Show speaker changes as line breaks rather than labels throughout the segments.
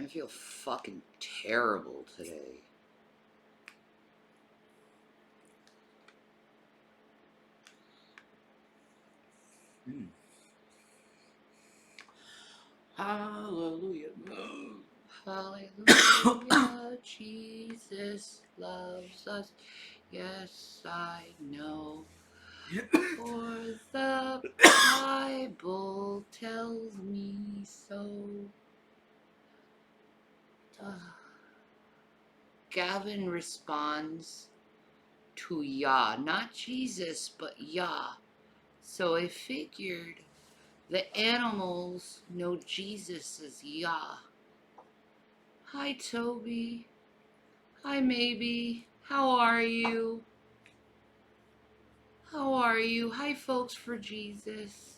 I feel fucking terrible today.
Hallelujah.
Hallelujah, Jesus loves us. Yes, I know. For the Bible tells me so. Gavin responds to Yah, not Jesus, but Yah. So I figured the animals know Jesus as Yah. Hi, Toby. Hi, Maybe. How are you? How are you? Hi, folks for Jesus.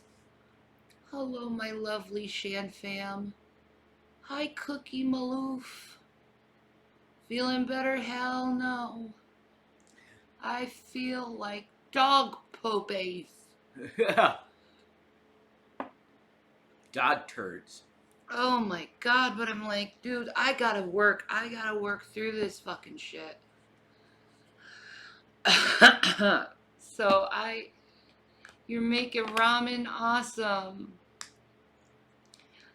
Hello, my lovely Shan fam. Hi, Cookie Maloof. Feeling better? Hell no. I feel like dog poopy.
Dog turds.
Oh my god, but I'm like, dude, I gotta work through this fucking shit. So you're making ramen awesome.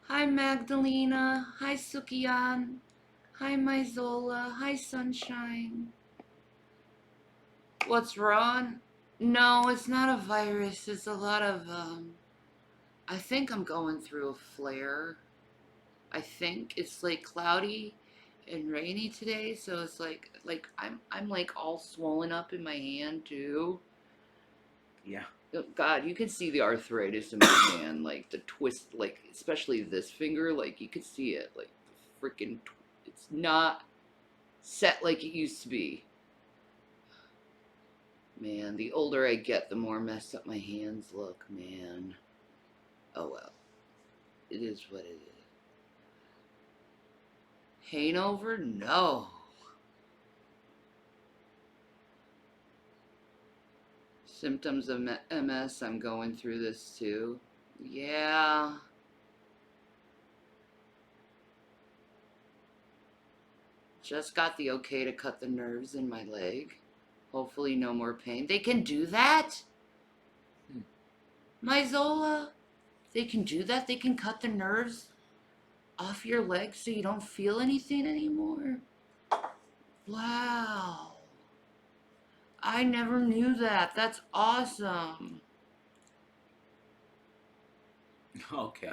Hi Magdalena, hi Sukian, hi Myzola, hi Sunshine. What's wrong? No, it's not a virus, it's a lot of, I think I'm going through a flare. I think it's like cloudy and rainy today, so it's like I'm like all swollen up in my hand too.
Yeah.
Oh, God, you can see the arthritis in my hand, like the twist, like especially this finger, like you can see it, like the freaking. It's not set like it used to be. Man, the older I get, the more messed up my hands look, man. Oh well, it is what it is. Hanover? No. Symptoms of MS, I'm going through this too. Yeah. Just got the okay to cut the nerves in my leg. Hopefully no more pain. They can do that? Myzola? They can do that? They can cut the nerves off your leg so you don't feel anything anymore? Wow. I never knew that. That's awesome.
Okay.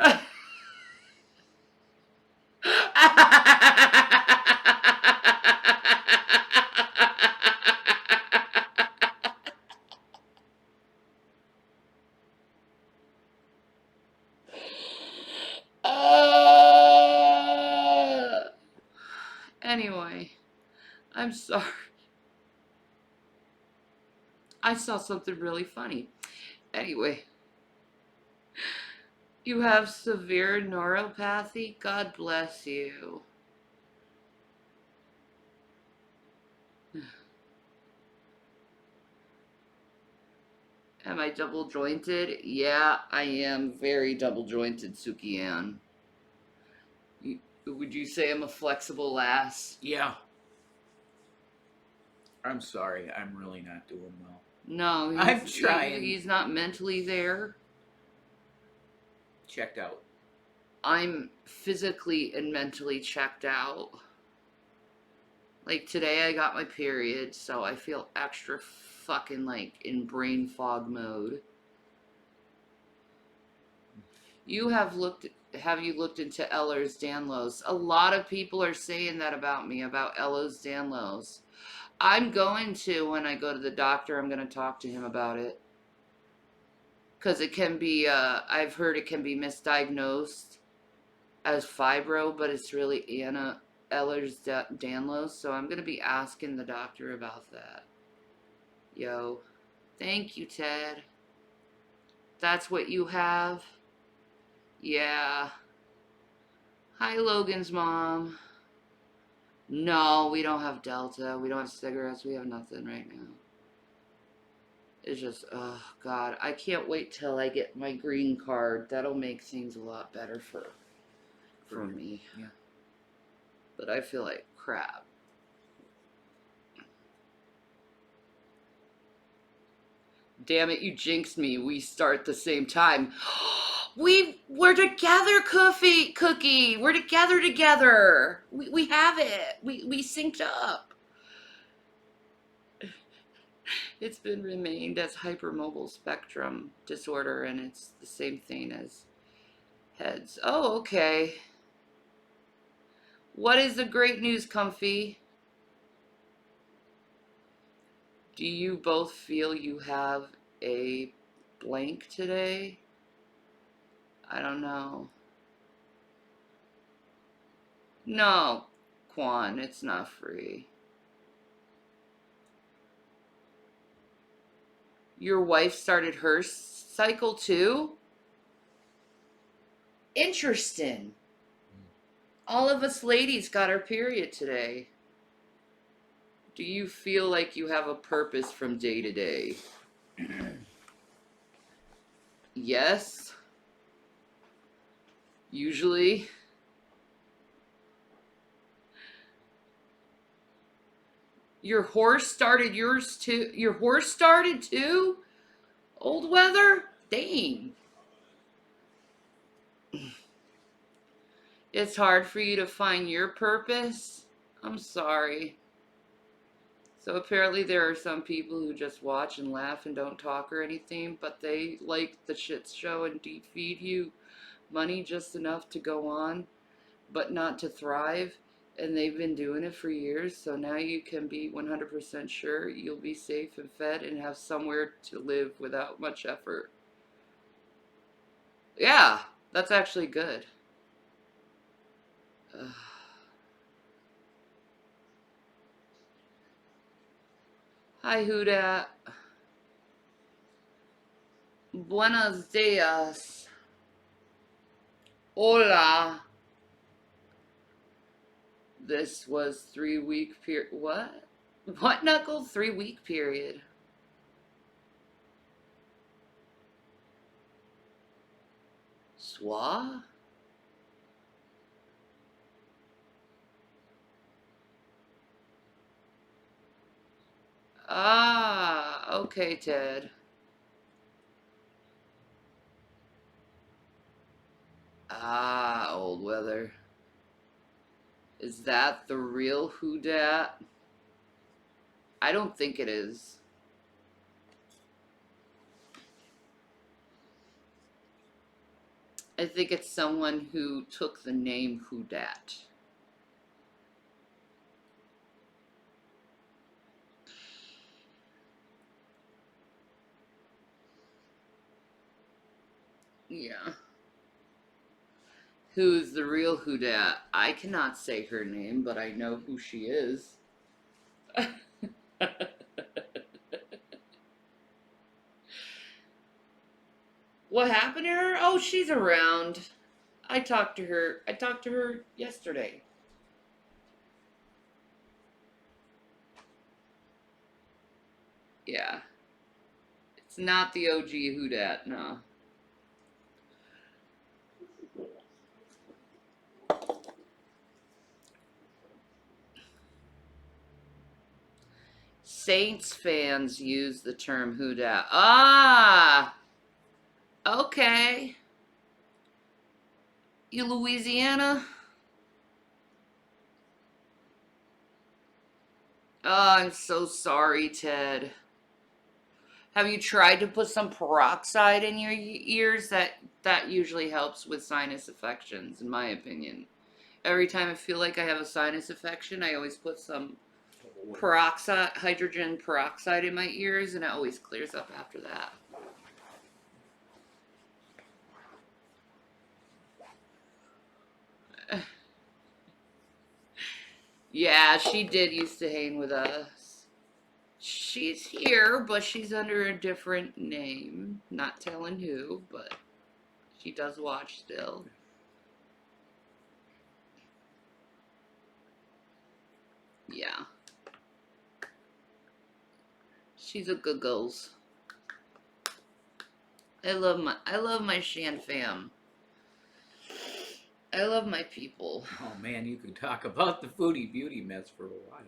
Anyway, I'm sorry. I saw something really funny. Anyway, you have severe neuropathy? God bless you. Am I double jointed? Yeah, I am very double jointed, Suki-Ann. Would you say I'm a flexible lass?
Yeah. I'm sorry. I'm really not doing well.
No,
I'm trying.
He's not mentally there.
Checked out.
I'm physically and mentally checked out. Like today I got my period, so I feel extra fucking like in brain fog mode. Have you looked into Ehlers-Danlos? A lot of people are saying that about me, about Ehlers-Danlos. I'm going to, when I go to the doctor, I'm going to talk to him about it. Because it can be, I've heard it can be misdiagnosed as fibro, but it's really Ehlers-Danlos, so I'm going to be asking the doctor about that. Yo, thank you, Ted. That's what you have? Yeah. Hi, Logan's mom. No, we don't have Delta. We don't have cigarettes. We have nothing right now. It's just, oh, God. I can't wait till I get my green card. That'll make things a lot better for me.
Yeah.
but I feel like crap. Damn it, you jinxed me. We start the same time. We're together, Cookie. We're together. We have it. We synced up. It's been remained as hypermobile spectrum disorder, and it's the same thing as heads. Oh, okay. What is the great news, Comfy? Do you both feel you have a blank today? I don't know. No, Quan, it's not free. Your wife started her cycle too? Interesting. All of us ladies got our period today. Do you feel like you have a purpose from day to day? Yes. Usually. Your horse started yours too? Your horse started too? Old weather? Dang. It's hard for you to find your purpose? I'm sorry. So apparently there are some people who just watch and laugh and don't talk or anything, but they like the shit show and feed you money just enough to go on, but not to thrive. And they've been doing it for years, so now you can be 100% sure you'll be safe and fed and have somewhere to live without much effort. Yeah, that's actually good. Hi, Huda. Buenos dias. Hola. This was 3-week period. What? What, Knuckle? 3-week period. Swa? Ah, okay, Ted. Ah, old weather. Is that the real Who Dat? I don't think it is. I think it's someone who took the name Who Dat. Yeah. Who's the real Who Dat? I cannot say her name, but I know who she is. What happened to her? Oh, she's around. I talked to her yesterday. Yeah. It's not the OG Who Dat, no. Saints fans use the term Who Dat. Ah! Okay. You Louisiana? Oh, I'm so sorry, Ted. Have you tried to put some peroxide in your ears? That usually helps with sinus infections, in my opinion. Every time I feel like I have a sinus infection, I always put some peroxide, hydrogen peroxide in my ears, and it always clears up after that. Yeah, she did used to hang with us. She's here, but she's under a different name. Not telling who, but she does watch still. Yeah. She's a good girls. I love my Shan fam. I love my people.
Oh man, you could talk about the foodie beauty mess for a while.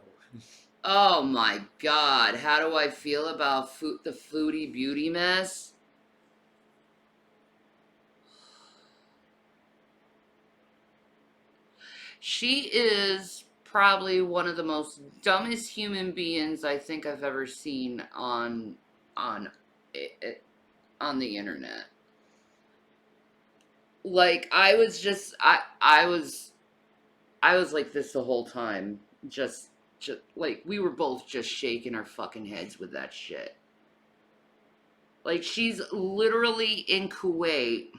Oh my god, how do I feel about the foodie beauty mess? She is probably one of the most dumbest human beings I think I've ever seen on on the internet. Like I was like this the whole time. Just like we were both just shaking our fucking heads with that shit. Like she's literally in Kuwait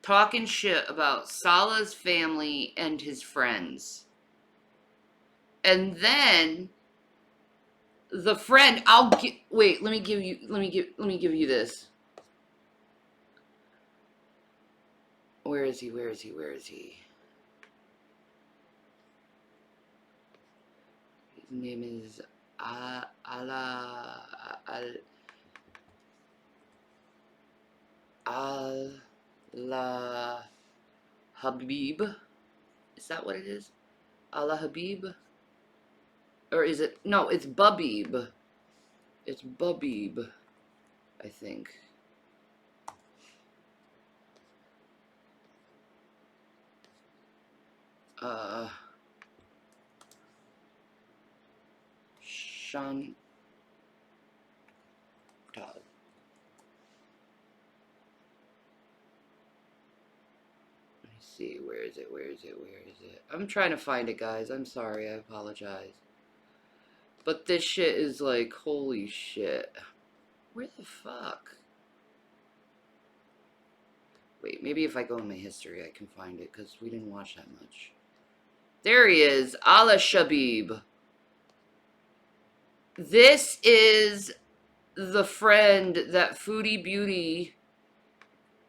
talking shit about Salah's family and his friends. And then the friend, wait, let me give you this. Where is he? Where is he? Where is he? His name is Allah Habib. Is that what it is? Allah Habib? Or is it? No, it's Babib. It's Babib, I think. Shan. Let me see. Where is it? Where is it? Where is it? I'm trying to find it, guys. I'm sorry. I apologize. But this shit is like, holy shit. Where the fuck? Wait, maybe if I go in my history, I can find it, because we didn't watch that much. There he is. Allah Shabib. This is the friend that Foodie Beauty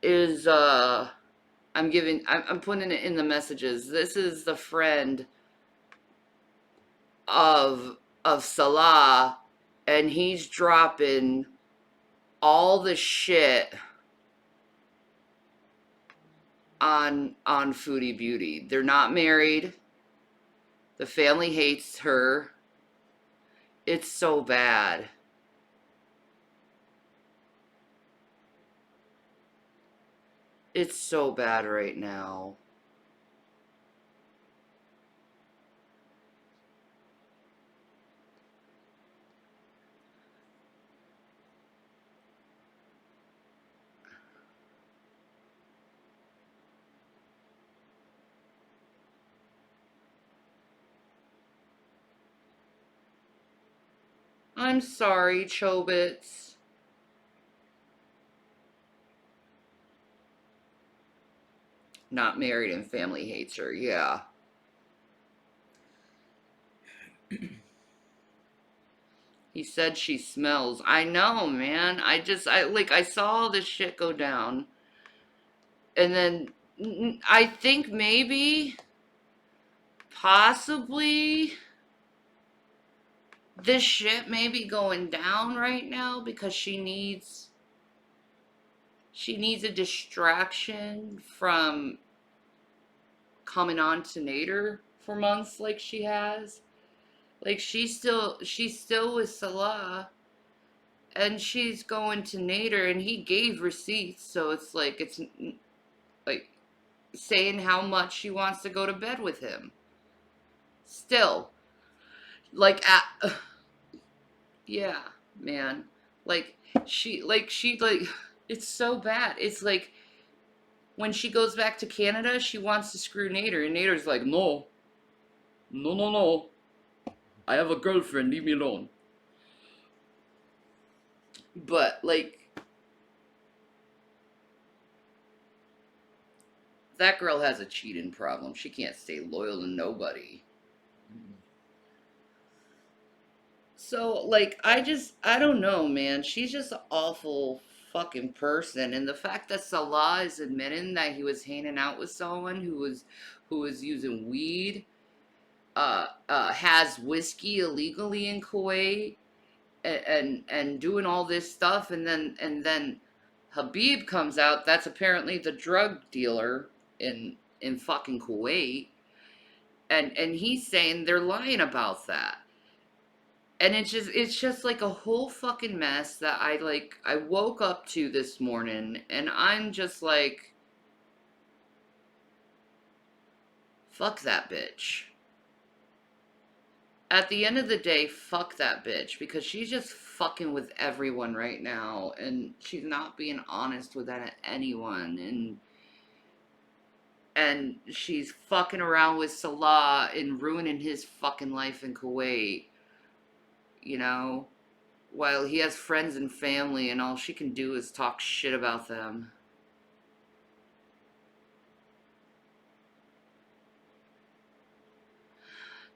is, I'm putting it in the messages. This is the friend of Salah, and he's dropping all the shit on Foodie Beauty. They're not married. The family hates her. It's so bad. It's so bad right now. I'm sorry, Chobits. Not married and family hates her, yeah. He said she smells. I know, man. I saw this shit go down. And then I think maybe, possibly, this shit may be going down right now because she needs a distraction from coming on to Nader for months like she has. Like she's still with Salah, and she's going to Nader, and he gave receipts, so it's like saying how much she wants to go to bed with him. Still, like yeah, man. Like she it's so bad. It's like when she goes back to Canada, she wants to screw Nader, and Nader's like, no. No, no, no. I have a girlfriend, leave me alone. But, like, that girl has a cheating problem. She can't stay loyal to nobody. So, like, I don't know, man. She's just an awful fucking person. And the fact that Salah is admitting that he was hanging out with someone who was using weed, has whiskey illegally in Kuwait, and doing all this stuff, and then Habib comes out. That's apparently the drug dealer in fucking Kuwait, and he's saying they're lying about that. And it's just like a whole fucking mess that I woke up to this morning, and I'm just like, fuck that bitch. At the end of the day, fuck that bitch, because she's just fucking with everyone right now, and she's not being honest with anyone, and she's fucking around with Salah and ruining his fucking life in Kuwait, you know, while he has friends and family, and all she can do is talk shit about them.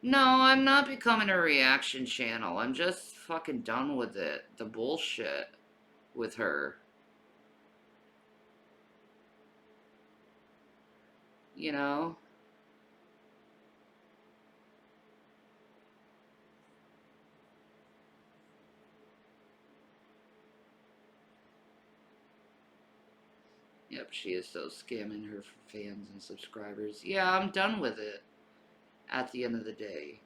No, I'm not becoming a reaction channel. I'm just fucking done with it. The bullshit with her. You know? Yep, she is so scamming her fans and subscribers. Yeah, I'm done with it at the end of the day.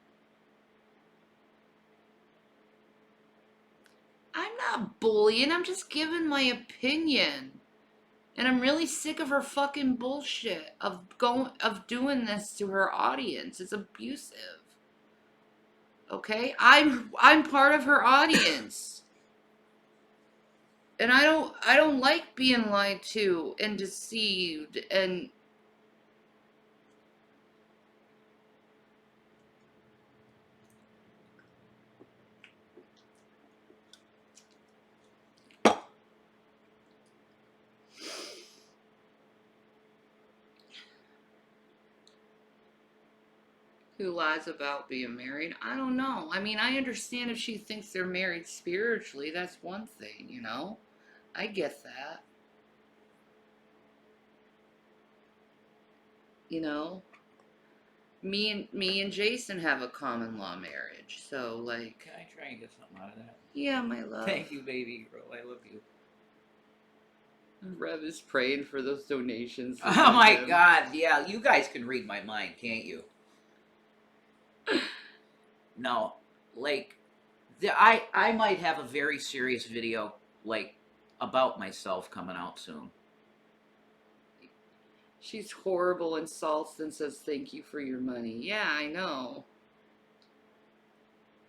I'm not bullying, I'm just giving my opinion. And I'm really sick of her fucking bullshit of doing this to her audience. It's abusive. Okay? I'm part of her audience. And I don't like being lied to and deceived and who lies about being married. I don't know. I mean, I understand if she thinks they're married spiritually, that's one thing, you know? I get that. You know? Me and Jason have a common law marriage. So like,
Can I try and get something out of that?
yeah, my love.
Thank you, baby girl. I love you.
Rev is praying for those donations.
Oh my god, yeah, you guys can read my mind, can't you? No, like, I might have a very serious video, like, about myself coming out soon.
She's horrible, insults, and says thank you for your money. Yeah, I know.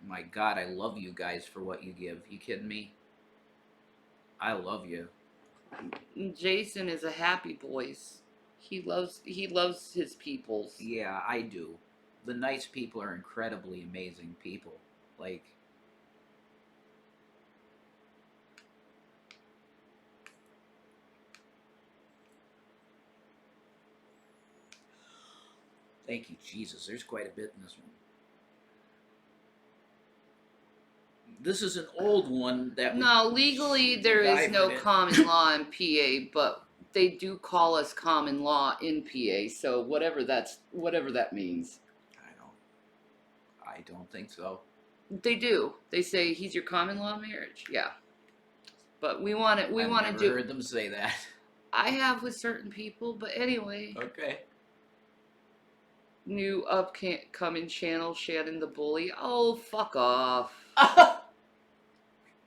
My god, I love you guys for what you give. You kidding me? I love you.
Jason is a happy voice. He loves his peoples.
Yeah, I do. The nice people are incredibly amazing people. Like, thank you, Jesus. There's quite a bit in this one. This is an old one that
No, legally there is no common law in PA, but they do call us common law in PA. So whatever that means.
I don't think so.
They do. They say he's your common law marriage. Yeah. But we want to
I've never
do.
heard them say that.
I have with certain people, but anyway.
Okay.
New upcoming channel, Shannon the Bully. Oh, fuck off.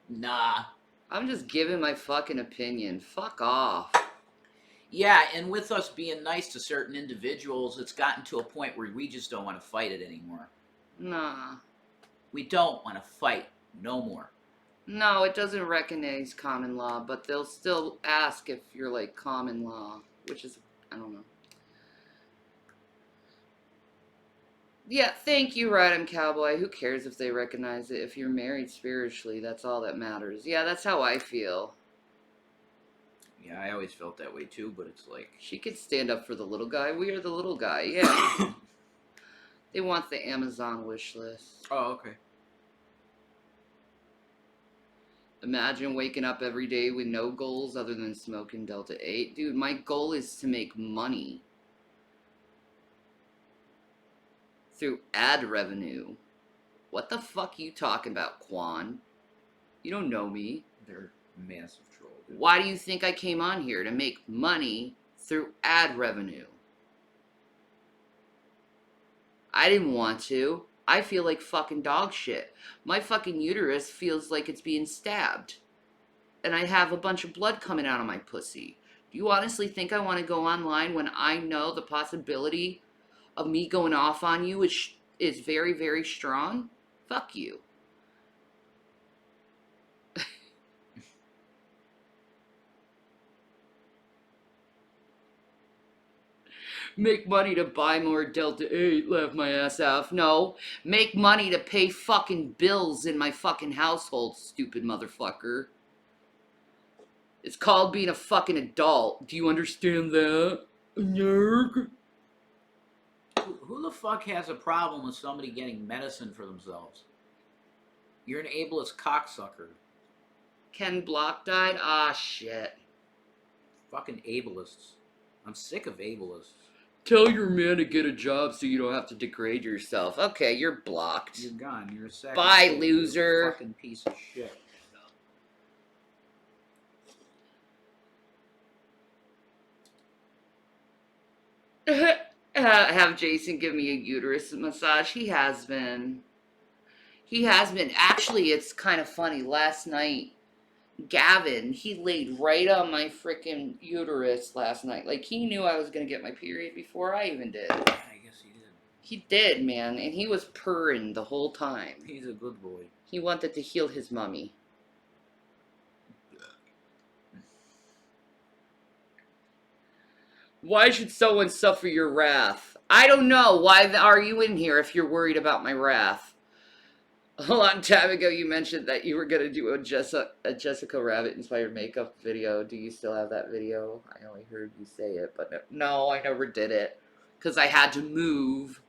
Nah.
I'm just giving my fucking opinion. Fuck off.
Yeah, and with us being nice to certain individuals, it's gotten to a point where we just don't want to fight it anymore.
Nah.
We don't want to fight no more.
No, it doesn't recognize common law, but they'll still ask if you're like common law, which is, I don't know. Yeah, thank you, Ride Cowboy. Who cares if they recognize it? If you're married spiritually, that's all that matters. Yeah, that's how I feel.
Yeah, I always felt that way too, but it's like...
She could stand up for the little guy. We are the little guy, yeah. They want the Amazon wish list.
Oh, okay.
Imagine waking up every day with no goals other than smoking Delta 8. Dude, my goal is to make money. Through ad revenue. What the fuck you talking about, Quan? You don't know me.
They're massive trolls.
Why do you think I came on here? To make money through ad revenue. I didn't want to. I feel like fucking dog shit. My fucking uterus feels like it's being stabbed. And I have a bunch of blood coming out of my pussy. Do you honestly think I want to go online when I know the possibility of me going off on you is very, very strong? Fuck you. Make money to buy more Delta 8, laugh my ass off. No, make money to pay fucking bills in my fucking household, stupid motherfucker. It's called being a fucking adult. Do you understand that? Nerd.
Who the fuck has a problem with somebody getting medicine for themselves? You're an ableist cocksucker.
Ken Block died? Ah, shit.
Fucking ableists. I'm sick of ableists.
Tell your man to get a job so you don't have to degrade yourself. Okay, you're blocked.
You're gone. You're a sack.
Bye,
of
loser.
You're a fucking piece of shit.
Have Jason give me a uterus massage. He has been. He has been. Actually, it's kind of funny. Last night, Gavin, he laid right on my freaking uterus last night. Like, he knew I was going to get my period before I even did.
Yeah, I guess he did.
He did, man. And he was purring the whole time.
He's a good boy.
He wanted to heal his mommy. Why should someone suffer your wrath? I don't know. Why are you in here if you're worried about my wrath? A long time ago, you mentioned that you were going to do a Jessica Rabbit-inspired makeup video. Do you still have that video? I only heard you say it, but no, I never did it. Because I had to move.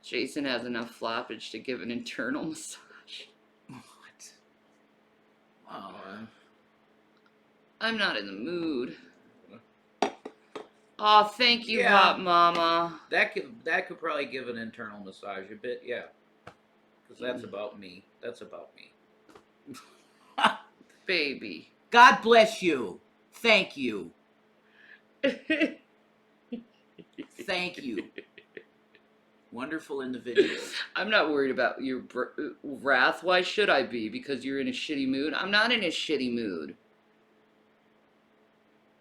Jason has enough floppage to give an internal massage.
What? Oh,
I'm not in the mood. Oh, thank you,
Yeah.
hot mama.
that could probably give an internal massage a bit, yeah. Because that's about me. That's about me.
Baby.
God bless you. Thank you. Thank you. Wonderful individual.
I'm not worried about your wrath. Why should I be? Because you're in a shitty mood? I'm not in a shitty mood.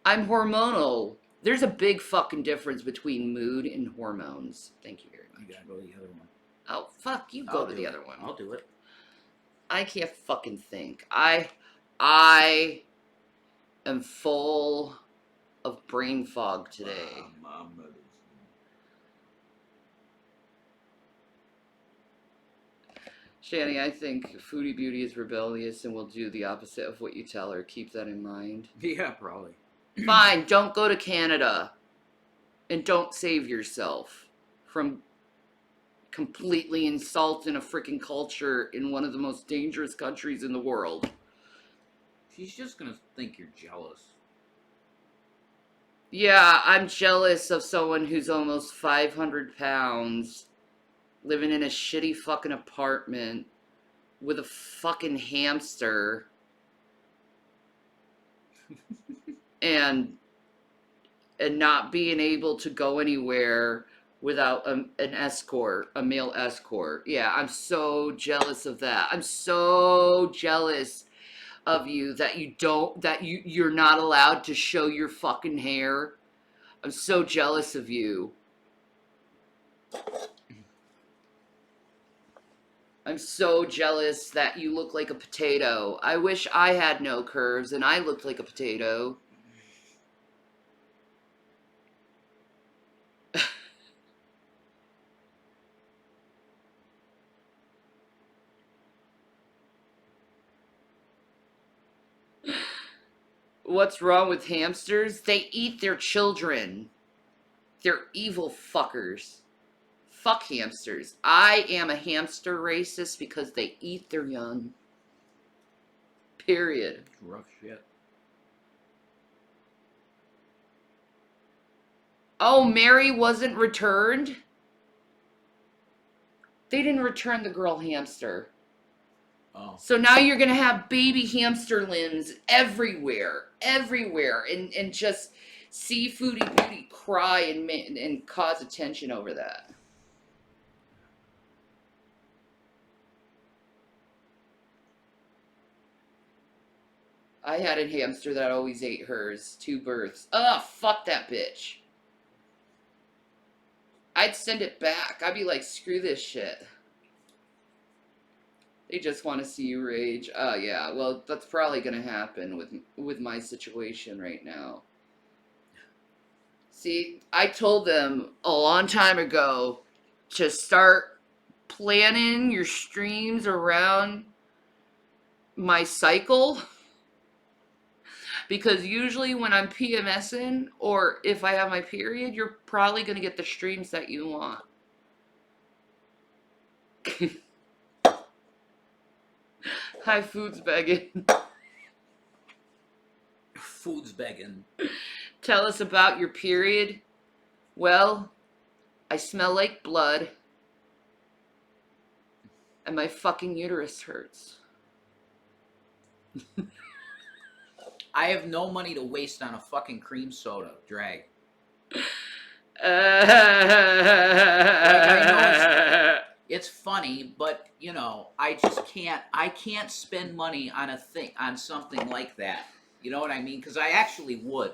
I'm hormonal. There's a big fucking difference between mood and hormones. Thank you very much.
You gotta go to the other one.
Oh, fuck. You go to the other one.
I'll do it.
I can't fucking think. I am full of brain fog today. Shanny, I think Foodie Beauty is rebellious and will do the opposite of what you tell her. Keep that in mind.
Yeah, probably.
Fine, don't go to Canada. And don't save yourself from completely insulting a freaking culture in one of the most dangerous countries in the world.
She's just gonna think you're jealous.
Yeah, I'm jealous of someone who's almost 500 pounds, living in a shitty fucking apartment with a fucking hamster and not being able to go anywhere without an escort, a male escort. Yeah, I'm so jealous of that. I'm so jealous of you that you're not allowed to show your fucking hair. I'm so jealous of you. I'm so jealous that you look like a potato. I wish I had no curves and I looked like a potato. What's wrong with hamsters? They eat their children. They're evil fuckers. Fuck hamsters. I am a hamster racist because they eat their young. Period.
Rough shit.
Oh, Mary wasn't returned? They didn't return the girl hamster.
Oh.
So now you're going to have baby hamster limbs everywhere, and just seafoody beauty cry and cause attention over that. I had a hamster that always ate hers. 2 births. Ugh, fuck that bitch. I'd send it back. I'd be like, screw this shit. They just want to see you rage. Oh yeah, well that's probably gonna happen with my situation right now. See, I told them a long time ago to start planning your streams around my cycle, because usually when I'm PMSing or if I have my period, you're probably gonna get the streams that you want. Hi, Foods begging.
Food's begging.
Tell us about your period. Well, I smell like blood. And my fucking uterus hurts.
I have no money to waste on a fucking cream soda drag. It's funny, but you know, I just can't. I can't spend money on on something like that. You know what I mean? Because I actually would.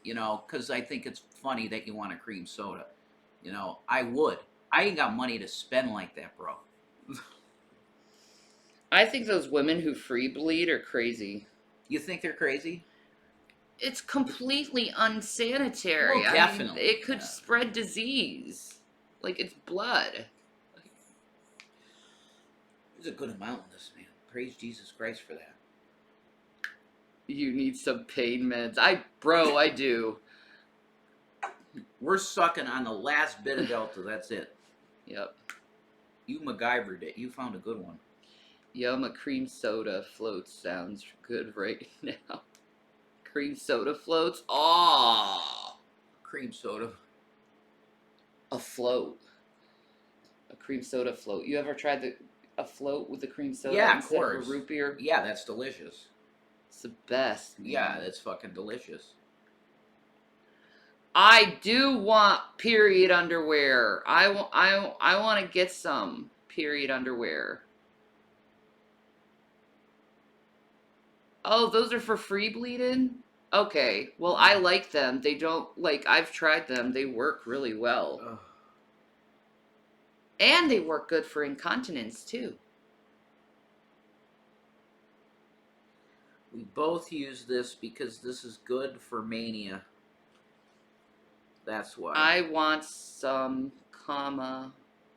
You know, because I think it's funny that you want a cream soda. You know, I would. I ain't got money to spend like that, bro.
I think those women who free bleed are crazy.
You think they're crazy?
It's completely unsanitary.
Well, definitely.
I mean, it could spread disease. Like, it's blood.
There's a good amount in this, man. Praise Jesus Christ for that.
You need some pain meds. I do.
We're sucking on the last bit of Delta. That's it.
Yep.
You MacGyvered it. You found a good one.
Yum, a cream soda float sounds good right now. Cream soda floats? Aww.
Cream soda.
A float. A cream soda float. You ever tried a float with the cream soda?
Yeah, of
instead
course.
Of a root beer?
Yeah, that's delicious.
It's the best. Man.
Yeah, that's fucking delicious.
I do want period underwear. I want to get some period underwear. Oh, those are for free bleeding? Okay. Well, I like them. They don't, like, I've tried them. They work really well.
Ugh.
And they work good for incontinence, too.
We both use this because this is good for mania. That's why.
I want some,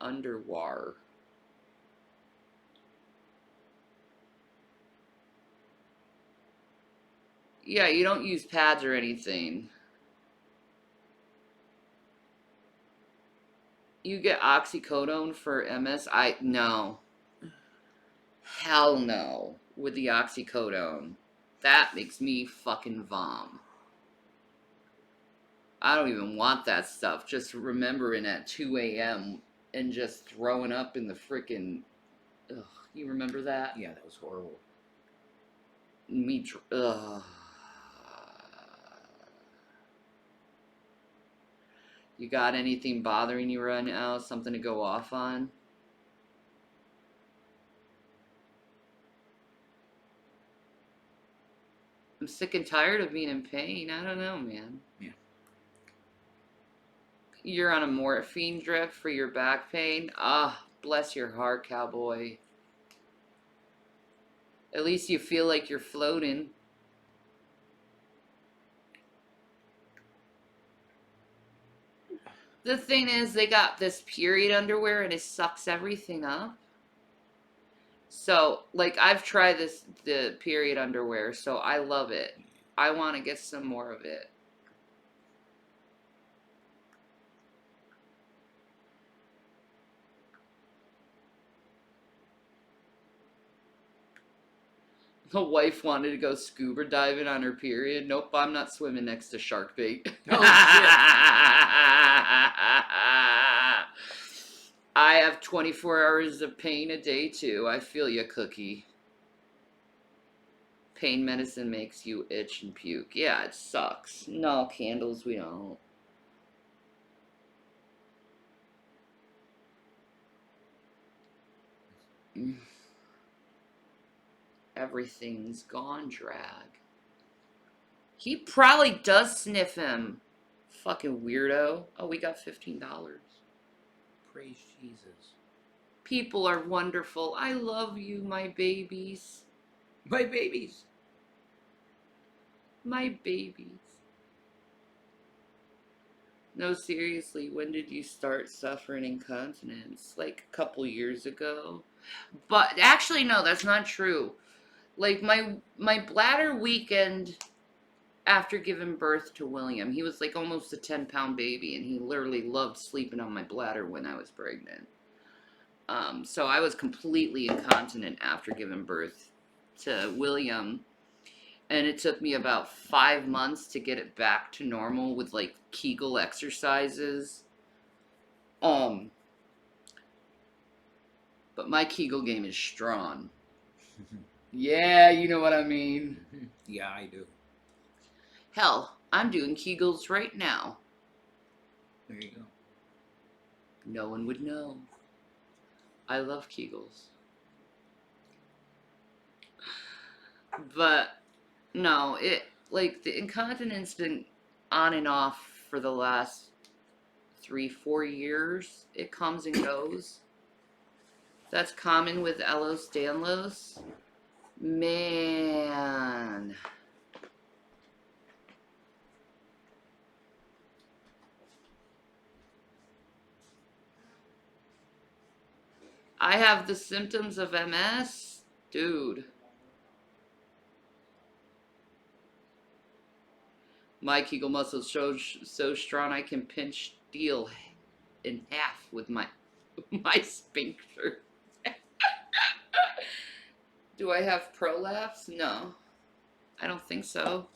underwear. Yeah, you don't use pads or anything. You get oxycodone for MS? No. Hell no. With the oxycodone. That makes me fucking vom. I don't even want that stuff. Just remembering at 2 a.m. and just throwing up in the frickin'... Ugh, you remember that?
Yeah, that was horrible.
Ugh. You got anything bothering you right now? Something to go off on? I'm sick and tired of being in pain. I don't know, man.
Yeah.
You're on a morphine drip for your back pain? Ah, bless your heart, cowboy. At least you feel like you're floating. The thing is, they got this period underwear and it sucks everything up. So, like, I've tried the period underwear, so I love it. I want to get some more of it. The wife wanted to go scuba diving on her period. Nope, I'm not swimming next to shark bait.
Oh, shit.
I have 24 hours of pain a day too. I feel ya, Cookie. Pain medicine makes you itch and puke. Yeah, it sucks. No, candles, we don't. Everything's gone, drag. He probably does sniff him. Fucking weirdo. Oh, we got $15.
Praise Jesus.
People are wonderful. I love you, my babies.
My babies.
My babies. No, seriously, when did you start suffering incontinence? Like a couple years ago? But actually, no, that's not true. Like my bladder weakened after giving birth to William. He was like almost a 10-pound baby, and he literally loved sleeping on my bladder when I was pregnant. So I was completely incontinent after giving birth to William, and it took me about 5 months to get it back to normal with like Kegel exercises. But my Kegel game is strong. Yeah, you know what I mean.
Yeah, I do.
Hell, I'm doing Kegels right now.
There you go.
No one would know. I love Kegels. But no, it like the incontinence been on and off for the last 3-4 years. It comes and goes. That's common with Ehlers-Danlos. Man. I have the symptoms of MS? Dude. My Kegel muscle is so strong I can pinch steel in half with my sphincter. Do I have prolapse? No. I don't think so.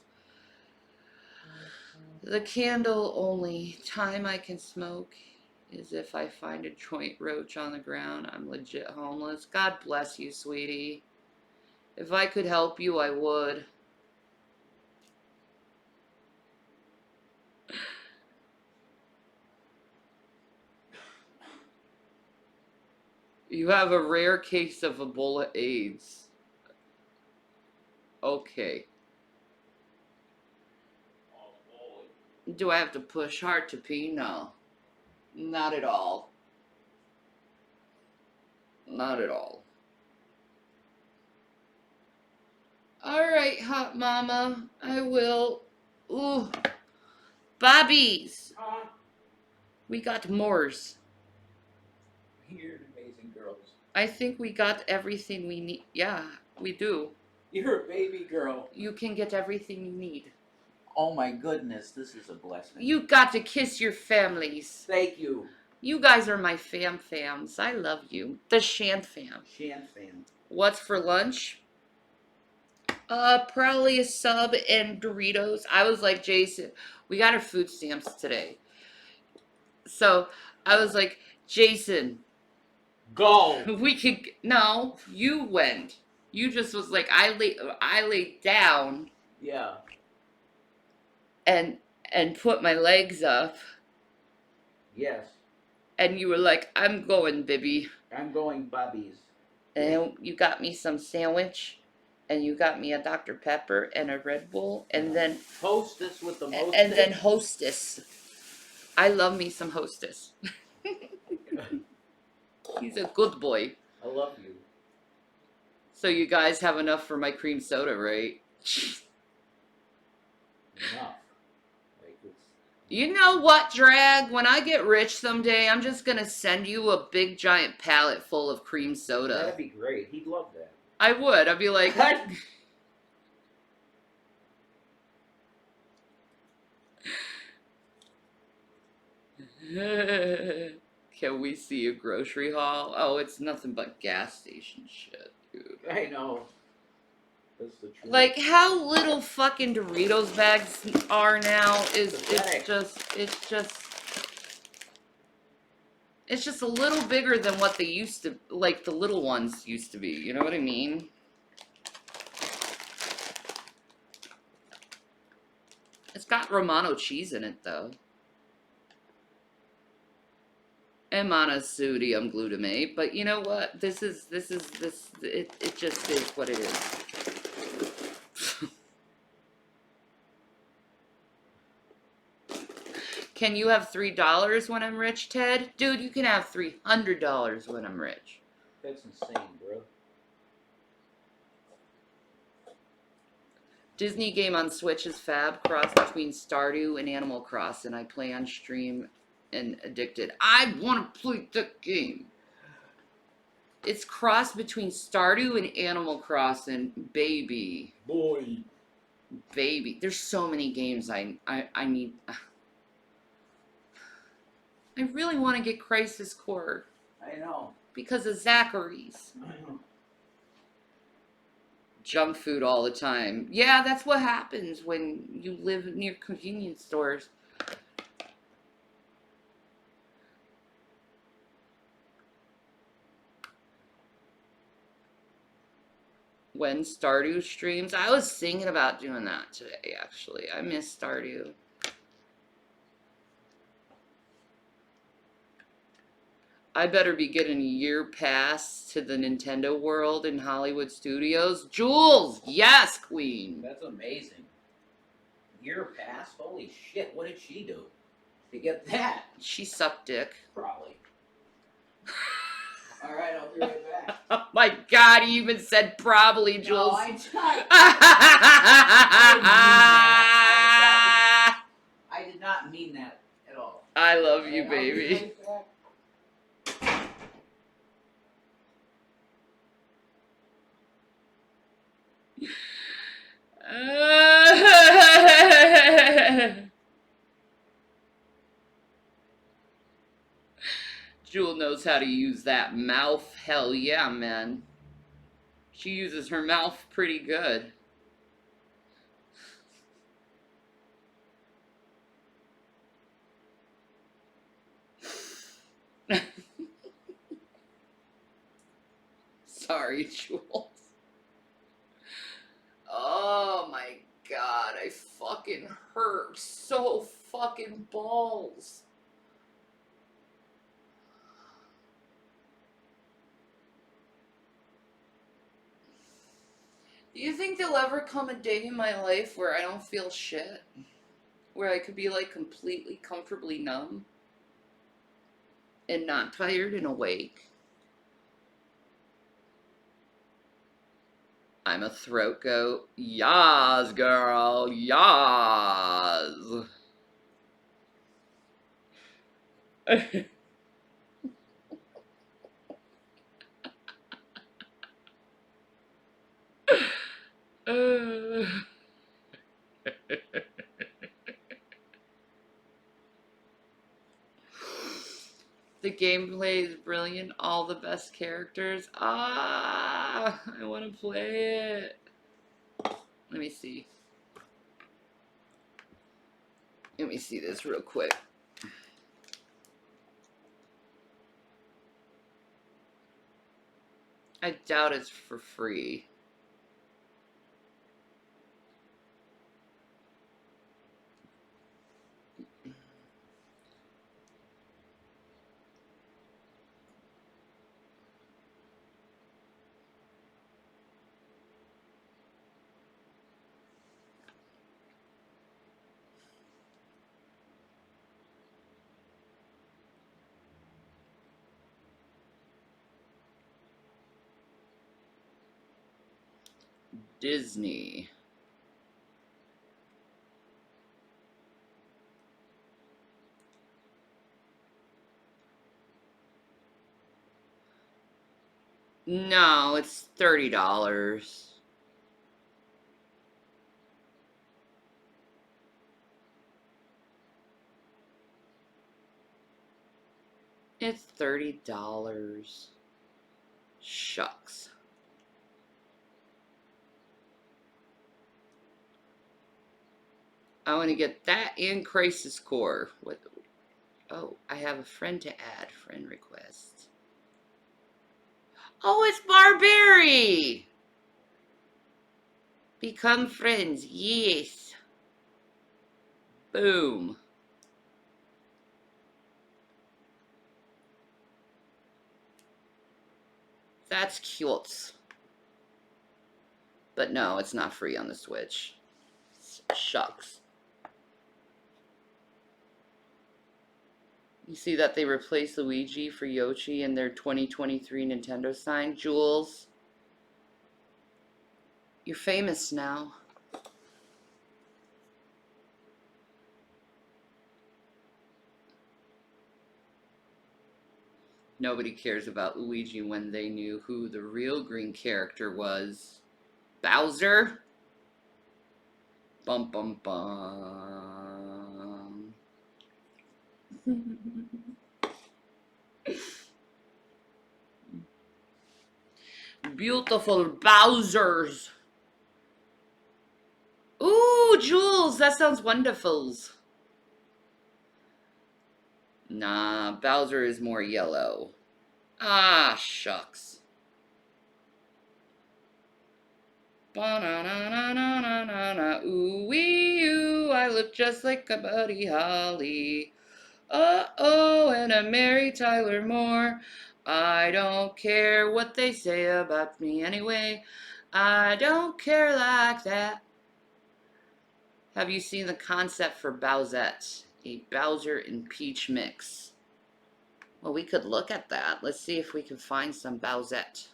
The candle only time I can smoke is if I find a joint roach on the ground. I'm legit homeless. God bless you, sweetie. If I could help you, I would. You have a rare case of Ebola AIDS. Okay. Do I have to push hard to pee? No. Not at all. Not at all. Alright, hot mama. I will. Ooh. Bobbies. We got Moors.
You're an amazing girl.
I think we got everything we need. Yeah, we do.
You're a baby girl.
You can get everything you need.
Oh my goodness, this is a blessing.
You got to kiss your families.
Thank you.
You guys are my fams. I love you. The Shan fam.
Shan fam.
What's for lunch? Probably a sub and Doritos. I was like, Jason, we got our food stamps today. So I was like, Jason,
go.
We could. No, you went. You just was like, I laid down.
Yeah.
And put my legs up.
Yes.
And you were like, I'm going, baby.
I'm going, Bobbies.
And you got me some sandwich. And you got me a Dr. Pepper and a Red Bull. And then
Hostess with the most.
And then Hostess. I love me some Hostess. He's a good boy.
I love you.
So you guys have enough for my cream soda, right?
Enough.
You know what, Drag? When I get rich someday, I'm just gonna send you a big giant pallet full of cream soda.
That'd be great. He'd love that.
I would. I'd be like... Can we see a grocery haul? Oh, it's nothing but gas station shit, dude.
I know. That's the truth.
Like, how little fucking Doritos bags are now is... It's just a little bigger than what they used to, like the little ones used to be. You know what I mean? It's got Romano cheese in it, though. And monosodium glutamate, but you know what? It just is what it is. Can you have $3 when I'm rich, Ted? Dude, you can have $300 when I'm rich.
That's insane, bro.
Disney game on Switch is fab, cross between Stardew and Animal Crossing. I play on stream and addicted. I want to play the game. It's cross between Stardew and Animal Crossing, baby.
Boy.
Baby. There's so many games I need. I really want to get Crisis Core.
I know.
Because of Zachary's.
I know.
Junk food all the time. Yeah, that's what happens when you live near convenience stores. When Stardew streams, I was thinking about doing that today, actually. I miss Stardew. I better be getting a year pass to the Nintendo World in Hollywood Studios. Jules, yes, queen.
That's amazing. Year pass? Holy shit, what did she do to get that?
She sucked dick.
Probably. Alright, I'll be right back.
Oh my god, he even said probably, Jules.
No, I did not mean that at all.
I love you,
I'll be
baby.
right back.
Jewel knows how to use that mouth. Hell yeah, man. She uses her mouth pretty good. Sorry, Jules. Oh my god, I fucking hurt so fucking balls. Do you think there'll ever come a day in my life where I don't feel shit? Where I could be like completely comfortably numb? And not tired and awake? I'm a throat goat. Yas, girl. Yas. The gameplay is brilliant. All the best characters. Ah, I want to play it. Let me see. Let me see this real quick. I doubt it's for free. Disney. No, it's $30. It's $30. Shucks. I want to get that and Crisis Core. Oh, I have a friend to add. Friend request. Oh, it's Barberry! Become friends. Yes. Boom. That's cute. But no, it's not free on the Switch. Shucks. You see that they replaced Luigi for Yoshi in their 2023 Nintendo sign? Jules, you're famous now. Nobody cares about Luigi when they knew who the real green character was. Bowser? Bum bum bum. Beautiful Bowsers. Ooh, Jules, that sounds wonderful. Nah, Bowser is more yellow. Ah, shucks. Ba-na-na-na-na-na-na. Ooh-wee-oo, I look just like a Buddy Holly. Uh-oh, and a Mary Tyler Moore. I don't care what they say about me anyway. I don't care like that. Have you seen the concept for Bowsette? A Bowser and Peach mix. Well, we could look at that. Let's see if we can find some Bowsette.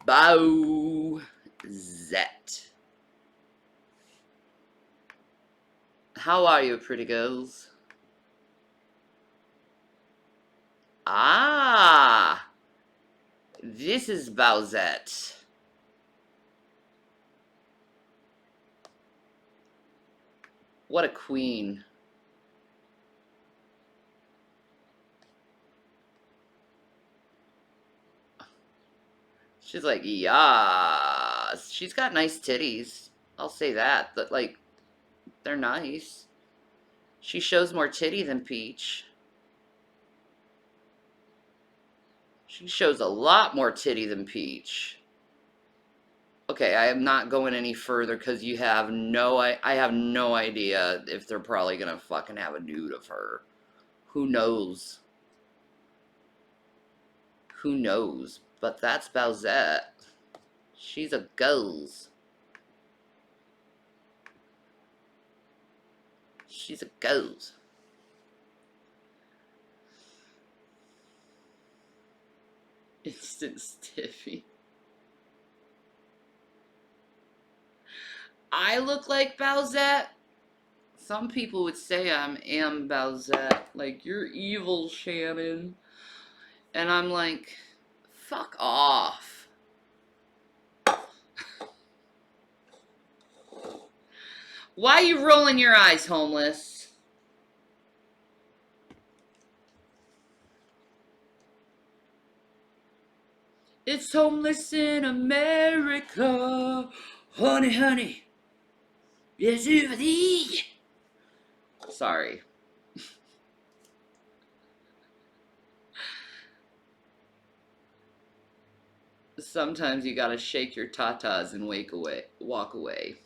Bowsette. How are you, pretty girls? Ah, this is Bowsette. What a queen. She's like, yeah. She's got nice titties. I'll say that. But, like, they're nice. She shows more titty than Peach. She shows a lot more titty than Peach. Okay, I am not going any further because you have no... I have no idea if they're probably going to fucking have a nude of her. Who knows? Who knows? But that's Bowsette. She's a goes. She's a goes. Instant stiffy. I look like Bowsette. Some people would say I am Bowsette. Like, you're evil, Shannon. And I'm like, fuck off. Why are you rolling your eyes, homeless? It's homeless in America. Honey, honey. Yes, over thee. Sorry. Sometimes you gotta shake your tatas and walk away.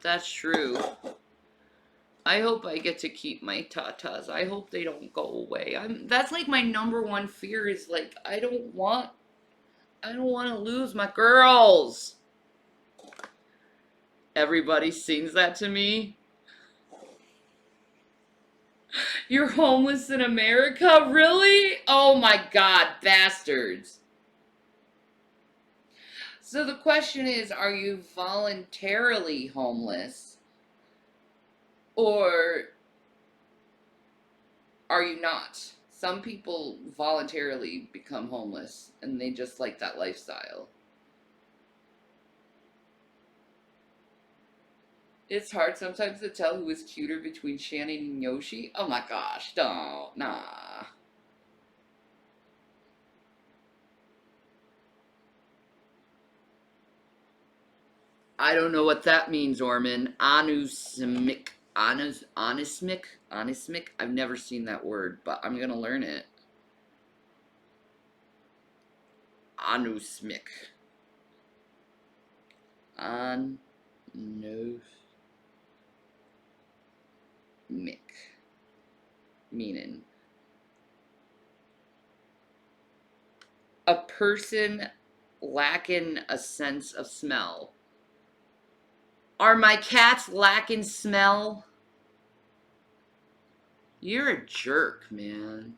That's true. I hope I get to keep my tatas. I hope they don't go away. That's like my number one fear is like I don't want to lose my girls. Everybody sings that to me. You're homeless in America? Really? Oh my god, bastards. So the question is, are you voluntarily homeless? Or are you not? Some people voluntarily become homeless and they just like that lifestyle. It's hard sometimes to tell who is cuter between Shannon and Yoshi. Oh my gosh, don't, nah. I don't know what that means, Orman. Anosmic. Anosmic? I've never seen that word, but I'm gonna learn it. Anosmic. Anosmic. Meaning. A person lacking a sense of smell. Are my cats lacking smell? You're a jerk, man.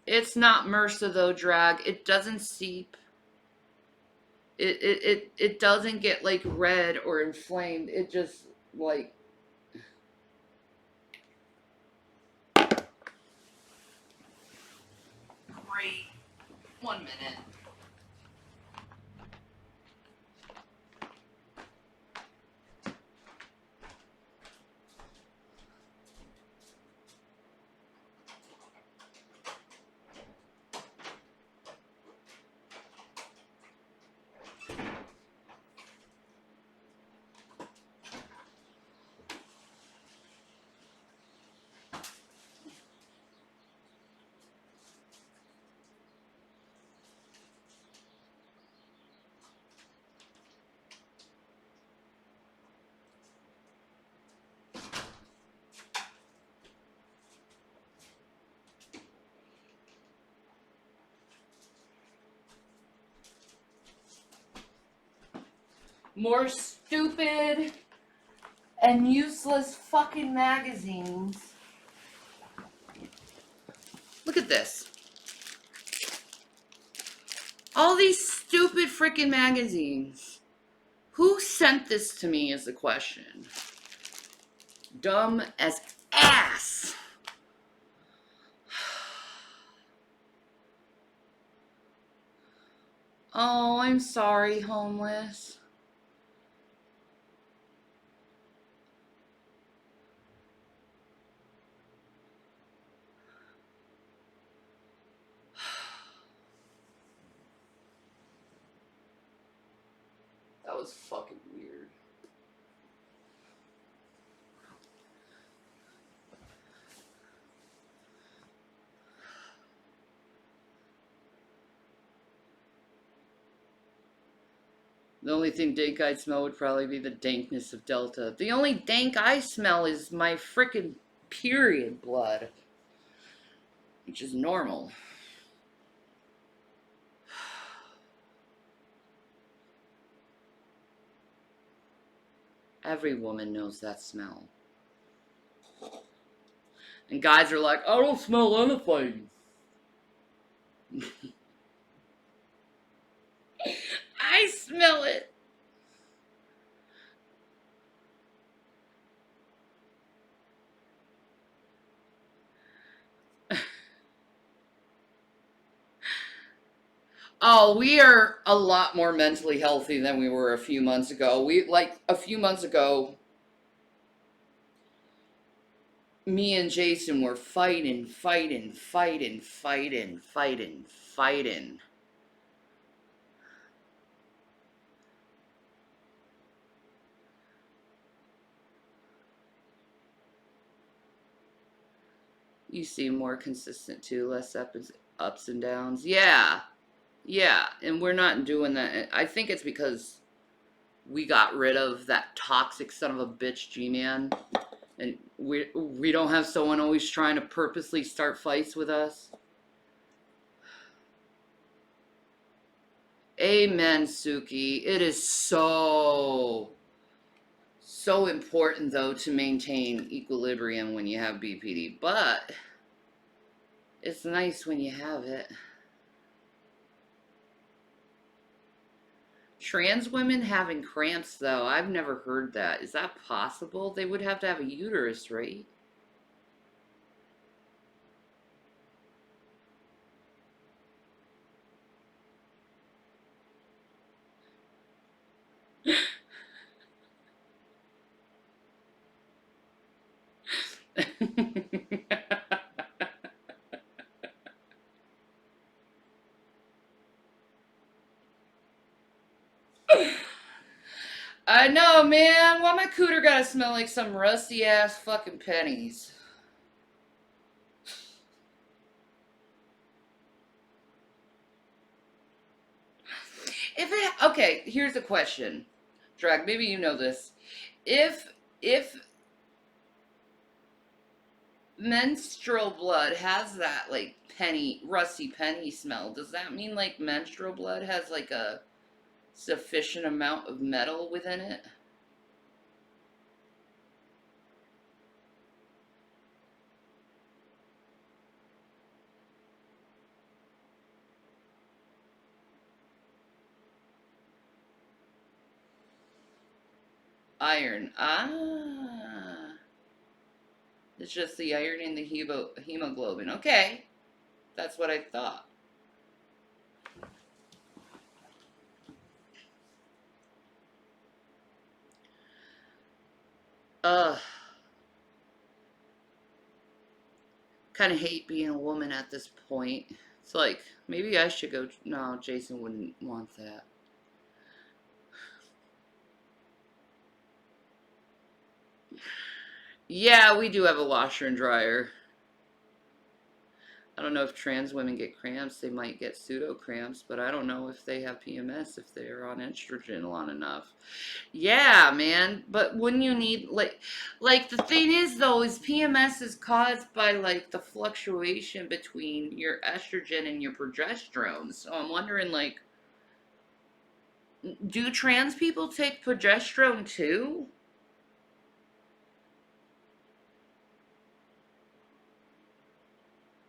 It's not MRSA though, Drag. It doesn't seep. It doesn't get like red or inflamed. It just like great. 1 minute. More stupid and useless fucking magazines. Look at this. All these stupid freaking magazines. Who sent this to me is the question. Dumb as ass. Oh, I'm sorry, homeless. That was fucking weird. The only thing dank I'd smell would probably be the dankness of Delta. The only dank I smell is my frickin' period blood, which is normal. Every woman knows that smell. And guys are like, I don't smell anything. I smell it. Oh, we are a lot more mentally healthy than we were a few months ago. A few months ago, me and Jason were fighting. You seem more consistent too, less ups and downs. Yeah, and we're not doing that. I think it's because we got rid of that toxic son of a bitch G-Man, and we don't have someone always trying to purposely start fights with us. Amen, Suki. It is so important though to maintain equilibrium when you have BPD, but it's nice when you have it. Trans women having cramps though, I've never heard that. Is that possible? They would have to have a uterus, right? I know, man. Why my cooter gotta smell like some rusty ass fucking pennies? Okay, here's a question. Drag, maybe you know this. If menstrual blood has that like rusty penny smell, does that mean like menstrual blood has like a sufficient amount of metal within it? Iron. Ah. It's just the iron in the hemoglobin. Okay. That's what I thought. Ugh. Kind of hate being a woman at this point. It's like, maybe I should go. No, Jason wouldn't want that. Yeah, we do have a washer and dryer. I don't know if trans women get cramps. They might get pseudo cramps, but I don't know if they have PMS if they're on estrogen long enough. Yeah, man. But wouldn't you need like the thing is though is PMS is caused by like the fluctuation between your estrogen and your progesterone. So I'm wondering like do trans people take progesterone too?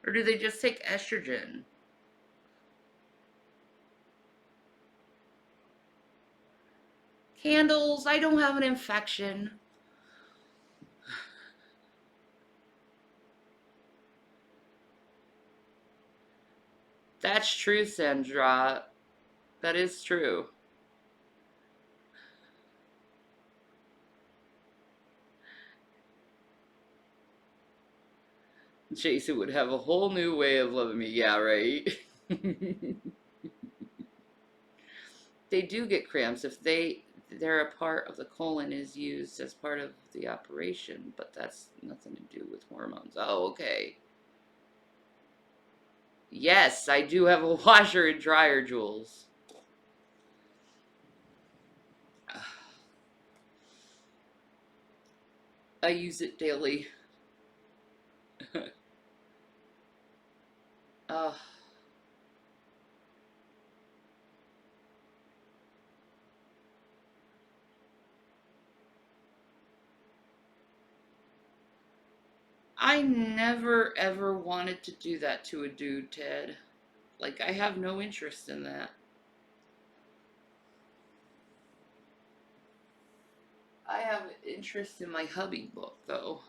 Or do they just take estrogen? Candles, I don't have an infection. That's true, Sandra. That is true. Jason would have a whole new way of loving me. Yeah, right? They do get cramps if they're a part of the colon is used as part of the operation, but that's nothing to do with hormones. Oh, okay. Yes, I do have a washer and dryer, Jules. I use it daily. uh, I never ever wanted to do that to a dude, Ted. Like, I have no interest in that. I have interest in my hubby book, though.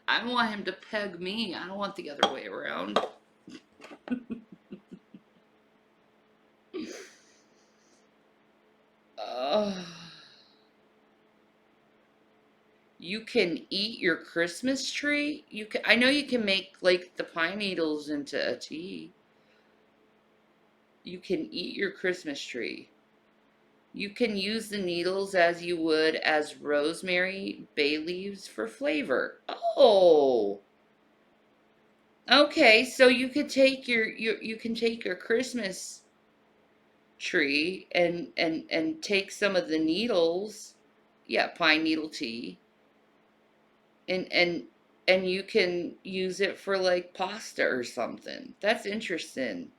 I want him to peg me. I don't want the other way around. uh, you can eat your Christmas tree? You can. I know you can make like the pine needles into a tea. You can eat your Christmas tree. You can use the needles as you would as rosemary, bay leaves for flavor. Oh. Okay, so you could take you can take your Christmas tree and take some of the needles, yeah, pine needle tea, and you can use it for like pasta or something. That's interesting.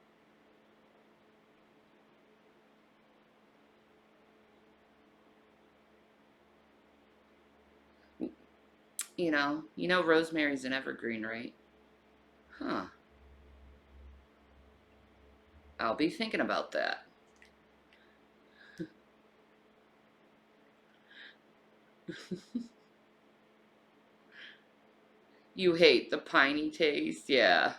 You know rosemary's an evergreen, right? Huh. I'll be thinking about that. You hate the piney taste, yeah.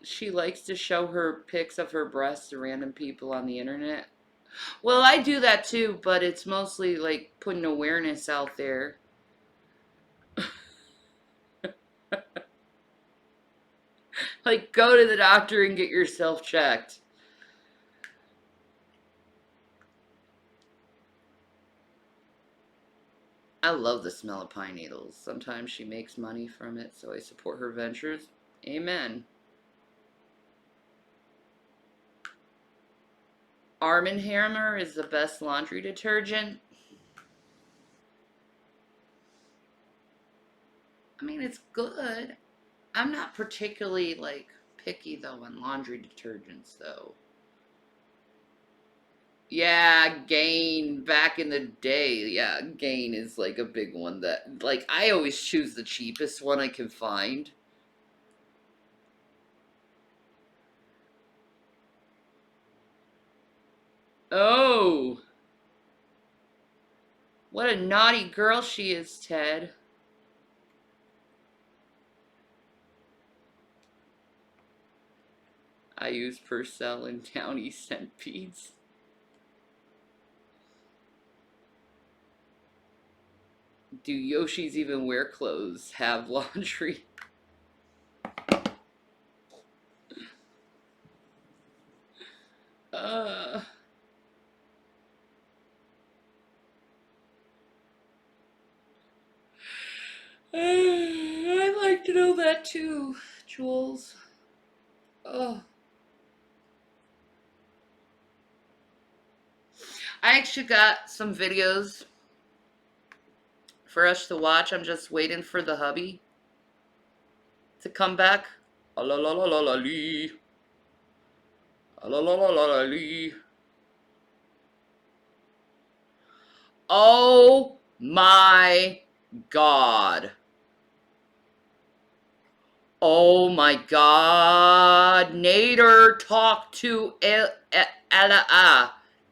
She likes to show her pics of her breasts to random people on the internet. Well, I do that too, but it's mostly like putting awareness out there. Like, go to the doctor and get yourself checked. I love the smell of pine needles. Sometimes she makes money from it, so I support her ventures. Amen. Arm & Hammer is the best laundry detergent. I mean, it's good. I'm not particularly, like, picky, though, on laundry detergents, though. Yeah, Gain, back in the day. Yeah, Gain is, like, a big one that, like, I always choose the cheapest one I can find. Oh! What a naughty girl she is, Ted. I use Purcell and Downy centipedes. Do Yoshis even wear clothes? Have laundry? I'd like to know that too, Jules. Oh. I actually got some videos for us to watch. I'm just waiting for the hubby to come back. La la la la la lee. La la la la la lee. Oh my God. Oh my God. Nader talked to Ella.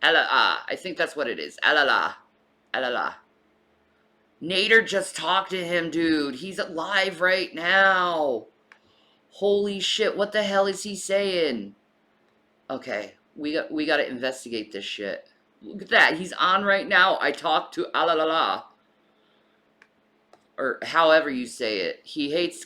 I think that's what it is. Ella. Nader just talked to him, dude. He's alive right now. Holy shit, what the hell is he saying? Okay, we got to investigate this shit. Look at that. He's on right now. I talked to Alalala. Or however you say it. He hates...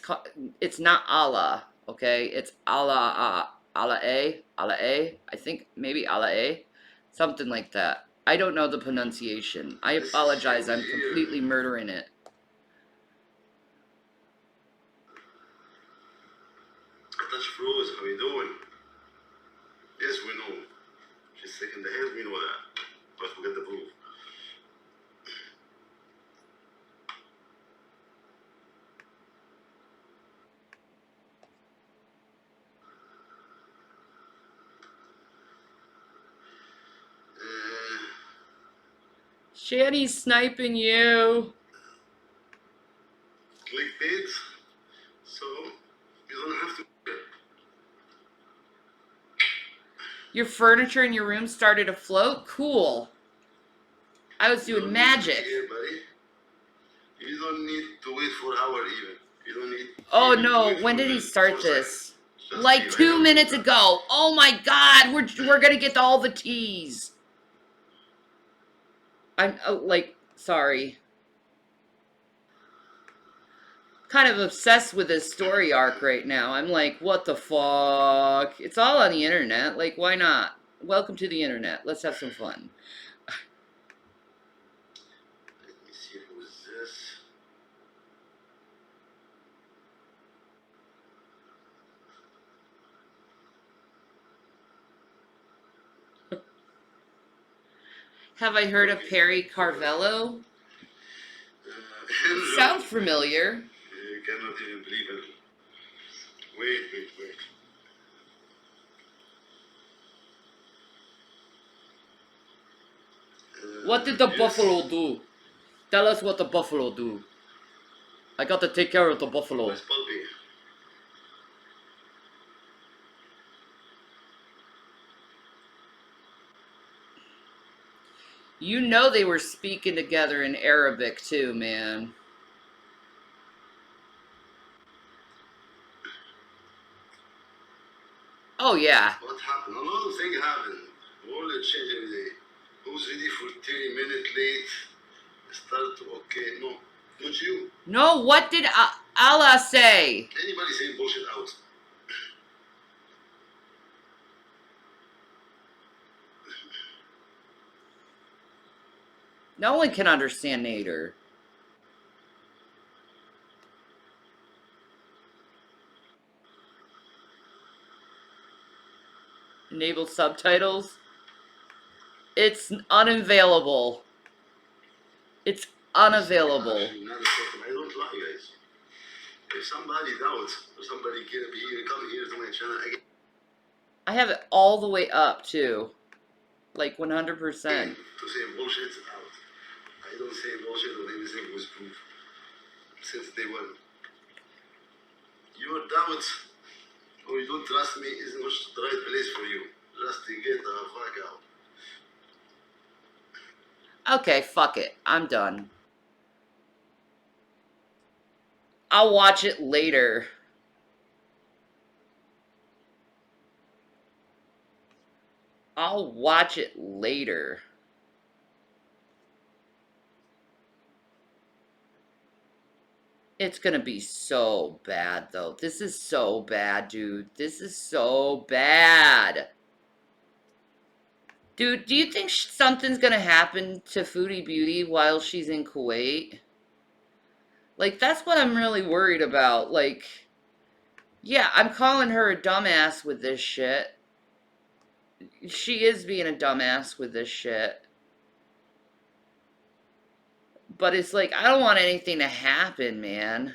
It's not Allah, okay? It's Allah, Allah A. I think maybe Allah A. Something like that. I don't know the pronunciation. I apologize. I'm completely murdering it.
That's Rose. How you doing? Yes, we know. She's sick in the head. We know that. But forget the proof.
Shanny's sniping you.
Clickbait. So you don't have to.
Your furniture in your room started to float? Cool. I was doing magic.
Here, buddy. You don't need to wait for an hour even. You don't need.
Oh no, when did he start this? Like 2 minutes ago. Oh my God, we're gonna get all the teas. I'm like, sorry. Kind of obsessed with this story arc right now. I'm like, what the fuck? It's all on the internet. Like, why not? Welcome to the internet. Let's have some fun.
Let me see who's this.
Have I heard of Perry Carvello? Sounds familiar.
You cannot even believe it. Wait.
What did the
Yes.
buffalo do? Tell us what the buffalo do. I got to take care of the buffalo.
Where's Pulpy?
You know they were speaking together in Arabic too, man. Oh yeah.
What happened? A lot of things happened. World change every day. Who's ready for 30 minutes late? Start okay. No, not you.
No, what did Allah say?
Anybody saying bullshit out.
No one can understand Nader. Enable subtitles. It's unavailable. It's unavailable.
I don't lie, guys. If somebody doubts or somebody can be here, come here to my channel again.
I have it all the way up too, like 100%.
To say bullshit's out. I don't say bullshit or anything with proof. Since day one. Your doubts or you don't trust me is not the right place for you. Just to get the fuck out.
Okay, fuck it. I'm done. I'll watch it later. I'll watch it later. It's gonna be so bad, though. This is so bad, dude. This is so bad. Dude, do you think something's gonna happen to Foodie Beauty while she's in Kuwait? Like, that's what I'm really worried about. Like, yeah, I'm calling her a dumbass with this shit. She is being a dumbass with this shit. But it's like, I don't want anything to happen, man.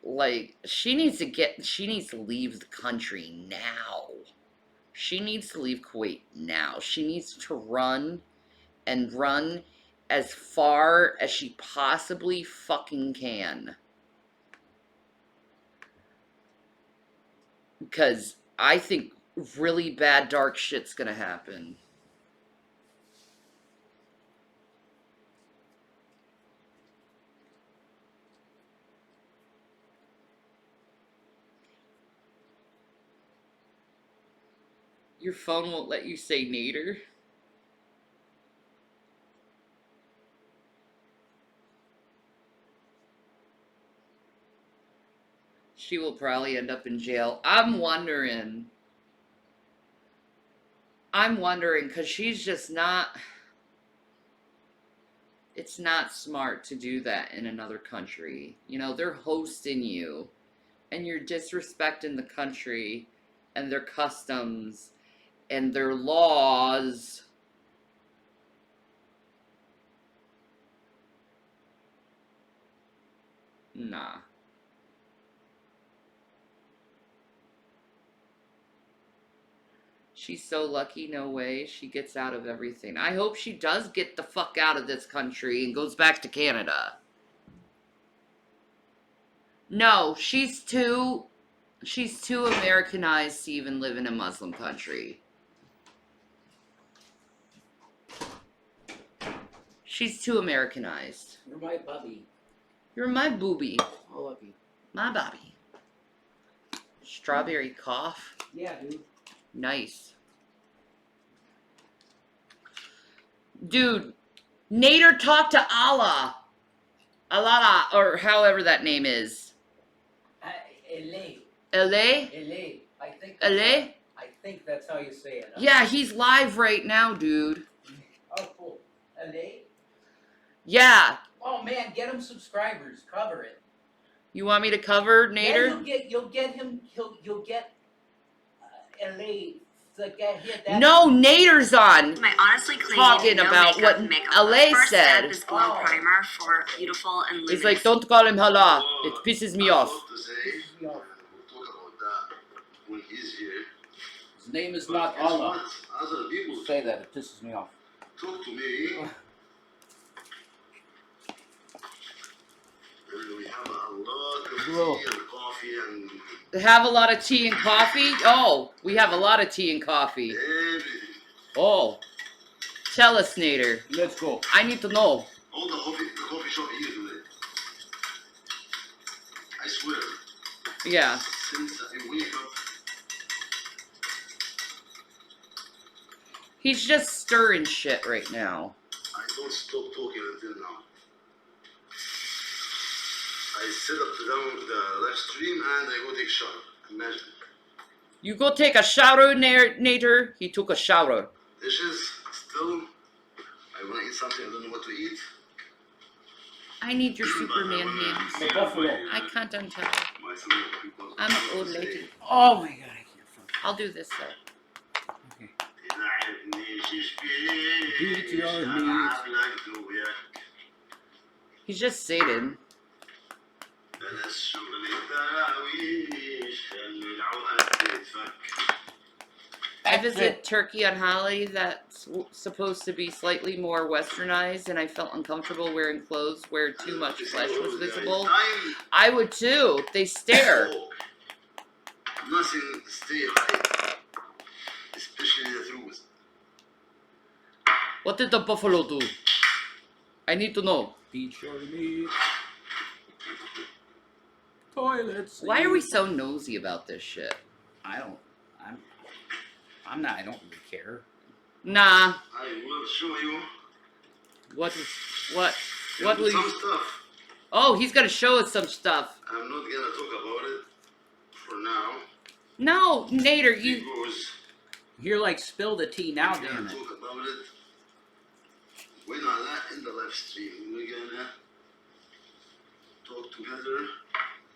Like, she needs to leave the country now. She needs to leave Kuwait now. She needs to run and run as far as she possibly fucking can. Because I think really bad dark shit's gonna happen. Your phone won't let you say Nader? She will probably end up in jail. I'm wondering, because she's just not, it's not smart to do that in another country. You know, they're hosting you, and you're disrespecting the country, and their customs, and their laws. Nah. She's so lucky, no way. She gets out of everything. I hope she does get the fuck out of this country and goes back to Canada. No, she's too Americanized to even live in a Muslim country. She's too Americanized.
You're my bubby.
You're my booby.
I love you.
My bobby. Strawberry cough.
Yeah, dude.
Nice. Dude, Nader talked to Allah. Allah, or however that name is.
LA.
LA?
LA. I think.
LA?
I think that's how you say it.
Yeah, he's live right now, dude.
Oh, cool. LA?
Yeah.
Oh man, get him subscribers. Cover it.
You want me to cover Nader?
Yeah, you'll get him. You'll get LA. That.
No, Nader's on.
My honestly clean,
Talking
no
about
makeup,
what
makeup
LA
look. First
said.
step is glow primer for beautiful and luminous.
He's like, don't call him Allah. It pisses me off.
To say, we'll talk about that when he's here.
His name is
But
not
guess
Allah.
what? Other people
Say that, it pisses me off.
talk to me. And we have a lot of tea and coffee and
Have a lot of tea and coffee? Oh, we have a lot of tea and coffee.
everything.
Oh. Tell us, Nader.
Let's go.
I need to know.
All the coffee shop here today. I swear.
Yeah.
Since I wake up,
He's just stirring shit right now.
I don't stop talking until now. I set up the live stream and I go take a shower. Imagine.
You go take a shower, Nader. He took a shower.
Dishes still, I want to eat something, I don't know what to eat.
I need your Superman hands.
The buffalo.
I can't untell.
Because
I'm an old lady.
Oh my god, I can't fucking.
I'll do this though.
Okay. Beat your meat.
He's just Satan. I visited Turkey on holiday that's supposed to be slightly more westernized, and I felt uncomfortable wearing clothes where too much flesh was visible. I would too. They stare.
Nothing stay high, especially the truth.
What did the buffalo do? I need to know.
Beat your meat. Toilets.
Why are we so nosy about this shit?
I don't really care.
Nah.
I will show you
What will
some
you?
stuff.
Oh, he's gonna show us some stuff.
I'm not gonna talk about it for now.
No, Nader, you.
Because
You're like, spill the tea now,
we're
damn
gonna
it.
talk about it when in the live stream. We're gonna talk together.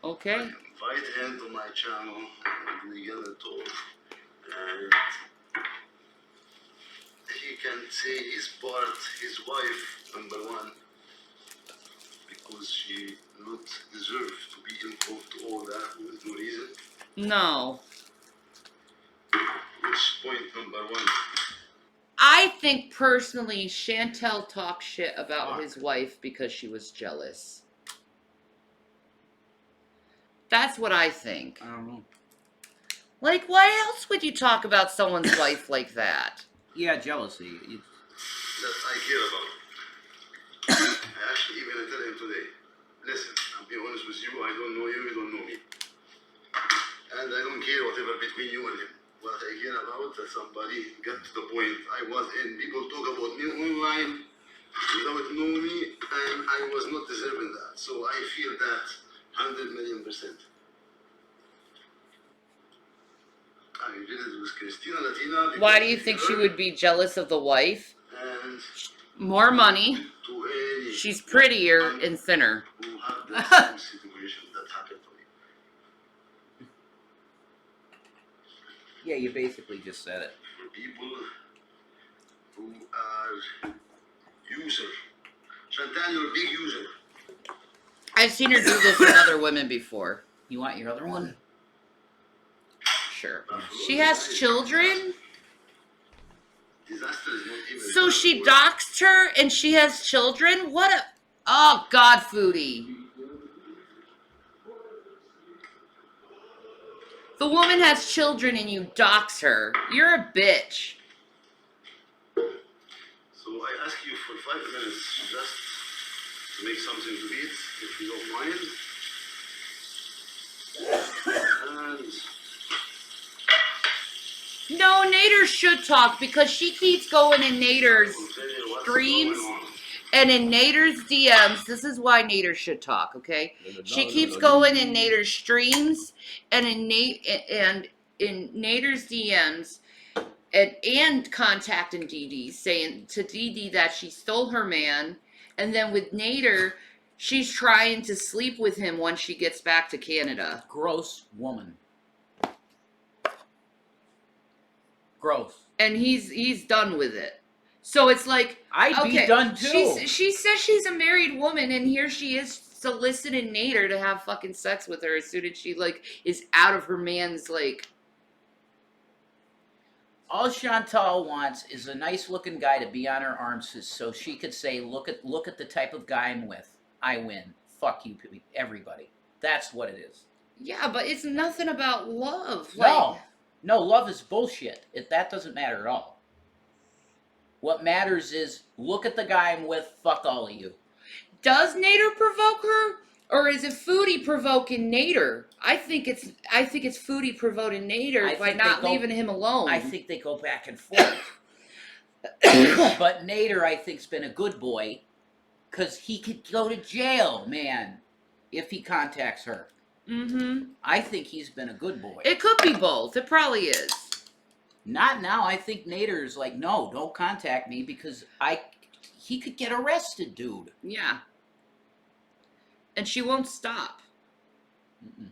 Okay.
Invite him to my channel and we're gonna talk. And he can say his part, his wife, number one, because she not deserve to be involved to all that with no reason.
No.
Which point number one?
I think personally, Chantel talked shit about his wife because she was jealous. That's what I think.
I don't know.
Like, why else would you talk about someone's wife like that?
Yeah, jealousy.
That I care about. I actually even tell him today, listen, I'll be honest with you, I don't know you, you don't know me. And I don't care whatever between you and him. What I care about that somebody got to the point I was in. People talk about me online without knowing me, and I was not deserving that. So I feel that 100,000,000%. I did it with Christina Latina.
Why do you think she would be jealous of the wife?
And
More money.
to any
She's prettier and thinner.
who have the same situation that happened to me.
Yeah, you basically just said it.
For people who are user. Chantal, you're a big user.
I've seen her do this with other women before.
You want your other one?
Sure. She has children?
Disaster is not even
So she doxed her and she has children? What a... Oh, God, Foodie. The woman has children and you dox her. You're a bitch.
So I ask you for 5 minutes just to make something to eat, if you don't mind. And
No, Nader should talk because she keeps going in Nader's
I'll tell you what's
streams
going on.
and in Nader's DMs. This is why Nader should talk, okay? She keeps going in Nader's streams and in Nader's DMs and contacting Dee Dee, saying to Dee Dee that she stole her man, and then with Nader, she's trying to sleep with him once she gets back to Canada.
Gross woman. Gross.
And he's done with it. So it's like,
I'd be done too.
She says she's a married woman, and here she is soliciting Nader to have fucking sex with her as soon as she like is out of her man's like.
All Chantal wants is a nice looking guy to be on her arms so she could say, look at the type of guy I'm with. I win. Fuck you, everybody. That's what it is.
Yeah, but it's nothing about love.
No, love is bullshit. That doesn't matter at all. What matters is, look at the guy I'm with, fuck all of you.
Does Nader provoke her? Or is it Foodie provoking Nader? I think it's Foodie provoking Nader by not leaving him alone.
I think they go back and forth. But Nader, I think, has been a good boy, because he could go to jail, man, if he contacts her.
Mm-hmm.
I think he's been a good boy.
It could be both. It probably is.
Not now. I think Nader's like, no, don't contact me because he could get arrested, dude.
Yeah. And she won't stop.
Mm-mm.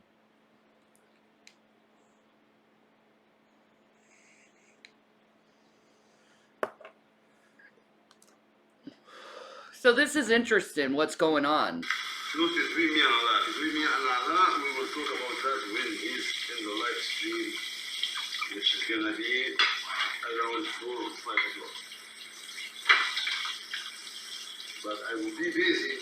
So this is interesting, what's going on.
Shnit is with me a lot. He's with me a lot. We will talk about that when he's in the live stream, which is gonna be around 4 or 5 o'clock. But I will be busy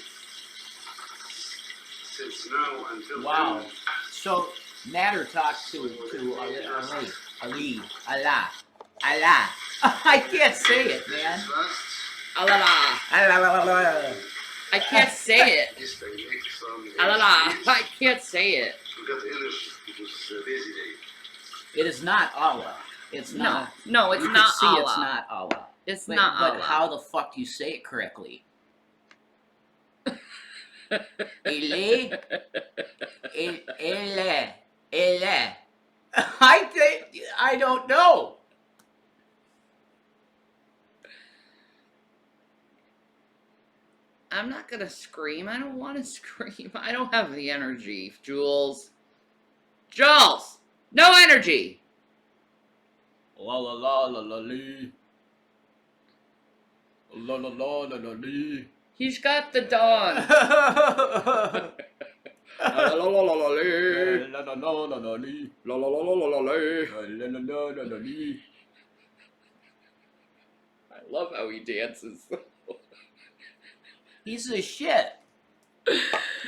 since now until
Wow.
then.
So Nader talked to Ali. Allah. I can't say it, man.
Fast.
Alala.
Allah.
I can't say it.
Yes, I make some
Alala.
exercise
I can't say it.
to get energy because it's a busy day.
It is not Allah. It's not.
No, it's
you
not
can see
Allah.
it's not Allah.
It's
But,
not
but
Allah.
how the fuck do you say it correctly? Ele. I don't know.
I'm not gonna scream. I don't want to scream. I don't have the energy, Jules. Jules! No energy!
La la la la la lee. La la la la la lee.
He's got the dawn. La la la la la lee.
La la la la la lee.
La la la la la la lee.
La la la la la lee.
I love how he dances.
He's a shit.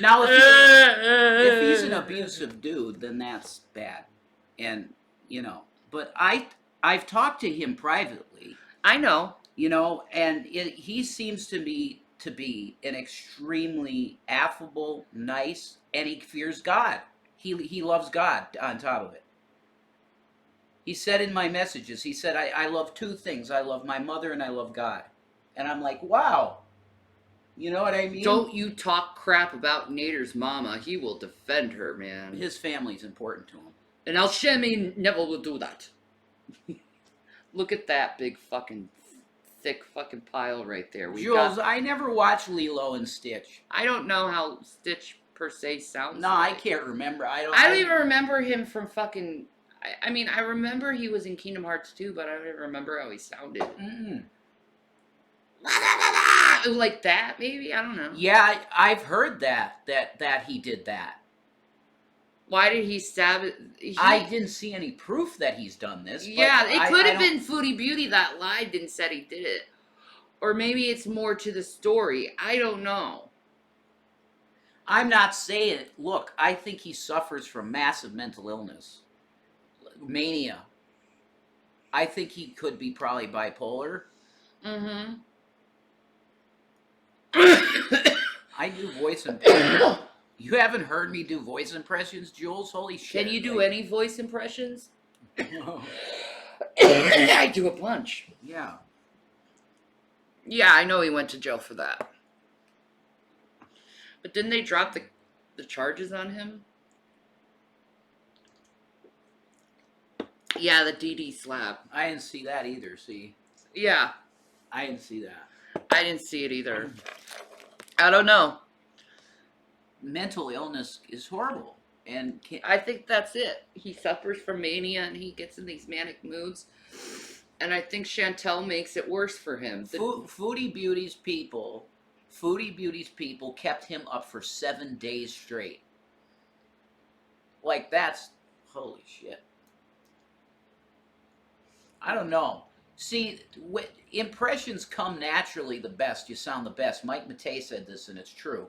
Now, if he's an abusive dude, then that's bad, and you know. But I've talked to him privately,
I know.
you know, and he seems to be an extremely affable, nice, and he fears God. He loves God on top of it. He said in my messages, he said, I love two things. I love my mother and I love God. And I'm like, wow. You know what I mean?
Don't you talk crap about Nader's mama. He will defend her, man.
His family's important to him.
And Al-Shemi never will do that. Look at that big fucking thick fucking pile right there.
Jules, I never watched Lilo and Stitch.
I don't know how Stitch per se sounds.
No,
like.
I can't remember. I don't
even remember him from fucking. I mean, I remember he was in Kingdom Hearts 2, but I don't even remember how he sounded.
Mm-mm.
Like that, maybe? I don't know.
Yeah, I've heard that he did that.
Why did he stab it?
I didn't see any proof that he's done this. But
Yeah, it could have
I
been Foodie Beauty that lied and said he did it. Or maybe it's more to the story. I don't know.
I'm not saying it. Look, I think he suffers from massive mental illness. Mania. I think he could be probably bipolar.
Mm-hmm.
I do voice impressions. You haven't heard me do voice impressions, Jules? Holy shit.
Can you do any voice impressions? I do a bunch.
Yeah.
Yeah, I know he went to jail for that. But didn't they drop the charges on him? Yeah, the DD slab.
I didn't see that either, see?
Yeah,
I didn't see that.
I didn't see it either. I don't know.
Mental illness is horrible. And
I think that's it. He suffers from mania and he gets in these manic moods. And I think Chantel makes it worse for him.
Foodie Beauty's people kept him up for 7 days straight. Like, that's, holy shit. I don't know. See, impressions come naturally the best. You sound the best. Mike Matei said this, and it's true.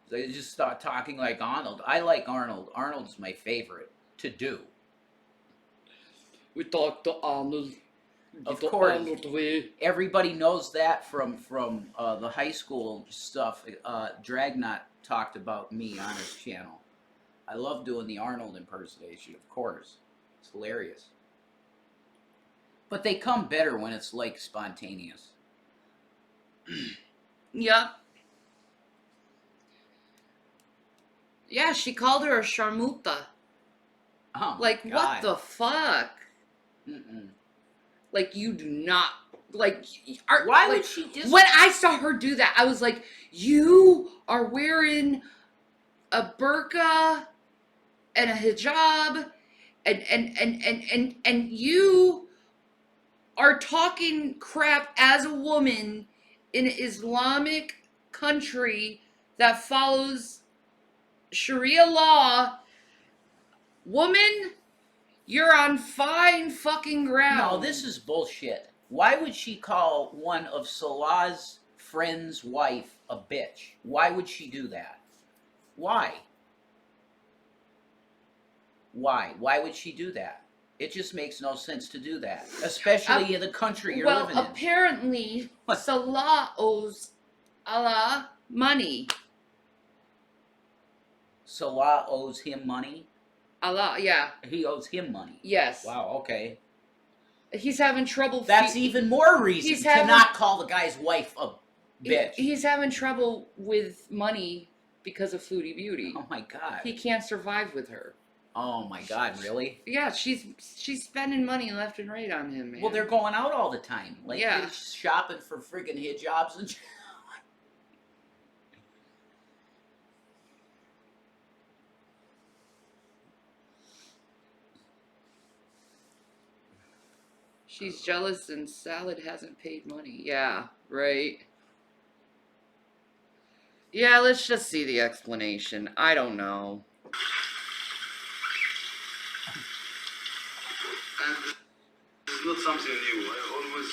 They just start talking like Arnold. I like Arnold. Arnold's my favorite to do.
We talked to Arnold.
Of course. Everybody knows that from the high school stuff. Dragnot talked about me on his channel. I love doing the Arnold impersonation, of course. It's hilarious. But they come better when it's like spontaneous.
Yeah. Yeah, she called her a sharmuta.
Oh my
Like,
God.
what the fuck?
Mm-mm.
Like, you do not, like,
Why
like,
would she just...
when I saw her do that, I was like, you are wearing a burqa and a hijab, and you are talking crap as a woman in an Islamic country that follows Sharia law. Woman, you're on fine fucking ground.
No, this is bullshit. Why would she call one of Salah's friend's wife a bitch? Why would she do that? Why? Why? Why would she do that? It just makes no sense to do that, especially in the country you're living in.
Well, apparently, Salah owes Allah money.
Salah owes him money?
Allah, yeah.
He owes him money.
Yes.
Wow, okay.
He's having trouble.
That's even more reason to not call the guy's wife a bitch.
He's having trouble with money because of Foodie Beauty.
Oh my God.
He can't survive with her.
Oh my God, really?
Yeah, she's spending money left and right on him, man.
Well, they're going out all the time. Like,
yeah.
they're shopping for friggin' hijabs and
She's jealous and Salad hasn't paid money. Yeah, right. Yeah, let's just see the explanation. I don't know.
And it's not something new. I always...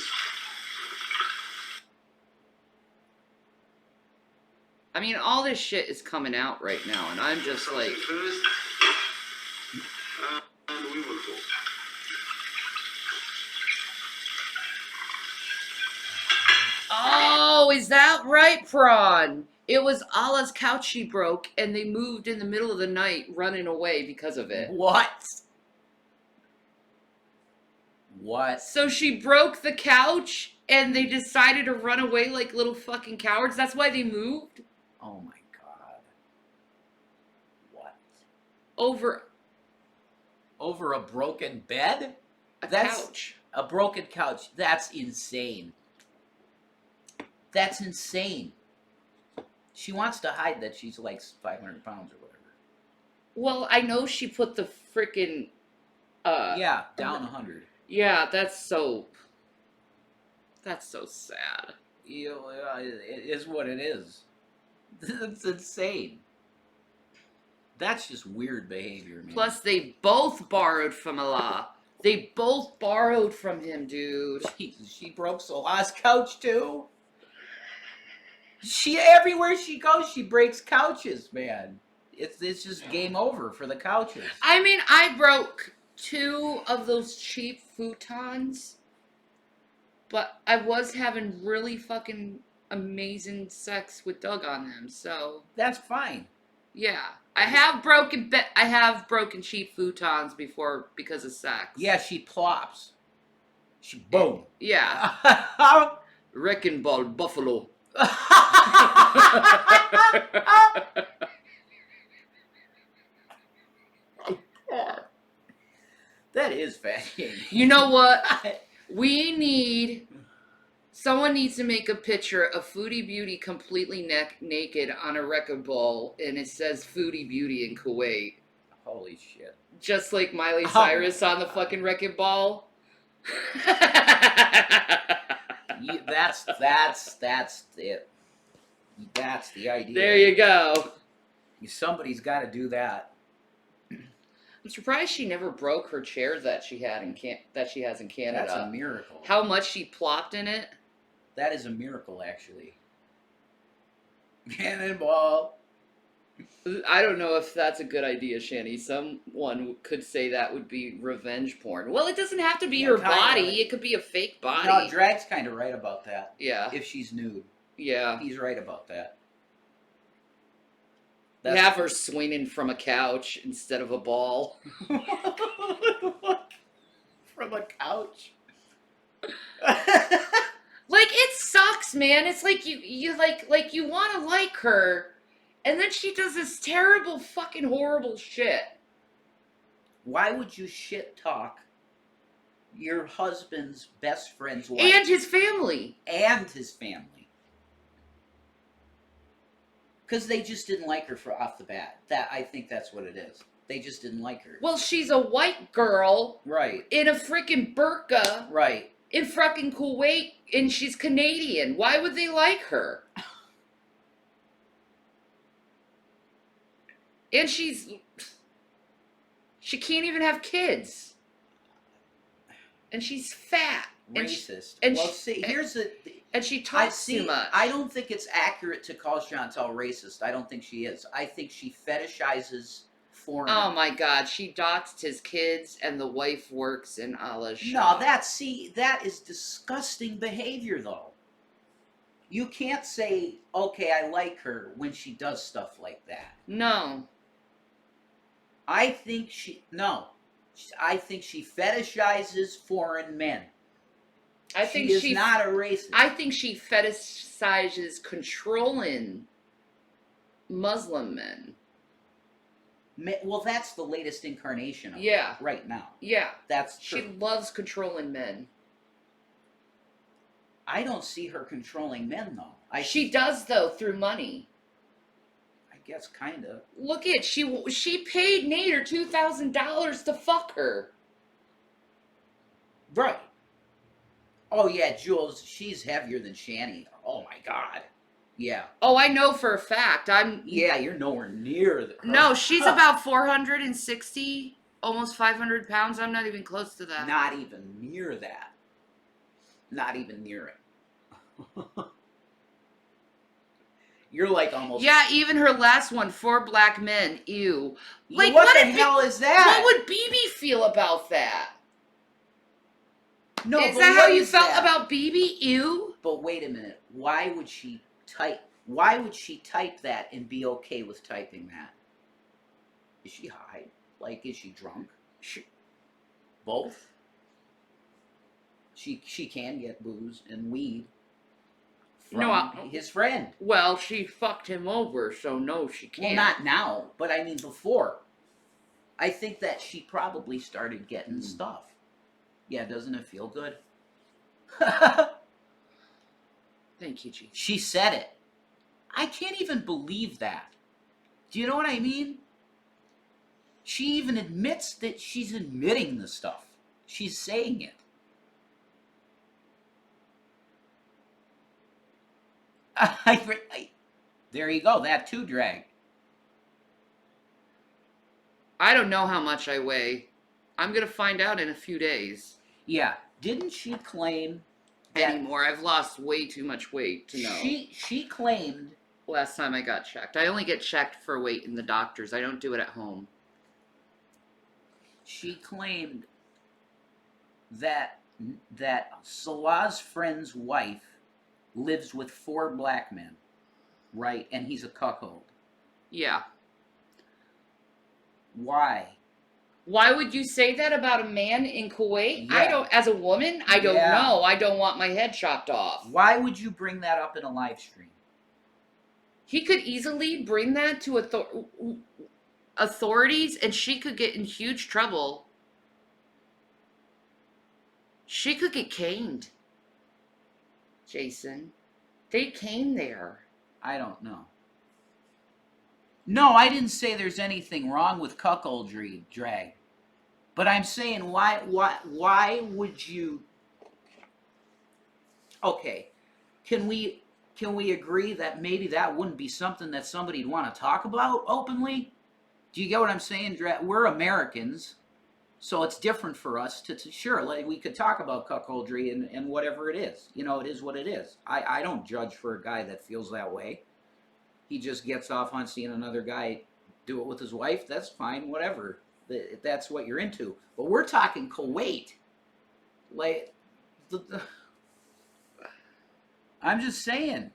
I mean, all this shit is coming out right now, and I'm just like...
First, and we will talk.
Oh, is that right, Prawn? It was Allah's couch she broke, and they moved in the middle of the night, running away because of it.
What? What?
So she broke the couch, and they decided to run away like little fucking cowards? That's why they moved?
Oh my God. What?
Over
a broken bed?
a
That's
couch.
a broken couch. That's insane. That's insane. She wants to hide that she's like 500 pounds or whatever.
Well, I know she put the frickin'
yeah, down 100.
Yeah, that's so sad.
You know, it is what it is. It's insane. That's just weird behavior, man.
Plus, they both borrowed from Allah. They both borrowed from him, dude.
She broke Salah's couch too. Everywhere she goes, she breaks couches, man. It's just game over for the couches.
I mean, I broke 2 of those cheap futons, but I was having really fucking amazing sex with Doug on them, so
That's fine.
yeah. I have broken cheap futons before because of sex.
Yeah, she plops. She boom.
Yeah. Wrecking ball buffalo.
That is fascinating.
You know what? Someone needs to make a picture of Foodie Beauty completely naked on a record ball, and it says Foodie Beauty in Kuwait.
Holy shit.
Just like Miley Cyrus on the fucking record ball.
That's it. That's the idea.
There you go.
Somebody's got to do that.
I'm surprised she never broke her chair that she has in Canada.
That's a miracle.
How much she plopped in it?
That is a miracle, actually. Cannonball.
I don't know if that's a good idea, Shanny. Someone could say that would be revenge porn. Well, it doesn't have to be her body. It could be a fake body.
No, Drag's kind of right about that.
Yeah.
If she's nude.
Yeah.
He's right about that.
Have her swinging from a couch instead of a ball.
From a couch?
Like, it sucks, man. It's like you want to like her, and then she does this terrible fucking horrible shit.
Why would you shit talk your husband's best friend's wife
And his family.
and his family? Because they just didn't like her off the bat. I think that's what it is. They just didn't like her.
Well, she's a white girl
Right.
in a freaking burqa
Right.
in fucking Kuwait, and she's Canadian. Why would they like her? And she can't even have kids. And she's fat.
Racist.
And
well,
she-
see, here's the.
And she talks too much.
I don't think it's accurate to call Chantal racist. I don't think she is. I think she fetishizes foreign.
Oh my God, she doxed his kids, and the wife works in Allah's
No,
shop.
that is disgusting behavior, though. You can't say, okay, I like her when she does stuff like that.
No.
I think she fetishizes foreign men.
I think
she is not a racist.
I think she fetishizes controlling Muslim men.
Well, that's the latest incarnation of
Yeah.
it right now.
Yeah.
That's true.
She loves controlling men.
I don't see her controlling men, though.
She does, though, through money.
I guess kind of.
Look at she paid Nader $2,000 to fuck her.
Right. Oh yeah, Jules, she's heavier than Shanny. Oh my God. Yeah.
Oh, I know for a fact.
Yeah, you're nowhere near the.
No, she's about 460, almost 500 pounds. I'm not even close to that.
Not even near that. Not even near it. You're like almost.
Yeah, even her last one, 4 black men. Ew. Like,
what the
did
hell is that?
What would BB feel about that?
No,
Is
but
that
what
how you
is
felt
that?
about BB? Ew.
But wait a minute. Why would she type that and be okay with typing that? Is she high? Like, is she drunk? Both. She can get booze and weed from his friend.
Well, she fucked him over, so no, she can't.
Well, not now, but I mean before. I think that she probably started getting stuff. Yeah, doesn't it feel good?
Thank you, Jesus.
She said it. I can't even believe that. Do you know what I mean? She even admits that she's admitting the stuff. She's saying it. There you go. That too dragged.
I don't know how much I weigh. I'm gonna find out in a few days.
Yeah. Didn't she claim that
Anymore. I've lost way too much weight to know.
She claimed
Last time I got checked. I only get checked for weight in the doctors. I don't do it at home.
she claimed that Salah's friend's wife lives with 4 black men, right? And he's a cuckold.
Yeah.
Why?
Why would you say that about a man in Kuwait?
Yeah.
I don't, as a woman, I don't
Yeah.
know. I don't want my head chopped off.
Why would you bring that up in a live stream?
He could easily bring that to authorities, and she could get in huge trouble. She could get caned. Jason. They came there.
I don't know. No, I didn't say there's anything wrong with cuckoldry, drag. But I'm saying why would you? Okay, can we agree that maybe that wouldn't be something that somebody'd want to talk about openly? Do you get what I'm saying, drag? We're Americans, so it's different for us to sure, like, we could talk about cuckoldry and whatever it is. You know, it is what it is. I don't judge for a guy that feels that way. He just gets off on seeing another guy do it with his wife. That's fine, whatever. That's what you're into. But we're talking Kuwait. Like, I'm just saying.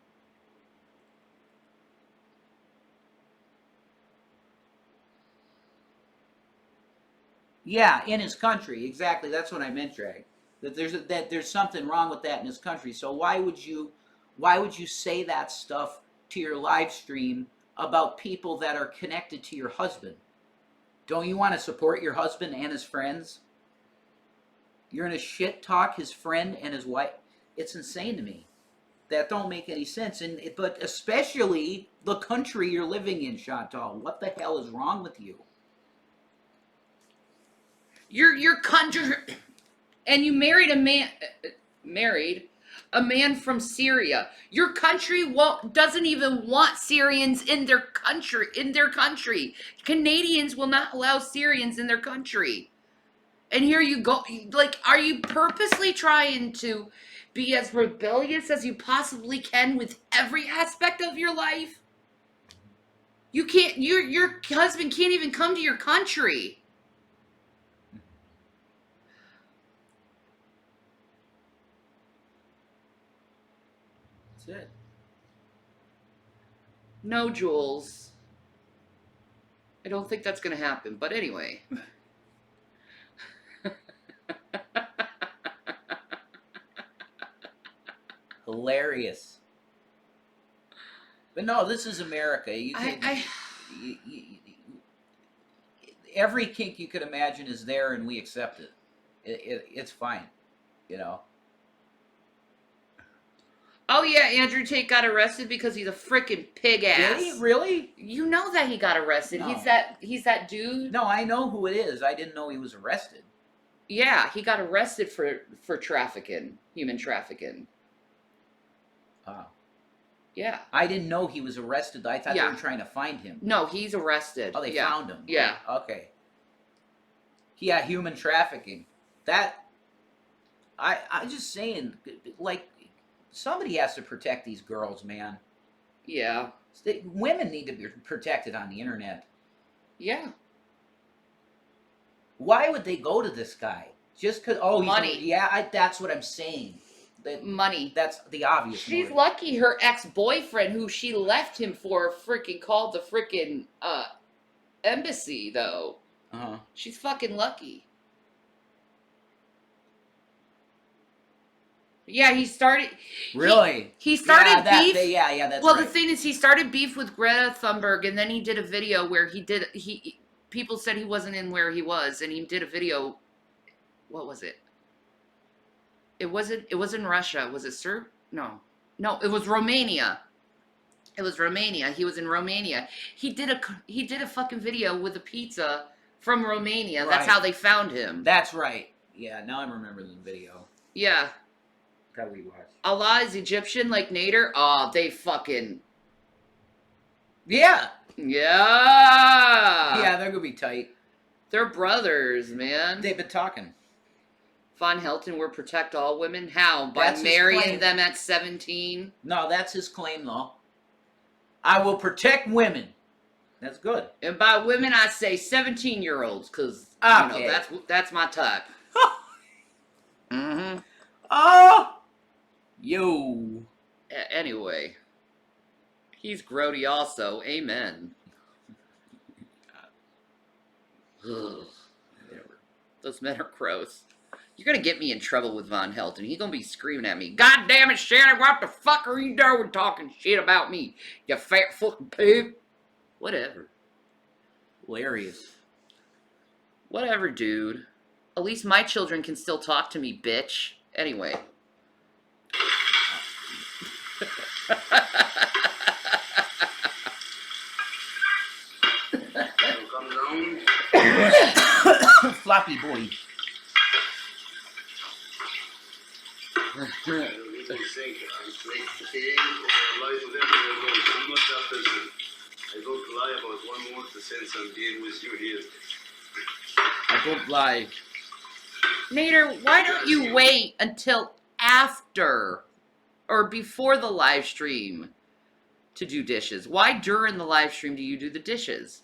Yeah, in his country, exactly. That's what I meant, Drag. That there's something wrong with that in his country. So why would you say that stuff to your live stream about people that are connected to your husband? Don't you want to support your husband and his friends? You're gonna shit talk his friend and his wife. It's insane to me. That don't make any sense. But especially the country you're living in, Chantal. What the hell is wrong with you?
Your country, and you married a man from Syria. Your country doesn't even want Syrians in their country. Canadians will not allow Syrians in their country. And here you go. Like, are you purposely trying to be as rebellious as you possibly can with every aspect of your life? You can't. Your husband can't even come to your country.
That's it.
No, Jules. I don't think that's gonna happen. But anyway.
Hilarious. But no, this is America. Every kink you could imagine is there, and we accept it. It's fine, you know.
Oh yeah, Andrew Tate got arrested because he's a freaking pig ass.
Did he really?
You know that he got arrested.
No.
He's that dude.
No, I know who it is. I didn't know he was arrested.
Yeah, he got arrested for trafficking, human trafficking.
Oh.
Yeah.
I didn't know he was arrested. I thought they were trying to find him.
No, he's arrested.
Oh, they found him.
Yeah.
Okay. Yeah, human trafficking. I'm just saying, like, somebody has to protect these girls, man.
Yeah.
Women need to be protected on the internet.
Yeah.
Why would they go to this guy? Just because? Oh,
money.
That's what I'm saying.
Money.
That's the obvious.
She's
motive.
lucky her ex-boyfriend, who she left him for, freaking called the freaking embassy, though.
Uh-huh.
She's fucking lucky. Yeah, he started.
Really?
He started beef.
That's
well,
right.
the thing is, he started beef with Greta Thunberg, and then he did a video where people said he wasn't in where he was, and he did a video. What was it? It wasn't Russia. Was it Serbia? No, it was Romania. It was Romania. He was in Romania. He did a fucking video with a pizza from Romania. That's how they found him.
That's right. Yeah, now I'm remembering the video.
Yeah.
That we watched.
Allah is Egyptian like Nader. Oh, they fucking.
Yeah.
Yeah.
Yeah, they're gonna be tight.
They're brothers, man.
They've been talking.
Von Helton will protect all women. How? By marrying them at 17?
No, that's his claim, though. I will protect women. That's good.
And by women, I say 17-year-olds, because you know, that's my type. Mm-hmm.
Oh! Yo.
Anyway. He's grody also. Amen. Those men are gross. You're gonna get me in trouble with Von Helton. He's gonna be screaming at me, God damn it, Shanny, what the fuck are you doing talking shit about me, you fat fucking pig? Whatever.
Hilarious.
Whatever, dude. At least my children can still talk to me, bitch. Anyway.
Come down.
Floppy boy.
I don't even think I'm paying or lie to them. I'm not that person. I don't lie about one more since I'm dealing with you here.
I don't lie. Nader, why don't you wait until after or before the live stream to do dishes? Why during the live stream do you do the dishes?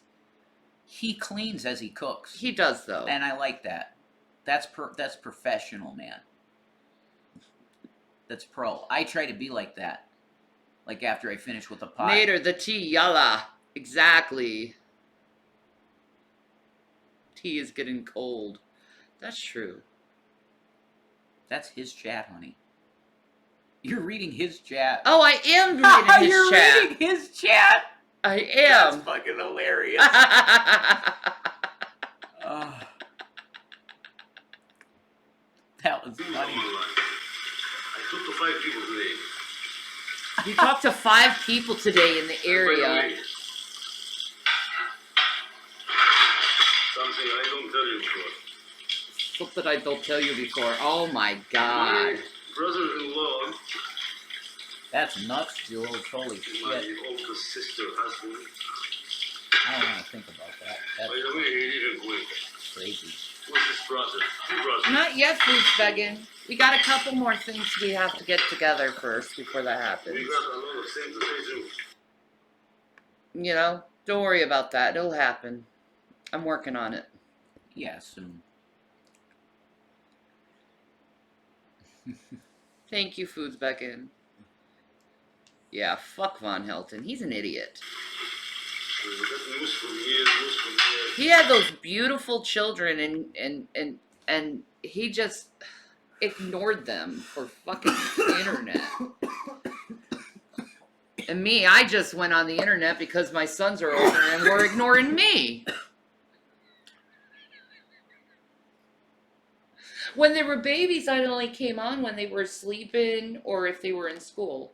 He cleans as he cooks.
He does, though.
And I like that. That's professional, man. That's pro. I try to be like that. Like after I finish with a pie.
Nader, the tea, yalla. Exactly. Tea is getting cold. That's true.
That's his chat, honey. You're reading his chat.
Oh, I am reading his
You're
chat.
reading his chat?
I am.
That's fucking hilarious. was
Things
funny.
of my life. I talked to 5 people today.
You talked to 5 people today in the
And by the
area.
way, something I don't tell you before.
Something I don't tell you before. Oh my god.
My brother-in-law
That's nuts, Jules. Holy
is my
shit.
older sister husband.
I don't want to think about that. That's
By the way, he lives in Kuwait.
crazy.
With his brother. 2 brothers.
Not yet, Foodbeggin. We got a couple more things we have to get together first before that happens.
We got a lot of things to say too.
You know, don't worry about that. It'll happen. I'm working on it.
Yeah, soon.
Thank you, Foodbeggin. Yeah, fuck Von Helton. He's an idiot.
We got news from here, news from there.
He had those beautiful children and he just ignored them for fucking the internet. And me, I just went on the internet because my sons are older and were ignoring me. When they were babies, I only came on when they were sleeping or if they were in school.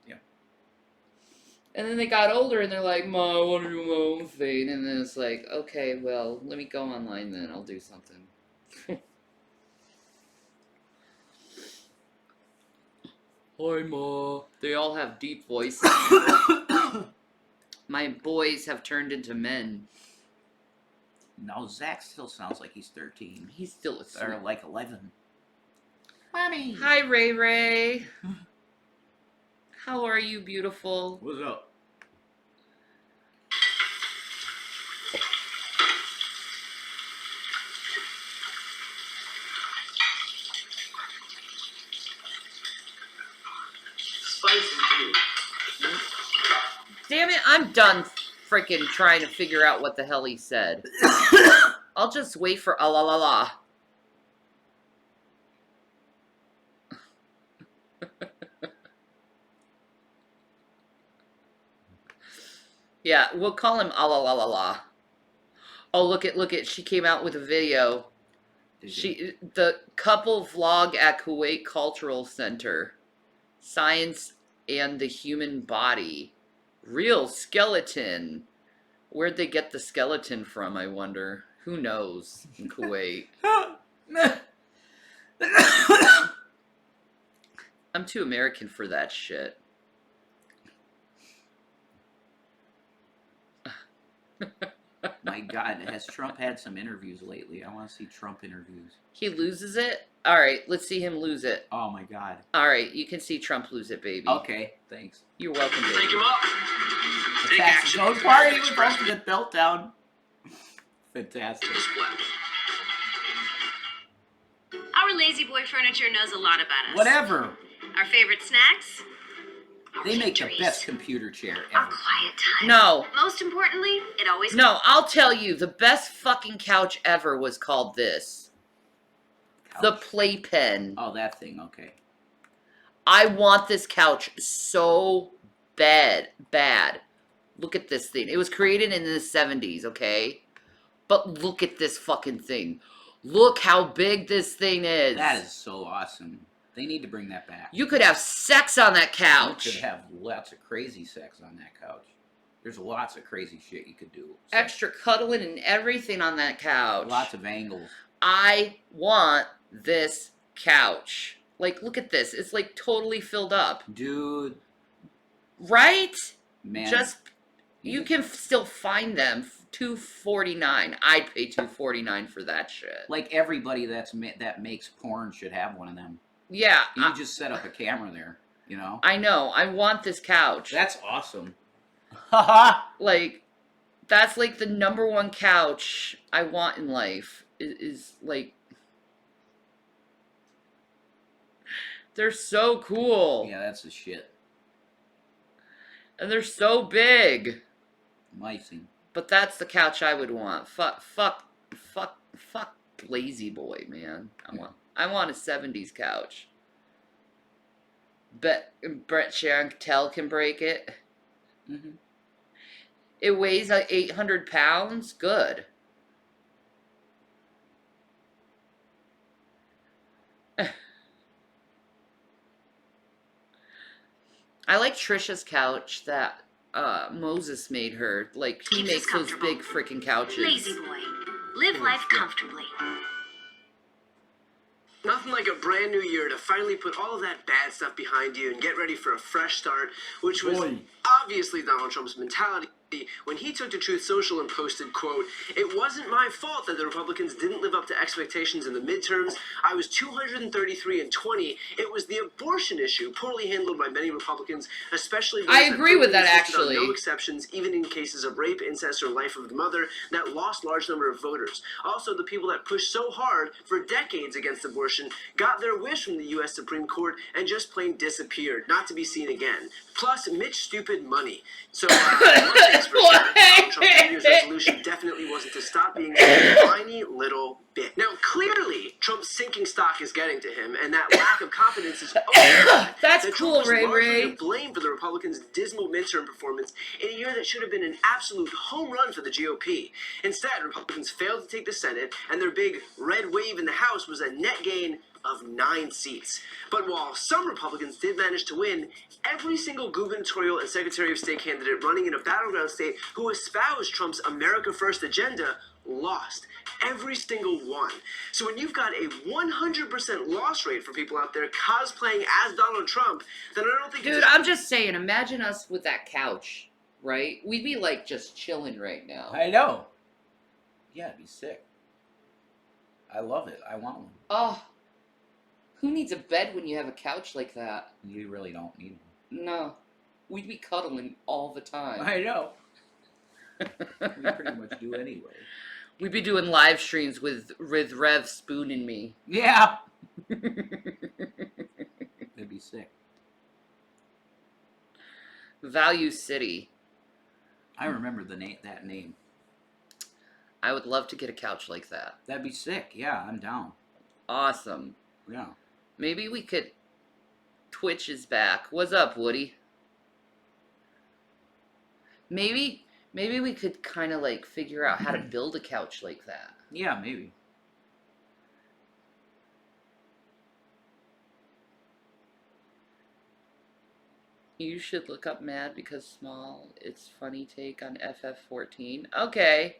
Yeah.
And then they got older and they're like, "Ma, I want to do my own thing." And then it's like, okay, well, let me go online then. I'll do something. Hi, Ma. They all have deep voices. My boys have turned into men.
No, Zach still sounds like he's 13.
He's still a
Or
sweet.
like 11. Mommy!
Hi, Ray Ray. How are you, beautiful?
What's up?
Spicy too.
Damn it, I'm done freaking trying to figure out what the hell he said. I'll just wait for ah la la la. Yeah, we'll call him ah la la la la. Oh, look at, she came out with a video. The couple vlog at Kuwait Cultural Center. Science and the Human Body. Real skeleton. Where'd they get the skeleton from, I wonder? Who knows in Kuwait? I'm too American for that shit.
My God, has Trump had some interviews lately? I want to see Trump interviews.
He loses it? Alright, let's see him lose it.
Oh my God.
Alright, you can see Trump lose it, baby.
Okay, thanks.
You're welcome,
Take
baby.
him up.
The
Big
tax
action.
zone party with President Meltdown. Fantastic.
Splash.
Our lazy boy furniture knows a lot about us.
Whatever.
Our favorite snacks. Our
They make the
victories.
best computer chair
Our
ever.
quiet time.
No.
Most importantly, it always.
No, I'll tell you, the best fucking couch ever was called this. The
Couch.
Playpen.
Oh, that thing. Okay.
I want this couch so bad. Look at this thing. It was created in the 70s, okay? But look at this fucking thing. Look how big this thing is.
That is so awesome. They need to bring that back.
You could have sex on that
You
couch.
could have lots of crazy sex on that couch. There's lots of crazy shit you could do.
Extra cuddling and everything on that couch.
Lots of angles.
I want this couch. Like, look at this. It's like totally filled up.
Dude,
Right?
man.
Just, you can still find them. $249. I'd pay $249 for that shit.
Like everybody that makes porn should have one of them.
Yeah,
You just set up a camera there, you know?
I know. I want this couch.
That's awesome. Haha.
Like, that's like the number one couch I want in life. Is like, they're so cool.
Yeah, that's the shit.
And they're so big.
Amazing.
But that's the couch I would want. Fuck lazy boy, man. I want a 70s couch. Bet Brett Chantel can break it.
Mm-hmm.
It weighs like 800 pounds. Good. I like Trisha's couch that Moses made her. Like, he
Keeps us
makes those
comfortable.
big freaking couches.
Lazy boy. Live life comfortably.
Nothing like a brand new year to finally put all of that bad stuff behind you and get ready for a fresh start, which was obviously Donald Trump's mentality when he took to Truth Social and posted, quote, "It wasn't my fault that the Republicans didn't live up to expectations in the midterms. I was 233 and 20. It was the abortion issue, poorly handled by many Republicans, especially those
I agree with that,
insisted on
actually.
no exceptions, even in cases of rape, incest, or life of the mother, that lost large number of voters. Also, the people that pushed so hard for decades against abortion got their wish from the U.S. Supreme Court and just plain disappeared, not to be seen again. Plus, Mitch stupid money. So, one thing's for sure, Donald Trump's New Year's resolution definitely wasn't to stop being a tiny little bit. Now, clearly, Trump's sinking stock is getting to him, and that lack of confidence is over.
That's
That
cool,
Trump was
Ray
largely
Ray.
to blame for the Republicans' dismal midterm performance in a year that should have been an absolute home run for the GOP. Instead, Republicans failed to take the Senate, and their big red wave in the House was a net gain of 9 seats. But while some Republicans did manage to win, every single gubernatorial and Secretary of State candidate running in a battleground state who espoused Trump's America First agenda lost. Every single one. So when you've got a 100% loss rate for people out there cosplaying as Donald Trump, then I don't think
Dude, I'm just saying, imagine us with that couch, right? We'd be like just chilling right now.
I know. Yeah, it'd be sick. I love it. I want one.
Oh, who needs a bed when you have a couch like that?
You really don't need one.
No. We'd be cuddling all the time.
I know. We pretty much do anyway.
We'd be doing live streams with Rev spooning me.
Yeah. It'd be sick.
Value City.
I remember that name.
I would love to get a couch like that.
That'd be sick. Yeah, I'm down.
Awesome.
Yeah.
Maybe we could... Twitch is back. What's up, Woody? Maybe we could kind of like figure out how to build a couch like that.
Yeah, maybe.
You should look up Mad Because Small. It's funny take on FF14. Okay.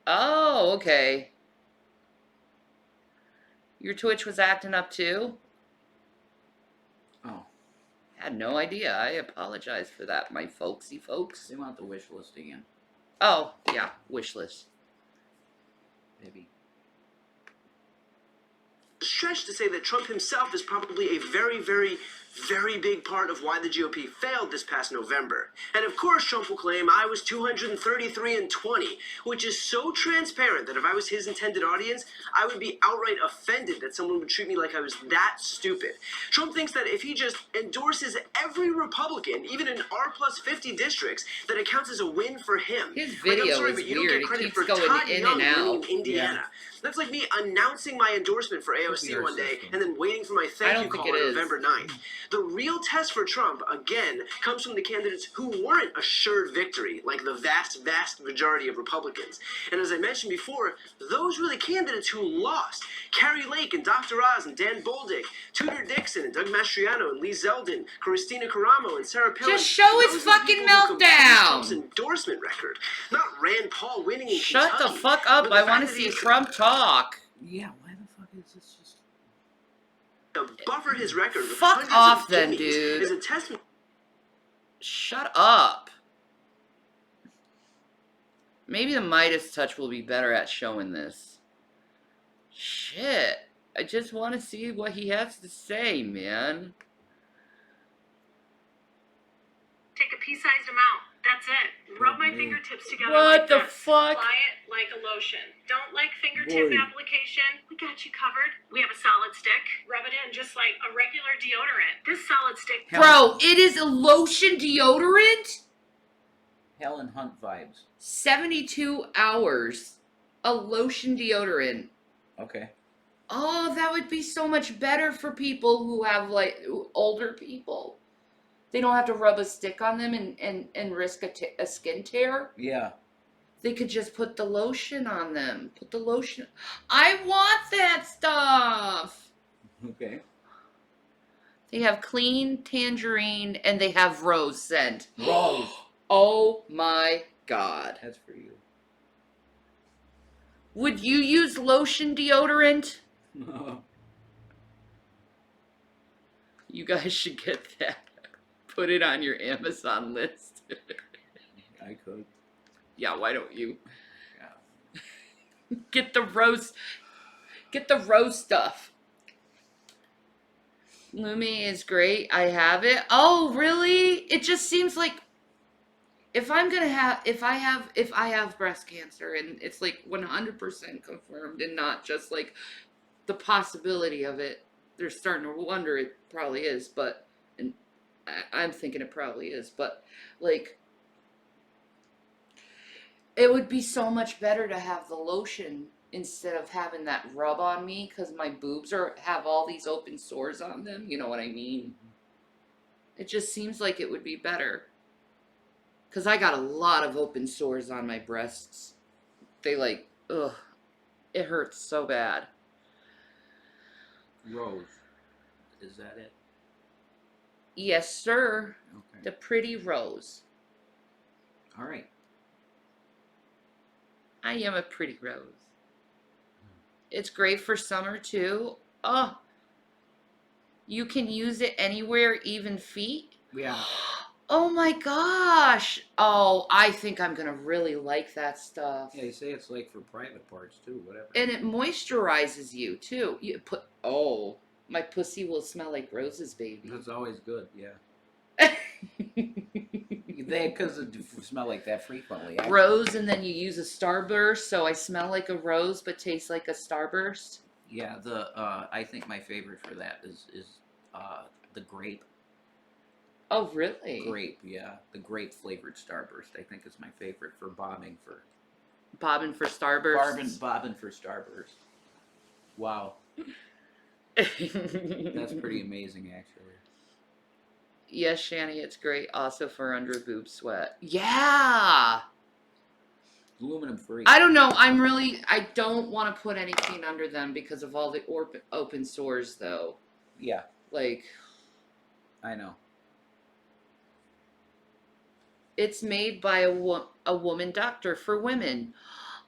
Oh, okay. Your Twitch was acting up too?
Oh.
Had no idea. I apologize for that, my folksy folks.
They want the wish list again.
Oh, yeah, wish list.
Maybe.
Stretch to say that Trump himself is probably a very, very, very big part of why the GOP failed this past November. And of course, Trump will claim I was 233 and 20, which is so transparent that if I was his intended audience, I would be outright offended that someone would treat me like I was that stupid. Trump thinks that if he just endorses every Republican, even in R+50 districts, that it counts as a win for him.
His
Like,
video
I'm sorry,
is
but you don't
weird.
get
It
credit
keeps
for
going
Todd
in
Young
and out.
winning in Indiana. That's like me announcing my endorsement for AOC
Computer
one day
system.
and then waiting for my
I
thank
don't
you
think
call
it
on
is.
November 9th. The real test for Trump, again, comes from the candidates who weren't assured victory, like the vast, vast majority of Republicans. And as I mentioned before, those were the candidates who lost. Carrie Lake and Dr. Oz and Dan Bolduc, Tudor Dixon and Doug Mastriano and Lee Zeldin, Christina Caramo and Sarah Palin.
Just show his
Those were the
fucking
people who completed
meltdown.
Trump's endorsement record, not Rand Paul winning in
Shut the
Kentucky.
fuck up.
But the
I
fact
want to
that
see
he's
Trump talk.
Yeah, why the fuck is this just...
buffered his record with
Fuck
hundreds
off
of
then,
gimmies
dude.
is a testament.
Shut up. Maybe the Midas touch will be better at showing this. Shit. I just want to see what he has to say, man.
Take a pea-sized amount. That's it. Rub my fingertips together
What
like
the
this.
fuck?
Apply it like a lotion. Don't like fingertip
Boy.
application. We got you covered. We have a solid stick. Rub it in just like a regular deodorant. This solid stick.
Bro, it is a lotion deodorant?
Helen Hunt vibes.
72 hours. A lotion deodorant.
Okay.
Oh, that would be so much better for people who have, like, older people. They don't have to rub a stick on them and risk a skin tear.
Yeah.
They could just put the lotion on them. Put the lotion. I want that stuff.
Okay.
They have clean tangerine and they have rose scent.
Rose.
Oh my god.
That's for you.
Would you use lotion deodorant? You guys should get that. Put it on your Amazon list.
I could.
Yeah, why don't you?
Yeah.
Get the rose stuff. Lumi is great. I have it. Oh, really? It just seems like if I have breast cancer and it's like 100% confirmed and not just like the possibility of it, they're starting to wonder it probably is, but and I'm thinking it probably is, but like it would be so much better to have the lotion instead of having that rub on me because my boobs have all these open sores on them. You know what I mean? It just seems like it would be better. Because I got a lot of open sores on my breasts. They like, ugh. It hurts so bad.
Rose. Is that it?
Yes, sir.
Okay.
The pretty rose.
All right.
I am a pretty rose. It's great for summer too. Oh, you can use it anywhere, even feet.
Yeah.
Oh my gosh. Oh, I think I'm going to really like that stuff.
Yeah, you say it's like for private parts too, whatever.
And it moisturizes you too. You put, oh, my pussy will smell like roses, baby.
That's always good, yeah. Because it smell like that frequently.
Rose, and then you use a starburst, so I smell like a rose but taste like a starburst.
Yeah, I think my favorite for that is the grape.
Oh, really?
Grape, yeah. The grape flavored starburst, I think, is my favorite for bobbing for.
Bobbing for starburst.
Bobbing for starburst. Wow. That's pretty amazing, actually.
Yes, Shanny, it's great. Also for under boob sweat. Yeah.
Aluminum free.
I don't know. I don't want to put anything under them because of all the open sores, though.
Yeah.
Like.
I know.
It's made by a woman doctor for women.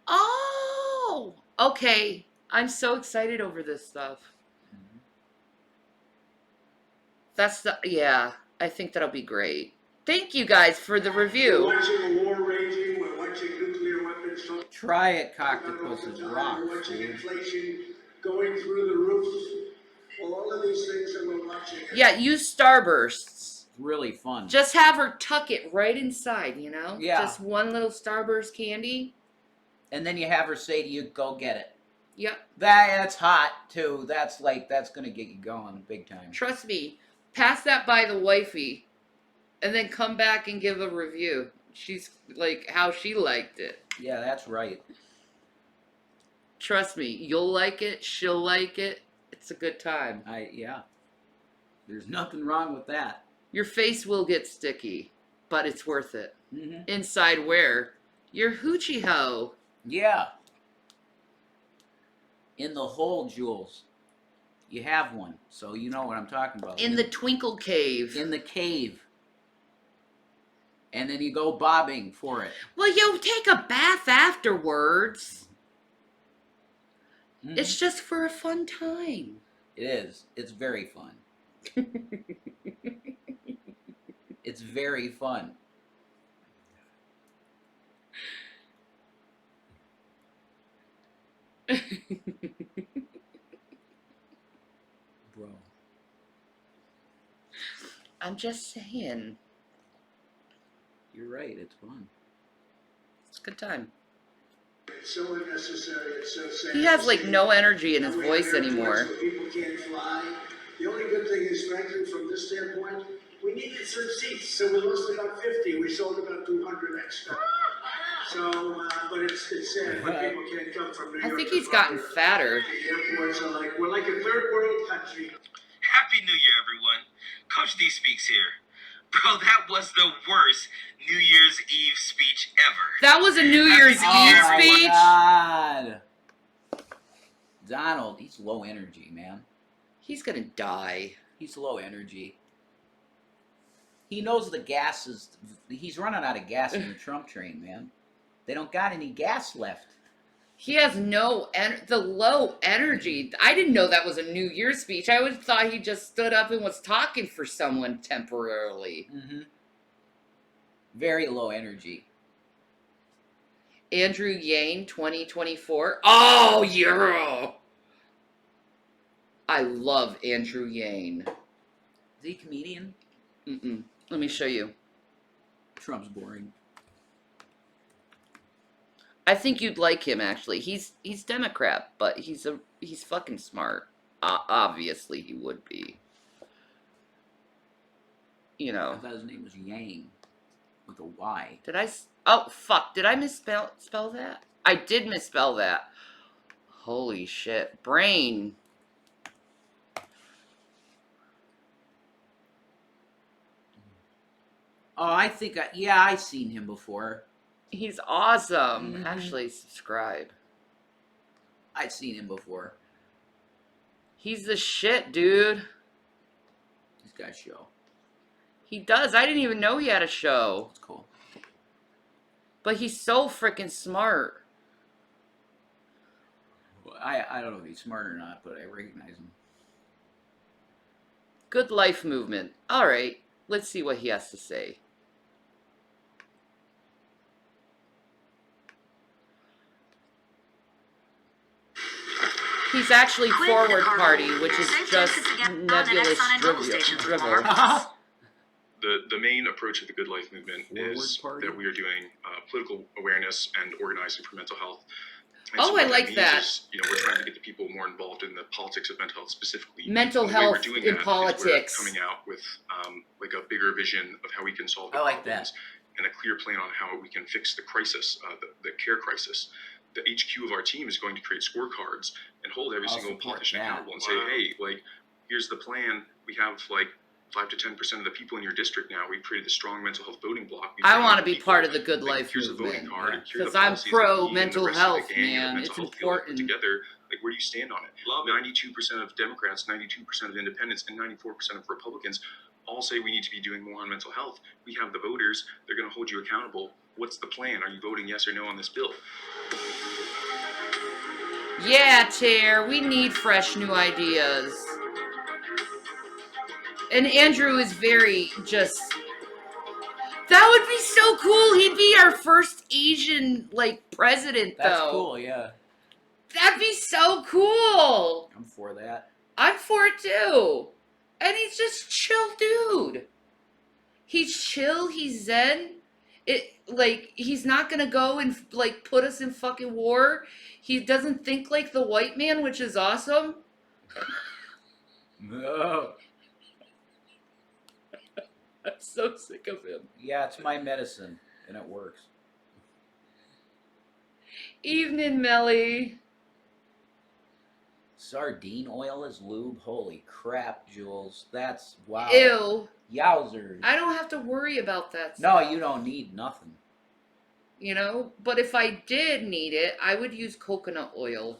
Oh, okay. I'm so excited over this stuff.
Mm-hmm.
Yeah, I think that'll be great. Thank you guys for the review.
We're watching a war raging, we're watching nuclear weapons.
Try it, Coctopus's rocks,
We're watching
dude.
inflation going through the roof. Well, all of these things that we're watching.
Yeah, use starbursts.
Really fun.
Just have her tuck it right inside, you know?
Yeah.
Just one little starburst candy.
And then you have her say to you, go get it.
Yep.
That's hot, too. That's gonna get you going big time.
Trust me. Pass that by the wifey. And then come back and give a review. She's like, how she liked it.
Yeah, that's right.
Trust me. You'll like it. She'll like it. It's a good time.
Yeah. There's nothing wrong with that.
Your face will get sticky, but it's worth it.
Mm-hmm.
Inside where? Your hoochie hoe.
Yeah. In the hole, Jules. You have one, so you know what I'm talking about.
In the twinkle cave.
In the cave. And then you go bobbing for it.
Well, you take a bath afterwards.
Mm-hmm.
It's just for a fun time.
It is. It's very fun. It's very fun. Bro.
I'm just saying.
You're right, it's fun.
It's a good time.
It's so unnecessary, it's so sad.
He has like no energy in his
We
voice
have airplanes
anymore.
where people can't fly. The only good thing is, frankly, from this standpoint, we needed some seats, so we lost about 50. We sold about 200 extra. So, but it's sad when people can't come from New York.
I think he's gotten fatter.
The airports are like, we're like a third world country.
Happy New Year, everyone. Coach D speaks here. Bro, that was the worst New Year's Eve speech ever.
That was a New Year's Eve
Oh
speech?
my God. Donald, he's low energy, man.
He's gonna die.
He's low energy. He knows the gas is. He's running out of gas in the Trump train, man. They don't got any gas left.
He has the low energy. I didn't know that was a New Year's speech. I always thought he just stood up and was talking for someone temporarily.
Mm-hmm. Very low energy.
Andrew Yang, 2024. Oh, yeah! I love Andrew Yang.
Is he a comedian?
Mm-mm. Let me show you.
Trump's boring.
I think you'd like him, actually. He's Democrat, but he's fucking smart. Obviously, he would be. You
I
know.
thought his name was Yang with a Y.
Did I? Oh, fuck. Did I misspell that? I did misspell that. Holy shit. Brain.
Oh, I think I've seen him before.
He's awesome.
Mhm.
Actually, subscribe.
I've seen him before.
He's the shit, dude.
He's got a show.
He does. I didn't even know he had a show.
It's cool.
But he's so freaking smart.
Well, I don't know if he's smart or not, but I recognize him.
Good life movement. All right. Let's see what he has to say. He's actually
Quick
Forward
and
Party,
hard.
which is
Save
just
Texas again on the
nebulous
next on double stations with more.
The main approach of the Good Life movement is
Forward Party?
that we are doing political awareness and organizing for mental health. And
Oh,
what
I like
means
that.
is, we're trying to get the people more involved in the politics of mental health specifically.
Mental
And the way we're
health
doing
in
that is
politics.
We're coming out with like a bigger vision of how we can solve the
I like
problems and a clear plan on how we can fix the crisis, the care crisis. The HQ of our team is going to create scorecards and hold every
I'll
single
support
politician
that.
accountable and say, hey, like, here's the plan. We have like 5 to 10% of the people in your district now. We've created a strong mental health voting block. We've
I
got
want to be
people,
part of the Good
like,
Life
here's the voting
movement.
card, and here are
Because
the
I'm
policies
pro
that we need, and
mental
the rest of the
health,
gang and the
man.
mental
It's
health field put
important.
together, like, where do you stand on it? 92% of Democrats, 92% of independents, and 94% of Republicans all say we need to be doing more on mental health. We have the voters. They're going to hold you accountable. What's the plan? Are you voting yes or no on this bill?
Yeah, Chair, we need fresh new ideas. And Andrew is very just... That would be so cool. He'd be our first Asian, president,
That's
though.
cool, yeah.
That'd be so cool.
I'm for that.
I'm for it, too. And he's just chill dude. He's chill. He's zen. He's not gonna go and, put us in fucking war. He doesn't think like the white man, which is awesome.
No.
I'm so sick of him.
Yeah, it's my medicine, and it works.
Evening, Melly.
Sardine oil as lube? Holy crap, Jules. That's, wow.
Ew.
Yowzers.
I don't have to worry about that
No,
stuff.
you don't need nothing.
But if I did need it, I would use coconut oil.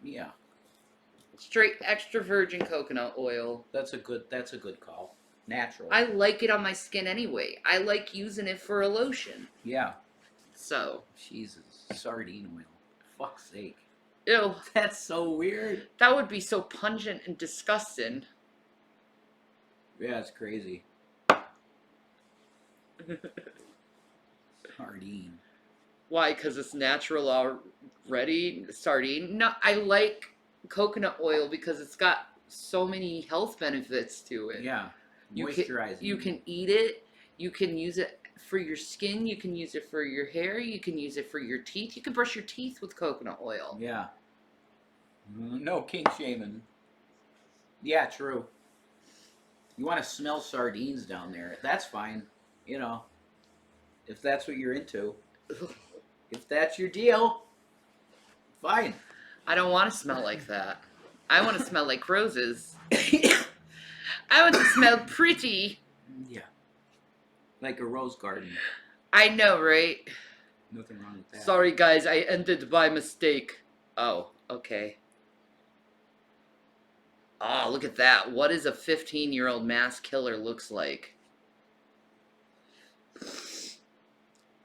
Yeah,
Straight extra virgin coconut oil.
that's a good call. Natural.
I like it on my skin anyway. I like using it for a lotion.
Yeah.
So,
Jesus. Sardine oil. Fuck's sake.
ew.
That's so weird.
That would be so pungent and disgusting.
Yeah, it's crazy. Sardine.
Why? Because it's natural already? Sardine? No, I like coconut oil because it's got so many health benefits to it.
Yeah.
You
Moisturizing.
you can eat it. You can use it for your skin. You can use it for your hair. You can use it for your teeth. You can brush your teeth with coconut oil.
Yeah. No kink shaming. Yeah, true. You want to smell sardines down there. That's fine. If that's what you're into. If that's your deal, fine.
I don't want to smell like that. I want to smell like roses. I want to smell pretty.
Yeah. Like a rose garden.
I know, right?
Nothing wrong with that.
Sorry, guys. I ended by mistake. Oh, okay. Oh, look at that. What is a 15-year-old mass killer looks like?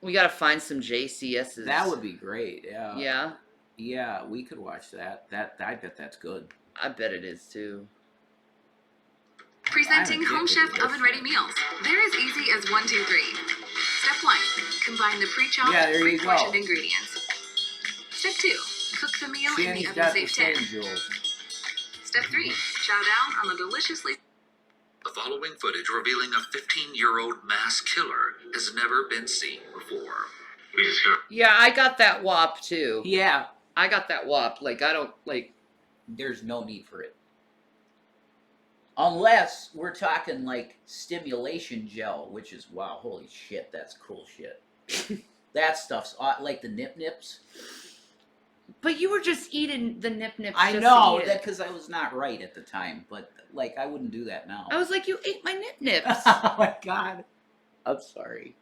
We gotta find some JCSs.
That would be great. Yeah.
Yeah,
Yeah, we could watch that. I bet that's good.
I bet it is too.
Presenting
I'm
Home
addicted
Chef
to this
Oven Ready
shit.
Meals. They're as easy as 1, 2, 3. Step 1. Combine the pre-chopped,
Yeah, there you
pre-portioned
go.
ingredients. Step 2. Cook the meal in
Shanny's
the
got
oven
the
safe
same,
tin.
Jules.
Step 3. Chow down on the deliciously...
The following footage revealing a 15-year-old mass killer has never been seen before.
Yeah, I got that WAP too.
Yeah.
I got that WAP. Like, I don't, like...
There's no need for it. Unless we're talking like stimulation gel, which is, wow, holy shit, that's cool shit. That stuff's like the nip nips.
But you were just eating the nip nips.
I
just
know
to eat
that
it.
because I was not right at the time, but like I wouldn't do that now.
I was like, you ate my nip nips.
Oh my god, I'm sorry.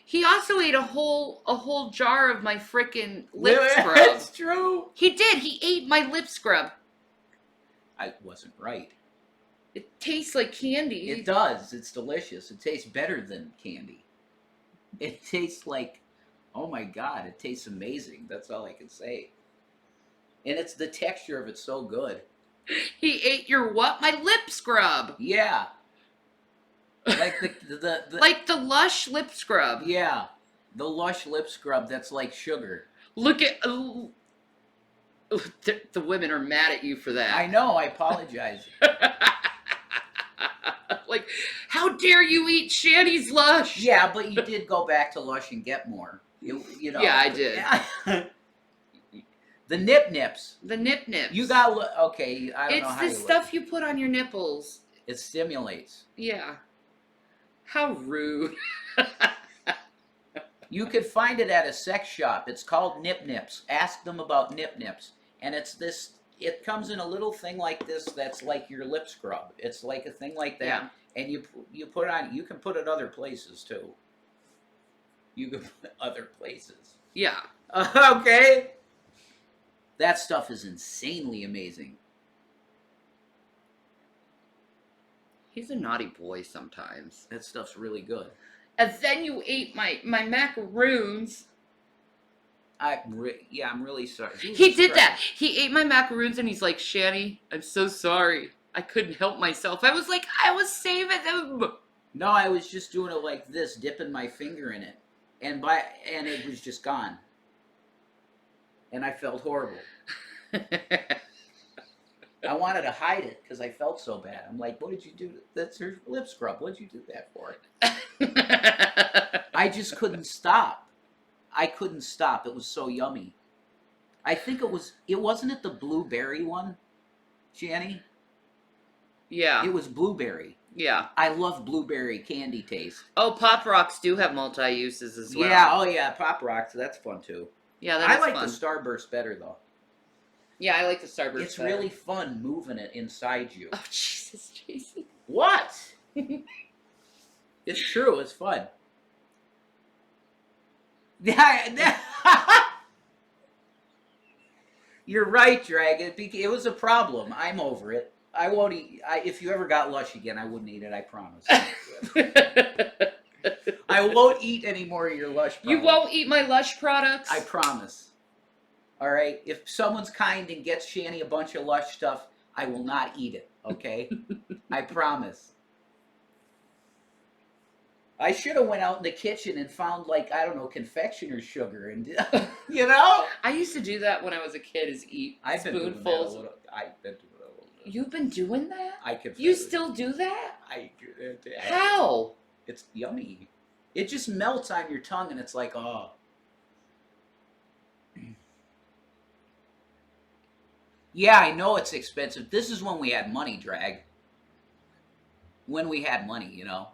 He also ate a whole jar of my frickin' lip scrub.
It's true.
He did. He ate my lip scrub.
I wasn't right.
It tastes like candy.
It does. It's delicious. It tastes better than candy. It tastes like, oh my god, it tastes amazing. That's all I can say. And it's the texture of it so good.
He ate your what? My lip scrub.
Yeah. Like the
Like the Lush lip scrub.
yeah, the Lush lip scrub that's like sugar.
Look at the women are mad at you for that.
I know. I apologize.
Like, how dare you eat Shanny's Lush?
Yeah, but you did go back to Lush and get more. You know.
Yeah, I did.
The nip nips.
The nip nips.
You got okay. I don't know
It's
how
the
you
stuff you put on your nipples.
It stimulates.
Yeah. How rude.
You could find it at a sex shop. It's called Nip Nips. Ask them about Nip Nips. And it's this, it comes in a little thing like this that's like your lip scrub. It's like a thing like that.
Yeah.
And you put it on, you can put it other places too. You can put other places.
Yeah.
Okay. That stuff is insanely amazing.
He's a naughty boy sometimes.
That stuff's really good.
And then you ate my macaroons.
I'm really sorry.
He
Jesus
did
Christ.
that. He ate my macaroons and he's like, Shanny, I'm so sorry. I couldn't help myself. I was like, I was saving them.
No, I was just doing it like this, dipping my finger in it. And it was just gone. And I felt horrible. I wanted to hide it because I felt so bad. I'm like, what did you do? That's her lip scrub. What did you do that for? I just couldn't stop. I couldn't stop. It was so yummy. I think wasn't it the blueberry one, Shanny?
Yeah.
It was blueberry.
Yeah.
I love blueberry candy taste.
Oh, Pop Rocks do have multi-uses as well.
Yeah, oh yeah, Pop Rocks, that's fun too.
Yeah, that
I
is
like
fun.
the Starburst better though.
Yeah, I like the Starburst
It's
better.
really fun moving it inside you.
Oh, Jesus, Jason.
What? It's true, it's fun. You're right, Dragon. It was a problem. I'm over it. I won't eat. If you ever got Lush again, I wouldn't eat it. I promise. I won't eat any more of your Lush products.
You won't eat my Lush products?
I promise. All right? If someone's kind and gets Shanny a bunch of Lush stuff, I will not eat it, okay? I promise. I should have went out in the kitchen and found, like, I don't know, confectioner's sugar and, you know?
I used to do that when I was a kid, is eat
I've been doing that a
spoonfuls.
little. I've been doing it a little bit.
You've been doing that?
I confess.
You still do that?
I do it.
How?
It's yummy. It just melts on your tongue and it's like, oh. Yeah, I know it's expensive. This is when we had money, Drag. When we had money, you know.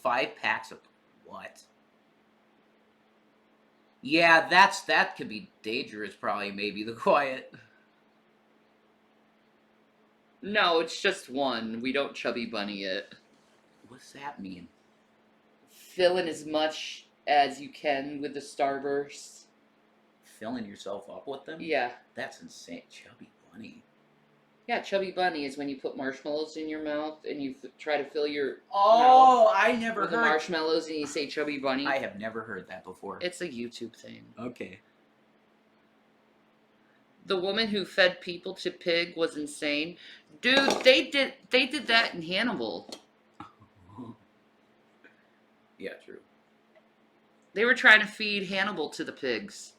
5 packs of what? Yeah, that could be dangerous, probably, maybe, the quiet.
No, it's just one. We don't chubby bunny it.
What's that mean?
Fill in as much as you can with the Starburst.
Filling yourself up with them?
Yeah.
That's insane. Chubby bunny.
Yeah, chubby bunny is when you put marshmallows in your mouth and you try to fill your
Oh,
mouth
I never
with the
heard.
marshmallows and you say chubby bunny.
I have never heard that before.
It's a YouTube thing.
Okay.
The woman who fed people to pig was insane. Dude, they did that in Hannibal.
Yeah, true.
They were trying to feed Hannibal to the pigs.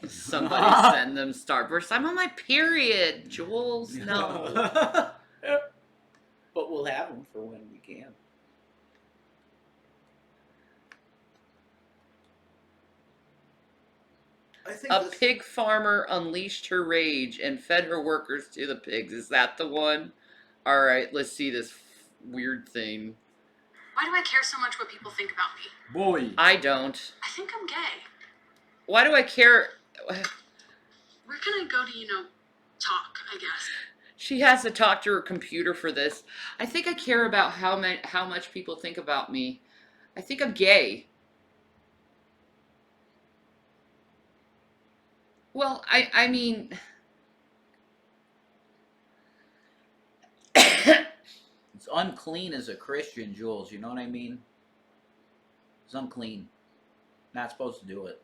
Somebody send them Starburst. I'm on my period, Jules. No.
But we'll have them for when we can. I think
A pig farmer unleashed her rage and fed her workers to the pigs. Is that the one? All right, let's see this weird thing.
Why do I care so much what people think about me?
Boy.
I don't.
I think I'm gay.
Why do I care?
Where can I go to, talk, I guess?
She has to talk to her computer for this. I think I care about how much people think about me. I think I'm gay. Well, I mean...
It's unclean as a Christian, Jules. You know what I mean? It's unclean. Not supposed to do it.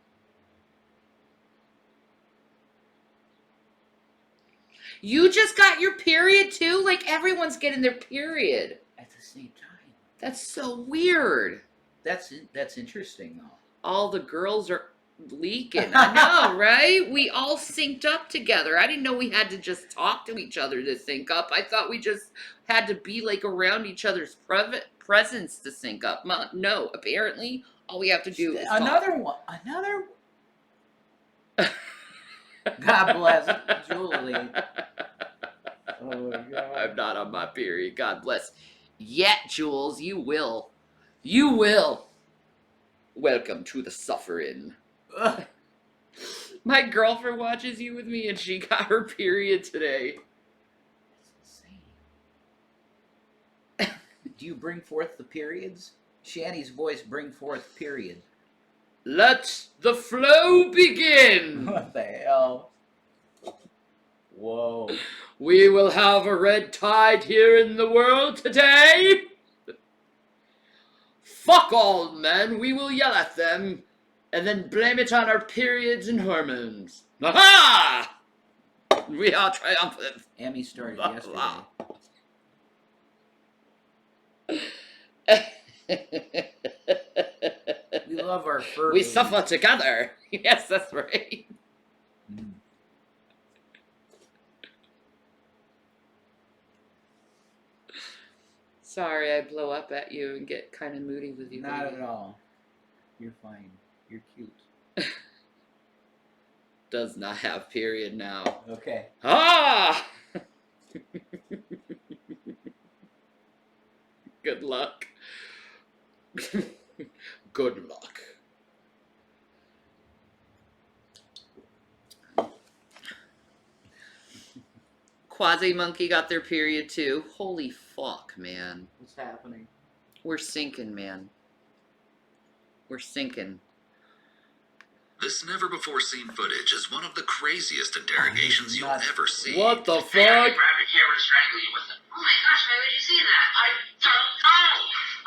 You just got your period too? Like everyone's getting their period.
At the same time.
That's so weird.
That's interesting, though.
All the girls are leaking. I know, right? We all synced up together. I didn't know we had to just talk to each other to sync up. I thought we just had to be like around each other's presence to sync up. No, apparently all we have to do is
another
talk.
one. Another. God bless Julie. Oh my God.
I'm not on my period. God bless. Yet, Jules, you will. You will. Welcome to the suffering. My girlfriend watches you with me and she got her period today.
That's insane. Do you bring forth the periods? Shanny's voice bring forth period.
Let the flow begin.
What the hell? Whoa.
We will have a red tide here in the world today. Fuck all men, we will yell at them, and then blame it on our periods and hormones. Aha! We are triumphant.
Emmy started yesterday. We love our fur.
We suffer together. Yes, that's right.
Mm.
Sorry, I blow up at you and get kind of moody with you.
Not
baby.
at all. You're fine. You're cute.
Does not have period now.
Okay.
Ah! Good luck. Good luck. Quasi Monkey got their period too. Holy fuck, man.
What's happening?
We're sinking, man. We're sinking.
This never-before-seen footage is one of the craziest interrogations you'll ever see.
What the fuck?
Grab it here and strangle you with it.
Oh my gosh, why would you say that?
I don't know.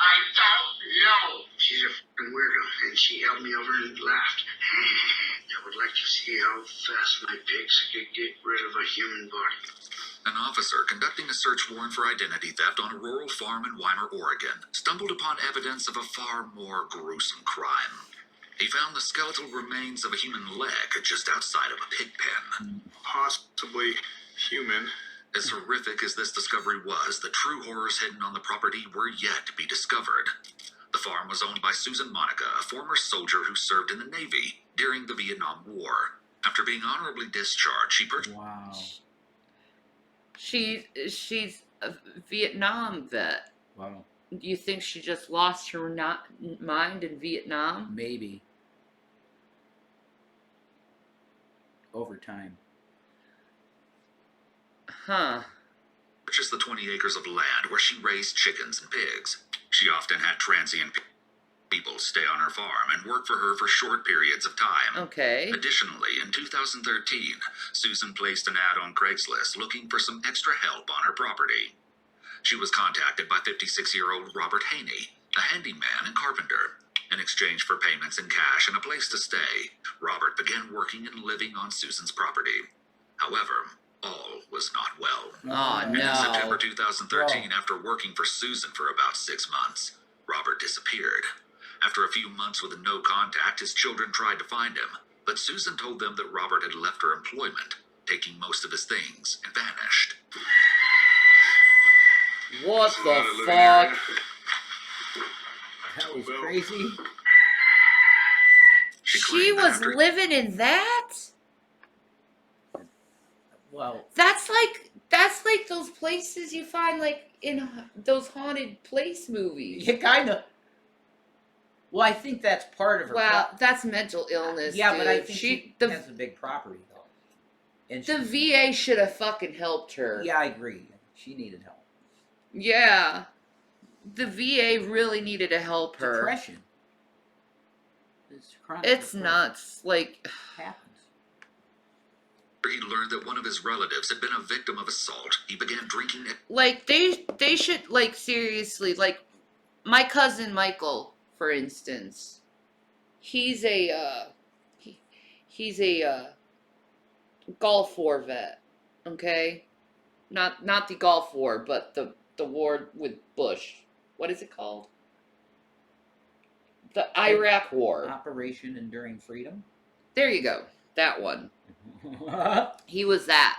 I don't know.
She's a fucking weirdo, and she held me over and laughed. I would like to see how fast my pigs could get rid of a human body.
An officer conducting a search warrant for identity theft on a rural farm in Weimar, Oregon, stumbled upon evidence of a far more gruesome crime. He found the skeletal remains of a human leg just outside of a pig pen.
Possibly human.
As horrific as this discovery was, the true horrors hidden on the property were yet to be discovered. The farm was owned by Susan Monica, a former soldier who served in the Navy during the Vietnam War. After being honorably discharged, she purchased...
Wow.
She's a Vietnam vet.
Wow.
Do you think she just lost her mind in Vietnam?
Maybe. Over time.
Huh.
the 20 acres of land where she raised chickens and pigs. She often had transient people stay on her farm and work for her for short periods of time.
Okay.
Additionally, in 2013, Susan placed an ad on Craigslist looking for some extra help on her property. She was contacted by 56-year-old Robert Haney, a handyman and carpenter. In exchange for payments in cash and a place to stay, Robert began working and living on Susan's property. However, all was not well.
Oh,
And in September
no.
2013, after working for Susan for about 6 months, Robert disappeared. After a few months with no contact, his children tried to find him, but Susan told them that Robert had left her employment, taking most of his things, and vanished.
What
It's
the
not a living
fuck?
area.
That was crazy.
She
claimed that
was
after-
living in that?
Well,
That's like those places you find like in those haunted place movies.
you kind of. Well, I think that's part of her.
Well, that's mental illness.
yeah,
dude.
but I think she
the
has a big property though. And
the
she,
VA should have fucking helped her.
yeah, I agree. She needed help.
Yeah. The VA really needed to help her.
Depression. It's chronic
It's
depression.
nuts. Like,
Happens.
He learned that one of his relatives had been a victim of assault. He began drinking it.
like they should, like, seriously, like, my cousin Michael, for instance, he's a he's a Gulf War vet, okay? Not the Gulf War, but the war with Bush. What is it called? The Iraq War.
Operation Enduring Freedom.
There you go. That one. He was that.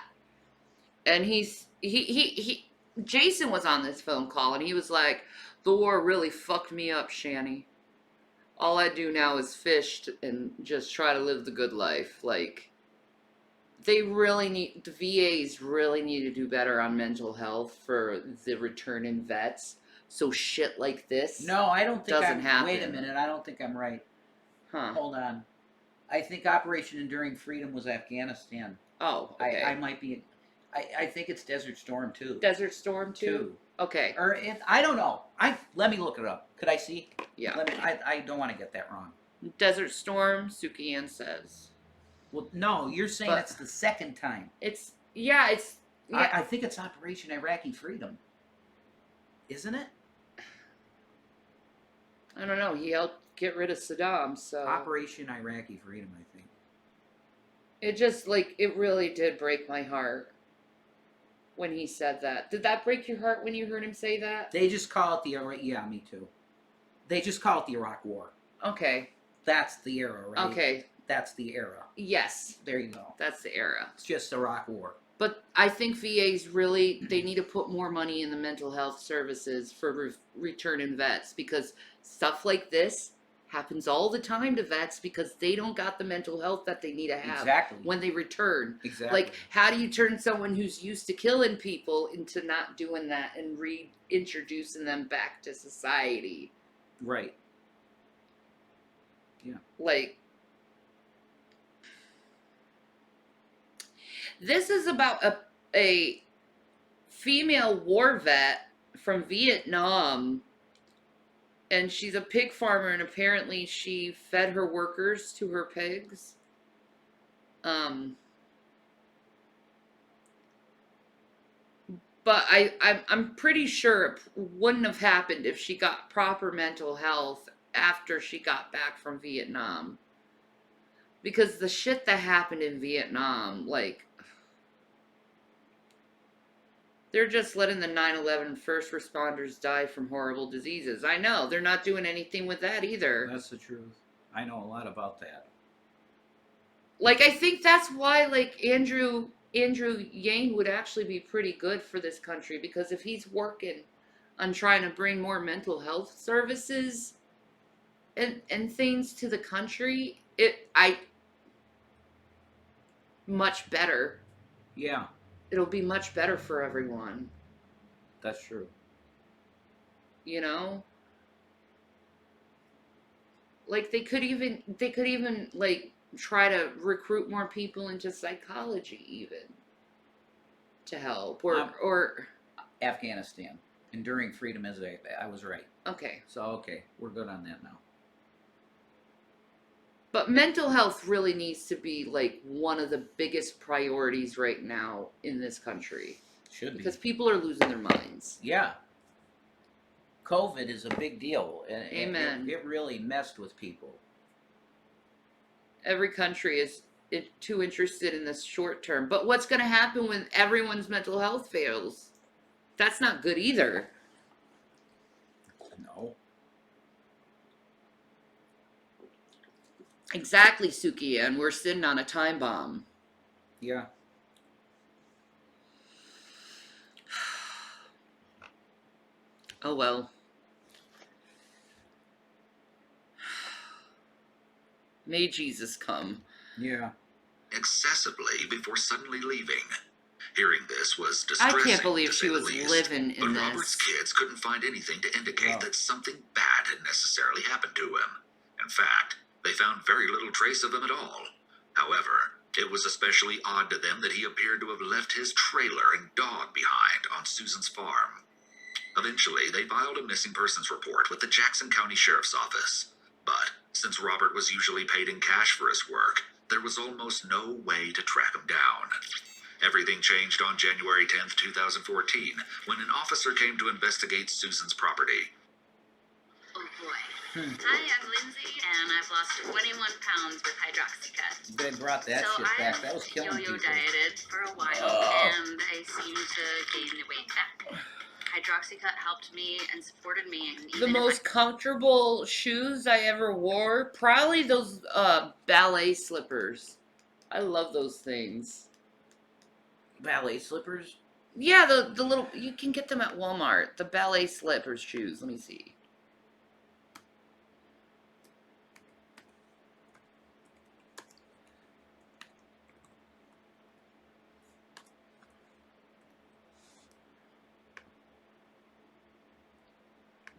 And he Jason was on this phone call and he was like, the war really fucked me up, Shanny. All I do now is fish and just try to live the good life. Like, they really need, the VAs really need to do better on mental health for the returning vets. So shit like this
No, I don't think
doesn't happen.
Wait a minute, I don't think I'm right.
Huh.
Hold on. I think Operation Enduring Freedom was Afghanistan.
Oh, okay.
I might be. I think it's Desert Storm too.
Desert Storm 2? Okay.
Or I don't know. Let me look it up. Could I see?
Yeah.
I don't want to get that wrong.
Desert Storm, Suki Ann says.
Well, no, you're saying
But-
it's the second time.
It's, yeah, it's, yeah.
I think it's Operation Iraqi Freedom. Isn't it?
I don't know. He helped get rid of Saddam, so
Operation Iraqi Freedom, I think.
it just, like, it really did break my heart when he said that. Did that break your heart when you heard him say that?
They just call it the Iraq. Yeah, me too. They just call it the Iraq War.
Okay.
That's the era, right?
Okay.
That's the era.
Yes,
There you go.
that's the era.
It's just Iraq War.
But I think VAs really, they need to put more money in the mental health services for returning vets, because stuff like this happens all the time to vets because they don't got the mental health that they need to have
Exactly.
when they return.
Exactly.
Like, how do you turn someone who's used to killing people into not doing that and reintroducing them back to society?
Right. Yeah.
Like, this is about a female war vet from Vietnam, and she's a pig farmer, and apparently she fed her workers to her pigs. But I'm pretty sure it wouldn't have happened if she got proper mental health after she got back from Vietnam. Because the shit that happened in Vietnam, like, they're just letting the 9/11 first responders die from horrible diseases. I know, they're not doing anything with that either.
That's the truth. I know a lot about that.
Like, I think that's why, like, Andrew Yang would actually be pretty good for this country, because if he's working on trying to bring more mental health services and things to the country, much better.
Yeah,
It'll be much better for everyone,
that's true.
you know? Like, they could even like try to recruit more people into psychology even to help or
Afghanistan. Enduring Freedom is I was right.
okay.
So, okay, we're good on that now.
But mental health really needs to be like one of the biggest priorities right now in this country.
Should be.
Because people are losing their minds.
Yeah. COVID is a big deal. And
Amen.
It really messed with people.
Every country is too interested in this short term. But what's going to happen when everyone's mental health fails? That's not good either.
No.
Exactly, Sukiya, and we're sitting on a time bomb.
Yeah.
Oh well. May Jesus come.
Yeah.
Excessively before suddenly leaving. Hearing this was distressing.
I can't believe
to
she
say the
was
least.
living in
But
this.
Robert's kids couldn't find anything to indicate that something bad had necessarily happened to him. In fact, they found very little trace of him at all. However, it was especially odd to them that he appeared to have left his trailer and dog behind on Susan's farm. Eventually, they filed a missing persons report with the Jackson County Sheriff's Office. But since Robert was usually paid in cash for his work, there was almost no way to track him down. Everything changed on January 10th, 2014, when an officer came to investigate Susan's property.
Oh boy. Hi, I'm Lindsay, and I've lost 21 pounds with hydroxycut.
They brought that
So
shit back.
I've
That was killing
yo-yo
people.
dieted for a while,
Oh.
and I seem to gain the weight back. Hydroxycut helped me and supported me. And
The
even if
most comfortable shoes I ever wore, probably those ballet slippers. I love those things.
Ballet slippers?
Yeah, the little, you can get them at Walmart. The ballet slippers shoes. Let me see.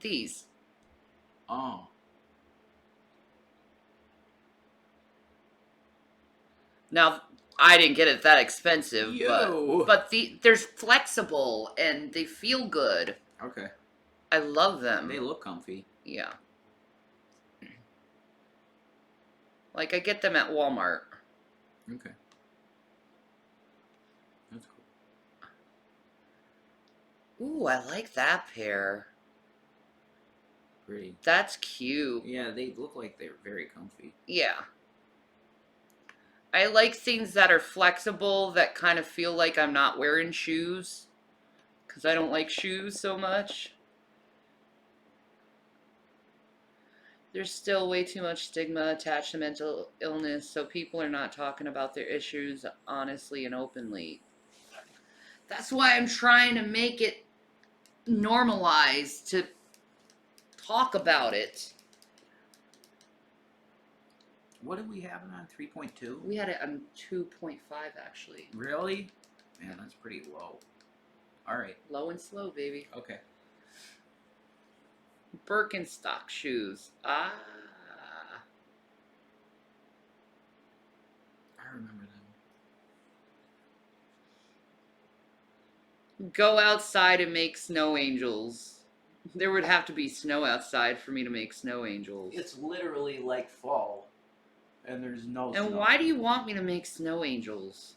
These.
Oh.
Now, I didn't get it that expensive,
Yo.
but there's flexible and they feel good.
Okay.
I love them.
They look comfy.
Yeah. Like, I get them at Walmart.
Okay. That's cool.
Ooh, I like that pair.
Pretty.
That's cute.
Yeah, they look like they're very comfy.
Yeah. I like things that are flexible, that kind of feel like I'm not wearing shoes. Because I don't like shoes so much. There's still way too much stigma attached to mental illness, so people are not talking about their issues honestly and openly. That's why I'm trying to make it normalized to talk about it.
What did we have it on? 3.2?
We had it on 2.5 actually.
Really? Man, that's pretty low. Alright.
Low and slow, baby.
Okay.
Birkenstock shoes. Ah.
I remember them.
Go outside and make snow angels. There would have to be snow outside for me to make snow angels.
It's literally like fall. And there's no
And
snow.
why do you want me to make snow angels?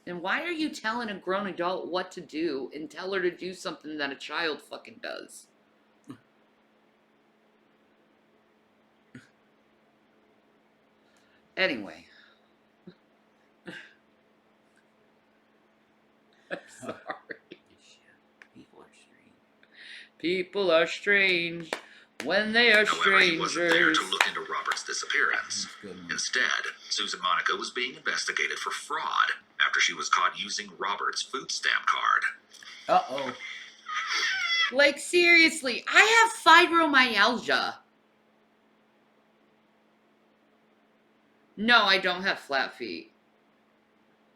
And why are you telling a grown adult what to do and tell her to do something that a child fucking does? Anyway. I'm sorry.
People are strange.
People are strange when they are
However, he wasn't there
strangers.
to look into Robert's disappearance.
That's a good one.
Instead, Susan Monica was being investigated for fraud after she was caught using Robert's food stamp card.
Uh-oh.
Like, seriously, I have fibromyalgia. No, I don't have flat feet.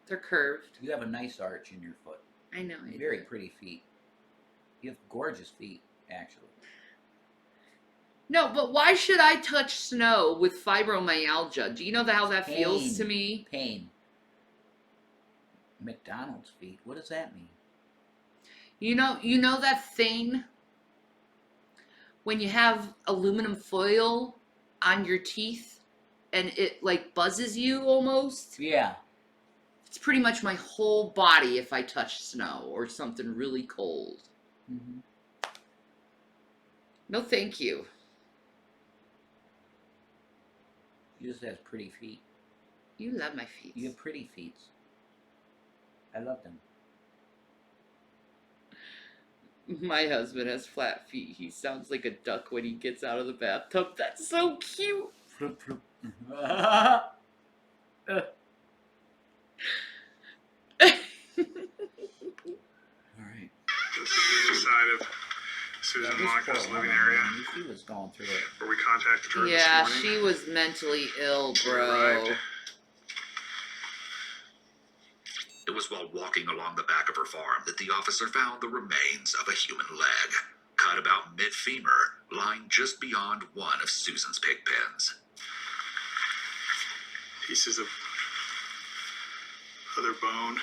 They're curved.
You have a nice arch in your foot.
I know. I
Very
do.
pretty feet. You have gorgeous feet, actually.
No, but why should I touch snow with fibromyalgia? Do you know how that feels to me?
Pain. McDonald's feet. What does that mean?
You know that thing when you have aluminum foil on your teeth and it like buzzes you almost.
Yeah.
It's pretty much my whole body if I touch snow or something really cold.
Mm-hmm.
No, thank you.
You just have pretty feet.
You love my feet.
You have pretty feet. I love them.
My husband has flat feet. He sounds like a duck when he gets out of the bathtub. That's so cute.
Alright.
This is the side of Susan Monica's living area
She was going through it.
where we contacted her
Yeah,
this morning.
she was mentally ill,
We
bro.
arrived.
It was while walking along the back of her farm that the officer found the remains of a human leg, cut about mid-femur, lying just beyond one of Susan's pig pens.
Pieces of other bone.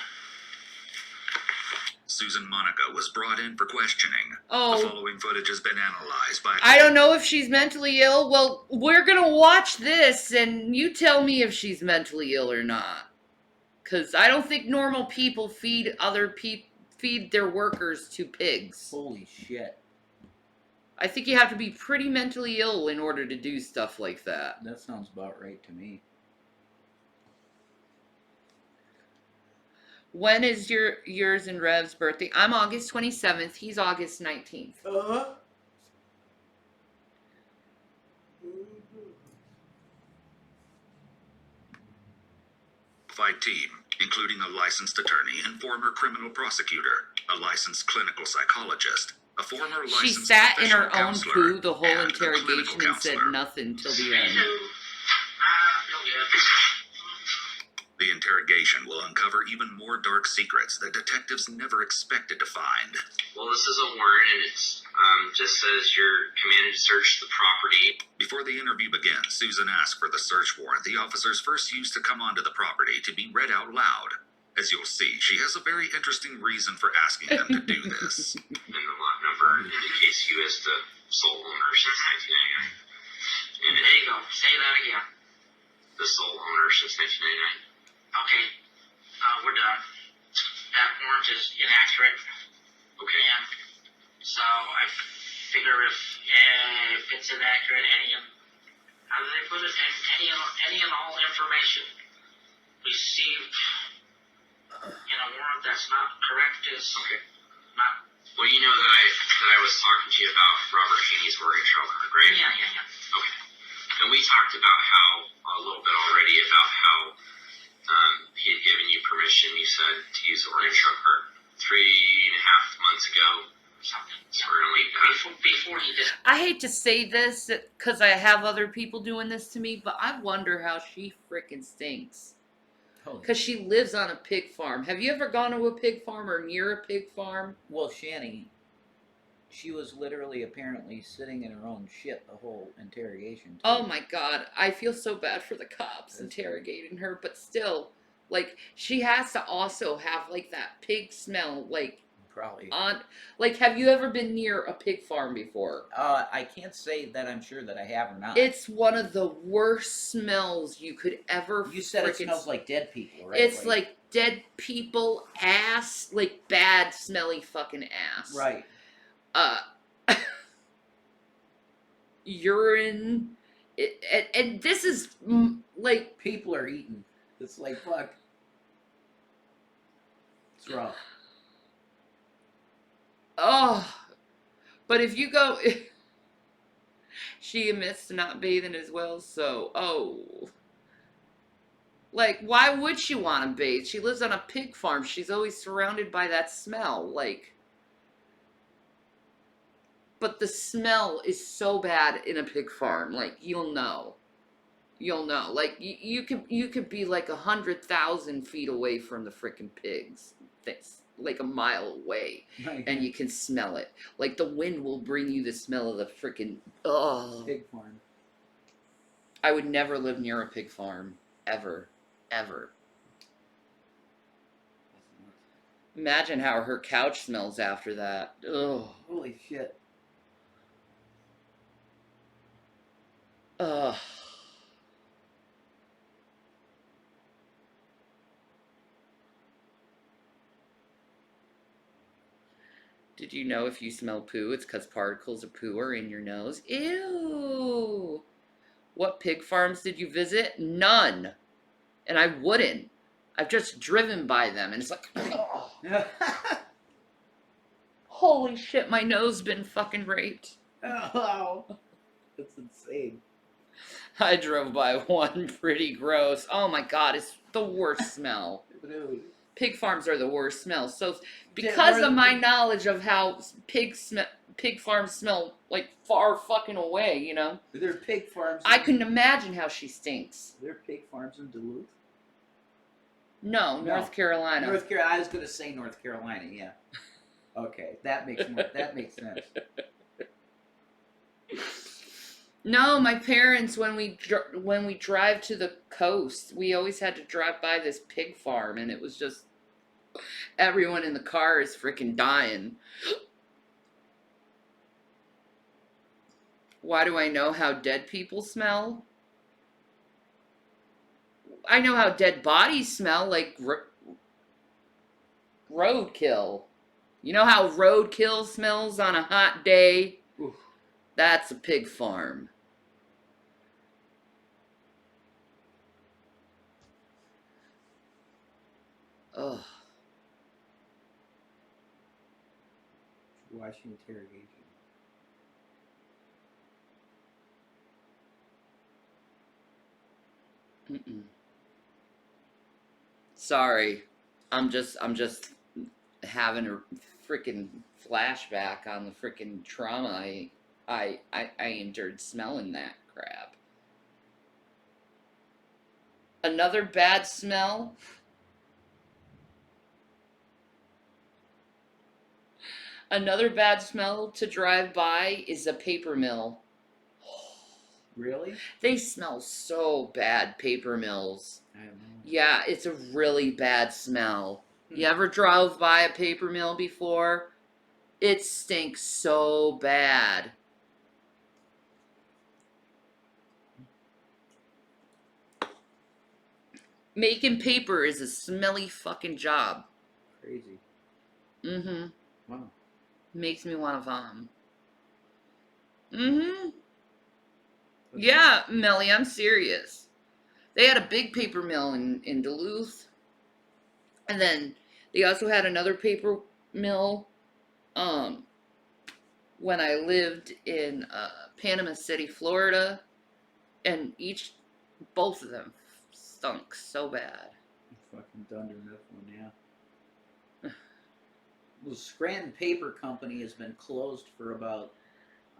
Susan Monica was brought in for questioning.
Oh.
The following footage has been analyzed by...
I don't know if she's mentally ill. Well, we're gonna watch this, and you tell me if she's mentally ill or not. Because I don't think normal people feed feed their workers to pigs.
Holy shit.
I think you have to be pretty mentally ill in order to do stuff like that.
That sounds about right to me.
When is yours and Rev's birthday? I'm August 27th. He's August 19th.
Fight team, including a licensed attorney and former criminal prosecutor, a licensed clinical psychologist, a former licensed
She sat in her
professional
own
counselor,
poo the whole
and a
interrogation
clinical
and said
counselor.
nothing till the end.
Feel good.
The interrogation will uncover even more dark secrets that detectives never expected to find.
Well, this is a warrant, and it's just says you're commanded to search the property.
Before the interview begins, Susan asked for the search warrant the officers first used to come onto the property to be read out loud. As you'll see, she has a very interesting reason for asking them to do this.
And the lot number indicates you as the sole owner since 1999. And there you go. Say that again. The sole owner since 1999. Okay. We're done. That warrant is inaccurate. Okay. And so I figure if it's inaccurate, how do they put it? Any and all information received in a warrant that's not correct is not. Well, you know that I was talking to you about Robert Haney's working trail card, right? Yeah. Okay. And we talked about how a little bit already about how he had given you permission. You said to use the Oregon Trail card 3.5 months ago. Something. So we're gonna leave that before he did.
I hate to say this because I have other people doing this to me, but I wonder how she frickin' stinks. Because she lives on a pig farm. Have you ever gone to a pig farm or near a pig farm?
Well, Shanny, she was literally apparently sitting in her own shit the whole interrogation. Too.
Oh my god, I feel so bad for the cops interrogating her, but still, like, she has to also have, like, that pig smell, like,
Probably.
Like, have you ever been near a pig farm before?
I can't say that I'm sure that I have or not.
It's one of the worst smells you could ever.
You said it smells like dead people, right?
It's like dead people, ass, like bad, smelly fucking ass.
Right.
Urine. And this is like
people are eating. It's like fuck. It's rough.
Oh, but if you go, she admits to not bathing as well, so, like, why would she want to bathe? She lives on a pig farm. She's always surrounded by that smell, like, but the smell is so bad in a pig farm, like, you'll know, like, you could be like 100,000 feet away from the frickin' pigs, like a mile away, and you can smell it. Like, the wind will bring you the smell of the freaking
pig farm.
I would never live near a pig farm, ever. Imagine how her couch smells after that. Ugh.
Holy shit.
Ugh. Did you know if you smell poo, it's because particles of poo are in your nose? Ew. What pig farms did you visit? None. And I wouldn't. I've just driven by them, and it's like, oh, holy shit, my nose been fucking raped.
Oh, that's insane.
I drove by one, pretty gross. Oh my god, it's the worst smell.
Dude.
Pig farms are the worst smell. So, because of my knowledge of how pig farms smell, like, far fucking away, you know,
There are pig farms.
I couldn't imagine how she stinks.
There are pig farms in Duluth.
No, North Carolina.
North Carolina. I was gonna say North Carolina. Yeah. Okay, that makes sense.
No, my parents, when we drive to the coast, we always had to drive by this pig farm, and it was just everyone in the car is freaking dying. Why do I know how dead people smell? I know how dead bodies smell, like roadkill. You know how roadkill smells on a hot day?
Oof.
That's a pig farm. Ugh.
Watching interrogation.
Mm-mm. Sorry, I'm just having a freaking flashback on the freaking trauma I endured smelling that crap. Another bad smell. Another bad smell to drive by is a paper mill.
Really?
They smell so bad, paper mills.
I don't know.
Yeah, it's a really bad smell. You ever drove by a paper mill before? It stinks so bad. Making paper is a smelly fucking job.
Crazy.
Mm-hmm.
Wow.
Makes me want to vom. Mm-hmm. Yeah, Melly, I'm serious. They had a big paper mill in Duluth. And then they also had another paper mill when I lived in Panama City, Florida. And both of them stunk so bad.
Fucking Dunder Mifflin, yeah. The Scranton Paper Company has been closed for about,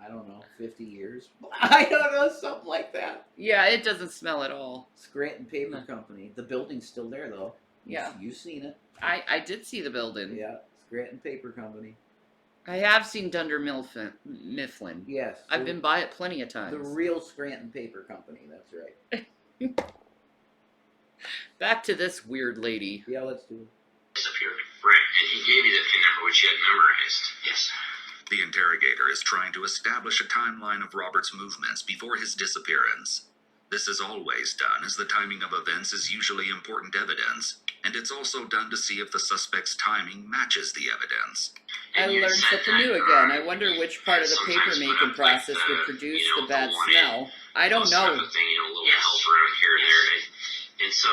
I don't know, 50 years. I don't know, something like that.
Yeah, it doesn't smell at all.
Scranton Paper Company. The building's still there, though.
Yeah.
You've seen it.
I did see the building.
Yeah, Scranton Paper Company.
I have seen Dunder Mifflin.
Yes.
I've been by it plenty of times.
The real Scranton Paper Company, that's right.
Back to this weird lady.
Yeah, let's do it.
Disappeared. Right, and he gave you the PIN number which he had memorized. Yes.
The interrogator is trying to establish a timeline of Robert's movements before his disappearance. This is always done, as the timing of events is usually important evidence, and it's also done to see if the suspect's timing matches the evidence.
I learned something new again. I wonder which part of the paper making process would produce the bad smell. I don't know.
Thing, a little help around here and there. And so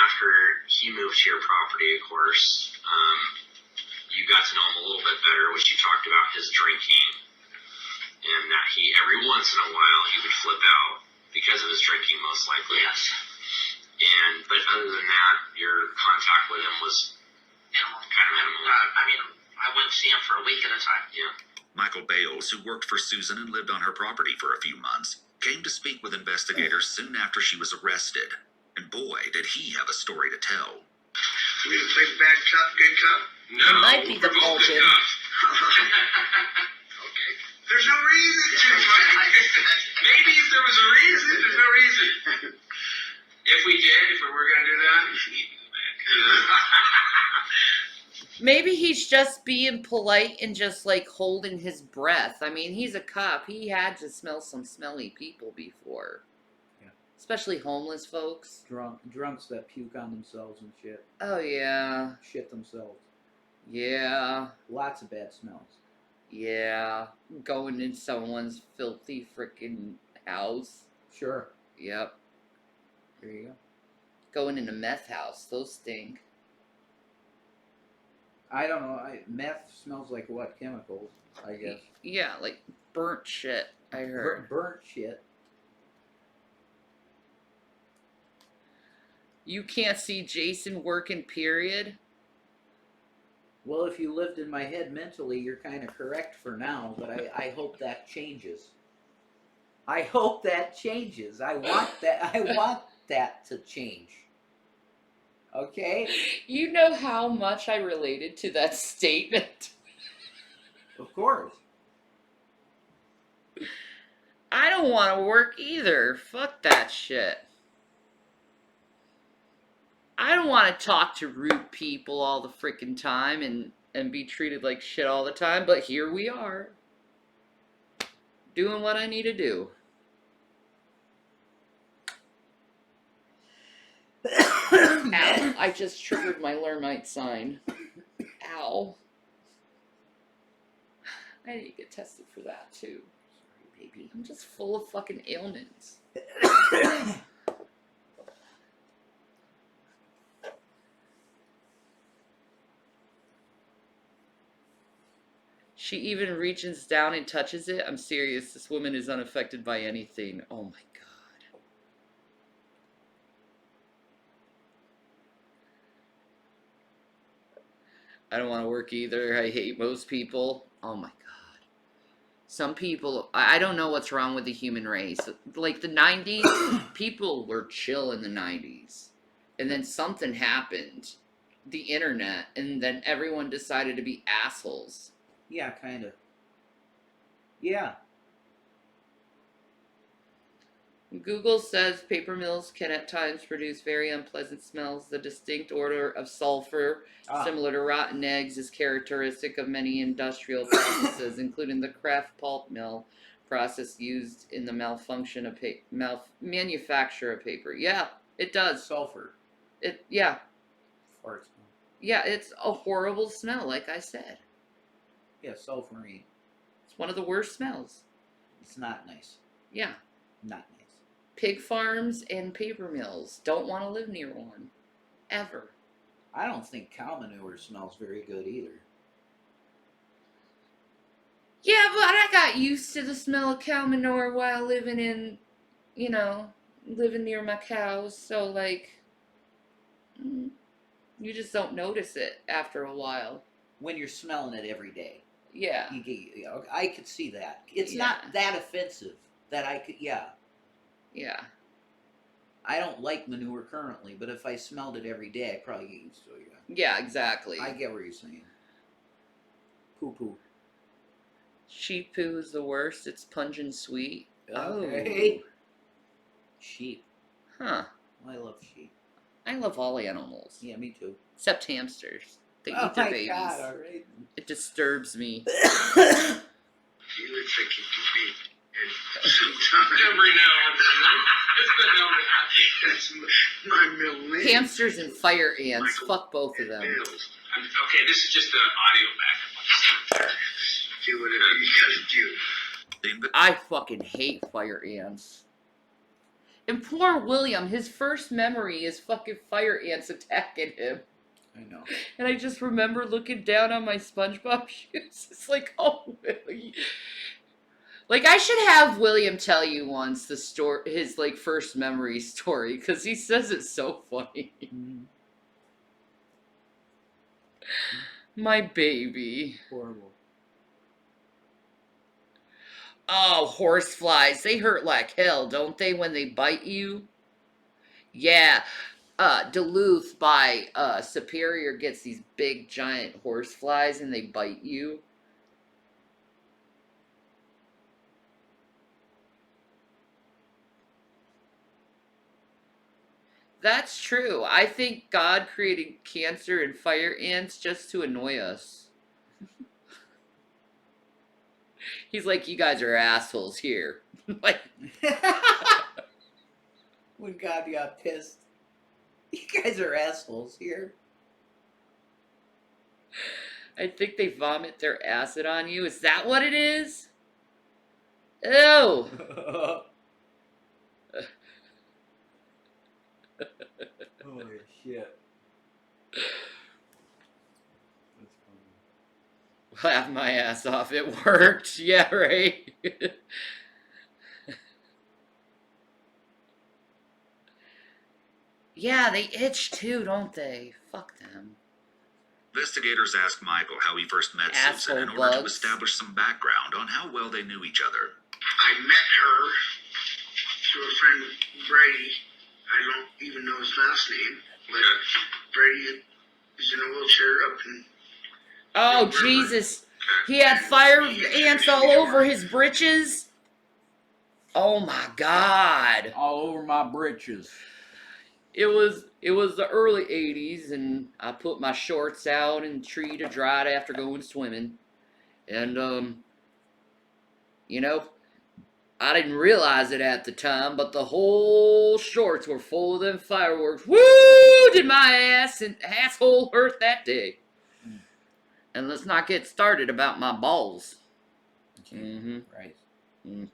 after he moved to your property, of course, you got to know him a little bit better, which you talked about his drinking, and that he, every once in a while, he would flip out because of his drinking, most likely.
Yes.
But other than that, your contact with him was
Minimal.
kind of minimal.
I wouldn't see him for a week at a time.
Yeah.
Michael Bales, who worked for Susan and lived on her property for a few months, came to speak with investigators soon after she was arrested. And boy, did he have a story to tell.
We play bad cop, good cop?
No,
It might be the
we're both good
Vulcan.
cops.
Okay. There's no reason to,
Maybe if there was a reason, there's no reason. If we were going to do that,
Maybe he's just being polite and just like holding his breath. I mean, he's a cop. He had to smell some smelly people before.
Yeah.
Especially homeless folks.
Drunks that puke on themselves and shit.
Oh, yeah.
Shit themselves.
Yeah.
Lots of bad smells.
Yeah. Going in someone's filthy freaking house.
Sure.
Yep.
There you go.
Going in a meth house. Those stink.
I don't know. Meth smells like what chemicals? I guess.
Yeah, like burnt shit, I heard.
Burnt shit.
You can't see Jason working, period?
Well, if you lived in my head mentally, you're kind of correct for now, but I hope that changes. I hope that changes. I want that to change. Okay?
You know how much I related to that statement?
Of course.
I don't want to work either. Fuck that shit. I don't want to talk to rude people all the freaking time and be treated like shit all the time, but here we are. Doing what I need to do. Ow, I just triggered my Lermite sign. Ow. I need to get tested for that too. Sorry, baby. I'm just full of fucking ailments. She even reaches down and touches it. I'm serious. This woman is unaffected by anything. Oh my god. I don't want to work either. I hate most people. Oh my god. Some people, I don't know what's wrong with the human race. Like the 90s, people were chill in the 90s. And then something happened. The internet. And then everyone decided to be assholes.
Yeah, kind of. Yeah.
Google says paper mills can at times produce very unpleasant smells. The distinct odor of sulfur, similar to rotten eggs, is characteristic of many industrial processes, including the Kraft pulp mill process used in the malfunction of manufacture of paper. Yeah, it does.
Sulfur.
Yeah.
Fart smell.
Yeah, it's a horrible smell, like I said.
Yeah, sulfurine.
It's one of the worst smells.
It's not nice.
Yeah.
Not nice.
Pig farms and paper mills. Don't want to live near one. Ever.
I don't think cow manure smells very good either.
Yeah, but I got used to the smell of cow manure while living in, living near my cows. So, like, you just don't notice it after a while.
When you're smelling it every day.
Yeah.
I could see that. It's
Yeah.
not that offensive that I could, yeah.
Yeah.
I don't like manure currently, but if I smelled it every day, I'd probably get used to it.
Yeah, exactly.
I get what you're saying. Poo-poo.
Sheep poo is the worst. It's pungent sweet.
Okay.
Oh.
Sheep.
Huh.
I love sheep.
I love all animals.
Yeah, me too.
Except hamsters. They
Oh
eat their
my
babies.
God, all right.
It disturbs me.
You would think it could be. And sometimes
Every now and then. It's been known to happen.
that's my middle name.
Hamsters and fire ants.
Michael.
Fuck both of them.
Bills.
Okay, this is just the audio backup.
Do whatever you gotta do.
I fucking hate fire ants. And poor William, his first memory is fucking fire ants attacking him.
I know.
And I just remember looking down on my SpongeBob shoes. It's like, oh, Willie. Like, I should have William tell you once the story, his, like, first memory story, because he says it's so funny.
Mm-hmm.
My baby.
Horrible.
Oh, horseflies. They hurt like hell, don't they, when they bite you? Yeah. Duluth by Superior gets these big, giant horseflies, and they bite you. That's true. I think God created cancer and fire ants just to annoy us. He's like, you guys are assholes here. Like,
when God got pissed. You guys are assholes here.
I think they vomit their acid on you. Is that what it is? Ew.
Holy shit.
Laugh my ass off. It worked. Yeah, right. Yeah, they itch too, don't they? Fuck them.
Investigators asked Michael how he first met Susan in
Asshole
order to
bugs.
establish some background on how well they knew each other.
I met her through a friend, Brady. I don't even know his last name, but Brady is in a wheelchair up in.
Oh, Jesus. He had fire ants all over his britches. Oh my God.
All over my britches.
It was the early 80s, and I put my shorts out in the tree to dry it after going swimming. And, you know, I didn't realize it at the time, but the whole shorts were full of them fireworks. Woo! Did my asshole hurt that day. And let's not get started about my balls. Mm-hmm.
Right.
Mm.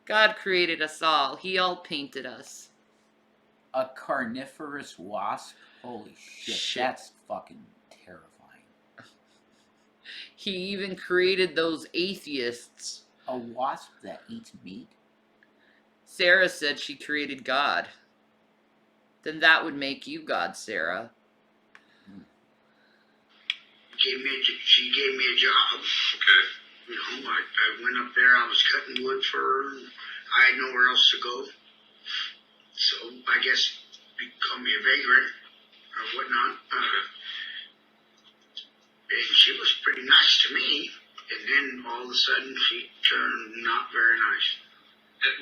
God created us all. He all painted us.
A carnivorous wasp? Holy shit. That's fucking terrifying.
He even created those atheists.
A wasp that eats meat?
Sarah said she created God. Then that would make you God, Sarah.
She gave me a job. Okay. You know, I went up there. I was cutting wood for her. I had nowhere else to go. So I guess you call me a vagrant or whatnot. And she was pretty nice to me. And then all of a sudden she turned not very nice.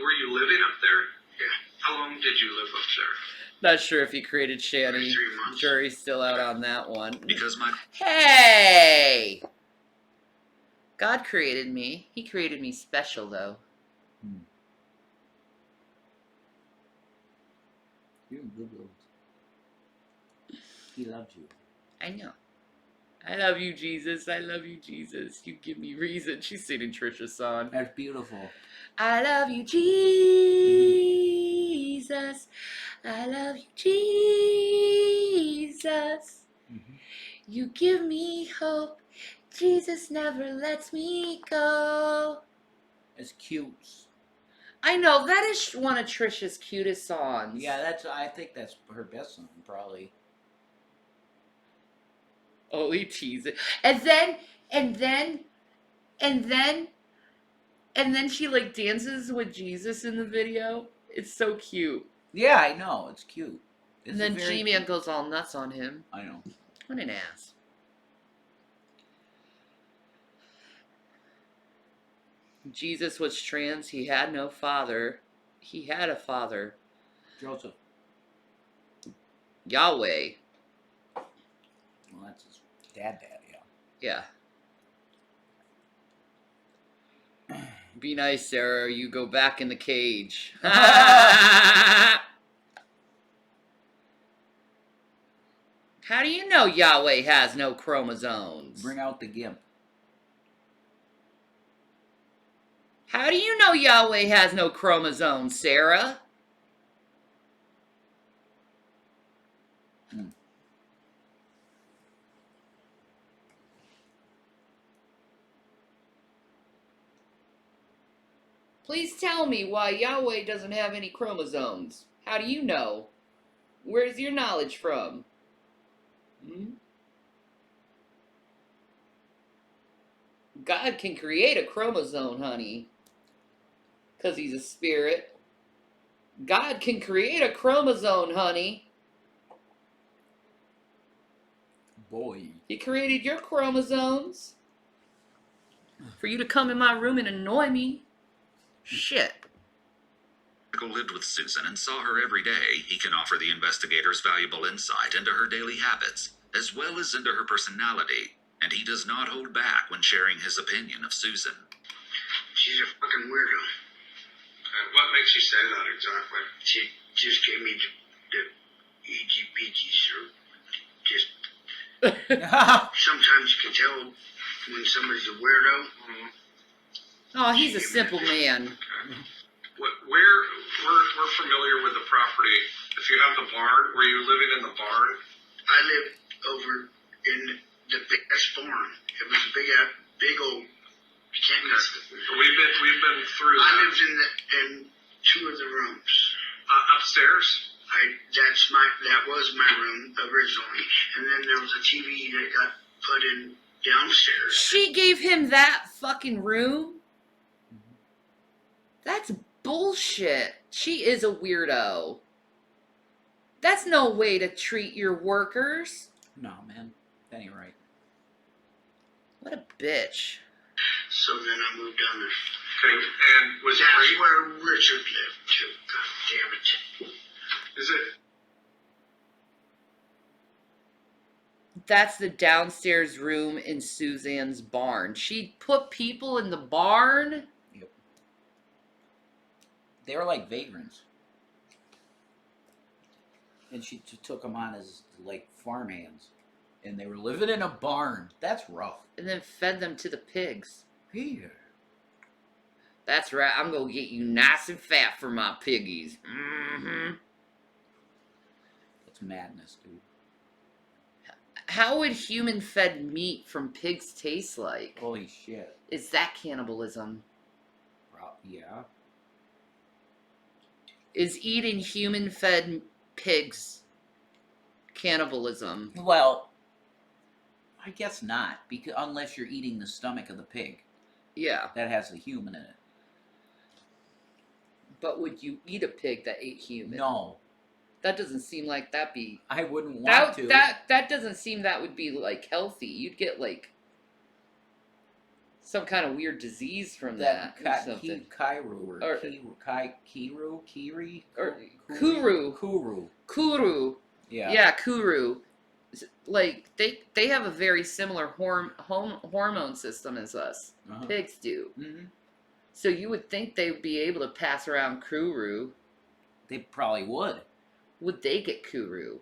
Were you living up there?
Yeah.
How long did you live up there?
Not sure if he created Shanny.
3 months.
Jury's still out on that one.
Because my
Hey! God created me. He created me special, though.
You're good. He loved you.
I know. I love you, Jesus. I love you, Jesus. You give me reason. She's singing Trisha's song.
That's beautiful.
I love you, Jesus. I love you, Jesus. You give me hope. Jesus never lets me go.
It's cute.
I know, that is one of Trisha's cutest songs.
Yeah, I think that's her best song, probably.
Only tease it. And then she like dances with Jesus in the video. It's so cute.
Yeah, I know. It's cute.
And then G-Man goes all nuts on him.
I know.
What an ass. Jesus was trans. He had no father. He had a father.
Joseph.
Yahweh.
Well, that's his dad,
Yeah. Be nice, Sarah, or you go back in the cage. How do you know Yahweh has no chromosomes?
Bring out the gimp.
How do you know Yahweh has no chromosomes, Sarah? Please tell me why Yahweh doesn't have any chromosomes. How do you know? Where's your knowledge from? God can create a chromosome, honey. Because he's a spirit. God can create a chromosome, honey.
Boy.
He created your chromosomes. For you to come in my room and annoy me. Shit.
Michael lived with Susan and saw her every day, he can offer the investigators valuable insight into her daily habits, as well as into her personality, and he does not hold back when sharing his opinion of Susan.
She's a fucking weirdo.
What makes you say that exactly?
She just gave me the EGBGs are just. Sometimes you can tell when somebody's a weirdo.
Oh, he's a simple man.
We're familiar with the property. If you have the barn, were you living in the barn?
I live over in the biggest barn. It was a big old. You can't miss it.
We've been through that.
I lived in two of the rooms.
Upstairs?
That was my room originally, and then there was a TV that got put in downstairs.
She gave him that fucking room? That's bullshit. She is a weirdo. That's no way to treat your workers.
No, man. That ain't right.
What a bitch.
So then I moved down there.
Okay, and was
That's
Ray-
where Richard lived too. God damn it.
Is it?
That's the downstairs room in Suzanne's barn. She put people in the barn?
Yep. They were like vagrants. And she took them on as, like, farmhands. And they were living in a barn. That's rough.
And then fed them to the pigs.
Here.
That's right. I'm going to get you nice and fat for my piggies. Mm-hmm.
That's madness, dude.
How would human-fed meat from pigs taste like?
Holy shit.
Is that cannibalism?
Yeah.
Is eating human-fed pigs cannibalism?
Well, I guess not, because unless you're eating the stomach of the pig.
Yeah.
That has the human in it.
But would you eat a pig that ate human?
No.
That doesn't seem like that'd be...
I wouldn't want to.
That doesn't seem that would be, like, healthy. You'd get, like, some kind of weird disease from that or something.
Kuru. Yeah.
Yeah, Kuru. Like, they have a very similar hormone system as us.
Uh-huh.
Pigs do.
Mm-hmm.
So you would think they would be able to pass around Kuru.
They probably would.
Would they get Kuru?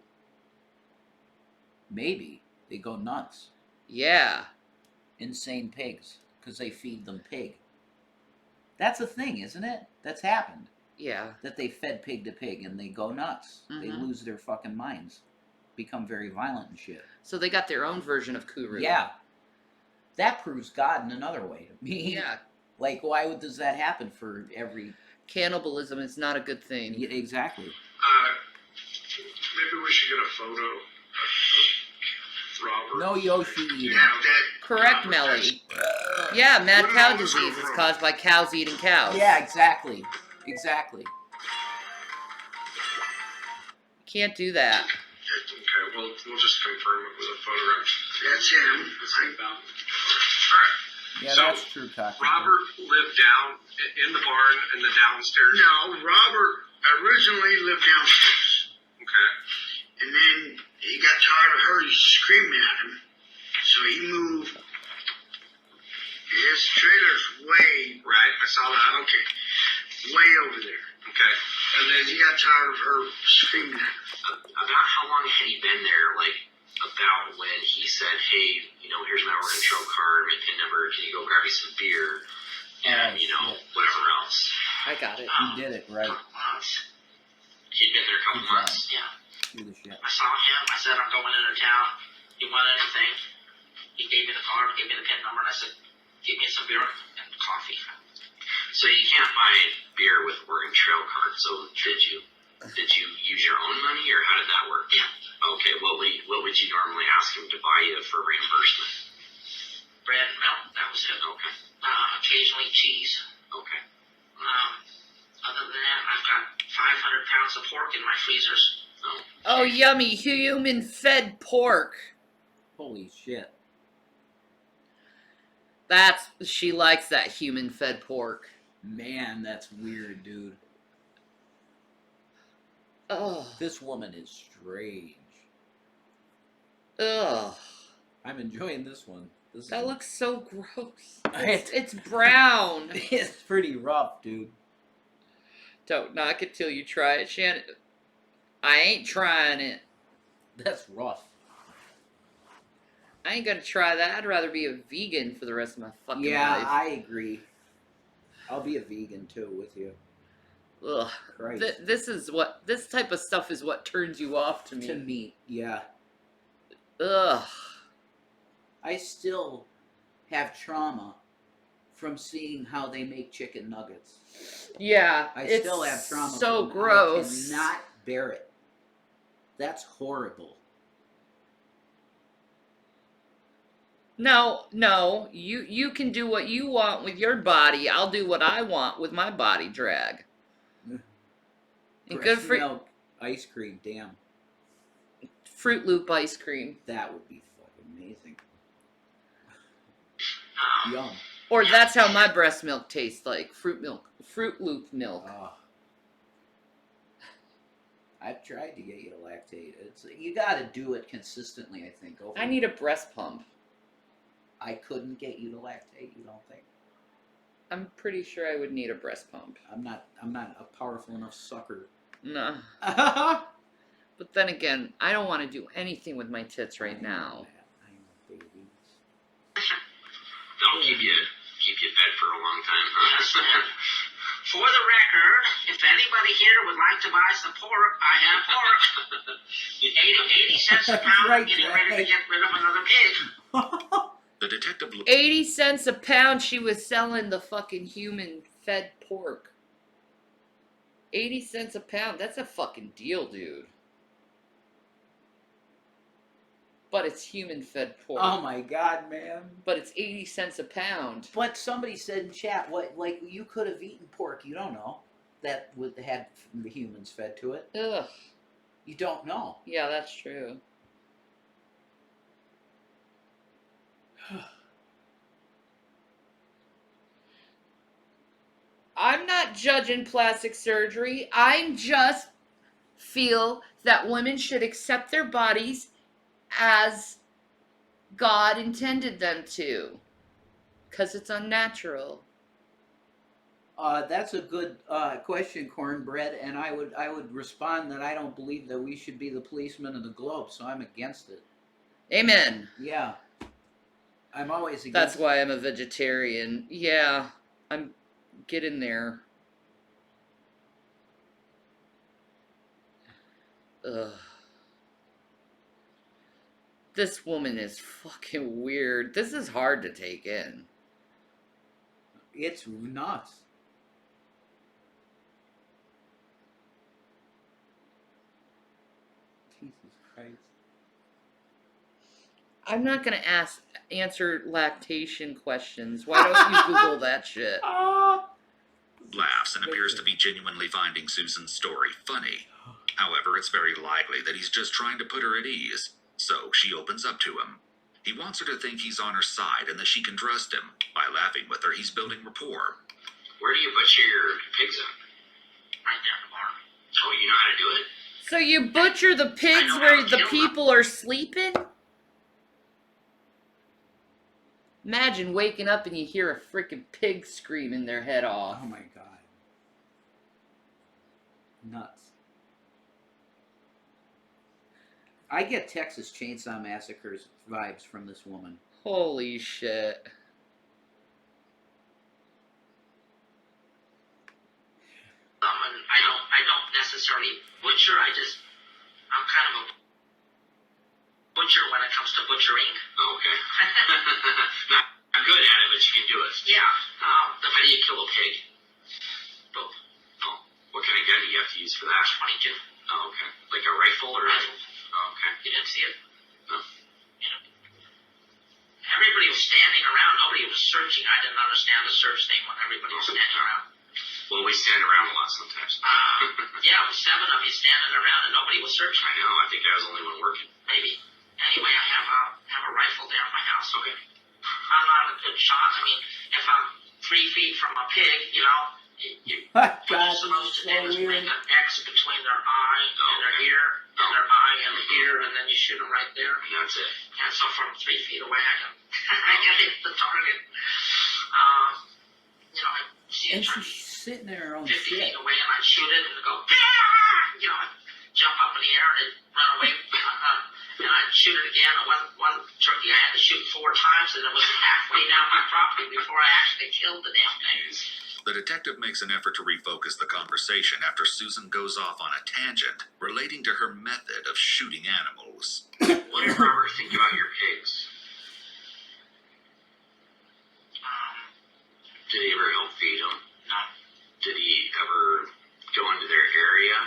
Maybe. They go nuts.
Yeah.
Insane pigs. Because they feed them pig. That's a thing, isn't it? That's happened.
Yeah.
That they fed pig to pig and they go nuts.
Mm-hmm.
They lose their fucking minds. Become very violent and shit.
So they got their own version of Kuru.
Yeah. That proves God in another way to me.
Yeah.
Like, does that happen for every...
Cannibalism is not a good thing.
Yeah, exactly.
Maybe we should get a photo of Robert.
No Yoshi eating.
Correct, Melly. Yeah, mad cow disease is caused by cows eating cows.
Yeah, exactly. Exactly.
Can't do that.
Okay, we'll just confirm it with a photograph.
That's him.
Alright.
Yeah,
So,
that's true, Cocky.
Robert lived down in the barn in the downstairs.
No, Robert originally lived downstairs.
Okay.
And then he got tired of her screaming at him. So he moved. His trailer's way.
Right, I saw that.
Okay. Way over there.
Okay.
And then he got tired of her screaming at him.
About how long had he been there? Like, about when he said, hey, here's my Oregon Trail card, my PIN number, can you go grab me some beer? And, whatever else.
I got it.
You did it right.
Months. He'd been there a couple
Good job.
months. Yeah.
Do the shit.
I saw him. I said, I'm going into town. You want anything? He gave me the card, gave me the PIN number, and I said, give me some beer and coffee. So you can't buy beer with Oregon Trail card. So did you use your own money, or how did that work? Yeah. Okay. What would you normally ask him to buy you for reimbursement? Bread and milk. That was it. Okay. Occasionally cheese. Okay. Other than that, I've got 500 pounds of pork in my freezers.
Oh, yummy. Human-fed pork.
Holy shit.
She likes that human-fed pork.
Man, that's weird, dude.
Ugh.
This woman is strange.
Ugh.
I'm enjoying this one.
That looks so gross.
It's-
It's brown.
It's pretty rough, dude.
Don't knock it till you try it, Shannon. I ain't trying it.
That's rough.
I ain't gonna try that. I'd rather be a vegan for the rest of my fucking
Yeah,
life.
I agree. I'll be a vegan too with you.
Ugh.
Christ.
This type of stuff is what turns you off to me.
To meat, yeah.
Ugh.
I still have trauma from seeing how they make chicken nuggets.
Yeah,
I
it's
still have trauma.
so
from,
gross.
I cannot bear it. That's horrible.
No, you can do what you want with your body. I'll do what I want with my body drag. And good
Breast
for
milk ice cream, damn.
Fruit Loop ice cream.
That would be fucking amazing.
Um,
Yum.
Or that's how my breast milk tastes like. Fruit Loop milk.
I've tried to get you to lactate. You got to do it consistently, I think.
I need a breast pump.
I couldn't get you to lactate. You don't think?
I'm pretty sure I would need a breast pump.
I'm not a powerful enough sucker.
No. But then again, I don't want to do anything with my tits right now.
I know, baby.
They'll keep you fed for a long time, huh? For the record, if anybody here would like to buy some pork, I have pork. 80 cents a pound.
Right,
I'm getting ready to get rid of another pig.
The detective
80 cents a pound she was selling the fucking human fed pork. 80 cents a pound. That's a fucking deal, dude. But it's human fed pork.
Oh my god, man.
But it's 80 cents a pound.
But somebody said in chat, like you could have eaten pork. You don't know that had the humans fed to it.
Ugh.
You don't know.
Yeah, that's true. I'm not judging plastic surgery. I'm just feel that women should accept their bodies as God intended them to. Because it's unnatural.
That's a good question, Cornbread, and I would respond that I don't believe that we should be the policemen of the globe, so I'm against it.
Amen.
Yeah. I'm always against
That's why I'm a vegetarian. Yeah, I'm getting there. Ugh. This woman is fucking weird. This is hard to take in.
It's nuts. Jesus Christ.
I'm not gonna answer lactation questions. Why don't you Google that shit?
laughs and appears to be genuinely finding Susan's story funny. However, it's very likely that he's just trying to put her at ease, so she opens up to him. He wants her to think he's on her side and that she can trust him. By laughing with her, he's building rapport.
Where do you butcher your pigs at? Right there in the barn. Oh, you know how to do it?
So you butcher the pigs
I know
where
how to
the
kill them.
people are sleeping? Imagine waking up and you hear a freaking pig screaming their head off.
Oh my god. Nuts. I get Texas Chainsaw Massacre's vibes from this woman.
Holy shit.
And I don't necessarily butcher. I'm kind of a butcher when it comes to butchering. Okay. Not good at it, but you can do it. Yeah. How do you kill a pig? Both. Oh. What kind of gun do you have to use for that? 22. Oh, okay. Like a rifle or rifle? Oh, okay. You didn't see it? No. Yeah. Everybody was standing around. Nobody was searching. I didn't understand the search thing when everybody was standing around. Well, we stand around a lot sometimes. Yeah, it was 7 of you standing around and nobody was searching. I know. I think I was the only one working. Maybe. Anyway, I have a rifle there in my house. Okay. I'm not a good shot. I mean, if I'm 3 feet from a pig, you know, what you're supposed to do is make an X between their eye and their ear, and their eye and ear, and then you shoot them right there. And that's it. And so from 3 feet away, I can hit the target. You know, I see
And
it
she's sitting there on
50
shit.
feet away, and I shoot it, and it go, "Ah!" You know, jump up in the air and it'd run away. And I'd shoot it again. One turkey I had to shoot 4 times, and it was halfway down my property before I actually killed the damn thing.
The detective makes an effort to refocus the conversation after Susan goes off on a tangent relating to her method of shooting animals.
What did Robert think about your pigs? Did he ever help feed them? No. Did he ever go into their area?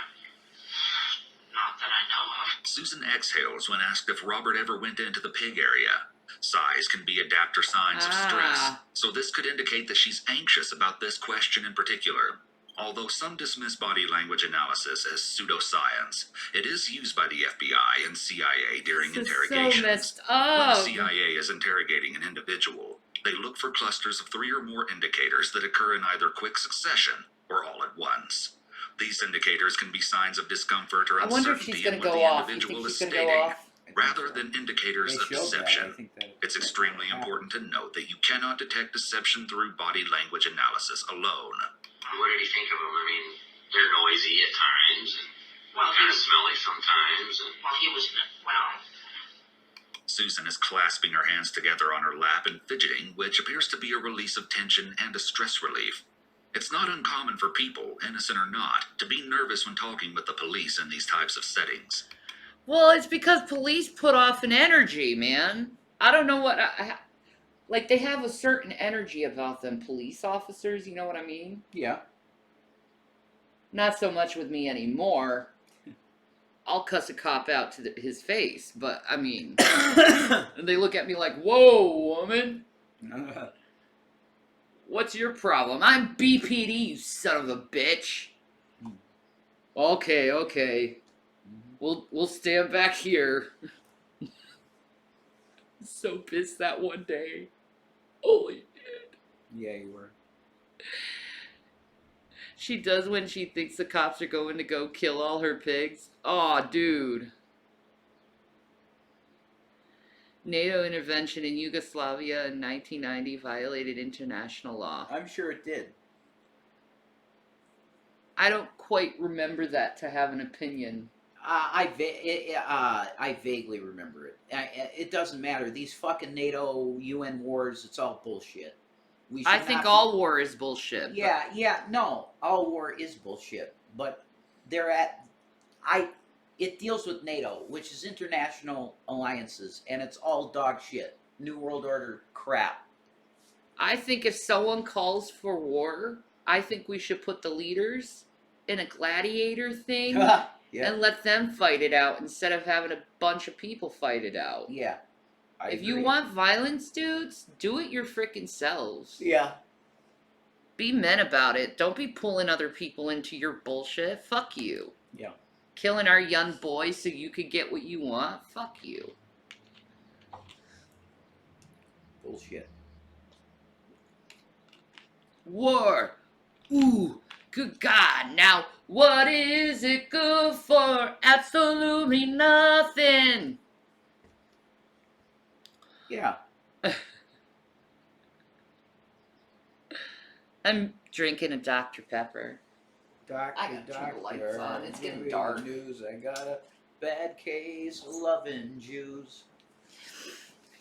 Not that I know of.
Susan exhales when asked if Robert ever went into the pig area. Sighs can be adapter signs of stress, so this could indicate that she's anxious about this question in particular. Although some dismiss body language analysis as pseudoscience, it is used by the FBI and CIA during
This is
interrogations.
so messed
When the
up.
CIA is interrogating an individual, they look for clusters of 3 or more indicators that occur in either quick succession or all at once. These indicators can be signs of discomfort or
I wonder if
uncertainty
she's
in
gonna
what
go
the
off. You
individual
think
is
she's gonna go
stating,
off?
rather than indicators
They
of
showed that. I
deception.
think that
It's extremely important to note that you cannot detect deception through body language analysis alone.
What did he think of them? I mean, they're noisy at times, and kind of smelly sometimes. And well, he was
Susan is clasping her hands together on her lap and fidgeting, which appears to be a release of tension and a stress relief. It's not uncommon for people, innocent or not, to be nervous when talking with the police in these types of settings.
Well, it's because police put off an energy, man. I don't know what... like, they have a certain energy about them, police officers, you know what I mean?
Yeah.
Not so much with me anymore. I'll cuss a cop out to his face, but, I mean... and they look at me like, whoa, woman. What's your problem? I'm BPD, you son of a bitch. Okay. We'll stand back here. So pissed that one day. Holy shit.
Yeah, you were.
She does when she thinks the cops are going to go kill all her pigs. Aw, dude. NATO intervention in Yugoslavia in 1990 violated international law.
I'm sure it did.
I don't quite remember that to have an opinion.
I vaguely remember it. It doesn't matter. These fucking NATO UN wars, it's all bullshit.
I think all war is bullshit.
No, all war is bullshit. But it deals with NATO, which is international alliances, and it's all dog shit. New World Order crap.
I think if someone calls for war, I think we should put the leaders in a gladiator thing and let them fight it out instead of having a bunch of people fight it out.
Yeah.
If you want violence, dudes, do it your frickin' selves.
Yeah.
Be men about it. Don't be pulling other people into your bullshit. Fuck you.
Yeah.
Killing our young boys so you could get what you want. Fuck you.
Bullshit.
War. Ooh, good God. Now, what is it good for? Absolutely nothing.
Yeah.
I'm drinking a Dr. Pepper.
Doctor,
I gotta turn the lights on. It's getting
give me
dark.
the news. I got a bad case of loving Jews.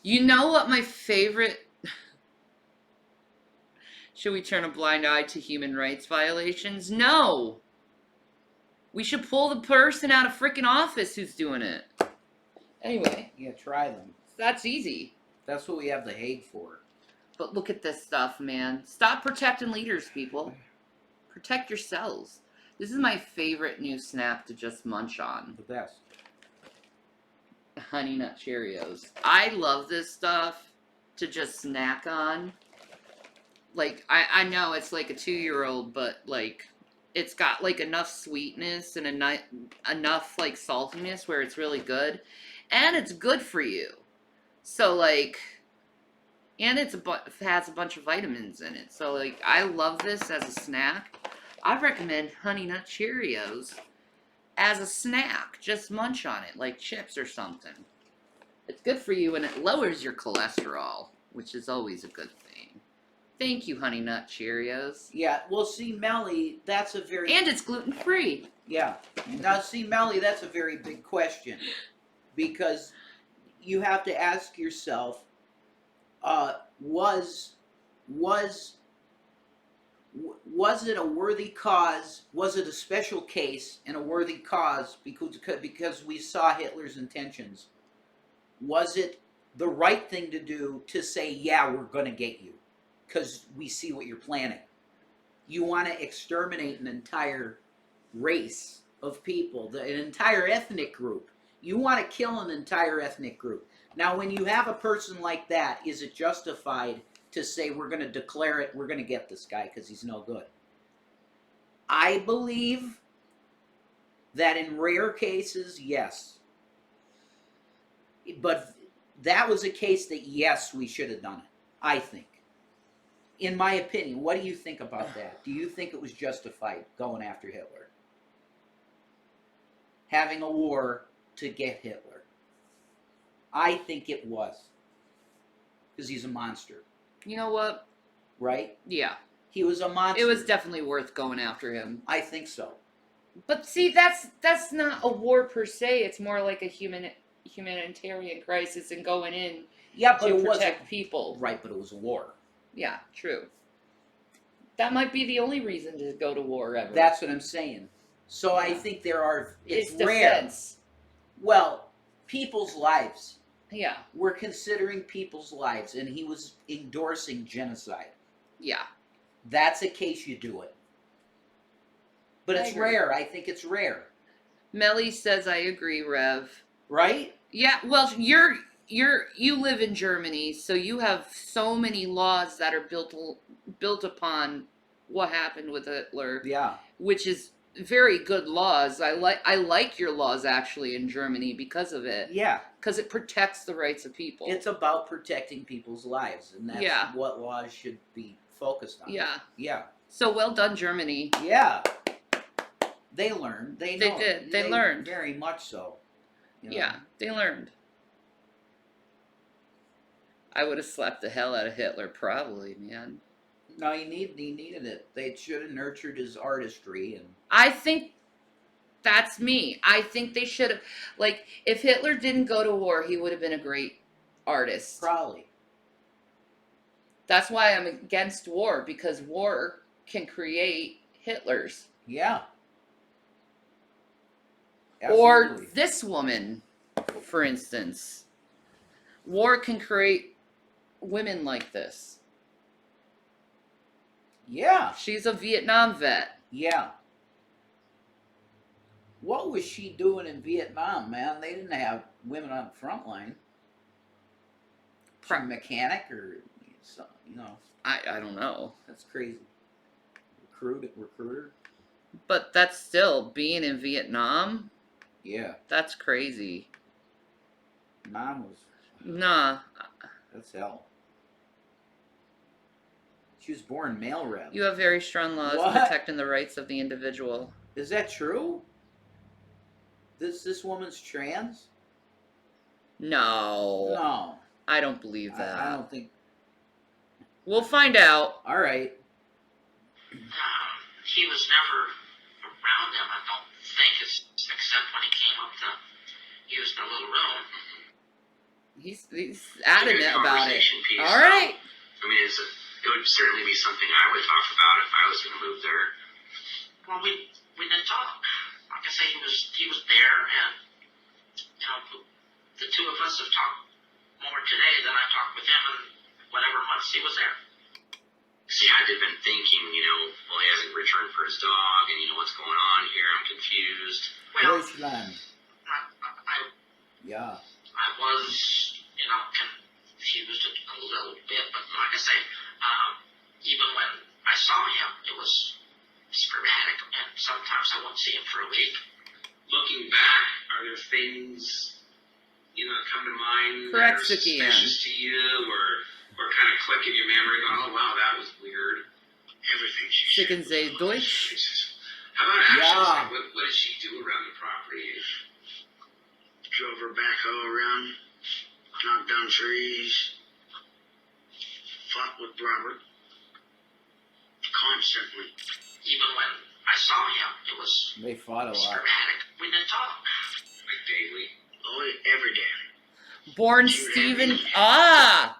You know what my favorite... Should we turn a blind eye to human rights violations? No! We should pull the person out of frickin' office who's doing it. Anyway.
Yeah, try them.
That's easy.
That's what we have the Hague for.
But look at this stuff, man. Stop protecting leaders, people. Protect yourselves. This is my favorite new snack to just munch on.
The best.
Honey Nut Cheerios. I love this stuff to just snack on. Like, I know it's like a 2-year-old, but, like, it's got, like, enough sweetness and enough, like, saltiness where it's really good. And it's good for you. So, like, and it has a bunch of vitamins in it. So, like, I love this as a snack. I recommend Honey Nut Cheerios as a snack. Just munch on it, like chips or something. It's good for you and it lowers your cholesterol, which is always a good thing. Thank you, Honey Nut Cheerios.
Yeah, well, see, Melly, that's a very...
And it's gluten-free.
Yeah. Now, see, Melly, that's a very big question. Because you have to ask yourself, was it a worthy cause? Was it a special case and a worthy cause because we saw Hitler's intentions? Was it the right thing to do to say, yeah, we're going to get you because we see what you're planning? You want to exterminate an entire race of people, an entire ethnic group. You want to kill an entire ethnic group. Now, when you have a person like that, is it justified to say we're going to declare it, we're going to get this guy because he's no good? I believe that in rare cases, yes. But that was a case that, yes, we should have done it, I think. In my opinion, what do you think about that? Do you think it was justified going after Hitler? Having a war to get Hitler? I think it was. Because he's a monster.
You know what?
Right?
Yeah.
He was a monster.
It was definitely worth going after him.
I think so.
But see, that's not a war per se. It's more like a humanitarian crisis and going in to protect people.
Right, but it was a war.
Yeah, true. That might be the only reason to go to war ever.
That's what I'm saying. So I think it's rare.
Defense.
Well, people's lives.
Yeah.
We're considering people's lives, and he was endorsing genocide.
Yeah. That's
a case you do it. But it's rare. I think it's rare.
Melly says I agree, Rev.
Right?
Yeah, well, you live in Germany, so you have so many laws that are built upon what happened with Hitler.
Yeah.
Which is very good laws. I like your laws actually in Germany because of it.
Yeah.
Because it protects the rights of people.
It's about protecting people's lives, and that's what laws should be focused on.
Yeah.
Yeah.
So well done, Germany.
Yeah. They learned. They
did. They learned.
Very much so. You know?
Yeah, they learned. I would have slapped the hell out of Hitler, probably, man.
No, he needed it. They should have nurtured his artistry. And
I think that's me. I think they should have. Like, if Hitler didn't go to war, he would have been a great artist.
Probably.
That's why I'm against war, because war can create Hitlers.
Yeah.
Absolutely. Or this woman, for instance. War can create women like this.
Yeah.
She's a Vietnam vet.
Yeah. What was she doing in Vietnam, man? They didn't have women on the front line. Some mechanic or something, you know.
I don't know.
That's crazy. Recruiter.
But that's still being in Vietnam.
Yeah.
That's crazy.
Mom was.
Nah.
That's hell. She was born male Rev.
You have very strong laws protecting the rights of the individual.
Is that true? This woman's trans?
No.
No.
I don't believe that.
I don't think.
We'll find out.
All right.
He was never around them, I don't think, except when he came up to use the little room.
He's adamant about it.
Piece,
all right.
I mean, it would certainly be something I would talk about if I was going to move there. Well, we didn't talk. Like I say, he was there, and you know, the two of us have talked more today than I talked with him in whatever months he was there. See, I've been thinking, you know, well, he hasn't returned for his dog, and you know what's going on here. I'm confused. Well,
Deutschland. Yeah.
I was, you know, confused a little bit, but like I say, even when I saw him, it was sporadic, and sometimes I won't see him for a week. Looking back, are there things, you know, that come to mind that are suspicious to you, or kind of click in your memory, going, oh wow, that was weird? Everything she
Chicken say Deutsch.
How about actions? Like, what did she do around the property?
Drove her backhoe around, knocked down trees, fought with Robert.
constantly. Even when I saw him, it was
They fought a lot.
sporadic. We didn't talk. Like daily. Oh, every day.
Born Stephen. Ah!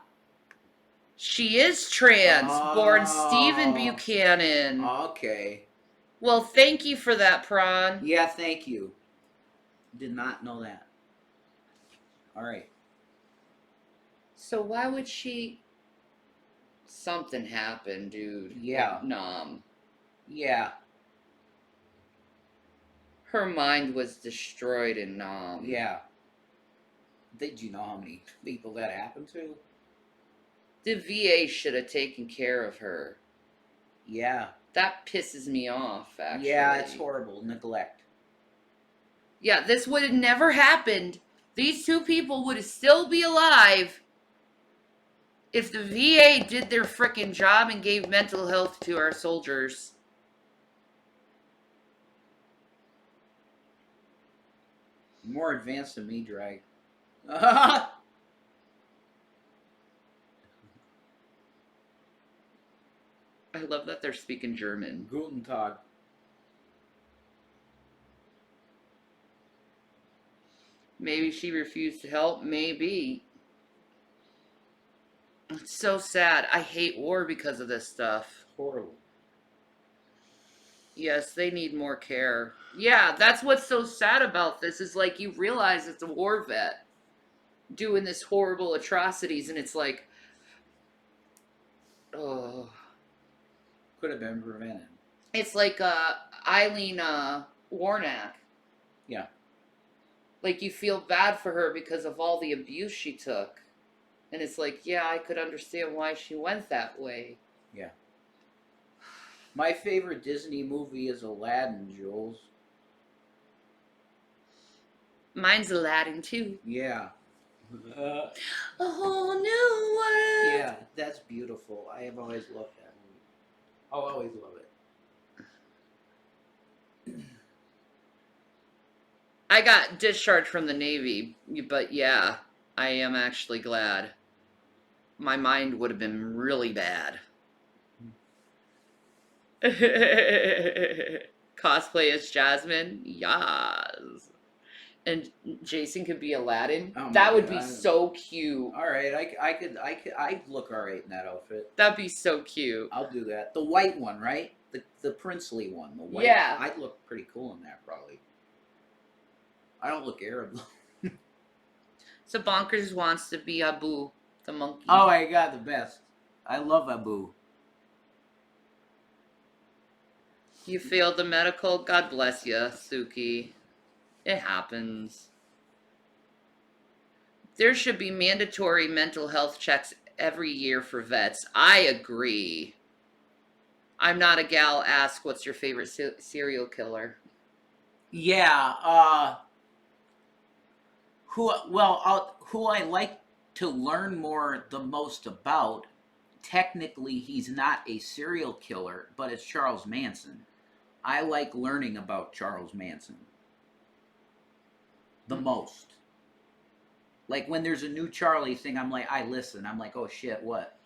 She is trans. Born Stephen Buchanan.
Okay.
Well, thank you for that, Prawn.
Yeah, thank you. Did not know that. All right.
So why would she... Something happened, dude.
Yeah.
Nom.
Yeah.
Her mind was destroyed in Nom.
Yeah. Did you know how many people that happened to?
The VA should have taken care of her.
Yeah.
That pisses me off, actually.
Yeah, it's horrible. Neglect.
Yeah, this would have never happened. These two people would still be alive if the VA did their frickin' job and gave mental health to our soldiers.
More advanced than me, Drag.
I love that they're speaking German.
Guten Tag.
Maybe she refused to help. Maybe. It's so sad. I hate war because of this stuff.
Horrible.
Yes, they need more care. Yeah, that's what's so sad about this is like you realize it's a war vet doing this horrible atrocities and it's like, oh.
Could have been prevented.
It's like Eileen Warnock.
Yeah.
Like you feel bad for her because of all the abuse she took. And it's like, yeah, I could understand why she went that way.
Yeah. My favorite Disney movie is Aladdin, Jules.
Mine's Aladdin too.
Yeah.
A whole new world.
Yeah, that's beautiful. I have always loved that movie. I'll always love it.
I got discharged from the Navy, but yeah, I am actually glad. My mind would have been really bad. Cosplay as Jasmine? Yes. And Jason could be Aladdin?
Oh my
That would
God.
be so cute.
All right, I'd look all right in that outfit.
That'd be so cute.
I'll do that. The white one, right? The princely one. The white.
Yeah.
I'd look pretty cool in that, probably. I don't look Arab.
So Bonkers wants to be Abu, the monkey.
Oh my God, the best. I love Abu.
You failed the medical? God bless you, Suki. It happens. There should be mandatory mental health checks every year for vets. I agree. I'm not a gal. Ask, what's your favorite serial killer?
Yeah. Who I like to learn more the most about. Technically, he's not a serial killer, but it's Charles Manson. I like learning about Charles Manson the most. Like when there's a new Charlie thing, I'm like, I listen. I'm like, oh shit, what?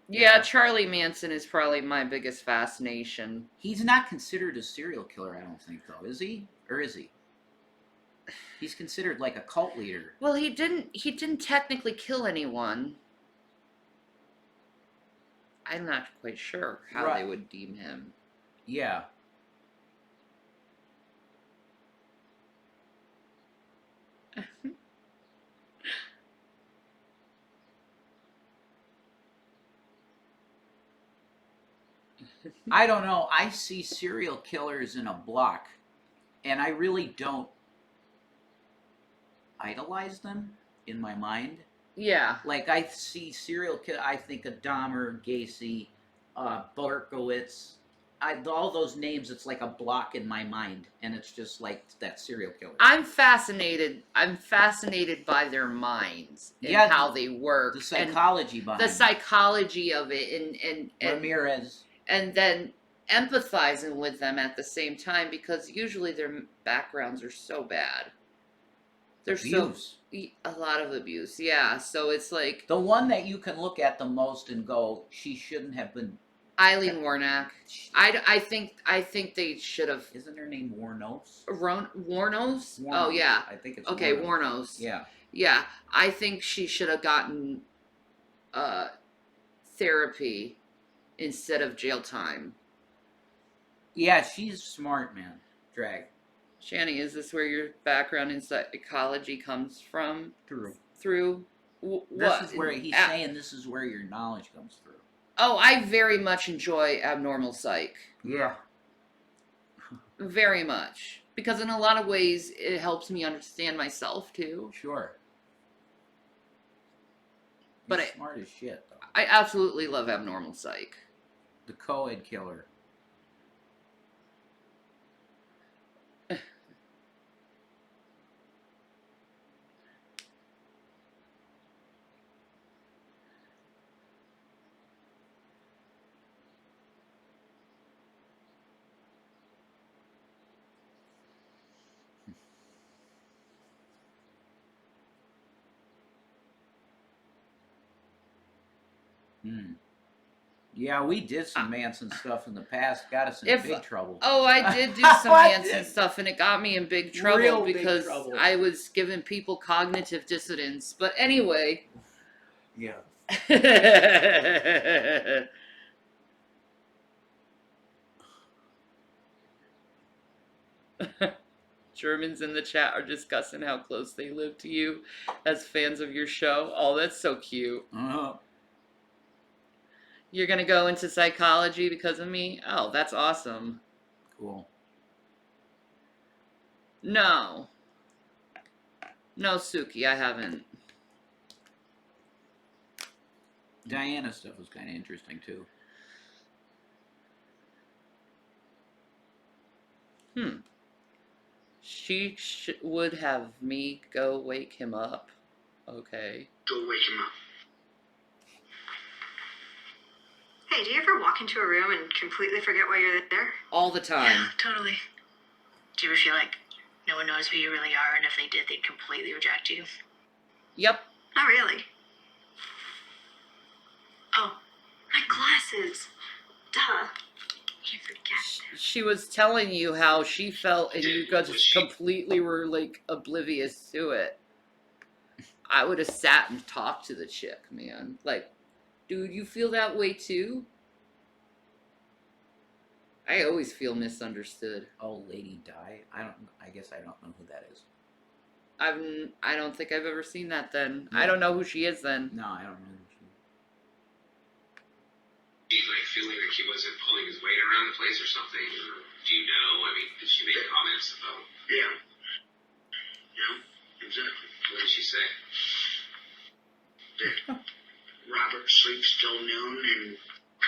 Yeah, Charlie Manson is probably my biggest fascination.
He's not considered a serial killer, I don't think, though, is he? Or is he? He's considered like a cult leader.
Well, he didn't technically kill anyone. I'm not quite sure how they would deem him.
Yeah. I don't know. I see serial killers in a block, and I really don't idolize them in my mind.
Yeah.
Like, I see serial killer, I think of Dahmer, Gacy, Berkowitz. All those names, it's like a block in my mind, and it's just like that serial killer.
I'm fascinated by their minds and how they work.
The psychology behind
the psychology of it and
Ramirez.
And then empathizing with them at the same time because usually their backgrounds are so bad. There's
abuse.
A lot of abuse, yeah. So it's like
the one that you can look at the most and go, she shouldn't have been
Eileen Warnock. I think they should have.
Isn't her name Warnos?
Warnos? Oh
Warnos.
yeah.
I think it's
Okay,
Warnos.
Warnos.
Yeah.
Yeah, I think she should have gotten therapy instead of jail time.
Yeah, she's smart, man. Drag.
Shanny, is this where your background in psychology comes from?
Through.
What?
This is where he's saying this is where your knowledge comes through.
Oh, I very much enjoy abnormal psych.
Yeah.
Very much. Because in a lot of ways, it helps me understand myself, too.
Sure.
But
He's smart as shit, though.
I absolutely love abnormal psych.
The co-ed killer. Yeah, we did some Manson stuff in the past. Got us in big trouble.
Oh, I did do some Manson stuff, and it got me in big trouble
Real big
because
trouble.
I was giving people cognitive dissonance. But anyway.
Yeah.
Germans in the chat are discussing how close they live to you as fans of your show. Oh, that's so cute.
Uh-huh.
You're going to go into psychology because of me? Oh, that's awesome.
Cool.
No. No, Suki, I haven't.
Diana stuff was kind of interesting, too.
She would have me go wake him up. Okay.
Go wake him up.
Hey, do you ever walk into a room and completely forget why you're there?
All the time.
Yeah, totally. Do you ever feel like no one knows who you really are, and if they did, they'd completely reject you?
Yep.
Not really. Oh, my glasses. Duh. Can't forget.
She was telling you how she felt, and you just completely were, like, oblivious to it. I would have sat and talked to the chick, man. Like, dude, you feel that way too? I always feel misunderstood.
Oh, Lady Di? I guess I don't know who that is.
I don't think I've ever seen that then. No. I don't know who she is then.
No, I don't know who she is.
Do you like feeling like he wasn't pulling his weight around the place or something? Or do you know? I mean, did she make comments about? Yeah. Yeah, exactly. What did she say? That Robert sleeps till noon and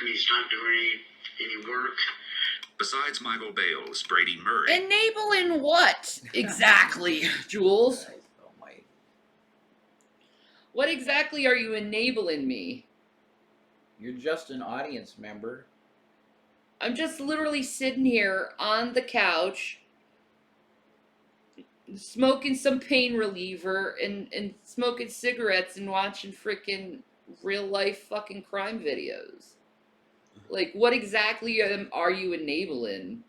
he's not doing any work.
Besides Michael Bales, Brady Murray.
Enabling what? Exactly, Jules.
Oh my.
What exactly are you enabling me?
You're just an audience member.
I'm just literally sitting here on the couch, smoking some pain reliever and smoking cigarettes and watching freaking real life fucking crime videos. Like, what exactly are you enabling?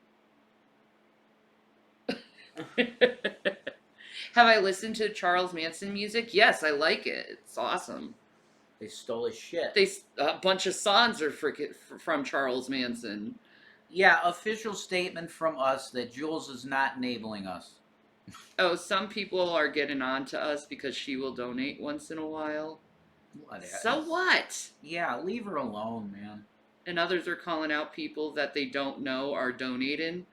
Have I listened to Charles Manson music? Yes, I like it. It's awesome.
They stole his shit.
A bunch of songs are from Charles Manson.
Yeah, official statement from us that Jules is not enabling us.
Oh, some people are getting on to us because she will donate once in a while.
Whatever.
So what?
Yeah, leave her alone, man.
And others are calling out people that they don't know are donating.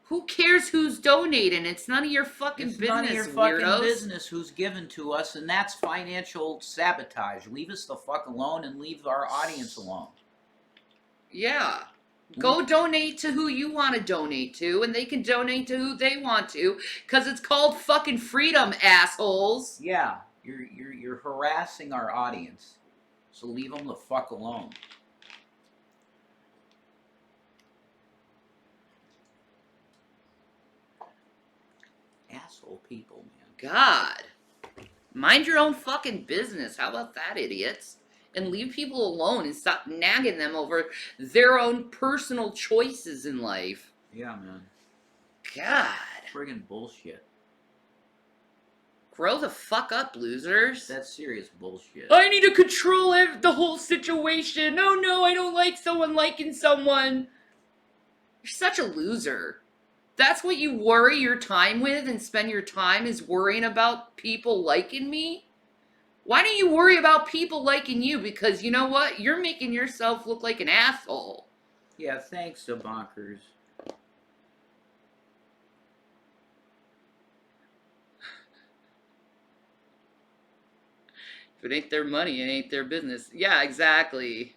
Who cares who's donating? It's none of your fucking business,
none of your
weirdos.
fucking business who's given to us, and that's financial sabotage. Leave us the fuck alone and leave our audience alone.
Yeah. Go donate to who you want to donate to, and they can donate to who they want to, because it's called fucking freedom, assholes.
Yeah, you're harassing our audience, so leave them the fuck alone. Asshole people, man.
God. Mind your own fucking business. How about that, idiots? and leave people alone and stop nagging them over their own personal choices in life.
Yeah, man.
God.
Friggin' bullshit.
Grow the fuck up, losers.
That's serious bullshit.
I need to control the whole situation. Oh no, I don't like someone liking someone. You're such a loser. That's what you worry your time with and spend your time is worrying about people liking me? Why don't you worry about people liking you? Because you know what? You're making yourself look like an asshole.
Yeah, thanks to Bonkers.
If it ain't their money, it ain't their business. Yeah, exactly.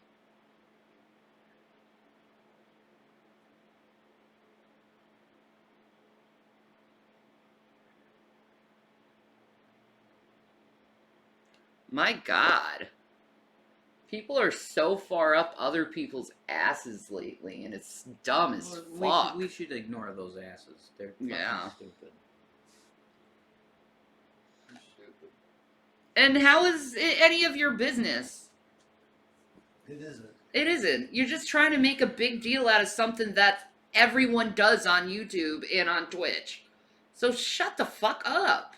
My God. People are so far up other people's asses lately, and it's dumb as fuck.
We should ignore those asses. They're fucking stupid. They're stupid.
And how is it any of your business?
It isn't.
It isn't. You're just trying to make a big deal out of something that everyone does on YouTube and on Twitch. So shut the fuck up.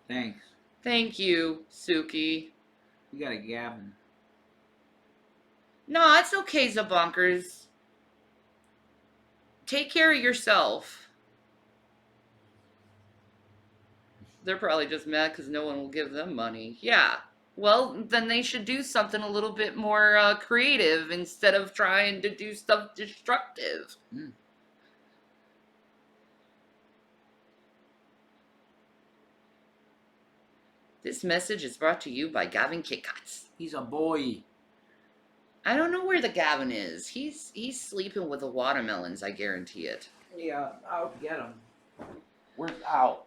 Thanks.
Thank you, Suki.
You got a Gavin.
No, it's okay, Zabonkers. Take care of yourself. They're probably just mad because no one will give them money. Yeah. Well, then they should do something a little bit more creative instead of trying to do stuff destructive.
Mm.
This message is brought to you by Gavin Kitcots.
He's a boy.
I don't know where the Gavin is. He's sleeping with the watermelons, I guarantee it.
Yeah, I'll get him. Where's out?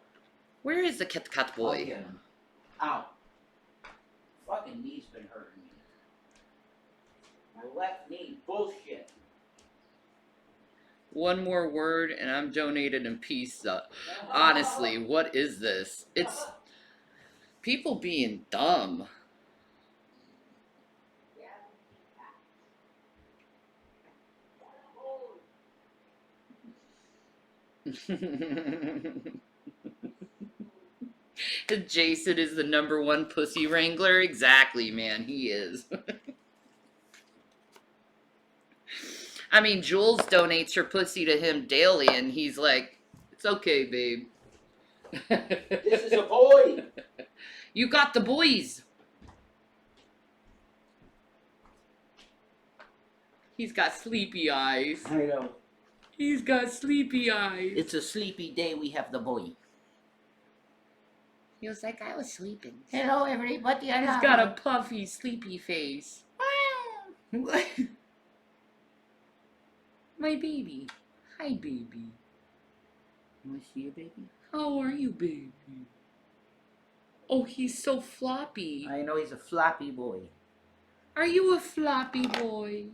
Where is the Kitkat
I'll
boy?
get him. Out. Fucking knee's been hurting me. My left knee. Bullshit.
One more word and I'm donated in peace. Honestly, what is this? It's people being dumb. Jason is the #1 pussy wrangler? Exactly, man. He is. I mean, Jules donates her pussy to him daily, and he's like, it's okay, babe.
This is a boy.
You got the boys. He's got sleepy eyes.
I know.
He's got sleepy eyes.
It's a sleepy day. We have the boy.
He was like, I was sleeping.
Hello, everybody.
He's got a puffy, sleepy face. My baby. Hi, baby.
You want to see your baby?
How are you, baby? Oh, he's so floppy.
I know he's a floppy boy.
Are you a floppy boy?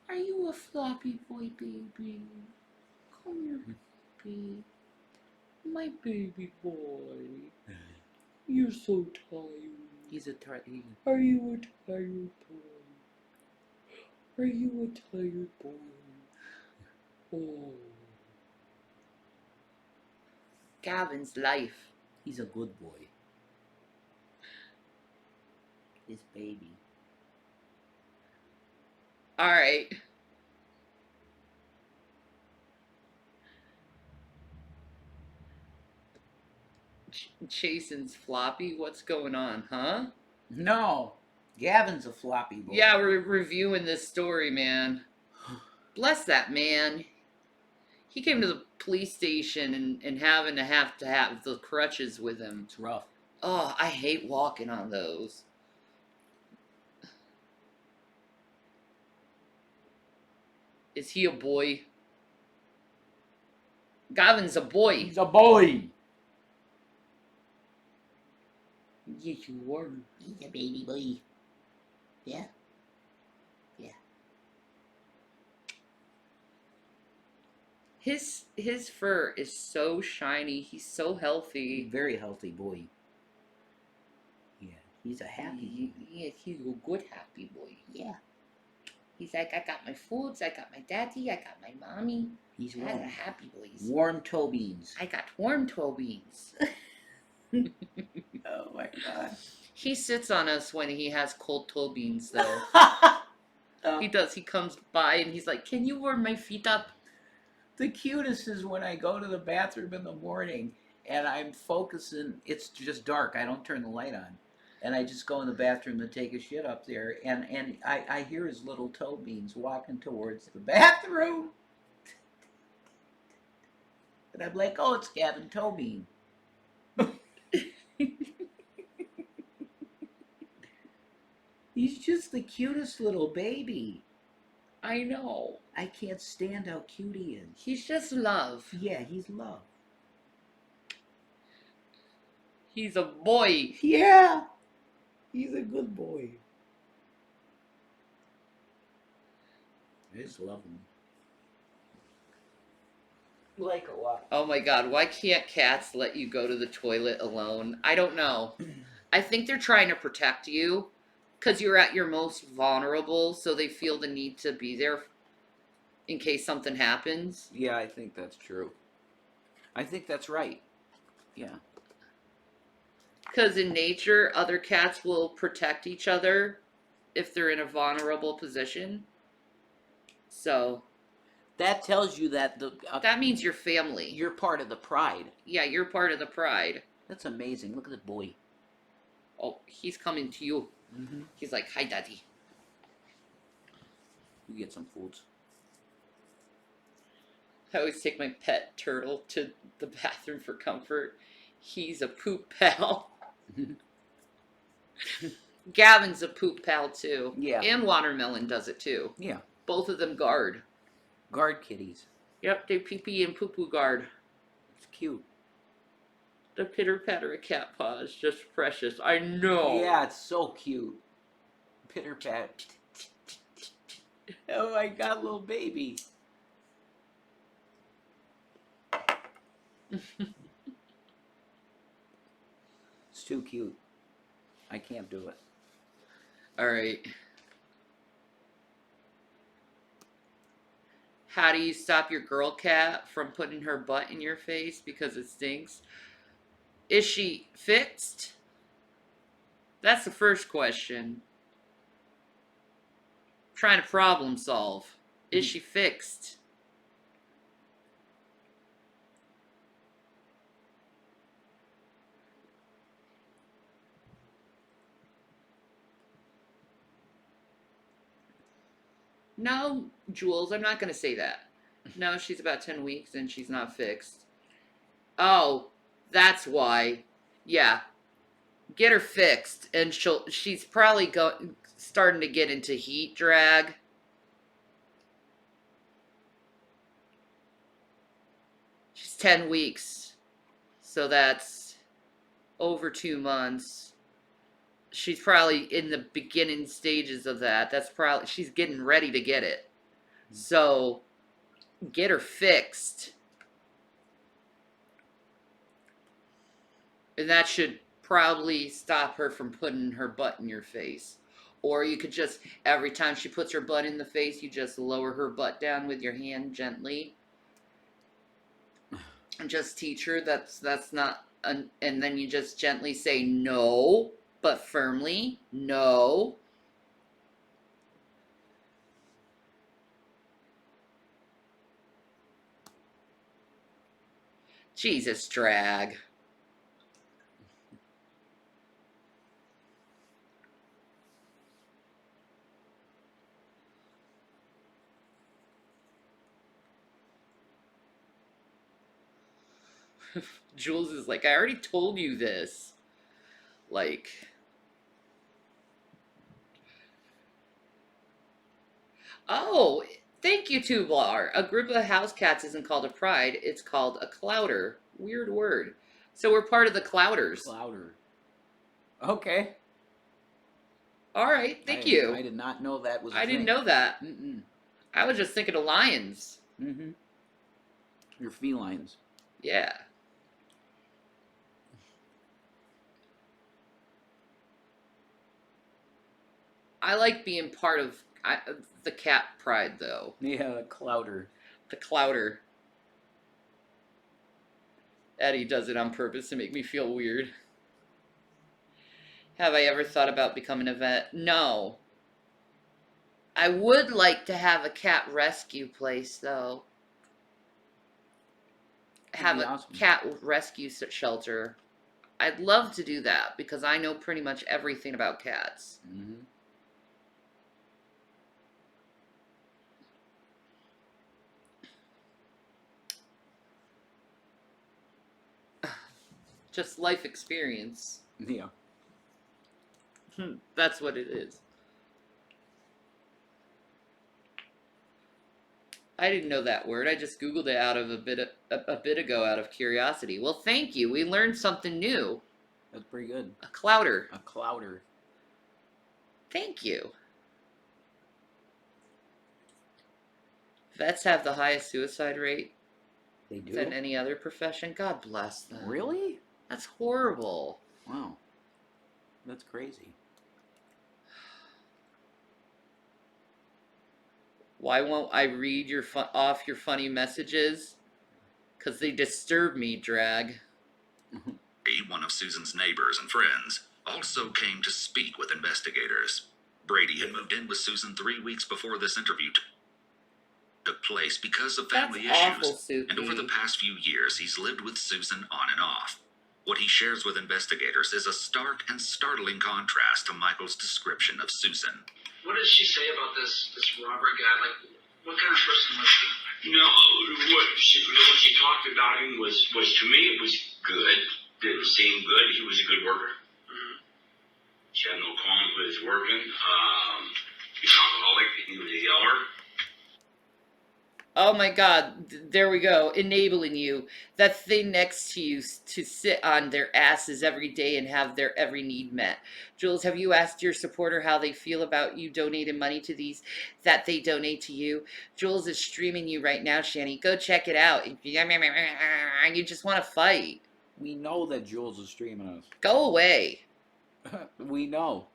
Are you a floppy boy, baby? Come here, baby. My baby boy. You're so tired.
He's a tired.
Are you a tired boy? Are you a tired boy? Oh. Gavin's life.
He's a good boy. His baby.
Alright. Jason's floppy? What's going on, huh?
No. Gavin's a floppy boy.
Yeah, we're reviewing this story, man. Bless that man. He came to the police station and having to have the crutches with him.
It's rough.
Oh, I hate walking on those. Is he a boy? Gavin's a boy.
He's a boy.
Yes, you are.
He's a baby boy. Yeah? Yeah.
His fur is so shiny. He's so healthy.
Very healthy boy. Yeah, he's a happy boy.
Yeah, he's a good happy boy. Yeah. He's like, I got my foods, I got my daddy, I got my mommy.
He's
That's
warm.
a happy boy.
Warm toe beans.
I got warm toe beans.
Oh my god.
He sits on us when he has cold toe beans, though. He does. He comes by and he's like, can you warm my feet up?
The cutest is when I go to the bathroom in the morning and I'm focusing. It's just dark. I don't turn the light on. And I just go in the bathroom to take a shit up there. And I hear his little toe beans walking towards the bathroom. And I'm like, oh, it's Gavin Tobean. He's just the cutest little baby.
I know.
I can't stand how cute he is.
He's just love.
Yeah, he's love.
He's a boy.
Yeah. He's a good boy. I just love him. Like a lot.
Oh my god, why can't cats let you go to the toilet alone? I don't know. I think they're trying to protect you because you're at your most vulnerable, so they feel the need to be there in case something happens.
Yeah, I think that's true. I think that's right. Yeah.
Because in nature, other cats will protect each other if they're in a vulnerable position. So
That tells you that
that means you're family.
you're part of the pride.
Yeah, you're part of the pride.
That's amazing. Look at the boy.
Oh, he's coming to you.
Mm-hmm.
He's like, hi, daddy.
You get some foods.
I always take my pet turtle to the bathroom for comfort. He's a poop pal. Gavin's a poop pal too.
Yeah.
And Watermelon does it too.
Yeah.
Both of them guard.
Guard kitties.
Yep, they pee-pee and poo-poo guard.
It's cute.
The pitter-patter of cat paws, just precious. I know.
Yeah, it's so cute. Pitter pat. Oh my god, little baby. It's too cute. I can't do it.
All right. How do you stop your girl cat from putting her butt in your face because it stinks? Is she fixed? That's the first question. Trying to problem solve. Is she fixed? No, Jules, I'm not going to say that. No, she's about 10 weeks and she's not fixed. Oh, that's why. Yeah. Get her fixed and she's probably starting to get into heat drag. She's 10 weeks. So that's over 2 months. She's probably in the beginning stages of that. That's probably, she's getting ready to get it. So, get her fixed. And that should probably stop her from putting her butt in your face. Or you could just, every time she puts her butt in the face, you just lower her butt down with your hand gently. And just teach her that's not, and then you just gently say no. But firmly, no. Jesus, drag. Jules is like, I already told you this. Like... Oh, thank you, Tubar. A group of house cats isn't called a pride, it's called a clouder. Weird word. So we're part of the clouders.
Clouder. Okay.
Alright, thank you.
I did not know that was a
I
thing.
didn't know that.
Mm-mm.
I was just thinking of lions.
Mm-hmm. Your felines.
Yeah. I like being part of the cat pride, though.
Yeah, the clouder.
The clouder. Eddie does it on purpose to make me feel weird. Have I ever thought about becoming a vet? No. I would like to have a cat rescue place, though. Have a
awesome.
cat rescue shelter. I'd love to do that because I know pretty much everything about cats.
Mm-hmm.
Just life experience.
Yeah.
That's what it is. I didn't know that word. I just Googled it out of a bit ago out of curiosity. Well, thank you. We learned something new.
That's pretty good.
A clouder.
A clouder.
Thank you. Vets have the highest suicide rate
They do?
than any other profession. God bless them.
Really?
That's horrible.
Wow. That's crazy.
Why won't I read your off your funny messages? Because they disturb me, Drag.
One of Susan's neighbors and friends, also came to speak with investigators. Brady had moved in with Susan 3 weeks before this interview took place because of family
Awful,
issues. And over the
Soupy.
past few years, he's lived with Susan on and off. What he shares with investigators is a stark and startling contrast to Michael's description of Susan.
What did she say about this Robert guy? Like, what kind of person was she? No, what she talked about him was to me, it was good. Didn't seem good. He was a good worker. Mm-hmm. She had no qualms with his working. He's alcoholic. He was a yeller.
Oh my God, there we go, enabling you. That thing next to you to sit on their asses every day and have their every need met. Jules, have you asked your supporter how they feel about you donating money to these, that they donate to you? Jules is streaming you right now, Shanny. Go check it out. You just want to fight.
We know that Jules is streaming us.
Go away.
We know.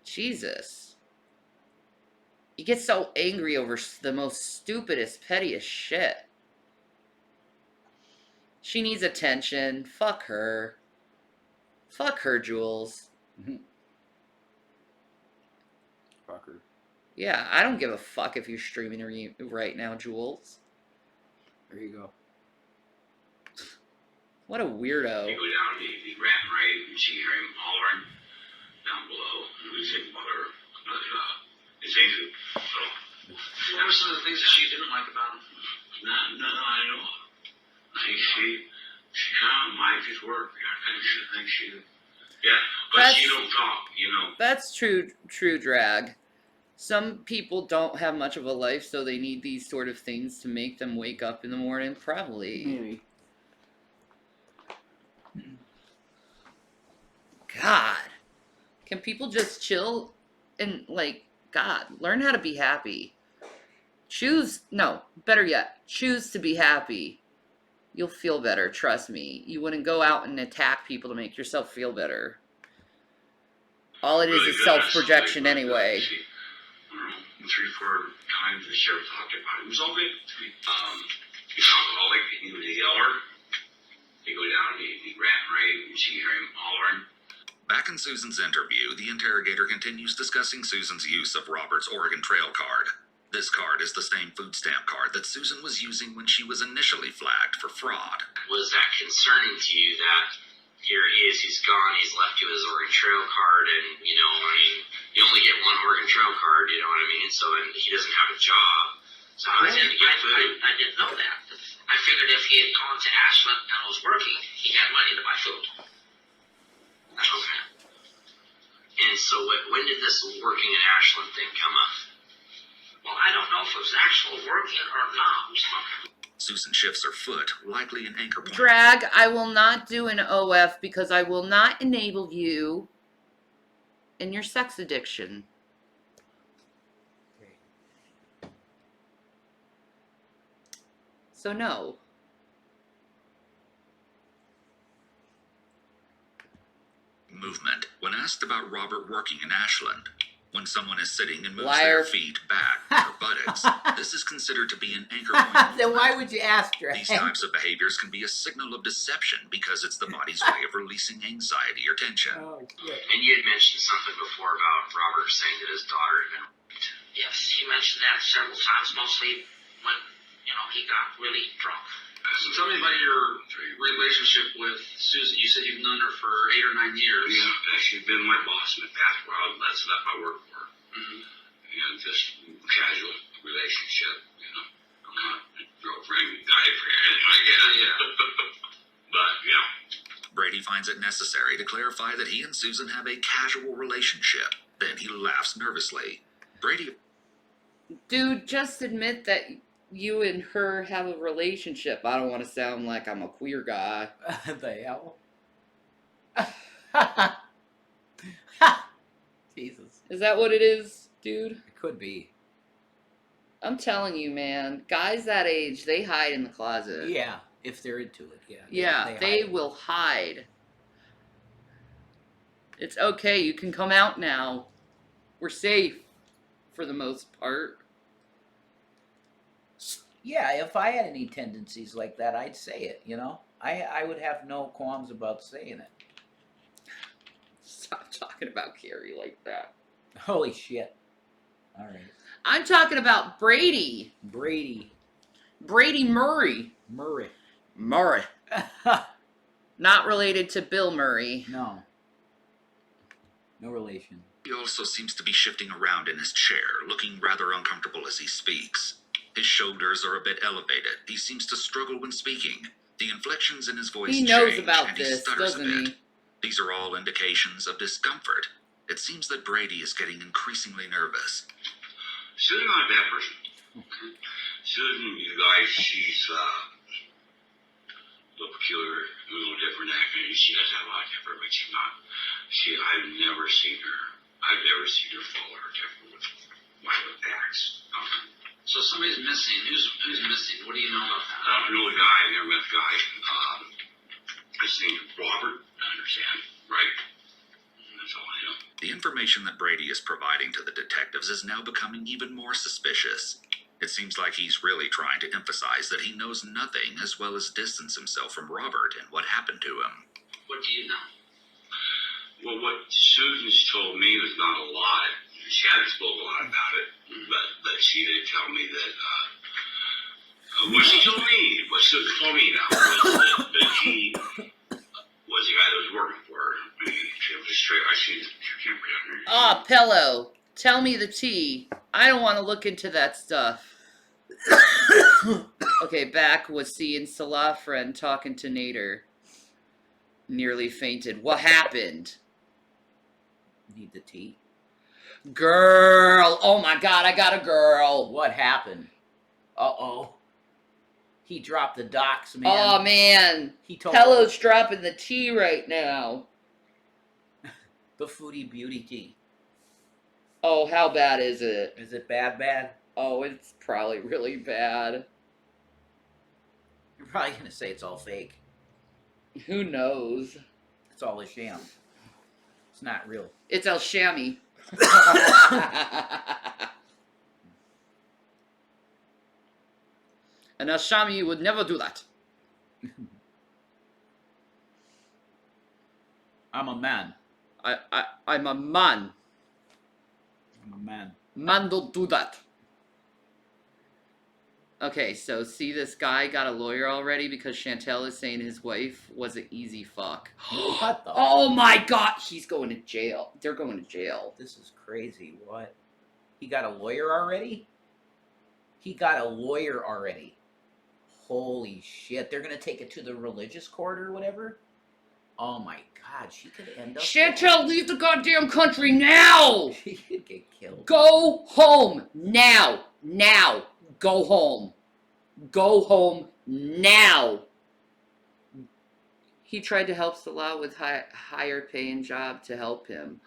Jesus. You get so angry over the most stupidest, pettiest shit. She needs attention. Fuck her. Fuck her, Jules.
Fuck her.
Yeah, I don't give a fuck if you're streaming right now, Jules.
There you go.
What a weirdo.
You go down, he ran right, and she hear him hollering down below. And we said, mother, it's easy. So, what were some of the things that she didn't like about him? No, I know. She kind of liked his work. I kind of think she, yeah, but she don't talk, you know.
That's true drag. Some people don't have much of a life, so they need these sort of things to make them wake up in the morning. Probably.
Maybe.
God. Can people just chill and, like, God, learn how to be happy. Better yet, choose to be happy. You'll feel better, trust me. You wouldn't go out and attack people to make yourself feel better. All it is self-projection anyway.
3-4 times the sheriff talked about it. It was all good. He's alcoholic, he was a yeller. He'd go down, he'd rant and rave, and she'd hear him hollering.
Back in Susan's interview, the interrogator continues discussing Susan's use of Robert's Oregon Trail card. This card is the same food stamp card that Susan was using when she was initially flagged for fraud.
Was that concerning to you that here he is, he's gone, he's left you his Oregon Trail card, and, you know, I mean, you only get one Oregon Trail card, you know what I mean? So, and he doesn't have a job. So how is he going to get food? I didn't know that. I figured if he had gone to Ashland and was working, he had money to buy food. Okay. And so when did this working in Ashland thing come up? Well, I don't know if it was actual working or not.
Susan shifts her foot, likely an anchor point.
Drag, I will not do an OF because I will not enable you in your sex addiction. So no.
asked about Robert working in Ashland. When someone is sitting and moves
Liar.
their feet back or buttocks, this is considered to be an anchor point.
Then why would you ask her?
These types of behaviors can be a signal of deception because it's the body's way of releasing anxiety or tension.
Oh, shit.
And you had mentioned something before about Robert saying that his daughter had been raped. Yes, he mentioned that several times, mostly when, he got really drunk. So tell me about your relationship with Susan. You said you've known her for 8 or 9 years. Yeah, she's been my boss in the past while. That's I work for her. Mm-hmm. And just casual relationship, I'm not a girlfriend, guy friend, I guess. Yeah. But, yeah.
Brady finds it necessary to clarify that he and Susan have a casual relationship. Then he laughs nervously. Brady...
Dude, just admit that you and her have a relationship. I don't want to sound like I'm a queer guy.
The hell? Jesus.
Is that what it is, dude?
It could be.
I'm telling you, man. Guys that age, they hide in the closet.
Yeah, if they're into it, yeah.
Yeah, they
hide.
will hide. It's okay, you can come out now. We're safe, for the most part.
Yeah, if I had any tendencies like that, I'd say it, I would have no qualms about saying it.
Stop talking about Carrie like that.
Holy shit. All right.
I'm talking about Brady.
Brady
Murray.
Murray.
Not related to Bill Murray.
No. No relation.
He also seems to be shifting around in his chair, looking rather uncomfortable as he speaks. His shoulders are a bit elevated. He seems to struggle when speaking. The inflections in his voice
He knows
change,
about
and he
this,
stutters
doesn't
a bit.
he?
These are all indications of discomfort. It seems that Brady is getting increasingly nervous.
Susan's not a bad person. Okay. Susan, you guys, she's a little peculiar, a little different acting. She does have a lot of temper, but she's not. I've never seen her follow her temper with violent acts. Okay. So somebody's missing. Who's missing? What do you know about that? I don't know the guy. I never met the guy. His name's Robert. I understand, right? That's all I know.
The information that Brady is providing to the detectives is now becoming even more suspicious. It seems like he's really trying to emphasize that he knows nothing as well as distance himself from Robert and what happened to him.
What do you know? Well, what Susan's told me was not a lot. She hadn't spoke a lot about it, but she did tell me that, what she told me, what Susan told me now, was that he was the guy that was working for her. I mean, she was straight, I see the camera down there.
Ah, Pello, tell me the tea. I don't want to look into that stuff. Okay, back was seeing Salah friend talking to Nader. Nearly fainted. What happened?
Need the tea.
Girl! Oh my god, I got a girl!
What happened? Uh-oh. He dropped the docs, man.
Oh man!
He told
Pello's dropping the tea right now.
The Foodie Beauty tea.
Oh, how bad is it?
Is it bad?
Oh, it's probably really bad.
You're probably going to say it's all fake.
Who knows?
It's all a sham. It's not real.
It's El Shami. And El Shami would never do that.
I'm a man.
I'm a man.
I'm a man.
Man don't do that. Okay, so see, this guy got a lawyer already because Chantel is saying his wife was an easy fuck.
What the?
Oh my god, he's going to jail. They're going to jail.
This is crazy. What? He got a lawyer already? He got a lawyer already. Holy shit. They're going to take it to the religious court or whatever? Oh my god, she could end up...
Chantel, leave the goddamn country now!
She could get killed.
Go home now. Now. Go home. Go home now. He tried to help Salah with higher paying job to help him.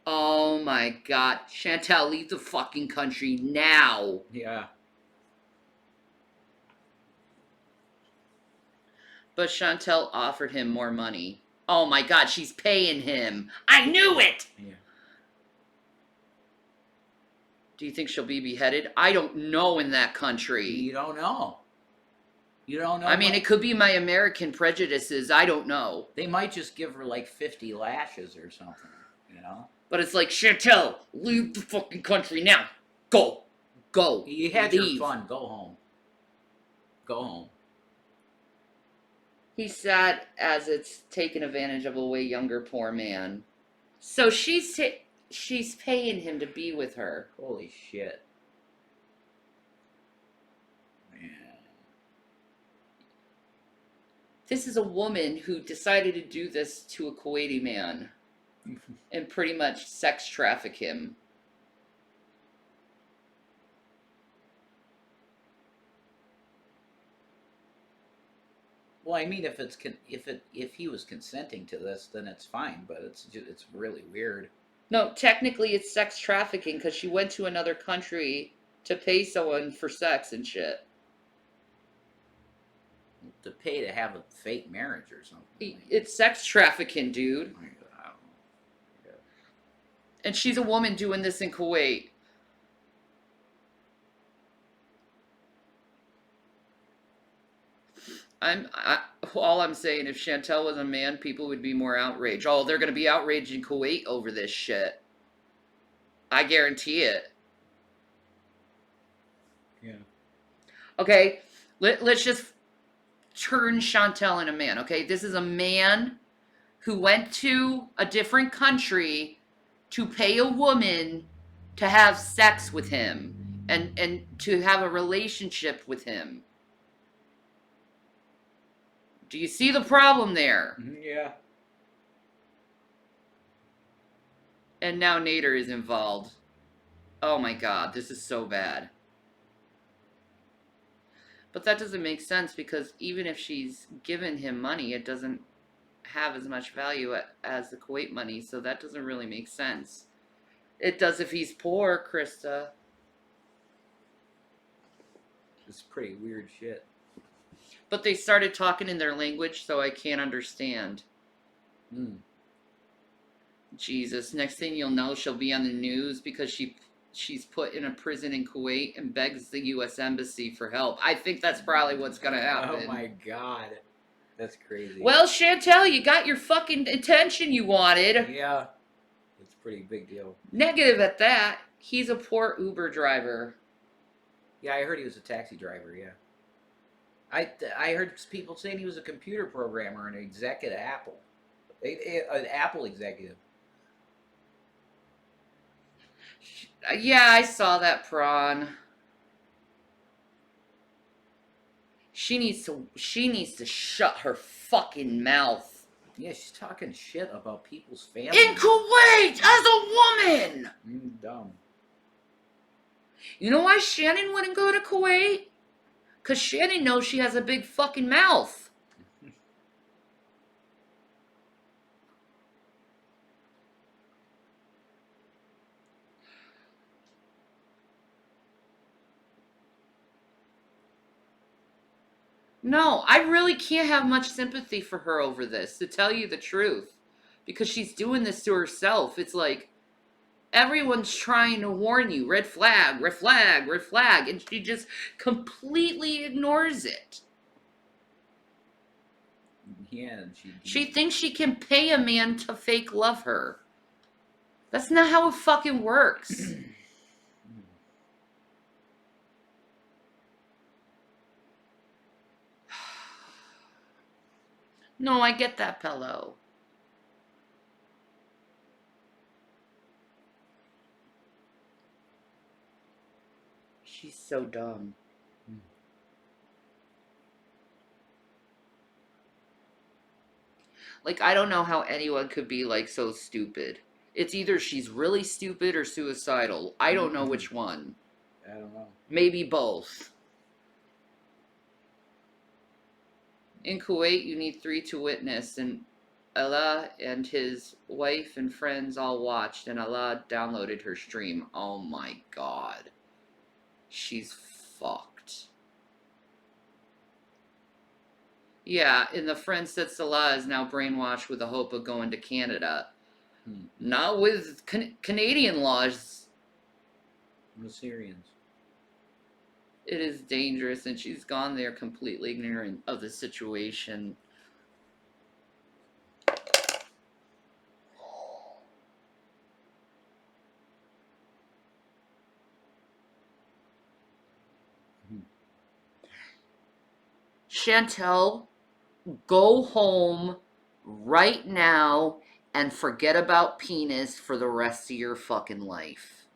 Oh my god. Chantel, leave the fucking country now.
Yeah.
But Chantel offered him more money. Oh my god, she's paying him. I knew it!
Yeah.
Do you think she'll be beheaded? I don't know in that country.
You don't know. You don't know.
I mean, it could be my American prejudices. I don't know.
They might just give her like 50 lashes or something, you know?
But it's like, Chantel, leave the fucking country now. Go. Go.
You had
Leave.
your fun. Go home. Go home.
He's sad as it's taken advantage of a way younger poor man. So she's paying him to be with her.
Holy shit. Man.
This is a woman who decided to do this to a Kuwaiti man and pretty much sex traffic him.
Well, I mean, if he was consenting to this, then it's fine. But it's really weird.
No, technically it's sex trafficking because she went to another country to pay someone for sex and shit.
To pay to have a fake marriage or something.
It's sex trafficking, dude.
I don't know. Yeah.
And she's a woman doing this in Kuwait. All I'm saying, if Chantel was a man, people would be more outraged. Oh, they're going to be outraged in Kuwait over this shit. I guarantee it.
Yeah.
Okay, let's just turn Chantel into a man, okay? This is a man who went to a different country to pay a woman to have sex with him and to have a relationship with him. Do you see the problem there?
Yeah.
And now Nader is involved. Oh my god, this is so bad. But that doesn't make sense because even if she's given him money, it doesn't have as much value as the Kuwait money, so that doesn't really make sense. It does if he's poor, Krista.
It's pretty weird shit.
But they started talking in their language, so I can't understand. Jesus, next thing you'll know, she'll be on the news because she's put in a prison in Kuwait and begs the U.S. Embassy for help. I think that's probably what's going to happen.
Oh my god. That's crazy.
Well, Chantel, you got your fucking attention you wanted.
Yeah. It's a pretty big deal.
Negative at that. He's a poor Uber driver.
Yeah, I heard he was a taxi driver, yeah. I heard people saying he was a computer programmer and an exec at Apple. An Apple executive.
Yeah, I saw that, Prawn. She needs to shut her fucking mouth.
Yeah, she's talking shit about people's families.
In Kuwait, as a woman!
Dumb.
You know why Shannon wouldn't go to Kuwait? Because Shannon knows she has a big fucking mouth. No, I really can't have much sympathy for her over this, to tell you the truth. Because she's doing this to herself. It's like, everyone's trying to warn you. Red flag, red flag, red flag. And she just completely ignores it.
Yeah,
she thinks she can pay a man to fake love her. That's not how it fucking works. No, I get that, Pello. She's so dumb. Like, I don't know how anyone could be, like, so stupid. It's either she's really stupid or suicidal. I don't know which one.
I don't know.
Maybe both. In Kuwait, you need 3 to witness, and Allah and his wife and friends all watched, and Allah downloaded her stream. Oh my god. She's fucked. Yeah, and the friend Salah is now brainwashed with the hope of going to Canada. Not with Canadian laws.
The Syrians.
It is dangerous, and she's gone there completely ignorant of the situation. Chantel, go home right now and forget about penis for the rest of your fucking life.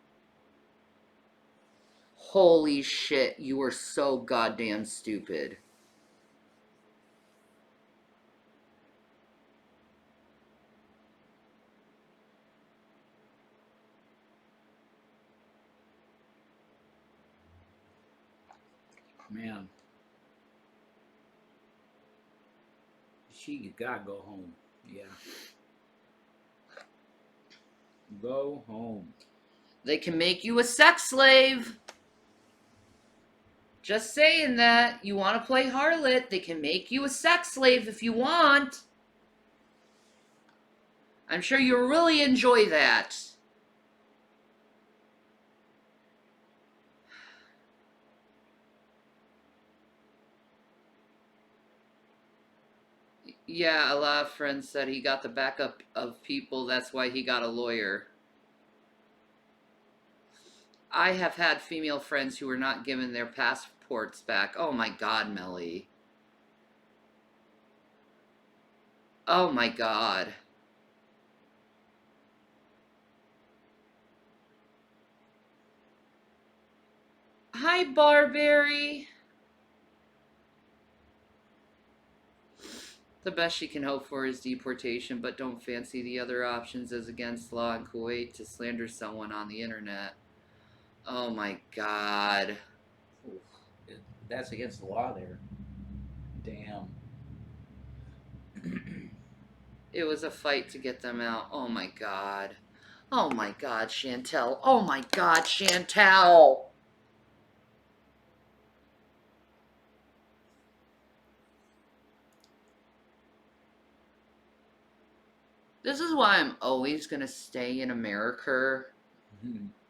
Holy shit, you are so goddamn stupid.
Man. She gotta go home. Yeah. Go home.
They can make you a sex slave. Just saying that. You want to play harlot, they can make you a sex slave if you want. I'm sure you'll really enjoy that. Yeah, a lot of friends said he got the backup of people. That's why he got a lawyer. I have had female friends who were not given their passports back. Oh my god, Melly. Oh my god. Hi, Barberry. The best she can hope for is deportation, but don't fancy the other options as against law in Kuwait to slander someone on the internet. Oh my god.
Oof. That's against the law there. Damn.
It was a fight to get them out. Oh my god. Oh my god, Chantel. Oh my god, Chantel. This is why I'm always gonna stay in America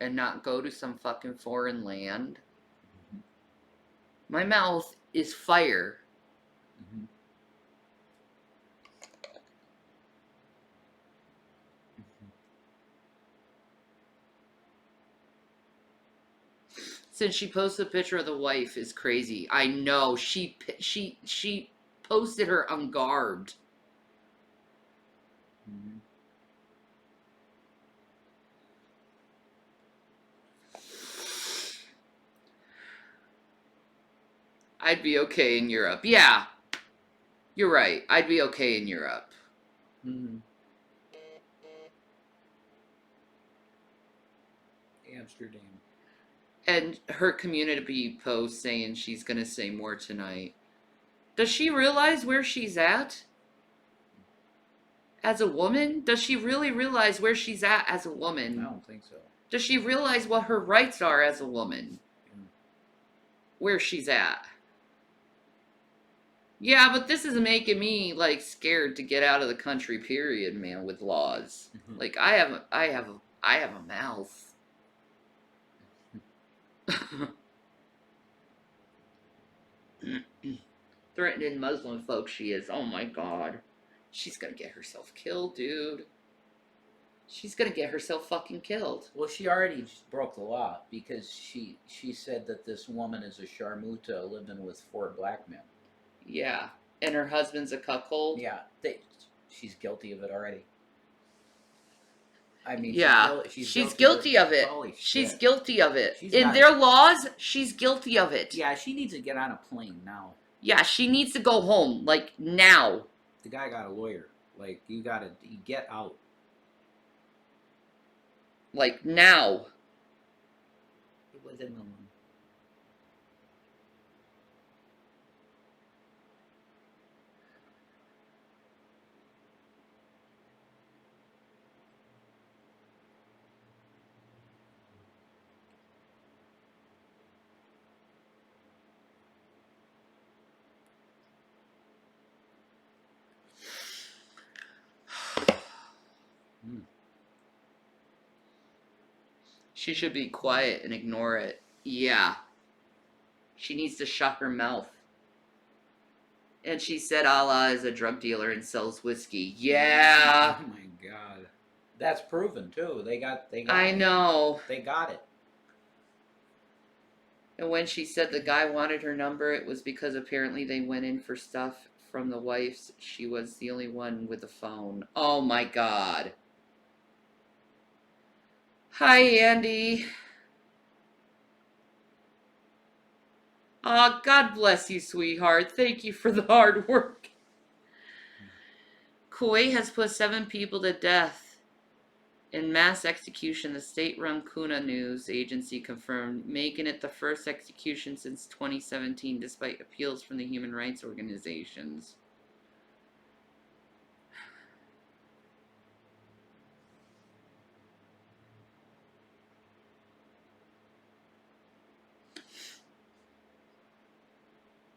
and not go to some fucking foreign land. My mouth is fire. Since she posted a picture of the wife is crazy. I know. She posted her ungarbed. I'd be okay in Europe. Yeah. You're right. I'd be okay in Europe.
Amsterdam.
And her community post saying she's going to say more tonight. Does she realize where she's at? As a woman? Does she really realize where she's at as a woman?
I don't think so.
Does she realize what her rights are as a woman? Where she's at? Yeah, but this is making me like scared to get out of the country, period, man, with laws. Like I have a mouth. Threatening Muslim folks she is. Oh my god. She's gonna get herself killed, dude. She's gonna get herself fucking killed.
Well, she already broke the law because she said that this woman is a sharmuta living with 4 black men.
Yeah. And her husband's a cuckold?
Yeah. She's guilty of it already. I mean,
yeah, she's guilty of it. She's guilty of it. In their laws, she's guilty of it.
Yeah, she needs to get on a plane now.
Yeah, she needs to go home, like, now.
The guy got a lawyer. Like, you get out.
Like, now.
It was in the
She should be quiet and ignore it. Yeah. She needs to shut her mouth. And she said Allah is a drug dealer and sells whiskey. Yeah.
Oh my God. That's proven too. They got
I
it.
know.
They got it.
And when she said the guy wanted her number, it was because apparently they went in for stuff from the wife's. She was the only one with a phone. Oh my God. Hi, Andy. Aw, God bless you, sweetheart. Thank you for the hard work. Kuwait has put 7 people to death in mass execution. The state-run Kuna news agency confirmed, making it the first execution since 2017, despite appeals from the human rights organizations.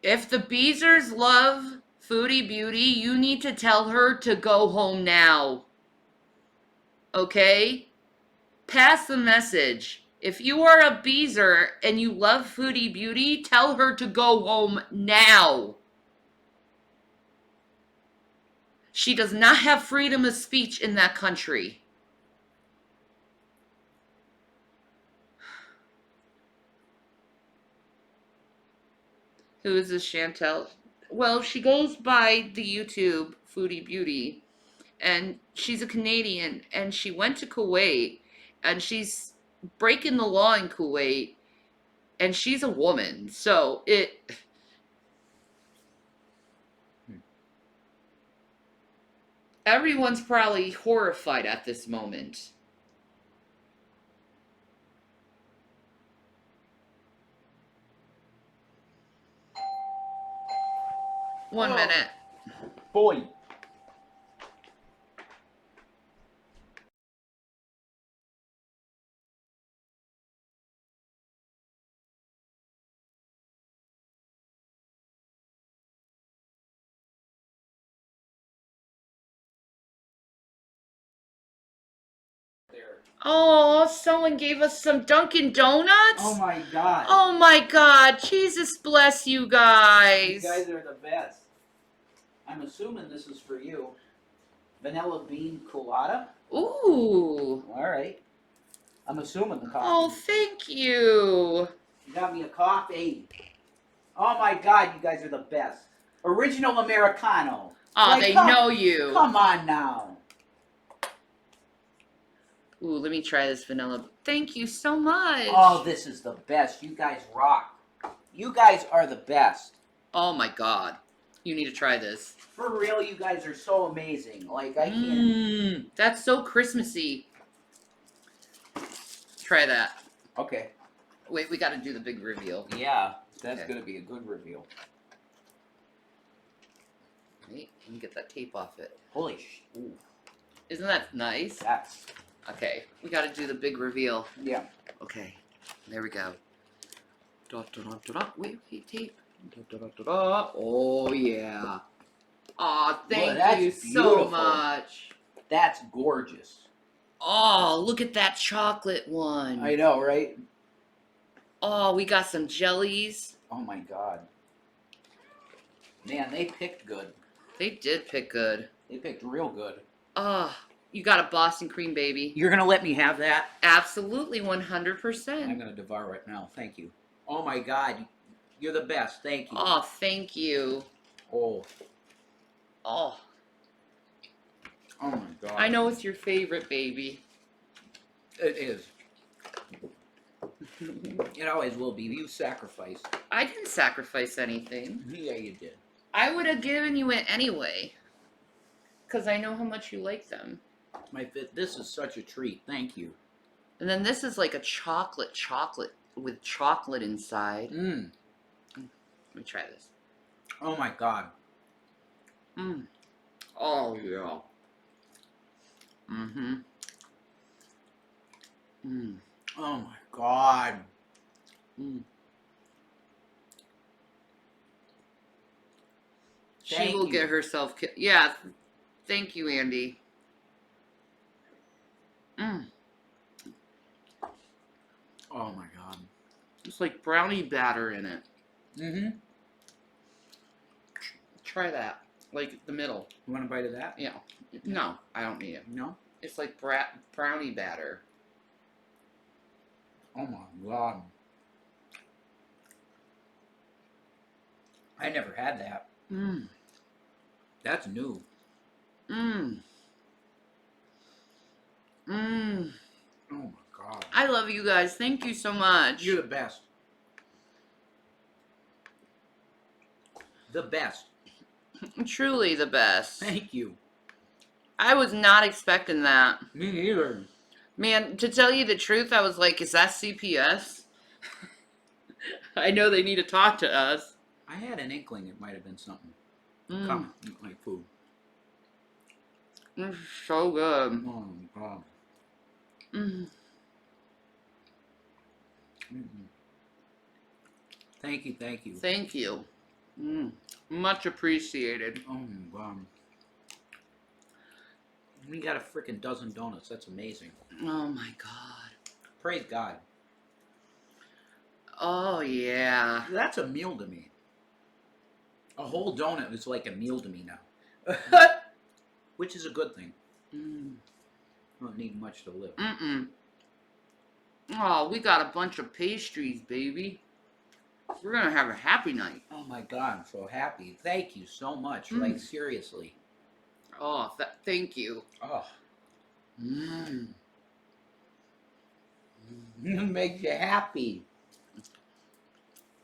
If the Beezers love Foodie Beauty, you need to tell her to go home now. Okay? Pass the message. If you are a Beezer and you love Foodie Beauty, tell her to go home now. She does not have freedom of speech in that country. Who is this Chantel? Well, she goes by the YouTube Foodie Beauty, and she's a Canadian, and she went to Kuwait, and she's breaking the law in Kuwait, and she's a woman, so everyone's probably horrified at this moment. One minute.
Boy.
Oh, someone gave us some Dunkin' Donuts?
Oh my God.
Oh my God. Jesus bless you guys.
You guys are the best. I'm assuming this is for you. Vanilla bean colada?
Ooh.
Alright. I'm assuming the coffee.
Oh, thank you.
You got me a coffee. Oh my God, you guys are the best. Original Americano.
Oh,
Like,
they know you.
Come on now.
Ooh, let me try this vanilla. Thank you so much.
Oh, this is the best. You guys rock. You guys are the best.
Oh my God. You need to try this.
For real, you guys are so amazing. Like, I can't.
That's so Christmassy. Try that.
Okay.
Wait, we gotta do the big reveal.
Yeah, that's
Okay.
gonna be a good reveal.
Wait, let me get that tape off it.
Holy ooh.
Isn't that nice?
That's.
Okay, we gotta do the big reveal.
Yeah.
Okay, there we go. Da, da, da, da, da. Wait, tape. Da, da, da, da, da. Oh, yeah. Aw, thank you so
beautiful.
much.
That's gorgeous.
Oh, look at that chocolate one.
I know, right?
Oh, we got some jellies.
Oh my God. Man, they picked good.
They did pick good.
They picked real good.
Oh, you got a Boston cream, baby.
You're gonna let me have that?
Absolutely,
I'm
100%.
gonna devour it now. Thank you. Oh my God. You're the best. Thank you.
Oh, thank you.
Oh.
Oh,
Oh my God.
I know it's your favorite, baby.
It is. It always will be. You sacrificed.
I didn't sacrifice anything.
Yeah, you did.
I would have given you it anyway. Because I know how much you like them.
This is such a treat. Thank you.
And then this is like a chocolate with chocolate inside.
Mmm.
Let me try this.
Oh my God.
Mmm. Oh, yeah. Mm-hmm. Mmm.
Oh my God.
Mmm. She
Thank
will
you.
get herself... Yeah. Thank you, Andy. It's like brownie batter in it.
Mm-hmm.
Try that. Like the middle.
You want a bite of that?
Yeah. No, I don't need it.
No?
It's like brownie batter.
Oh my God. I never had that.
Mmm.
That's new.
Mmm. Mmm.
Oh my God.
I love you guys. Thank you so much.
You're the best. The best.
Truly the best.
Thank you.
I was not expecting that.
Me neither.
Man, to tell you the truth, I was like, is that CPS? I know they need to talk to us.
I had an inkling it might have been something.
Mm.
Come, like food.
It's so good.
Oh my God.
Mm.
Mm-mm. Thank you, thank you.
Thank you. Mm. Much appreciated.
Oh my God. We got a freaking dozen donuts. That's amazing.
Oh my God.
Praise God.
Oh yeah.
That's a meal to me. A whole donut is like a meal to me now. Which is a good thing.
Mm.
Don't need much to live.
Mm-mm. Oh, we got a bunch of pastries, baby. We're gonna have a happy night.
Oh my God, I'm so happy. Thank you so much.
Mm.
Like, seriously.
Oh, thank you.
Oh.
Mm.
It makes you happy.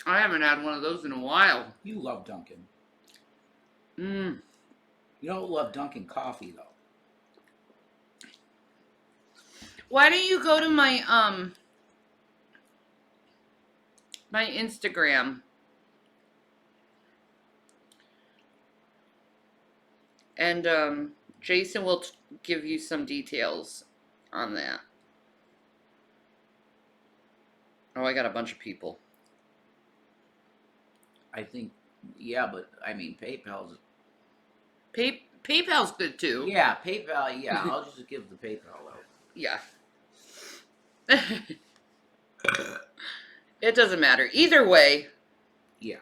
I haven't had one of those in a while.
You love Dunkin'.
Mm.
You don't love Dunkin' coffee, though.
Why don't you go to my my Instagram and Jason will give you some details on that. Oh, I got a bunch of people.
I think, yeah, but, I mean, PayPal's...
PayPal's good too.
Yeah, PayPal, yeah, I'll just give the PayPal out.
Yeah. It doesn't matter. Either way.
Yeah.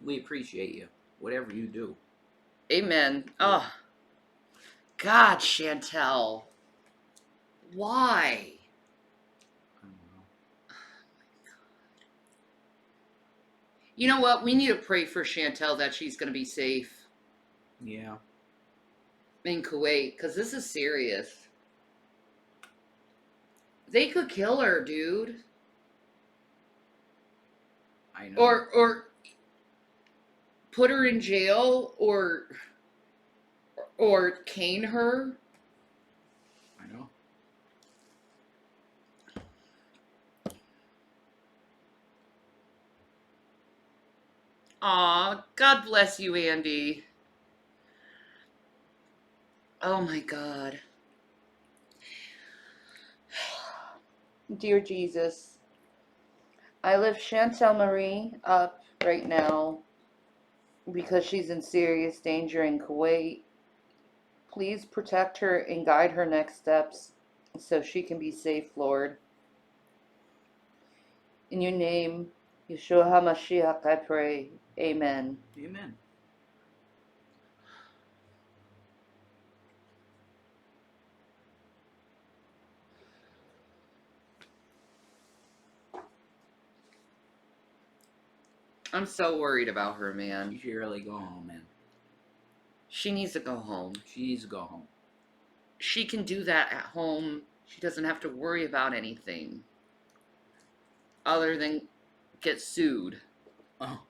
We appreciate you. Whatever you do.
Amen. Oh. God, Chantel. Why?
I don't know.
You know what? We need to pray for Chantel that she's going to be safe
Yeah.
in Kuwait, because this is serious. They could kill her, dude.
I know.
Or put her in jail or cane her.
I know.
Aw, God bless you, Andy. Oh my God. Dear Jesus, I lift Chantel Marie up right now because she's in serious danger in Kuwait. Please protect her and guide her next steps so she can be safe, Lord. In your name, Yeshua HaMashiach, I pray. Amen.
Amen.
I'm so worried about her, man.
You should really go home, man.
She needs to go home.
She needs to go home.
She can do that at home. She doesn't have to worry about anything other than get sued.
Oh.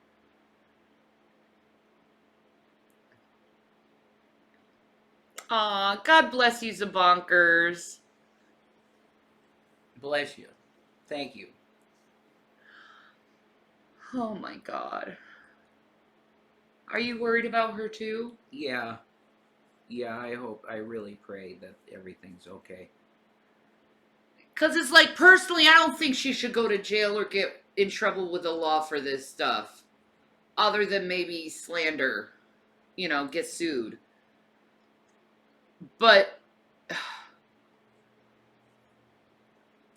Aw, God bless you, Zabonkers.
Bless you. Thank you.
Oh my God. Are you worried about her too?
Yeah. Yeah, I really pray that everything's okay.
Because it's like, personally, I don't think she should go to jail or get in trouble with the law for this stuff. Other than maybe slander. You know, get sued. But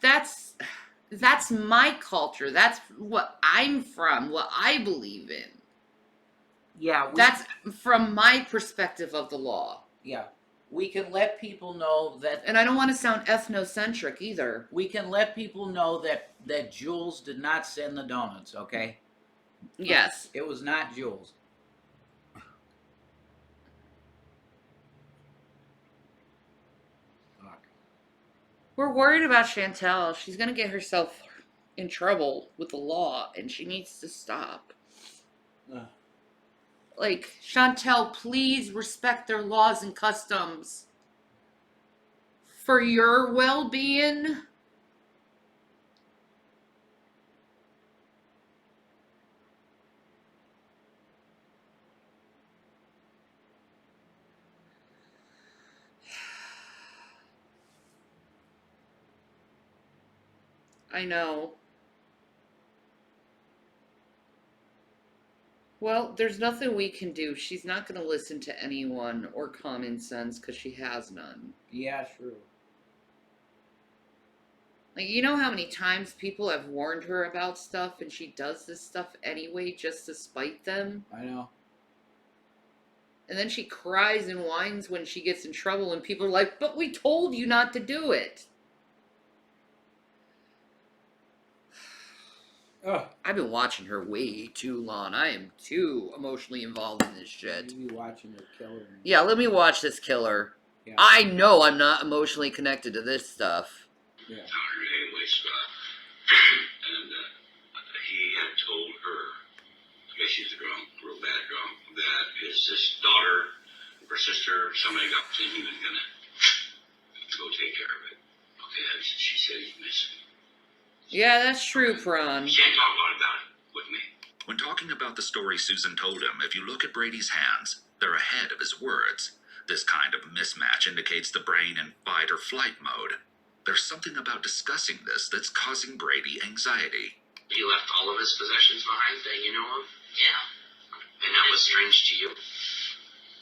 that's That's my culture. That's what I'm from, what I believe in.
Yeah,
That's from my perspective of the law.
yeah. We can let people know that,
And I don't want to sound ethnocentric either.
we can let people know that Jules did not send the donuts, okay?
Yes.
It was not Jules. Fuck.
We're worried about Chantel. She's going to get herself in trouble with the law, and she needs to stop.
Ugh.
Like, Chantel, please respect their laws and customs. For your well-being. I know. Well, there's nothing we can do. She's not going to listen to anyone or common sense because she has none.
Yeah, true.
Like, you know how many times people have warned her about stuff and she does this stuff anyway just to spite them?
I know.
And then she cries and whines when she gets in trouble and people are like, but we told you not to do it.
Ugh.
I've been watching her way too long. I am too emotionally involved in this shit.
You be watching her kill her.
Yeah, let me watch this killer.
Yeah.
I know I'm not emotionally connected to this stuff.
Yeah.
Her name was, and he had told her, I guess she's a drunk, real bad drunk, that his daughter or sister, somebody got and he was gonna go take care of it. Okay, she said he's missing.
Yeah, that's true, Prawn.
She can't talk about it with me.
When talking about the story Susan told him, if you look at Brady's hands, they're ahead of his words. This kind of mismatch indicates the brain in fight or flight mode. There's something about discussing this that's causing Brady anxiety.
He left all of his possessions behind that you know of? Yeah. And that was strange to you?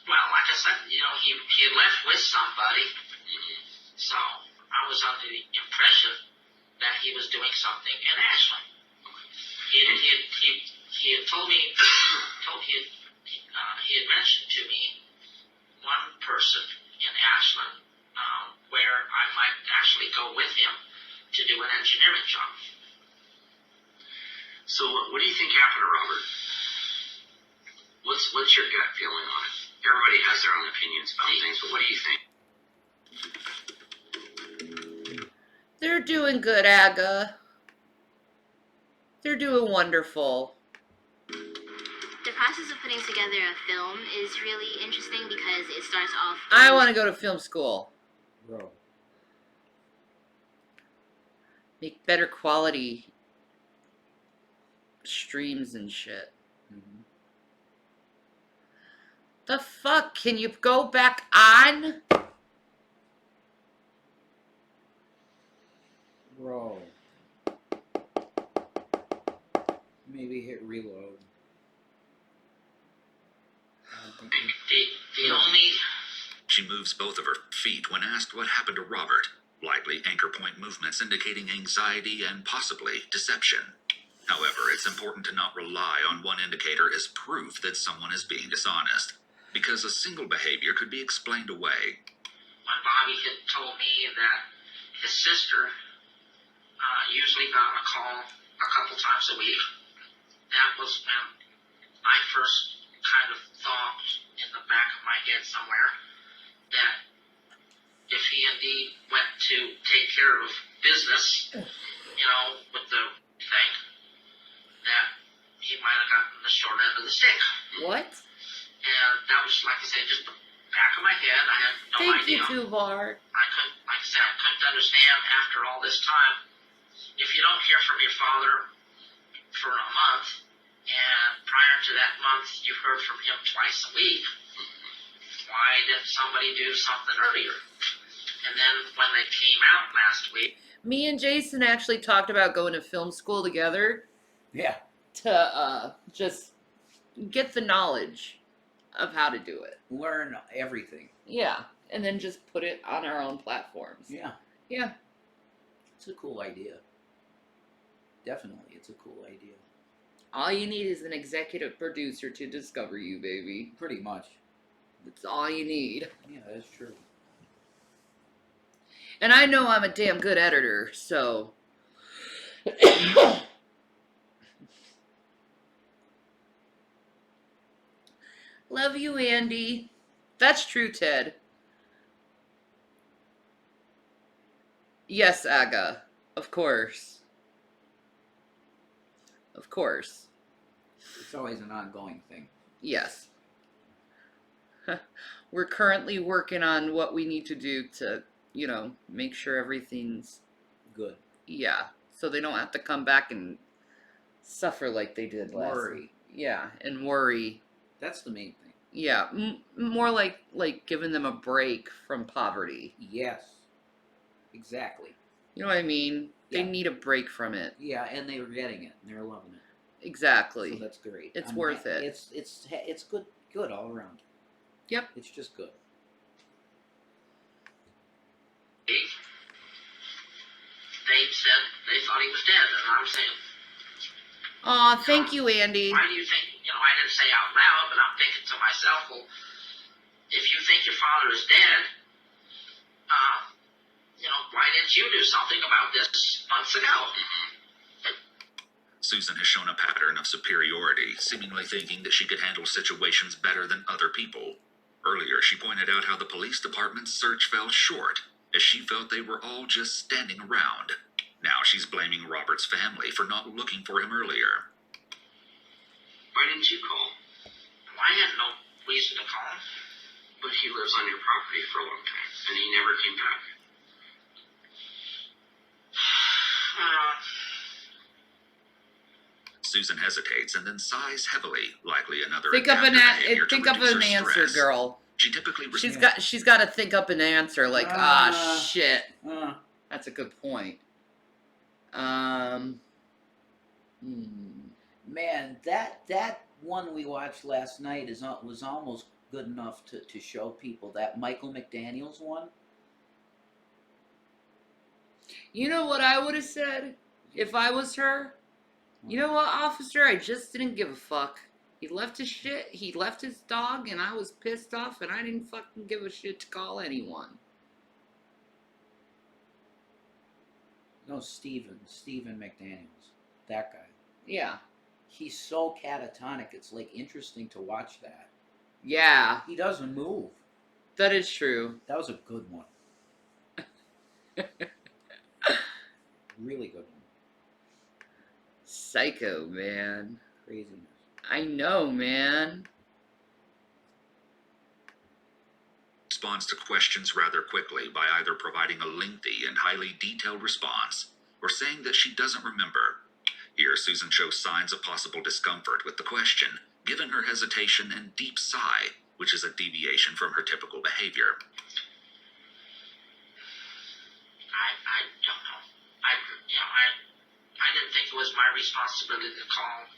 Well, like I said, he had left with somebody. Mm-hmm. So I was under the impression that he was doing something in Ashland. He had told me, he had mentioned to me one person in Ashland where I might actually go with him to do an engineering job. So what do you think happened to Robert? What's your gut feeling on it? Everybody has their own opinions about things, but what do you think?
They're doing good, Aga. They're doing wonderful.
The process of putting together a film is really interesting because it starts off.
I want to go to film school.
Bro.
Make better quality streams and shit.
Mm-hmm.
The fuck? Can you go back on?
Bro. Maybe hit reload.
The only...
She moves both of her feet when asked what happened to Robert, likely anchor point movements indicating anxiety and possibly deception. However, it's important to not rely on one indicator as proof that someone is being dishonest, because a single behavior could be explained away.
When Bobby had told me that his sister usually got a call a couple times a week, that was when I first kind of thought in the back of my head somewhere that if he indeed went to take care of business, with the thing, that he might have gotten the short end of the stick.
What?
And that was, like I said, just the back of my head. I had no
Thank
idea.
you, Tuvar.
I couldn't, like I said, I couldn't understand after all this time. If you don't hear from your father for a month, and prior to that month you heard from him twice a week, why didn't somebody do something earlier? And then when they came out last week,
Me and Jason actually talked about going to film school together
Yeah.
to just get the knowledge of how to do it.
Learn everything.
Yeah, and then just put it on our own platforms.
Yeah.
Yeah.
It's a cool idea. definitely, it's a cool idea.
All you need is an executive producer to discover you, baby.
Pretty much.
That's all you need.
Yeah, that's true.
And I know I'm a damn good editor, so... Love you, Andy. That's true, Ted. Yes, Aga. Of course. Of course.
It's always an ongoing thing.
Yes. We're currently working on what we need to do to, you know, make sure everything's
good.
Yeah. So they don't have to come back and suffer like they did last
Worry.
week. Yeah, and worry.
That's the main thing.
Yeah, more like giving them a break from poverty.
Yes. Exactly.
You know what I mean?
Yeah.
They need a break from it.
Yeah, and they're getting it. And they're loving it.
Exactly.
So that's great.
It's worth it.
It's good all around.
Yep.
It's just good.
They said they thought he was dead, and I'm saying,
Aw, thank you, Andy.
why do you think, I didn't say out loud, but I'm thinking to myself, well, if you think your father is dead, why didn't you do something about this months ago?
Susan has shown a pattern of superiority, seemingly thinking that she could handle situations better than other people. Earlier, she pointed out how the police department's search fell short, as she felt they were all just standing around. Now she's blaming Robert's family for not looking for him earlier.
Why didn't you call? I had no reason to call him. But he lives on your property for a long time, and he never came back.
Susan hesitates and then sighs heavily, likely another
Think up an
behavior to
think up
reduce
an
her
answer,
stress.
girl.
She typically
She's got to think up an answer. Like, shit. That's a good point.
Man, that one we watched last night was almost good enough to show people. That Michael McDaniel's one.
You know what I would have said if I was her? You know what, officer? I just didn't give a fuck. He left his shit. He left his dog, and I was pissed off, and I didn't fucking give a shit to call anyone.
No, Steven McDaniels. That guy.
Yeah.
He's so catatonic, it's like interesting to watch that.
Yeah.
He doesn't move.
That is true.
That was a good one. Really good one.
Psycho, man.
Craziness.
I know, man.
responds to questions rather quickly by either providing a lengthy and highly detailed response or saying that she doesn't remember. Here, Susan shows signs of possible discomfort with the question, given her hesitation and deep sigh, which is a deviation from her typical behavior.
I don't know. I didn't think it was my responsibility to call.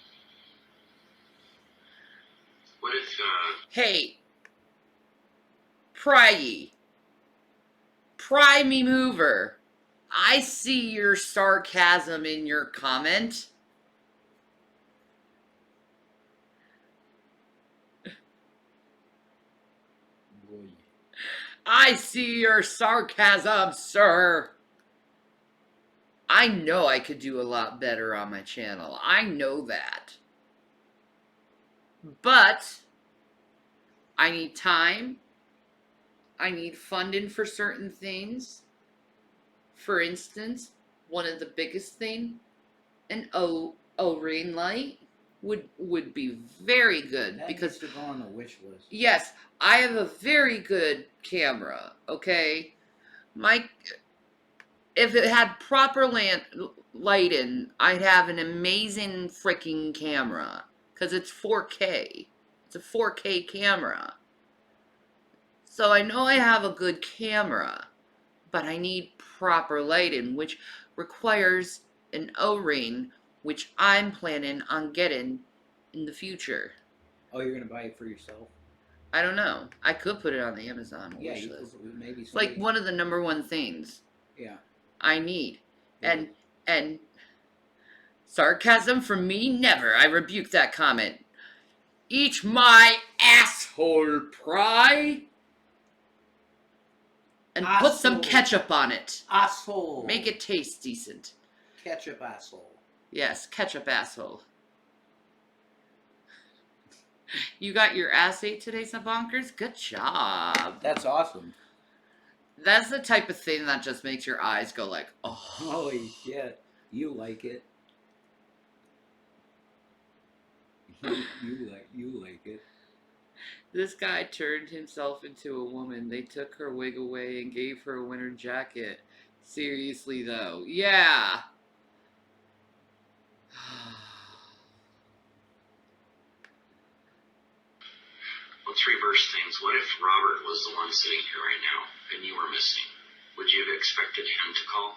What if,
Hey, Pry me mover. I see your sarcasm in your comment. I see your sarcasm, sir. I know I could do a lot better on my channel. I know that. But I need time. I need funding for certain things. For instance, one of the biggest thing, an O-ring light would be very good
That
because
needs to go on the wish list.
yes, I have a very good camera, okay? If it had proper lighting, I'd have an amazing freaking camera. Because it's 4K. It's a 4K camera. So I know I have a good camera. But I need proper lighting, which requires an O-ring, which I'm planning on getting in the future.
Oh, you're going to buy it for yourself?
I don't know. I could put it on the Amazon
Yeah,
wish
you
list.
could, maybe.
It's like one of the number one things
Yeah.
I need.
Yeah.
And Sarcasm from me? Never. I rebuke that comment. Eat my asshole, Pry. And put some
Asshole.
ketchup on it.
Asshole.
Make it taste decent.
Ketchup asshole.
Yes, ketchup asshole. You got your ass ate today, some bonkers? Good job.
That's awesome.
That's the type of thing that just makes your eyes go like, oh.
Holy shit. You like it. You like it.
This guy turned himself into a woman. They took her wig away and gave her a winter jacket. Seriously, though. Yeah.
Let's reverse things. What if Robert was the one sitting here right now and you were missing? Would you have expected him to call?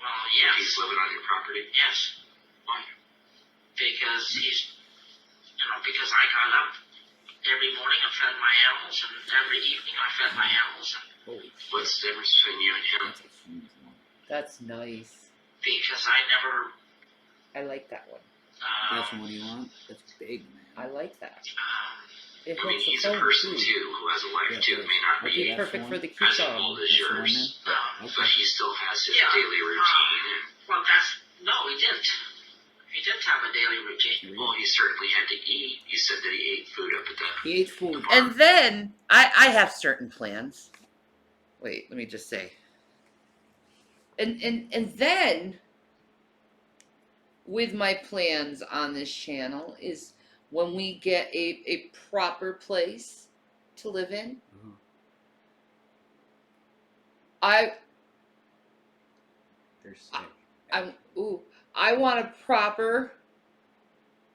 Well, yes.
If he's living on your property?
Yes.
Why?
Because because I got up every morning and fed my animals, and every evening I fed my animals.
What's the difference between you and him?
That's nice.
Because I never.
I like that one.
That's the one you want? That's big, man.
I like that. It
I mean,
hooks the
he's a
phone,
person
too.
too who has a life
Yeah,
too. It may not
It'd
be
be perfect for the
as
coupon.
involved as
That's the one,
yours,
then?
but he still has his
Yeah,
daily routine. And,
Well, no, he didn't. He didn't have a daily routine.
well, he certainly had to eat. You said that he ate food up at the.
He ate food.
And then, I have certain plans. Wait, let me just say. And then, with my plans on this channel is when we get a proper place to live in,
They're sick.
I want a proper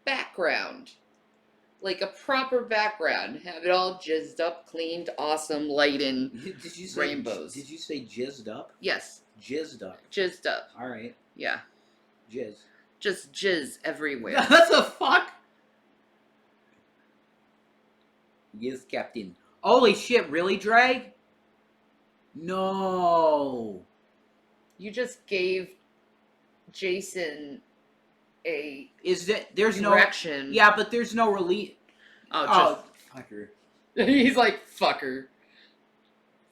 background. Like a proper background. Have it all jizzed up, cleaned, awesome, lighting,
Did you say
rainbows.
Did you say jizzed up?
Yes,
Jizzed up.
jizzed up.
All right.
Yeah.
Jizz.
Just jizz everywhere.
What the fuck? Yes, Captain. Holy shit! Really, Drag? No.
You just gave Jason a
Is that there's
direction.
no? Yeah, but there's no release.
Oh,
fucker.
he's like, fucker.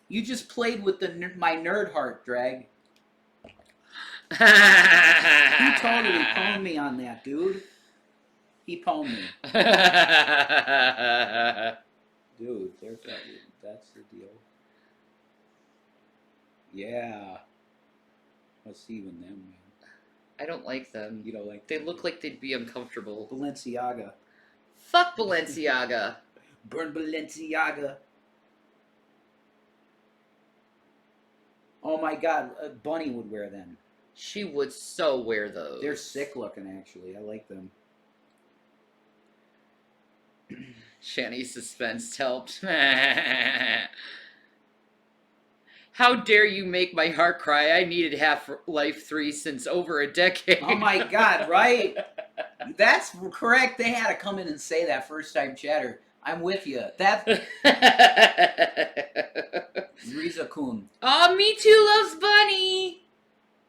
You just played with my nerd heart, Drag. He totally pwned me on that, dude. He pwned me. Dude, that's the deal. Yeah. Let's see even them, man.
I don't like them.
You don't like
They
them?
look like they'd be uncomfortable.
Balenciaga.
Fuck Balenciaga.
Burn Balenciaga. Oh my god, Bunny would wear them.
She would so wear those.
They're sick looking, actually. I like them.
Shanny suspense helped. How dare you make my heart cry? I needed Half-Life 3 since over a decade.
Oh my god, right? That's correct. They had to come in and say that first time chatter. I'm with you. That Riza-kun.
Oh, me too loves Bunny.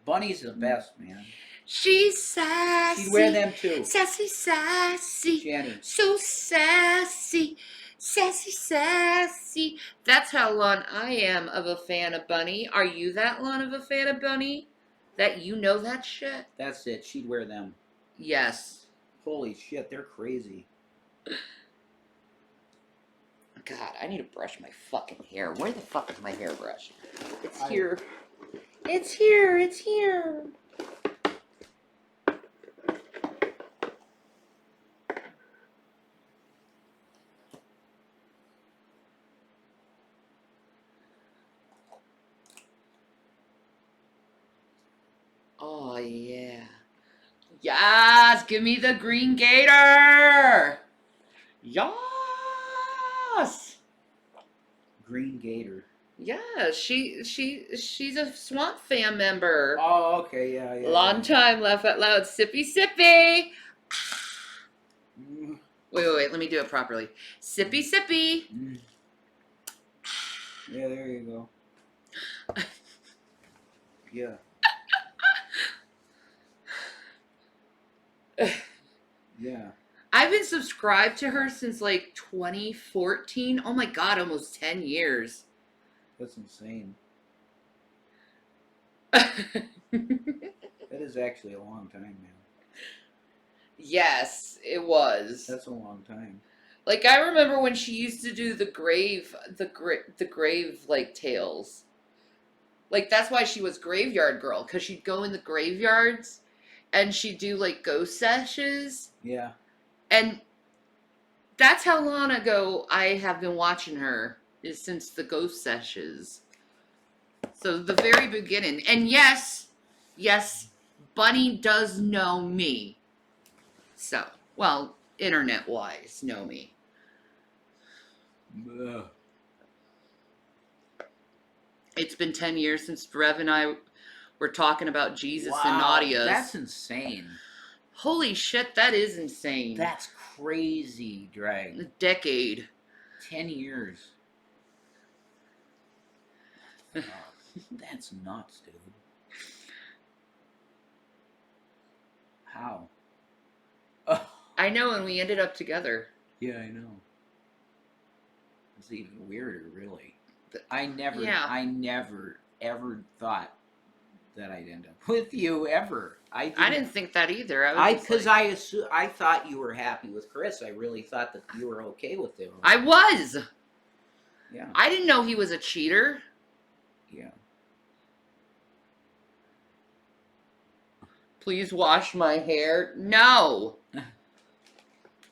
Bunny's the best, man.
She's sassy.
She'd wear them too.
Sassy, sassy.
Shanny.
So sassy. Sassy, sassy. That's how long I am of a fan of Bunny. Are you that long of a fan of Bunny? That you know that shit?
That's it. She'd wear them.
Yes.
Holy shit, they're crazy.
God, I need to brush my fucking hair. Where the fuck is my hairbrush? It's here. It's here. It's here. Oh, yeah. Yes, give me the green gator. Yes.
Green Gator.
Yeah, she's a Swamp Fam member.
Oh, okay, yeah.
Long time, laugh out loud, sippy sippy. Wait, let me do it properly. Sippy sippy.
Yeah, there you go. Yeah.
I've been subscribed to her since like 2014. Oh my god, almost 10 years.
That's insane.
Yes,
That is actually a long time, man.
it was.
That's a long time.
Like I remember when she used to do the grave like tales. Like that's why she was graveyard girl, because she'd go in the graveyards and she'd do like ghost sessions.
Yeah.
And that's how long ago I have been watching her, is since the ghost sessions. So the very beginning. And yes, Bunny does know me. So, well, internet-wise, know me.
Ugh.
It's been 10 years since Rev and I were talking about Jesus
Wow,
and Nadia's.
that's insane.
Holy shit, that is insane.
That's crazy, Drag.
A decade.
10 years. Oh, that's nuts, dude. How? Oh.
I know, and we ended up together.
Yeah, I know. It's even weirder, really. I never ever thought that I'd end up with you ever. I
didn't think that either.
I thought you were happy with Chris. I really thought that you were okay with him.
I was.
Yeah.
I didn't know he was a cheater.
Yeah.
Please wash my hair. No.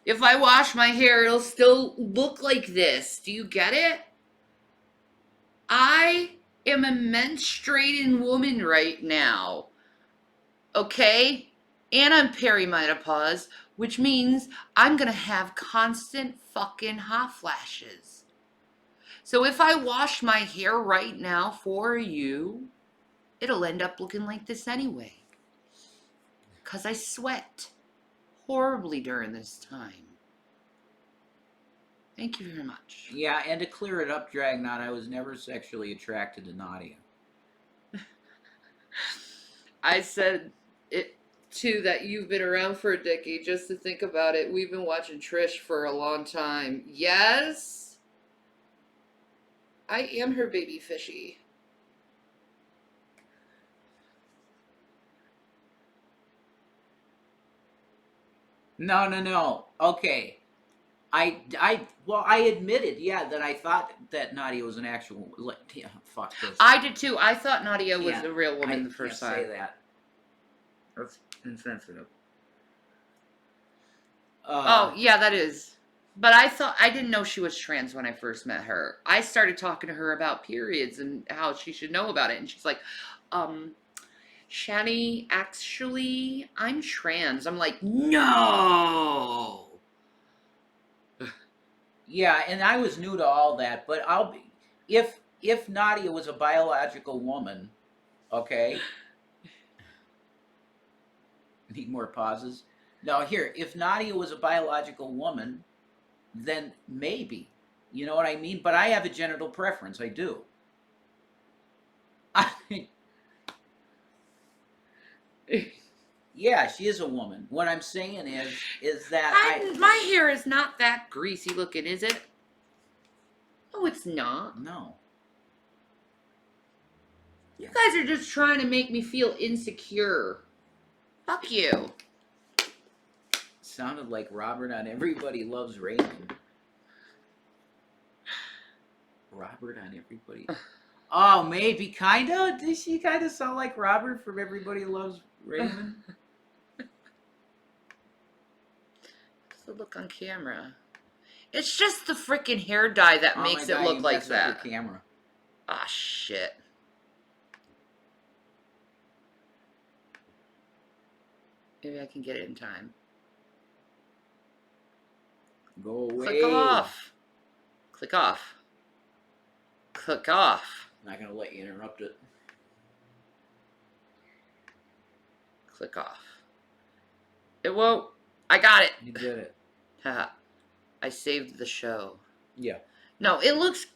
If I wash my hair, it'll still look like this. Do you get it? I am a menstruating woman right now. Okay? And I'm perimenopause, which means I'm gonna have constant fucking hot flashes. So if I wash my hair right now for you, it'll end up looking like this anyway. 'Cause I sweat horribly during this time. Thank you very much.
Yeah, and to clear it up, Dragnot, I was never sexually attracted to Nadia.
I said it too, that you've been around for a decade. Just to think about it, we've been watching Trish for a long time. Yes, I am her baby fishy.
No. Okay. I admitted, yeah, that I thought that Nadia was an actual, like, yeah, fuck this.
I did too. I thought Nadia was a real woman the first time.
I can't say that.
That's insensitive.
Oh,
yeah, that is. But I didn't know she was trans when I first met her. I started talking to her about periods and how she should know about it. And she's like, Shanny, actually, I'm trans. I'm like, no.
Yeah, and I was new to all that, but if Nadia was a biological woman, okay. Need more pauses? No, here, if Nadia was a biological woman, then maybe. You know what I mean? But I have a genital preference, I do. Yeah, she is a woman. What I'm saying is that
my hair is not that greasy looking, is it? Oh, it's not.
No.
You guys are just trying to make me feel insecure. Fuck you.
Sounded like Robert on Everybody Loves Raymond. Robert on Everybody. Oh, maybe, kinda. Did she kind of sound like Robert from Everybody Loves Raymond?
The look on camera. It's just the freaking hair dye that makes it look like that.
Your camera.
Ah, shit. Maybe I can get it in time.
Go away.
Click off. Click off. Click off.
Not gonna let you interrupt it.
Click off. It won't. I got it.
You did it.
Haha. I saved the show.
Yeah.
No, it looks...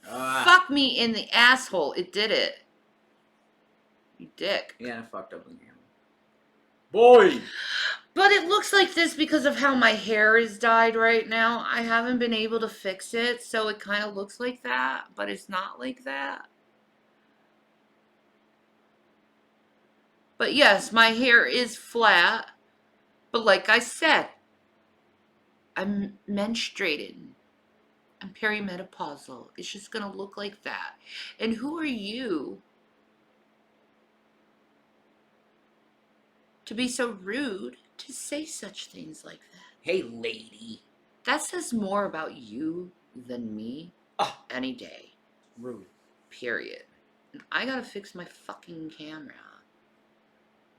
Fuck me in the asshole. It did it. You dick.
Yeah, I fucked up the camera. Boy!
But it looks like this because of how my hair is dyed right now. I haven't been able to fix it, so it kind of looks like that, but it's not like that. But yes, my hair is flat. But like I said, I'm menstruated. I'm perimenopausal. It's just going to look like that. And who are you to be so rude to say such things like that?
Hey, lady.
That says more about you than me any day.
Rude.
Period. And I gotta fix my fucking camera.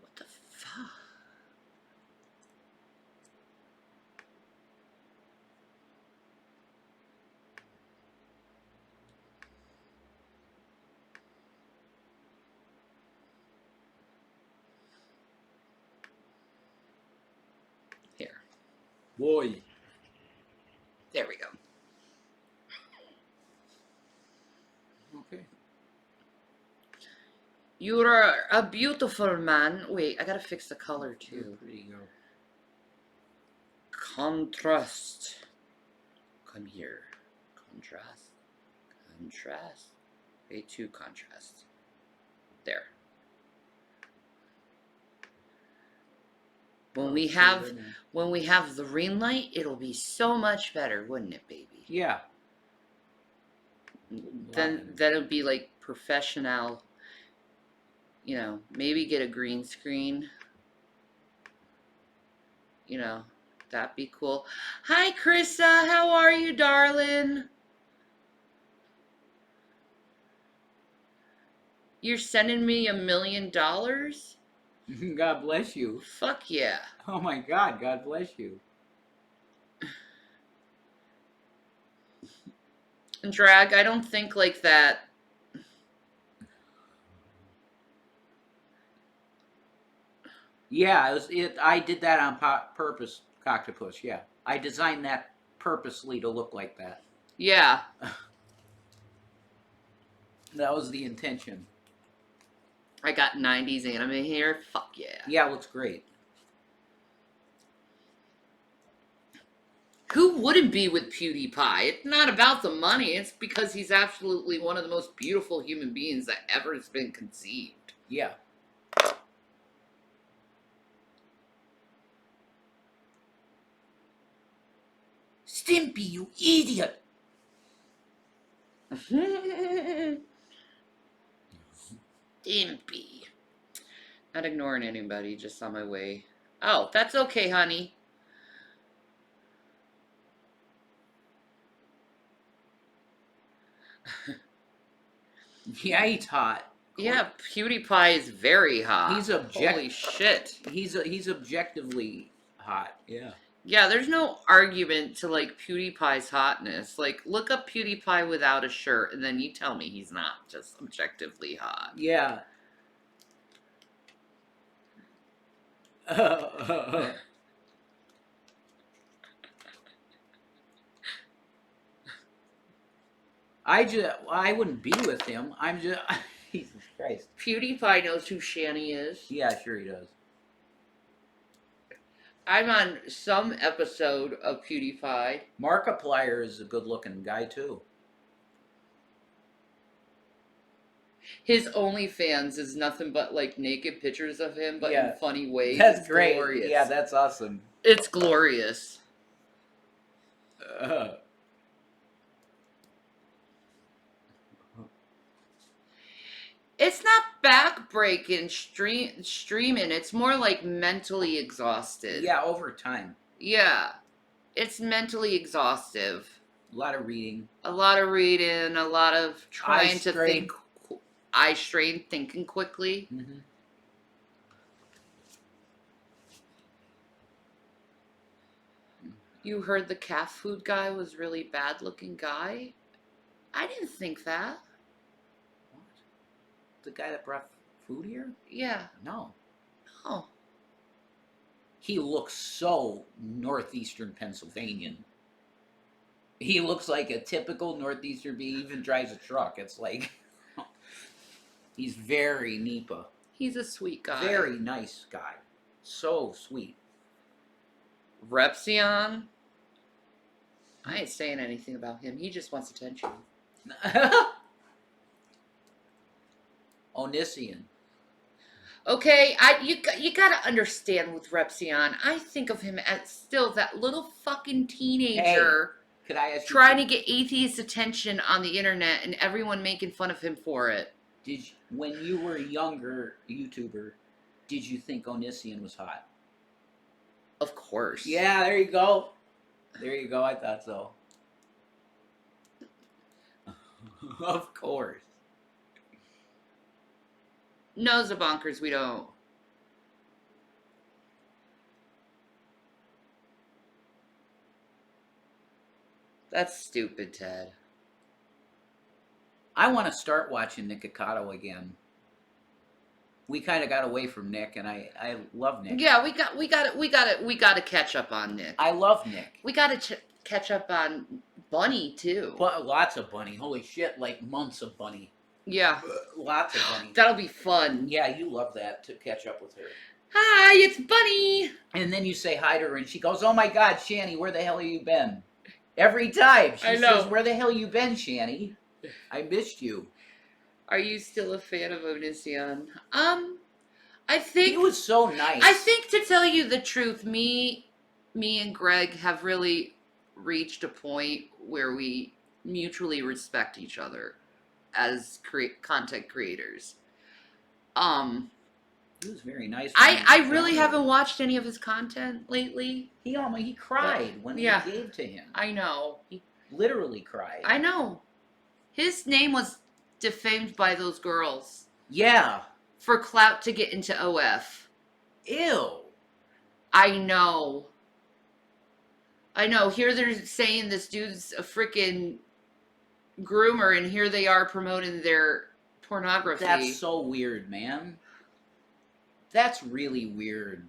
What the fuck? Here.
Boy.
There we go.
Okay.
You're a beautiful man. Wait, I gotta fix the color too.
Pretty girl.
Contrast. Come here. Contrast. Contrast. Way to contrast. There. When we have the ring light, it'll be so much better, wouldn't it, baby?
Yeah.
Then that'll be like professional. You know, maybe get a green screen. You know, that'd be cool. Hi, Krista. How are you, darling? You're sending me $1 million?
God bless you.
Fuck yeah.
Oh my God, God bless you.
Drag, I don't think like that.
Yeah, I did that on purpose, Coctopus, yeah. I designed that purposely to look like that.
Yeah.
That was the intention.
I got 90s anime here. Fuck yeah.
Yeah, it looks great.
Who wouldn't be with PewDiePie? It's not about the money. It's because he's absolutely one of the most beautiful human beings that ever has been conceived.
Yeah. Stimpy, you idiot!
Stimpy. Not ignoring anybody, just on my way. Oh, that's okay, honey.
Yeah, he's hot.
Yeah, PewDiePie is very hot.
He's
Holy shit.
He's objectively hot. Yeah.
Yeah, there's no argument to like PewDiePie's hotness. Like, look up PewDiePie without a shirt, and then you tell me he's not just objectively hot.
Yeah. I wouldn't be with him. I'm just Jesus Christ.
PewDiePie knows who Shanny is.
Yeah, sure he does.
I'm on some episode of PewDiePie.
Markiplier is a good-looking guy too.
His OnlyFans is nothing but like naked pictures of him, but in funny ways.
That's
it's
great.
Glorious.
Yeah, that's awesome.
It's glorious. It's not back-breaking streaming. It's more like mentally exhausted.
Yeah, over time.
Yeah. It's mentally exhaustive.
A lot of reading.
A lot of reading, a lot of trying to
strain.
think. Eye strain, thinking quickly.
Mm-hmm.
You heard the cat food guy was really bad looking guy? I didn't think that.
What? The guy that brought food here?
Yeah.
No.
Oh.
He looks so northeastern Pennsylvanian. He looks like a typical northeastern. He even drives a truck. It's like he's very NEPA.
He's a sweet guy.
Very nice guy. So sweet.
Repsion? I ain't saying anything about him. He just wants attention.
Onision.
Okay, you gotta understand with Repsion. I think of him as still that little fucking teenager
Could I ask you
trying to get atheist attention on the internet and everyone making fun of him for it.
When you were a younger YouTuber, did you think Onision was hot?
Of course.
Yeah, there you go. There you go. I thought so. Of course.
No, Zabonkers, we don't. That's stupid, Ted.
I want to start watching Nikocado again. We kind of got away from Nick, and I love Nick.
Yeah, we got to catch up on Nick.
I love Nick.
We got to catch up on Bunny too.
But lots of Bunny. Holy shit! Like months of Bunny.
Yeah.
Lots of Bunny.
That'll be fun.
Yeah, you love that, to catch up with her.
Hi, it's Bunny.
And then you say hi to her, and she goes, "Oh my God, Shanny, where the hell have you been?" Every time she says, "Where the hell you been, Shanny? I missed you."
Are you still a fan of Onision? I think
he was so nice.
I think, to tell you the truth, me and Greg have really reached a point where we mutually respect each other as content creators.
He was very nice.
I really haven't watched any of his content lately.
He cried when he gave to him.
I know.
He literally cried.
I know. His name was defamed by those girls.
Yeah.
For clout to get into OF.
Ew.
I know. Here they're saying this dude's a freaking groomer, and here they are promoting their pornography.
That's so weird, man. That's really weird.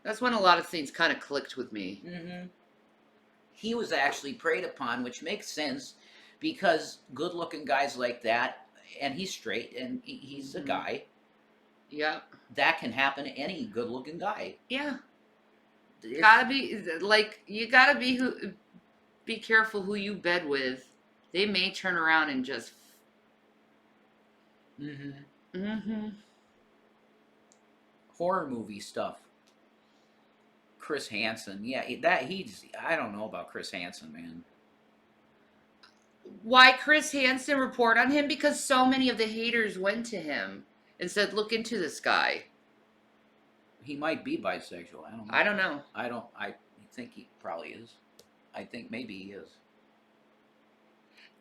That's when a lot of things kind of clicked with me.
Mm-hmm. He was actually preyed upon, which makes sense, because good-looking guys like that, and he's straight, and he's a guy.
Yeah.
That can happen to any good-looking guy.
Yeah. Gotta be, like, you gotta be careful who you bed with. They may turn around and just...
Mm-hmm.
Mm-hmm.
Horror movie stuff. Chris Hansen. Yeah, I don't know about Chris Hansen, man.
Why Chris Hansen report on him? Because so many of the haters went to him and said, look into this guy.
He might be bisexual.
I don't know.
I think he probably is. I think maybe he is.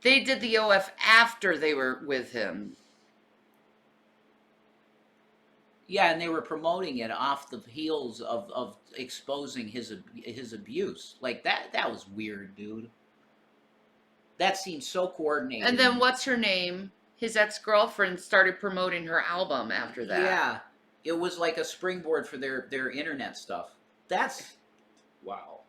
They did the OF after they were with him.
Yeah, and they were promoting it off the heels of exposing his abuse. Like, that was weird, dude. That seemed so coordinated.
And then what's her name? His ex-girlfriend started promoting her album after that.
Yeah. It was like a springboard for their internet stuff. That's... Wow.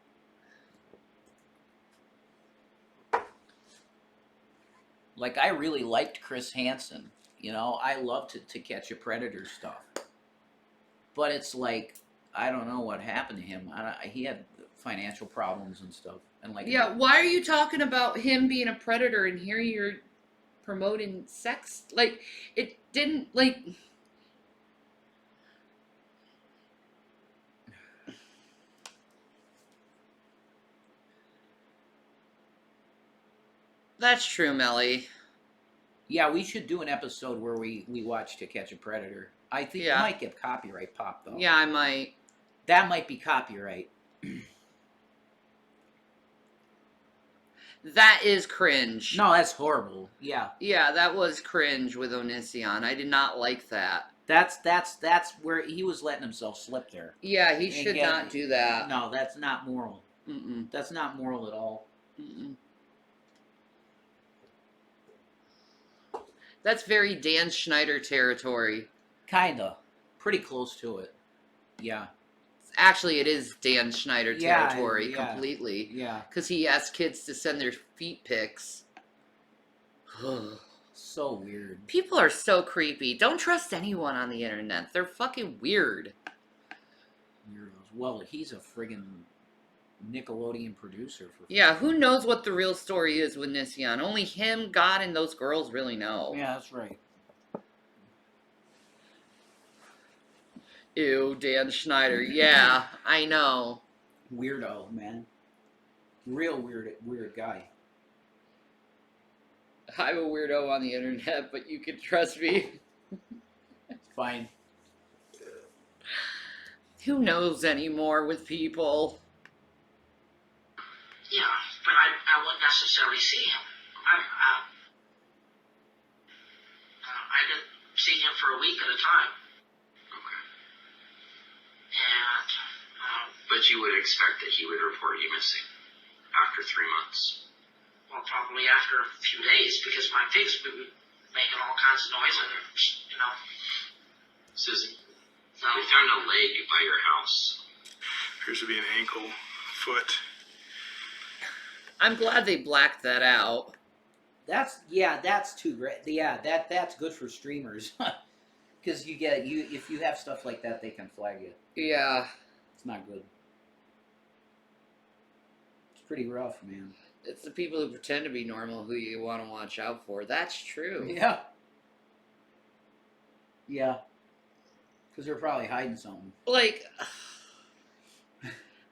Like, I really liked Chris Hansen. You know, I loved To Catch a Predator stuff. But it's like, I don't know what happened to him. He had financial problems and stuff. And like,
yeah, why are you talking about him being a predator and here you're promoting sex? Like, it didn't, like... That's true, Melly.
Yeah, we should do an episode where we watch To Catch a Predator. I think it might get copyright pop, though.
Yeah, I might.
That might be copyright.
That is cringe.
No, that's horrible. Yeah.
Yeah, that was cringe with Onision. I did not like that.
That's where he was letting himself slip there.
Yeah, he should not do that.
No, that's not moral.
Mm-mm.
That's not moral at all.
Mm-mm. That's very Dan Schneider territory.
Kinda. Pretty close to it. Yeah.
Actually, it is Dan Schneider territory completely.
Yeah.
Because he asks kids to send their feet pics.
So weird.
People are so creepy. Don't trust anyone on the internet. They're fucking weird.
Weirdos. Well, he's a friggin' Nickelodeon producer for.
Yeah, who knows what the real story is with Nissan? Only him, God, and those girls really know.
Yeah, that's right.
Ew, Dan Schneider. Yeah, I know.
Weirdo, man. Real weird guy.
I'm a weirdo on the internet, but you can trust me.
Fine.
Who knows anymore with people?
Yeah, but I wouldn't necessarily see him. I didn't see him for a week at a time.
Okay.
And,
But you would expect that he would report you missing after 3 months.
well, probably after a few days, because my pigs would be making all kinds of noise, and, you know.
Susan,
No.
we found a leg by your house.
Appears to be an ankle, foot.
I'm glad they blacked that out.
That's too great. Yeah, that's good for streamers. Because if you have stuff like that, they can flag you.
Yeah.
It's not good. It's pretty rough, man.
It's the people who pretend to be normal who you want to watch out for. That's true.
Yeah. Yeah. Because they're probably hiding something.
Like,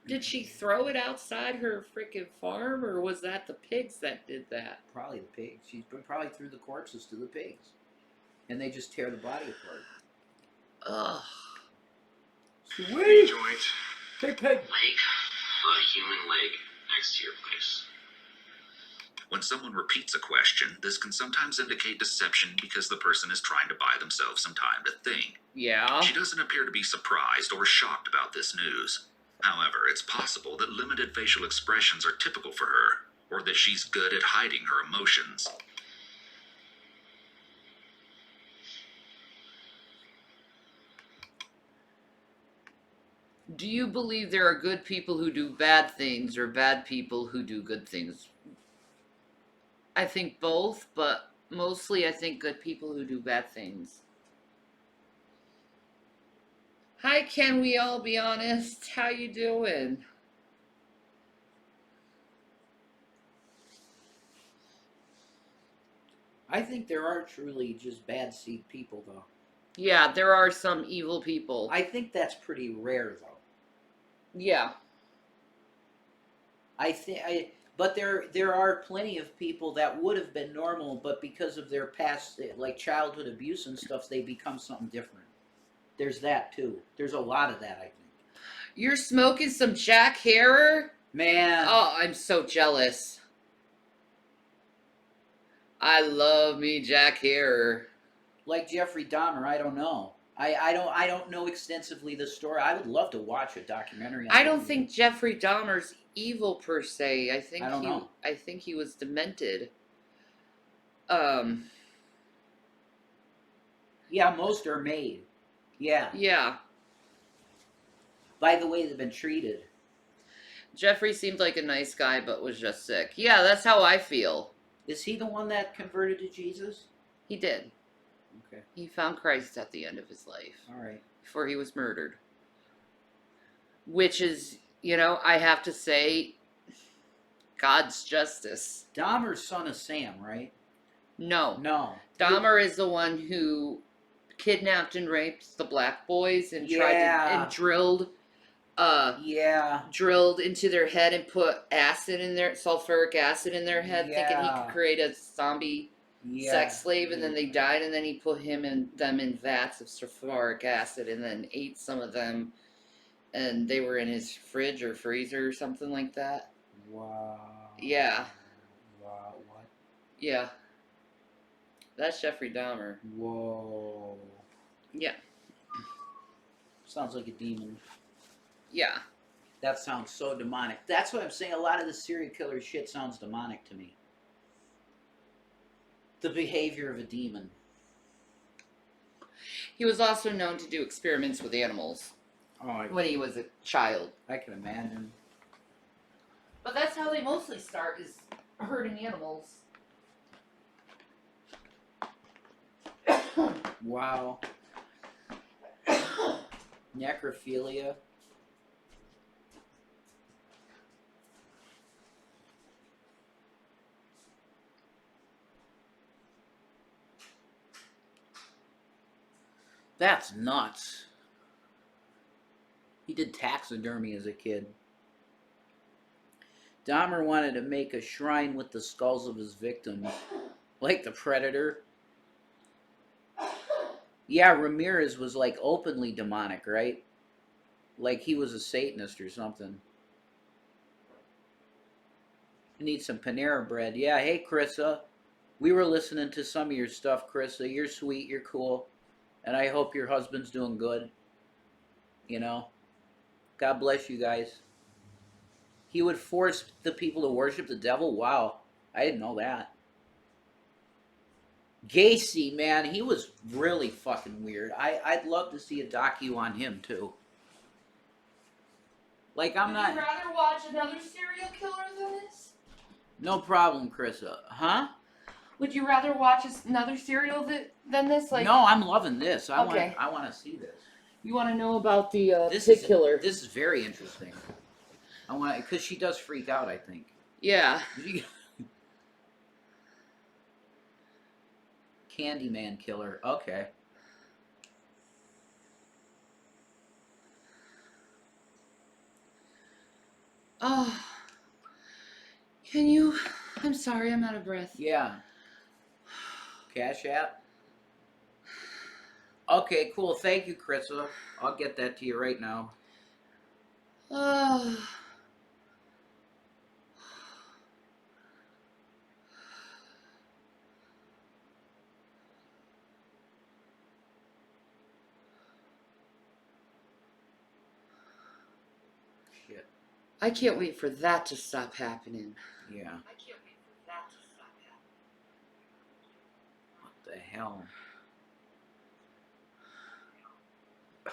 did she throw it outside her freaking farm, or was that the pigs that did that?
Probably the pigs. She probably threw the corpses to the pigs. And they just tear the body apart.
Ugh.
Sweet!
Joint.
Pig.
Leg? A human leg next to your place.
When someone repeats a question, this can sometimes indicate deception because the person is trying to buy themselves some time to think.
Yeah.
She doesn't appear to be surprised or shocked about this news. However, it's possible that limited facial expressions are typical for her, or that she's good at hiding her emotions.
Do you believe there are good people who do bad things or bad people who do good things? I think both, but mostly I think good people who do bad things. Hi, can we all be honest? How you doing?
I think there are truly just bad seed people, though.
Yeah, there are some evil people.
I think that's pretty rare, though.
Yeah.
But there are plenty of people that would have been normal, but because of their past, like childhood abuse and stuff, they become something different. There's that too. There's a lot of that, I think.
You're smoking some Jack Harrer?
Man.
Oh, I'm so jealous. I love me Jack Harrer.
Like Jeffrey Dahmer, I don't know. I don't know extensively the story. I would love to watch a documentary on
I don't think Jeffrey Dahmer's evil per se. I
don't know.
I think he was demented.
Yeah, most are made. Yeah.
Yeah.
By the way they've been treated.
Jeffrey seemed like a nice guy, but was just sick. Yeah, that's how I feel.
Is he the one that converted to Jesus?
He did.
Okay.
He found Christ at the end of his life.
All right.
Before he was murdered. Which is, you know, I have to say, God's justice.
Dahmer's son of Sam, right?
No.
No.
Dahmer is the one who kidnapped and raped the black boys and tried to, and drilled into their head and put acid in their sulfuric acid in their head, thinking he could create a zombie sex slave, and then they died, and then he put them in vats of sulfuric acid and then ate some of them, and they were in his fridge or freezer or something like that.
Wow.
Yeah.
Wow. What?
Yeah. That's Jeffrey Dahmer.
Whoa.
Yeah.
Sounds like a demon.
Yeah.
That sounds so demonic. That's what I'm saying. A lot of the serial killer shit sounds demonic to me. The behavior of a demon.
He was also known to do experiments with animals when he was a child.
I can imagine.
But that's how they mostly start, is hurting animals.
Wow. Necrophilia. That's nuts. He did taxidermy as a kid. Dahmer wanted to make a shrine with the skulls of his victims, like the Predator. Yeah, Ramirez was like openly demonic, right? Like he was a Satanist or something. I need some Panera bread. Yeah, hey Carissa. We were listening to some of your stuff, Carissa. You're sweet, you're cool. And I hope your husband's doing good. You know? God bless you guys. He would force the people to worship the devil? Wow. I didn't know that. Gacy, man, he was really fucking weird. I'd love to see a docu on him, too. Like, I'm not...
Would you rather watch another serial killer than this?
No problem, Carissa. Huh?
Would you rather watch another serial than this? Like,
no, I'm loving this. I
Okay.
want to see this.
You want to know about the
This
pig
is
killer?
This is very interesting. I want because she does freak out. I think.
Yeah.
Candyman killer. Okay.
Oh. Can you? I'm sorry, I'm out of breath.
Yeah. Cash App. Okay, cool. Thank you, Carissa. I'll get that to you right now.
Oh.
Shit.
I can't wait for that to stop happening.
Yeah.
I can't wait for that to stop happening.
What the hell? I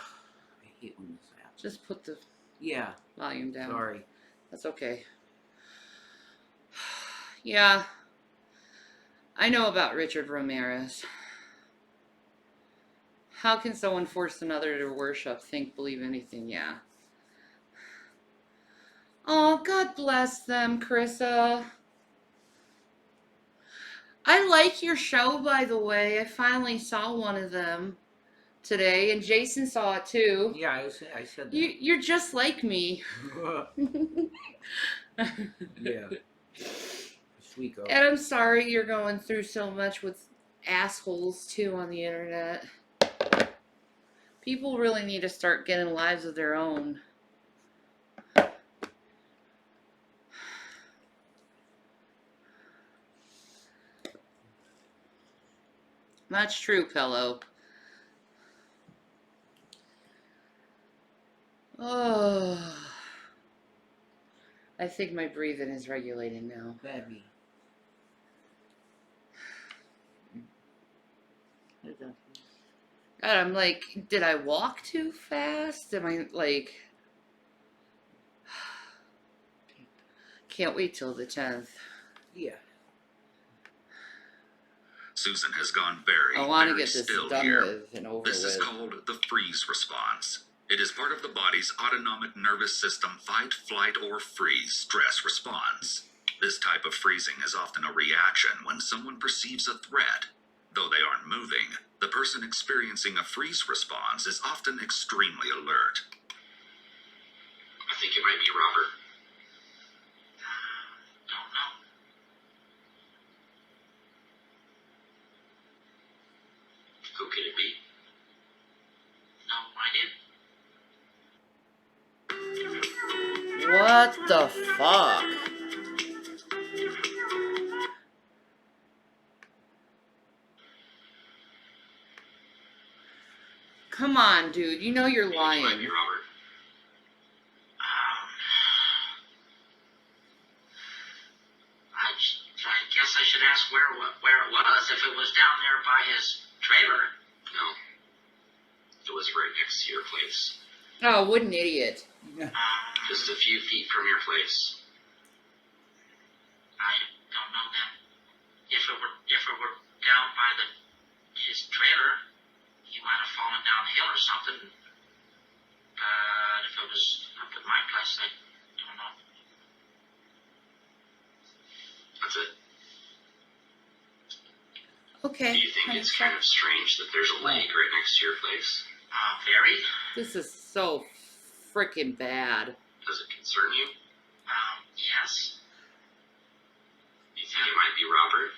hate when this happens.
Just put the
Yeah.
volume down.
Sorry.
That's okay. Yeah. I know about Richard Ramirez. How can someone force another to worship, think, believe anything? Yeah. Oh, God bless them, Carissa. I like your show, by the way. I finally saw one of them today, and Jason saw it too.
Yeah, I said that.
You're just like me.
Yeah. Sweet girl.
And I'm sorry you're going through so much with assholes too on the internet. People really need to start getting lives of their own. That's true, Pillow. Oh. I think my breathing is regulated now.
Baby.
God, I'm like, did I walk too fast? Am I like... Can't wait till the 10th.
Yeah.
Susan has gone very,
I want to
very
get this
still
done
here.
with and over
This is
with.
called the freeze response. It is part of the body's autonomic nervous system fight, flight, or freeze stress response. This type of freezing is often a reaction when someone perceives a threat. Though they aren't moving, the person experiencing a freeze response is often extremely alert.
I think it might be Robert. Don't know. Who could it be? No idea.
What the fuck? Come on, dude. You know you're
Maybe it might
lying.
be Robert. I guess I should ask where it was. If it was down there by his trailer. No. It was right next to your place.
Oh, what an idiot.
Just a few feet from your place. I don't know then. If it were down by his trailer,
hill or something. If it was up at my place, I don't know.
That's it.
Okay.
Do you think it's kind of strange that there's a lake right next to your place?
Very.
This is so freaking bad.
Does it concern you?
Yes.
Do you think it might be Robert?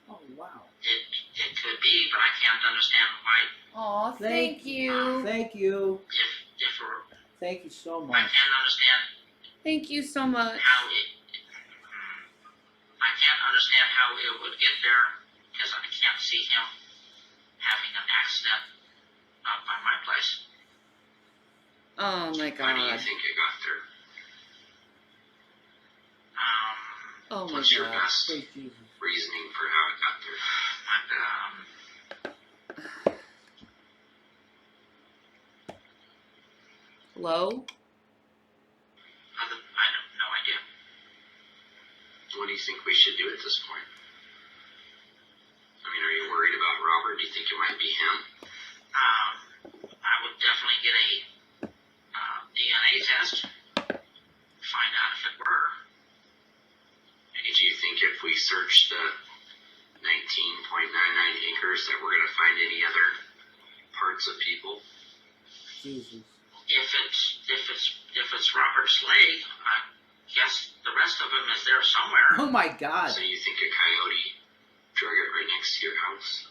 Oh, wow.
It could be, but I can't understand why.
Aw, thank you.
Thank you.
If we're,
Thank you so
I
much.
can't understand
Thank you so much.
how it. I can't understand how it would get there because I can't see him having an accident up by my place.
Oh my
Why do you
god.
think it got there?
Oh my
What's your
god.
best
Praise Jesus.
reasoning for how it got there?
Hello?
I have no idea.
What do you think we should do at this point? I mean, are you worried about Robert? Do you think it might be him?
I would definitely get a DNA test. Find out if it were.
And do you think if we search the 19.99 acres that we're going to find any other parts of people?
Jesus.
If it's Robert's leg, I guess the rest of him is there somewhere.
Oh my God.
So you think a coyote drug it right next to your house?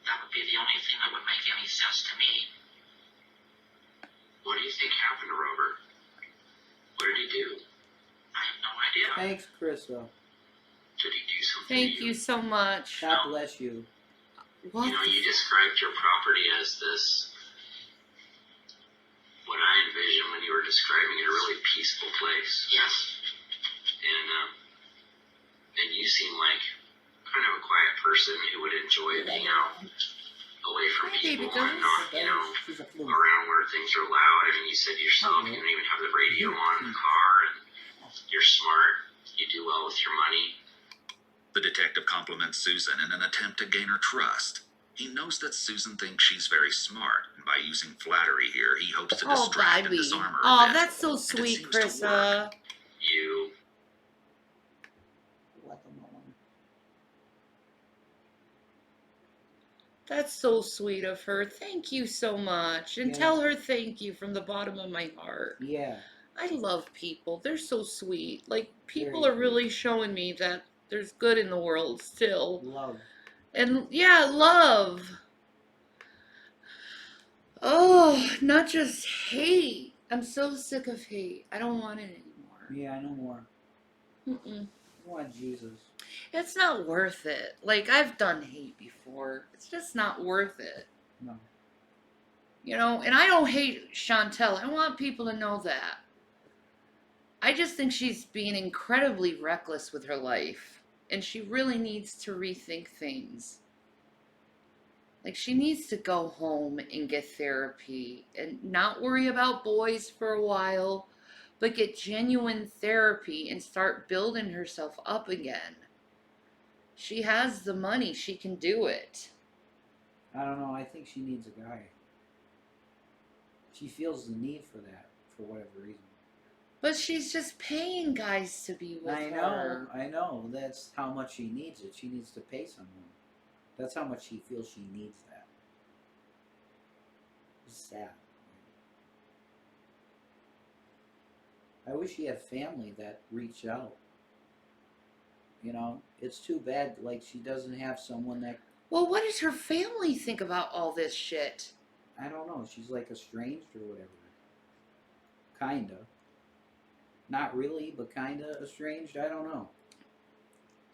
That would be the only thing that would make any sense to me.
What do you think happened to Robert? What did he do?
I have no idea.
Thanks, Krista.
Did he do something
Thank
to
you so much.
God bless you.
What?
You know, you described your property as this, what I envisioned when you were describing it, a really peaceful place.
Yes.
And you seem like kind of a quiet person who would enjoy being out away from
Hi,
people
baby
and not, you know,
She's a flu.
around where things are loud. I mean, you said yourself you don't even have the radio on in the car, and you're smart. You do well with your money.
The detective compliments Susan in an attempt to gain her trust. He knows that Susan thinks she's very smart, and by using flattery here, he hopes to
Oh,
distract and
baby.
disarm her.
Oh,
eventually,
that's so
and it
sweet,
seems to work.
Krista.
You
That's so sweet of her. Thank you so much. And
Yeah.
tell her thank you from the bottom of my heart.
Yeah.
I love people. They're so sweet. Like, people
Very
are really showing me that there's good in the world still.
Love.
And yeah, love. Oh, not just hate. I'm so sick of hate. I don't want it anymore.
Yeah, no more.
Mm-mm.
I want Jesus.
It's not worth it. Like, I've done hate before. It's just not worth it.
No.
You know, and I don't hate Chantel. I want people to know that. I just think she's being incredibly reckless with her life. And she really needs to rethink things. Like, she needs to go home and get therapy. And not worry about boys for a while. But get genuine therapy and start building herself up again. She has the money. She can do it.
I don't know. I think she needs a guy. She feels the need for that for whatever reason.
But she's just paying guys to be with her.
I know. That's how much she needs it. She needs to pay someone. That's how much she feels she needs that. It's sad. I wish she had family that reached out. You know, it's too bad, like, she doesn't have someone that...
Well, what does her family think about all this shit?
I don't know. She's, like, estranged or whatever. Kinda. Not really, but kinda estranged. I don't know.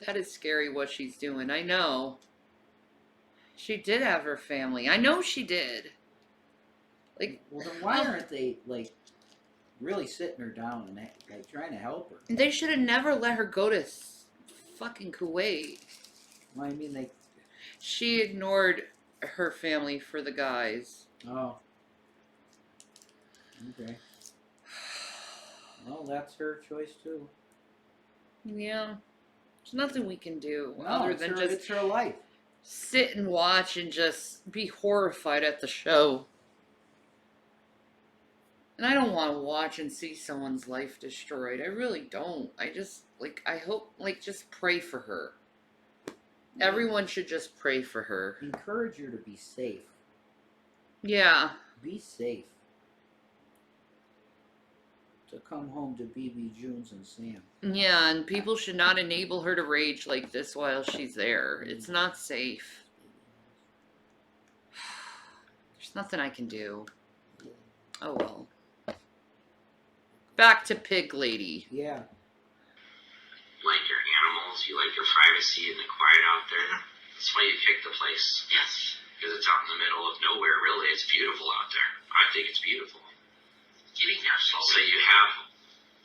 That is scary what she's doing. I know. She did have her family. I know she did. Like,
well, then why aren't they, like, really sitting her down and, like, trying to help her?
they should have never let her go to fucking Kuwait.
Well, I mean, they...
She ignored her family for the guys.
Oh. Okay. Well, that's her choice, too.
Yeah. There's nothing we can do
No,
other
it's
than
her,
just...
it's her life.
sit and watch and just be horrified at the show. And I don't want to watch and see someone's life destroyed. I really don't. I just, like, I hope, like, just pray for her. Everyone should just pray for her.
Encourage her to be safe.
Yeah.
Be safe. To come home to BB Jones and Sam.
Yeah, and people should not enable her to rage like this while she's there. It's not safe. There's nothing I can do. Oh well. Back to Pig Lady.
Yeah.
Like your animals, you like your privacy and the quiet out there. That's why you picked the place.
Yes.
Because it's out in the middle of nowhere, really. It's beautiful out there. I think it's beautiful.
Getting there
So
slowly.
you have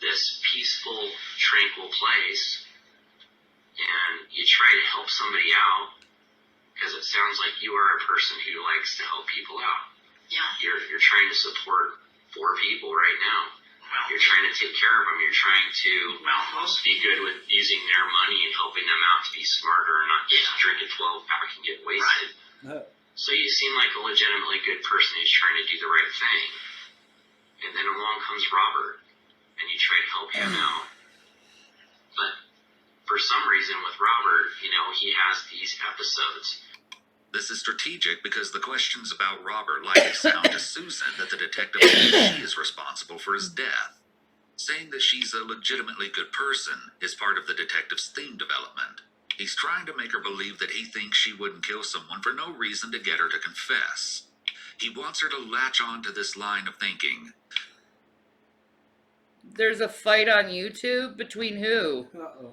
this peaceful, tranquil place, and you try to help somebody out, because it sounds like you are a person who likes to help people out.
Yeah.
You're trying to support 4 people right now.
Well,
You're trying to take care of them. You're trying to be good with using their money and helping them out to be smarter and not just drink a 12-pack and get wasted.
Right.
So you seem like a legitimately good person who's trying to do the right thing. And then along comes Robert, and you try to help him out. But for some reason with Robert, he has these episodes.
This is strategic because the questions about Robert likely sound to Susan that the detective believes she is responsible for his death. Saying that she's a legitimately good person is part of the detective's theme development. He's trying to make her believe that he thinks she wouldn't kill someone for no reason to get her to confess. He wants her to latch on to this line of thinking.
There's a fight on YouTube between who?
Uh-oh.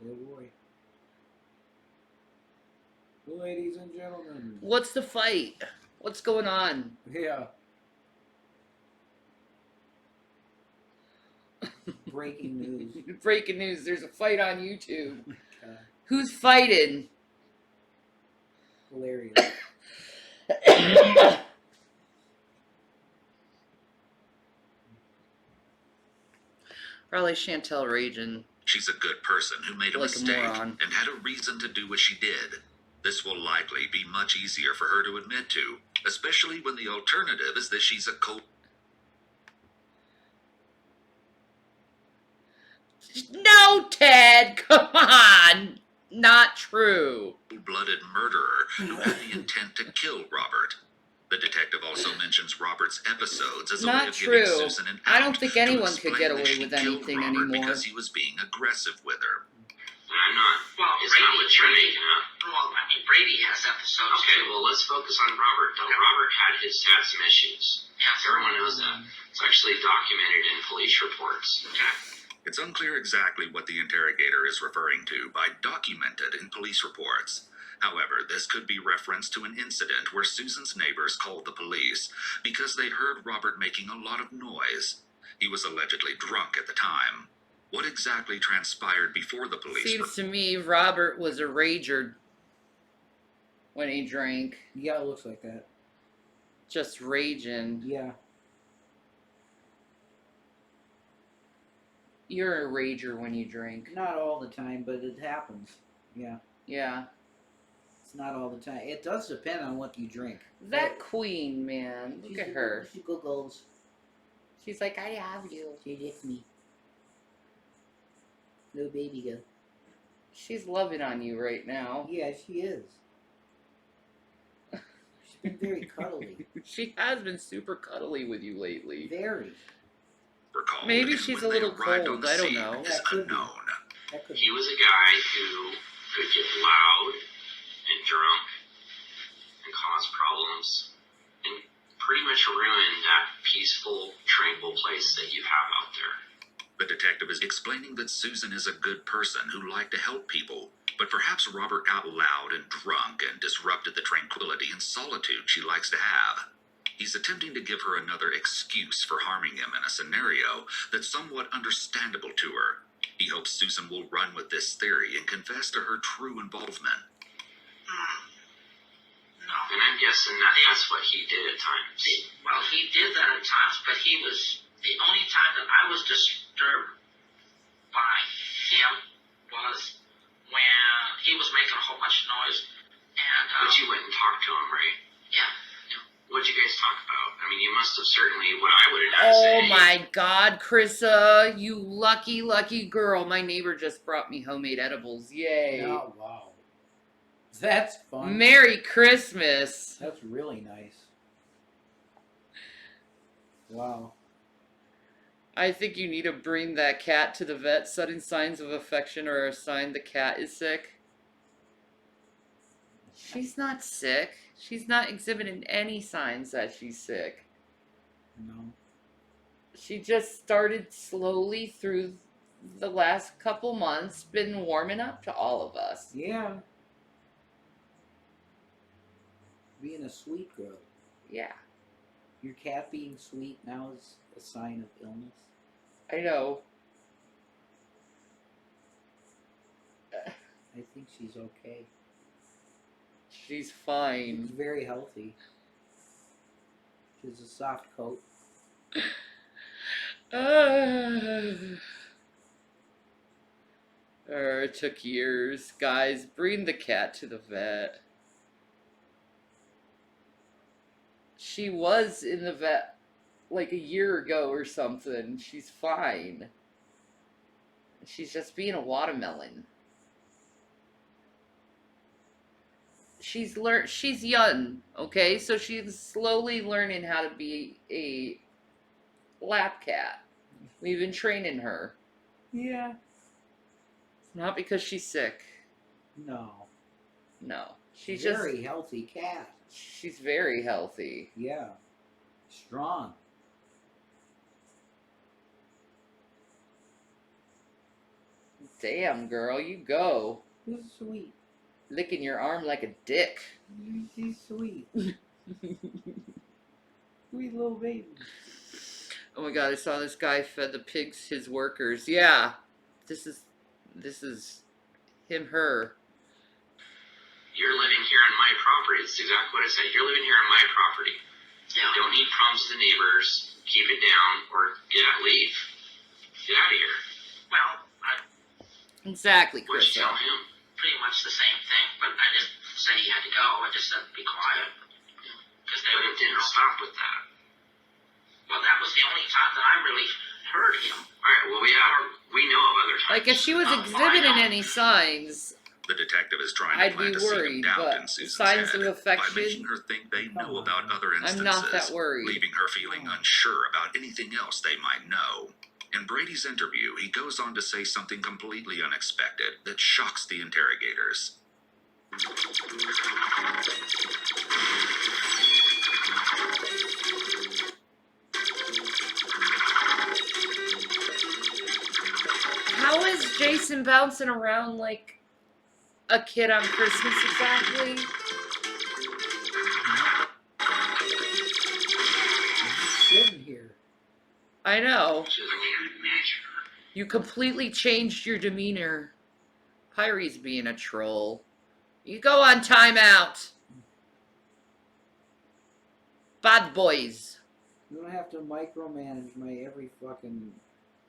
Oh boy. Ladies and gentlemen.
What's the fight? What's going on?
Yeah. Breaking news.
Breaking news, there's a fight on YouTube.
God.
Who's fighting?
Hilarious.
Probably Chantel raging.
She's a good person who made a
Like a
mistake
moron.
and had a reason to do what she did. This will likely be much easier for her to admit to, especially when the alternative is that she's a
No, Ted! Come on! Not true.
cold-blooded murderer who had the intent to kill Robert. The detective also mentions Robert's episodes as a way
Not
of
true.
giving Susan an
I
out
don't think
to
anyone could
explain
get
that
away
she
with
killed
anything
Robert
anymore.
because he was being aggressive with her.
And I'm not, it's not what you're making up.
Well, I mean, Brady has episodes
Okay,
too.
well, let's focus on Robert, though. Robert had some issues.
Yes.
Everyone knows that. It's actually documented in police reports.
Okay.
It's unclear exactly what the interrogator is referring to by documented in police reports. However, this could be reference to an incident where Susan's neighbors called the police because they heard Robert making a lot of noise. He was allegedly drunk at the time. What exactly transpired before the police?
Seems to me Robert was a rager when he drank.
Yeah, it looks like that.
Just raging.
Yeah.
You're a rager when you drink.
Not all the time, but it happens. Yeah.
Yeah.
It's not all the time. It does depend on what you drink.
That queen, man. Look at her.
She goes.
She's like, I have you.
She licks me. Little baby girl.
She's loving on you right now.
Yeah, she is. She's been very cuddly.
She has been super cuddly with you lately.
Very.
Recalled,
Maybe
and
she's
when
a
they
little
arrived
cold.
on the
I don't
scene
know.
is
That could be.
unknown.
That could
He was a guy who could get loud and drunk and cause problems and pretty much ruin that peaceful, tranquil place that you have out there.
The detective is explaining that Susan is a good person who liked to help people, but perhaps Robert got loud and drunk and disrupted the tranquility and solitude she likes to have. He's attempting to give her another excuse for harming him in a scenario that's somewhat understandable to her. He hopes Susan will run with this theory and confess to her true involvement.
No.
And I'm guessing that's what he did at times.
Well, he did that at times, but he was the only time that I was disturbed by him was he was making a whole bunch of noise. And,
But you went and talked to him, right?
yeah.
What'd you guys talk about? I mean, you must have certainly, what I would have done is
Oh
say,
my God, Krissa, you lucky, lucky girl. My neighbor just brought me homemade edibles. Yay.
Oh, wow. That's fun.
Merry Christmas.
That's really nice. Wow.
I think you need to bring that cat to the vet. Sudden signs of affection are a sign the cat is sick. She's not sick. She's not exhibiting any signs that she's sick.
No.
She just started slowly through the last couple months, been warming up to all of us.
Yeah. Being a sweet girl.
Yeah,
Your cat being sweet now is a sign of illness.
I know.
I think she's okay.
She's
She's
fine.
very healthy. She has a soft coat.
It took years. Guys, bring the cat to the vet. She was in the vet like a year ago or something. She's fine. She's just being a watermelon. She's young, okay? So she's slowly learning how to be a lap cat. We've been training her.
Yeah.
It's not because she's sick.
No.
No. She's
very
just
healthy cat.
she's very healthy.
Yeah. Strong.
Damn, girl, you go.
He's sweet.
Licking your arm like a dick.
He's sweet. Sweet little baby.
Oh my God, I saw this guy fed the pigs his workers. Yeah. This is him, her.
you're living here on my property. It's exactly what I said. You're living here on my property.
Yeah.
Don't need problems with the neighbors. Keep it down or leave. Get out of here.
Well, I
Exactly,
What'd you
Krista.
tell him?
pretty much the same thing, but I didn't say he had to go. I just said be quiet. Because they
But
would
it didn't stop with that.
Well, that was the only time that I really heard him.
Alright, well, we know of other times.
Like, if she was
Oh,
exhibiting
I know.
any signs,
The detective is trying
I'd
to plant
be
a seed
worried,
of doubt
but
in Susan's
signs
head
of
by
affection,
making her think they know about other
I'm
instances,
not that worried.
leaving her feeling unsure about anything else they might know. In Brady's interview, he goes on to say something completely unexpected that shocks the interrogators.
How is Jason bouncing around like a kid on Christmas exactly?
Sitting here.
I know.
She's like, I can't imagine her.
You completely changed your demeanor. Pyrie's being a troll. You go on timeout. Bad boys.
You don't have to micromanage my every fucking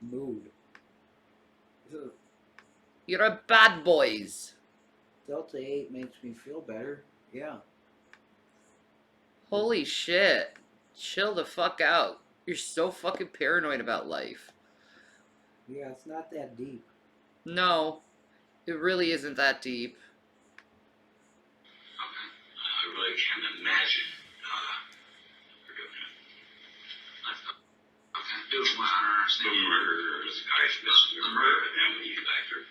mood. Ugh.
You're a bad boys.
Delta 8 makes me feel better. Yeah.
Holy shit. Chill the fuck out. You're so fucking paranoid about life.
Yeah, it's not that deep.
No, it really isn't that deep.
Okay. I really can't imagine her doing it. Okay.
Do what? I don't understand.
The murder, the guy's missing. The murder, and we get back there.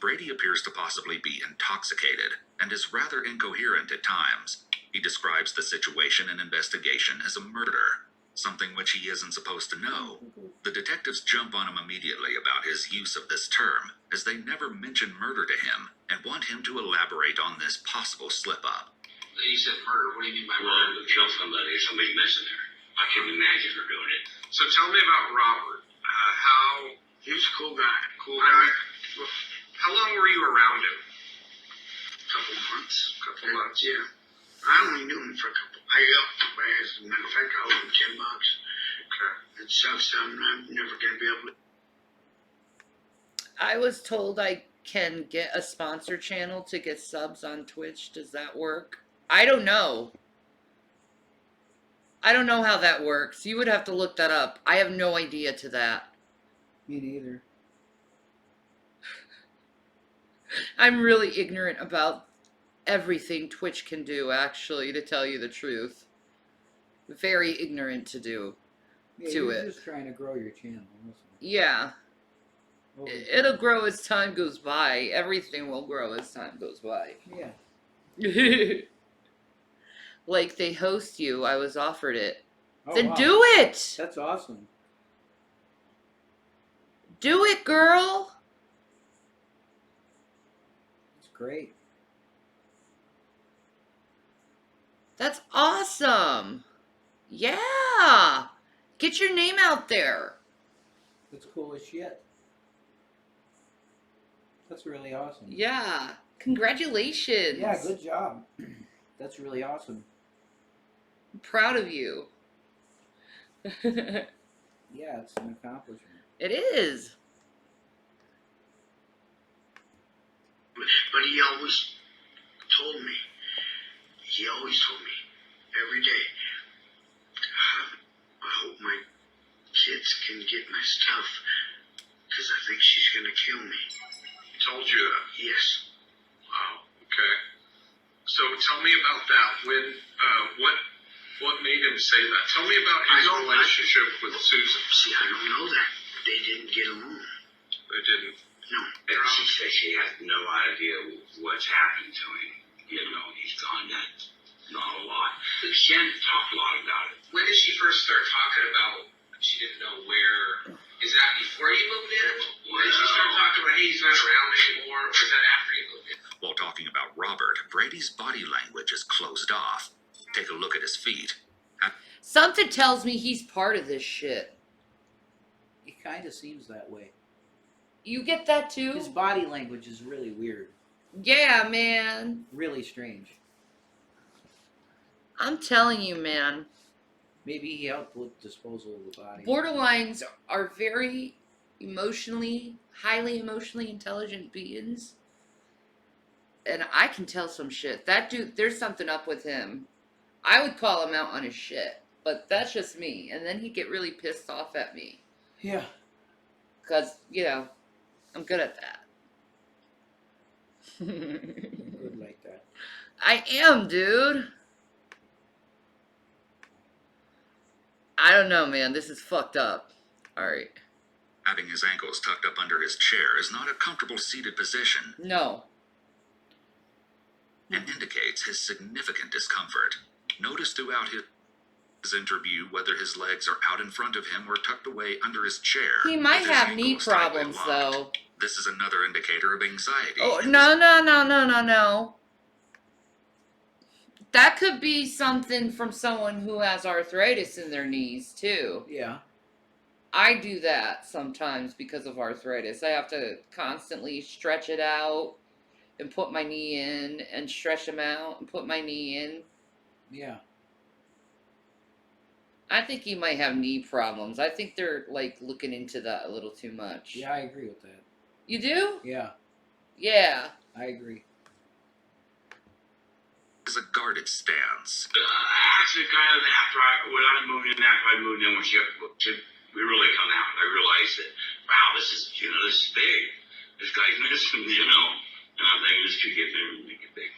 Brady appears to possibly be intoxicated and is rather incoherent at times. He describes the situation and investigation as a murder, something which he isn't supposed to know. The detectives jump on him immediately about his use of this term, as they never mention murder to him and want him to elaborate on this possible slip-up.
You said murder. What do you mean by murder? To kill somebody, somebody's missing her. I can't imagine her doing it. So tell me about Robert. How
He's a cool guy.
cool guy. How long were you around him?
Couple months.
Couple months.
Yeah. I only knew him for a couple. As a matter of fact, I owed him $10.
Okay.
It sucks. I'm never gonna be able to.
I was told I can get a sponsor channel to get subs on Twitch. Does that work? I don't know. I don't know how that works. You would have to look that up. I have no idea to that.
Me neither.
I'm really ignorant about everything Twitch can do, actually, to tell you the truth. Very ignorant to do.
Yeah,
to
you're
it.
just trying to grow your channel.
Yeah.
Over
It'll
time.
grow as time goes by. Everything will grow as time goes by.
Yeah.
Like, they host you. I was offered it.
Oh,
Then
wow.
do it!
That's awesome.
Do it, girl!
It's great.
That's awesome! Yeah! Get your name out there.
That's cool as shit. That's really awesome.
Yeah. Congratulations.
Yeah, good job. That's really awesome.
I'm proud of you.
Yeah, it's an accomplishment.
It is.
But he always told me every day, I hope my kids can get my stuff, because I think she's going to kill me.
He told you that?
Yes.
Wow. Okay. So tell me about that. What made him say that? Tell me about his relationship with Susan.
See, I don't know that. They didn't get along.
They didn't.
No.
And she says she has no idea what's happened to him. You know, he's gone that not a lot. But Shannon talked a lot about it. When did she first start talking about she didn't know where? Is that before you moved in? When did she start talking about, hey, he's not around anymore? Or is that after you moved in?
While talking about Robert, Brady's body language is closed off. Take a look at his feet.
Something tells me he's part of this shit.
It kind of seems that way.
You get that too?
His body language is really weird.
Yeah, man.
Really strange.
I'm telling you, man.
Maybe he helped with disposal of the body.
Borderlines are very highly emotionally intelligent beings. And I can tell some shit. That dude, there's something up with him. I would call him out on his shit. But that's just me. And then he'd get really pissed off at me.
Yeah.
Because, you know, I'm good at that.
Good like that.
I am, dude. I don't know, man. This is fucked up. Alright.
Having his ankles tucked up under his chair is not a comfortable seated position.
No.
And indicates his significant discomfort. Notice throughout his interview whether his legs are out in front of him or tucked away under his chair.
He might
with his
have knee
ankles tightly
problems,
locked.
though.
This is another indicator of anxiety.
Oh, no. That could be something from someone who has arthritis in their knees, too.
Yeah.
I do that sometimes because of arthritis. I have to constantly stretch it out and put my knee in and stretch them out and put my knee in.
Yeah.
I think he might have knee problems. I think they're, like, looking into that a little too much.
Yeah, I agree with that.
You do?
Yeah.
Yeah.
I agree.
Is a guarded stance.
Actually, kind of when I moved in, when we really come out, I realized that, wow, this is big. This guy's missing, and I'm thinking this could get big, make it big.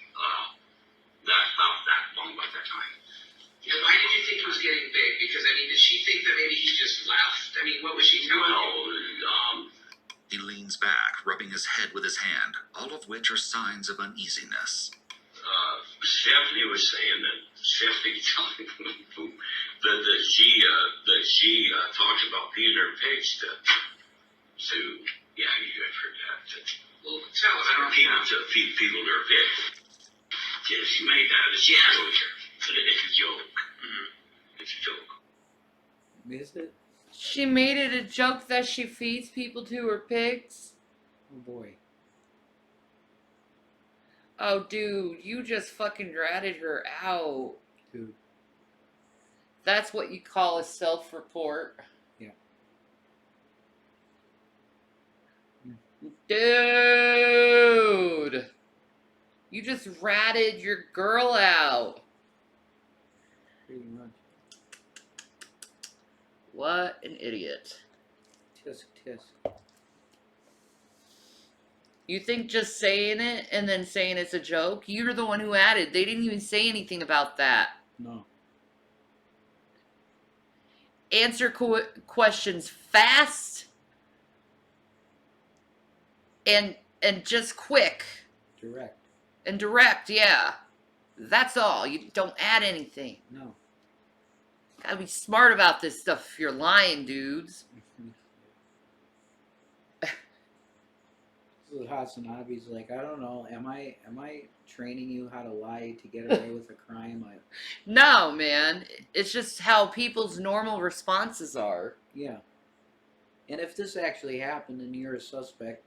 That long by that time. Yeah, why did you think he was getting big? Because, did she think that maybe he just left? What was she telling you?
He leans back, rubbing his head with his hand, all of which are signs of uneasiness.
Stephanie was saying that she talked about feeding her pigs to you had heard that. Well, tell us. To feed people their pigs. Yeah, she made that. She has over here. But it's a joke. Mm-hmm. It's a joke.
Is it?
She made it a joke that she feeds people to her pigs?
Oh boy.
Oh, dude, you just fucking ratted her out.
Dude.
That's what you call a self-report.
Yeah.
Dude! You just ratted your girl out.
Pretty much.
What an idiot.
Tisk tisk.
You think just saying it and then saying it's a joke? You're the one who added. They didn't even say anything about that.
No.
Answer questions fast and just quick
Direct.
and direct. Yeah, that's all. You don't add anything.
No.
Gotta be smart about this stuff if you're lying, dudes.
This is Hasanabi's like, I don't know, am I training you how to lie to get away with a crime?
No, man. It's just how people's normal responses are.
Yeah. And if this actually happened and you're a suspect,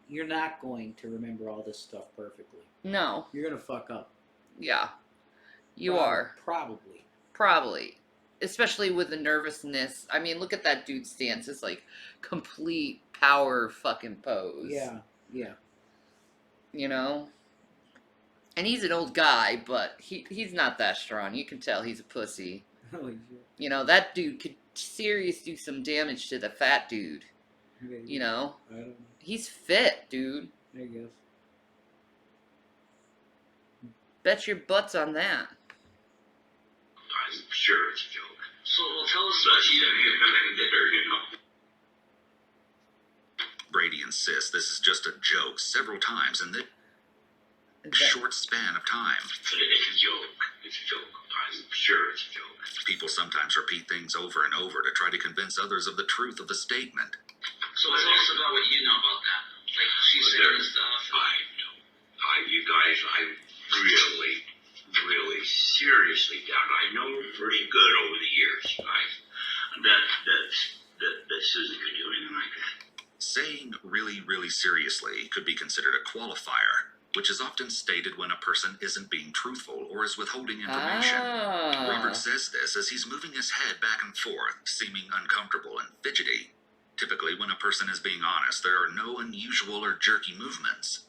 you're not going to remember all this stuff perfectly.
No.
You're gonna fuck up.
Yeah. You are.
Probably.
Probably. Especially with the nervousness. I mean, look at that dude's stance. It's like complete power fucking pose.
Yeah. Yeah.
You know? And he's an old guy, but he's not that strong. You can tell he's a pussy.
Holy shit.
You know, that dude could seriously do some damage to the fat dude.
Okay.
You know?
I don't know.
He's fit, dude.
I guess.
Bet your butts on that.
I'm sure it's a joke.
So, well, tell us
But
what
you know.
Brady insists this is just a joke several times in the short span of time.
It's a joke. It's a joke. I'm sure it's a joke.
People sometimes repeat things over and over to try to convince others of the truth of the statement.
So tell us about what you know about that. Like, she's saying this stuff.
You guys, I really seriously doubt. I know pretty good over the years, guys, that Susan could do anything like that.
Saying really, really seriously could be considered a qualifier, which is often stated when a person isn't being truthful or is withholding information. Robert says this as he's moving his head back and forth, seeming uncomfortable and fidgety. Typically, when a person is being honest, there are no unusual or jerky movements.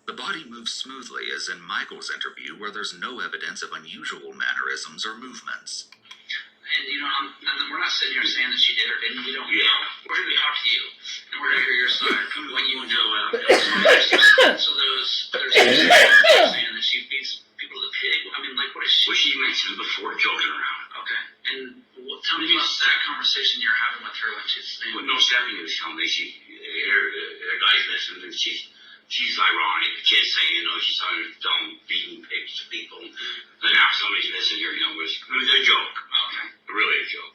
The body moves smoothly, as in Michael's interview, where there's no evidence of unusual mannerisms or movements.
And, you know, we're not sitting here saying that she did or didn't. We don't know. We're going to talk to you, and we're going to hear your side. What you know. So there's saying that she beats people to the pig. I mean, like, what is she?
Well, she mentioned before joking around.
Okay. And tell me about that conversation you're having with her when she's saying.
Well, no, Stephanie was telling me her guy's listening, and she's ironic. The kid's saying, you know, she's telling beating pigs to people. And now somebody's listening here, you know, it was a joke.
Okay.
Really a joke.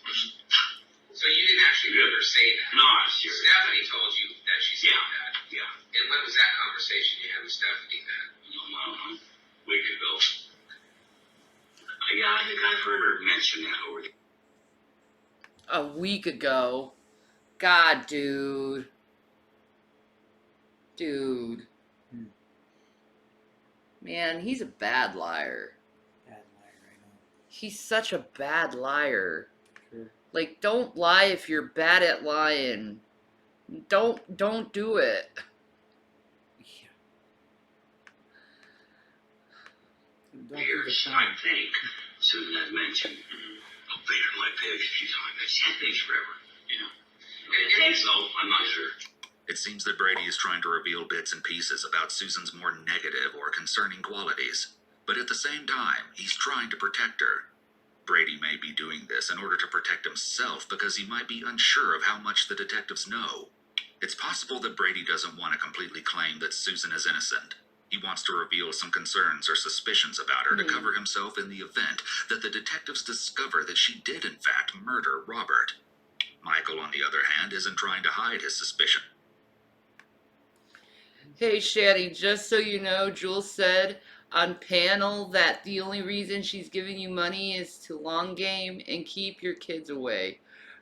So you didn't actually hear her say that?
No, I was serious.
Stephanie told you that she said that?
Yeah.
And when was that conversation you had with Stephanie then?
A week ago. Yeah, I think I've heard her mention that over there.
A week ago. God, dude. Dude. Man, he's a bad liar.
Bad liar, I know.
He's such a bad liar.
Sure.
Like, don't lie if you're bad at lying. Don't do it.
Yeah. Don't do the
Here's, I
crime.
think, Susan has mentioned, oh, Peter, my pigs, she's talking about, she had pigs forever.
Yeah.
I think so, I'm not sure.
It seems that Brady is trying to reveal bits and pieces about Susan's more negative or concerning qualities, but at the same time, he's trying to protect her. Brady may be doing this in order to protect himself because he might be unsure of how much the detectives know. It's possible that Brady doesn't want to completely claim that Susan is innocent. He wants to reveal some concerns or suspicions about her to cover himself in the event that the detectives discover that she did in fact murder Robert. Michael, on the other hand, isn't trying to hide his suspicion.
Hey, Shanny, just so you know, Jules said on panel that the only reason she's giving you money is to long game and keep your kids away.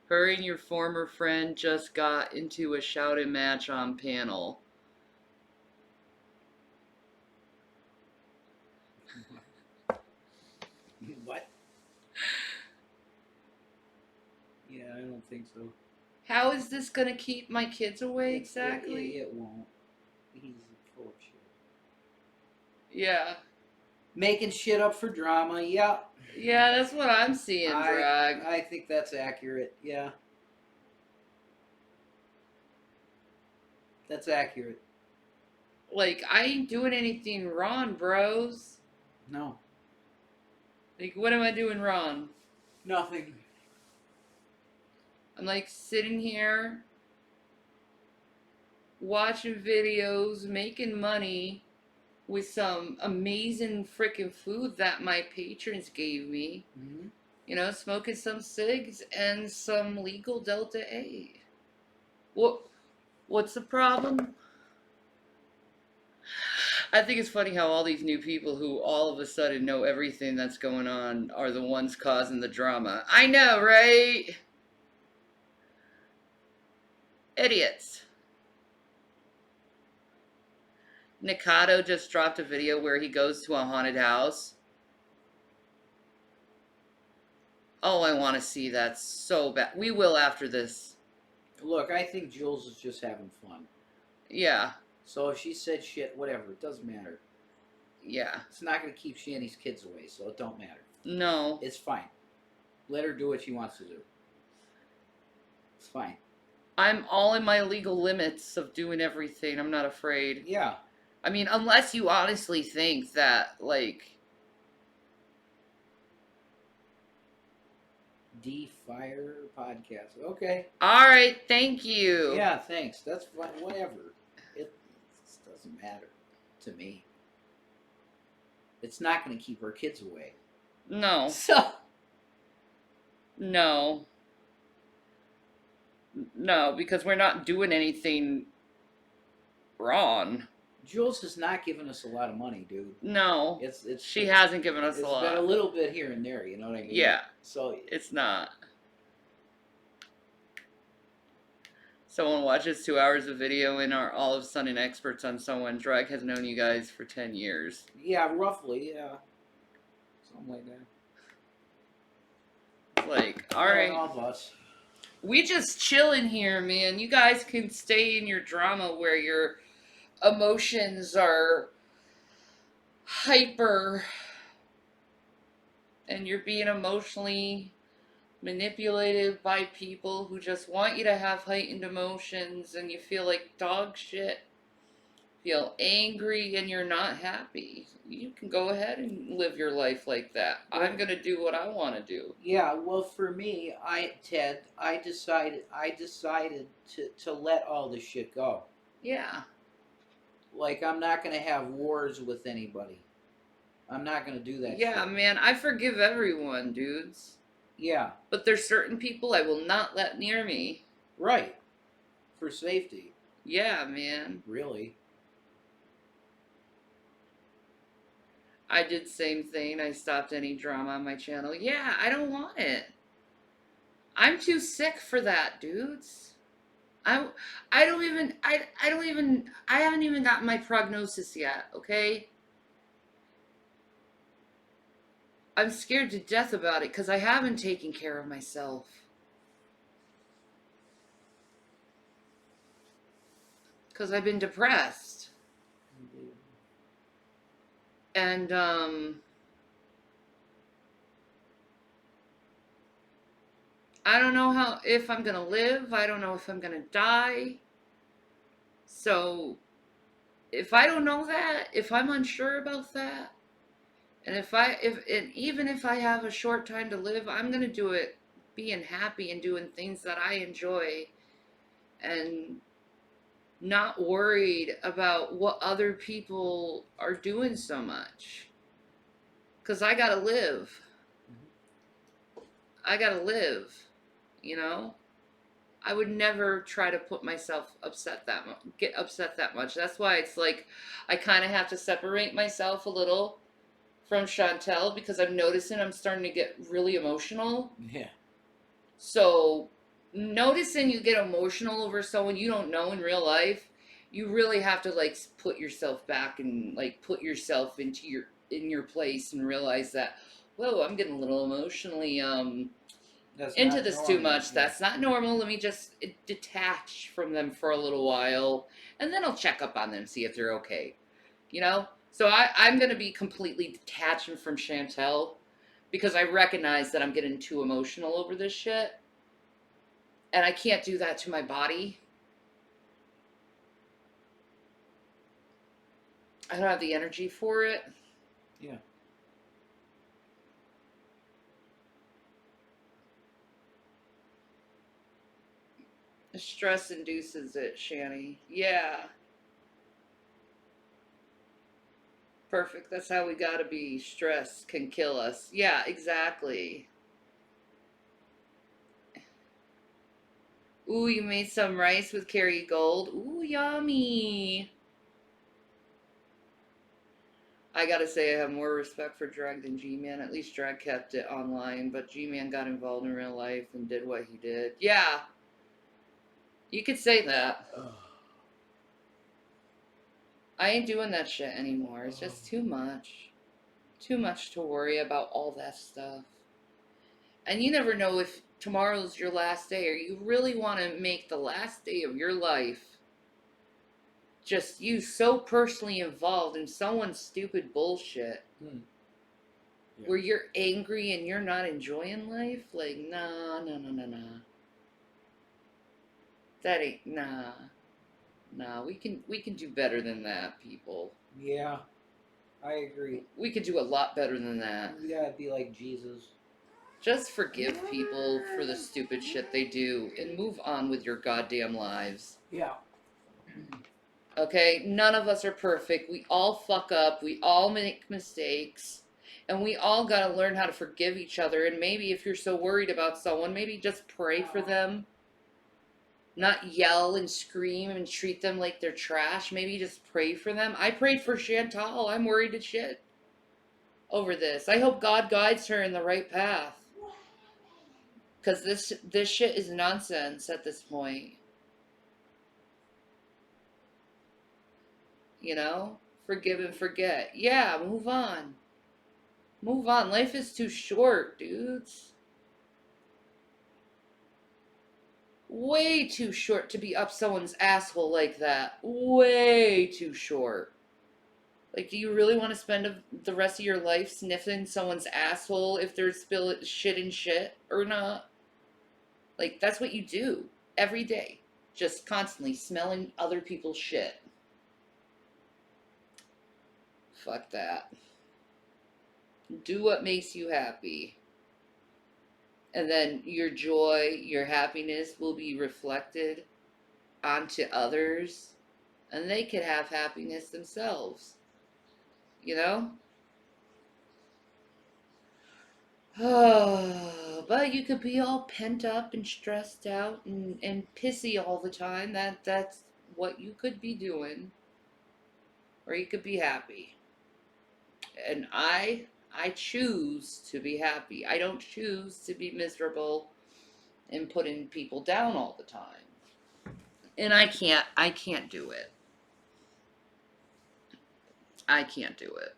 Her and your former friend just got into a shouting match on panel.
What? Yeah, I don't think so.
How is this gonna keep my kids away exactly?
It won't.
Yeah.
Making shit up for drama. Yeah.
Yeah, that's what I'm seeing, drag.
I think that's accurate. Yeah. That's accurate.
Like, I ain't doing anything wrong, bros.
No.
Like, what am I doing wrong?
Nothing.
I'm like sitting here watching videos, making money with some amazing freaking food that my patrons gave me.
Mm-hmm.
You know, smoking some cigs and some legal Delta 8. What's the problem? I think it's funny how all these new people who all of a sudden know everything that's going on are the ones causing the drama. I know, right? Idiots. Nikado just dropped a video where he goes to a haunted house. Oh, I want to see that so bad. We will after this.
Look, I think Jules is just having fun.
Yeah.
So if she said shit, whatever, it doesn't matter.
Yeah.
It's not going to keep Shanny's kids away, so it don't matter.
No.
It's fine. Let her do what she wants to do. It's fine.
I'm all in my legal limits of doing everything. I'm not afraid.
Yeah.
I mean, unless you honestly think that, like...
D-Fire podcast. Okay.
Alright, thank you.
Yeah, thanks. That's fine. Whatever. It doesn't matter to me. It's not going to keep her kids away.
No.
So.
No. No, because we're not doing anything wrong.
Jules has not given us a lot of money, dude.
No. She hasn't given us a lot.
It's been a little bit here and there, you know what I mean?
Yeah.
So
it's not. Someone watches 2 hours of video and are all of a sudden experts on someone. Drag has known you guys for 10 years.
Yeah, roughly, yeah. Something like that.
Like, alright.
All of us.
We just chill in here, man. You guys can stay in your drama where your emotions are hyper and you're being emotionally manipulated by people who just want you to have heightened emotions and you feel like dog shit, feel angry and you're not happy. You can go ahead and live your life like that. I'm gonna do what I want to do.
Yeah, well, for me, Ted, I decided to let all this shit go.
Yeah.
Like, I'm not gonna have wars with anybody. I'm not gonna do that.
Yeah,
shit.
man, I forgive everyone, dudes.
Yeah.
But there's certain people I will not let near me.
Right. For safety.
Yeah, man.
Really.
I did same thing. I stopped any drama on my channel. Yeah, I don't want it. I'm too sick for that, dudes. I haven't even gotten my prognosis yet, okay? I'm scared to death about it because I haven't taken care of myself. Because I've been depressed. And, I don't know if I'm going to live. I don't know if I'm going to die. So, if I don't know that, if I'm unsure about that, and even if I have a short time to live, I'm going to do it being happy and doing things that I enjoy and not worried about what other people are doing so much. Because I got to live. I got to live, you know? I would never try to put myself get upset that much. That's why it's like I kind of have to separate myself a little from Chantel because I'm noticing I'm starting to get really emotional.
Yeah.
So, noticing you get emotional over someone you don't know in real life, you really have to like put yourself back and like put yourself in your place and realize that, whoa, I'm getting a little emotionally into this too much. Yeah. That's not normal. Let me just detach from them for a little while and then I'll check up on them, see if they're okay. You know? So I'm going to be completely detaching from Chantel because I recognize that I'm getting too emotional over this shit. And I can't do that to my body. I don't have the energy for it.
Yeah.
The stress induces it, Shanny. Yeah. Perfect. That's how we gotta be. Stress can kill us. Yeah, exactly. Ooh, you made some rice with Kerrygold. Ooh, yummy. I gotta say, I have more respect for Drag than G-Man. At least Drag kept it online, but G-Man got involved in real life and did what he did. Yeah. You could say that. I ain't doing that shit anymore. It's just too much. Too much to worry about all that stuff. And you never know if tomorrow's your last day or you really want to make the last day of your life just you so personally involved in someone's stupid bullshit where you're angry and you're not enjoying life. Like, nah. That ain't, nah. We can do better than that, people.
Yeah, I agree.
We could do a lot better than that.
We gotta be like Jesus.
Just forgive people for the stupid shit they do and move on with your goddamn lives.
Yeah.
Okay? None of us are perfect. We all fuck up. We all make mistakes. And we all gotta learn how to forgive each other. And maybe if you're so worried about someone, maybe just pray for them. Not yell and scream and treat them like they're trash. Maybe just pray for them. I prayed for Chantal. I'm worried as shit over this. I hope God guides her in the right path. Because this shit is nonsense at this point. You know? Forgive and forget. Yeah, move on. Move on. Life is too short, dudes. Way too short to be up someone's asshole like that. Way too short. Like, do you really want to spend the rest of your life sniffing someone's asshole if they're spilling shit or not? Like, that's what you do every day. Just constantly smelling other people's shit. Fuck that. Do what makes you happy. And then your joy, your happiness will be reflected onto others. And they can have happiness themselves. You know? But you could be all pent up and stressed out and pissy all the time. That's what you could be doing. Or you could be happy. And I choose to be happy. I don't choose to be miserable and putting people down all the time. And I can't do it. I can't do it.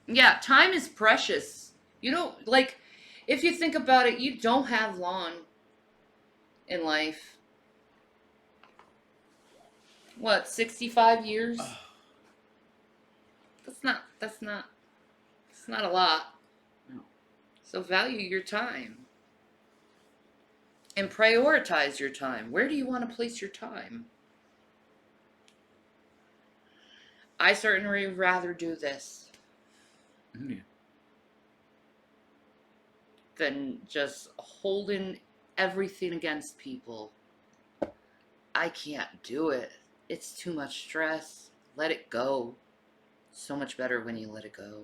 Yeah, time is precious. You don't, like, if you think about it, you don't have long in life. What, 65 years? That's not a lot.
No.
So value your time. And prioritize your time. Where do you want to place your time? I certainly rather do this than just holding everything against people. I can't do it. It's too much stress. Let it go. So much better when you let it go.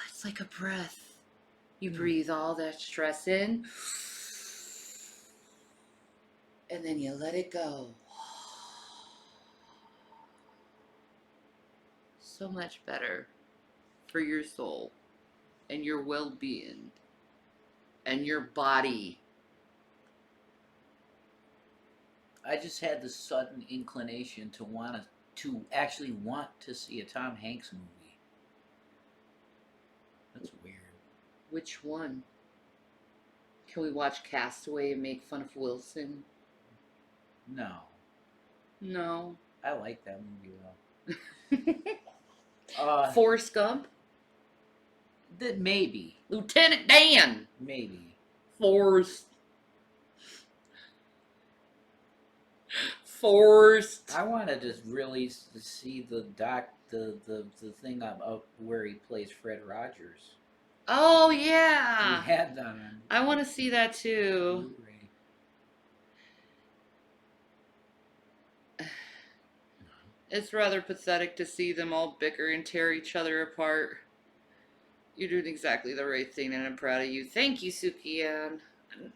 It's like a breath. You breathe all that stress in, and then you let it go. So much better for your soul and your well-being and your body.
I just had this sudden inclination to actually want to see a Tom Hanks movie. That's weird.
Which one? Can we watch Castaway and make fun of Wilson?
No.
No.
I like that movie though.
Forrest Gump?
Maybe.
Lieutenant Dan!
Maybe.
Forrest.
I want to just really see the thing up where he plays Fred Rogers.
Oh, yeah.
He had that on
I want to see that too.
Blu-ray.
It's rather pathetic to see them all bicker and tear each other apart. You're doing exactly the right thing, and I'm proud of you. Thank you, Suki-an.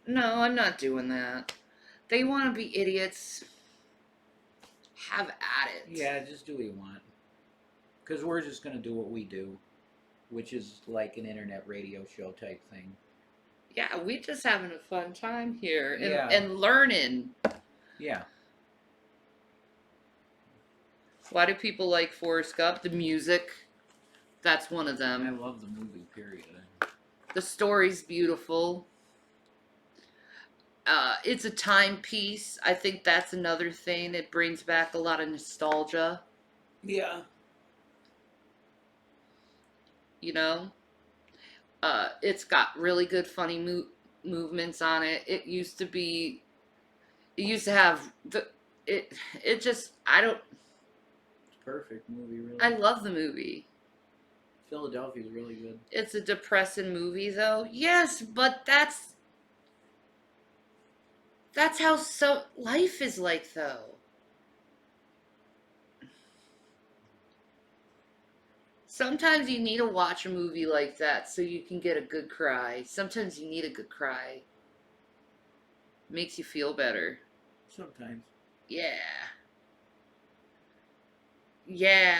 No, I'm not doing that. They want to be idiots. Have at it.
Yeah, just do what you want. Because we're just going to do what we do, which is like an internet radio show type thing.
Yeah, we just having a fun time here and,
Yeah.
and learning.
Yeah.
Why do people like Forrest Gump? The music. That's one of them.
I love the movie, period.
The story's beautiful. It's a timepiece. I think that's another thing. It brings back a lot of nostalgia.
Yeah.
You know? It's got really good funny movements on it. It used to have it just, I don't...
It's a perfect movie, really.
I love the movie.
Philadelphia's really good.
It's a depressing movie, though. Yes, but that's how life is like, though. Sometimes you need to watch a movie like that so you can get a good cry. Sometimes you need a good cry. Makes you feel better.
Sometimes.
Yeah. Yeah.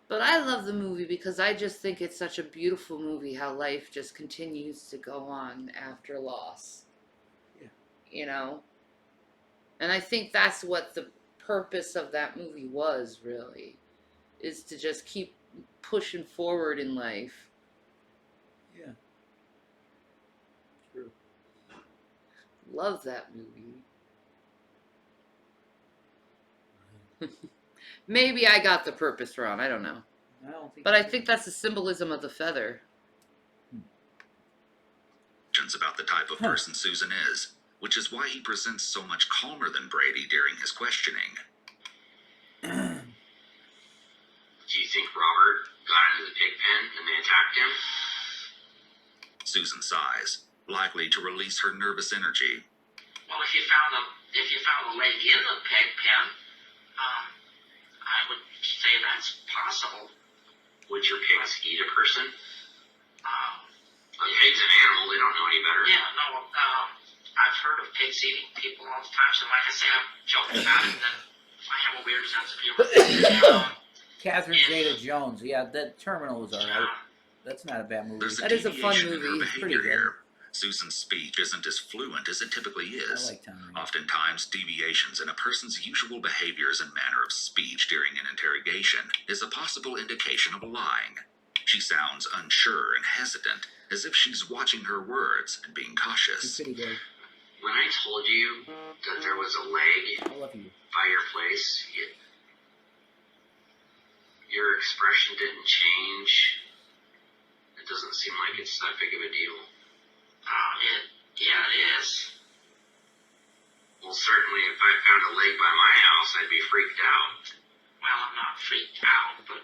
But I love the movie because I just think it's such a beautiful movie how life just continues to go on after loss.
Yeah.
You know? And I think that's what the purpose of that movie was, really. Is to just keep pushing forward in life.
Yeah. True.
Love that movie. Maybe I got the purpose wrong. I don't know. But I think that's the symbolism of the feather.
About the type of person Susan is, which is why he presents so much calmer than Brady during his questioning.
Do you think Robert got into the pig pen and they attacked him?
Susan sighs, likely to release her nervous energy.
Well, if you found a leg in the pig pen, I would say that's possible.
Would your pigs eat a person? A pig's an animal, they don't know any better.
Yeah, no, I've heard of pigs eating people all the time, so like I say, I've joked about it, and then I have a weird sense of humor.
Catherine Zeta-Jones, yeah, that Terminal was alright. That's not a bad movie.
There's
That is a fun
deviation in her
movie.
behavior here. Susan's speech isn't as fluent as it typically is.
I like Tom Hanks.
Oftentimes, deviations in a person's usual behaviors and manner of speech during an interrogation is a possible indication of lying. She sounds unsure and hesitant, as if she's watching her words and being cautious.
Pretty good.
When I told you that there was a leg
I love you.
by your place, your expression didn't change. It doesn't seem like it's that big of a deal.
Yeah, it is.
Well, certainly if I found a leg by my house, I'd be freaked out.
Well, I'm not freaked out, but,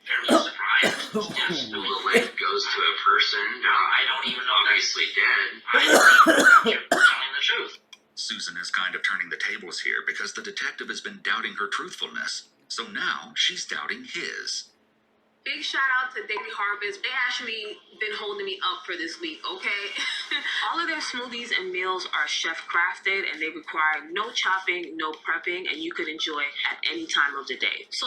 fairly surprised. Yes,
Well, the leg goes to a person,
I don't even know
obviously dead.
I don't even know if you're telling the truth.
Susan is kind of turning the tables here because the detective has been doubting her truthfulness. So now she's doubting his.
Big shout out to Daily Harvest. They actually been holding me up for this week, okay? All of their smoothies and meals are chef crafted and they require no chopping, no prepping, and you could enjoy at any time of the day. So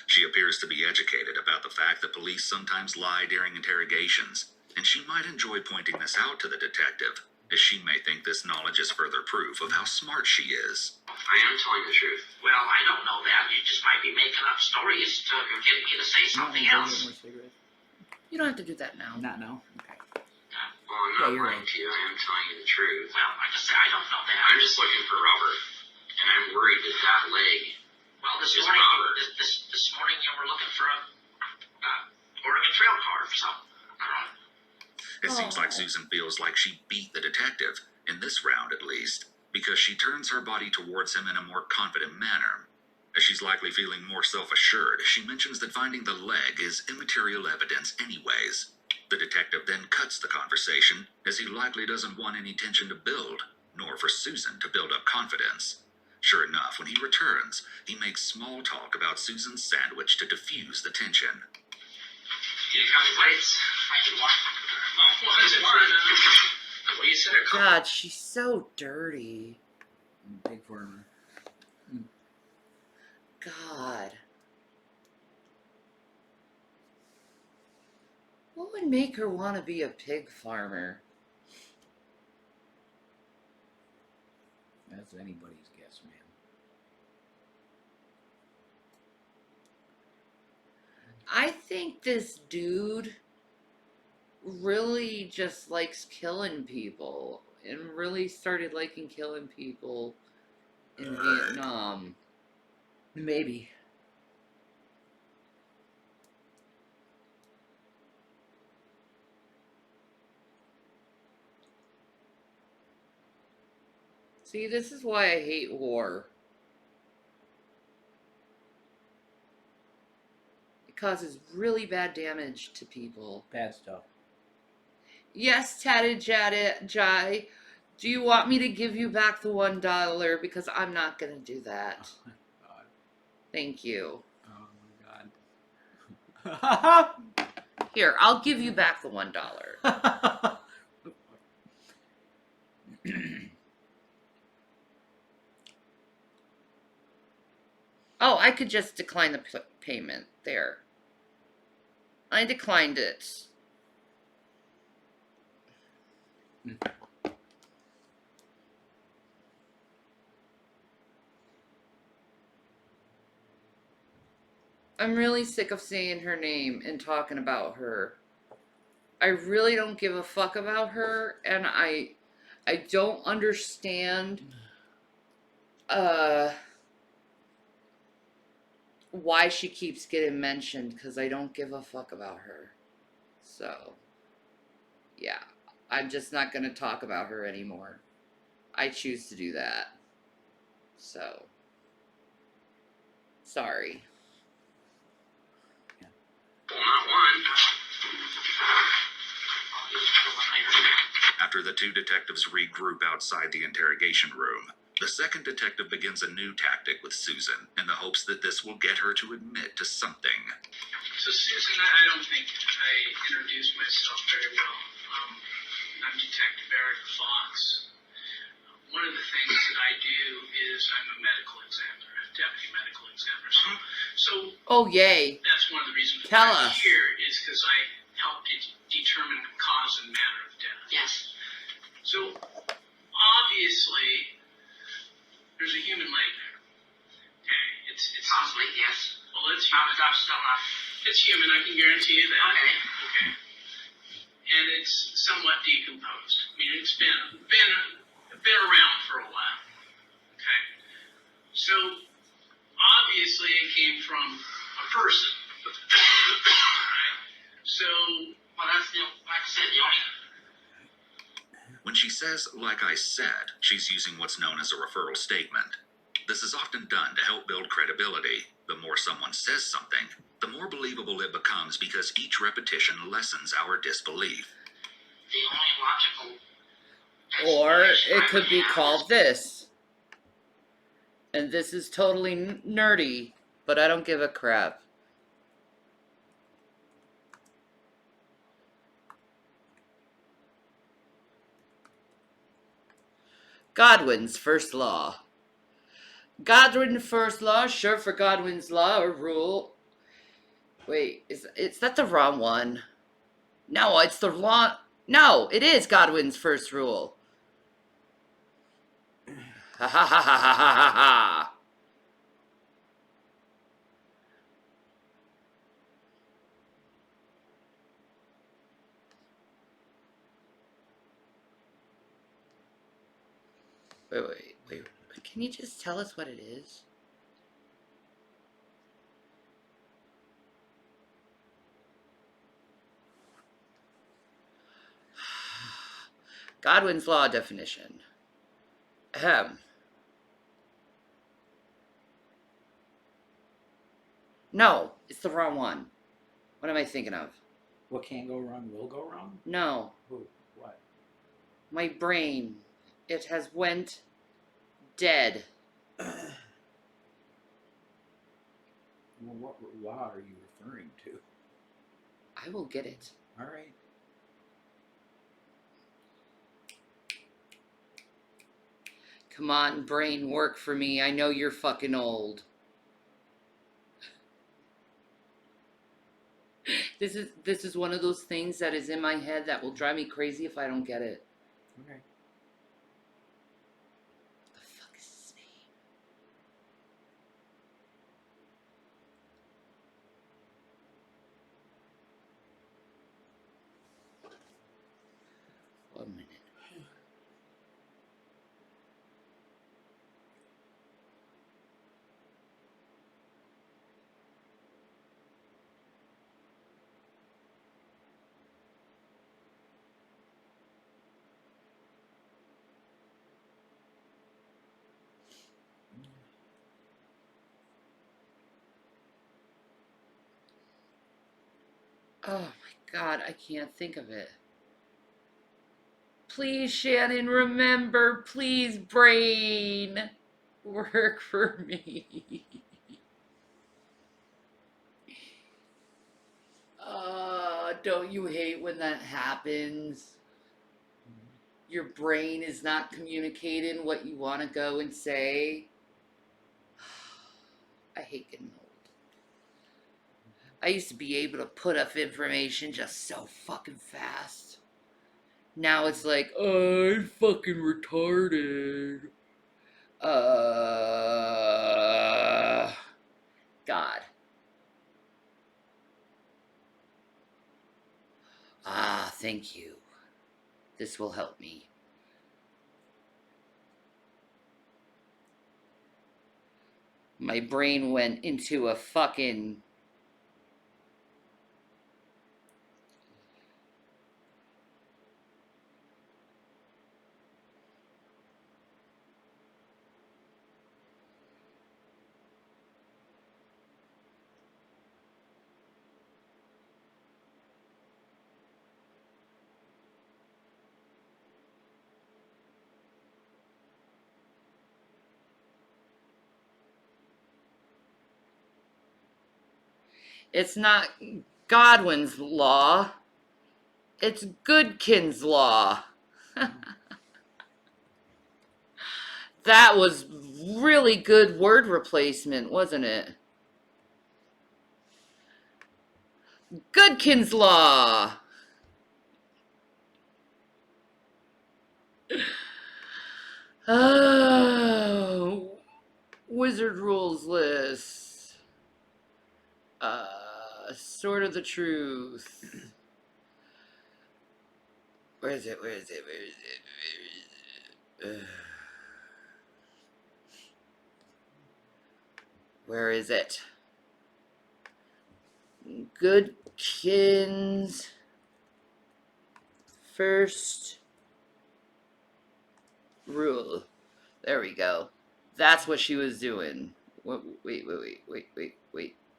She appears to be educated about the fact that police sometimes lie during interrogations, and she might enjoy pointing this out to the detective, as she may think this knowledge is further proof of how smart she is.
I am telling the truth.
Well, I don't know that. You just might be making up stories to get me to say something else.
You don't have to do that now.
Not now? Okay.
Well, I'm
Yeah,
not
you're
lying
right.
to you. I am telling you the truth. Well, like I said, I don't know that. I'm just looking for Robert, and I'm worried that that leg. Well, this morning, this morning you were looking for a Oregon Trail card, so I don't know.
It seems like Susan feels like she beat the detective, in this round at least, because she turns her body towards him in a more confident manner. As she's likely feeling more self-assured, she mentions that finding the leg is immaterial evidence anyways. The detective then cuts the conversation, as he likely doesn't want any tension to build, nor for Susan to build up confidence. Sure enough, when he returns, he makes small talk about Susan's sandwich to diffuse the tension.
You need coffee plates? I need one. Oh, well, that's one. What do you say?
God, she's so dirty.
Big farmer.
God. What would make her want to be a pig farmer?
That's anybody's guess, man.
I think this dude really just likes killing people and really started liking killing people in Vietnam.
Maybe.
See, this is why I hate war. It causes really bad damage to people.
Bad stuff.
Yes, Tatted Jai, do you want me to give you back the $1? Because I'm not going to do that.
Oh, God.
Thank you.
Oh, my God.
Here, I'll give you back the $1. Oh, I could just decline the payment. There. I declined it. I'm really sick of saying her name and talking about her. I really don't give a fuck about her, and I don't understand why she keeps getting mentioned, because I don't give a fuck about her. So, yeah, I'm just not going to talk about her anymore. I choose to do that. So, sorry.
Well, not one.
After the two detectives regroup outside the interrogation room, the second detective begins a new tactic with Susan in the hopes that this will get her to admit to something.
So, Susan, I don't think I introduced myself very well. I'm Detective Eric Fox. One of the things that I do is I'm a medical examiner, a deputy medical examiner. So
Oh, yay.
that's one of the reasons
Tell
why I'm
us.
here is because I help determine the cause and manner of death.
Yes.
So, obviously, there's a human leg there. Okay, it's
Possibly, yes.
well, it's
I'm
human.
still not.
It's human. I can guarantee you that.
Okay.
Okay. And it's somewhat decomposed. I mean, it's been around for a while. Okay. So, obviously, it came from a person. Right. So,
Well, that's like I said, the only.
When she says, like I said, she's using what's known as a referral statement. This is often done to help build credibility. The more someone says something, the more believable it becomes because each repetition lessens our disbelief.
The only logical.
Or
explanation
it
I
could
would
be
have
called
is-
this. And this is totally nerdy, but I don't give a crap. Godwin's first law. Godwin's first law, short for Godwin's law or rule. Wait, is that the wrong one? No, it's the wrong. No, it is Godwin's first rule. Ha ha ha ha ha ha ha. Wait. Can you just tell us what it is? Godwin's law definition. Ahem. No, it's the wrong one. What am I thinking of?
What can't go wrong will go wrong?
No.
Who? What?
My brain. It has went dead.
Well, what law are you referring to?
I will get it.
All right.
Come on, brain, work for me. I know you're fucking old. This is one of those things that is in my head that will drive me crazy if I don't get it.
Okay.
What the fuck is his name? One minute. Oh my god, I can't think of it. Please, Shannon, remember. Please, brain. Work for me. Don't you hate when that happens? Your brain is not communicating what you want to go and say. I hate getting old. I used to be able to put up information just so fucking fast. Now it's like, I'm fucking retarded. God. Ah, thank you. This will help me. My brain went into a fucking... It's not Godwin's law. It's Goodkin's law. That was really good word replacement, wasn't it? Goodkin's law. Oh, wizard rules list. Sword of the truth. Where is it? Where is it? Goodkin's first rule. There we go. That's what she was doing. Wait.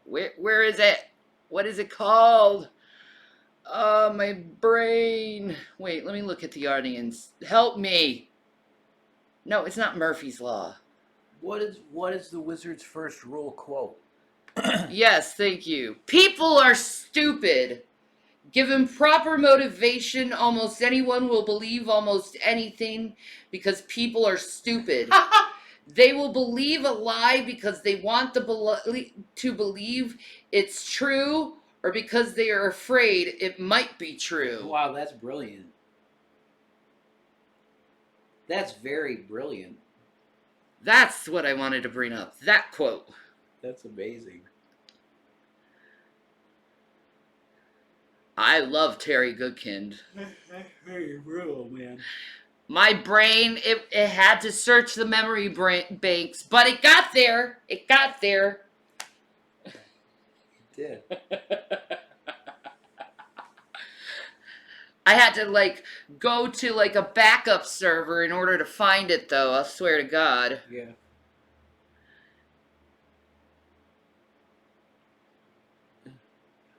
Where is it? What is it called? Oh, my brain. Wait, let me look at the audience. Help me. No, it's not Murphy's Law.
What is the wizard's first rule quote?
Yes, thank you. People are stupid. Given proper motivation, almost anyone will believe almost anything because people are stupid. They will believe a lie because they want to believe it's true or because they are afraid it might be true.
Wow, that's brilliant. That's very brilliant.
That's what I wanted to bring up. That quote.
That's amazing.
I love Terry Goodkind.
That's very real, man.
My brain, it had to search the memory banks, but it got there. It got there.
It did.
I had to like go to like a backup server in order to find it though, I swear to God.
Yeah.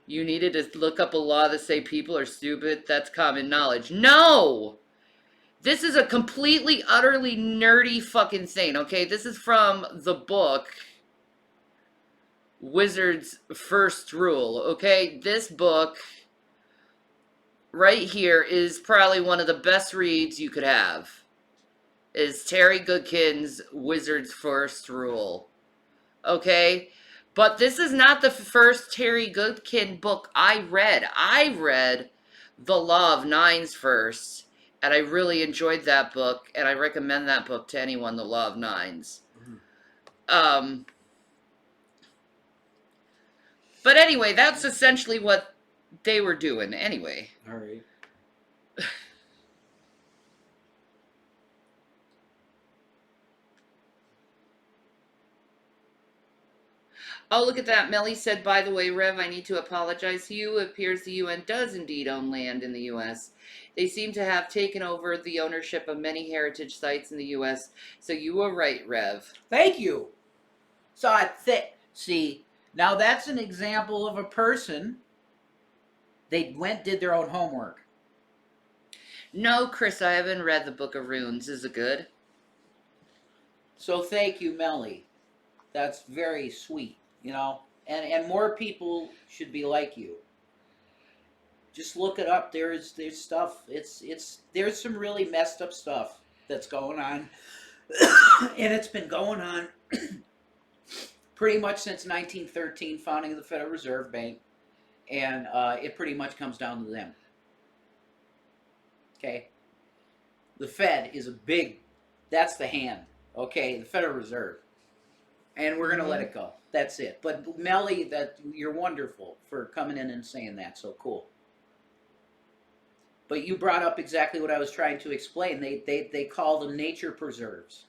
You needed to look up a law that say people are stupid? That's common knowledge. No! This is a completely, utterly nerdy fucking thing, okay? This is from the book Wizard's First Rule, okay? This book right here is probably one of the best reads you could have. Is Terry Goodkin's Wizard's First Rule, okay? But this is not the first Terry Goodkin book I read. I read The Law of Nines first, and I really enjoyed that book, and I recommend that book to anyone, The Law of Nines. But anyway, that's essentially what they were doing anyway.
All right.
Oh, look at that. Melly said, by the way, Rev, I need to apologize to you. It appears the UN does indeed own land in the U.S. They seem to have taken over the ownership of many heritage sites in the U.S., so you were right, Rev.
Thank you. So I see, now that's an example of a person, they did their own homework.
No, Chris, I haven't read the Book of Runes. Is it good?
So thank you, Melly. That's very sweet, you know, and more people should be like you. Just look it up. There's stuff. There's some really messed up stuff that's going on, and it's been going on pretty much since 1913, founding of the Federal Reserve Bank, and it pretty much comes down to them. Okay, the Fed is that's the hand. Okay, the Federal Reserve, and we're gonna let it go. That's it. But Melly, you're wonderful for coming in and saying that. So cool. But you brought up exactly what I was trying to explain. They call them nature preserves.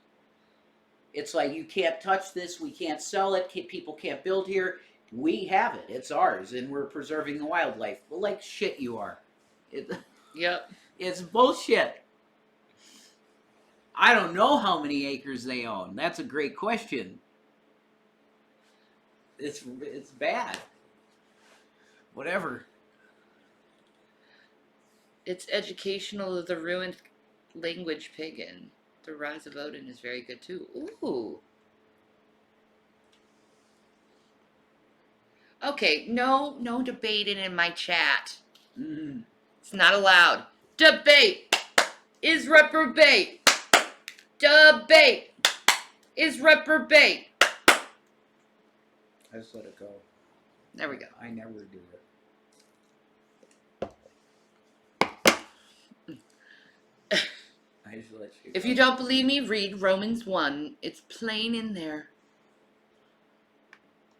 It's like, you can't touch this, we can't sell it, people can't build here. We have it, it's ours, and we're preserving the wildlife. Well, like shit you are.
Yep.
It's bullshit. I don't know how many acres they own. That's a great question. It's bad. Whatever.
It's educational of the ruined language pagan. The Rise of Odin is very good too. Ooh. Okay, no debating in my chat.
Mm-hmm.
It's not allowed. Debate is reprobate. Debate is reprobate.
I just let it go.
There we go.
I never do it. I just let you go.
If you don't believe me, read Romans 1. It's plain in there.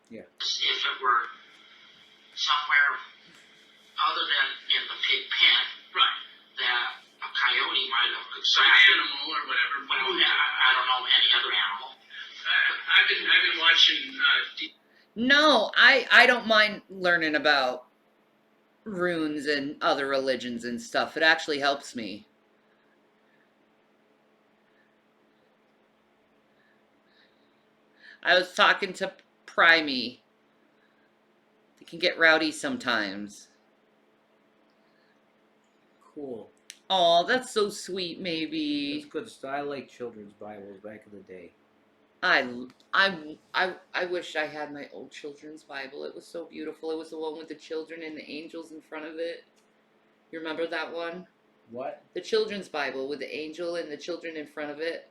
Yeah.
If it were somewhere other than in the pig pen, right, that a coyote might have some animal or whatever. Well, I don't know any other animal. I've been watching.
No, I don't mind learning about runes and other religions and stuff. It actually helps me. I was talking to Primey. They can get rowdy sometimes.
Cool.
Oh, that's so sweet, maybe.
It's good stuff. I like children's Bibles back in the day.
I wish I had my old children's Bible. It was so beautiful. It was the one with the children and the angels in front of it. You remember that one?
What?
The children's Bible with the angel and the children in front of it.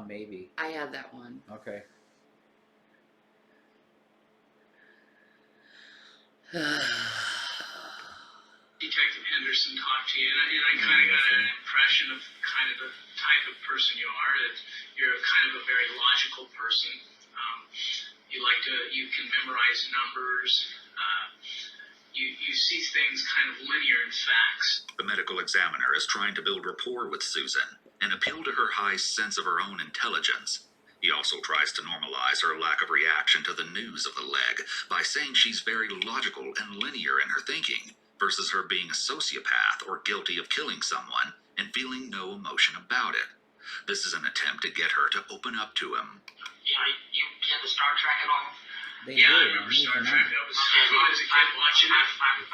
Maybe.
I had that one.
Okay.
Detective Henderson talked to you, and I kind of got an impression of kind of the type of person you are. That you're kind of a very logical person. You can memorize numbers. you see things kind of linear in facts.
The medical examiner is trying to build rapport with Susan and appeal to her high sense of her own intelligence. He also tries to normalize her lack of reaction to the news of the leg by saying she's very logical and linear in her thinking, versus her being a sociopath or guilty of killing someone and feeling no emotion about it. This is an attempt to get her to open up to him.
You get the Star Trek at all?
They
Yeah,
do.
I remember Star Trek. That was fun as a kid watching it.
I'm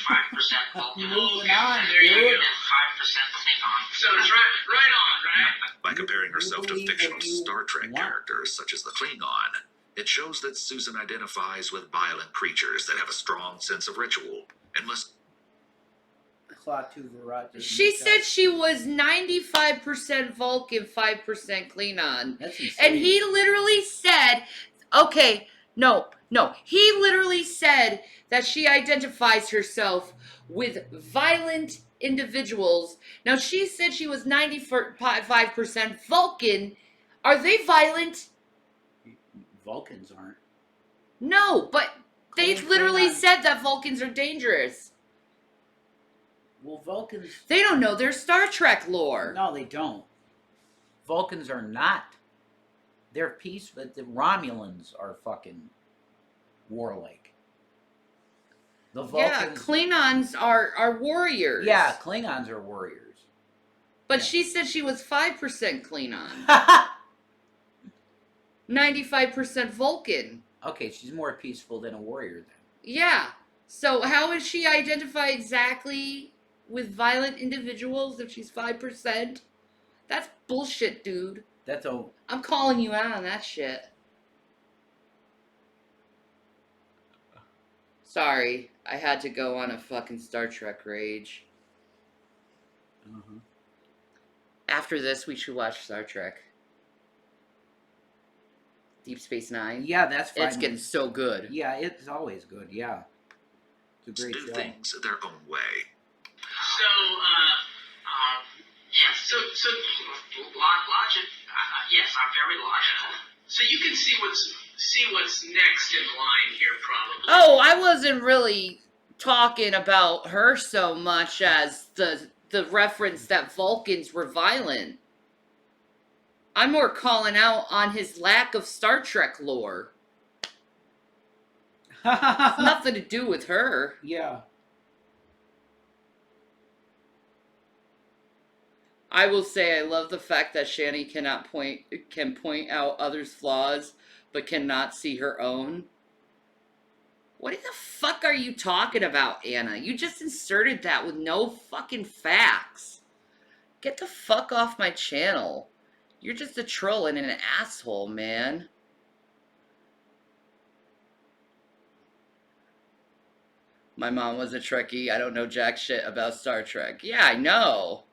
95% Vulcan.
Moving on,
There you
dude.
go.
And 5% Klingon.
So it's right on, right?
By comparing herself to
believe
fictional
what you
Star Trek
want.
characters such as the Klingon, it shows that Susan identifies with violent creatures that have a strong sense of ritual and must.
She said she was 95% Vulcan, 5% Klingon.
That's insane.
And he literally said, okay, no. He literally said that she identifies herself with violent individuals. Now, she said she was 95% Vulcan. Are they violent?
Vulcans aren't.
No, but they
Klingon-
literally said that Vulcans are dangerous.
Well, Vulcans.
They don't know their Star Trek lore.
No, they don't. Vulcans are not. They're peace, but the Romulans are fucking warlike. The
Yeah,
Vulcans.
Klingons are warriors.
Yeah, Klingons are warriors.
But
Yeah.
she said she was 5% Klingon. 95% Vulcan.
Okay, she's more peaceful than a warrior then.
Yeah. So how is she identify exactly with violent individuals if she's 5%? That's bullshit, dude.
That's a.
I'm calling you out on that shit. Sorry, I had to go on a fucking Star Trek rage. After this, we should watch Star Trek. Deep Space Nine.
Yeah, that's fine.
It's getting so good.
Yeah, it's always good. Yeah, it's a great
do
show.
things their own way.
So,
Yes, so logic. Yes, I'm very logical.
so you can see what's next in line here, probably.
Oh, I wasn't really talking about her so much as the reference that Vulcans were violent. I'm more calling out on his lack of Star Trek lore. It's nothing to do with her.
Yeah.
I will say I love the fact that Shanny can point out others' flaws, but cannot see her own. What the fuck are you talking about, Anna? You just inserted that with no fucking facts. Get the fuck off my channel. You're just a troll and an asshole, man. My mom was a Trekkie. I don't know jack shit about Star Trek. Yeah, I know.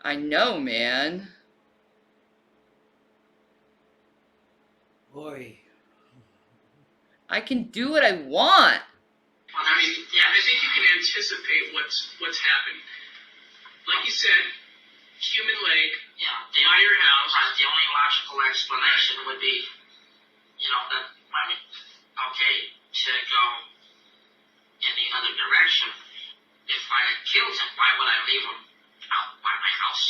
I know, man.
Boy.
I can do what I want.
I mean, yeah, I think you can anticipate what's happened. Like you said, human leg by your house.
Right, the only logical explanation would be, to go in the other direction. If I had killed him, why would I leave him out by my house?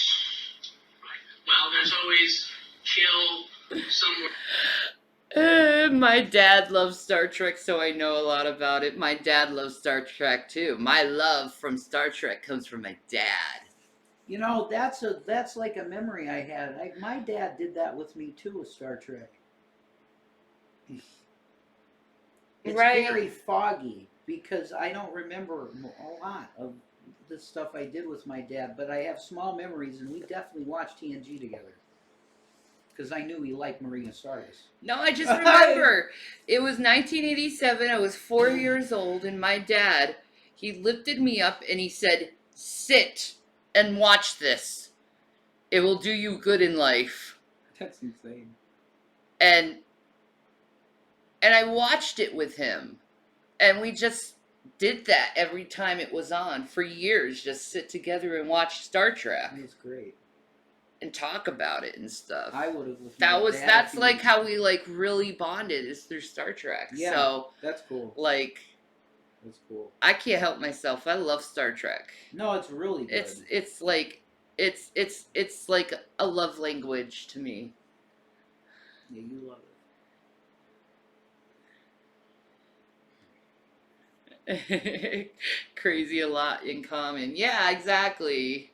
Right. Well, there's always kill somewhere.
My dad loves Star Trek, so I know a lot about it. My dad loves Star Trek too. My love from Star Trek comes from my dad.
You know, that's like a memory I had. My dad did that with me too with Star Trek. It's
Right.
very foggy because I don't remember a lot of the stuff I did with my dad, but I have small memories, and we definitely watched TNG together because I knew he liked Marina Sirtis.
No, I just remember. It was 1987. I was 4 years old, and my dad, he lifted me up and he said, "Sit and watch this. It will do you good in life."
That's insane.
And I watched it with him. And we just did that every time it was on for years. Just sit together and watch Star Trek.
It's great.
and talk about it and stuff.
I would have.
That's like how we like really bonded is through Star Trek.
Yeah,
so
that's cool.
Like,
that's cool.
I can't help myself. I love Star Trek.
No, it's really good.
It's like it's like a love language to me.
Yeah, you love
it. Crazy a lot in common. Yeah, exactly.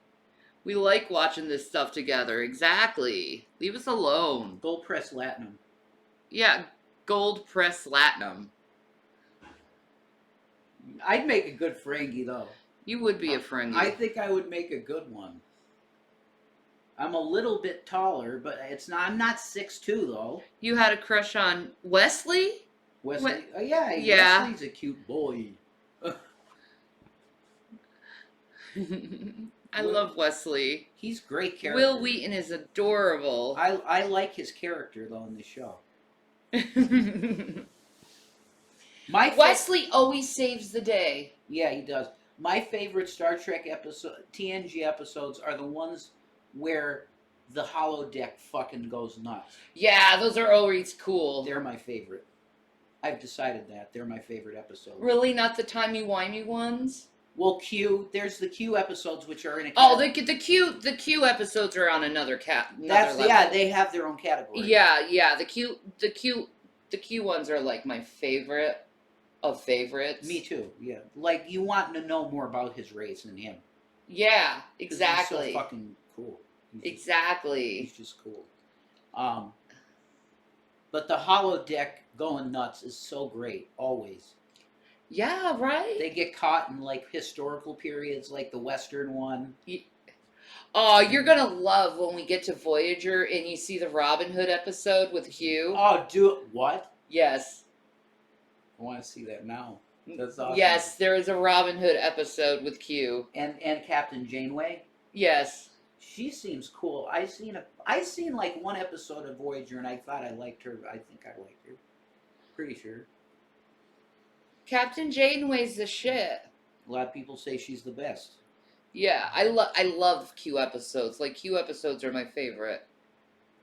We like watching this stuff together. Exactly. Leave us alone.
Gold Press Latinum.
Yeah, Gold Press Latinum.
I'd make a good Ferengi, though.
You would be a Ferengi.
I think I would make a good one. I'm a little bit taller, but I'm not 6'2", though.
You had a crush on Wesley?
Wesley?
Yeah.
Wesley's a cute boy.
I love Wesley.
He's a great character.
Will Wheaton is adorable.
I like his character, though, in the show.
Wesley always saves the day.
Yeah, he does. My favorite Star Trek TNG episodes are the ones where the holodeck fucking goes nuts.
Yeah, those are always cool.
They're my favorite. I've decided that. They're my favorite episodes.
Really? Not the timey-wimey ones?
Well, There's the Q episodes, which are in a
category. Oh, the Q episodes are on another level.
Yeah, they have their own category.
Yeah. The Q ones are like my favorite of favorites.
Me too. Yeah, like you want to know more about his race than him.
Yeah, exactly.
He's so fucking cool.
He's
just cool. But the holodeck going nuts is so great always.
Yeah, right.
They get caught in like historical periods, like the Western one.
Oh, you're gonna love when we get to Voyager and you see the Robin Hood episode with Hugh.
Oh, what?
Yes.
I want to see that now. That's awesome.
Yes, there is a Robin Hood episode with Q.
And Captain Janeway.
Yes.
She seems cool. I seen like one episode of Voyager and I thought I liked her. I think I liked her. Pretty sure.
Captain Janeway's the shit.
A lot of people say she's the best.
Yeah, I love Q episodes. Like Q episodes are my favorite.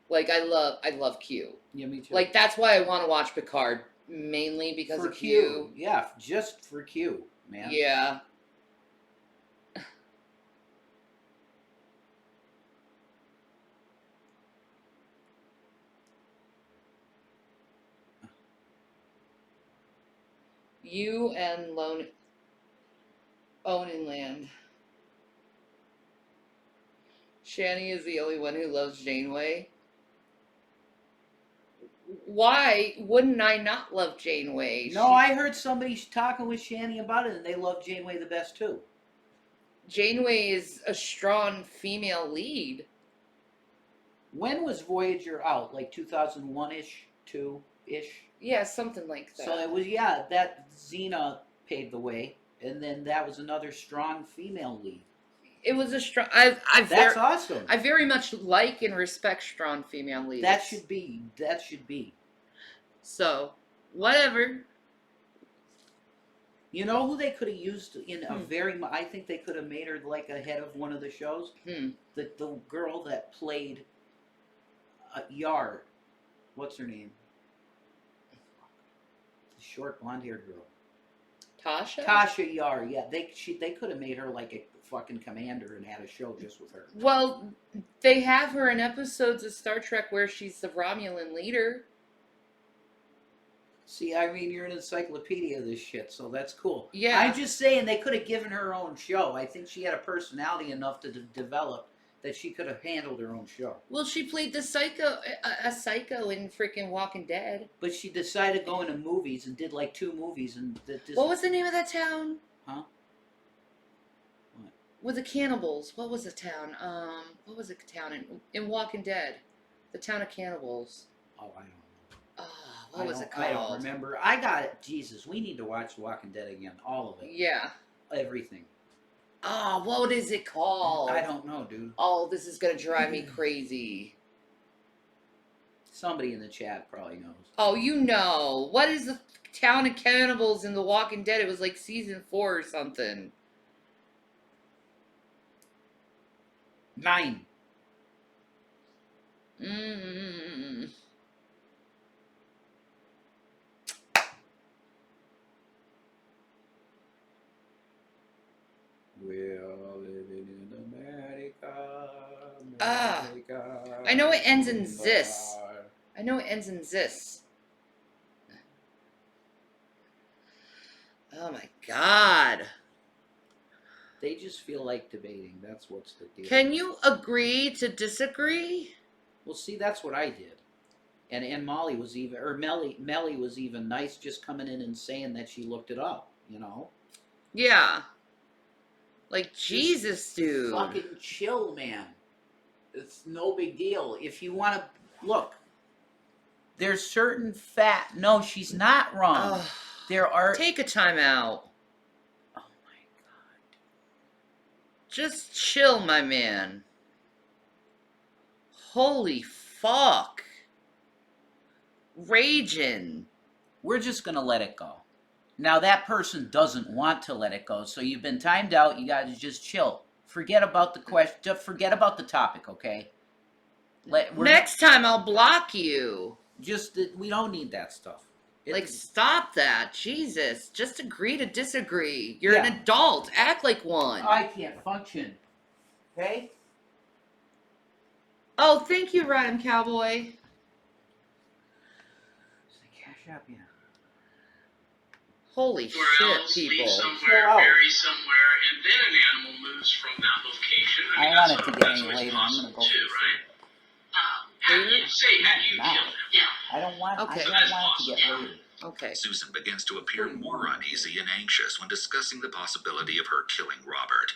Like I love Q.
Yeah, me too.
Like that's why I want to watch Picard mainly because of Q.
Yeah, just for Q, man.
Yeah. You and Owning Land. Shanny is the only one who loves Janeway. Why wouldn't I not love Janeway?
No, I heard somebody talking with Shanny about it, and they love Janeway the best too.
Janeway is a strong female lead.
When was Voyager out? Like 2001-ish, 2-ish?
Yeah, something like that.
So it was, yeah, that Xena paved the way, and then that was another strong female lead.
It was a strong.
That's awesome.
I very much like and respect strong female leads.
That should be.
So, whatever.
You know who they could have used in a very... I think they could have made her like a head of one of the shows? The girl that played Yar. What's her name? The short blonde-haired girl.
Tasha?
Tasha Yar, yeah. They could have made her like a fucking commander and had a show just with her.
Well, they have her in episodes of Star Trek where she's the Romulan leader.
See, I mean, you're an encyclopedia of this shit, so that's cool.
Yeah.
I'm just saying they could have given her her own show. I think she had a personality enough to develop that she could have handled her own show.
Well, she played the psycho in freaking Walking Dead.
But she decided to go into movies and did like 2 movies. And
what was the name of that town?
Huh? What?
With the cannibals. What was the town? What was the town in Walking Dead? The town of cannibals.
Oh, I don't know.
What was it called?
I don't remember. I got it. Jesus, we need to watch Walking Dead again. All of it.
Yeah.
Everything.
Oh, what is it called?
I don't know, dude.
Oh, this is going to drive me crazy.
Somebody in the chat probably knows.
Oh, you know. What is the town of cannibals in The Walking Dead? It was like season 4 or something.
9.
Mm.
We're living in America.
Ah.
America.
I know it ends in
Boulevard.
this. I know it ends in this. Oh my God.
They just feel like debating. That's what's the deal.
Can you agree to disagree?
Well, see, that's what I did. And Molly was even, or Melly was even nice, just coming in and saying that she looked it up, you know?
Yeah. Like,
Just
Jesus, dude.
Fucking chill, man. It's no big deal. If you want to, look, there's certain no, she's not wrong.
Ugh.
There are...
Take a time out.
Oh my God.
Just chill, my man. Holy fuck. Raging.
We're just going to let it go. Now, that person doesn't want to let it go, so you've been timed out. You got to just chill. Forget about the question. Forget about the topic, okay?
Next time I'll block you.
Just, we don't need that stuff.
Like, stop that. Jesus. Just agree to disagree. You're an adult. Act like one.
I can't function. Okay?
Oh, thank you, Rhyme Cowboy.
Cash up, yeah.
Holy
Somewhere
shit,
else,
people.
leave somewhere, bury somewhere, and then an animal moves from that location.
I
mean,
want
that's
it to
al-
get
that's
any
always
later. I'm going to
possible
go for
too,
the
right?
later.
Have you
Now.
killed him? Yeah.
I don't want
Okay.
I don't want it to get later.
Okay.
Susan begins to appear more uneasy and anxious when discussing the possibility of her killing Robert.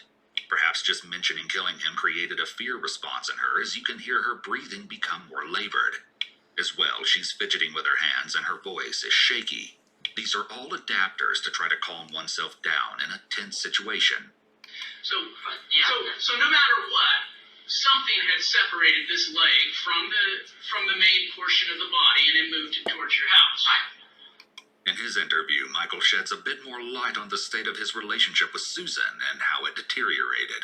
Perhaps just mentioning killing him created a fear response in her, as you can hear her breathing become more labored. As well, she's fidgeting with her hands and her voice is shaky. These are all adapters to try to calm oneself down in a tense situation.
So no matter what, something had separated this leg from the main portion of the body, and it moved it towards your house.
In his interview, Michael sheds a bit more light on the state of his relationship with Susan and how it deteriorated.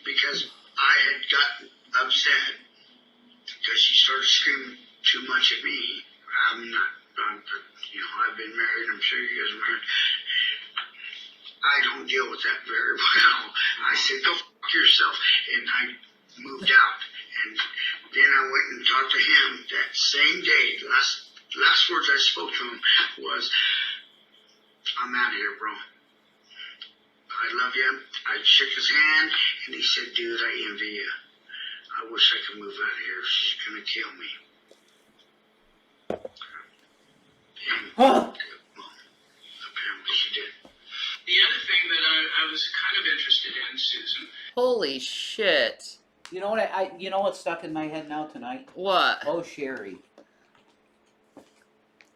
Because I had gotten upset because she started screaming too much at me. I've been married, I'm sure you guys are married. I don't deal with that very well. I said, go fuck yourself. And I moved out. And then I went and talked to him that same day. Last words I spoke to him was, I'm out of here, bro. I love you. I shook his hand, and he said, dude, I envy you. I wish I could move out of here. She's going to kill me. And, apparently she did.
The other thing that I was kind of interested in, Susan.
Holy shit.
You know what you know what's stuck in my head now tonight?
What?
Oh, Sherry.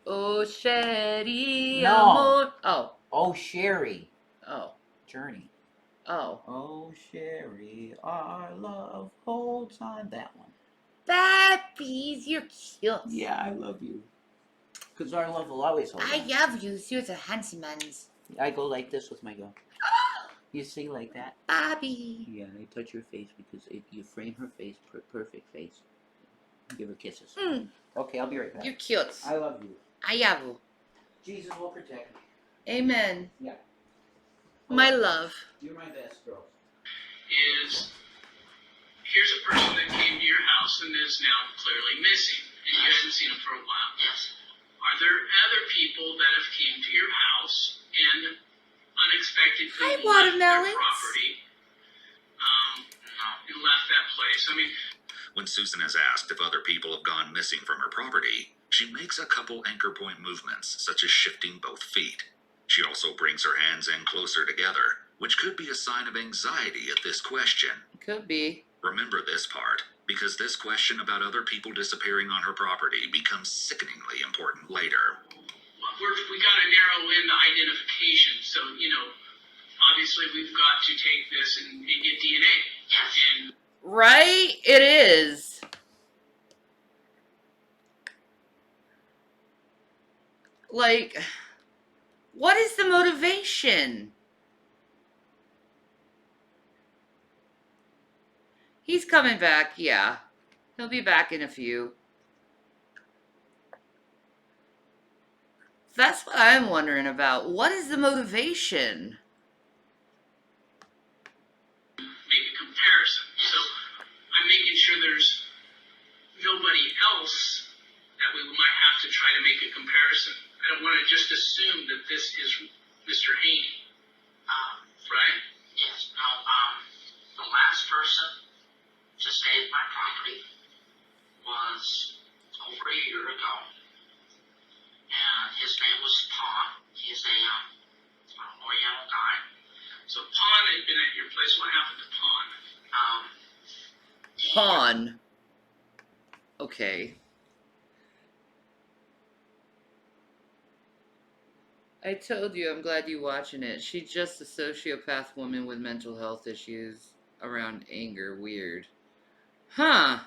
Oh, Sherry.
No.
Amor. Oh.
Oh, Sherry.
Oh.
Journey.
Oh.
Oh, Sherry, our love holds on. That one.
Babies, you're cute.
Yeah, I love you. Because our love will always hold
I
on.
love you. You're the handsome ones.
I go like this with my girl. You see like that?
Bobby.
Yeah, I touch her face because you frame her face, perfect face. Give her kisses.
Mm.
Okay, I'll be right back.
You're cute.
I love you.
I love you.
Jesus will protect me.
Amen.
Yeah.
My love.
You're my best girl.
Is here's a person that came to your house and is now clearly missing, and you hadn't seen him for a while.
Yes.
Are there other people that have came to your house and unexpectedly
Hi,
left their
watermelons.
property and left that place? I mean,
When Susan is asked if other people have gone missing from her property, she makes a couple anchor point movements, such as shifting both feet. She also brings her hands in closer together, which could be a sign of anxiety at this question.
Could be.
Remember this part, because this question about other people disappearing on her property becomes sickeningly important later.
we got to narrow in the identification. So, obviously we've got to take this and get DNA.
Yes.
And
Right? It is. Like, what is the motivation? He's coming back, yeah. He'll be back in a few. That's what I'm wondering about. What is the motivation?
Make a comparison. So I'm making sure there's nobody else that we might have to try to make a comparison. I don't want to just assume that this is Mr. Haney. Right?
Yes. No. The last person to stay at my property was over a year ago, and his name was Pon. He's a Oriental guy.
So Pon had been at your place. What happened to Pon?
Pawn. Okay. I told you, I'm glad you're watching it. She's just a sociopath woman with mental health issues around anger. Weird. Huh.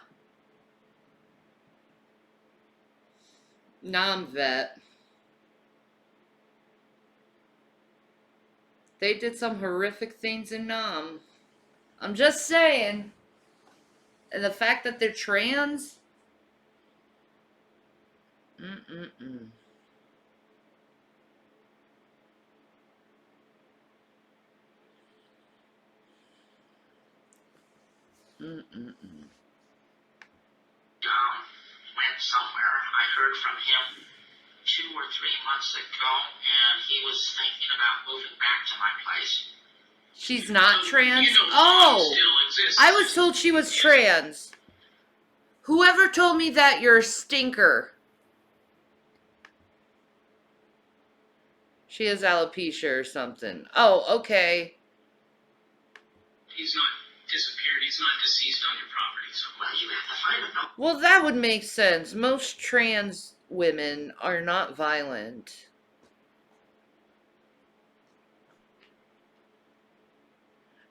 Nom vet. They did some horrific things in Nam. I'm just saying. And the fact that they're trans. Mm-mm-mm. Mm-mm-mm.
Went somewhere. I heard from him 2 or 3 months ago, and he was thinking about moving back to my place.
She's not
So,
trans?
you know, Pon
Oh!
still exists.
I was told she was trans. Whoever told me that, you're a stinker. She has alopecia or something. Oh, okay.
He's not disappeared. He's not deceased on your property. So
Well, you have to find him. No?
Well, that would make sense. Most trans women are not violent.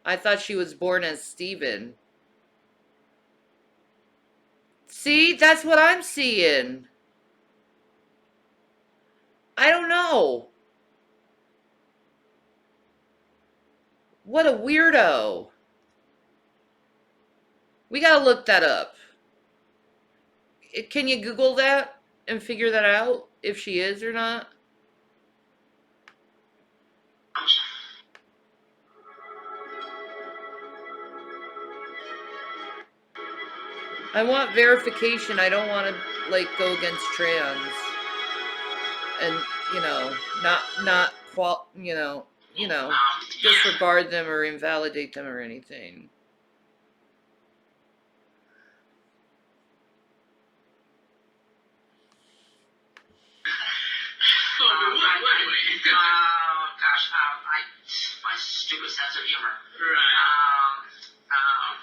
I thought she was born as Steven. See, that's what I'm seeing. I don't know. What a weirdo. We gotta look that up. Can you Google that and figure that out? If she is or not? I want verification. I don't want to, like, go against trans. And, you know, disregard them or invalidate them or anything.
Gosh, my stupid sense of humor.
right.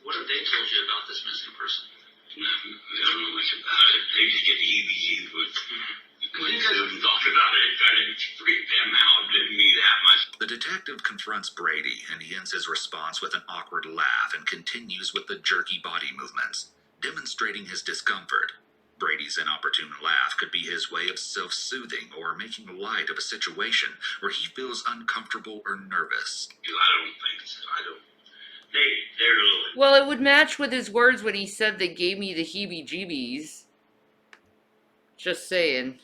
What have they told you about this missing person?
I don't know much about it. They just get the heebie-jeebies, but when you talk about it, it kind of freaked them out. Didn't me that much.
The detective confronts Brady, and he ends his response with an awkward laugh and continues with the jerky body movements, demonstrating his discomfort. Brady's inopportune laugh could be his way of self-soothing or making light of a situation where he feels uncomfortable or nervous.
I don't think so. I don't. They're a little.
Well, it would match with his words when he said they gave me the heebie-jeebies. Just saying.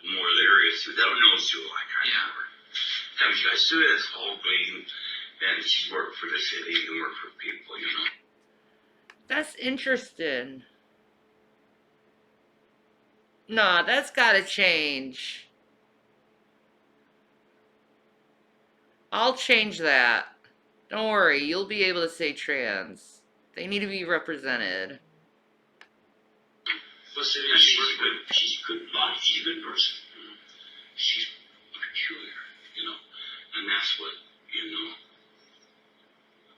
More lyrics who don't know Sue like I know her. Have you guys Sue is whole green, and she's worked for the city and worked for people, you know.
That's interesting. Nah, that's gotta change. I'll change that. Don't worry, you'll be able to say trans. They need to be represented.
She's a good body. She's a good person. She's peculiar, you know, and that's what, you know,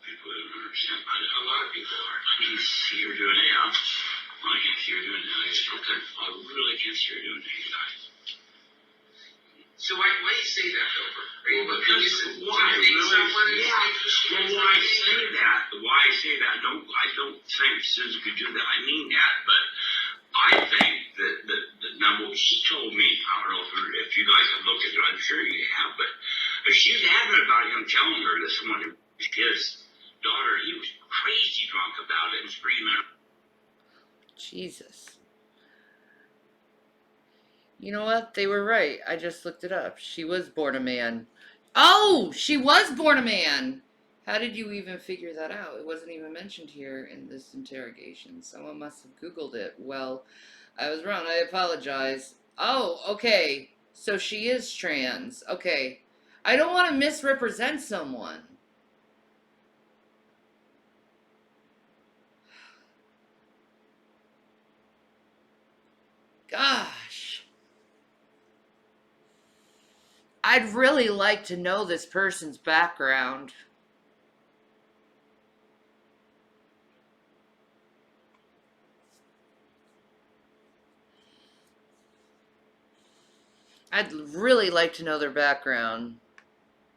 people don't understand. A lot of people are. I can see her doing it now. I can see her doing it now. I really can't see her doing it now.
So why do you say that, Dover?
Why I say that, I don't think Susan could do that. I mean that, but I think
Now, what she told me, I don't know if you guys have looked at it, I'm sure you have, but if she was adamant about him telling her that someone was his daughter, he was crazy drunk about it and screaming.
Jesus. You know what? They were right. I just looked it up. She was born a man. Oh, she was born a man. How did you even figure that out? It wasn't even mentioned here in this interrogation. Someone must have Googled it. Well, I was wrong. I apologize. Oh, okay. So she is trans. Okay. I don't want to misrepresent someone. Gosh. I'd really like to know this person's background. I'd really like to know their background.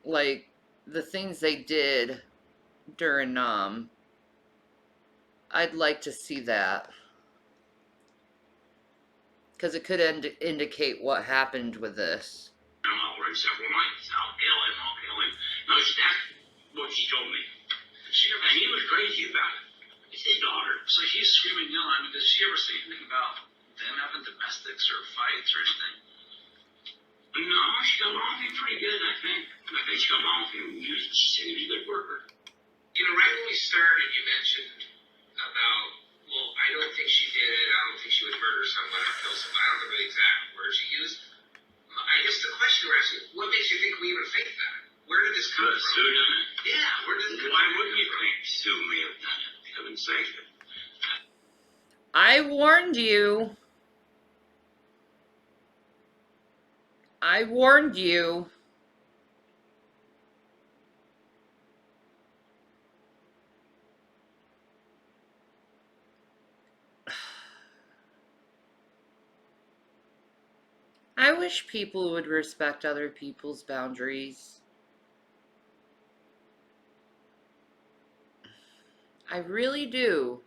Like, the things they did during Nam. I'd like to see that. Because it could indicate what happened with this.
Already several nights. I'll kill him. No, that's what she told me. And he was crazy about it. It's his daughter.
So he's screaming, yelling. I mean, does she ever say anything about them having domestics or fights or anything?
No, she got along with him pretty good, I think. She got along with him. She said he was a good worker.
You know, right when we started, you mentioned about, well, I don't think she did it. I don't think she would murder someone or kill someone. I don't know the exact words you used. I guess the question we're asking, what makes you think we even think that? Where did this come from?
Sue done it?
Yeah, where did it come from?
Why wouldn't you think Sue may have done it? For heaven's sake.
I warned you. I warned you. I wish people would respect other people's boundaries. I really do.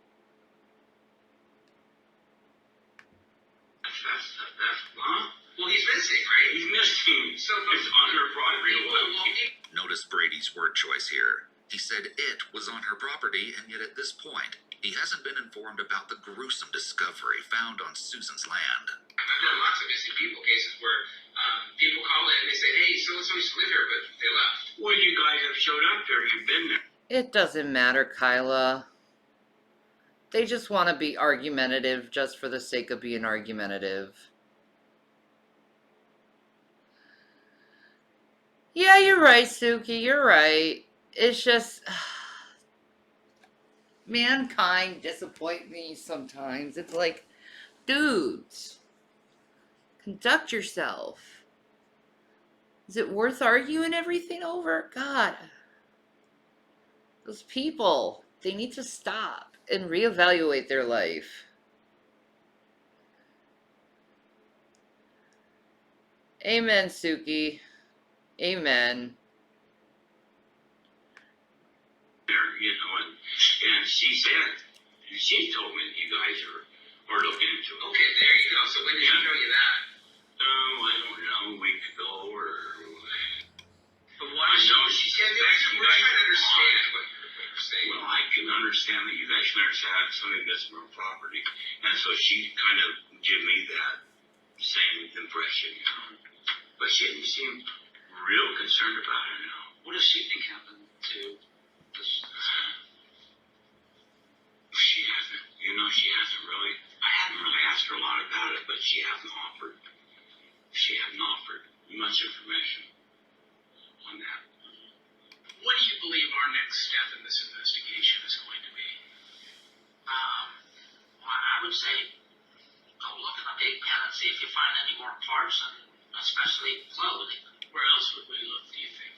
Well, he's missing, right? He's missing. So it's under property.
Notice Brady's word choice here. He said it was on her property, and yet at this point, he hasn't been informed about the gruesome discovery found on Susan's land.
I've done lots of missing people cases where people call in and they say, hey, so-and-so used to live here, but they left.
Well, you guys have showed up there. You've been there.
It doesn't matter, Kyla. They just want to be argumentative just for the sake of being argumentative. Yeah, you're right, Suki. You're right. It's just... mankind disappoint me sometimes. It's like, dudes, conduct yourself. Is it worth arguing everything over? God. Those people, they need to stop and reevaluate their life. Amen, Suki. Amen.
You know, and she said, she told me you guys are looking into it.
Okay, there you go. So when did she tell you that?
Oh, I don't know, a week ago or...
But why?
I know she said that
we're trying to understand what you're saying.
Well, I can understand that you guys had something missing from property. And so she kind of gave me that same impression, you know. But she didn't seem real concerned about it now.
What does she think happened to this guy?
She hasn't, she hasn't really. I haven't really asked her a lot about it, but she hasn't offered. She hasn't offered much information on that.
What do you believe our next step in this investigation is going to be?
I would say go look in the pig pen and see if you find any more parts, and especially clothing.
Where else would we look, do you think?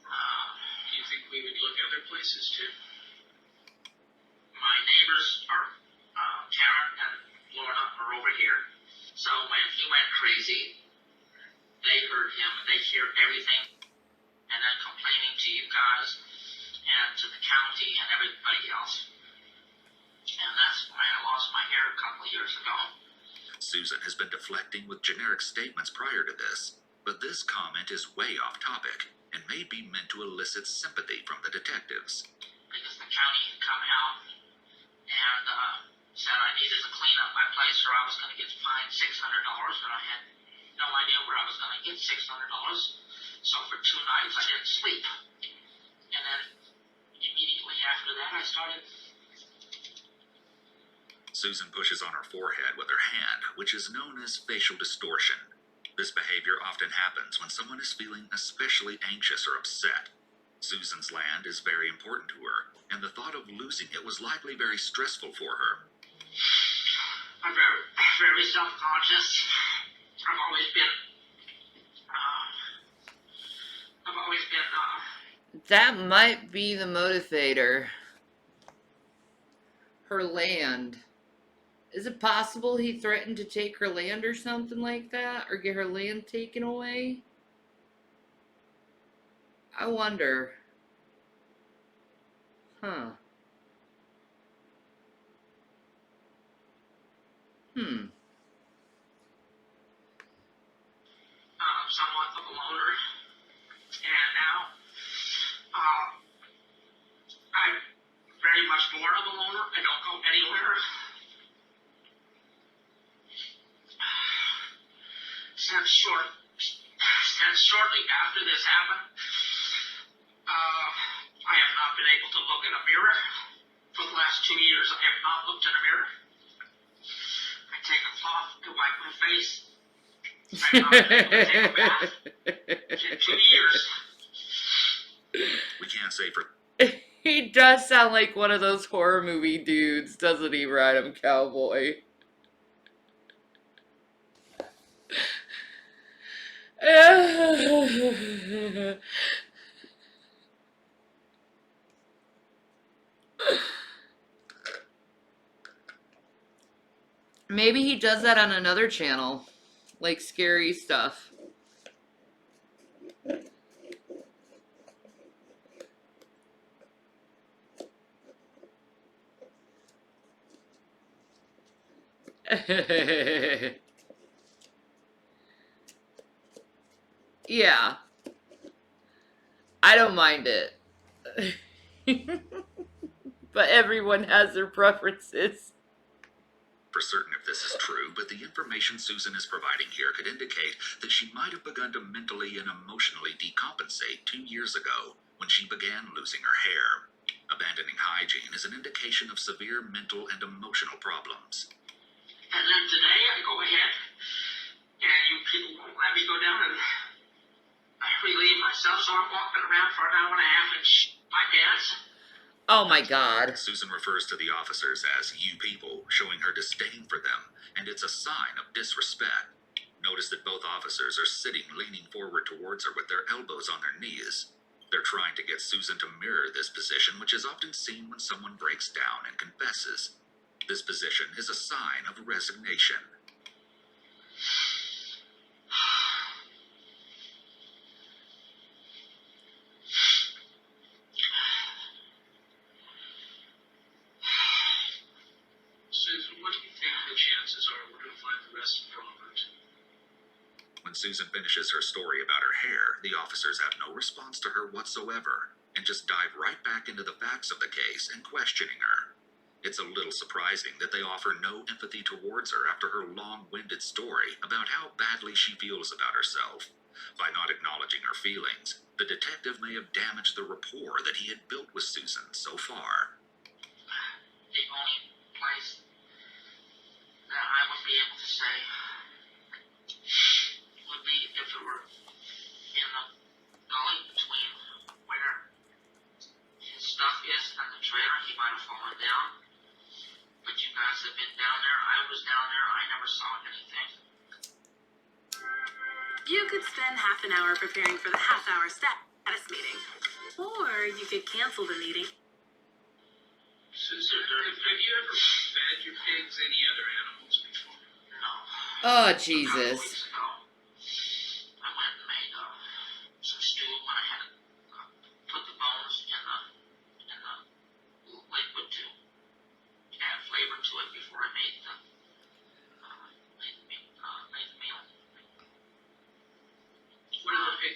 Do you think we would look other places too?
My neighbors are, Karen and Lorna are over here. So when he went crazy, they heard him and they hear everything, and then complaining to you guys and to the county and everybody else. And that's why I lost my hair a couple of years ago.
Susan has been deflecting with generic statements prior to this, but this comment is way off topic and may be meant to elicit sympathy from the detectives.
Because the county had come out and said I needed to clean up my place or I was going to get fined $600, and I had no idea where I was going to get $600. So for 2 nights I didn't sleep. And then immediately after that I started.
Susan pushes on her forehead with her hand, which is known as facial distortion. This behavior often happens when someone is feeling especially anxious or upset. Susan's land is very important to her, and the thought of losing it was likely very stressful for her.
I'm very self-conscious. I've always been,
That might be the motivator. Her land. Is it possible he threatened to take her land or something like that? Or get her land taken away? I wonder. Huh.
somewhat of a loner. And now, I'm very much more of a loner. I don't go anywhere. Since shortly after this happened, I have not been able to look in a mirror. For the last 2 years, I have not looked in a mirror. I take a cloth to wipe my face. I've not been able to take a bath in 2 years.
We can't say for...
He does sound like one of those horror movie dudes, doesn't he, Random Cowboy? Maybe he does that on another channel, like scary stuff. Yeah. I don't mind it. But everyone has their preferences.
For certain if this is true, but the information Susan is providing here could indicate that she might have begun to mentally and emotionally decompensate 2 years ago when she began losing her hair. Abandoning hygiene is an indication of severe mental and emotional problems.
And then today I go ahead and you people won't let me go down and I relieve myself, so I'm walking around for an hour and a half in my pants.
Oh my God.
Susan refers to the officers as you people, showing her disdain for them, and it's a sign of disrespect. Notice that both officers are sitting leaning forward towards her with their elbows on their knees. They're trying to get Susan to mirror this position, which is often seen when someone breaks down and confesses. This position is a sign of resignation.
Susan, what do you think the chances are we're going to find the rest of Robert?
When Susan finishes her story about her hair, the officers have no response to her whatsoever, and just dive right back into the facts of the case and questioning her. It's a little surprising that they offer no empathy towards her after her long-winded story about how badly she feels about herself. By not acknowledging her feelings, the detective may have damaged the rapport that he had built with Susan so far.
The only place that I would be able to say would be if it were in the gully between where his stuff is and the trailer. He might have fallen down. But you guys have been down there. I was down there. I never saw anything.
You could spend half an hour preparing for the half-hour status meeting. Or you could cancel the meeting.
Susan, have you ever fed your pigs any other animals before?
No.
Oh,
A couple
Jesus.
weeks ago, I went and made some stew when I had to put the bones in the liquid to add flavor to it before I made the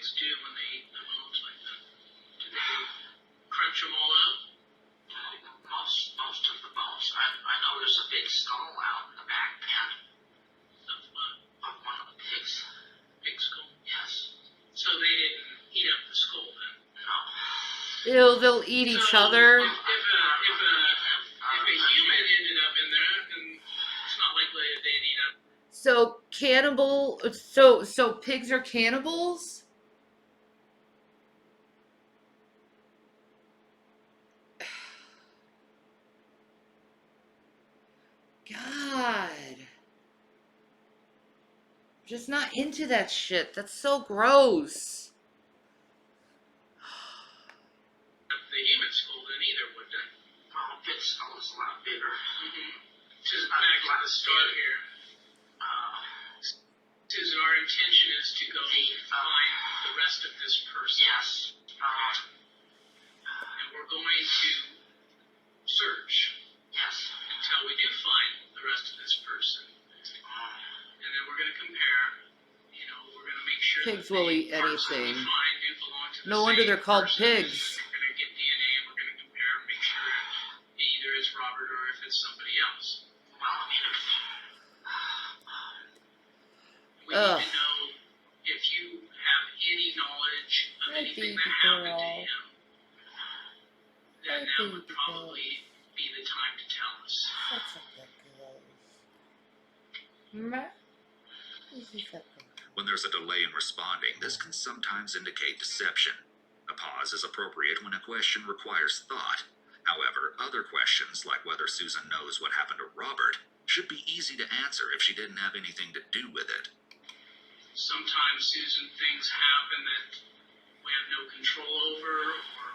pigs do when they eat the bones like that? Do they crunch them all up?
Most of the bones. I know there's a big skull out in the back pen of one of the pigs.
Big skull?
Yes.
So they didn't eat up the skull then?
No.
Ew, they'll eat each other.
If a human ended up in there, then it's not likely that they'd eat up.
So cannibal. So pigs are cannibals. God. Just not into that shit. That's so gross.
The human skull then either, would they?
Well, a pig skull is a lot bigger.
Just back at the start here. Susan, our intention is to go find the rest of this person.
Yes.
And we're going to search.
Yes.
Until we do find the rest of this person. And then we're going to compare. You know, we're going to make sure
Pigs
that
will
the
eat
parts that we
anything.
find do belong to the
No wonder
same
they're called
person.
pigs.
We're going to get DNA and we're going to compare and make sure it either is Robert or if it's somebody else.
Well, I mean,
We need to know if you have any knowledge of anything that happened to him. Then that would probably be the time to tell us.
When there's a delay in responding, this can sometimes indicate deception. A pause is appropriate when a question requires thought. However, other questions, like whether Susan knows what happened to Robert, should be easy to answer if she didn't have anything to do with it.
Sometimes, Susan, things happen that we have no control over, or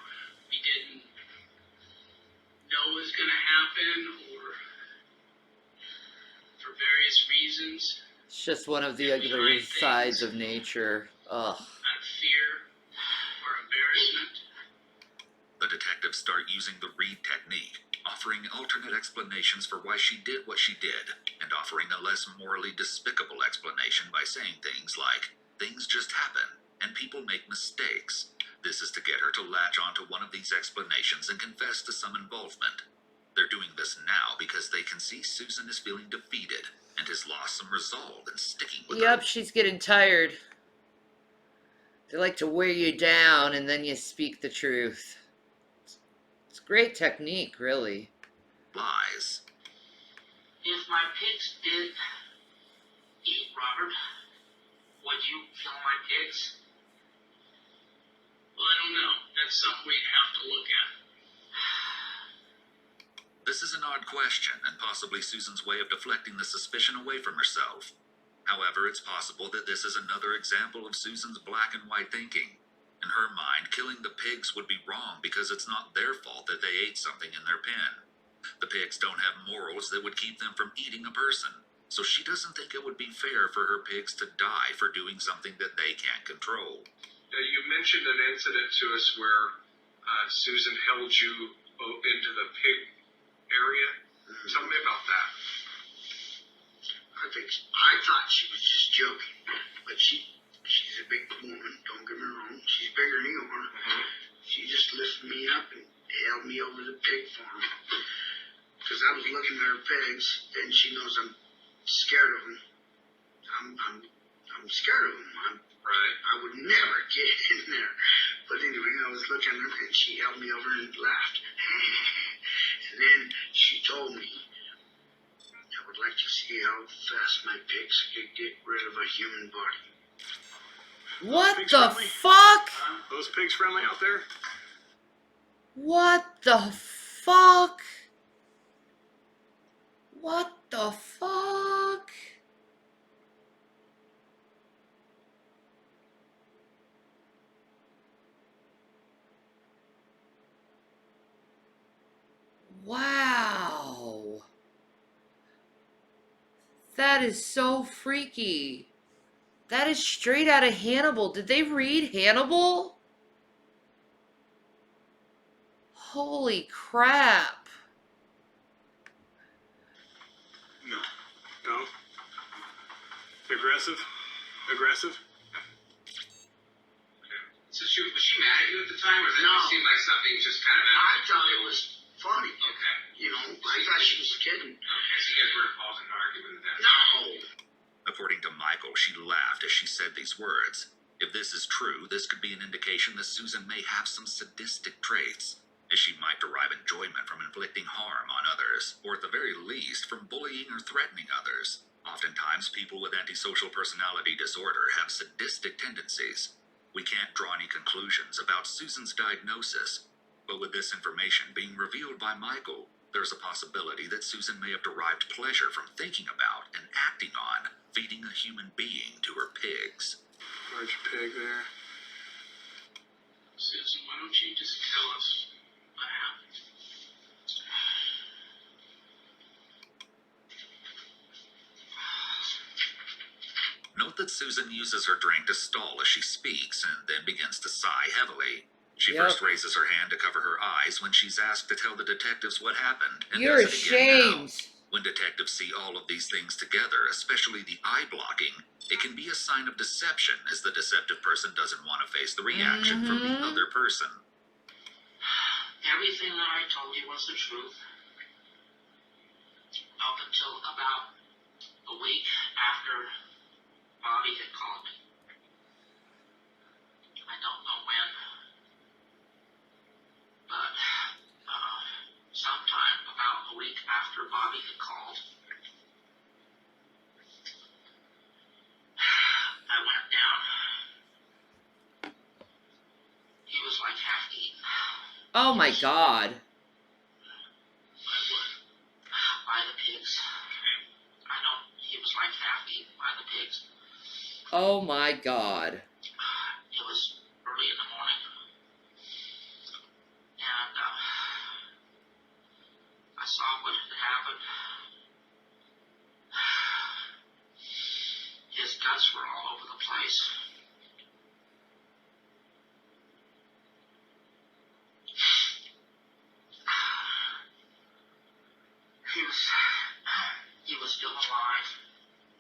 we didn't know was going to happen, or for various reasons,
It's just one of the ugly sides of nature. Ugh.
out of fear or embarrassment.
The detectives start using the Reed technique, offering alternate explanations for why she did what she did, and offering a less morally despicable explanation by saying things like, things just happen, and people make mistakes. This is to get her to latch onto one of these explanations and confess to some involvement. They're doing this now because they can see Susan is feeling defeated and has lost some resolve in sticking with her.
Yep, she's getting tired. They like to wear you down and then you speak the truth. It's great technique, really.
Lies.
if my pigs did eat Robert, would you kill my pigs?
Well, I don't know. That's something we'd have to look at.
This is an odd question, and possibly Susan's way of deflecting the suspicion away from herself. However, it's possible that this is another example of Susan's black and white thinking. In her mind, killing the pigs would be wrong because it's not their fault that they ate something in their pen. The pigs don't have morals that would keep them from eating a person, so she doesn't think it would be fair for her pigs to die for doing something that they can't control.
You mentioned an incident to us where Susan held you into the pig area. Tell me about that.
I thought she was just joking, but she's a big woman, don't get me wrong. She's bigger than you are. She just lifted me up and held me over the pig farm. Because I was looking at her pigs, and she knows I'm scared of them. I'm scared of them. I would never get in there. But anyway, I was looking at her, and she held me over and laughed. And then she told me, I would like to see how fast my pigs could get rid of a human body.
What the fuck?
Those pigs friendly out there?
What the fuck? What the fuck? Wow. That is so freaky. That is straight out of Hannibal. Did they read Hannibal? Holy crap.
No. Aggressive?
she mad at you at the time, or did
No.
it seem like something just kind of
I thought it was funny.
Okay.
You know, I thought she was kidding.
Okay, so you guys were involved in an argument at that
No.
time?
According to Michael, she laughed as she said these words. If this is true, this could be an indication that Susan may have some sadistic traits, as she might derive enjoyment from inflicting harm on others, or at the very least, from bullying or threatening others. Oftentimes, people with antisocial personality disorder have sadistic tendencies. We can't draw any conclusions about Susan's diagnosis, but with this information being revealed by Michael, there's a possibility that Susan may have derived pleasure from thinking about and acting on feeding a human being to her pigs.
Large pig there.
Susan, why don't you just tell us what happened?
Note that Susan uses her drink to stall as she speaks and then begins to sigh heavily. She first raises her hand to cover her eyes when she's asked to tell the detectives what happened. And
You're
does it again now.
ashamed.
When detectives see all of these things together, especially the eye blocking, it can be a sign of deception, as the deceptive person doesn't want to face the reaction from the other person.
Everything that I told you was the truth. Up until about a week after Bobby had called me. I don't know when, but sometime about a week after Bobby had called, I went down. He was like half eaten.
Oh my God.
By the pigs. I know he was like half eaten by the pigs.
Oh my God.
It was early in the morning. And I saw what had happened. His guts were all over the place. He was still alive.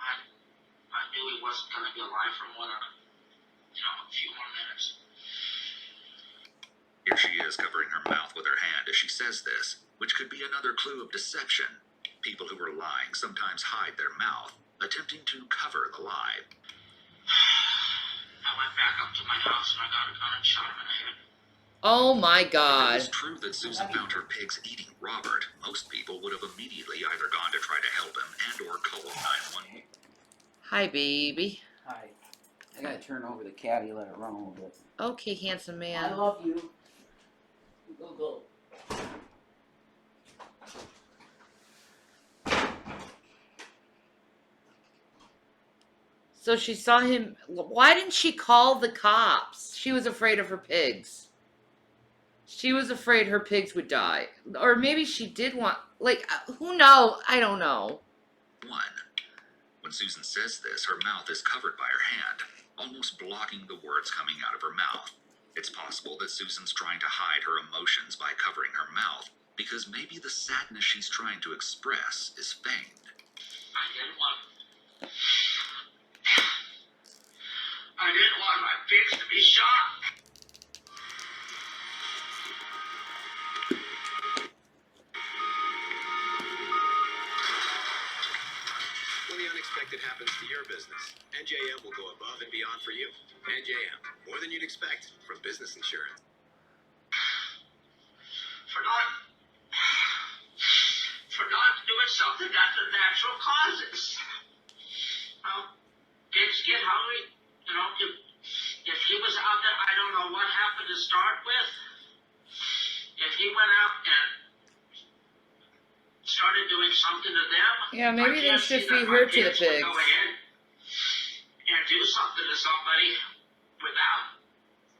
I knew he wasn't going to be alive for more than, a few more minutes.
Here she is covering her mouth with her hand as she says this, which could be another clue of deception. People who are lying sometimes hide their mouth, attempting to cover the lie.
I went back up to my house and I got a gun and shot him in the head.
Oh my
If
God.
it was true that Susan found her pigs eating Robert, most people would have immediately either gone to try to help him and or called 911.
Hi, baby.
Hi. I gotta turn over the caddy, let it run a little bit.
Okay, handsome man.
I love you. Go.
So she saw him. Why didn't she call the cops? She was afraid of her pigs. She was afraid her pigs would die. Or maybe she did want, who knows? I don't know.
When Susan says this, her mouth is covered by her hand, almost blocking the words coming out of her mouth. It's possible that Susan's trying to hide her emotions by covering her mouth, because maybe the sadness she's trying to express is feigned.
I didn't want my pigs to be shot.
When the unexpected happens to your business, NJM will go above and beyond for you. NJM, more than you'd expect from business insurance.
For not doing something that the natural causes. Pigs get hungry. If he was out there, I don't know what happened to start with. If he went out and started doing something to them,
Yeah, maybe they should feed her to the pigs.
Go ahead and do something to somebody without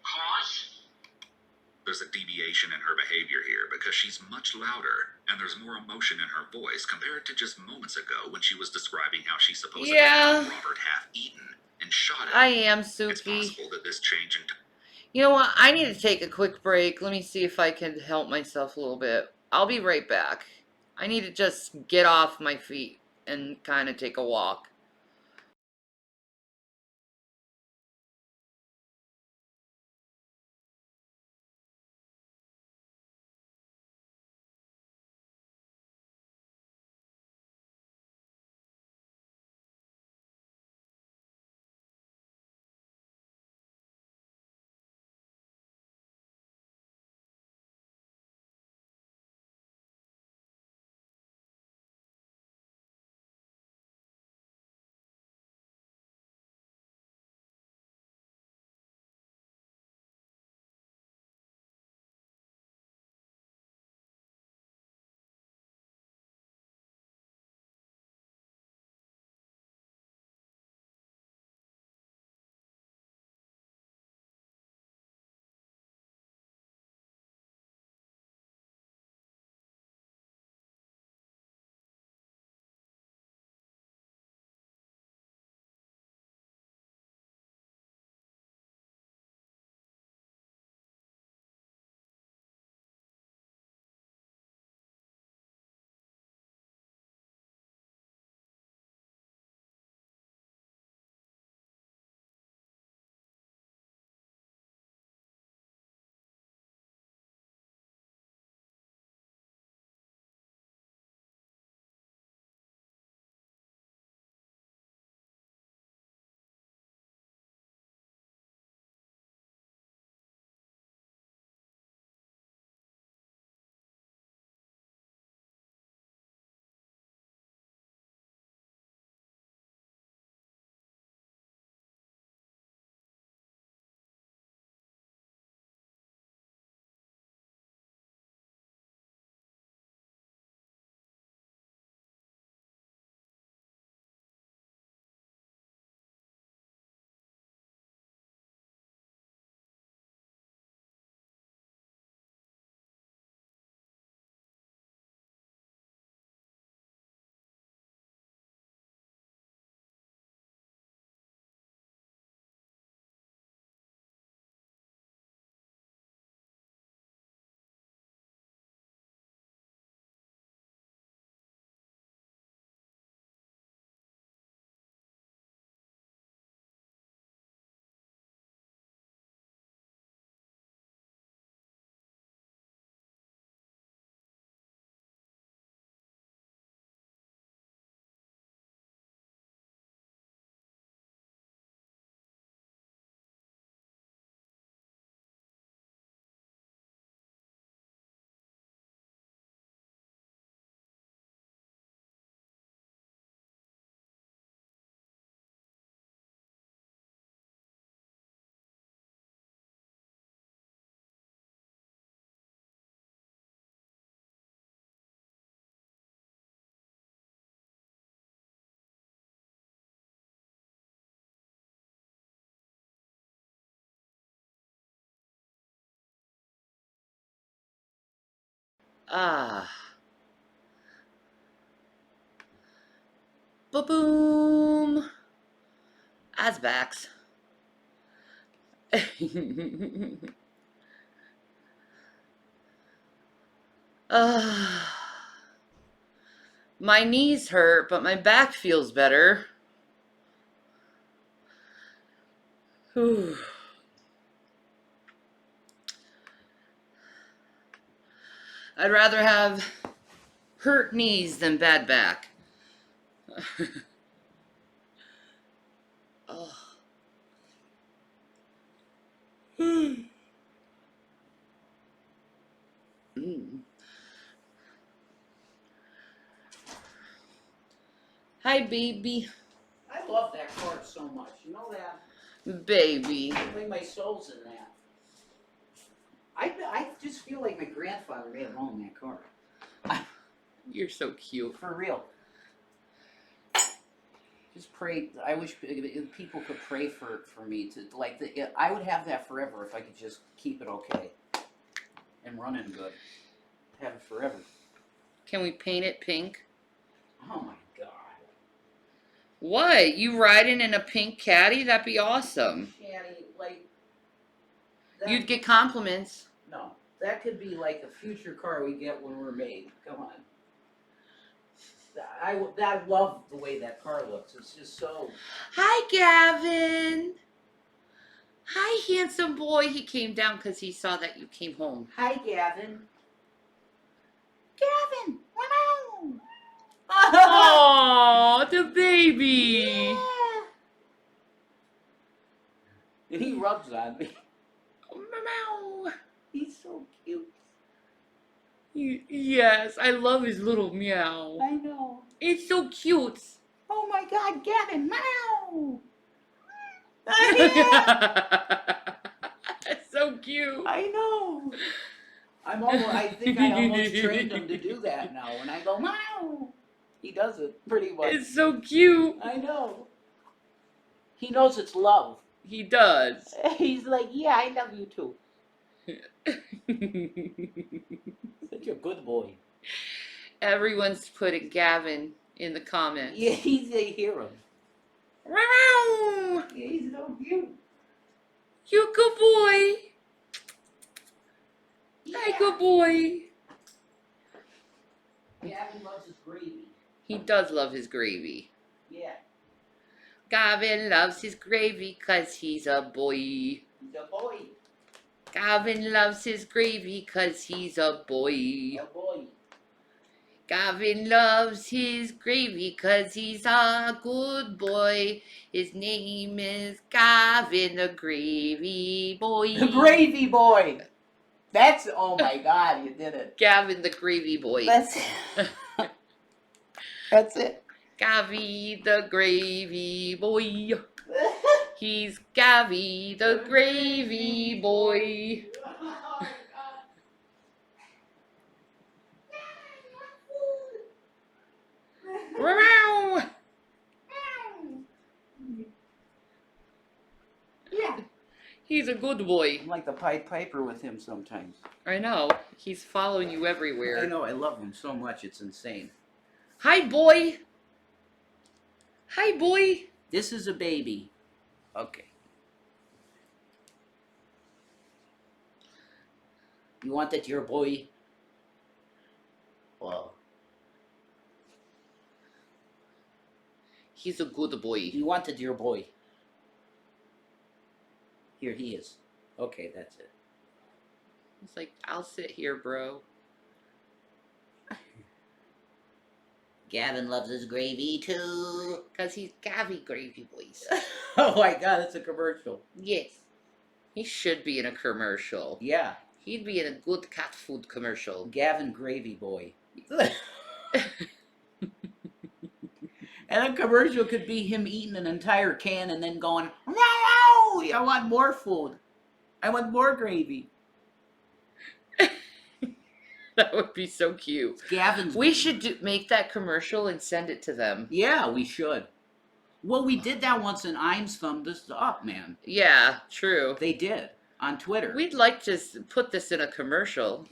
cause.
There's a deviation in her behavior here because she's much louder and there's more emotion in her voice compared to just moments ago when she was describing how she supposedly found Robert half eaten and shot him.
I am,
It's
Suki.
possible that this change in
You know what? I need to take a quick break. Let me see if I can help myself a little bit. I'll be right back. I need to just get off my feet and kind of take a walk. Ba-boom. Asbacks. My knees hurt, but my back feels better. Whew. I'd rather have hurt knees than bad back. Oh. Mm. Hi, baby.
I love that car so much. You know that?
Baby.
Like my soul's in that. I just feel like my grandfather made him own that car.
You're so cute.
For real. Just pray. I wish people could pray for me to like. I would have that forever if I could just keep it okay and running good. Have it forever.
Can we paint it pink?
Oh my god.
What? You riding in a pink caddy? That'd be awesome.
Shanny, like. That,
You'd get compliments.
No, that could be like a future car we get when we're made. Come on. I love the way that car looks. It's just so.
Hi, Gavin. Hi, handsome boy. He came down because he saw that you came home.
Hi, Gavin.
Gavin. Oh, the baby.
Yeah. And he rubs on me.
Meow.
He's so cute.
Yes, I love his little meow.
I know.
It's so cute.
Oh my God, Gavin, meow.
It's so cute.
I know. I think I almost trained him to do that now. When I go meow, he does it pretty much.
It's so cute.
I know. He knows it's love.
He does.
He's like, yeah, I love you too. Such a good boy.
Everyone's putting Gavin in the comments.
Yeah, they hear him.
Meow.
Yeah, he's so cute.
You good boy.
Yeah.
Hi, good boy.
Gavin loves his gravy.
He does love his gravy.
Yeah.
Gavin loves his gravy 'cause he's a boy.
He's a boy.
Gavin loves his gravy 'cause he's a boy.
A boy.
Gavin loves his gravy 'cause he's a good boy. His name is Gavin the Gravy Boy.
The Gravy Boy. That's, oh my God, you did it.
Gavin the Gravy Boy.
That's it.
Gavin the Gravy Boy. He's Gavin the Gravy Boy. Meow.
Yeah.
He's a good boy.
I'm like the Pied Piper with him sometimes.
I know. He's following you everywhere.
I know, I love him so much, it's insane.
Hi, boy. Hi, boy.
This is a baby. Okay. You want that, your boy? Well.
He's a good boy.
You want it, your boy? Here he is. Okay, that's it.
It's like, I'll sit here, bro.
Gavin loves his gravy too.
'Cause he's Gavin Gravy Boys.
Oh my God, it's a commercial.
Yes. He should be in a commercial.
Yeah.
He'd be in a good cat food commercial.
Gavin Gravy Boy. And a commercial could be him eating an entire can and then going, "Wow, I want more food. I want more gravy."
That would be so cute.
Gavin's.
We should make that commercial and send it to them.
Yeah, we should. Well, we did that once and Imes thumbed this up, man.
Yeah, true.
They did. On Twitter.
We'd like to put this in a commercial.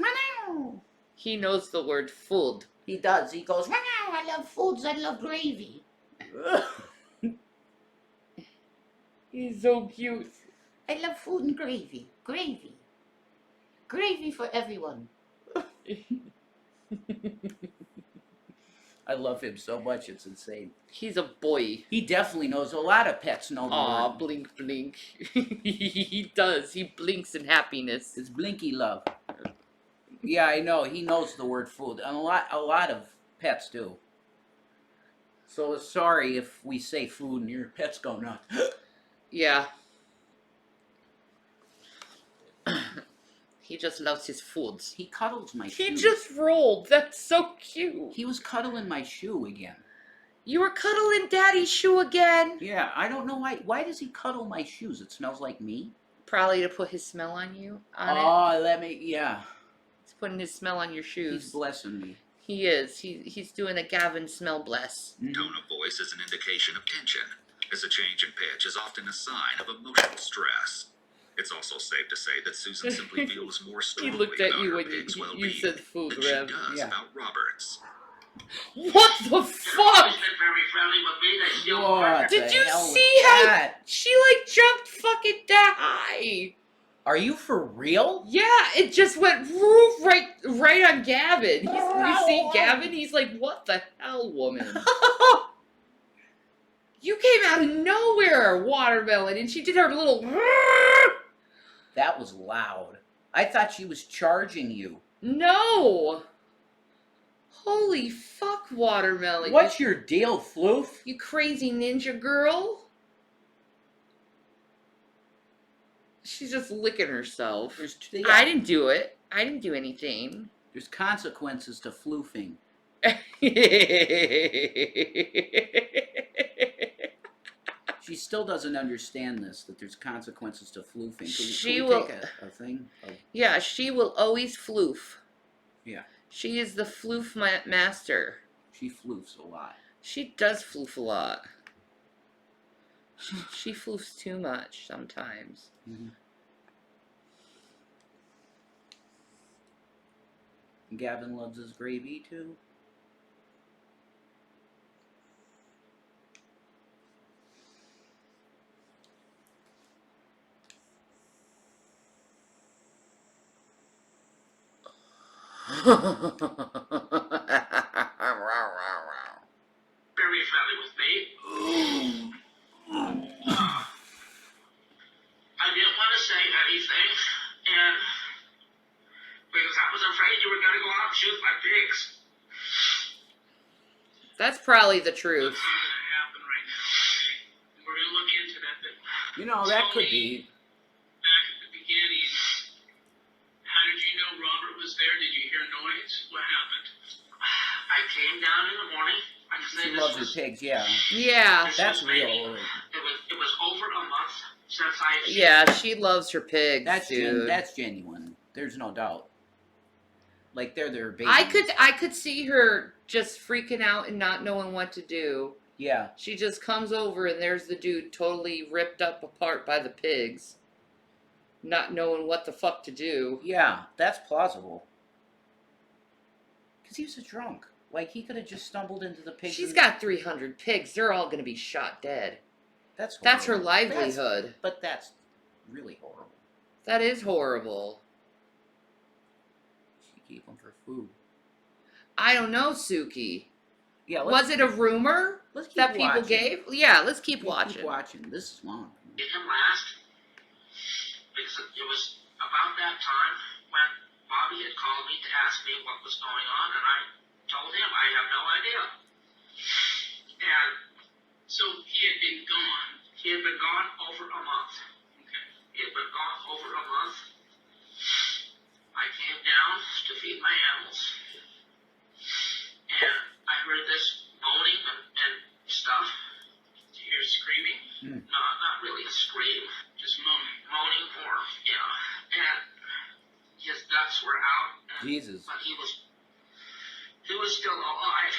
He knows the word food.
He does. He goes, wow, I love foods, I love gravy.
He's so cute.
I love food and gravy. Gravy. Gravy for everyone. I love him so much, it's insane.
He's a boy.
He definitely knows. A lot of pets know the
Aw,
word.
blink, blink. He does. He blinks in happiness.
It's blinky love. Yeah, I know. He knows the word food. And a lot of pets do. So sorry if we say food and your pets go nuts.
Yeah. He just loves his foods.
He cuddles my shoe.
He just rolled. That's so cute.
He was cuddling my shoe again.
You were cuddling Daddy's shoe again?
Yeah, I don't know why. Why does he cuddle my shoes? It smells like me.
Probably to put his smell on you.
Yeah.
He's putting his smell on your shoes.
He's blessing me.
He is. He's doing a Gavin smell bless.
Tone of voice is an indication of tension, as a change in pitch is often a sign of emotional stress. It's also safe to say that Susan simply feels more
He
strongly
looked at
about
you
her
when
pig's
you
well-being
said food,
than she
Rev.
does about Robert's.
What the fuck?
He's been very friendly with me. They still
What
Did
the
you
hell was
see how
that?
she like jumped fucking that high?
Are you for real?
Yeah, it just went woof right on Gavin. You see Gavin? He's like, what the hell, woman? You came out of nowhere, Watermelon, and she did her little.
That was loud. I thought she was charging you.
No. Holy fuck, Watermelon.
What's your deal, Floof?
You crazy ninja girl? She's just licking herself. I didn't do it. I didn't do anything.
There's consequences to floofing. She still doesn't understand this, that there's consequences to floofing. Can we take a thing?
Yeah, she will always floof.
Yeah.
She is the floof master.
She floofs a lot.
She does floof a lot. She floofs too much sometimes.
Mm-hmm. Gavin loves his gravy too.
very friendly with me. I didn't want to say anything, and because I was afraid you were going to go out and shoot my pigs.
That's probably the truth.
That's not going to happen right now. Okay? We're going to look into that. But
you know, that could be.
Back at the beginning, how did you know Robert was there? Did you hear noise? What happened? I came down in the morning.
She loves her pigs, yeah.
Yeah.
That's real.
It was over a month since I...
Yeah, she loves her pigs, dude.
That's genuine. There's no doubt. Like, they're their babies.
I could see her just freaking out and not knowing what to do.
Yeah.
She just comes over and there's the dude totally ripped up apart by the pigs. Not knowing what the fuck to do.
Yeah, that's plausible. Because he was a drunk. Like, he could have just stumbled into the pigs.
She's got 300 pigs. They're all going to be shot dead.
That's
her livelihood.
But that's really horrible.
That is horrible.
She keep them for food.
I don't know, Suki.
Yeah.
Was it a rumor that people
watching.
gave? Yeah, let's keep watching.
Keep watching. This is long.
Did him last? Because it was about that time when Bobby had called me to ask me what was going on, and I told him I have no idea. And so he had been gone. He had been gone over a month. Okay. He had been gone over a month. I came down to feed my animals. And I heard this moaning and stuff. Did you hear screaming? No, not really a scream. Just moaning. Moaning or, yeah. And his guts were out.
Jesus.
But he was still alive.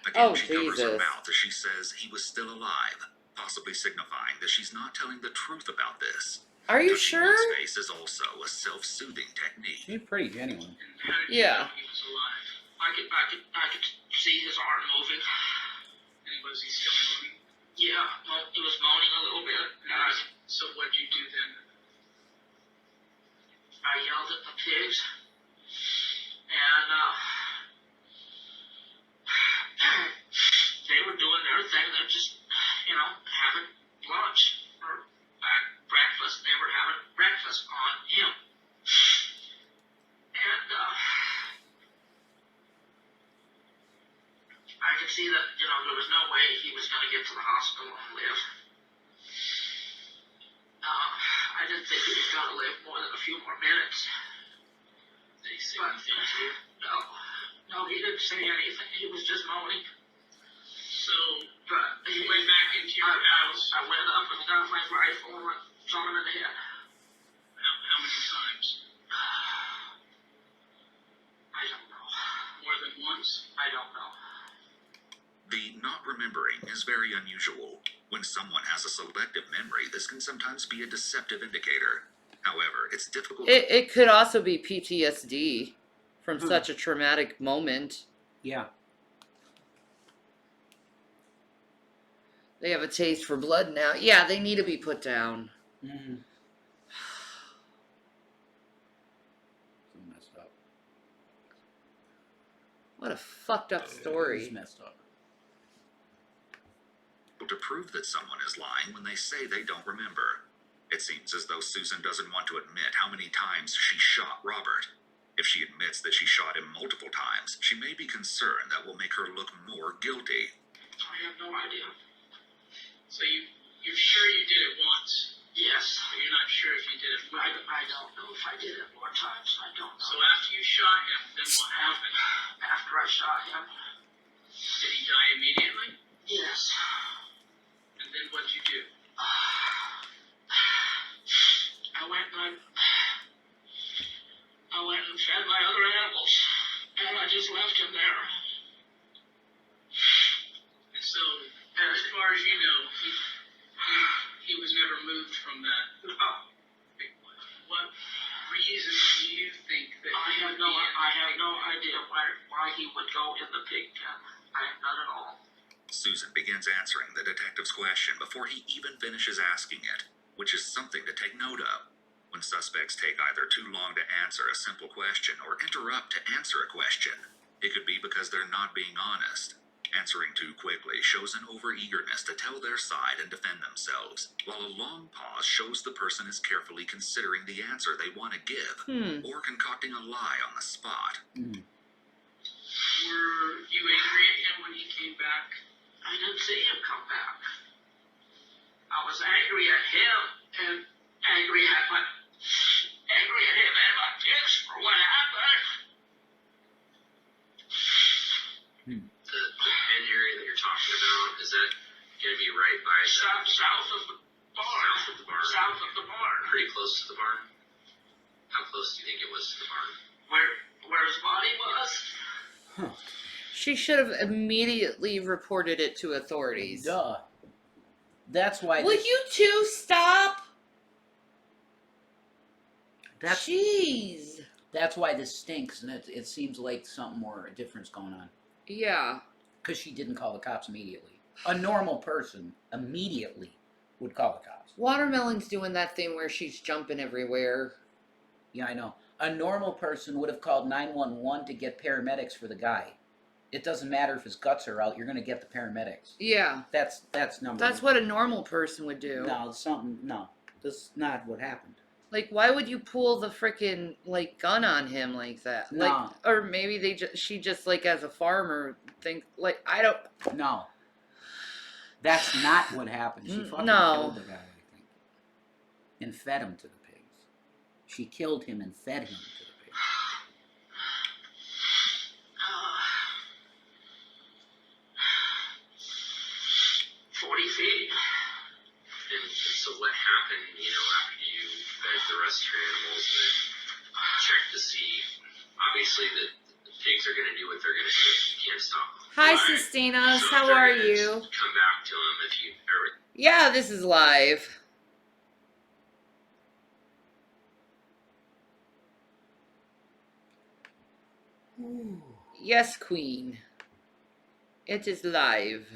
Again, she covers her mouth as she says he was still alive, possibly signifying that she's not telling the truth about this.
Are you
Touching
sure?
one's face is also a self-soothing technique.
She's pretty genuine.
How did you
Yeah.
know he was alive? I could see his arm moving. And was he still moving? Yeah, well, he was moaning a little bit. So what'd you do then? I yelled at the pigs. And, they were doing their thing. They're just, having lunch or breakfast. They were having breakfast on him. And, I could see that, there was no way he was going to get to the hospital and live. I didn't think he was going to live more than a few more minutes. Did he say anything to you? No, he didn't say anything. He was just moaning. So, but he went back into your house. I went up and got my rifle and shot him in the head. How many times? I don't know. More than once? I don't know.
The not remembering is very unusual. When someone has a selective memory, this can sometimes be a deceptive indicator. However, it's difficult.
It could also be PTSD from such a traumatic moment.
Yeah.
They have a taste for blood now. Yeah, they need to be put down.
Mm-hmm. So messed up.
What a fucked up story.
It's messed up.
To prove that someone is lying when they say they don't remember. It seems as though Susan doesn't want to admit how many times she shot Robert. If she admits that she shot him multiple times, she may be concerned that will make her look more guilty.
I have no idea. So you're sure you did it once? Yes. But you're not sure if you did it more? I don't know if I did it more times. I don't know. So after you shot him, then what happened? After I shot him. Did he die immediately? Yes. And then what'd you do? I went and fed my other animals. And I just left him there. And so, as far as you know, he was never moved from that. No. What reason do you think that I have no idea why he would go in the pig pen. I have none at all.
Susan begins answering the detective's question before he even finishes asking it, which is something to take note of. When suspects take either too long to answer a simple question or interrupt to answer a question, it could be because they're not being honest. Answering too quickly shows an overeagerness to tell their side and defend themselves, while a long pause shows the person is carefully considering the answer they want to give, or concocting a lie on the spot.
Were you angry at him when he came back? I didn't see him come back. I was angry at him and angry at him and my kids for what happened.
The pen area that you're talking about, is that going to be right by the
South of the barn.
South of the barn.
South of the barn.
Pretty close to the barn? How close do you think it was to the barn?
Where his body was?
She should have immediately reported it to authorities.
Duh. That's why.
Will you two stop? Jeez.
That's why this stinks, and it seems like something more, a difference going on.
Yeah.
Because she didn't call the cops immediately. A normal person immediately would call the cops.
Watermelon's doing that thing where she's jumping everywhere.
Yeah, I know. A normal person would have called 911 to get paramedics for the guy. It doesn't matter if his guts are out, you're going to get the paramedics.
Yeah.
That's number
That's
one.
what a normal person would do.
No. That's not what happened.
Like, why would you pull the frickin', like, gun on him like that?
No.
Like, or maybe she just, like, as a farmer, think, like, I don't...
No. That's not what happened. She fucking
No.
killed the guy, I think. And fed him to the pigs. She killed him and fed him to the pigs.
40 feet.
And so what happened, after you fed the rest of your animals and then checked to see, obviously the pigs are going to do what they're going to do. You can't stop them.
Hi, Sistinas.
So
How
they're
are
gonna
you?
Come back to them if you...
Yeah, this is live.
Ooh.
Yes, Queen. It is live.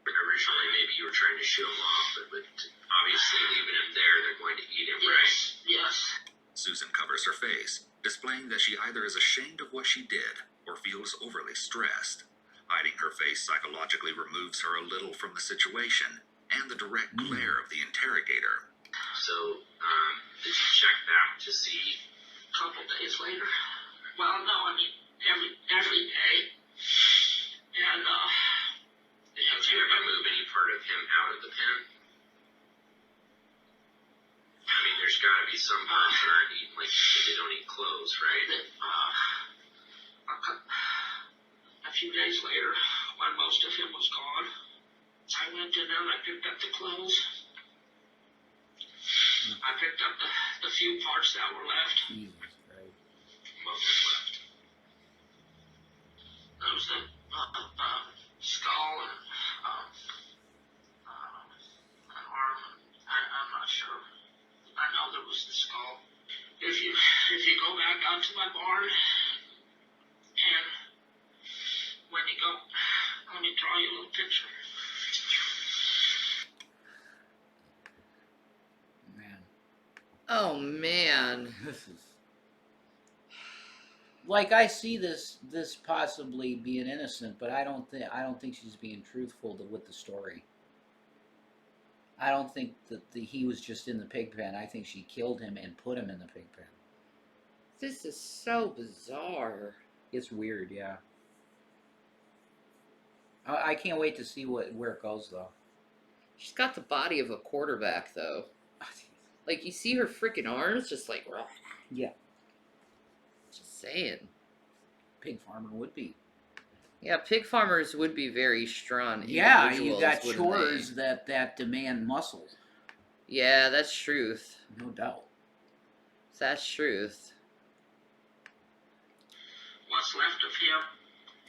Originally, maybe you were trying to show him off, but obviously leaving him there, they're going to eat him, right?
Yes.
Susan covers her face, displaying that she either is ashamed of what she did or feels overly stressed. Hiding her face psychologically removes her a little from the situation and the direct glare of the interrogator.
So, did you check back to see?
A couple days later. Well, no, I mean every day. And
Did you ever move any part of him out of the pen? I mean, there's got to be some parts that aren't eaten, like they don't eat clothes, right?
a few days later, when most of him was gone, I went in there and I picked up the clothes. I picked up the few parts that were left.
Jesus Christ.
What was left?
There was the skull and an arm. I'm not sure. I know there was the skull. If you go back out to my barn and when you go, let me draw you a little picture.
Man.
Oh man.
This is like I see this possibly being innocent, but I don't think she's being truthful with the story. I don't think that he was just in the pig pen. I think she killed him and put him in the pig pen.
This is so bizarre.
It's weird, yeah. I can't wait to see where it goes, though.
She's got the body of a quarterback, though. Like, you see her freaking arms, just like, rough.
Yeah.
Just saying.
Pig farmer would be.
Yeah, pig farmers would be very strong.
Yeah, you got
individuals,
chores
wouldn't
that demand muscle.
they? Yeah, that's truth.
No doubt.
That's truth.
What's left of him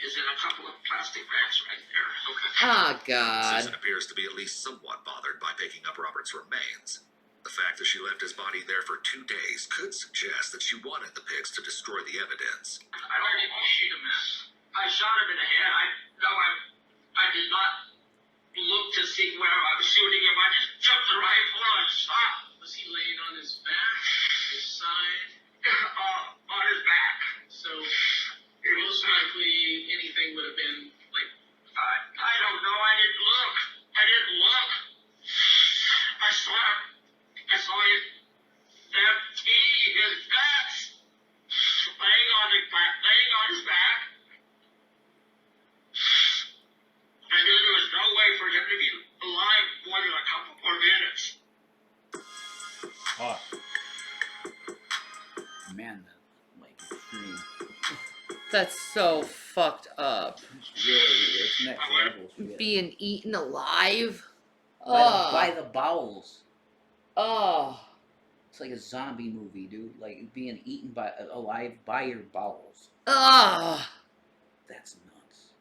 is in a couple of plastic bags right there. Okay.
Ah, God.
Susan appears to be at least somewhat bothered by picking up Robert's remains. The fact that she left his body there for 2 days could suggest that she wanted the pigs to destroy the evidence.
I don't need to shoot him. I shot him in the head. I did not look to see where I was shooting him. I just took the rifle and shot. Was he laying on his back, his side? On his back. So most likely anything would have been like I don't know. I didn't look. I saw him. That his guts laying on his back. I knew there was no way for him to be alive more than a couple more minutes.
Oh. Man, like extreme.
That's so fucked up.
It's next level shit.
Being eaten alive?
By the bowels.
Oh.
It's like a zombie movie, dude. Like being eaten alive by your bowels.
Oh.
That's nuts.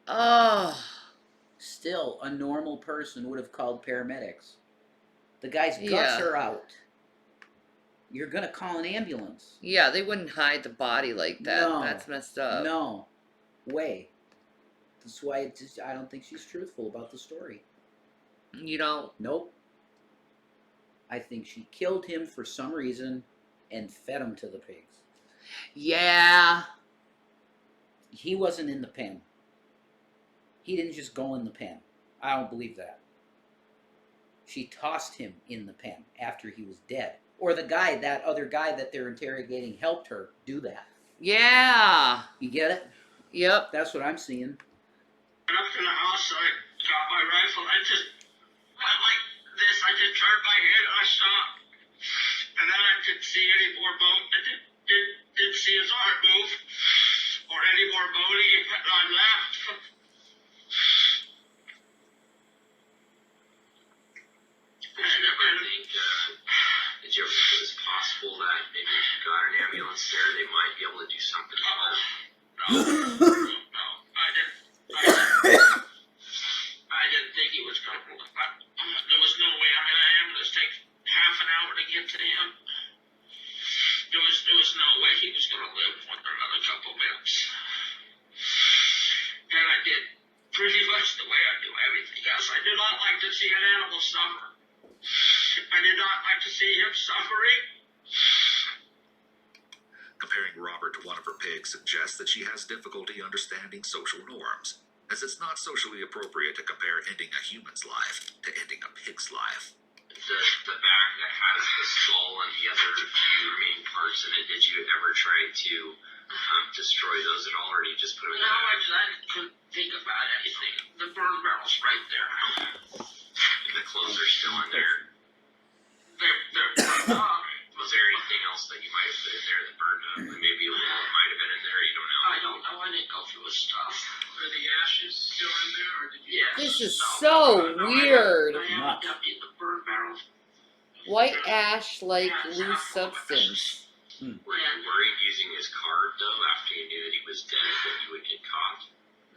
Oh.
Still, a normal person would have called paramedics. The guy's guts are out. You're gonna call an ambulance.
Yeah, they wouldn't hide the body like that.
No.
That's messed up.
No way. That's why I don't think she's truthful about the story.
You don't?
Nope. I think she killed him for some reason and fed him to the pigs.
Yeah.
He wasn't in the pen. He didn't just go in the pen. I don't believe that. She tossed him in the pen after he was dead. Or that other guy that they're interrogating helped her do that.
Yeah.
You get it?
Yep.
That's what I'm seeing.
Up to the house, I got my rifle. I just went like this. I just turned my head and I shot. And then I didn't see any more bone. I didn't see his arm move or any more moaning. I laughed.
Did you ever think it was possible that maybe if you got an ambulance there, they might be able to do something about it?
No, I didn't think he was going to. There was no way. I mean, an ambulance takes half an hour to get to him.
couple minutes. And I did pretty much the way I do everything else. I do not like to see an animal suffer. I did not like to see him suffering.
Comparing Robert to one of her pigs suggests that she has difficulty understanding social norms, as it's not socially appropriate to compare ending a human's life to ending a pig's life.
The bag that has the skull and the other few remaining parts in it, did you ever try to destroy those at all, or did you just put them in
No,
the bag?
I couldn't think about anything. The burn barrel's right there.
And the clothes are still in there.
They're
Was there anything else that you might have put in there that burned up? Maybe a wallet might have been in there, you don't know.
I don't know. I didn't go through his stuff.
Are the ashes still in there, or did you?
Yes.
This is
No,
so
no,
weird.
I haven't emptied the burn barrel.
White ash like
Yeah, it's
loose
half full of
substance.
Were you worried using his card, though, after you knew that he was dead, that you would get caught?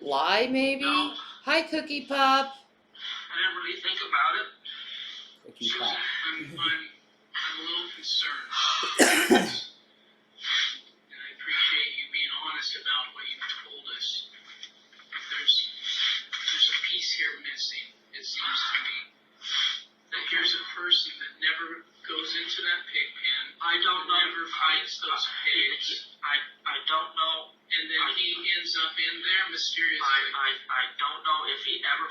Lie, maybe?
No.
Hi, Cookie Pop.
I didn't really think about it.
Cookie Pop.
I'm a little concerned. And I appreciate you being honest about what you've told us. There's a piece here missing, it seems to me. That here's a person that never goes into that pig pen.
I don't know.
Never fights those pigs.
I don't know.
And then he ends up in there mysteriously.
I don't know if he ever,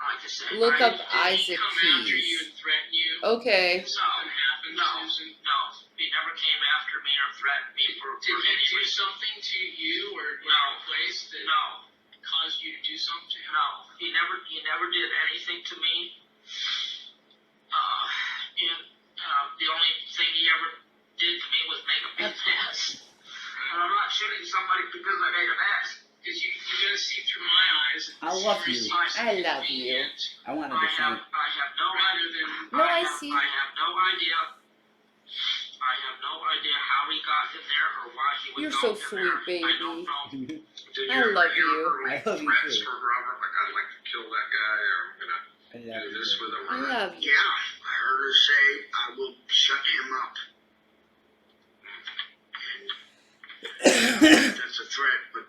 like I said.
Look up
Did he
Isaac
come after you
Keys.
and threaten you?
Okay.
Did something happen,
No.
Susan?
No, he never came after me or threatened me for
Did he
any
do
reason.
something to you or in
No.
a place that
No,
caused you to do something to him?
no, he never did anything to me. And the only thing he ever did to me was make a big mess. And I'm not shooting somebody because I made a mess.
Because you gotta see through my eyes.
I love you. I love you.
Convenient,
I wanted
I
to say,
have no
rather
idea.
than
No, I see.
I have no idea. I have no idea how he got in there or why he would
You're
go
so
in
sweet,
there.
baby.
I don't know.
Did
I love you.
I love you
threats
too.
for Robert? Like, I'd like to kill that guy, or I'm gonna
I love
do
you.
this with him.
I love you.
Yeah, I heard her say, I will shut him up. And that's a threat, but